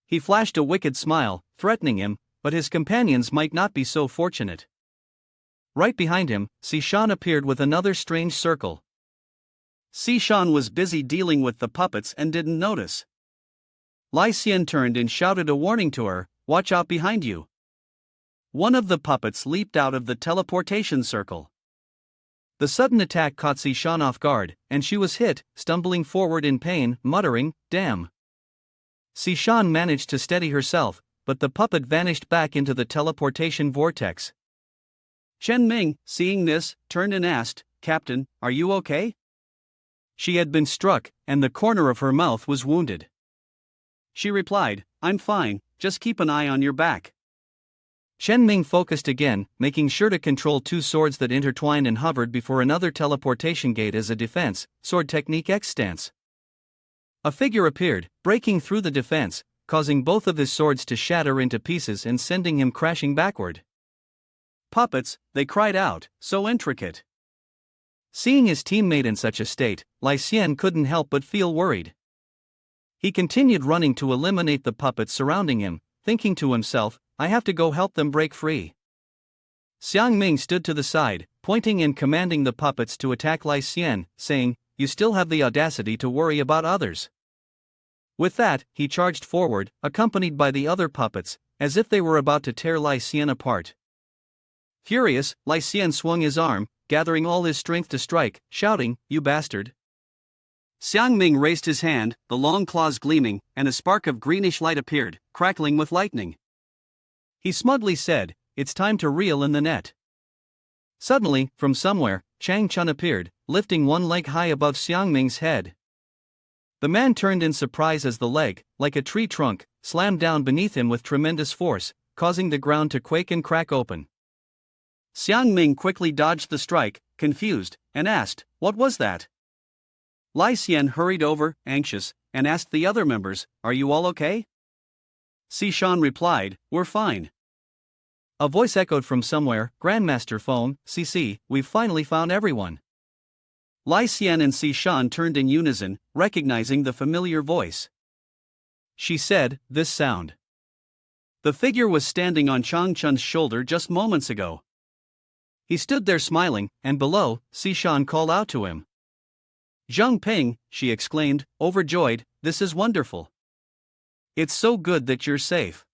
He flashed a wicked smile, threatening him, but his companions might not be so fortunate. Right behind him, Sishan appeared with another strange circle. Sishan was busy dealing with the puppets and didn't notice. Lai Xian turned and shouted a warning to her, "Watch out behind you." One of the puppets leaped out of the teleportation circle. The sudden attack caught Sishan off guard, and she was hit, stumbling forward in pain, muttering, "Damn." Sishan managed to steady herself, but the puppet vanished back into the teleportation vortex. Chen Ming, seeing this, turned and asked, "Captain, are you okay?" She had been struck, and the corner of her mouth was wounded. She replied, "I'm fine, just keep an eye on your back." Chen Ming focused again, making sure to control two swords that intertwined and hovered before another teleportation gate as a defense, sword technique X stance. A figure appeared, breaking through the defense, causing both of his swords to shatter into pieces and sending him crashing backward. "Puppets," they cried out, "so intricate." Seeing his teammate in such a state, Lai Xian couldn't help but feel worried. He continued running to eliminate the puppets surrounding him, thinking to himself, I have to go help them break free. Xiang Ming stood to the side, pointing and commanding the puppets to attack Lai Xian, saying, "You still have the audacity to worry about others." With that, he charged forward, accompanied by the other puppets, as if they were about to tear Lai Xian apart. Furious, Lai Xian swung his arm, gathering all his strength to strike, shouting, "You bastard!" Xiang Ming raised his hand, the long claws gleaming, and a spark of greenish light appeared, crackling with lightning. He smugly said, "It's time to reel in the net." Suddenly, from somewhere, Chang Chun appeared, lifting one leg high above Xiang Ming's head. The man turned in surprise as the leg, like a tree trunk, slammed down beneath him with tremendous force, causing the ground to quake and crack open. Xiang Ming quickly dodged the strike, confused, and asked, "What was that?" Lai Xian hurried over, anxious, and asked the other members, "Are you all okay?" Shan replied, "We're fine." A voice echoed from somewhere, "Grandmaster phone, CC, we've finally found everyone." Lai Xian and Shan turned in unison, recognizing the familiar voice. She said, "This sound." The figure was standing on Chang Chun's shoulder just moments ago. He stood there smiling, and below, Shan called out to him. "Jiang Ping," she exclaimed, overjoyed, "this is wonderful. It's so good that you're safe."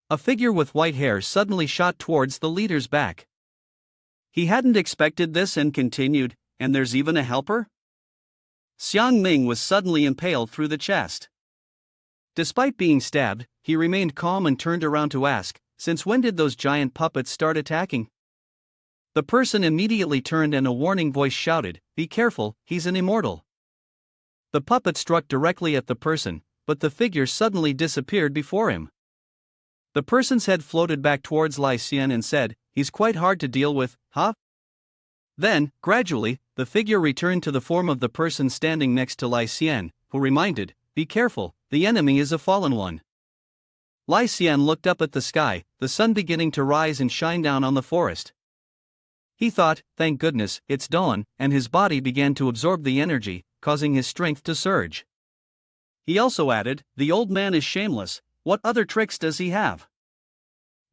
A figure with white hair suddenly shot towards the leader's back. He hadn't expected this and continued, "And there's even a helper?" Xiang Ming was suddenly impaled through the chest. Despite being stabbed, he remained calm and turned around to ask, "Since when did those giant puppets start attacking?" The person immediately turned and a warning voice shouted, "Be careful, he's an immortal." The puppet struck directly at the person, but the figure suddenly disappeared before him. The person's head floated back towards Lai Xian and said, "He's quite hard to deal with, huh?" Then, gradually, the figure returned to the form of the person standing next to Lai Xian, who reminded, "Be careful, the enemy is a fallen one." Lai Xian looked up at the sky, the sun beginning to rise and shine down on the forest. He thought, "Thank goodness, it's dawn," and his body began to absorb the energy, causing his strength to surge. He also added, "The old man is shameless, what other tricks does he have?"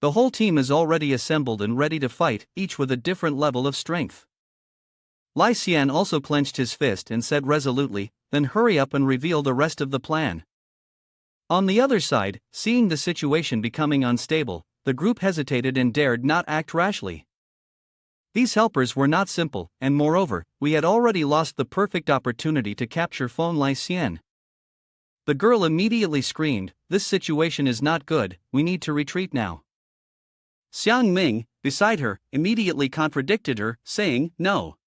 The whole team is already assembled and ready to fight, each with a different level of strength. Lai Xian also clenched his fist and said resolutely, "Then hurry up and reveal the rest of the plan." On the other side, seeing the situation becoming unstable, the group hesitated and dared not act rashly. These helpers were not simple, and moreover, we had already lost the perfect opportunity to capture Feng Lai Xian. The girl immediately screamed, "This situation is not good, we need to retreat now." Xiang Ming, beside her, immediately contradicted her, saying, "No."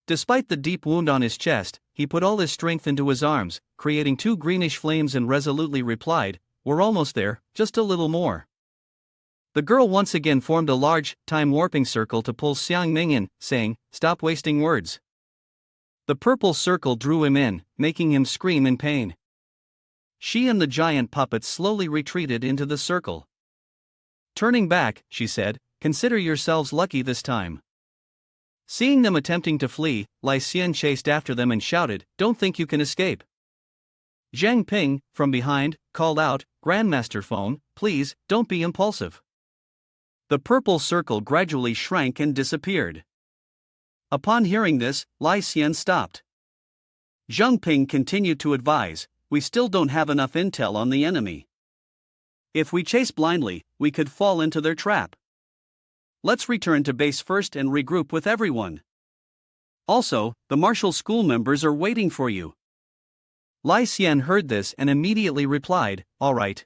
Despite the deep wound on his chest, he put all his strength into his arms, creating two greenish flames and resolutely replied, "We're almost there, just a little more." The girl once again formed a large, time-warping circle to pull Xiang Ming in, saying, "Stop wasting words." The purple circle drew him in, making him scream in pain. She and the giant puppets slowly retreated into the circle. Turning back, she said, "Consider yourselves lucky this time." Seeing them attempting to flee, Lai Xian chased after them and shouted, "Don't think you can escape." Jiang Ping, from behind, called out, "Grandmaster Phone, please, don't be impulsive." The purple circle gradually shrank and disappeared. Upon hearing this, Lai Xian stopped. Jiang Ping continued to advise, "We still don't have enough intel on the enemy. If we chase blindly, we could fall into their trap. Let's return to base first and regroup with everyone. Also, the martial school members are waiting for you." Lai Xian heard this and immediately replied, "All right."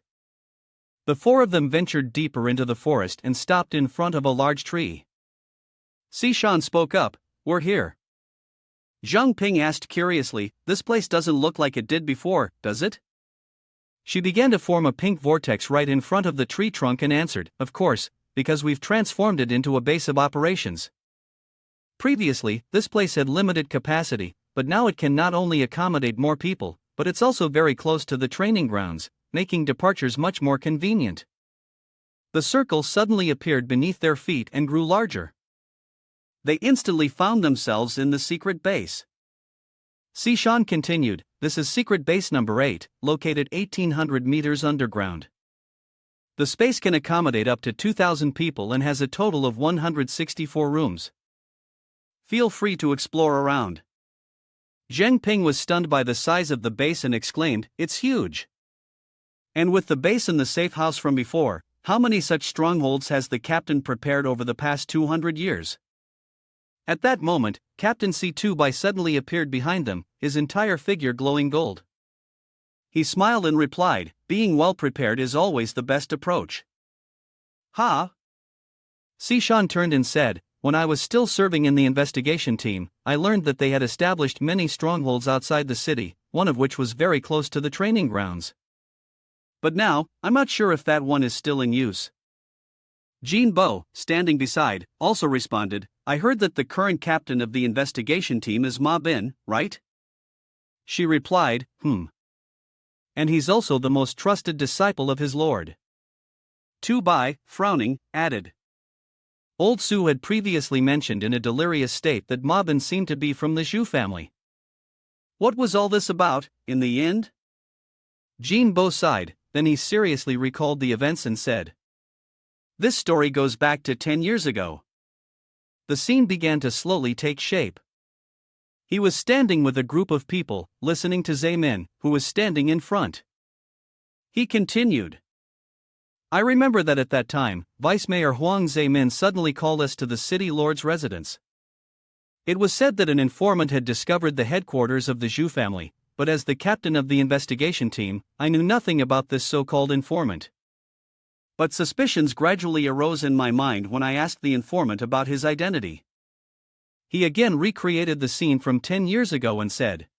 The four of them ventured deeper into the forest and stopped in front of a large tree. Shan spoke up, "We're here." Jiang Ping asked curiously, "This place doesn't look like it did before, does it?" She began to form a pink vortex right in front of the tree trunk and answered, "Of course, because we've transformed it into a base of operations. Previously, this place had limited capacity, but now it can not only accommodate more people, but it's also very close to the training grounds, making departures much more convenient." The circle suddenly appeared beneath their feet and grew larger. They instantly found themselves in the secret base. Shan continued, "This is secret base number 8, located 1800 meters underground. The space can accommodate up to 2,000 people and has a total of 164 rooms. Feel free to explore around. Jiang Ping was stunned by the size of the base and exclaimed, "It's huge! And with the base and the safe house from before, how many such strongholds has the captain prepared over the past 200 years? At that moment, Captain C2 suddenly appeared behind them, his entire figure glowing gold. He smiled and replied, "Being well prepared is always the best approach." "Ha!" Sishan turned and said, "When I was still serving in the investigation team, I learned that they had established many strongholds outside the city, one of which was very close to the training grounds. But now, I'm not sure if that one is still in use." Jean Bo, standing beside, also responded, "I heard that the current captain of the investigation team is Ma Bin, right?" She replied, "And he's also the most trusted disciple of his lord." Tu Bai, frowning, added. Old Su had previously mentioned in a delirious state that Ma Bin seemed to be from the Zhu family. What was all this about, in the end? Jean Bo sighed, then he seriously recalled the events and said, "This story goes back to 10 years ago." The scene began to slowly take shape. He was standing with a group of people, listening to Zaymin, who was standing in front. He continued, "I remember that at that time, Vice Mayor Huang Zaymin suddenly called us to the city lord's residence. It was said that an informant had discovered the headquarters of the Zhu family, but as the captain of the investigation team, I knew nothing about this so-called informant. But suspicions gradually arose in my mind when I asked the informant about his identity." He again recreated the scene from 10 years ago and said,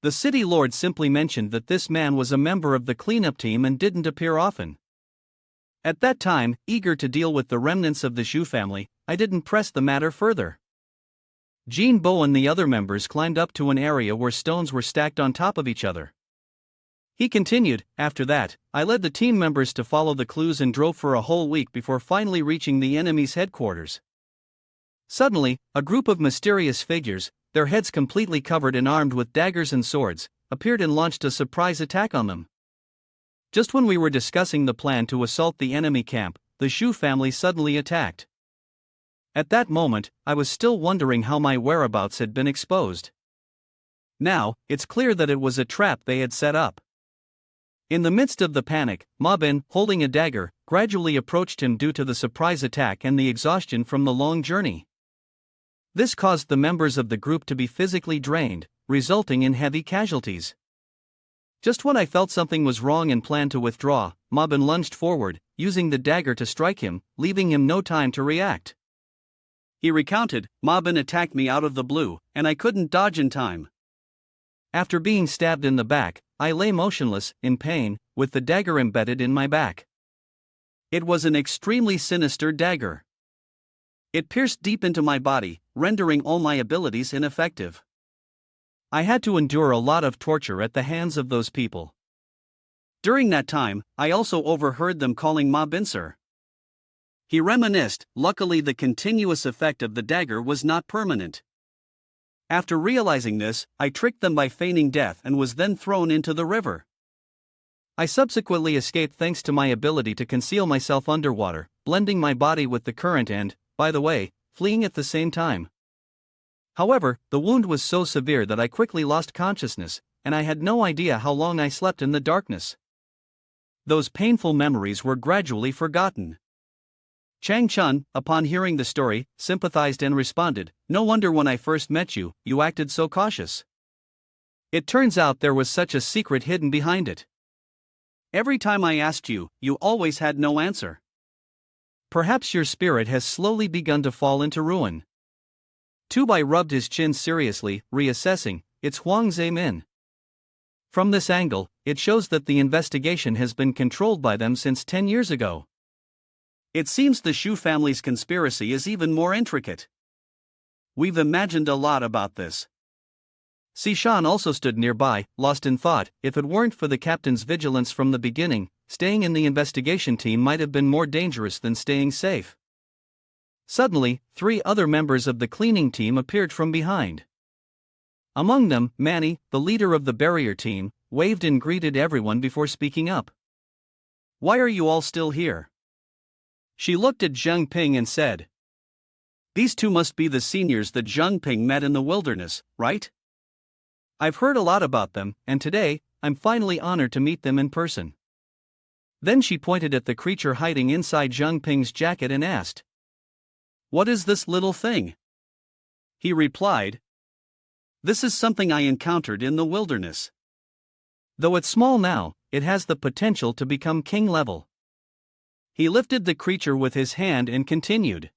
"The city lord simply mentioned that this man was a member of the cleanup team and didn't appear often. At that time, eager to deal with the remnants of the Zhu family, I didn't press the matter further." Jean Bo and the other members climbed up to an area where stones were stacked on top of each other. He continued, "After that, I led the team members to follow the clues and drove for a whole week before finally reaching the enemy's headquarters. Suddenly, a group of mysterious figures, their heads completely covered and armed with daggers and swords, appeared and launched a surprise attack on them. Just when we were discussing the plan to assault the enemy camp, the Zhu family suddenly attacked. At that moment, I was still wondering how my whereabouts had been exposed. Now, it's clear that it was a trap they had set up." In the midst of the panic, Ma Bin, holding a dagger, gradually approached him due to the surprise attack and the exhaustion from the long journey. This caused the members of the group to be physically drained, resulting in heavy casualties. Just when I felt something was wrong and planned to withdraw, Ma Bin lunged forward, using the dagger to strike him, leaving him no time to react. He recounted, "Ma Bin attacked me out of the blue, and I couldn't dodge in time. After being stabbed in the back, I lay motionless, in pain, with the dagger embedded in my back. It was an extremely sinister dagger. It pierced deep into my body, rendering all my abilities ineffective. I had to endure a lot of torture at the hands of those people. During that time, I also overheard them calling Ma Bin sir." He reminisced, luckily the continuous effect of the dagger was not permanent. After realizing this, I tricked them by feigning death and was then thrown into the river. I subsequently escaped thanks to my ability to conceal myself underwater, blending my body with the current and, by the way, fleeing at the same time. However, the wound was so severe that I quickly lost consciousness, and I had no idea how long I slept in the darkness. Those painful memories were gradually forgotten." Chang Chun, upon hearing the story, sympathized and responded, "No wonder when I first met you, you acted so cautious. It turns out there was such a secret hidden behind it. Every time I asked you, you always had no answer. Perhaps your spirit has slowly begun to fall into ruin." Tu Bai rubbed his chin seriously, reassessing, "It's Huang Zaymin. From this angle, it shows that the investigation has been controlled by them since 10 years ago. It seems the Shu family's conspiracy is even more intricate. We've imagined a lot about this." Sishan also stood nearby, lost in thought. If it weren't for the captain's vigilance from the beginning, staying in the investigation team might have been more dangerous than staying safe. Suddenly, 3 other members of the cleaning team appeared from behind. Among them, Manny, the leader of the barrier team, waved and greeted everyone before speaking up. Why are you all still here? She looked at Jiang Ping and said, These two must be the seniors that Jiang Ping met in the wilderness, right? I've heard a lot about them, and today, I'm finally honored to meet them in person. Then she pointed at the creature hiding inside Jiang Ping's jacket and asked, What is this little thing? He replied, This is something I encountered in the wilderness. Though it's small now, it has the potential to become king level. He lifted the creature with his hand and continued.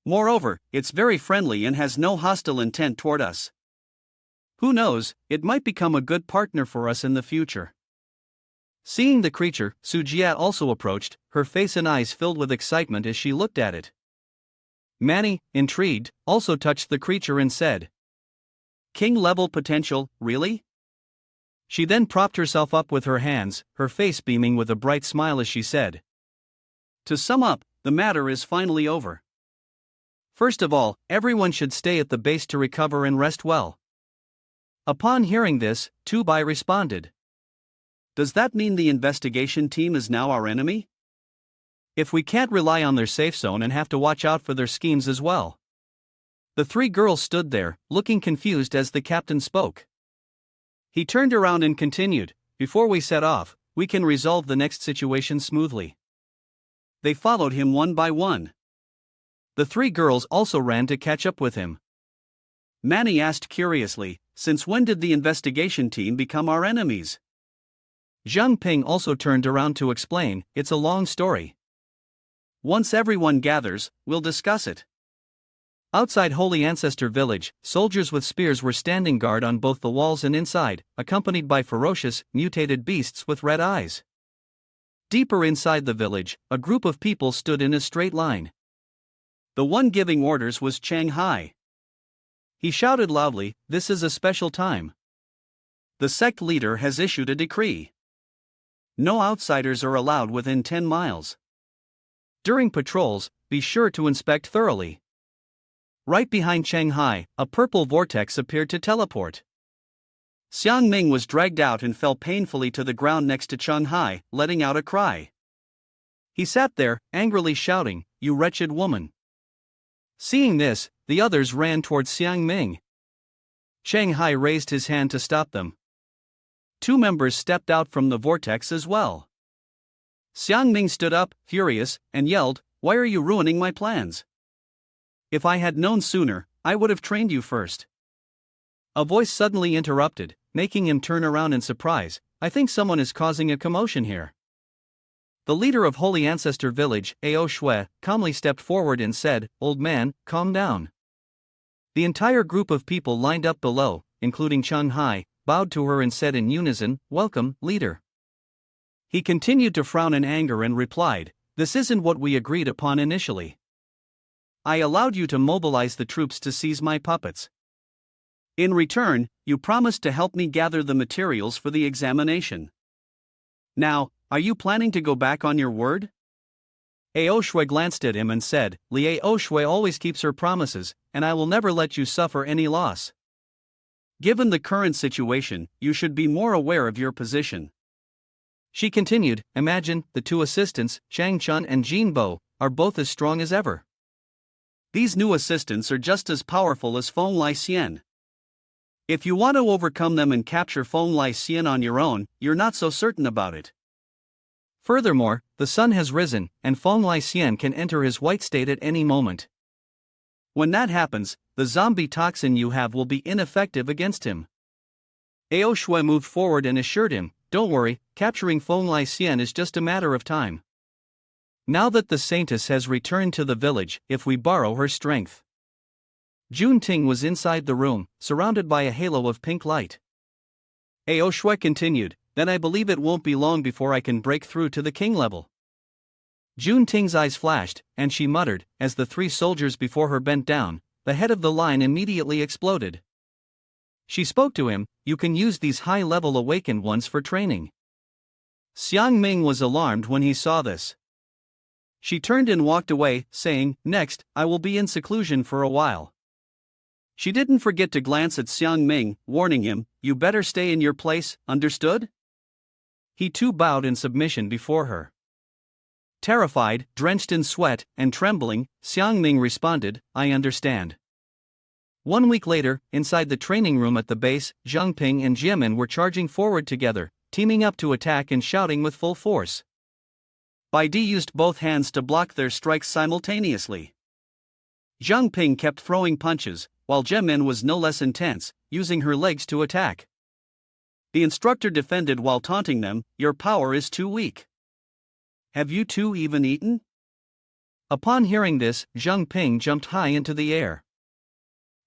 Moreover, it's very friendly and has no hostile intent toward us. Who knows, it might become a good partner for us in the future. Seeing the creature, Su Jia also approached, her face and eyes filled with excitement as she looked at it. Manny, intrigued, also touched the creature and said, King-level potential, really? She then propped herself up with her hands, her face beaming with a bright smile as she said, To sum up, the matter is finally over. First of all, everyone should stay at the base to recover and rest well. Upon hearing this, Tu Bai responded, Does that mean the investigation team is now our enemy? If we can't rely on their safe zone and have to watch out for their schemes as well. The three girls stood there, looking confused as the captain spoke. He turned around and continued, Before we set off, we can resolve the next situation smoothly. They followed him one by one. The three girls also ran to catch up with him. Manny asked curiously, Since when did the investigation team become our enemies? Jiang Ping also turned around to explain, It's a long story. Once everyone gathers, we'll discuss it. Outside Holy Ancestor Village, soldiers with spears were standing guard on both the walls and inside, accompanied by ferocious, mutated beasts with red eyes. Deeper inside the village, a group of people stood in a straight line. The one giving orders was Chang Hai. He shouted loudly, This is a special time. The sect leader has issued a decree. No outsiders are allowed within 10 miles. During patrols, be sure to inspect thoroughly. Right behind Chang Hai, a purple vortex appeared to teleport. Xiang Ming was dragged out and fell painfully to the ground next to Chang Hai, letting out a cry. He sat there, angrily shouting, You wretched woman. Seeing this, the others ran towards Xiang Ming. Chang Hai raised his hand to stop them. Two members stepped out from the vortex as well. Xiang Ming stood up, furious, and yelled, Why are you ruining my plans? If I had known sooner, I would have trained you first. A voice suddenly interrupted, making him turn around in surprise. I think someone is causing a commotion here. The leader of Holy Ancestor Village, Ao Shui, calmly stepped forward and said, Old man, calm down. The entire group of people lined up below, including Chang Hai, bowed to her and said in unison, Welcome, leader. He continued to frown in anger and replied, This isn't what we agreed upon initially. I allowed you to mobilize the troops to seize my puppets. In return, you promised to help me gather the materials for the examination. Now, are you planning to go back on your word? Ao Shui glanced at him and said, Li Ao Shui always keeps her promises, and I will never let you suffer any loss. Given the current situation, you should be more aware of your position. She continued, Imagine, the two assistants, Chang Chun and Jin Bo, are both as strong as ever. These new assistants are just as powerful as Feng Lai Xian. If you want to overcome them and capture Feng Lai Xian on your own, you're not so certain about it. Furthermore, the sun has risen, and Feng Lai Xian can enter his white state at any moment. When that happens, the zombie toxin you have will be ineffective against him. Ao Shui moved forward and assured him, Don't worry, capturing Feng Lai Xian is just a matter of time. Now that the saintus has returned to the village, if we borrow her strength. Jun Ting was inside the room, surrounded by a halo of pink light. Ao Shui continued, Then I believe it won't be long before I can break through to the king level. Jun Ting's eyes flashed, and she muttered, as the three soldiers before her bent down, the head of the line immediately exploded. She spoke to him, You can use these high-level awakened ones for training. Xiang Ming was alarmed when he saw this. She turned and walked away, saying, Next, I will be in seclusion for a while. She didn't forget to glance at Xiang Ming, warning him, You better stay in your place, understood? He too bowed in submission before her. Terrified, drenched in sweat, and trembling, Xiang Ming responded, "I understand." 1 week later, inside the training room at the base, Jiang Ping and Jiamin were charging forward together, teaming up to attack and shouting with full force. Bai Di used both hands to block their strikes simultaneously. Jiang Ping kept throwing punches, while Jiamin was no less intense, using her legs to attack. The instructor defended while taunting them, "Your power is too weak. Have you two even eaten?" Upon hearing this, Jiang Ping jumped high into the air.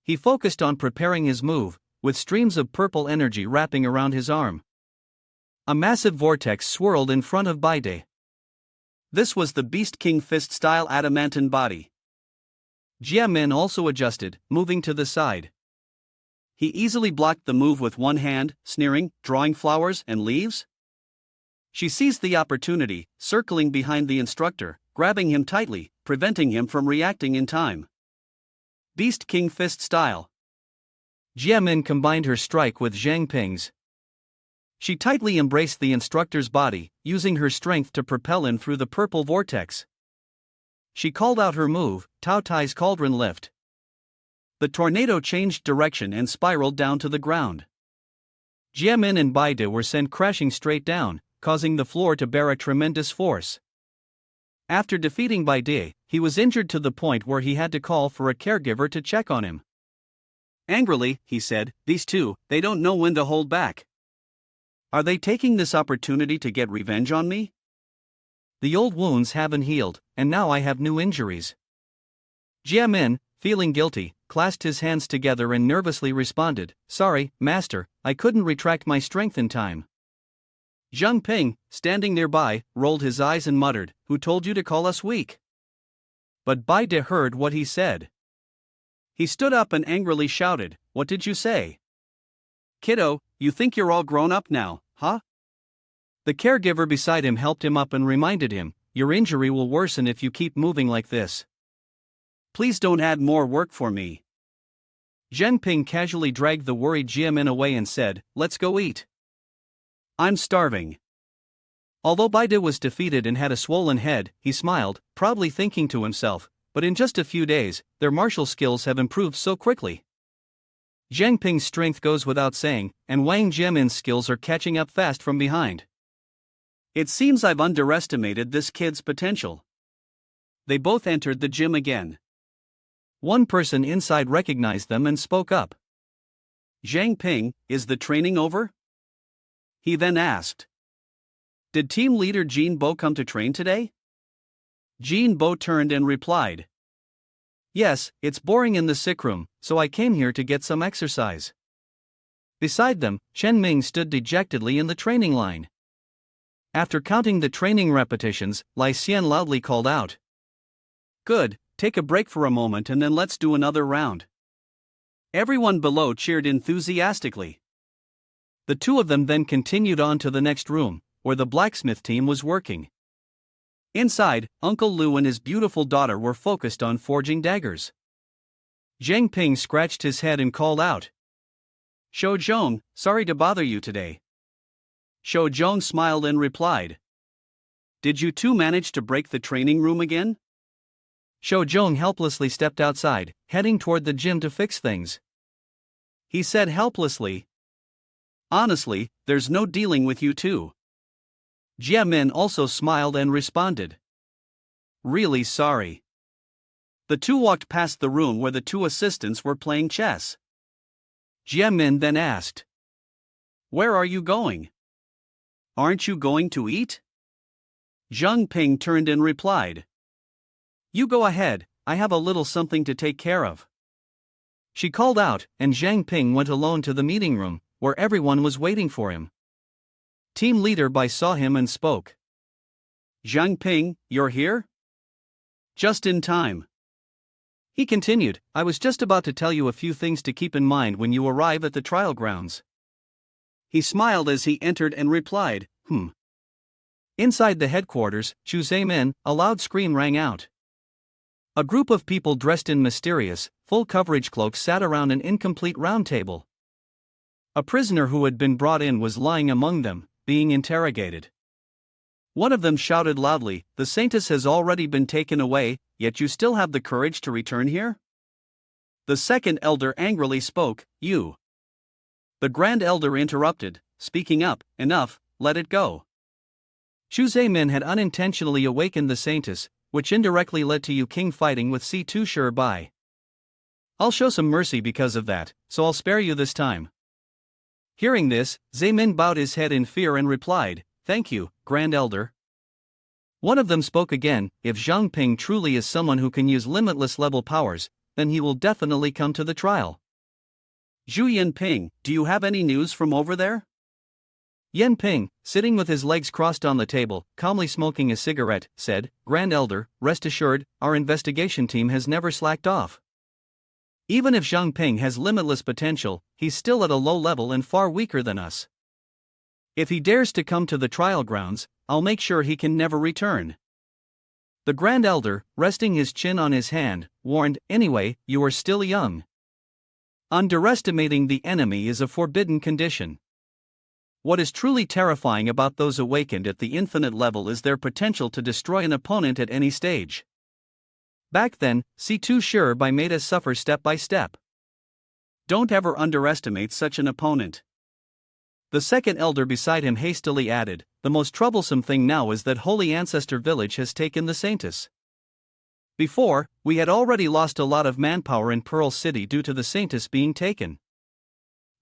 He focused on preparing his move, with streams of purple energy wrapping around his arm. A massive vortex swirled in front of Bai Di. This was the Beast King fist-style adamantine body. Jiamin also adjusted, moving to the side. He easily blocked the move with one hand, sneering, "Drawing flowers and leaves?" She seized the opportunity, circling behind the instructor, grabbing him tightly, preventing him from reacting in time. Beast King fist style. Jiamin combined her strike with Jiang Ping's. She tightly embraced the instructor's body, using her strength to propel him through the purple vortex. She called out her move, Tao Tai's Cauldron Lift. The tornado changed direction and spiraled down to the ground. Jiamin and Bai Di were sent crashing straight down, causing the floor to bear a tremendous force. After defeating Bai Di, he was injured to the point where he had to call for a caregiver to check on him. Angrily, he said, "These two, they don't know when to hold back. Are they taking this opportunity to get revenge on me? The old wounds haven't healed, and now I have new injuries." Jiamin, feeling guilty, clasped his hands together and nervously responded, "Sorry, master, I couldn't retract my strength in time." Jiang Ping, standing nearby, rolled his eyes and muttered, "Who told you to call us weak?" But Bai Di heard what he said. He stood up and angrily shouted, "What did you say? Kiddo, you think you're all grown up now, huh?" The caregiver beside him helped him up and reminded him, "Your injury will worsen if you keep moving like this. Please don't add more work for me." Jiang Ping casually dragged the worried Jiamin away and said, "Let's go eat. I'm starving." Although Bai Di was defeated and had a swollen head, he smiled, proudly thinking to himself, "But in just a few days, their martial skills have improved so quickly." Jiang Ping's strength goes without saying, and Wang Jiamin's skills are catching up fast from behind. It seems I've underestimated this kid's potential. They both entered the gym again. One person inside recognized them and spoke up. "Jiang Ping, is the training over?" He then asked. "Did team leader Jin Bo come to train today?" Jin Bo turned and replied, "Yes, it's boring in the sick room, so I came here to get some exercise." Beside them, Chen Ming stood dejectedly in the training line. After counting the training repetitions, Lai Xian loudly called out, "Good, take a break for a moment and then let's do another round." Everyone below cheered enthusiastically. The two of them then continued on to the next room, where the blacksmith team was working. Inside, Uncle Lu and his beautiful daughter were focused on forging daggers. Jiang Ping scratched his head and called out, "Shou Zhong, sorry to bother you today." Shou Zhong smiled and replied, "Did you two manage to break the training room again?" Shou Zhong helplessly stepped outside, heading toward the gym to fix things. He said helplessly, "Honestly, there's no dealing with you two." Jiamin also smiled and responded, "Really sorry." The two walked past the room where the two assistants were playing chess. Jiamin then asked, "Where are you going? Aren't you going to eat?" Jiang Ping turned and replied, "You go ahead, I have a little something to take care of." She called out, and Jiang Ping went alone to the meeting room, where everyone was waiting for him. Team leader Bai saw him and spoke. "Jiang Ping, you're here? Just in time." He continued, "I was just about to tell you a few things to keep in mind when you arrive at the trial grounds." He smiled as he entered and replied, Inside the headquarters, Chu Zaimin, a loud scream rang out. A group of people dressed in mysterious, full-coverage cloaks sat around an incomplete round table. A prisoner who had been brought in was lying among them, being interrogated. One of them shouted loudly, "The saintus has already been taken away, yet you still have the courage to return here?" The second elder angrily spoke, "You." The grand elder interrupted, speaking up, "Enough, let it go." Shu Zemin had unintentionally awakened the saintus, which indirectly led to Yu King fighting with C2 Sure Bai. "I'll show some mercy because of that, so I'll spare you this time." Hearing this, Zemin bowed his head in fear and replied, "Thank you, Grand Elder." One of them spoke again, "If Jiang Ping truly is someone who can use limitless level powers, then he will definitely come to the trial." "Zhu Ping, do you have any news from over there?" Yan Ping, sitting with his legs crossed on the table, calmly smoking a cigarette, said, "Grand Elder, rest assured, our investigation team has never slacked off. Even if Jiang Ping has limitless potential, he's still at a low level and far weaker than us. If he dares to come to the trial grounds, I'll make sure he can never return." The Grand Elder, resting his chin on his hand, warned, "Anyway, you are still young. Underestimating the enemy is a forbidden condition. What is truly terrifying about those awakened at the infinite level is their potential to destroy an opponent at any stage. Back then, C2 Sure Bai made us suffer step by step. Don't ever underestimate such an opponent." The second elder beside him hastily added, "The most troublesome thing now is that Holy Ancestor Village has taken the saintus. Before, we had already lost a lot of manpower in Pearl City due to the saintus being taken.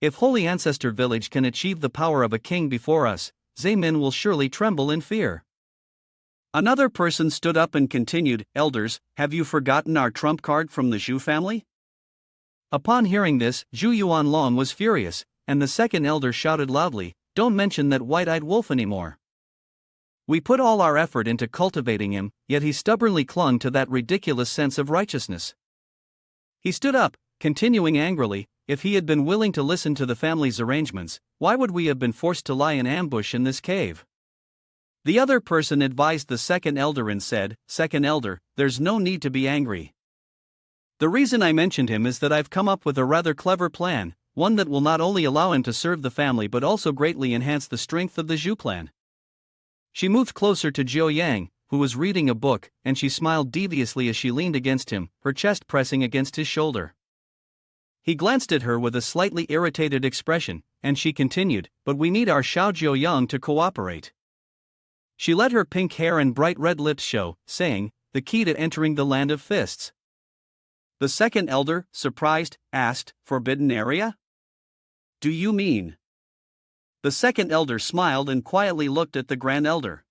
If Holy Ancestor Village can achieve the power of a king before us, Zemin will surely tremble in fear." Another person stood up and continued, "Elders, have you forgotten our trump card from the Zhu family?" Upon hearing this, Zhu Yuanlong was furious, and the second elder shouted loudly, "Don't mention that white-eyed wolf anymore. We put all our effort into cultivating him, yet he stubbornly clung to that ridiculous sense of righteousness." He stood up, continuing angrily, "If he had been willing to listen to the family's arrangements, why would we have been forced to lie in ambush in this cave?" The other person advised the second elder and said, "Second elder, there's no need to be angry. The reason I mentioned him is that I've come up with a rather clever plan, one that will not only allow him to serve the family but also greatly enhance the strength of the Zhu clan." She moved closer to Zhou Yang, who was reading a book, and she smiled deviously as she leaned against him, her chest pressing against his shoulder. He glanced at her with a slightly irritated expression, and she continued, "But we need our Xiao Jiuyang to cooperate." She let her pink hair and bright red lips show, saying, "The key to entering the land of fists." The second elder, surprised, asked, "Forbidden area? Do you mean?" The second elder smiled and quietly looked at the grand elder.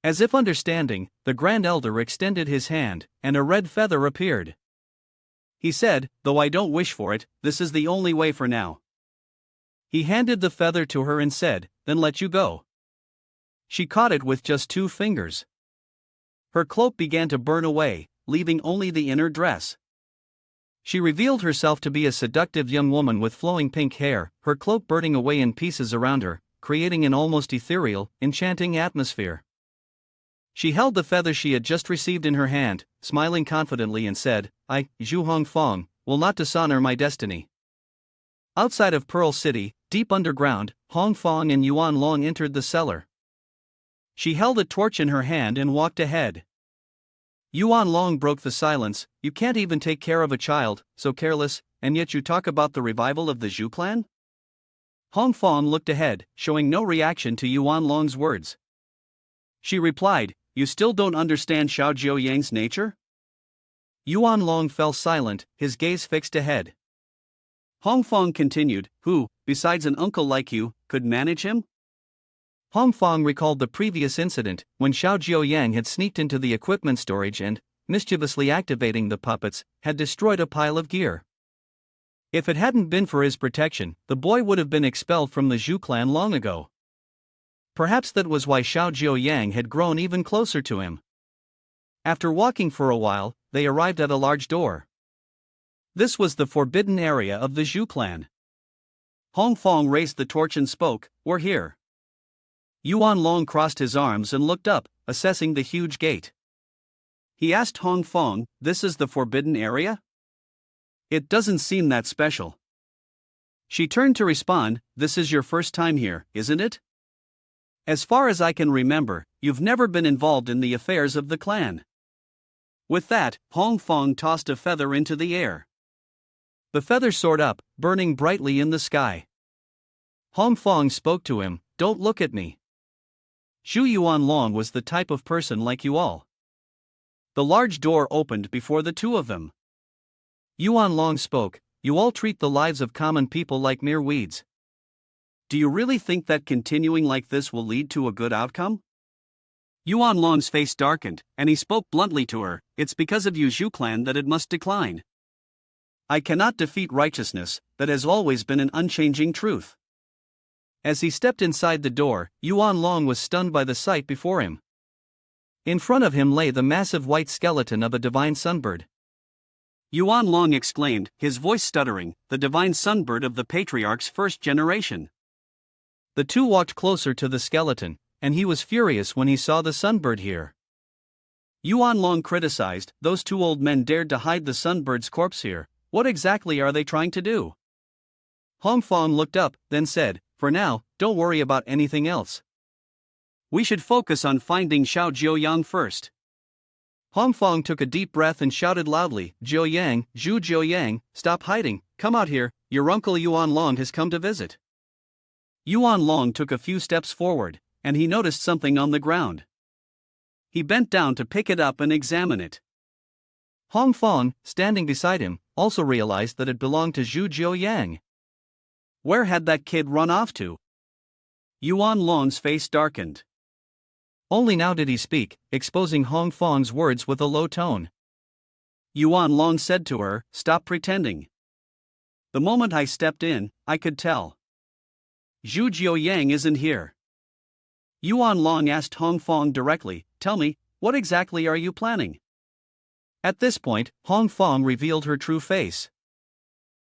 As if understanding, the grand elder extended his hand, and a red feather appeared. He said, "Though I don't wish for it, this is the only way for now." He handed the feather to her and said, "Then let you go." She caught it with just 2 fingers. Her cloak began to burn away, leaving only the inner dress. She revealed herself to be a seductive young woman with flowing pink hair, her cloak burning away in pieces around her, creating an almost ethereal, enchanting atmosphere. She held the feather she had just received in her hand, smiling confidently and said, "I, Zhu Hongfang, will not dishonor my destiny." Outside of Pearl City, deep underground, Hongfang and Yuan Long entered the cellar. She held a torch in her hand and walked ahead. Yuan Long broke the silence, "You can't even take care of a child, so careless, and yet you talk about the revival of the Zhu clan?" Hongfang looked ahead, showing no reaction to Yuan Long's words. She replied, "You still don't understand Xiao Jiuyang's nature?" Yuan Long fell silent, his gaze fixed ahead. Hongfang continued, "Who, besides an uncle like you, could manage him?" Hongfang recalled the previous incident, when Xiao Jiuyang had sneaked into the equipment storage and, mischievously activating the puppets, had destroyed a pile of gear. If it hadn't been for his protection, the boy would have been expelled from the Zhu clan long ago. Perhaps that was why Xiao Jiuyang had grown even closer to him. After walking for a while, they arrived at a large door. This was the forbidden area of the Zhu clan. Hongfang raised the torch and spoke, "We're here." Yuan Long crossed his arms and looked up, assessing the huge gate. He asked Hongfang, "This is the forbidden area? It doesn't seem that special." She turned to respond, "This is your first time here, isn't it?" As far as I can remember, you've never been involved in the affairs of the clan. With that, Hong Fong tossed a feather into the air. The feather soared up, burning brightly in the sky. Hong Fong spoke to him, "Don't look at me. Zhu Yuanlong was the type of person like you all." The large door opened before the two of them. Yuanlong spoke, "You all treat the lives of common people like mere weeds. Do you really think that continuing like this will lead to a good outcome?" Yuanlong's face darkened, and he spoke bluntly to her, "It's because of Zhu clan that it must decline. I cannot defeat righteousness, that has always been an unchanging truth." As he stepped inside the door, Yuanlong was stunned by the sight before him. In front of him lay the massive white skeleton of a divine sunbird. Yuanlong exclaimed, his voice stuttering, "The divine sunbird of the patriarch's first generation." The two walked closer to the skeleton, and he was furious when he saw the sunbird here. Yuanlong criticized, "Those two old men dared to hide the sunbird's corpse here. What exactly are they trying to do?" Hong Fong looked up, then said, "For now, don't worry about anything else. We should focus on finding Xiao Jiuyang first." Hong Fong took a deep breath and shouted loudly, "Jiuyang, Zhu Jiuyang, stop hiding, come out here, your uncle Yuanlong has come to visit." Yuanlong took a few steps forward, and he noticed something on the ground. He bent down to pick it up and examine it. Hong Fong, standing beside him, also realized that it belonged to Zhu Jiuyang. Where had that kid run off to? Yuanlong's face darkened. Only now did he speak, exposing Hong Fong's words with a low tone. Yuanlong said to her, "Stop pretending. The moment I stepped in, I could tell. Zhu Jiuyang isn't here." Yuanlong asked Hong Fong directly, "Tell me, what exactly are you planning?" At this point, Hong Fong revealed her true face.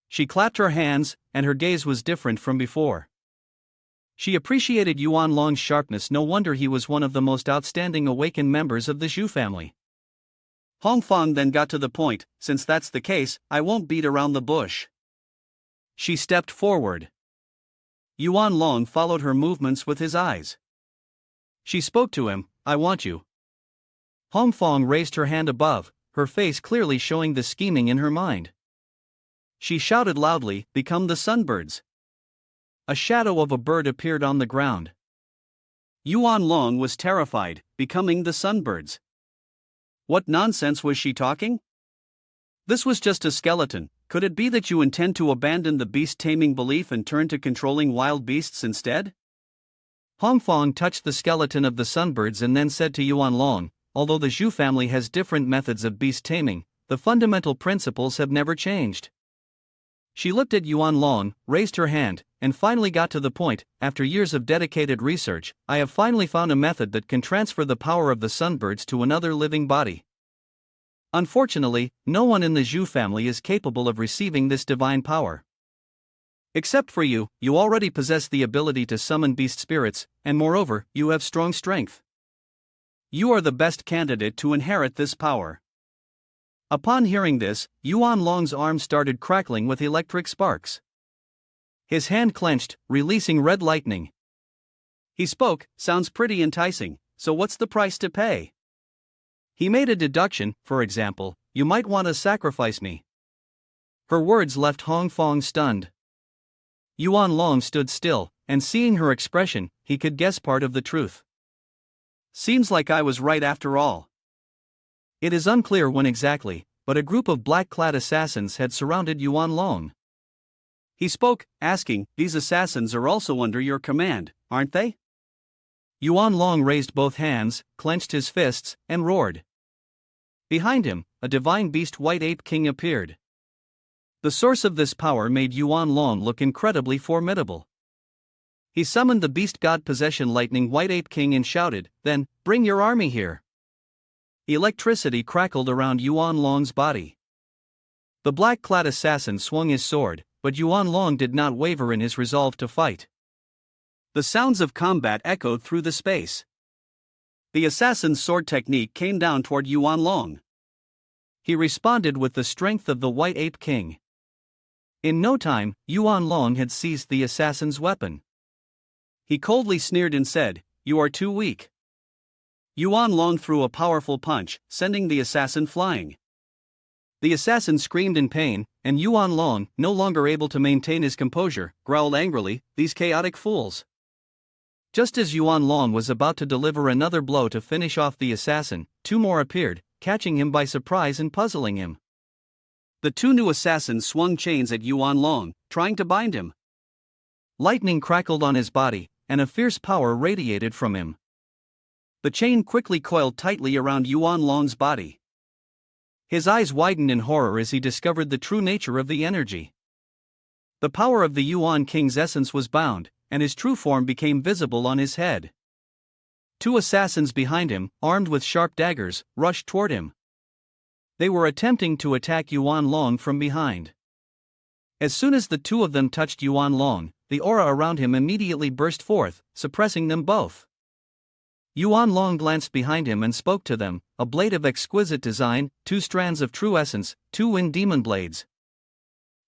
She clapped her hands, and her gaze was different from before. She appreciated Yuanlong's sharpness. No wonder he was one of the most outstanding awakened members of the Zhu family. Hong Fong then got to the point, "Since that's the case, I won't beat around the bush." She stepped forward. Yuanlong followed her movements with his eyes. She spoke to him, "I want you." Hong Fong raised her hand above, her face clearly showing the scheming in her mind. She shouted loudly, "Become the sunbirds." A shadow of a bird appeared on the ground. Yuanlong was terrified, becoming the sunbirds. What nonsense was she talking? This was just a skeleton. Could it be that you intend to abandon the beast-taming belief and turn to controlling wild beasts instead? Hong Fong touched the skeleton of the sunbirds and then said to Yuanlong, "Although the Zhu family has different methods of beast taming, the fundamental principles have never changed." She looked at Yuanlong, raised her hand, and finally got to the point. "After years of dedicated research, I have finally found a method that can transfer the power of the sunbirds to another living body. Unfortunately, no one in the Zhu family is capable of receiving this divine power. Except for you, you already possess the ability to summon beast spirits, and moreover, you have strong strength. You are the best candidate to inherit this power." Upon hearing this, Yuanlong's arm started crackling with electric sparks. His hand clenched, releasing red lightning. He spoke, "Sounds pretty enticing, so what's the price to pay?" He made a deduction, for example, "You might want to sacrifice me." Her words left Hong Fong stunned. Yuanlong stood still, and seeing her expression, he could guess part of the truth. "Seems like I was right after all." It is unclear when exactly, but a group of black-clad assassins had surrounded Yuanlong. He spoke, asking, "These assassins are also under your command, aren't they?" Yuanlong raised both hands, clenched his fists, and roared. Behind him, a divine beast white ape king appeared. The source of this power made Yuanlong look incredibly formidable. He summoned the beast god possession lightning white ape king and shouted, "Then, bring your army here." Electricity crackled around Yuanlong's body. The black-clad assassin swung his sword, but Yuanlong did not waver in his resolve to fight. The sounds of combat echoed through the space. The assassin's sword technique came down toward Yuanlong. He responded with the strength of the white ape king. In no time, Yuanlong had seized the assassin's weapon. He coldly sneered and said, you are too weak. Yuan Long threw a powerful punch, sending the assassin flying. The assassin screamed in pain, and Yuan Long, no longer able to maintain his composure, growled angrily, "These chaotic fools." Just as Yuan Long was about to deliver another blow to finish off the assassin, two more appeared, catching him by surprise and puzzling him. The two new assassins swung chains at Yuan Long, trying to bind him. Lightning crackled on his body, and a fierce power radiated from him. The chain quickly coiled tightly around Yuan Long's body. His eyes widened in horror as he discovered the true nature of the energy. The power of the Yuan King's essence was bound, and his true form became visible on his head. Two assassins behind him, armed with sharp daggers, rushed toward him. They were attempting to attack Yuan Long from behind. As soon as the two of them touched Yuan Long, the aura around him immediately burst forth, suppressing them both. Yuan Long glanced behind him and spoke to them, "A blade of exquisite design, 2 strands of true essence, 2 wind demon blades.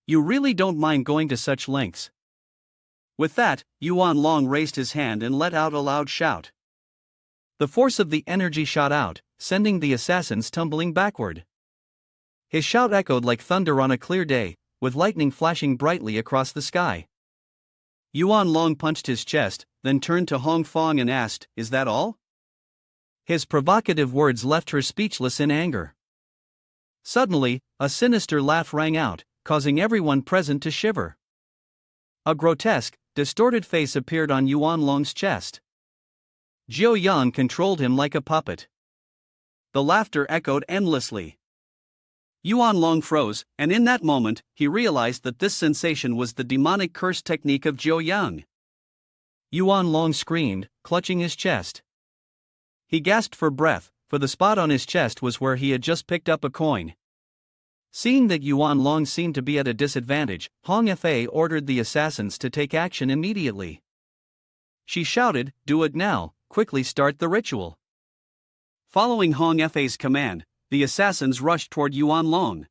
You really don't mind going to such lengths?" With that, Yuan Long raised his hand and let out a loud shout. The force of the energy shot out, sending the assassins tumbling backward. His shout echoed like thunder on a clear day, with lightning flashing brightly across the sky. Yuan Long punched his chest, then turned to Hong Fong and asked, "Is that all?" His provocative words left her speechless in anger. Suddenly, a sinister laugh rang out, causing everyone present to shiver. A grotesque, distorted face appeared on Yuan Long's chest. Jiao Yang controlled him like a puppet. The laughter echoed endlessly. Yuan Long froze, and in that moment, he realized that this sensation was the demonic curse technique of Jiao Yang. Yuan Long screamed, clutching his chest. He gasped for breath, for the spot on his chest was where he had just picked up a coin. Seeing that Yuan Long seemed to be at a disadvantage, Hong Fa ordered the assassins to take action immediately. She shouted, "Do it now, quickly start the ritual." Following Hong Fa's command, the assassins rushed toward Yuan Long.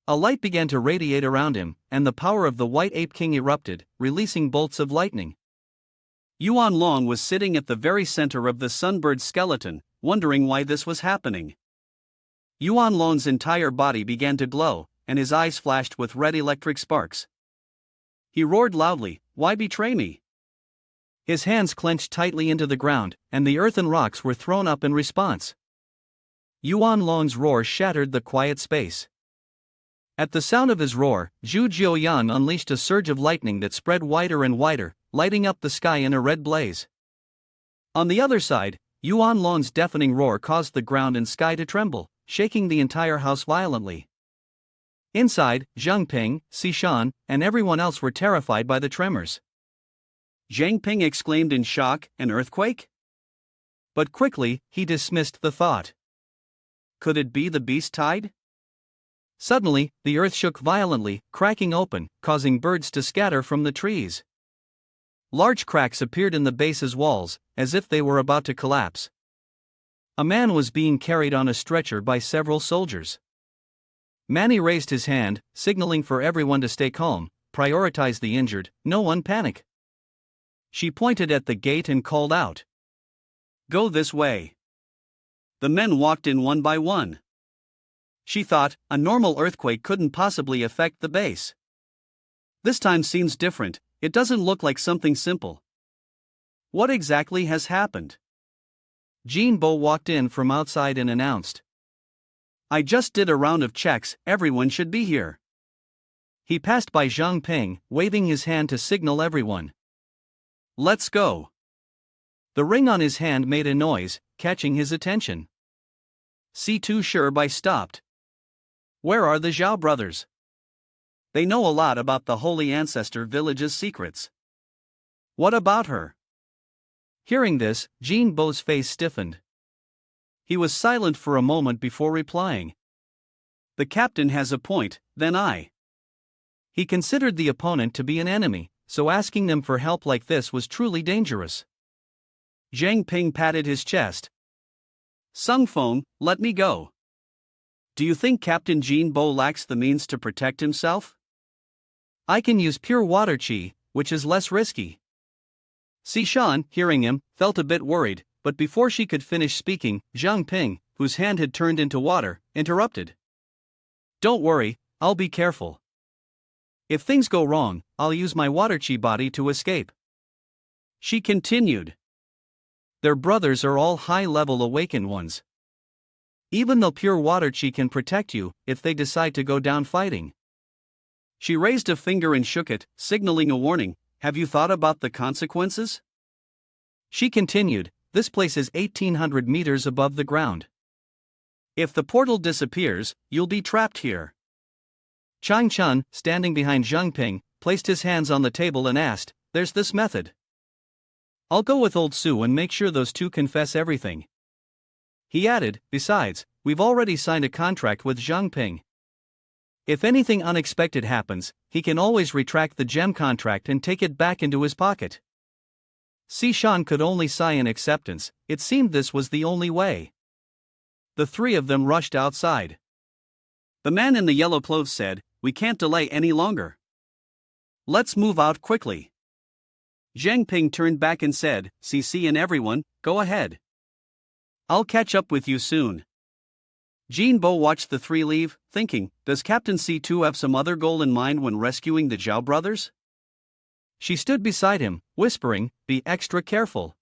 A light began to radiate around him, and the power of the White Ape King erupted, releasing bolts of lightning. Yuan Long was sitting at the very center of the sunbird skeleton, wondering why this was happening. Yuan Long's entire body began to glow, and his eyes flashed with red electric sparks. He roared loudly, "Why betray me?" His hands clenched tightly into the ground, and the earth and rocks were thrown up in response. Yuan Long's roar shattered the quiet space. At the sound of his roar, Zhu Jiaoyan unleashed a surge of lightning that spread wider and wider, lighting up the sky in a red blaze. On the other side, Yuan Long's deafening roar caused the ground and sky to tremble, shaking the entire house violently. Inside, Jiang Ping, Sishan, and everyone else were terrified by the tremors. Jiang Ping exclaimed in shock, "An earthquake?" But quickly, he dismissed the thought. Could it be the beast tide? Suddenly, the earth shook violently, cracking open, causing birds to scatter from the trees. Large cracks appeared in the base's walls, as if they were about to collapse. A man was being carried on a stretcher by several soldiers. Manny raised his hand, signaling for everyone to stay calm, prioritize the injured, no one panic. She pointed at the gate and called out, "Go this way." The men walked in one by one. She thought, a normal earthquake couldn't possibly affect the base. This time seems different, it doesn't look like something simple. What exactly has happened? Jean Bo walked in from outside and announced, "I just did a round of checks, everyone should be here." He passed by Jiang Ping, waving his hand to signal everyone. "Let's go." The ring on his hand made a noise, catching his attention. C2 Shirbai stopped. Where are the Zhao brothers? They know a lot about the Holy Ancestor village's secrets. What about her? Hearing this, Jean Bo's face stiffened. He was silent for a moment before replying. The captain has a point, then I. He considered the opponent to be an enemy, so asking them for help like this was truly dangerous. Jiang Ping patted his chest. Sung Feng, let me go. Do you think Captain Jean Bo lacks the means to protect himself? I can use pure water chi, which is less risky. Shan, hearing him, felt a bit worried, but before she could finish speaking, Jiang Ping, whose hand had turned into water, interrupted. Don't worry, I'll be careful. If things go wrong, I'll use my water chi body to escape. She continued. Their brothers are all high-level awakened ones. Even though pure water chi can protect you if they decide to go down fighting. She raised a finger and shook it, signaling a warning. Have you thought about the consequences? She continued, this place is 1,800 meters above the ground. If the portal disappears, you'll be trapped here. Chang Chun, standing behind Jiang Ping, placed his hands on the table and asked, there's this method. I'll go with old Su and make sure those two confess everything. He added, besides, we've already signed a contract with Jiang Ping. If anything unexpected happens, he can always retract the gem contract and take it back into his pocket. Shan could only sigh in acceptance. It seemed this was the only way. The three of them rushed outside. The man in the yellow clothes said, we can't delay any longer. Let's move out quickly. Jiang Ping turned back and said, CC and everyone, go ahead. I'll catch up with you soon. Jean Bo watched the three leave, thinking, does Captain C2 have some other goal in mind when rescuing the Zhao brothers? She stood beside him, whispering, be extra careful.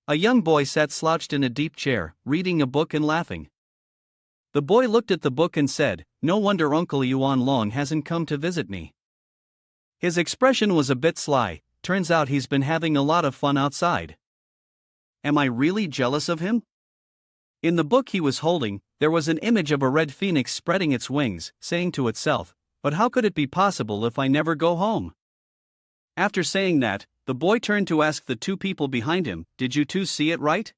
A young boy sat slouched in a deep chair, reading a book and laughing. The boy looked at the book and said, no wonder Uncle Yuan Long hasn't come to visit me. His expression was a bit sly, turns out he's been having a lot of fun outside. Am I really jealous of him? In the book he was holding, there was an image of a red phoenix spreading its wings, saying to itself, but how could it be possible if I never go home? After saying that, the boy turned to ask the two people behind him, did you two see it right?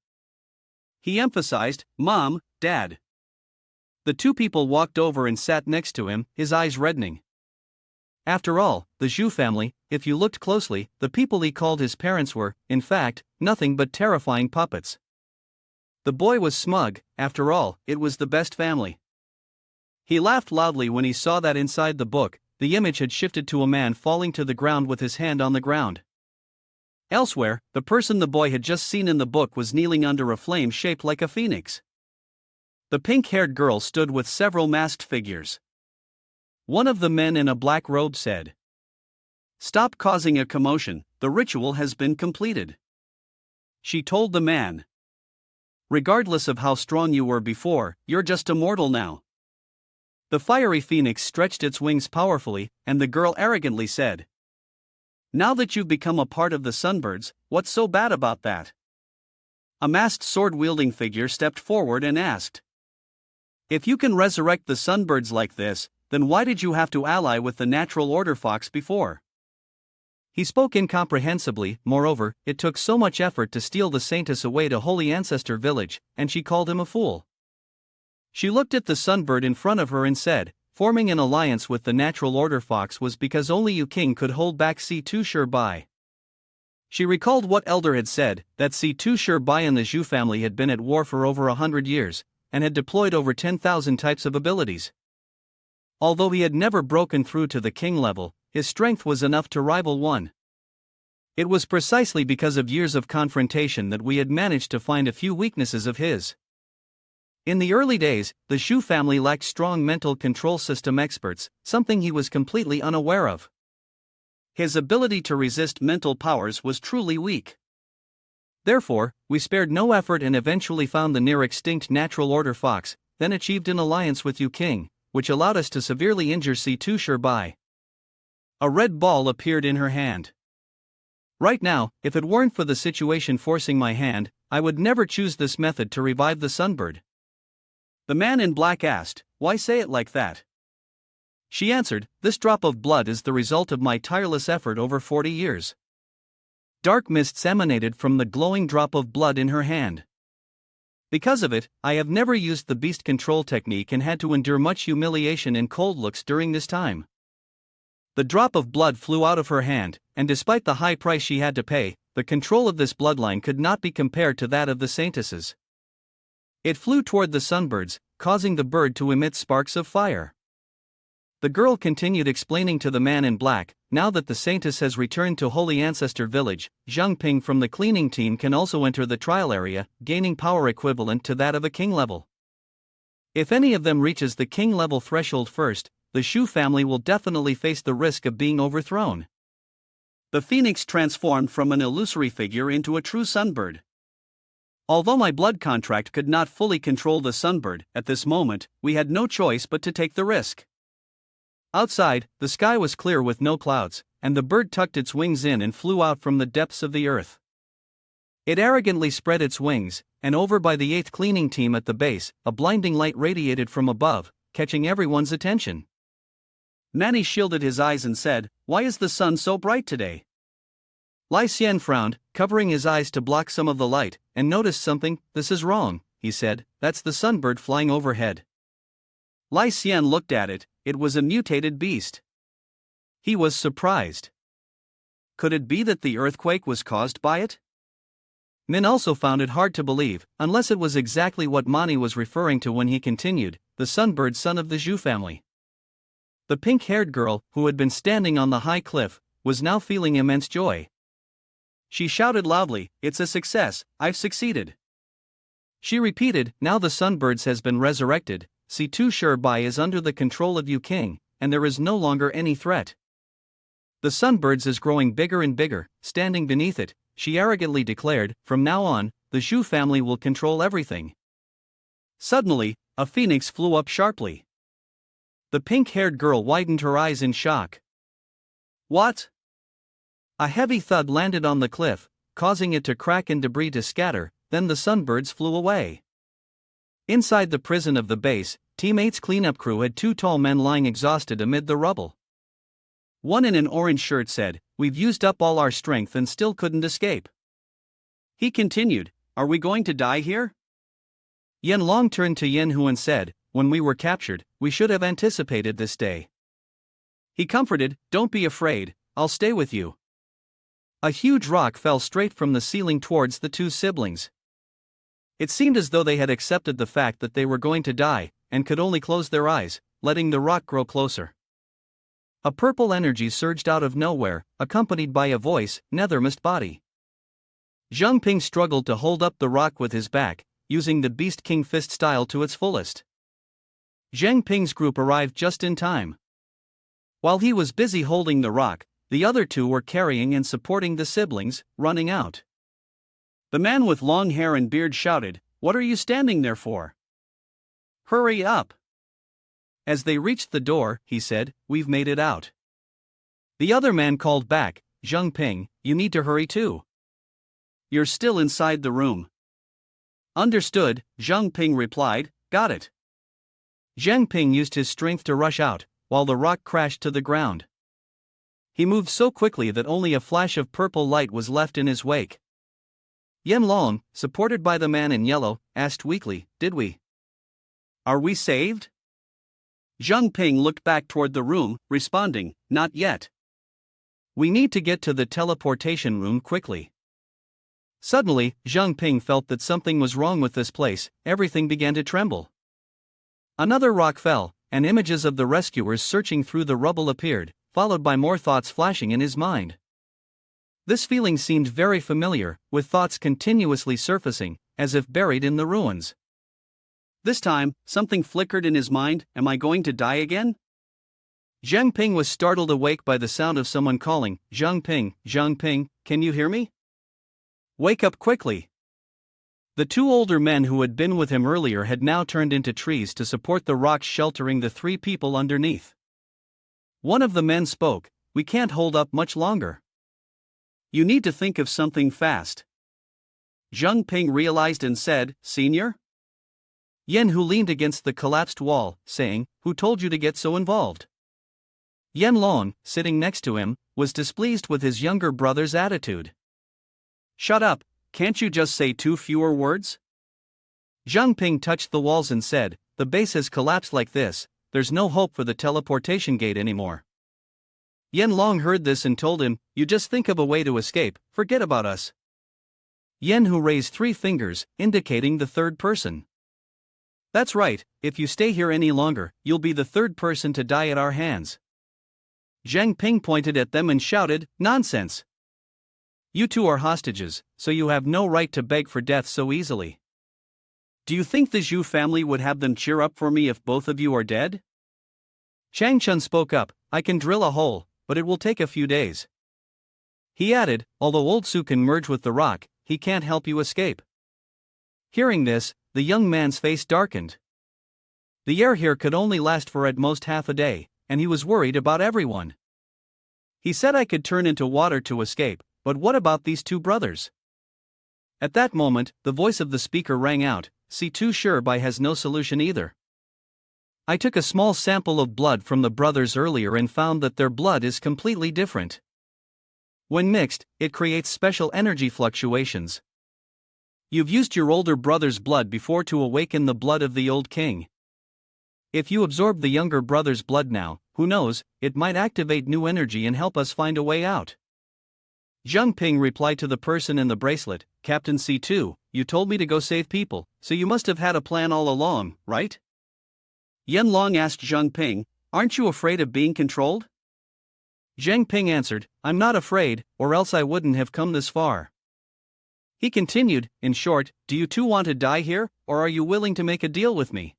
He emphasized, Mom, Dad. The two people walked over and sat next to him, his eyes reddening. After all, the Zhu family, if you looked closely, the people he called his parents were, in fact, nothing but terrifying puppets. The boy was smug, after all, it was the best family. He laughed loudly when he saw that inside the book, the image had shifted to a man falling to the ground with his hand on the ground. Elsewhere, the person the boy had just seen in the book was kneeling under a flame shaped like a phoenix. The pink-haired girl stood with several masked figures. One of the men in a black robe said, stop causing a commotion, the ritual has been completed. She told the man, regardless of how strong you were before, you're just a mortal now. The fiery phoenix stretched its wings powerfully, and the girl arrogantly said, now that you've become a part of the Sunbirds, what's so bad about that? A masked sword-wielding figure stepped forward and asked, if you can resurrect the Sunbirds like this, then why did you have to ally with the Natural Order Fox before? He spoke incomprehensibly, moreover, it took so much effort to steal the saintus away to Holy Ancestor Village, and she called him a fool. She looked at the Sunbird in front of her and said, forming an alliance with the Natural Order Fox was because only you king could hold back C2 Sure Bai. She recalled what Elder had said, that C2 Sure Bai and the Zhu family had been at war for over 100 years, and had deployed over 10,000 types of abilities. Although he had never broken through to the king level, his strength was enough to rival one. It was precisely because of years of confrontation that we had managed to find a few weaknesses of his. In the early days, the Shu family lacked strong mental control system experts, something he was completely unaware of. His ability to resist mental powers was truly weak. Therefore, we spared no effort and eventually found the near-extinct Natural Order Fox, then achieved an alliance with Yu King, which allowed us to severely injure C2 Sure Bai. A red ball appeared in her hand. Right now, if it weren't for the situation forcing my hand, I would never choose this method to revive the Sunbird. The man in black asked, why say it like that? She answered, this drop of blood is the result of my tireless effort over 40 years. Dark mists emanated from the glowing drop of blood in her hand. Because of it, I have never used the beast control technique and had to endure much humiliation and cold looks during this time. The drop of blood flew out of her hand, and despite the high price she had to pay, the control of this bloodline could not be compared to that of the saintesses. It flew toward the Sunbirds, causing the bird to emit sparks of fire. The girl continued explaining to the man in black, now that the saintus has returned to Holy Ancestor Village, Jiang Ping from the cleaning team can also enter the trial area, gaining power equivalent to that of a king level. If any of them reaches the king level threshold first, the Shu family will definitely face the risk of being overthrown. The phoenix transformed from an illusory figure into a true sunbird. Although my blood contract could not fully control the sunbird, at this moment, we had no choice but to take the risk. Outside, the sky was clear with no clouds, and the bird tucked its wings in and flew out from the depths of the earth. It arrogantly spread its wings, and over by the 8th cleaning team at the base, a blinding light radiated from above, catching everyone's attention. Manny shielded his eyes and said, "Why is the sun so bright today?" Lai Xian frowned, covering his eyes to block some of the light, and noticed something. "This is wrong," he said, "that's the sunbird flying overhead." Lai Xian looked at it. It was a mutated beast. He was surprised. Could it be that the earthquake was caused by it? Min also found it hard to believe, unless it was exactly what Mani was referring to when he continued, the sunbird son of the Zhu family. The pink-haired girl, who had been standing on the high cliff, was now feeling immense joy. She shouted loudly, "It's a success, I've succeeded." She repeated, "Now the sunbirds has been resurrected, C2 Shurbai is under the control of Yu King, and there is no longer any threat. The sunbirds is growing bigger and bigger, standing beneath it," she arrogantly declared. "From now on, the Zhu family will control everything." Suddenly, a phoenix flew up sharply. The pink-haired girl widened her eyes in shock. "What?" A heavy thud landed on the cliff, causing it to crack and debris to scatter, then the sunbirds flew away. Inside the prison of the base, Team 8's cleanup crew had 2 tall men lying exhausted amid the rubble. One in an orange shirt said, "We've used up all our strength and still couldn't escape." He continued, "Are we going to die here?" Yen Long turned to Yen Hu and said, "When we were captured, we should have anticipated this day." He comforted, "Don't be afraid, I'll stay with you." A huge rock fell straight from the ceiling towards the 2 siblings. It seemed as though they had accepted the fact that they were going to die, and could only close their eyes, letting the rock grow closer. A purple energy surged out of nowhere, accompanied by a voice, "Nether must body." Jiang Ping struggled to hold up the rock with his back, using the Beast King fist style to its fullest. Jiang Ping's group arrived just in time. While he was busy holding the rock, the other 2 were carrying and supporting the siblings, running out. The man with long hair and beard shouted, "What are you standing there for? Hurry up!" As they reached the door, he said, "We've made it out." The other man called back, "Jiang Ping, you need to hurry too. You're still inside the room." "Understood," Jiang Ping replied, "Got it." Jiang Ping used his strength to rush out, while the rock crashed to the ground. He moved so quickly that only a flash of purple light was left in his wake. Yen Long, supported by the man in yellow, asked weakly, "Did we? Are we saved?" Jiang Ping looked back toward the room, responding, "Not yet. We need to get to the teleportation room quickly." Suddenly, Jiang Ping felt that something was wrong with this place. Everything began to tremble. Another rock fell, and images of the rescuers searching through the rubble appeared, followed by more thoughts flashing in his mind. This feeling seemed very familiar, with thoughts continuously surfacing, as if buried in the ruins. This time, something flickered in his mind. Am I going to die again? Jiang Ping was startled awake by the sound of someone calling, Jiang Ping, can you hear me? Wake up quickly." The 2 older men who had been with him earlier had now turned into trees to support the rocks sheltering the 3 people underneath. One of the men spoke, "We can't hold up much longer. You need to think of something fast." Jiang Ping realized and said, "Senior?" Yen Hu leaned against the collapsed wall, saying, "Who told you to get so involved?" Yen Long, sitting next to him, was displeased with his younger brother's attitude. "Shut up, can't you just say 2 fewer words?" Jiang Ping touched the walls and said, "The base has collapsed like this, there's no hope for the teleportation gate anymore." Yen Long heard this and told him, "You just think of a way to escape, forget about us." Yen Hu raised 3 fingers, indicating the 3rd person. "That's right, if you stay here any longer, you'll be the 3rd person to die at our hands." Jiang Ping pointed at them and shouted, "Nonsense! You two are hostages, so you have no right to beg for death so easily. Do you think the Zhu family would have them cheer up for me if both of you are dead?" Chang Chun spoke up, "I can drill a hole, but it will take a few days." He added, "Although Old Su can merge with the rock, he can't help you escape." Hearing this, the young man's face darkened. The air here could only last for at most half a day, and he was worried about everyone. He said, "I could turn into water to escape, but what about these two brothers?" At that moment, the voice of the speaker rang out, "See, too sure Bai has no solution either. I took a small sample of blood from the brothers earlier and found that their blood is completely different. When mixed, it creates special energy fluctuations. You've used your older brother's blood before to awaken the blood of the old king. If you absorb the younger brother's blood now, who knows, it might activate new energy and help us find a way out." Jiang Ping replied to the person in the bracelet, "Captain C2, you told me to go save people, so you must have had a plan all along, right?" Yan Long asked Jiang Ping, "Aren't you afraid of being controlled?" Jiang Ping answered, "I'm not afraid, or else I wouldn't have come this far." He continued, "In short, do you two want to die here, or are you willing to make a deal with me?"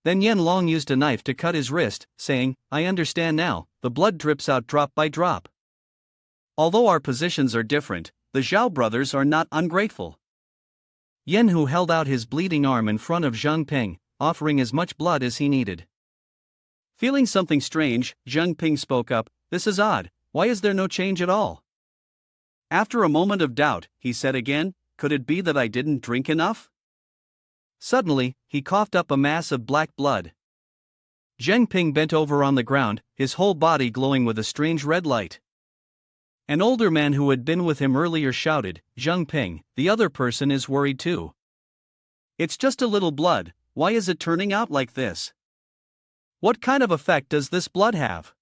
Then Yan Long used a knife to cut his wrist, saying, "I understand now, the blood drips out drop by drop. Although our positions are different, the Zhao brothers are not ungrateful." Yan Hu held out his bleeding arm in front of Jiang Ping, offering as much blood as he needed. Feeling something strange, Jiang Ping spoke up, "This is odd, why is there no change at all?" After a moment of doubt, he said again, "Could it be that I didn't drink enough?" Suddenly, he coughed up a mass of black blood. Jiang Ping bent over on the ground, his whole body glowing with a strange red light. An older man who had been with him earlier shouted, "Jiang Ping, the other person is worried too. It's just a little blood, why is it turning out like this? What kind of effect does this blood have?"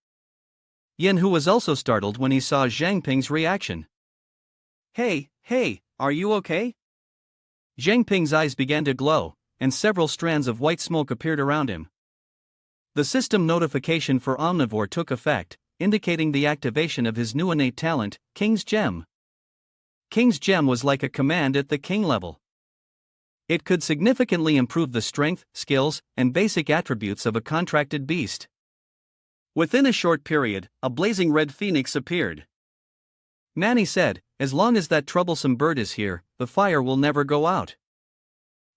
Yan Hu was also startled when he saw Jiang Ping's reaction. Hey, are you okay?" Jiang Ping's eyes began to glow, and several strands of white smoke appeared around him. The system notification for Omnivore took effect, indicating the activation of his new innate talent, King's Gem. King's Gem was like a command at the king level. It could significantly improve the strength, skills, and basic attributes of a contracted beast. Within a short period, a blazing red phoenix appeared. Manny said, "As long as that troublesome bird is here, the fire will never go out."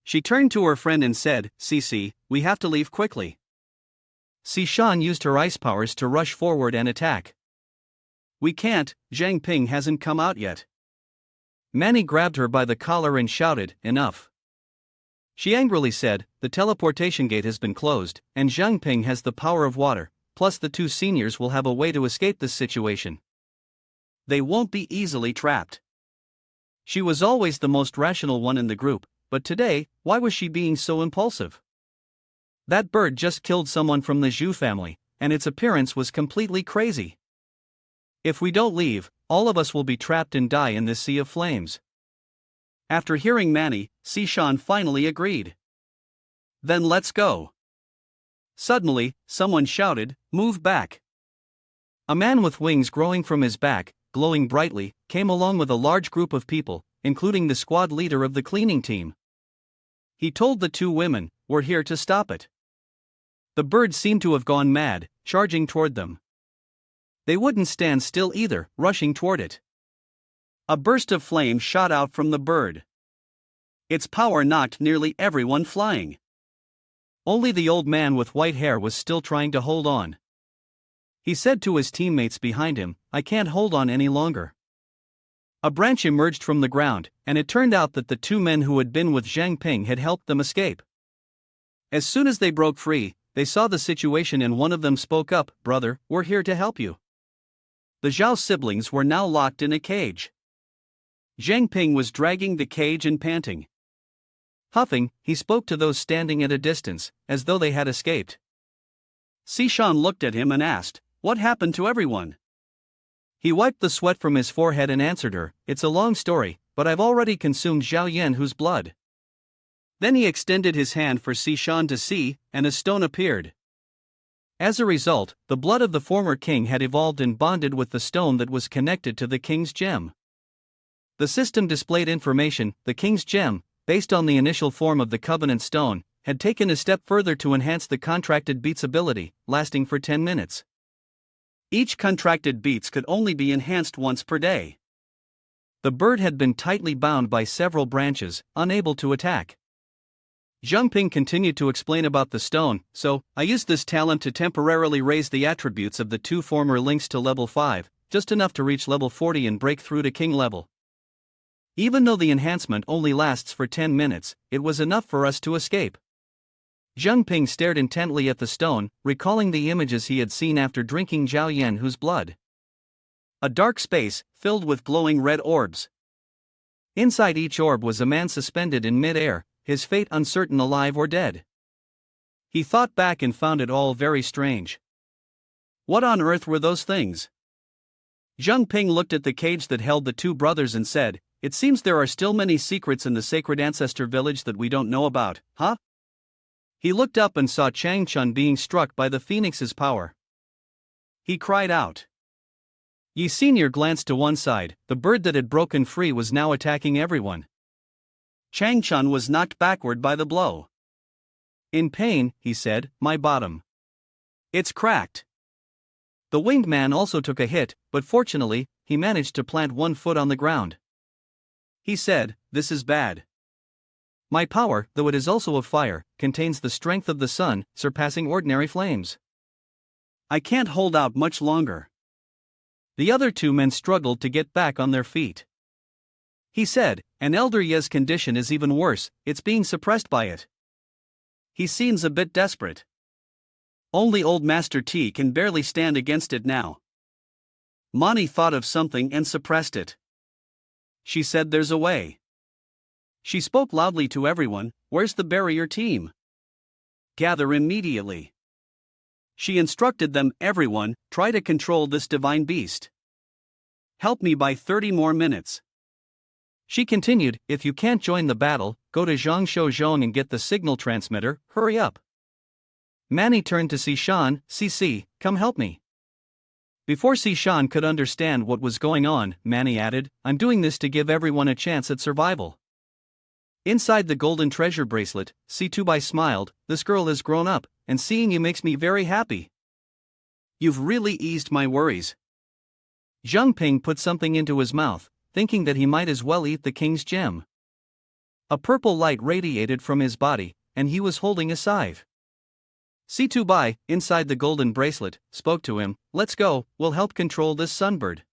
She turned to her friend and said, "Cici, we have to leave quickly." Sishan used her ice powers to rush forward and attack. "We can't, Jiang Ping hasn't come out yet." Manny grabbed her by the collar and shouted, "Enough." She angrily said, "The teleportation gate has been closed, and Jiang Ping has the power of water, plus the two seniors will have a way to escape this situation. They won't be easily trapped." She was always the most rational one in the group, but today, why was she being so impulsive? That bird just killed someone from the Zhu family, and its appearance was completely crazy. If we don't leave, all of us will be trapped and die in this sea of flames. After hearing Manny, Sishan finally agreed. "Then let's go." Suddenly, someone shouted, "Move back." A man with wings growing from his back, glowing brightly, came along with a large group of people, including the squad leader of the cleaning team. He told the two women, "We're here to stop it." The bird seemed to have gone mad, charging toward them. They wouldn't stand still either, rushing toward it. A burst of flame shot out from the bird. Its power knocked nearly everyone flying. Only the old man with white hair was still trying to hold on. He said to his teammates behind him, "I can't hold on any longer." A branch emerged from the ground, and it turned out that the two men who had been with Jiang Ping had helped them escape. As soon as they broke free, they saw the situation and one of them spoke up, "Brother, we're here to help you." The Zhao siblings were now locked in a cage. Jiang Ping was dragging the cage and panting. Huffing, he spoke to those standing at a distance, as though they had escaped. Sishan looked at him and asked, "What happened to everyone?" He wiped the sweat from his forehead and answered her, "It's a long story, but I've already consumed Zhao Yanhu's blood." Then he extended his hand for Sishan to see, and a stone appeared. As a result, the blood of the former king had evolved and bonded with the stone that was connected to the king's gem. The system displayed information: the king's gem, based on the initial form of the covenant stone, had taken a step further to enhance the contracted beats ability, lasting for 10 minutes. Each contracted beats could only be enhanced once per day. The bird had been tightly bound by several branches, unable to attack. Jiang Ping continued to explain about the stone. So, I used this talent to temporarily raise the attributes of the two former links to level 5, just enough to reach level 40 and break through to king level. Even though the enhancement only lasts for 10 minutes, it was enough for us to escape. Jiang Ping stared intently at the stone, recalling the images he had seen after drinking Zhao Yanhu's blood. A dark space, filled with glowing red orbs. Inside each orb was a man suspended in mid-air, his fate uncertain, alive or dead. He thought back and found it all very strange. What on earth were those things? Jiang Ping looked at the cage that held the two brothers and said, "It seems there are still many secrets in the sacred ancestor village that we don't know about, huh?" He looked up and saw Chang Chun being struck by the phoenix's power. He cried out. Yi Senior glanced to one side. The bird that had broken free was now attacking everyone. Chang Chun was knocked backward by the blow. "In pain," he said, "my bottom. It's cracked." The winged man also took a hit, but fortunately, he managed to plant one foot on the ground. He said, "This is bad. My power, though it is also of fire, contains the strength of the sun, surpassing ordinary flames. I can't hold out much longer." The other two men struggled to get back on their feet. He said, "An elder Ye's condition is even worse, it's being suppressed by it. He seems a bit desperate. Only old Master T can barely stand against it now." Mani thought of something and suppressed it. She said, "There's a way." She spoke loudly to everyone, "Where's the barrier team? Gather immediately." She instructed them, "Everyone, try to control this divine beast. Help me by 30 more minutes." She continued, "If you can't join the battle, go to Zhangshou and get the signal transmitter, hurry up." Manny turned to Sishan. "Cici, come help me." Before Sishan could understand what was going on, Manny added, "I'm doing this to give everyone a chance at survival." Inside the golden treasure bracelet, Situbai smiled, "This girl has grown up, and seeing you makes me very happy. You've really eased my worries." Jiang Ping put something into his mouth, thinking that he might as well eat the king's gem. A purple light radiated from his body, and he was holding a scythe. Situbai, inside the golden bracelet, spoke to him, "Let's go, we'll help control this sunbird."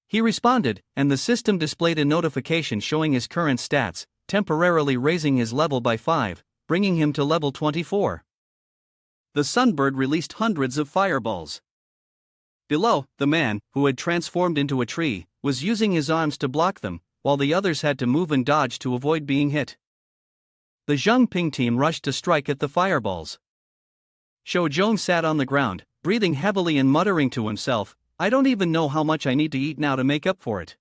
He responded, and the system displayed a notification showing his current stats, temporarily raising his level by 5, bringing him to level 24. The sunbird released hundreds of fireballs. Below, the man, who had transformed into a tree, was using his arms to block them, while the others had to move and dodge to avoid being hit. The Jiang Ping team rushed to strike at the fireballs. Shou Zhong sat on the ground, breathing heavily and muttering to himself, "I don't even know how much I need to eat now to make up for it."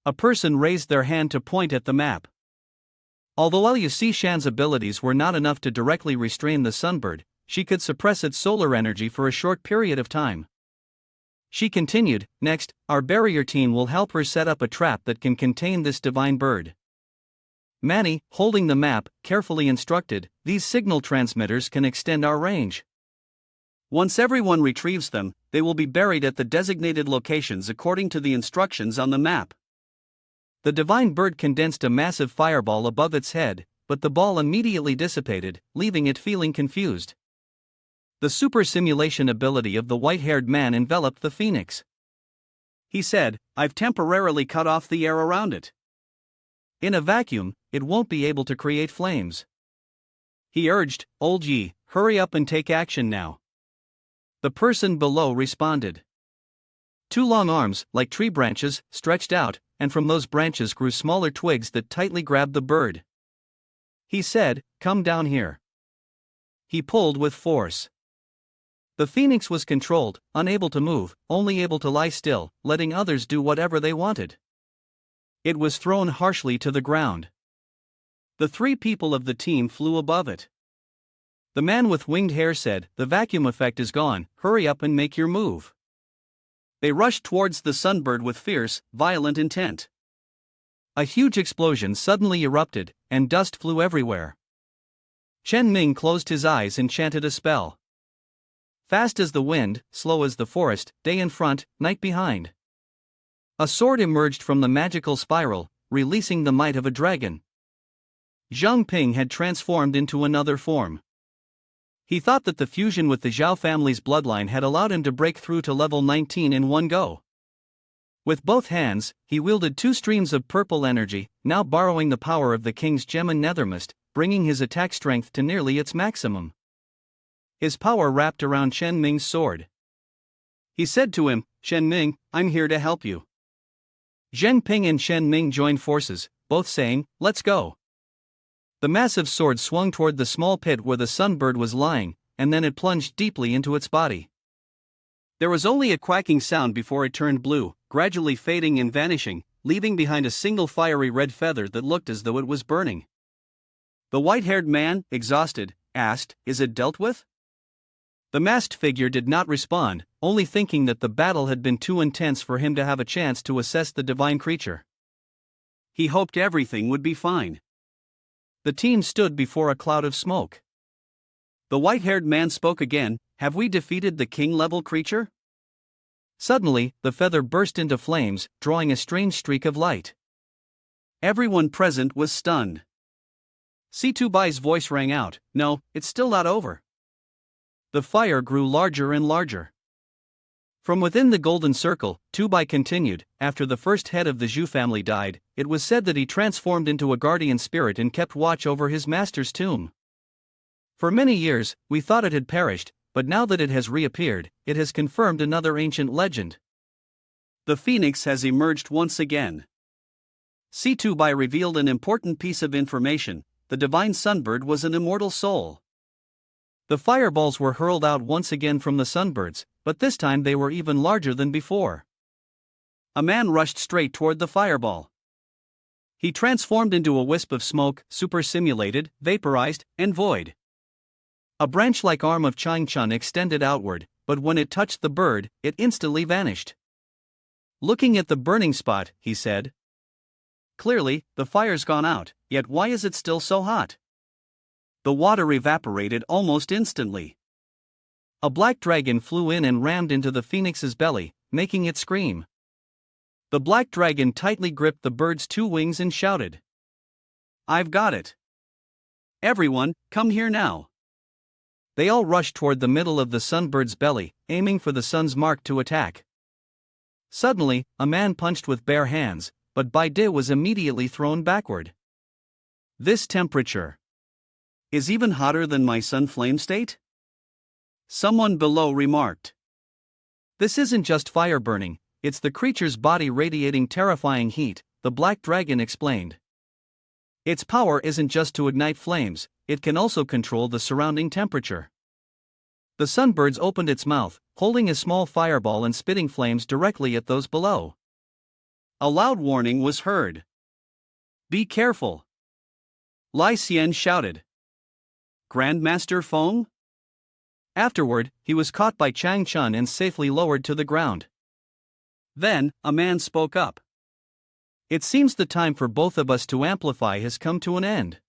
A person raised their hand to point at the map. Although Liu Sishan's abilities were not enough to directly restrain the sunbird, she could suppress its solar energy for a short period of time. She continued, "Next, our barrier team will help her set up a trap that can contain this divine bird." Manny, holding the map, carefully instructed, "These signal transmitters can extend our range. Once everyone retrieves them, they will be buried at the designated locations according to the instructions on the map." The divine bird condensed a massive fireball above its head, but the ball immediately dissipated, leaving it feeling confused. The super simulation ability of the white-haired man enveloped the phoenix. He said, "I've temporarily cut off the air around it. In a vacuum, it won't be able to create flames." He urged, "Old Yi, hurry up and take action now." The person below responded. Two long arms, like tree branches, stretched out, and from those branches grew smaller twigs that tightly grabbed the bird. He said, "Come down here." He pulled with force. The phoenix was controlled, unable to move, only able to lie still, letting others do whatever they wanted. It was thrown harshly to the ground. The 3 people of the team flew above it. The man with winged hair said, "The vacuum effect is gone, hurry up and make your move." They rushed towards the sunbird with fierce, violent intent. A huge explosion suddenly erupted, and dust flew everywhere. Chen Ming closed his eyes and chanted a spell. Fast as the wind, slow as the forest, day in front, night behind. A sword emerged from the magical spiral, releasing the might of a dragon. Jiang Ping had transformed into another form. He thought that the fusion with the Zhao family's bloodline had allowed him to break through to level 19 in one go. With both hands, he wielded two streams of purple energy, now borrowing the power of the king's gem and nethermist, bringing his attack strength to nearly its maximum. His power wrapped around Chen Ming's sword. He said to him, "Chen Ming, I'm here to help you." Jiang Ping and Chen Ming joined forces, both saying, "Let's go." The massive sword swung toward the small pit where the sunbird was lying, and then it plunged deeply into its body. There was only a quacking sound before it turned blue, gradually fading and vanishing, leaving behind a single fiery red feather that looked as though it was burning. The white-haired man, exhausted, asked, "Is it dealt with?" The masked figure did not respond, only thinking that the battle had been too intense for him to have a chance to assess the divine creature. He hoped everything would be fine. The team stood before a cloud of smoke. The white-haired man spoke again, "Have we defeated the king-level creature?" Suddenly, the feather burst into flames, drawing a strange streak of light. Everyone present was stunned. Citywide voice rang out, "No, it's still not over." The fire grew larger and larger. From within the golden circle, Tubai continued, "After the first head of the Zhu family died, it was said that he transformed into a guardian spirit and kept watch over his master's tomb. For many years, we thought it had perished, but now that it has reappeared, it has confirmed another ancient legend. The phoenix has emerged once again." C2by revealed an important piece of information: the divine sunbird was an immortal soul. The fireballs were hurled out once again from the sunbirds, but this time they were even larger than before. A man rushed straight toward the fireball. He transformed into a wisp of smoke, super-simulated, vaporized, and void. A branch-like arm of Chang Chun extended outward, but when it touched the bird, it instantly vanished. Looking at the burning spot, he said, "Clearly, the fire's gone out, yet why is it still so hot?" The water evaporated almost instantly. A black dragon flew in and rammed into the phoenix's belly, making it scream. The black dragon tightly gripped the bird's two wings and shouted, "I've got it! Everyone, come here now!" They all rushed toward the middle of the sunbird's belly, aiming for the sun's mark to attack. Suddenly, a man punched with bare hands, but Bai De was immediately thrown backward. "This temperature is even hotter than my sun flame state?" Someone below remarked. "This isn't just fire burning, it's the creature's body radiating terrifying heat," the black dragon explained. "Its power isn't just to ignite flames, it can also control the surrounding temperature." The sunbirds opened its mouth, holding a small fireball and spitting flames directly at those below. A loud warning was heard. "Be careful!" Lai Xian shouted. "Grandmaster Feng?" Afterward, he was caught by Chang Chun and safely lowered to the ground. Then, a man spoke up. "It seems the time for both of us to amplify has come to an end."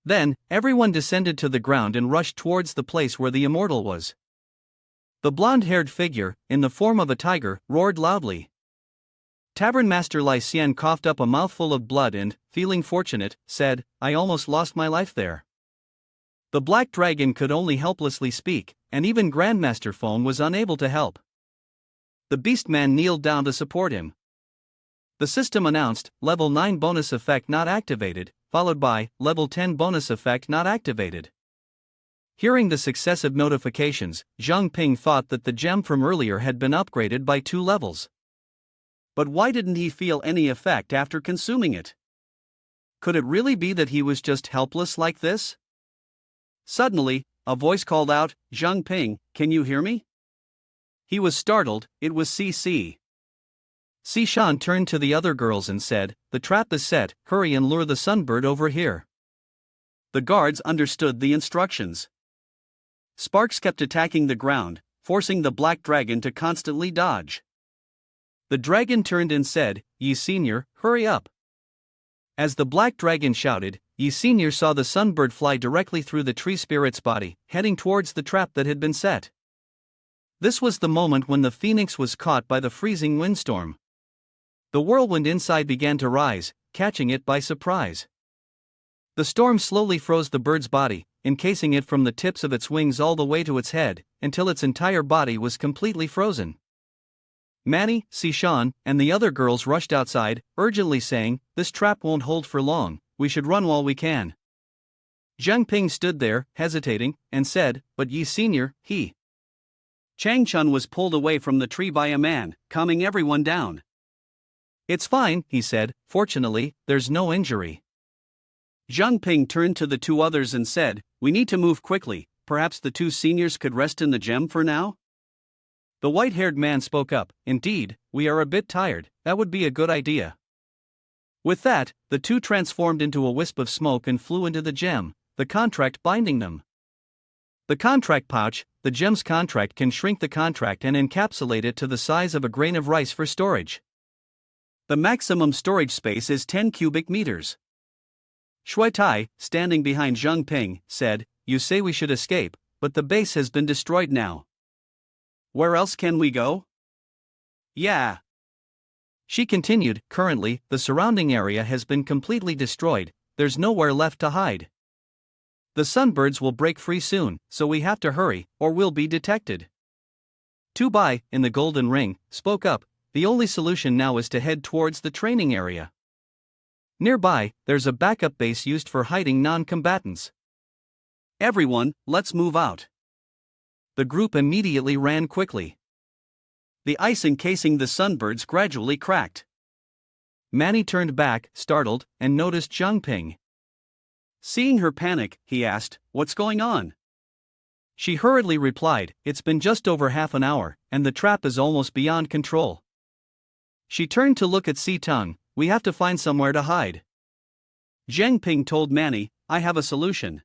Then, everyone descended to the ground and rushed towards the place where the immortal was. The blonde-haired figure, in the form of a tiger, roared loudly. Tavern Master Lai Xian coughed up a mouthful of blood and, feeling fortunate, said, "I almost lost my life there." The black dragon could only helplessly speak, and even Grandmaster Feng was unable to help. The beastman kneeled down to support him. The system announced, "Level 9 bonus effect not activated," followed by, "Level 10 bonus effect not activated." Hearing the successive notifications, Jiang Ping thought that the gem from earlier had been upgraded by 2 levels. But why didn't he feel any effect after consuming it? Could it really be that he was just helpless like this? Suddenly, a voice called out, "Jiang Ping, can you hear me?" He was startled, it was CC. Sishan turned to the other girls and said, "The trap is set, hurry and lure the sunbird over here." The guards understood the instructions. Sparks kept attacking the ground, forcing the black dragon to constantly dodge. The dragon turned and said, "Ye Senior, hurry up." As the black dragon shouted, Ye Senior saw the sunbird fly directly through the tree spirit's body, heading towards the trap that had been set. This was the moment when the phoenix was caught by the freezing windstorm. The whirlwind inside began to rise, catching it by surprise. The storm slowly froze the bird's body, encasing it from the tips of its wings all the way to its head, until its entire body was completely frozen. Manny, Sishan, and the other girls rushed outside, urgently saying, "This trap won't hold for long, we should run while we can." Jiang Ping stood there, hesitating, and said, "But Ye Senior, he." Chang Chun was pulled away from the tree by a man, calming everyone down. "It's fine," he said, "fortunately, there's no injury." Jiang Ping turned to the two others and said, "We need to move quickly, perhaps the two seniors could rest in the gem for now?" The white-haired man spoke up, "Indeed, we are a bit tired, that would be a good idea." With that, the two transformed into a wisp of smoke and flew into the gem, the contract binding them. The contract pouch, the gem's contract can shrink the contract and encapsulate it to the size of a grain of rice for storage. The maximum storage space is 10 cubic meters. Shui Tai, standing behind Jiang Ping, said, "You say we should escape, but the base has been destroyed now. Where else can we go?" "Yeah." She continued, "Currently, the surrounding area has been completely destroyed, there's nowhere left to hide. The sunbirds will break free soon, so we have to hurry, or we'll be detected." Tu Bai, in the golden ring, spoke up, "The only solution now is to head towards the training area. Nearby, there's a backup base used for hiding non-combatants. Everyone, let's move out." The group immediately ran quickly. The ice encasing the sunbirds gradually cracked. Manny turned back, startled, and noticed Jiang Ping. Seeing her panic, he asked, "What's going on?" She hurriedly replied, "It's been just over half an hour, and the trap is almost beyond control." She turned to look at Si Tung, "We have to find somewhere to hide." Jiang Ping told Manny, "I have a solution."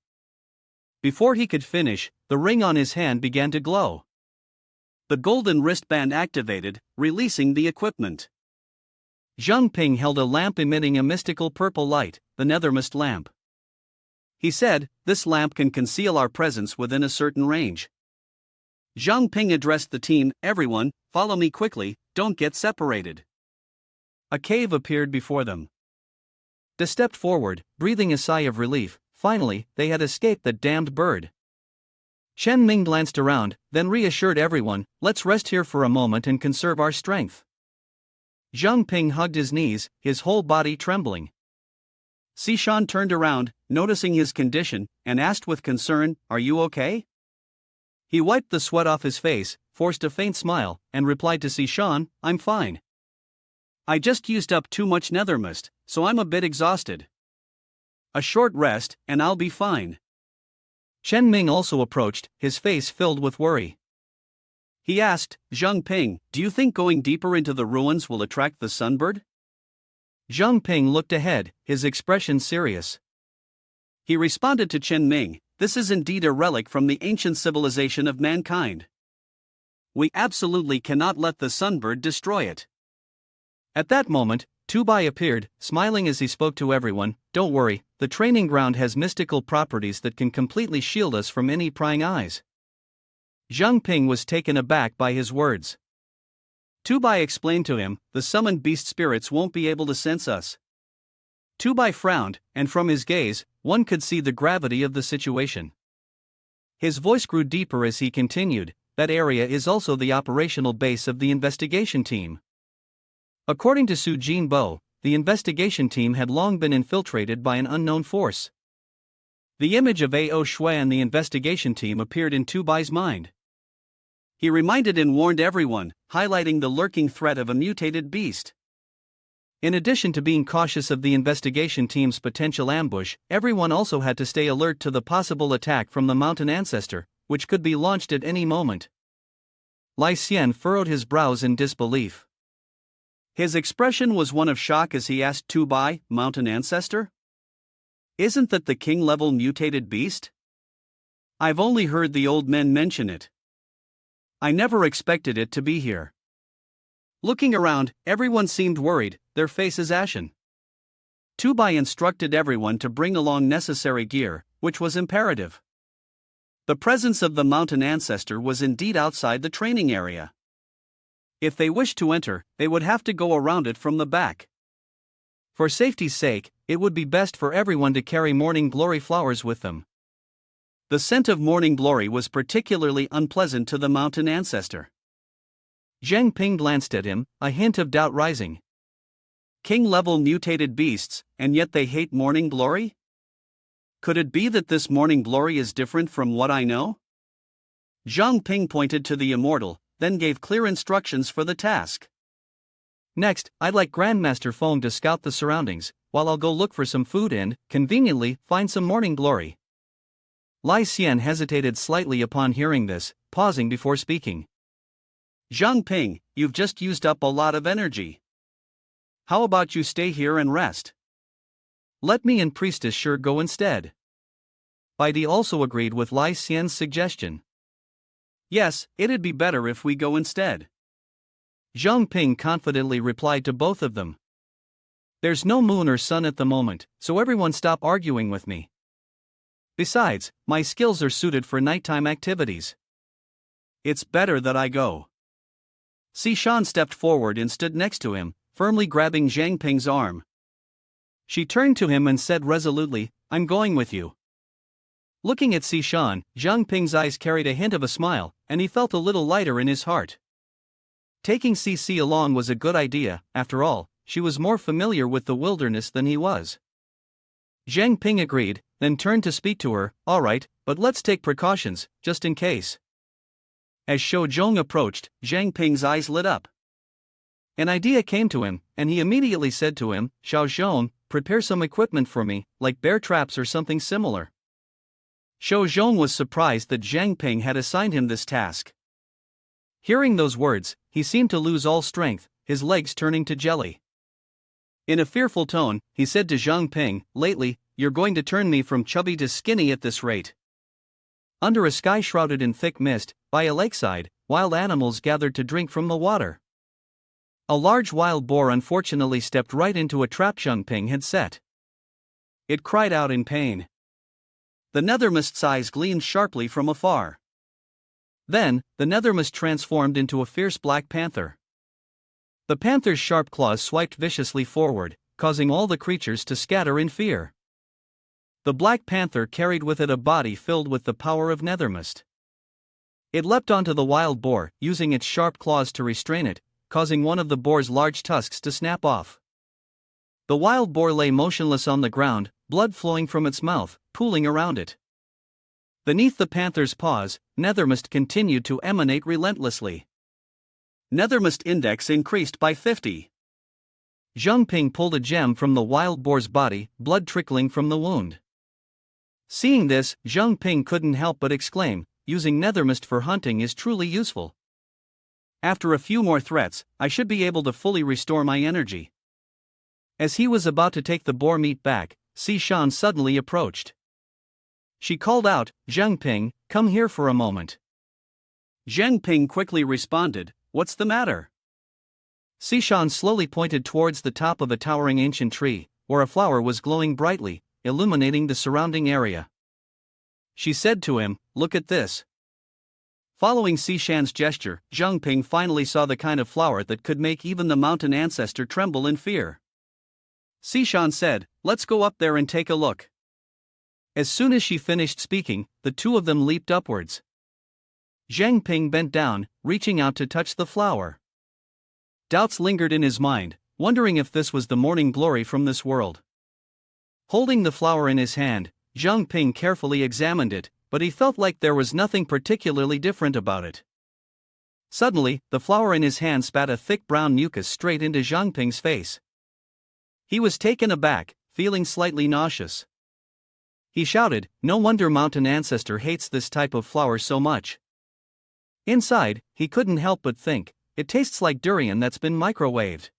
Before he could finish, the ring on his hand began to glow. The golden wristband activated, releasing the equipment. Jiang Ping held a lamp emitting a mystical purple light, the Nethermist lamp. He said, "This lamp can conceal our presence within a certain range." Jiang Ping addressed the team, "Everyone, follow me quickly, don't get separated." A cave appeared before them. They stepped forward, breathing a sigh of relief. Finally, they had escaped that damned bird. Chen Ming glanced around, then reassured everyone, "Let's rest here for a moment and conserve our strength." Jiang Ping hugged his knees, his whole body trembling. Sishan turned around, noticing his condition, and asked with concern, "Are you okay?" He wiped the sweat off his face, forced a faint smile, and replied to Sishan, "I'm fine. I just used up too much nethermist, so I'm a bit exhausted. A short rest, and I'll be fine." Chen Ming also approached, his face filled with worry. He asked, "Jiang Ping, do you think going deeper into the ruins will attract the sunbird?" Jiang Ping looked ahead, his expression serious. He responded to Chen Ming, "This is indeed a relic from the ancient civilization of mankind. We absolutely cannot let the sunbird destroy it." At that moment, Tu Bai appeared, smiling as he spoke to everyone, "Don't worry, the training ground has mystical properties that can completely shield us from any prying eyes." Jiang Ping was taken aback by his words. Tu Bai explained to him, "The summoned beast spirits won't be able to sense us." Tu Bai frowned, and from his gaze, one could see the gravity of the situation. His voice grew deeper as he continued, "That area is also the operational base of the investigation team. According to Su Jinbo, the investigation team had long been infiltrated by an unknown force." The image of A.O. Shui and the investigation team appeared in Tu Bai's mind. He reminded and warned everyone, highlighting the lurking threat of a mutated beast. In addition to being cautious of the investigation team's potential ambush, everyone also had to stay alert to the possible attack from the mountain ancestor, which could be launched at any moment. Lai Xian furrowed his brows in disbelief. His expression was one of shock as he asked Tu Bai, "Mountain ancestor? Isn't that the king-level mutated beast?" I've only heard the old men mention it. I never expected it to be here. Looking around, everyone seemed worried, their faces ashen. Tubai instructed everyone to bring along necessary gear, which was imperative. The presence of the mountain ancestor was indeed outside the training area. If they wished to enter, they would have to go around it from the back. For safety's sake, it would be best for everyone to carry morning glory flowers with them. The scent of morning glory was particularly unpleasant to the mountain ancestor. Jiang Ping glanced at him, a hint of doubt rising. King-level mutated beasts, and yet they hate morning glory? Could it be that this morning glory is different from what I know? Jiang Ping pointed to the immortal, then gave clear instructions for the task. Next, I'd like Grandmaster Feng to scout the surroundings, while I'll go look for some food and, conveniently, find some morning glory. Lai Xian hesitated slightly upon hearing this, pausing before speaking. Jiang Ping, you've just used up a lot of energy. How about you stay here and rest? Let me and Priestess Sure go instead. Baidi also agreed with Lai Xian's suggestion. Yes, it'd be better if we go instead. Jiang Ping confidently replied to both of them. There's no moon or sun at the moment, so everyone stop arguing with me. Besides, my skills are suited for nighttime activities. It's better that I go. Sishan stepped forward and stood next to him, firmly grabbing Jiang Ping's arm. She turned to him and said resolutely, I'm going with you. Looking at Sishan, Jiang Ping's eyes carried a hint of a smile, and he felt a little lighter in his heart. Taking CC along was a good idea, after all, she was more familiar with the wilderness than he was. Jiang Ping agreed, then turned to speak to her, all right, but let's take precautions, just in case. As Shou Zhong approached, Jiang Ping's eyes lit up. An idea came to him, and he immediately said to him, Shou Zhong, prepare some equipment for me, like bear traps or something similar. Shou Zhong was surprised that Jiang Ping had assigned him this task. Hearing those words, he seemed to lose all strength, his legs turning to jelly. In a fearful tone, he said to Jiang Ping, lately, you're going to turn me from chubby to skinny at this rate. Under a sky shrouded in thick mist, by a lakeside, wild animals gathered to drink from the water. A large wild boar unfortunately stepped right into a trap Jiang Ping had set. It cried out in pain. The nethermist's eyes gleamed sharply from afar. Then, the nethermist transformed into a fierce black panther. The panther's sharp claws swiped viciously forward, causing all the creatures to scatter in fear. The black panther carried with it a body filled with the power of nethermist. It leapt onto the wild boar, using its sharp claws to restrain it, causing one of the boar's large tusks to snap off. The wild boar lay motionless on the ground, blood flowing from its mouth, pooling around it. Beneath the panther's paws, nethermist continued to emanate relentlessly. Nethermist index increased by 50. Jiang Ping pulled a gem from the wild boar's body, blood trickling from the wound. Seeing this, Jiang Ping couldn't help but exclaim, using nethermist for hunting is truly useful. After a few more threats, I should be able to fully restore my energy. As he was about to take the boar meat back, Sishan suddenly approached. She called out, Jiang Ping, come here for a moment. Jiang Ping quickly responded, what's the matter? Sishan slowly pointed towards the top of a towering ancient tree, where a flower was glowing brightly, illuminating the surrounding area. She said to him, look at this. Following Sishan's gesture, Jiang Ping finally saw the kind of flower that could make even the mountain ancestor tremble in fear. Sishan said, let's go up there and take a look. As soon as she finished speaking, the two of them leaped upwards. Jiang Ping bent down, reaching out to touch the flower. Doubts lingered in his mind, wondering if this was the morning glory from this world. Holding the flower in his hand, Jiang Ping carefully examined it, but he felt like there was nothing particularly different about it. Suddenly, the flower in his hand spat a thick brown mucus straight into Jiang Ping's face. He was taken aback, feeling slightly nauseous. He shouted, no wonder Mountain Ancestor hates this type of flower so much. Inside, he couldn't help but think, it tastes like durian that's been microwaved.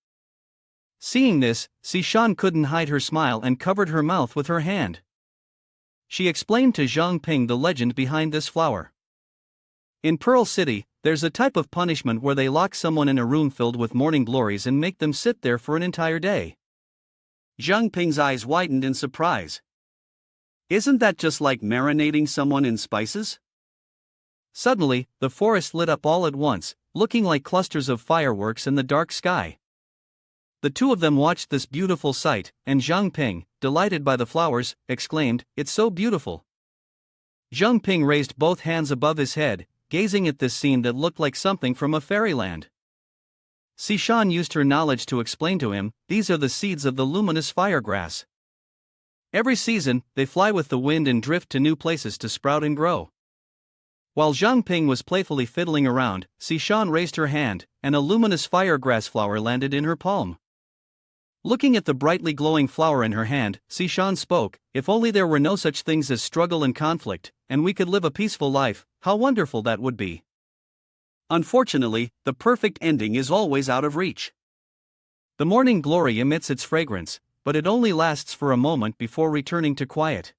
Seeing this, Sishan couldn't hide her smile and covered her mouth with her hand. She explained to Jiang Ping the legend behind this flower. In Pearl City, there's a type of punishment where they lock someone in a room filled with morning glories and make them sit there for an entire day. Jiang Ping's eyes widened in surprise. Isn't that just like marinating someone in spices? Suddenly, the forest lit up all at once, looking like clusters of fireworks in the dark sky. The two of them watched this beautiful sight, and Jiang Ping, delighted by the flowers, exclaimed, "It's so beautiful." Jiang Ping raised both hands above his head, gazing at this scene that looked like something from a fairyland. Sishan used her knowledge to explain to him, "These are the seeds of the luminous firegrass. Every season, they fly with the wind and drift to new places to sprout and grow." While Jiang Ping was playfully fiddling around, Sishan raised her hand, and a luminous firegrass flower landed in her palm. Looking at the brightly glowing flower in her hand, Sishan spoke, "If only there were no such things as struggle and conflict, and we could live a peaceful life, how wonderful that would be." Unfortunately, the perfect ending is always out of reach. The morning glory emits its fragrance, but it only lasts for a moment before returning to quiet.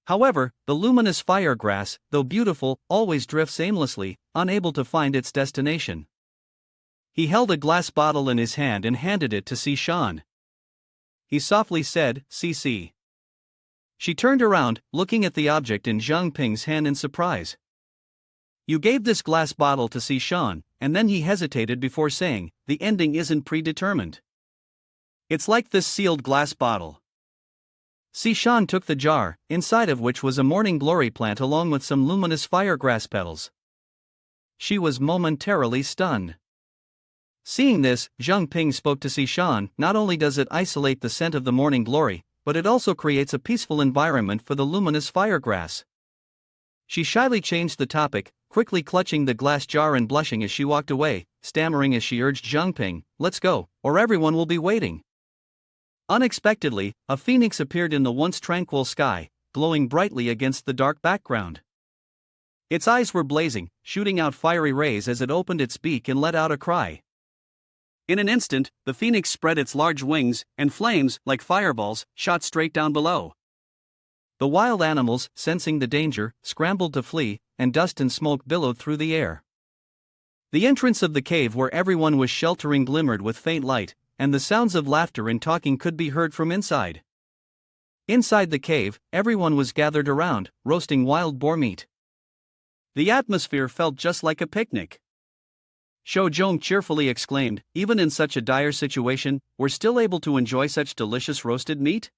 However, the luminous firegrass, though beautiful, always drifts aimlessly, unable to find its destination. He held a glass bottle in his hand and handed it to Sishan. He softly said, "CC." She turned around, looking at the object in Jiang Ping's hand in surprise. "You gave this glass bottle to Sishan," and then he hesitated before saying, "The ending isn't predetermined. It's like this sealed glass bottle." Sishan took the jar, inside of which was a morning glory plant along with some luminous firegrass petals. She was momentarily stunned. Seeing this, Jiang Ping spoke to Sishan, "Not only does it isolate the scent of the morning glory, but it also creates a peaceful environment for the luminous firegrass." She shyly changed the topic, quickly clutching the glass jar and blushing as she walked away, stammering as she urged Jiang Ping, "Let's go, or everyone will be waiting." Unexpectedly, a phoenix appeared in the once tranquil sky, glowing brightly against the dark background. Its eyes were blazing, shooting out fiery rays as it opened its beak and let out a cry. In an instant, the phoenix spread its large wings, and flames, like fireballs, shot straight down below. The wild animals, sensing the danger, scrambled to flee, and dust and smoke billowed through the air. The entrance of the cave where everyone was sheltering glimmered with faint light, and the sounds of laughter and talking could be heard from inside. Inside the cave, everyone was gathered around, roasting wild boar meat. The atmosphere felt just like a picnic. Shou Zhong cheerfully exclaimed, "Even in such a dire situation, we're still able to enjoy such delicious roasted meat?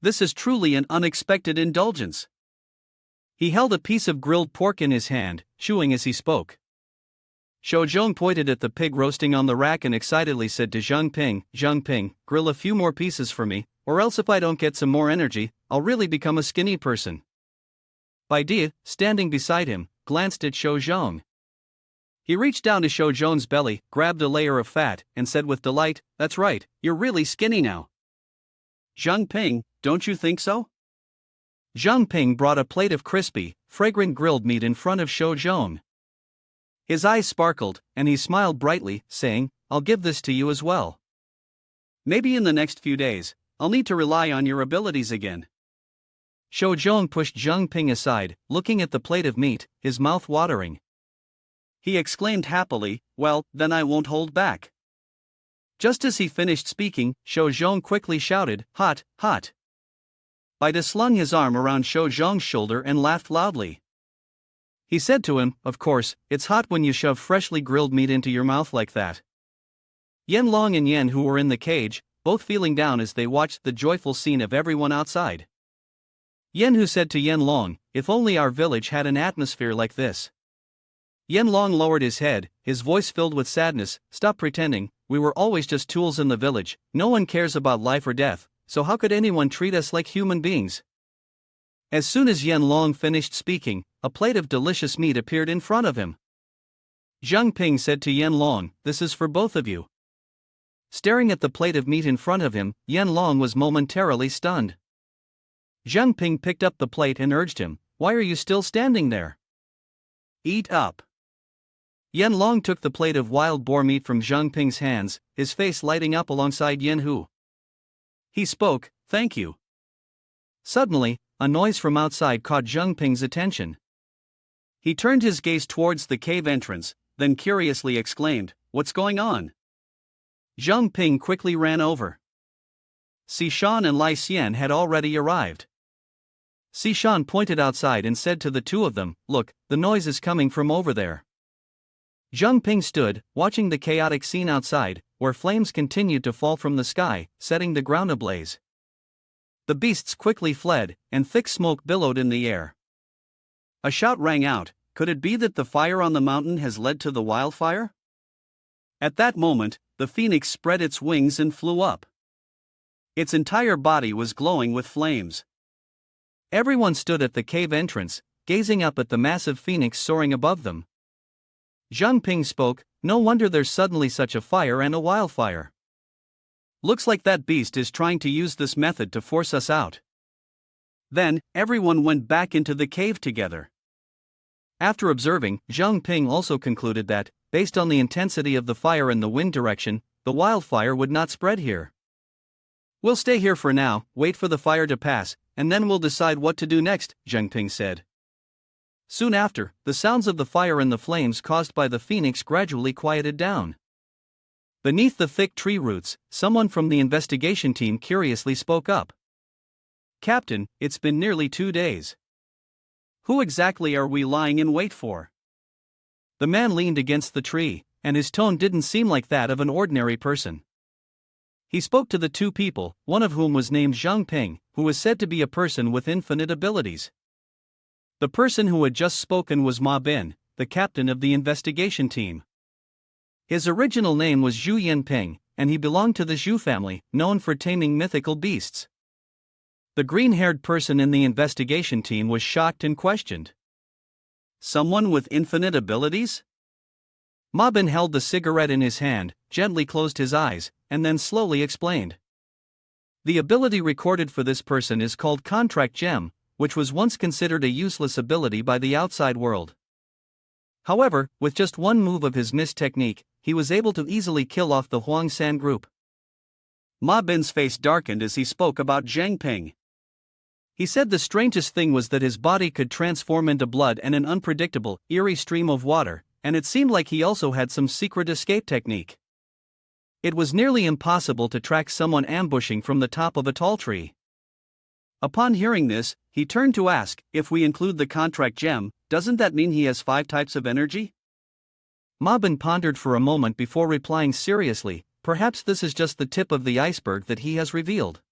This is truly an unexpected indulgence." He held a piece of grilled pork in his hand, chewing as he spoke. Shou Zhong pointed at the pig roasting on the rack and excitedly said to Jiang Ping, "Jiang Ping, grill a few more pieces for me, or else if I don't get some more energy, I'll really become a skinny person." Bai Di, standing beside him, glanced at Shou Zhong. He reached down to Shou Zhong's belly, grabbed a layer of fat, and said with delight, "That's right, you're really skinny now." "Jiang Ping, don't you think so?" Jiang Ping brought a plate of crispy, fragrant grilled meat in front of Shou Zhong. His eyes sparkled, and he smiled brightly, saying, "I'll give this to you as well. Maybe in the next few days, I'll need to rely on your abilities again." Shou Zhong pushed Jiang Ping aside, looking at the plate of meat, his mouth watering. He exclaimed happily, "Well, then I won't hold back." Just as he finished speaking, Shou Zhong quickly shouted, "Hot, hot." Bai De slung his arm around Shou Zhong's shoulder and laughed loudly. He said to him, "Of course, it's hot when you shove freshly grilled meat into your mouth like that." Yan Long and Yan Hu were in the cage, both feeling down as they watched the joyful scene of everyone outside. Yan Hu said to Yan Long, "If only our village had an atmosphere like this." Yan Long lowered his head, his voice filled with sadness, "Stop pretending, we were always just tools in the village, no one cares about life or death, so how could anyone treat us like human beings?" As soon as Yan Long finished speaking, a plate of delicious meat appeared in front of him. Jiang Ping said to Yan Long, "This is for both of you." Staring at the plate of meat in front of him, Yan Long was momentarily stunned. Jiang Ping picked up the plate and urged him, "Why are you still standing there? Eat up." Yan Long took the plate of wild boar meat from Jiang Ping's hands, his face lighting up alongside Yan Hu. He spoke, "Thank you." Suddenly, a noise from outside caught Jiang Ping's attention. He turned his gaze towards the cave entrance, then curiously exclaimed, "What's going on?" Jiang Ping quickly ran over. Sishan and Lai Xian had already arrived. Sishan pointed outside and said to the two of them, "Look, the noise is coming from over there." Jiang Ping stood, watching the chaotic scene outside, where flames continued to fall from the sky, setting the ground ablaze. The beasts quickly fled, and thick smoke billowed in the air. A shout rang out, "Could it be that the fire on the mountain has led to the wildfire?" At that moment, the phoenix spread its wings and flew up. Its entire body was glowing with flames. Everyone stood at the cave entrance, gazing up at the massive phoenix soaring above them. Jiang Ping spoke, "No wonder there's suddenly such a fire and a wildfire. Looks like that beast is trying to use this method to force us out." Then, everyone went back into the cave together. After observing, Jiang Ping also concluded that, based on the intensity of the fire and the wind direction, the wildfire would not spread here. "We'll stay here for now, wait for the fire to pass, and then we'll decide what to do next," Jiang Ping said. Soon after, the sounds of the fire and the flames caused by the phoenix gradually quieted down. Beneath the thick tree roots, someone from the investigation team curiously spoke up. "Captain, it's been nearly 2 days. Who exactly are we lying in wait for?" The man leaned against the tree, and his tone didn't seem like that of an ordinary person. He spoke to the two people, one of whom was named Jiang Ping, who was said to be a person with infinite abilities. The person who had just spoken was Ma Bin, the captain of the investigation team. His original name was Zhu Yanping, and he belonged to the Zhu family, known for taming mythical beasts. The green-haired person in the investigation team was shocked and questioned. "Someone with infinite abilities?" Ma Bin held the cigarette in his hand, gently closed his eyes, and then slowly explained. "The ability recorded for this person is called Contract Gem, which was once considered a useless ability by the outside world. However, with just one move of his mist technique, he was able to easily kill off the Huang San group." Ma Bin's face darkened as he spoke about Jiang Ping. He said the strangest thing was that his body could transform into blood and an unpredictable, eerie stream of water, and it seemed like he also had some secret escape technique. It was nearly impossible to track someone ambushing from the top of a tall tree. Upon hearing this, he turned to ask, "If we include the contract gem, doesn't that mean he has 5 types of energy?" Ma Bin pondered for a moment before replying seriously, "Perhaps this is just the tip of the iceberg that he has revealed."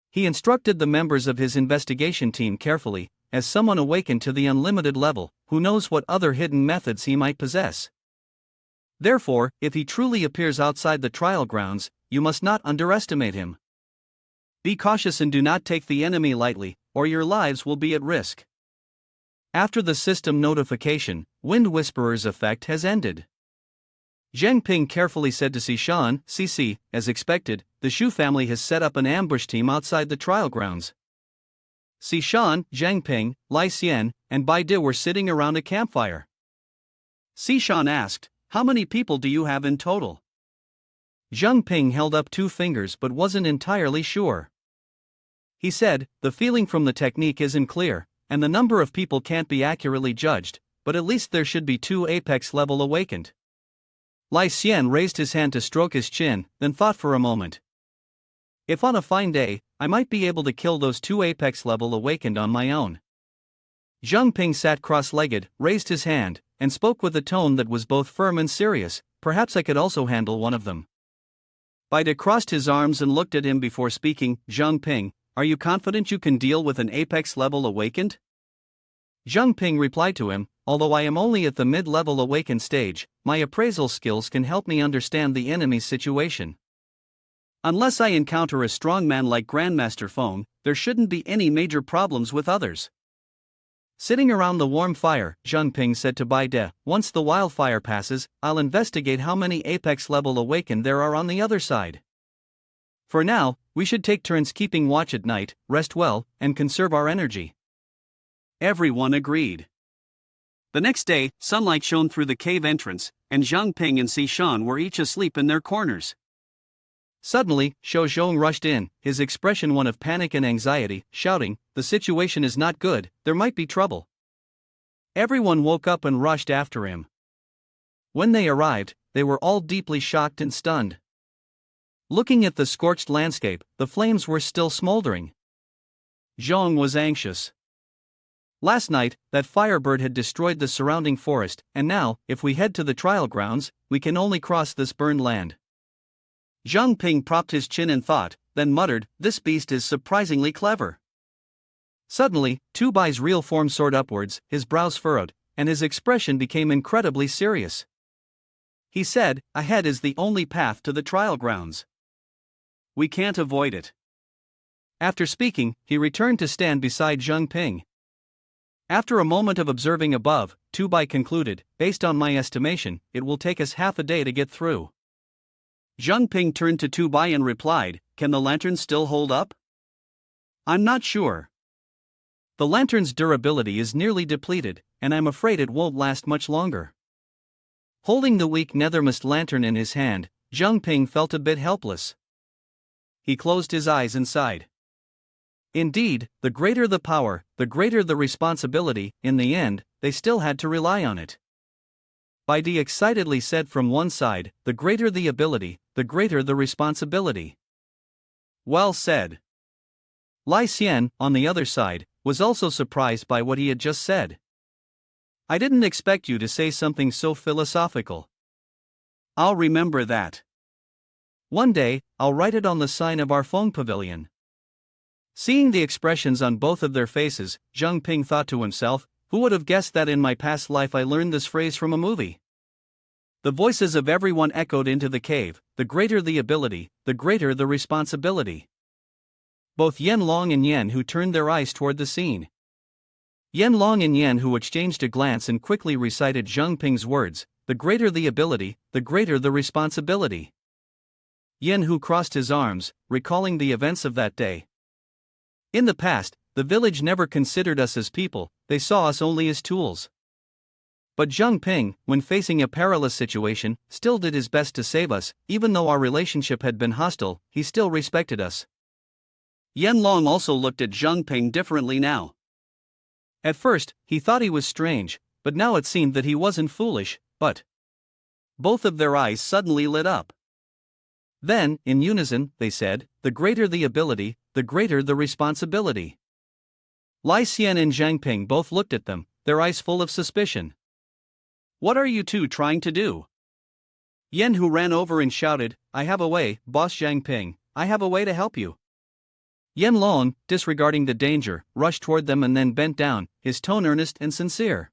He instructed the members of his investigation team carefully, as someone awakened to the unlimited level, who knows what other hidden methods he might possess. Therefore, if he truly appears outside the trial grounds, you must not underestimate him. Be cautious and do not take the enemy lightly, or your lives will be at risk. After the system notification, Wind Whisperer's effect has ended. Jiang Ping carefully said to Sishan, "Cici, as expected, the Shu family has set up an ambush team outside the trial grounds." Sishan, Jiang Ping, Lai Xian, and Bai De were sitting around a campfire. Sishan asked, "How many people do you have in total?" Jiang Ping held up 2 fingers but wasn't entirely sure. He said, "The feeling from the technique isn't clear, and the number of people can't be accurately judged, but at least there should be 2 apex level awakened." Lai Xian raised his hand to stroke his chin, then thought for a moment. "If on a fine day, I might be able to kill those 2 apex level awakened on my own." Jiang Ping sat cross-legged, raised his hand, and spoke with a tone that was both firm and serious, "Perhaps I could also handle one of them." Bai De crossed his arms and looked at him before speaking. "Jiang Ping, are you confident you can deal with an apex level awakened?" Jiang Ping replied to him, "Although I am only at the mid-level awakened stage, my appraisal skills can help me understand the enemy's situation. Unless I encounter a strong man like Grandmaster Feng, there shouldn't be any major problems with others." Sitting around the warm fire, Jiang Ping said to Bai De, "Once the wildfire passes, I'll investigate how many apex level awakened there are on the other side. For now, we should take turns keeping watch at night, rest well, and conserve our energy." Everyone agreed. The next day, sunlight shone through the cave entrance, and Jiang Ping and Sishan were each asleep in their corners. Suddenly, Shou Zhong rushed in, his expression one of panic and anxiety, shouting, "The situation is not good, there might be trouble." Everyone woke up and rushed after him. When they arrived, they were all deeply shocked and stunned. Looking at the scorched landscape, the flames were still smoldering. Zhong was anxious. Last night, that firebird had destroyed the surrounding forest, and now, if we head to the trial grounds, we can only cross this burned land. Jiang Ping propped his chin in thought, then muttered, "This beast is surprisingly clever." Suddenly, Tu Bai's real form soared upwards, his brows furrowed, and his expression became incredibly serious. He said, "Ahead is the only path to the trial grounds. We can't avoid it." After speaking, he returned to stand beside Jiang Ping. After a moment of observing above, Tu Bai concluded, "Based on my estimation, it will take us half a day to get through." Jiang Ping turned to Tu Bai and replied, "Can the lantern still hold up?" "I'm not sure. The lantern's durability is nearly depleted, and I'm afraid it won't last much longer." Holding the weak nethermist lantern in his hand, Jiang Ping felt a bit helpless. He closed his eyes and sighed. Indeed, the greater the power, the greater the responsibility. In the end, they still had to rely on it. Baidi excitedly said from one side, "The greater the ability, the greater the responsibility." Well said. Lai Xian, on the other side, was also surprised by what he had just said. "I didn't expect you to say something so philosophical." "I'll remember that. One day, I'll write it on the sign of our Feng Pavilion." Seeing the expressions on both of their faces, Jiang Ping thought to himself, "Who would have guessed that in my past life I learned this phrase from a movie?" The voices of everyone echoed into the cave, "The greater the ability, the greater the responsibility." Both Yen Long and Yen Hu turned their eyes toward the scene. Yen Long and Yen Hu exchanged a glance and quickly recited Jiang Ping's words, "The greater the ability, the greater the responsibility." Yen Hu crossed his arms, recalling the events of that day. "In the past, the village never considered us as people, they saw us only as tools. But Jiang Ping, when facing a perilous situation, still did his best to save us. Even though our relationship had been hostile, he still respected us." Yen Long also looked at Jiang Ping differently now. At first, he thought he was strange, but now it seemed that he wasn't foolish, but... Both of their eyes suddenly lit up. Then, in unison, they said, "The greater the ability, the greater the responsibility." Lai Xian and Jiang Ping both looked at them, their eyes full of suspicion. "What are you two trying to do?" Yen Hu ran over and shouted, "I have a way, Boss Jiang Ping, I have a way to help you." Yen Long, disregarding the danger, rushed toward them and then bent down, his tone earnest and sincere.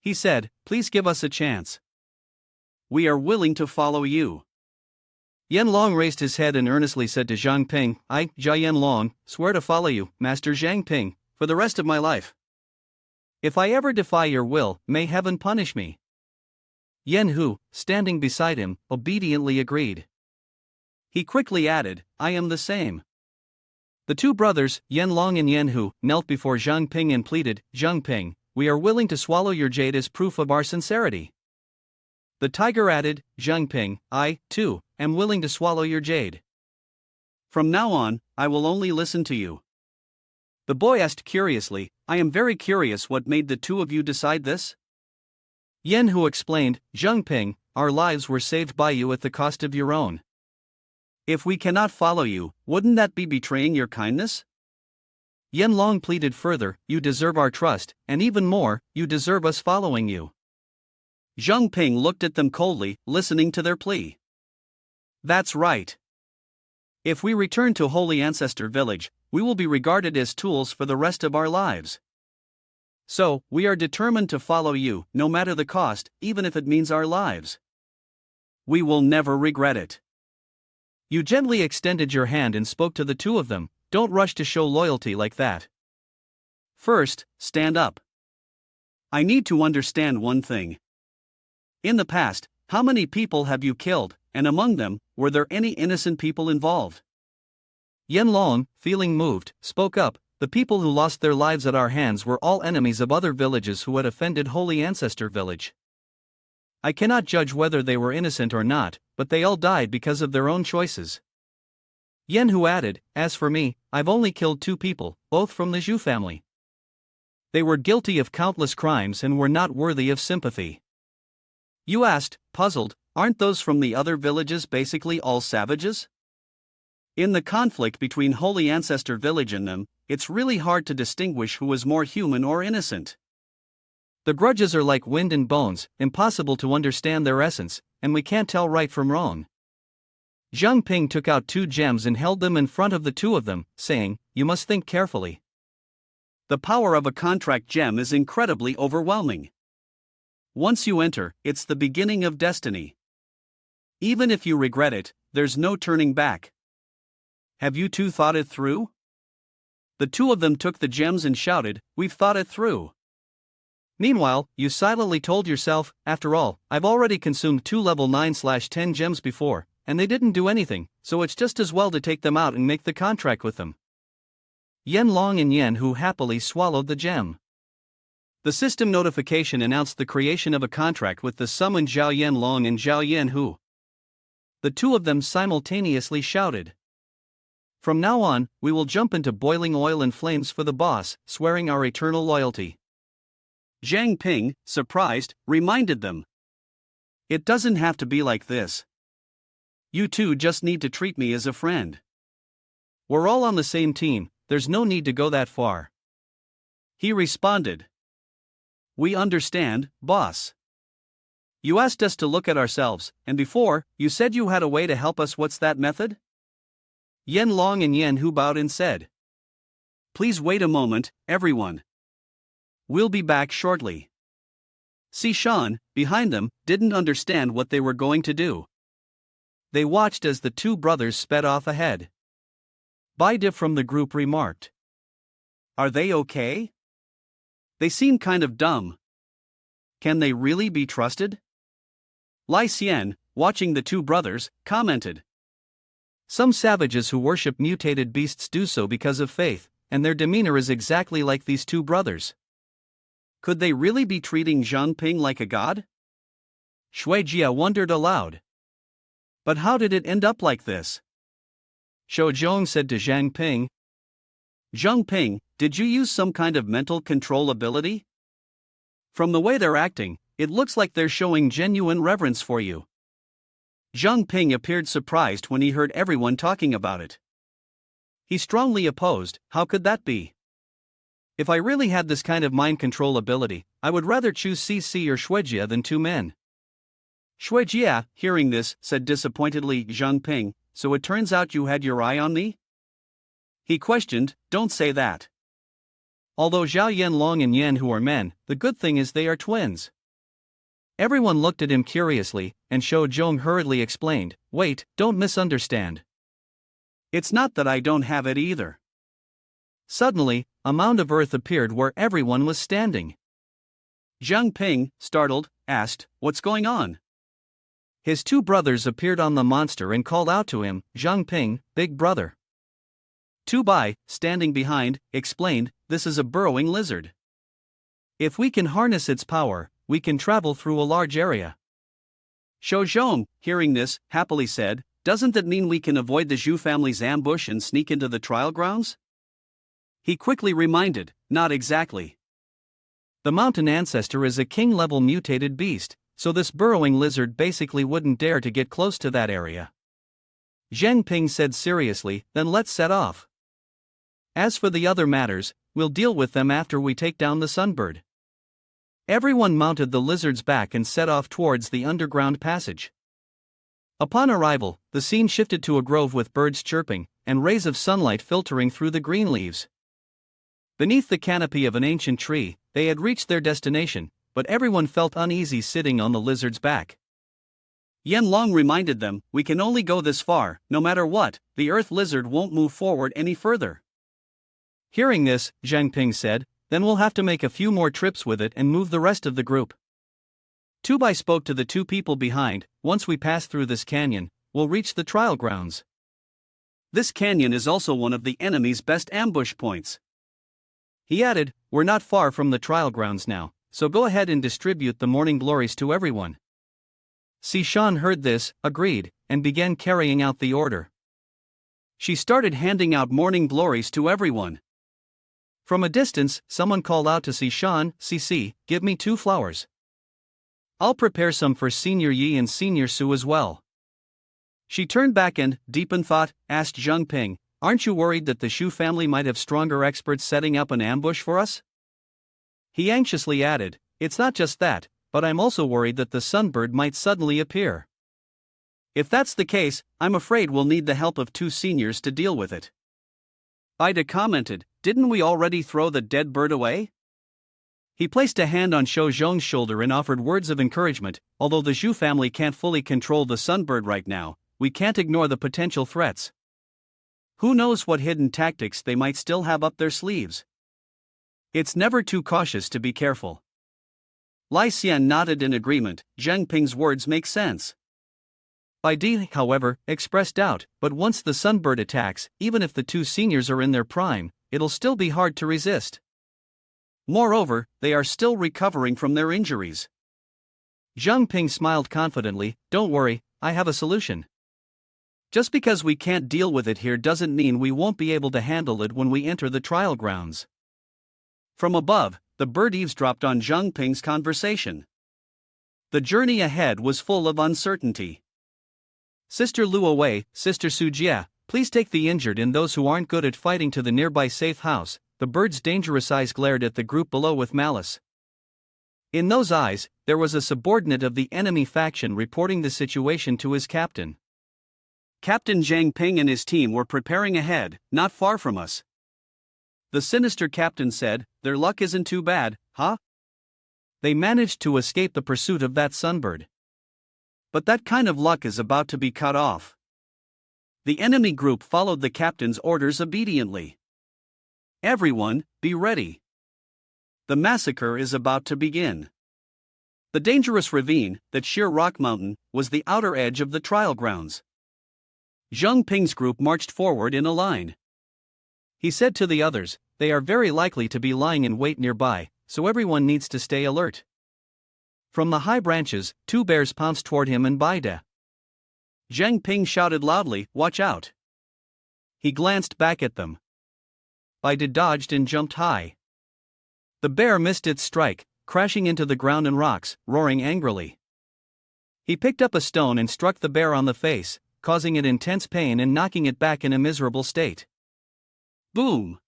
He said, "Please give us a chance. We are willing to follow you." Yen Long raised his head and earnestly said to Jiang Ping, "I, Jia Yen Long, swear to follow you, Master Jiang Ping, for the rest of my life. If I ever defy your will, may heaven punish me." Yen Hu, standing beside him, obediently agreed. He quickly added, "I am the same." The two brothers, Yen Long and Yen Hu, knelt before Jiang Ping and pleaded, "Jiang Ping, we are willing to swallow your jade as proof of our sincerity." The tiger added, "Jiang Ping, I, too, am willing to swallow your jade. From now on, I will only listen to you." The boy asked curiously, "I am very curious what made the two of you decide this?" Yen Hu explained, "Jiang Ping, our lives were saved by you at the cost of your own. If we cannot follow you, wouldn't that be betraying your kindness?" Yen Long pleaded further, "You deserve our trust, and even more, you deserve us following you." Jiang Ping looked at them coldly, listening to their plea. "That's right. If we return to Holy Ancestor Village, we will be regarded as tools for the rest of our lives. So, we are determined to follow you, no matter the cost, even if it means our lives. We will never regret it." You gently extended your hand and spoke to the two of them. "Don't rush to show loyalty like that. First, stand up. I need to understand one thing. In the past, how many people have you killed, and among them, were there any innocent people involved?" Yen Long, feeling moved, spoke up, "The people who lost their lives at our hands were all enemies of other villages who had offended Holy Ancestor Village. I cannot judge whether they were innocent or not, but they all died because of their own choices. Yanhu added, as for me, I've only killed 2 people, both from the Zhu family. They were guilty of countless crimes and were not worthy of sympathy. You asked, puzzled, aren't those from the other villages basically all savages? In the conflict between Holy Ancestor Village and them, it's really hard to distinguish who is more human or innocent. The grudges are like wind and bones, impossible to understand their essence, and we can't tell right from wrong. Jiang Ping took out 2 gems and held them in front of the 2 of them, saying, you must think carefully. The power of a contract gem is incredibly overwhelming. Once you enter, it's the beginning of destiny. Even if you regret it, there's no turning back. Have you 2 thought it through? The 2 of them took the gems and shouted, we've thought it through. Meanwhile, you silently told yourself, after all, I've already consumed 2 level 9/10 gems before, and they didn't do anything, so it's just as well to take them out and make the contract with them. Yanlong and Yanhu happily swallowed the gem. The system notification announced the creation of a contract with the summoned Zhao Yanlong and Zhao Yanhu. The 2 of them simultaneously shouted. From now on, we will jump into boiling oil and flames for the boss, swearing our eternal loyalty. Jiang Ping, surprised, reminded them. It doesn't have to be like this. You 2 just need to treat me as a friend. We're all on the same team, there's no need to go that far. He responded. We understand, boss. You asked us to look at ourselves, and before, you said you had a way to help us. What's that method? Yanlong and Yanhu bowed and said. Please wait a moment, everyone. We'll be back shortly. Sishan, behind them, didn't understand what they were going to do. They watched as the 2 brothers sped off ahead. Baide from the group remarked. Are they okay? They seem kind of dumb. Can they really be trusted? Lai Xian, watching the 2 brothers, commented. Some savages who worship mutated beasts do so because of faith, and their demeanor is exactly like these 2 brothers. Could they really be treating Jiang Ping like a god? Shuijia wondered aloud. But how did it end up like this? Shou Zhong said to Jiang Ping. Jiang Ping, did you use some kind of mental control ability? From the way they're acting, it looks like they're showing genuine reverence for you. Jiang Ping appeared surprised when he heard everyone talking about it. He strongly opposed, how could that be? If I really had this kind of mind control ability, I would rather choose CC or Shuijia than 2 men. Shuijia, hearing this, said disappointedly, Jiang Ping, so it turns out you had your eye on me? He questioned, don't say that. Although Zhao Yanlong and Yanhu are men, the good thing is they are twins. Everyone looked at him curiously, and Shou Zhong hurriedly explained, wait, don't misunderstand. It's not that I don't have it either. Suddenly, a mound of earth appeared where everyone was standing. Jiang Ping, startled, asked, what's going on? His 2 brothers appeared on the monster and called out to him, Jiang Ping, big brother. Tu Bai, standing behind, explained, this is a burrowing lizard. If we can harness its power, we can travel through a large area. Shou Zhong, hearing this, happily said, doesn't that mean we can avoid the Zhu family's ambush and sneak into the trial grounds? He quickly reminded, not exactly. The mountain ancestor is a king-level mutated beast, so this burrowing lizard basically wouldn't dare to get close to that area. Jiang Ping said seriously, then let's set off. As for the other matters, we'll deal with them after we take down the sunbird. Everyone mounted the lizard's back and set off towards the underground passage. Upon arrival, the scene shifted to a grove with birds chirping, and rays of sunlight filtering through the green leaves. Beneath the canopy of an ancient tree, they had reached their destination, but everyone felt uneasy sitting on the lizard's back. Yanlong reminded them, we can only go this far, no matter what, the earth lizard won't move forward any further. Hearing this, Jiang Ping said, then we'll have to make a few more trips with it and move the rest of the group. Tu Bai spoke to the 2 people behind, once we pass through this canyon, we'll reach the trial grounds. This canyon is also one of the enemy's best ambush points. He added, we're not far from the trial grounds now, so go ahead and distribute the morning glories to everyone. Sishan heard this, agreed, and began carrying out the order. She started handing out morning glories to everyone. From a distance, someone called out to Sishan, "Cici, give me 2 flowers. I'll prepare some for Senior Yi and Senior Su as well." She turned back and, deep in thought, asked Jiang Ping, "Aren't you worried that the Shu family might have stronger experts setting up an ambush for us?" He anxiously added, "It's not just that, but I'm also worried that the sunbird might suddenly appear. If that's the case, I'm afraid we'll need the help of 2 seniors to deal with it." Ida commented, "Didn't we already throw the dead bird away?" He placed a hand on Shou Zhong's shoulder and offered words of encouragement. "Although the Zhu family can't fully control the sunbird right now, we can't ignore the potential threats. Who knows what hidden tactics they might still have up their sleeves? It's never too cautious to be careful." Lai Xian nodded in agreement. Jiang Ping's words make sense. Bai Di, however, expressed doubt, "But once the sunbird attacks, even if the 2 seniors are in their prime, it'll still be hard to resist. Moreover, they are still recovering from their injuries." Jiang Ping smiled confidently. "Don't worry, I have a solution. Just because we can't deal with it here doesn't mean we won't be able to handle it when we enter the trial grounds." From above, the bird eavesdropped on Jiang Ping's conversation. The journey ahead was full of uncertainty. "Sister Luo Wei, Sister Su Jia, please take the injured and those who aren't good at fighting to the nearby safe house." The bird's dangerous eyes glared at the group below with malice. In those eyes, there was a subordinate of the enemy faction reporting the situation to his captain. Captain Jiang Ping and his team were preparing ahead, not far from us. The sinister captain said, "Their luck isn't too bad, huh? They managed to escape the pursuit of that sunbird. But that kind of luck is about to be cut off." The enemy group followed the captain's orders obediently. "Everyone, be ready. The massacre is about to begin." The dangerous ravine, that sheer rock mountain, was the outer edge of the trial grounds. Jiang Ping's group marched forward in a line. He said to the others, "They are very likely to be lying in wait nearby, so everyone needs to stay alert." From the high branches, 2 bears pounced toward him and Baide. Jiang Ping shouted loudly, "Watch out!" He glanced back at them. Baide dodged and jumped high. The bear missed its strike, crashing into the ground and rocks, roaring angrily. He picked up a stone and struck the bear on the face, causing it intense pain and knocking it back in a miserable state. Boom!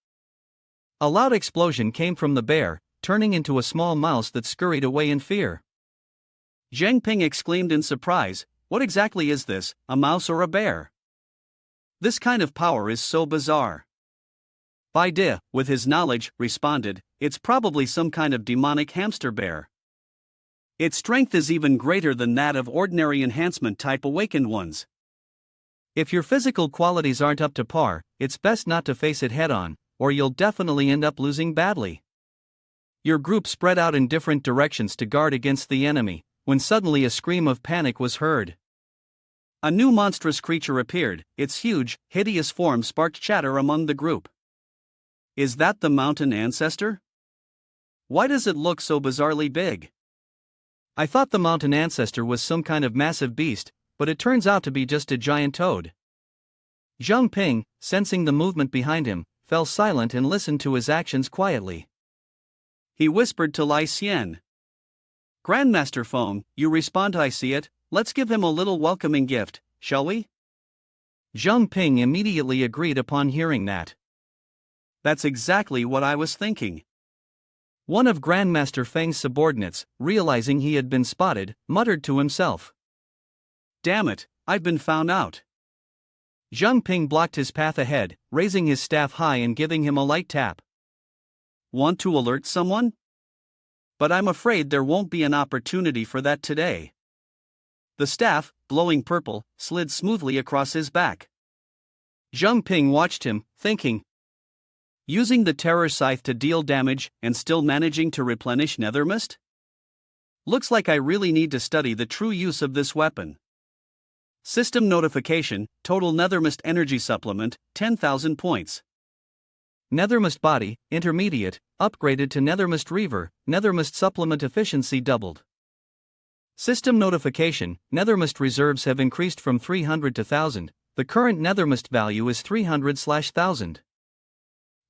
A loud explosion came from the bear, turning into a small mouse that scurried away in fear. Jiang Ping exclaimed in surprise, "What exactly is this, a mouse or a bear? This kind of power is so bizarre." Bai Di, with his knowledge, responded, "It's probably some kind of demonic hamster bear. Its strength is even greater than that of ordinary enhancement type awakened ones. If your physical qualities aren't up to par, it's best not to face it head on, or you'll definitely end up losing badly." Your group spread out in different directions to guard against the enemy, when suddenly a scream of panic was heard. A new monstrous creature appeared. Its huge, hideous form sparked chatter among the group. "Is that the mountain ancestor? Why does it look so bizarrely big?" "I thought the mountain ancestor was some kind of massive beast, but it turns out to be just a giant toad." Jiang Ping, sensing the movement behind him, fell silent and listened to his actions quietly. He whispered to Lai Xian, "Grandmaster Feng, you respond, I see it. Let's give him a little welcoming gift, shall we?" Jiang Ping immediately agreed upon hearing that. "That's exactly what I was thinking." One of Grandmaster Feng's subordinates, realizing he had been spotted, muttered to himself, "Damn it, I've been found out." Jiang Ping blocked his path ahead, raising his staff high and giving him a light tap. "Want to alert someone? But I'm afraid there won't be an opportunity for that today." The staff, glowing purple, slid smoothly across his back. Jiang Ping watched him, thinking, "Using the terror scythe to deal damage and still managing to replenish nether mist? Looks like I really need to study the true use of this weapon." System notification, total nethermist energy supplement, 10,000 points. Nethermist body, intermediate, upgraded to nethermist reaver, nethermist supplement efficiency doubled. System notification: Nethermist reserves have increased from 300 to 1000. The current Nethermist value is 300/1000.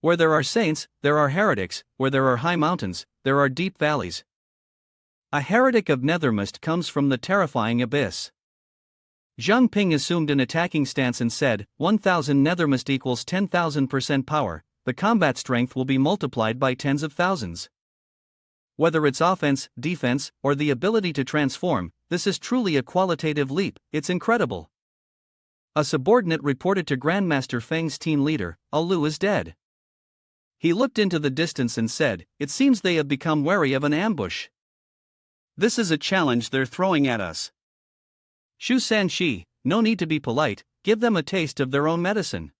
Where there are saints, there are heretics. Where there are high mountains, there are deep valleys. A heretic of Nethermist comes from the terrifying abyss. Jiang Ping assumed an attacking stance and said, 1000 Nethermist equals 10,000% power. The combat strength will be multiplied by tens of thousands. Whether it's offense, defense, or the ability to transform, this is truly a qualitative leap. It's incredible. A subordinate reported to Grandmaster Feng's team leader, Lu is dead. He looked into the distance and said, it seems they have become wary of an ambush. This is a challenge they're throwing at us. Shu Sanshi, no need to be polite, give them a taste of their own medicine.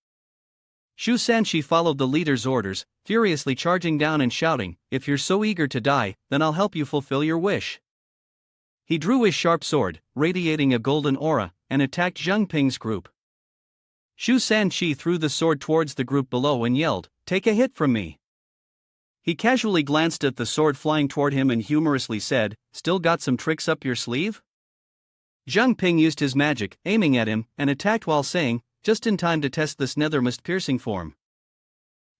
Shu Sanshi followed the leader's orders, furiously charging down and shouting, if you're so eager to die, then I'll help you fulfill your wish. He drew his sharp sword, radiating a golden aura, and attacked Jiang Ping's group. Shu Sanshi threw the sword towards the group below and yelled, take a hit from me. He casually glanced at the sword flying toward him and humorously said, still got some tricks up your sleeve? Jiang Ping used his magic, aiming at him, and attacked while saying, just in time to test this Nethermist piercing form.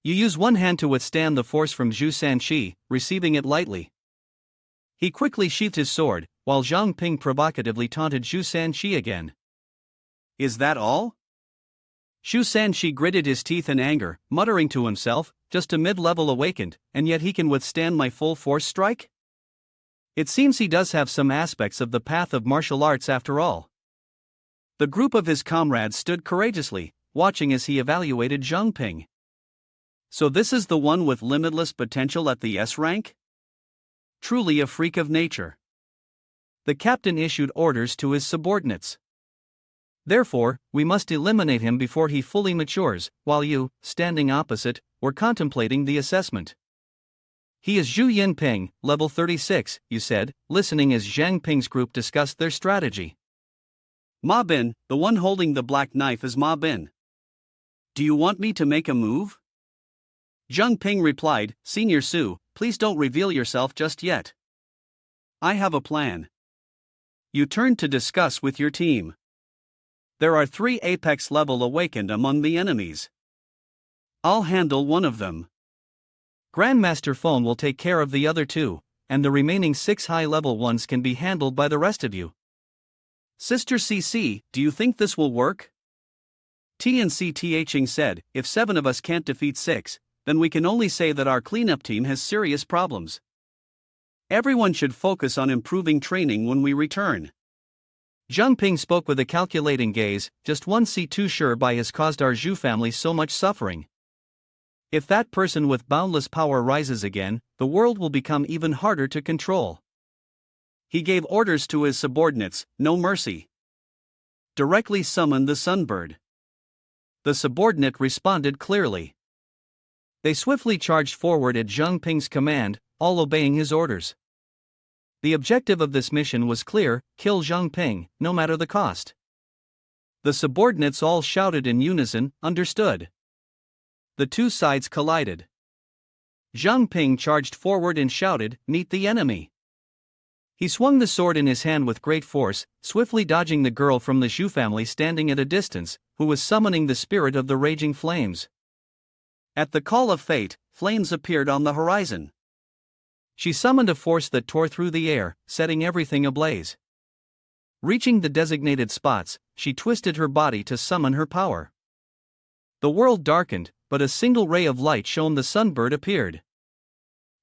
You use one hand to withstand the force from Shu Sanshi, receiving it lightly. He quickly sheathed his sword, while Jiang Ping provocatively taunted Shu Sanshi again. Is that all? Shu Sanshi gritted his teeth in anger, muttering to himself, just a mid-level awakened, and yet he can withstand my full force strike? It seems he does have some aspects of the path of martial arts after all. The group of his comrades stood courageously, watching as he evaluated Jiang Ping. So this is the one with limitless potential at the S rank? Truly a freak of nature. The captain issued orders to his subordinates. Therefore, we must eliminate him before he fully matures, while you, standing opposite, were contemplating the assessment. He is Zhu Yinping, level 36, you said, listening as Jiang Ping's group discussed their strategy. Ma Bin, the one holding the black knife is Ma Bin. Do you want me to make a move? Jiang Ping replied, Senior Su, please don't reveal yourself just yet. I have a plan. You turn to discuss with your team. There are 3 apex level awakened among the enemies. I'll handle one of them. Grandmaster Phone will take care of the other 2, and the remaining 6 high-level ones can be handled by the rest of you. Sister CC, do you think this will work? TNC Thing said, if 7 of us can't defeat 6, then we can only say that our cleanup team has serious problems. Everyone should focus on improving training when we return. Jiang Ping spoke with a calculating gaze, just one C2 sure by has caused our Zhu family so much suffering. If that person with boundless power rises again, the world will become even harder to control. He gave orders to his subordinates, no mercy. Directly summon the Sunbird. The subordinate responded clearly. They swiftly charged forward at Jiang Ping's command, all obeying his orders. The objective of this mission was clear, kill Jiang Ping, no matter the cost. The subordinates all shouted in unison, understood. The 2 sides collided. Jiang Ping charged forward and shouted, meet the enemy. He swung the sword in his hand with great force, swiftly dodging the girl from the Zhu family standing at a distance, who was summoning the spirit of the raging flames. At the call of fate, flames appeared on the horizon. She summoned a force that tore through the air, setting everything ablaze. Reaching the designated spots, she twisted her body to summon her power. The world darkened, but a single ray of light shone. The Sunbird appeared.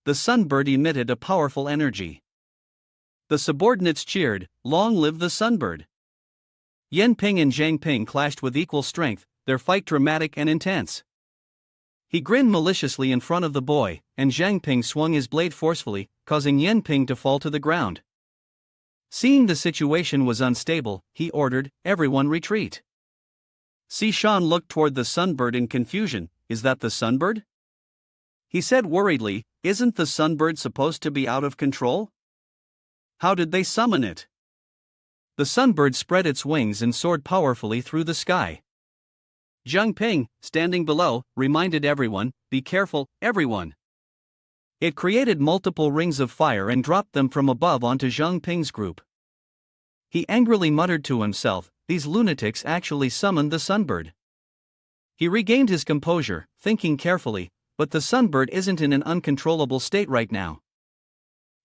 The Sunbird emitted a powerful energy. The subordinates cheered, long live the Sunbird. Yan Ping and Jiang Ping clashed with equal strength, their fight dramatic and intense. He grinned maliciously in front of the boy, and Jiang Ping swung his blade forcefully, causing Yan Ping to fall to the ground. Seeing the situation was unstable, he ordered, everyone retreat. Si Shan looked toward the Sunbird in confusion, is that the Sunbird? He said worriedly, isn't the Sunbird supposed to be out of control? How did they summon it? The Sunbird spread its wings and soared powerfully through the sky. Jiang Ping, standing below, reminded everyone, be careful, everyone. It created multiple rings of fire and dropped them from above onto Jiang Ping's group. He angrily muttered to himself, these lunatics actually summoned the sunbird. He regained his composure, thinking carefully, but the sunbird isn't in an uncontrollable state right now.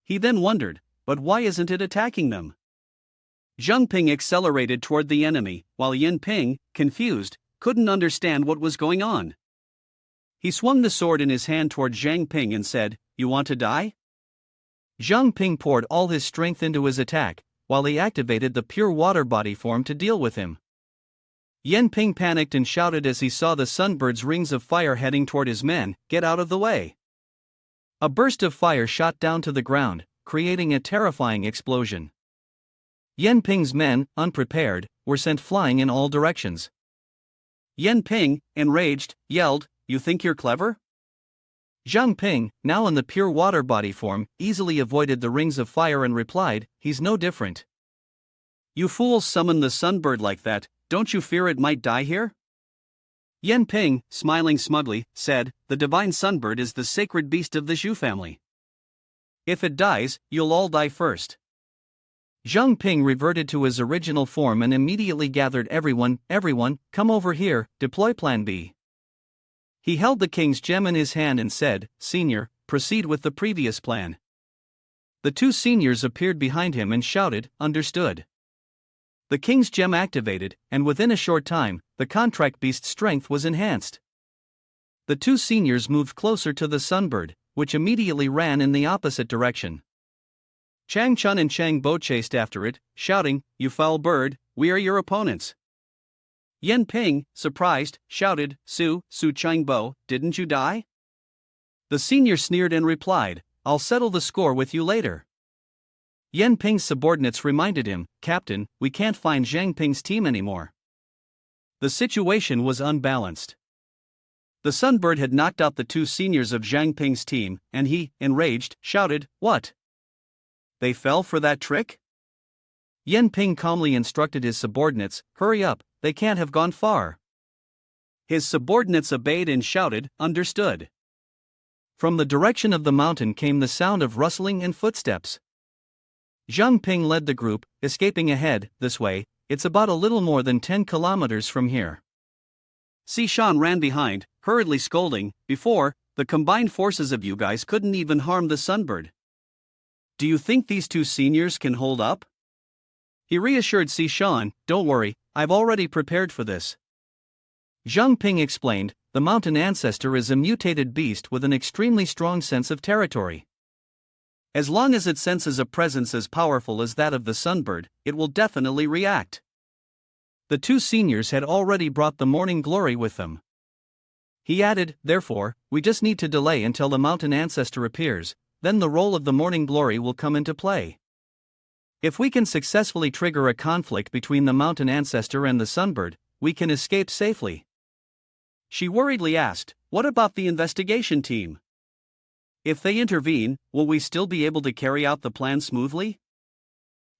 He then wondered, but why isn't it attacking them? Jiang Ping accelerated toward the enemy, while Yin Ping, confused, couldn't understand what was going on. He swung the sword in his hand toward Jiang Ping and said, "You want to die?" Jiang Ping poured all his strength into his attack, while he activated the pure water body form to deal with him. Yin Ping panicked and shouted as he saw the sunbird's rings of fire heading toward his men, "Get out of the way!" A burst of fire shot down to the ground, creating a terrifying explosion. Yin Ping's men, unprepared, were sent flying in all directions. Yin Ping, enraged, yelled, "You think you're clever?" Jiang Ping, now in the pure water body form, easily avoided the rings of fire and replied, "He's no different." "You fools summoned the sunbird like that, don't you fear it might die here?" Yin Ping, smiling smugly, said, "The divine sunbird is the sacred beast of the Shu family. If it dies, you'll all die first." Jiang Ping reverted to his original form and immediately gathered everyone, come over here, deploy Plan B. He held the king's gem in his hand and said, "Senior, proceed with the previous plan." The two seniors appeared behind him and shouted, "Understood." The king's gem activated, and within a short time, the contract beast's strength was enhanced. The two seniors moved closer to the sunbird, which immediately ran in the opposite direction. Chang Chun and Chang Bo chased after it, shouting, "You foul bird, we are your opponents." Yin Ping, surprised, shouted, Su Chang Bo, didn't you die?" The senior sneered and replied, "I'll settle the score with you later." Yin Ping's subordinates reminded him, "Captain, we can't find Jiang Ping's team anymore." The situation was unbalanced. The sunbird had knocked out the two seniors of Jiang Ping's team, and he, enraged, shouted, "What? They fell for that trick?" Yin Ping calmly instructed his subordinates, "Hurry up, they can't have gone far." His subordinates obeyed and shouted, "Understood." From the direction of the mountain came the sound of rustling and footsteps. Jiang Ping led the group, escaping ahead, "This way, it's about a little more than 10 kilometers from here." Sishan ran behind, hurriedly scolding, "Before, the combined forces of you guys couldn't even harm the sunbird. Do you think these two seniors can hold up?" He reassured Sishan, "Don't worry, I've already prepared for this." Jiang Ping explained, "The mountain ancestor is a mutated beast with an extremely strong sense of territory. As long as it senses a presence as powerful as that of the sunbird, it will definitely react." The two seniors had already brought the morning glory with them. He added, "Therefore, we just need to delay until the mountain ancestor appears, then the role of the morning glory will come into play. If we can successfully trigger a conflict between the mountain ancestor and the sunbird, we can escape safely." She worriedly asked, "What about the investigation team? If they intervene, will we still be able to carry out the plan smoothly?"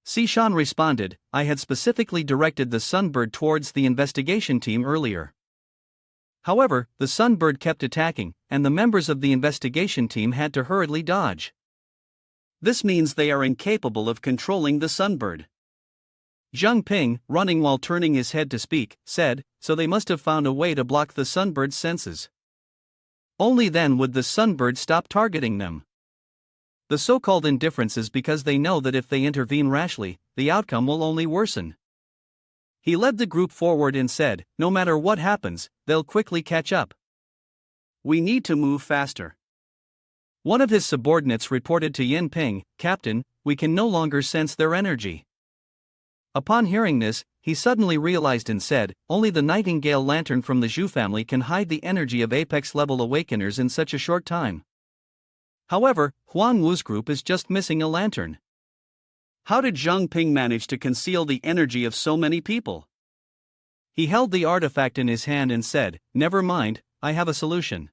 Sishan responded, "I had specifically directed the sunbird towards the investigation team earlier. However, the sunbird kept attacking, and the members of the investigation team had to hurriedly dodge. This means they are incapable of controlling the sunbird." Jiang Ping, running while turning his head to speak, said, "So they must have found a way to block the sunbird's senses. Only then would the sunbird stop targeting them. The so-called indifference is because they know that if they intervene rashly, the outcome will only worsen." He led the group forward and said, "No matter what happens, they'll quickly catch up. We need to move faster." One of his subordinates reported to Yin Ping, "Captain, we can no longer sense their energy." Upon hearing this, he suddenly realized and said, "Only the Nightingale Lantern from the Zhu family can hide the energy of apex-level awakeners in such a short time. However, Huan Wu's group is just missing a lantern. How did Jiang Ping manage to conceal the energy of so many people?" He held the artifact in his hand and said, "Never mind, I have a solution."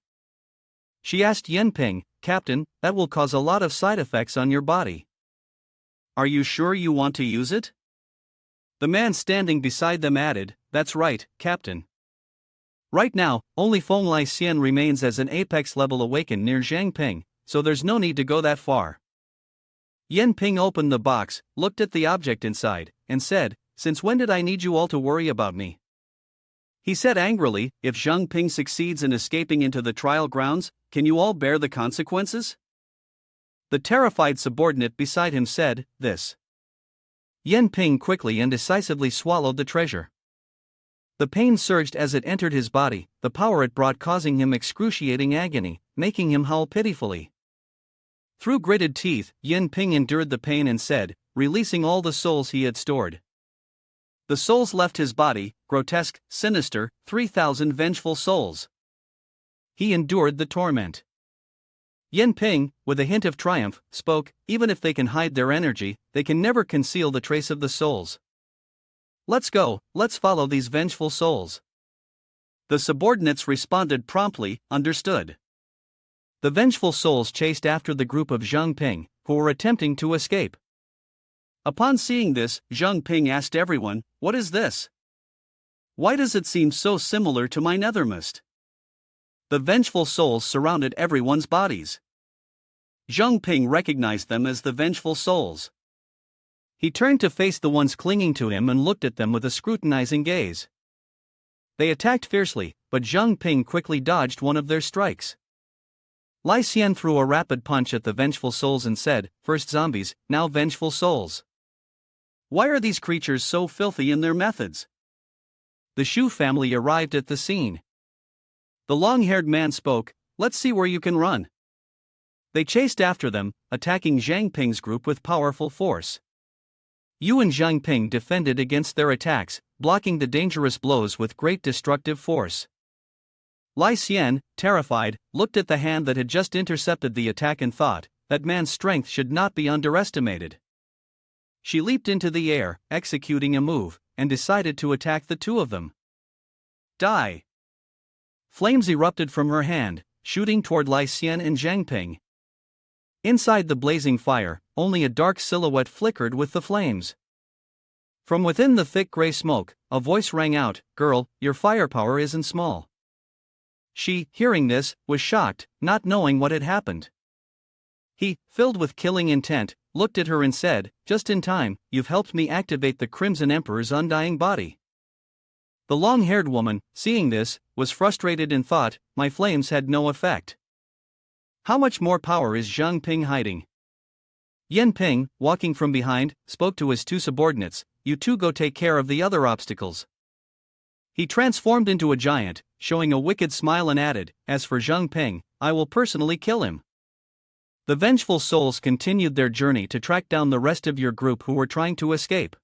She asked Yin Ping, "Captain, that will cause a lot of side effects on your body. Are you sure you want to use it?" The man standing beside them added, "That's right, Captain. Right now, only Feng Lai Xian remains as an apex level awakened near Jiang Ping, so there's no need to go that far." Jiang Ping opened the box, looked at the object inside, and said, "Since when did I need you all to worry about me?" He said angrily, "If Jiang Ping succeeds in escaping into the trial grounds, can you all bear the consequences?" The terrified subordinate beside him said, "This." Jiang Ping quickly and decisively swallowed the treasure. The pain surged as it entered his body, the power it brought causing him excruciating agony, making him howl pitifully. Through gritted teeth, Jiang Ping endured the pain and said, releasing all the souls he had stored. The souls left his body, grotesque, sinister, 3,000 vengeful souls. He endured the torment. Jiang Ping, with a hint of triumph, spoke, "Even if they can hide their energy, they can never conceal the trace of the souls. Let's go, let's follow these vengeful souls." The subordinates responded promptly, "Understood." The vengeful souls chased after the group of Jiang Ping, who were attempting to escape. Upon seeing this, Jiang Ping asked everyone, "What is this? Why does it seem so similar to my nethermost?" The vengeful souls surrounded everyone's bodies. Jiang Ping recognized them as the vengeful souls. He turned to face the ones clinging to him and looked at them with a scrutinizing gaze. They attacked fiercely, but Jiang Ping quickly dodged one of their strikes. Lai Xian threw a rapid punch at the vengeful souls and said, "First zombies, now vengeful souls. Why are these creatures so filthy in their methods?" The Shu family arrived at the scene. The long-haired man spoke, "Let's see where you can run." They chased after them, attacking Jiang Ping's group with powerful force. Yu and Jiang Ping defended against their attacks, blocking the dangerous blows with great destructive force. Lai Xian, terrified, looked at the hand that had just intercepted the attack and thought, that man's strength should not be underestimated. She leaped into the air, executing a move, and decided to attack the two of them. Die! Flames erupted from her hand, shooting toward Lai Xian and Jiang Ping. Inside the blazing fire, only a dark silhouette flickered with the flames. From within the thick gray smoke, a voice rang out, "Girl, your firepower isn't small." She, hearing this, was shocked, not knowing what had happened. He, filled with killing intent, looked at her and said, "Just in time, you've helped me activate the Crimson Emperor's undying body." The long-haired woman, seeing this, was frustrated and thought, "My flames had no effect. How much more power is Jiang Ping hiding?" Jiang Ping, walking from behind, spoke to his two subordinates, "You two go take care of the other obstacles." He transformed into a giant, showing a wicked smile and added, "As for Jiang Ping, I will personally kill him." The vengeful souls continued their journey to track down the rest of your group who were trying to escape.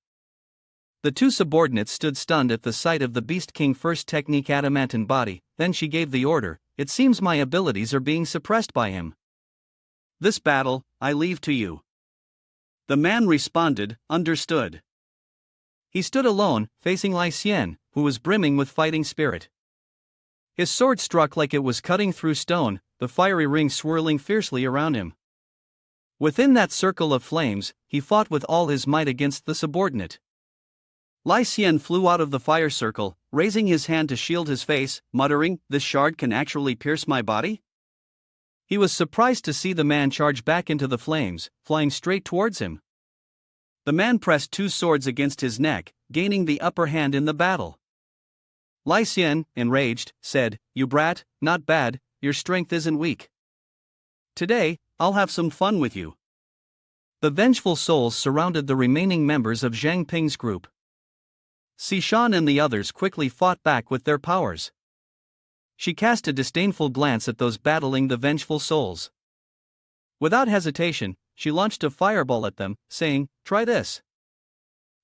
The two subordinates stood stunned at the sight of the Beast King first technique adamantine body, then she gave the order, "It seems my abilities are being suppressed by him. This battle, I leave to you." The man responded, "Understood." He stood alone, facing Lai Xian, who was brimming with fighting spirit. His sword struck like it was cutting through stone, the fiery ring swirling fiercely around him. Within that circle of flames, he fought with all his might against the subordinate. Lai Xian flew out of the fire circle, raising his hand to shield his face, muttering, "This shard can actually pierce my body?" He was surprised to see the man charge back into the flames, flying straight towards him. The man pressed two swords against his neck, gaining the upper hand in the battle. Lai Xian, enraged, said, "You brat, not bad, your strength isn't weak. Today, I'll have some fun with you." The vengeful souls surrounded the remaining members of Jiang Ping's group. Sishan and the others quickly fought back with their powers. She cast a disdainful glance at those battling the vengeful souls. Without hesitation, she launched a fireball at them, saying, "Try this."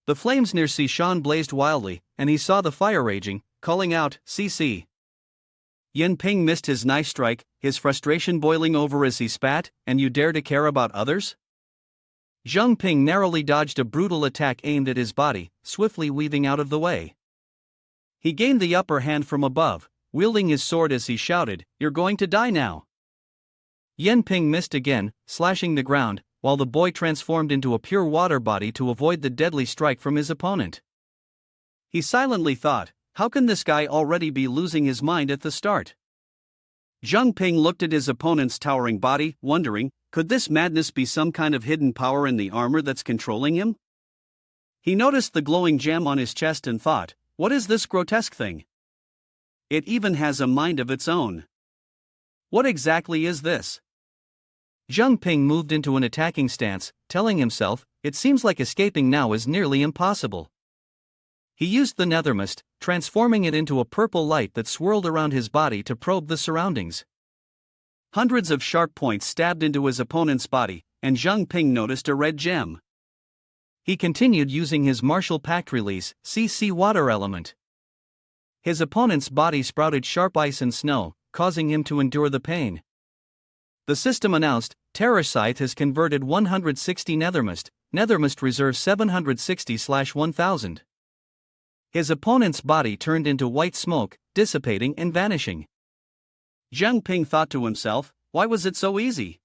The flames near Sishan blazed wildly, and he saw the fire raging, calling out, "CC." Jiang Ping missed his knife strike, his frustration boiling over as he spat, "And you dare to care about others?" Jiang Ping narrowly dodged a brutal attack aimed at his body, swiftly weaving out of the way. He gained the upper hand from above, wielding his sword as he shouted, "You're going to die now." Jiang Ping missed again, slashing the ground, while the boy transformed into a pure water body to avoid the deadly strike from his opponent. He silently thought, "How can this guy already be losing his mind at the start?" Jiang Ping looked at his opponent's towering body, wondering, could this madness be some kind of hidden power in the armor that's controlling him? He noticed the glowing gem on his chest and thought, what is this grotesque thing? It even has a mind of its own. What exactly is this? Jiang Ping moved into an attacking stance, telling himself, it seems like escaping now is nearly impossible. He used the nether mist, transforming it into a purple light that swirled around his body to probe the surroundings. Hundreds of sharp points stabbed into his opponent's body, and Jiang Ping noticed a red gem. He continued using his martial pact release, CC water element. His opponent's body sprouted sharp ice and snow, causing him to endure the pain. The system announced, Parasite has converted 160 Nethermist reserve 760/1000. His opponent's body turned into white smoke, dissipating and vanishing. Jiang Ping thought to himself, why was it so easy?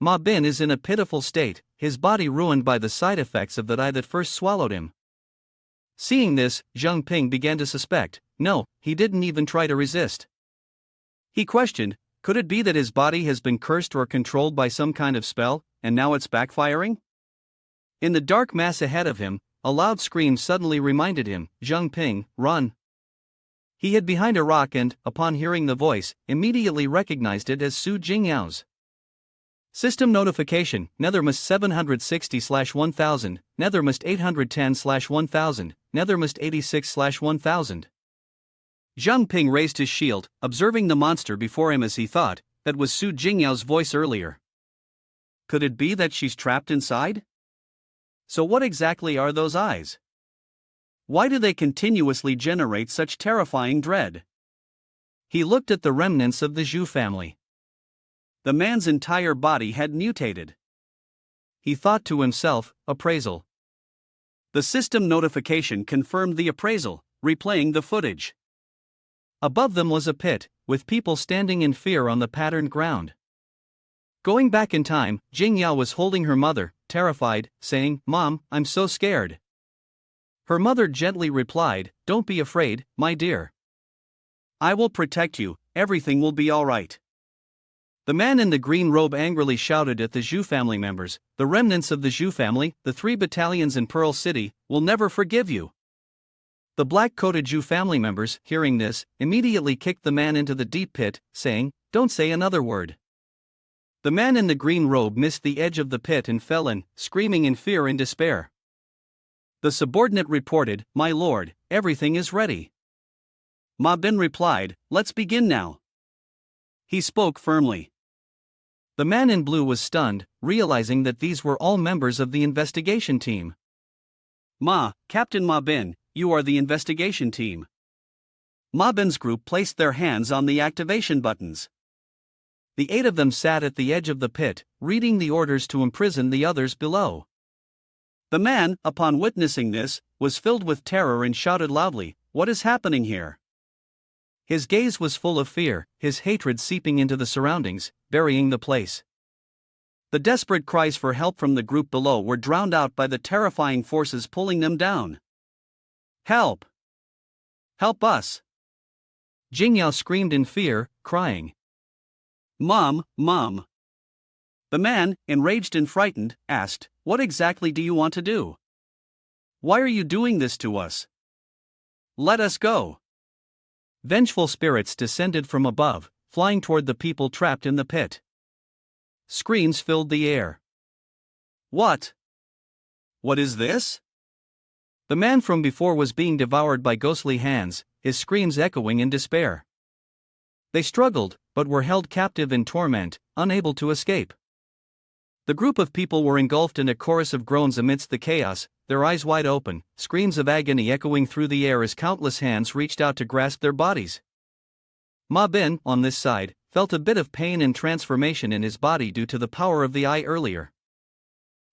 Ma Bin is in a pitiful state, his body ruined by the side effects of that eye that first swallowed him. Seeing this, Jiang Ping began to suspect, no, he didn't even try to resist. He questioned, could it be that his body has been cursed or controlled by some kind of spell, and now it's backfiring? In the dark mass ahead of him, a loud scream suddenly reminded him, Jiang Ping, run. He hid behind a rock and, upon hearing the voice, immediately recognized it as Su Jing Yao's. System notification, Nethermist 760/1000, Nethermist 810/1000, Nethermist 86/1000. Jiang Ping raised his shield, observing the monster before him as he thought, that was Su Jing Yao's voice earlier. Could it be that she's trapped inside? So what exactly are those eyes? Why do they continuously generate such terrifying dread? He looked at the remnants of the Zhu family. The man's entire body had mutated. He thought to himself, appraisal. The system notification confirmed the appraisal, replaying the footage. Above them was a pit, with people standing in fear on the patterned ground. Going back in time, Jing Yao was holding her mother, terrified, saying, Mom, I'm so scared. Her mother gently replied, don't be afraid, my dear. I will protect you, everything will be all right. The man in the green robe angrily shouted at the Zhu family members, the remnants of the Zhu family, the 3 battalions in Pearl City, will never forgive you. The black-coated Zhu family members, hearing this, immediately kicked the man into the deep pit, saying, don't say another word. The man in the green robe missed the edge of the pit and fell in, screaming in fear and despair. The subordinate reported, my lord, everything is ready. Ma Bin replied, let's begin now. He spoke firmly. The man in blue was stunned, realizing that these were all members of the investigation team. Captain Ma Bin, you are the investigation team. Ma Bin's group placed their hands on the activation buttons. The 8 of them sat at the edge of the pit, reading the orders to imprison the others below. The man, upon witnessing this, was filled with terror and shouted loudly, what is happening here? His gaze was full of fear, his hatred seeping into the surroundings, burying the place. The desperate cries for help from the group below were drowned out by the terrifying forces pulling them down. Help! Help us! Jing Yao screamed in fear, crying. Mom! The man, enraged and frightened, asked, what exactly do you want to do? Why are you doing this to us? Let us go. Vengeful spirits descended from above, flying toward the people trapped in the pit. Screams filled the air. What? What is this? The man from before was being devoured by ghostly hands, his screams echoing in despair. They struggled, but were held captive in torment, unable to escape. The group of people were engulfed in a chorus of groans amidst the chaos, their eyes wide open, screams of agony echoing through the air as countless hands reached out to grasp their bodies. Ma Bin, on this side, felt a bit of pain and transformation in his body due to the power of the eye earlier.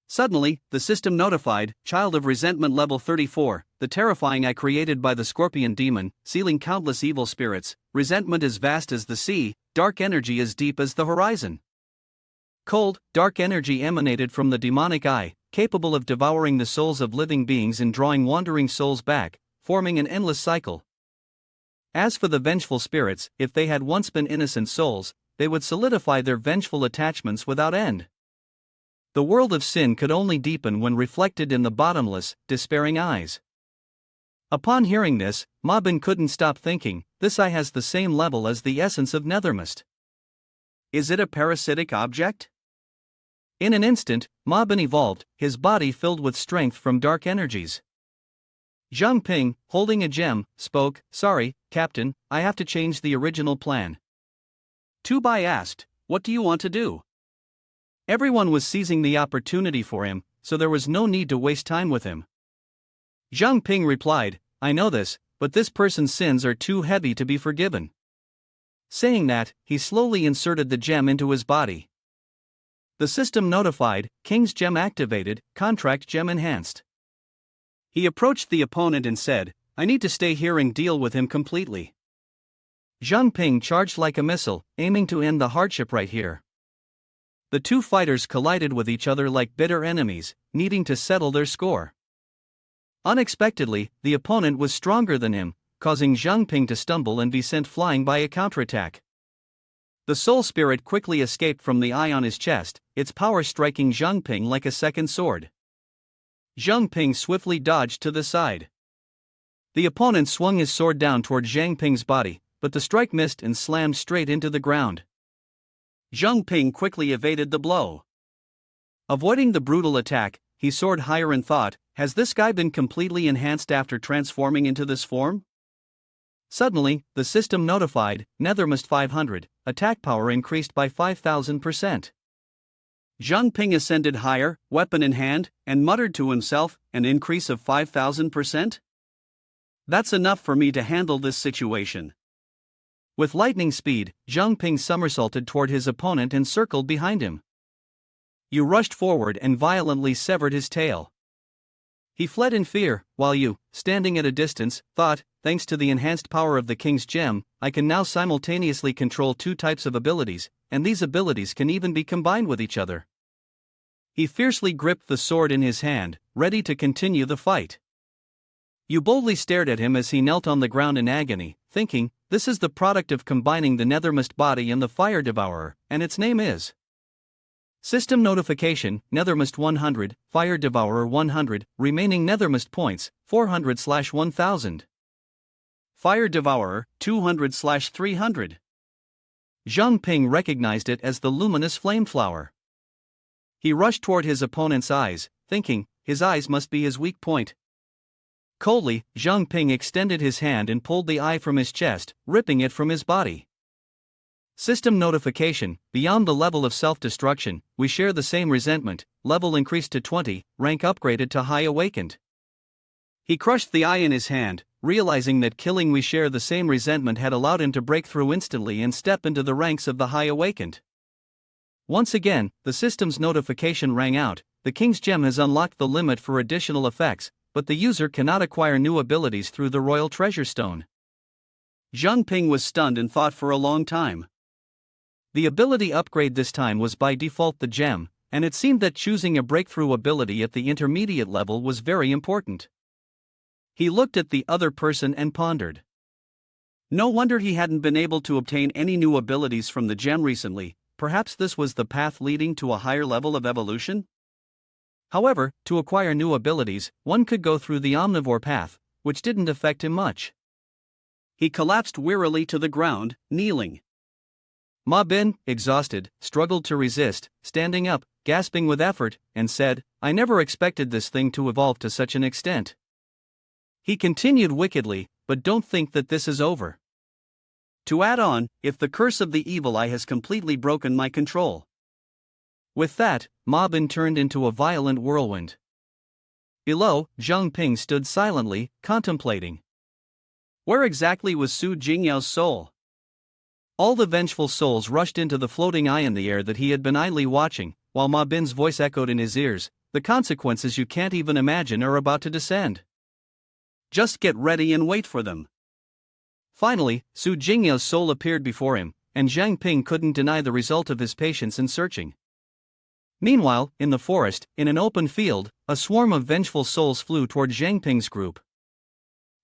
Suddenly, the system notified, Child of Resentment Level 34, the terrifying eye created by the Scorpion Demon, sealing countless evil spirits, resentment as vast as the sea, dark energy as deep as the horizon. Cold, dark energy emanated from the demonic eye, capable of devouring the souls of living beings and drawing wandering souls back, forming an endless cycle. As for the vengeful spirits, if they had once been innocent souls, they would solidify their vengeful attachments without end. The world of sin could only deepen when reflected in the bottomless, despairing eyes. Upon hearing this, Ma Bin couldn't stop thinking, this eye has the same level as the essence of nethermist. Is it a parasitic object? In an instant, Ma Bin evolved, his body filled with strength from dark energies. Jiang Ping, holding a gem, spoke, "Sorry, Captain, I have to change the original plan." Tu Bai asked, "What do you want to do?" Everyone was seizing the opportunity for him, so there was no need to waste time with him. Jiang Ping replied, "I know this, but this person's sins are too heavy to be forgiven." Saying that, he slowly inserted the gem into his body. The system notified, King's gem activated, contract gem enhanced. He approached the opponent and said, "I need to stay here and deal with him completely." Jiang Ping charged like a missile, aiming to end the hardship right here. The two fighters collided with each other like bitter enemies, needing to settle their score. Unexpectedly, the opponent was stronger than him, causing Jiang Ping to stumble and be sent flying by a counterattack. The soul spirit quickly escaped from the eye on his chest, its power striking Jiang Ping like a second sword. Jiang Ping swiftly dodged to the side. The opponent swung his sword down toward Jiang Ping's body, but the strike missed and slammed straight into the ground. Jiang Ping quickly evaded the blow. Avoiding the brutal attack, he soared higher and thought, has this guy been completely enhanced after transforming into this form? Suddenly, the system notified, Nethermist 500, attack power increased by 5,000%. Jiang Ping ascended higher, weapon in hand, and muttered to himself, an increase of 5,000%? That's enough for me to handle this situation. With lightning speed, Jiang Ping somersaulted toward his opponent and circled behind him. Yu rushed forward and violently severed his tail. He fled in fear, while Yu, standing at a distance, thought, thanks to the enhanced power of the King's gem, I can now simultaneously control two types of abilities, and these abilities can even be combined with each other. He fiercely gripped the sword in his hand, ready to continue the fight. Yu boldly stared at him as he knelt on the ground in agony, thinking, this is the product of combining the Nethermist body and the fire devourer, and its name is. System notification, Nethermist 100, Fire Devourer 100, remaining Nethermist points, 400/1000. Fire Devourer, 200/300. Jiang Ping recognized it as the luminous flameflower. He rushed toward his opponent's eyes, thinking, his eyes must be his weak point. Coldly, Jiang Ping extended his hand and pulled the eye from his chest, ripping it from his body. System notification, beyond the level of self-destruction, we share the same resentment, level increased to 20, rank upgraded to High Awakened. He crushed the eye in his hand, realizing that killing we share the same resentment had allowed him to break through instantly and step into the ranks of the High Awakened. Once again, the system's notification rang out, the King's gem has unlocked the limit for additional effects, but the user cannot acquire new abilities through the Royal Treasure Stone. Jiang Ping was stunned and thought for a long time. The ability upgrade this time was by default the gem, and it seemed that choosing a breakthrough ability at the intermediate level was very important. He looked at the other person and pondered. No wonder he hadn't been able to obtain any new abilities from the gem recently, perhaps this was the path leading to a higher level of evolution? However, to acquire new abilities, one could go through the omnivore path, which didn't affect him much. He collapsed wearily to the ground, kneeling. Ma Bin, exhausted, struggled to resist, standing up, gasping with effort, and said, I never expected this thing to evolve to such an extent. He continued wickedly, but don't think that this is over. To add on, if the curse of the evil eye has completely broken my control. With that, Ma Bin turned into a violent whirlwind. Below, Jiang Ping stood silently, contemplating. Where exactly was Su Jingyao's soul? All the vengeful souls rushed into the floating eye in the air that he had been idly watching, while Ma Bin's voice echoed in his ears, the consequences you can't even imagine are about to descend. Just get ready and wait for them. Finally, Su Jingyao's soul appeared before him, and Jiang Ping couldn't deny the result of his patience in searching. Meanwhile, in the forest, in an open field, a swarm of vengeful souls flew toward Jiang Ping's group.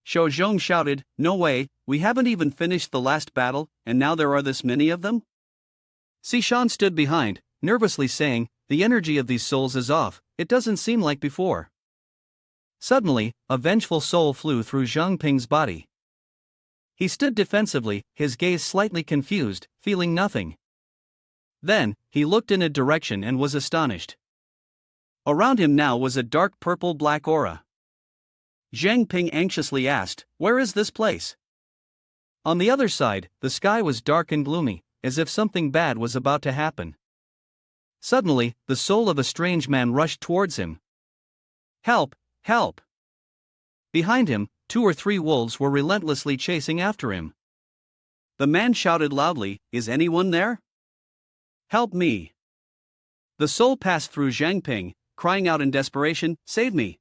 Shou Zhong shouted, "No way, we haven't even finished the last battle, and now there are this many of them?" Sishan stood behind, nervously saying, "The energy of these souls is off, it doesn't seem like before." Suddenly, a vengeful soul flew through Jiang Ping's body. He stood defensively, his gaze slightly confused, feeling nothing. Then, he looked in a direction and was astonished. Around him now was a dark purple-black aura. Jiang Ping anxiously asked, "Where is this place?" On the other side, the sky was dark and gloomy, as if something bad was about to happen. Suddenly, the soul of a strange man rushed towards him. "Help! Help!" Behind him, 2 or 3 wolves were relentlessly chasing after him. The man shouted loudly, "Is anyone there? Help me!" The soul passed through Jiang Ping, crying out in desperation, "Save me!"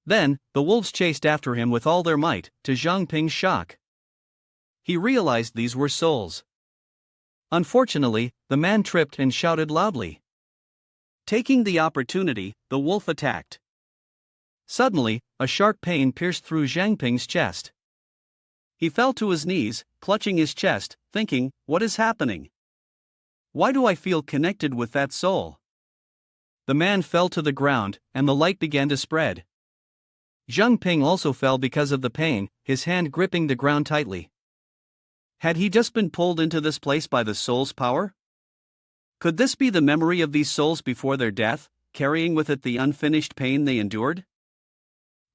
Then, the wolves chased after him with all their might, to Jiang Ping's shock. He realized these were souls. Unfortunately, the man tripped and shouted loudly. Taking the opportunity, the wolf attacked. Suddenly, a sharp pain pierced through Jiang Ping's chest. He fell to his knees, clutching his chest, thinking, "What is happening? Why do I feel connected with that soul?" The man fell to the ground, and the light began to spread. Jiang Ping also fell because of the pain, his hand gripping the ground tightly. Had he just been pulled into this place by the soul's power? Could this be the memory of these souls before their death, carrying with it the unfinished pain they endured?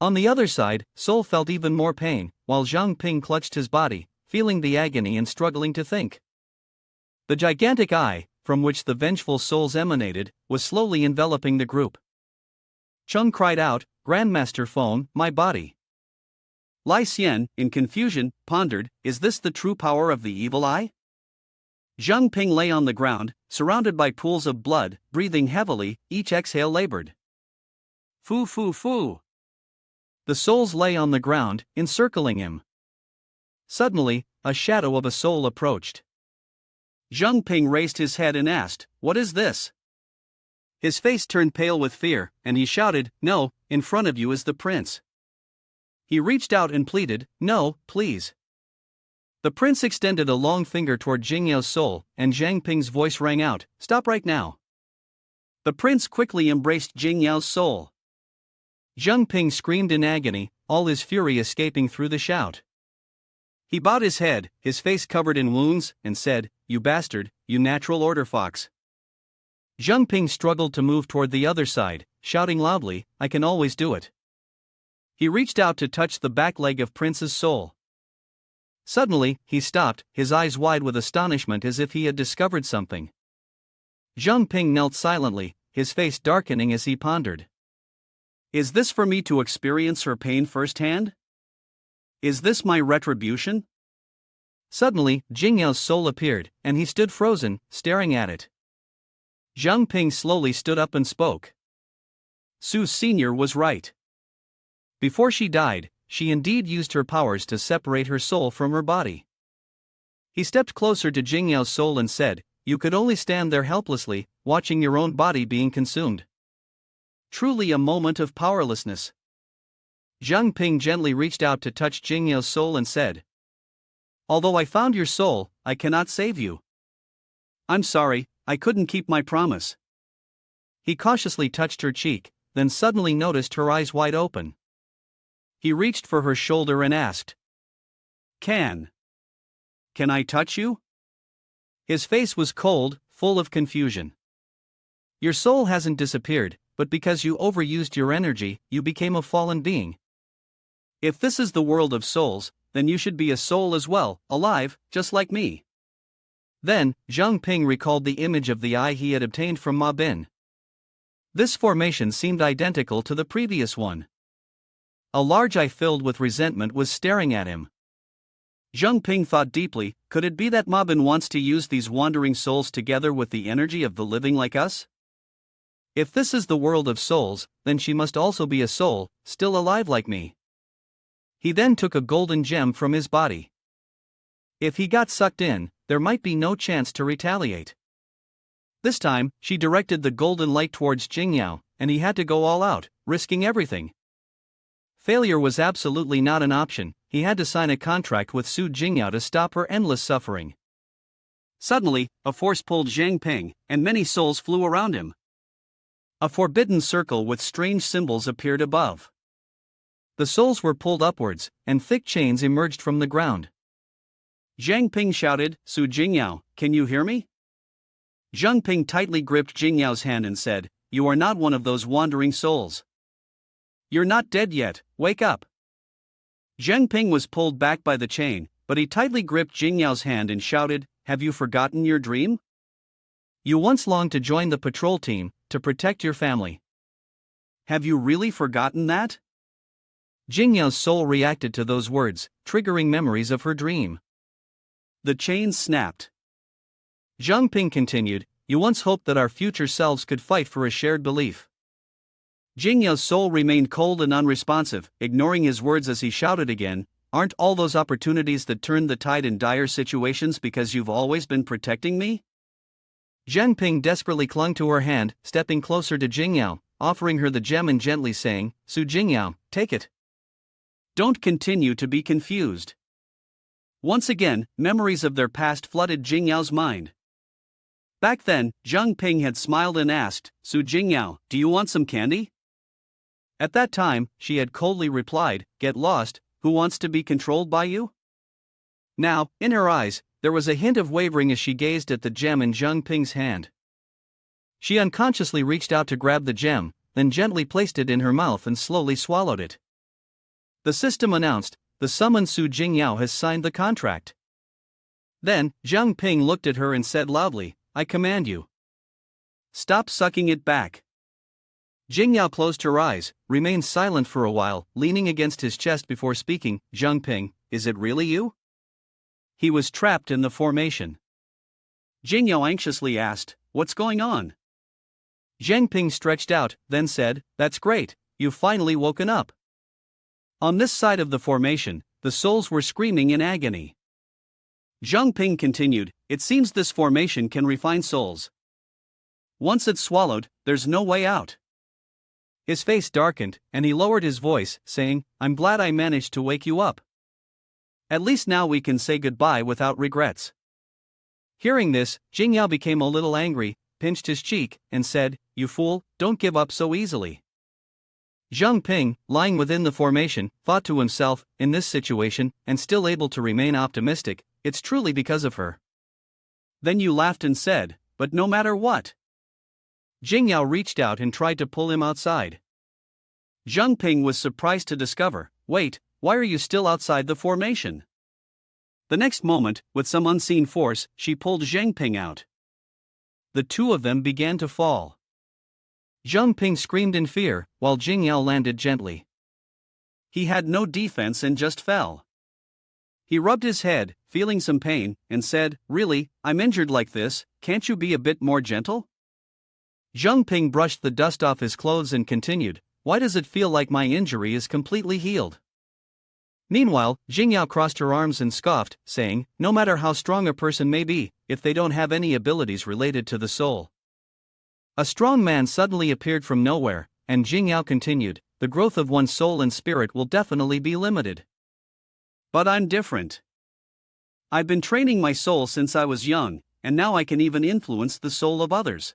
On the other side, Soul felt even more pain, while Jiang Ping clutched his body, feeling the agony and struggling to think. The gigantic eye, from which the vengeful souls emanated, was slowly enveloping the group. Chung cried out, "Grandmaster Feng, my body." Lai Xian, in confusion, pondered, "Is this the true power of the evil eye?" Jiang Ping lay on the ground, surrounded by pools of blood, breathing heavily, each exhale labored. "Fu fu fu." The souls lay on the ground, encircling him. Suddenly, a shadow of a soul approached. Jiang Ping raised his head and asked, "What is this?" His face turned pale with fear, and he shouted, "No, in front of you is the prince." He reached out and pleaded, "No, please." The prince extended a long finger toward Jing Yao's soul, and Jiang Ping's voice rang out, "Stop right now." The prince quickly embraced Jing Yao's soul. Jiang Ping screamed in agony, all his fury escaping through the shout. He bowed his head, his face covered in wounds, and said, "You bastard, you natural order fox." Jiang Ping struggled to move toward the other side, shouting loudly, "I can always do it." He reached out to touch the back leg of Prince's soul. Suddenly, he stopped, his eyes wide with astonishment as if he had discovered something. Jiang Ping knelt silently, his face darkening as he pondered. Is this for me to experience her pain firsthand? Is this my retribution? Suddenly, Jing Yao's soul appeared, and he stood frozen, staring at it. Jiang Ping slowly stood up and spoke. Su Senior was right. Before she died, she indeed used her powers to separate her soul from her body. He stepped closer to Jing Yao's soul and said, "You could only stand there helplessly, watching your own body being consumed. Truly a moment of powerlessness." Jiang Ping gently reached out to touch Jing Yao's soul and said, "Although I found your soul, I cannot save you. I'm sorry, I couldn't keep my promise." He cautiously touched her cheek, then suddenly noticed her eyes wide open. He reached for her shoulder and asked, Can I touch you?" His face was cold, full of confusion. "Your soul hasn't disappeared, but because you overused your energy, you became a fallen being. If this is the world of souls, then you should be a soul as well, alive, just like me." Then, Jiang Ping recalled the image of the eye he had obtained from Ma Bin. This formation seemed identical to the previous one. A large eye filled with resentment was staring at him. Jiang Ping thought deeply, could it be that Ma Bin wants to use these wandering souls together with the energy of the living like us? If this is the world of souls, then she must also be a soul, still alive like me. He then took a golden gem from his body. If he got sucked in, there might be no chance to retaliate. This time, she directed the golden light towards Jing Yao, and he had to go all out, risking everything. Failure was absolutely not an option. He had to sign a contract with Jing Yao to stop her endless suffering. Suddenly, a force pulled Jiang Ping, and many souls flew around him. A forbidden circle with strange symbols appeared above. The souls were pulled upwards, and thick chains emerged from the ground. Jiang Ping shouted, Jing Yao, can you hear me? Jiang Ping tightly gripped Jing Yao's hand and said, you are not one of those wandering souls. You're not dead yet, wake up. Jiang Ping was pulled back by the chain, but he tightly gripped Jing Yao's hand and shouted, have you forgotten your dream? You once longed to join the patrol team, to protect your family. Have you really forgotten that? Jing Yao's soul reacted to those words, triggering memories of her dream. The chains snapped. Jiang Ping continued, you once hoped that our future selves could fight for a shared belief. Jing Yao's soul remained cold and unresponsive, ignoring his words as he shouted again, aren't all those opportunities that turned the tide in dire situations because you've always been protecting me? Jiang Ping desperately clung to her hand, stepping closer to Jing Yao, offering her the gem and gently saying, Jing Yao, take it. Don't continue to be confused. Once again, memories of their past flooded Jing Yao's mind. Back then, Jiang Ping had smiled and asked, Jing Yao, do you want some candy? At that time, she had coldly replied, get lost, who wants to be controlled by you? Now, in her eyes, there was a hint of wavering as she gazed at the gem in Jiang Ping's hand. She unconsciously reached out to grab the gem, then gently placed it in her mouth and slowly swallowed it. The system announced, the summoned Jing Yao has signed the contract. Then, Jiang Ping looked at her and said loudly, I command you. Stop sucking it back. Jing Yao closed her eyes, remained silent for a while, leaning against his chest before speaking, Jiang Ping, is it really you? He was trapped in the formation. Jing Yao anxiously asked, what's going on? Jiang Ping stretched out, then said, that's great, you've finally woken up. On this side of the formation, the souls were screaming in agony. Jiang Ping continued, it seems this formation can refine souls. Once it's swallowed, there's no way out. His face darkened, and he lowered his voice, saying, I'm glad I managed to wake you up. At least now we can say goodbye without regrets. Hearing this, Jing Yao became a little angry, pinched his cheek, and said, you fool, don't give up so easily. Jiang Ping, lying within the formation, thought to himself, in this situation, and still able to remain optimistic, it's truly because of her. Then you laughed and said, but no matter what. Jing Yao reached out and tried to pull him outside. Jiang Ping was surprised to discover, wait, why are you still outside the formation? The next moment, with some unseen force, she pulled Jiang Ping out. The two of them began to fall. Jiang Ping screamed in fear, while Jing Yao landed gently. He had no defense and just fell. He rubbed his head, feeling some pain, and said, really, I'm injured like this, can't you be a bit more gentle? Jiang Ping brushed the dust off his clothes and continued, why does it feel like my injury is completely healed? Meanwhile, Jing Yao crossed her arms and scoffed, saying, no matter how strong a person may be, if they don't have any abilities related to the soul. A strong man suddenly appeared from nowhere, and Jing Yao continued, the growth of one's soul and spirit will definitely be limited. But I'm different. I've been training my soul since I was young, and now I can even influence the soul of others.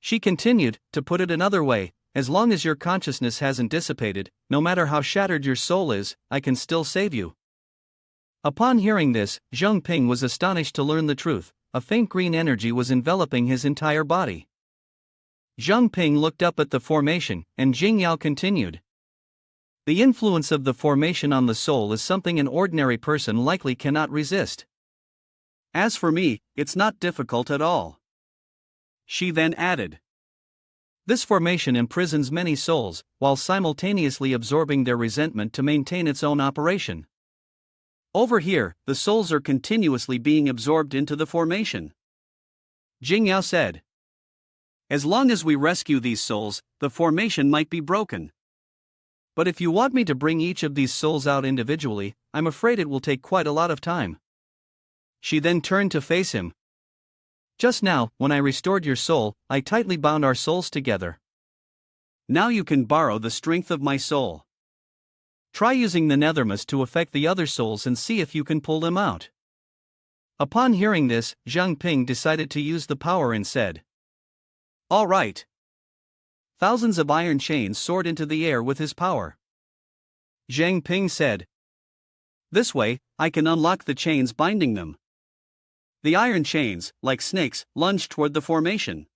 She continued, to put it another way, as long as your consciousness hasn't dissipated, no matter how shattered your soul is, I can still save you. Upon hearing this, Jiang Ping was astonished to learn the truth, a faint green energy was enveloping his entire body. Jiang Ping looked up at the formation, and Jing Yao continued. The influence of the formation on the soul is something an ordinary person likely cannot resist. As for me, it's not difficult at all. She then added. This formation imprisons many souls, while simultaneously absorbing their resentment to maintain its own operation. Over here, the souls are continuously being absorbed into the formation. Jing Yao said. As long as we rescue these souls, the formation might be broken. But if you want me to bring each of these souls out individually, I'm afraid it will take quite a lot of time. She then turned to face him. Just now, when I restored your soul, I tightly bound our souls together. Now you can borrow the strength of my soul. Try using the nethermist to affect the other souls and see if you can pull them out. Upon hearing this, Jiang Ping decided to use the power and said, "All right." Thousands of iron chains soared into the air with his power. Jiang Ping said, "This way, I can unlock the chains binding them." The iron chains, like snakes, lunged toward the formation.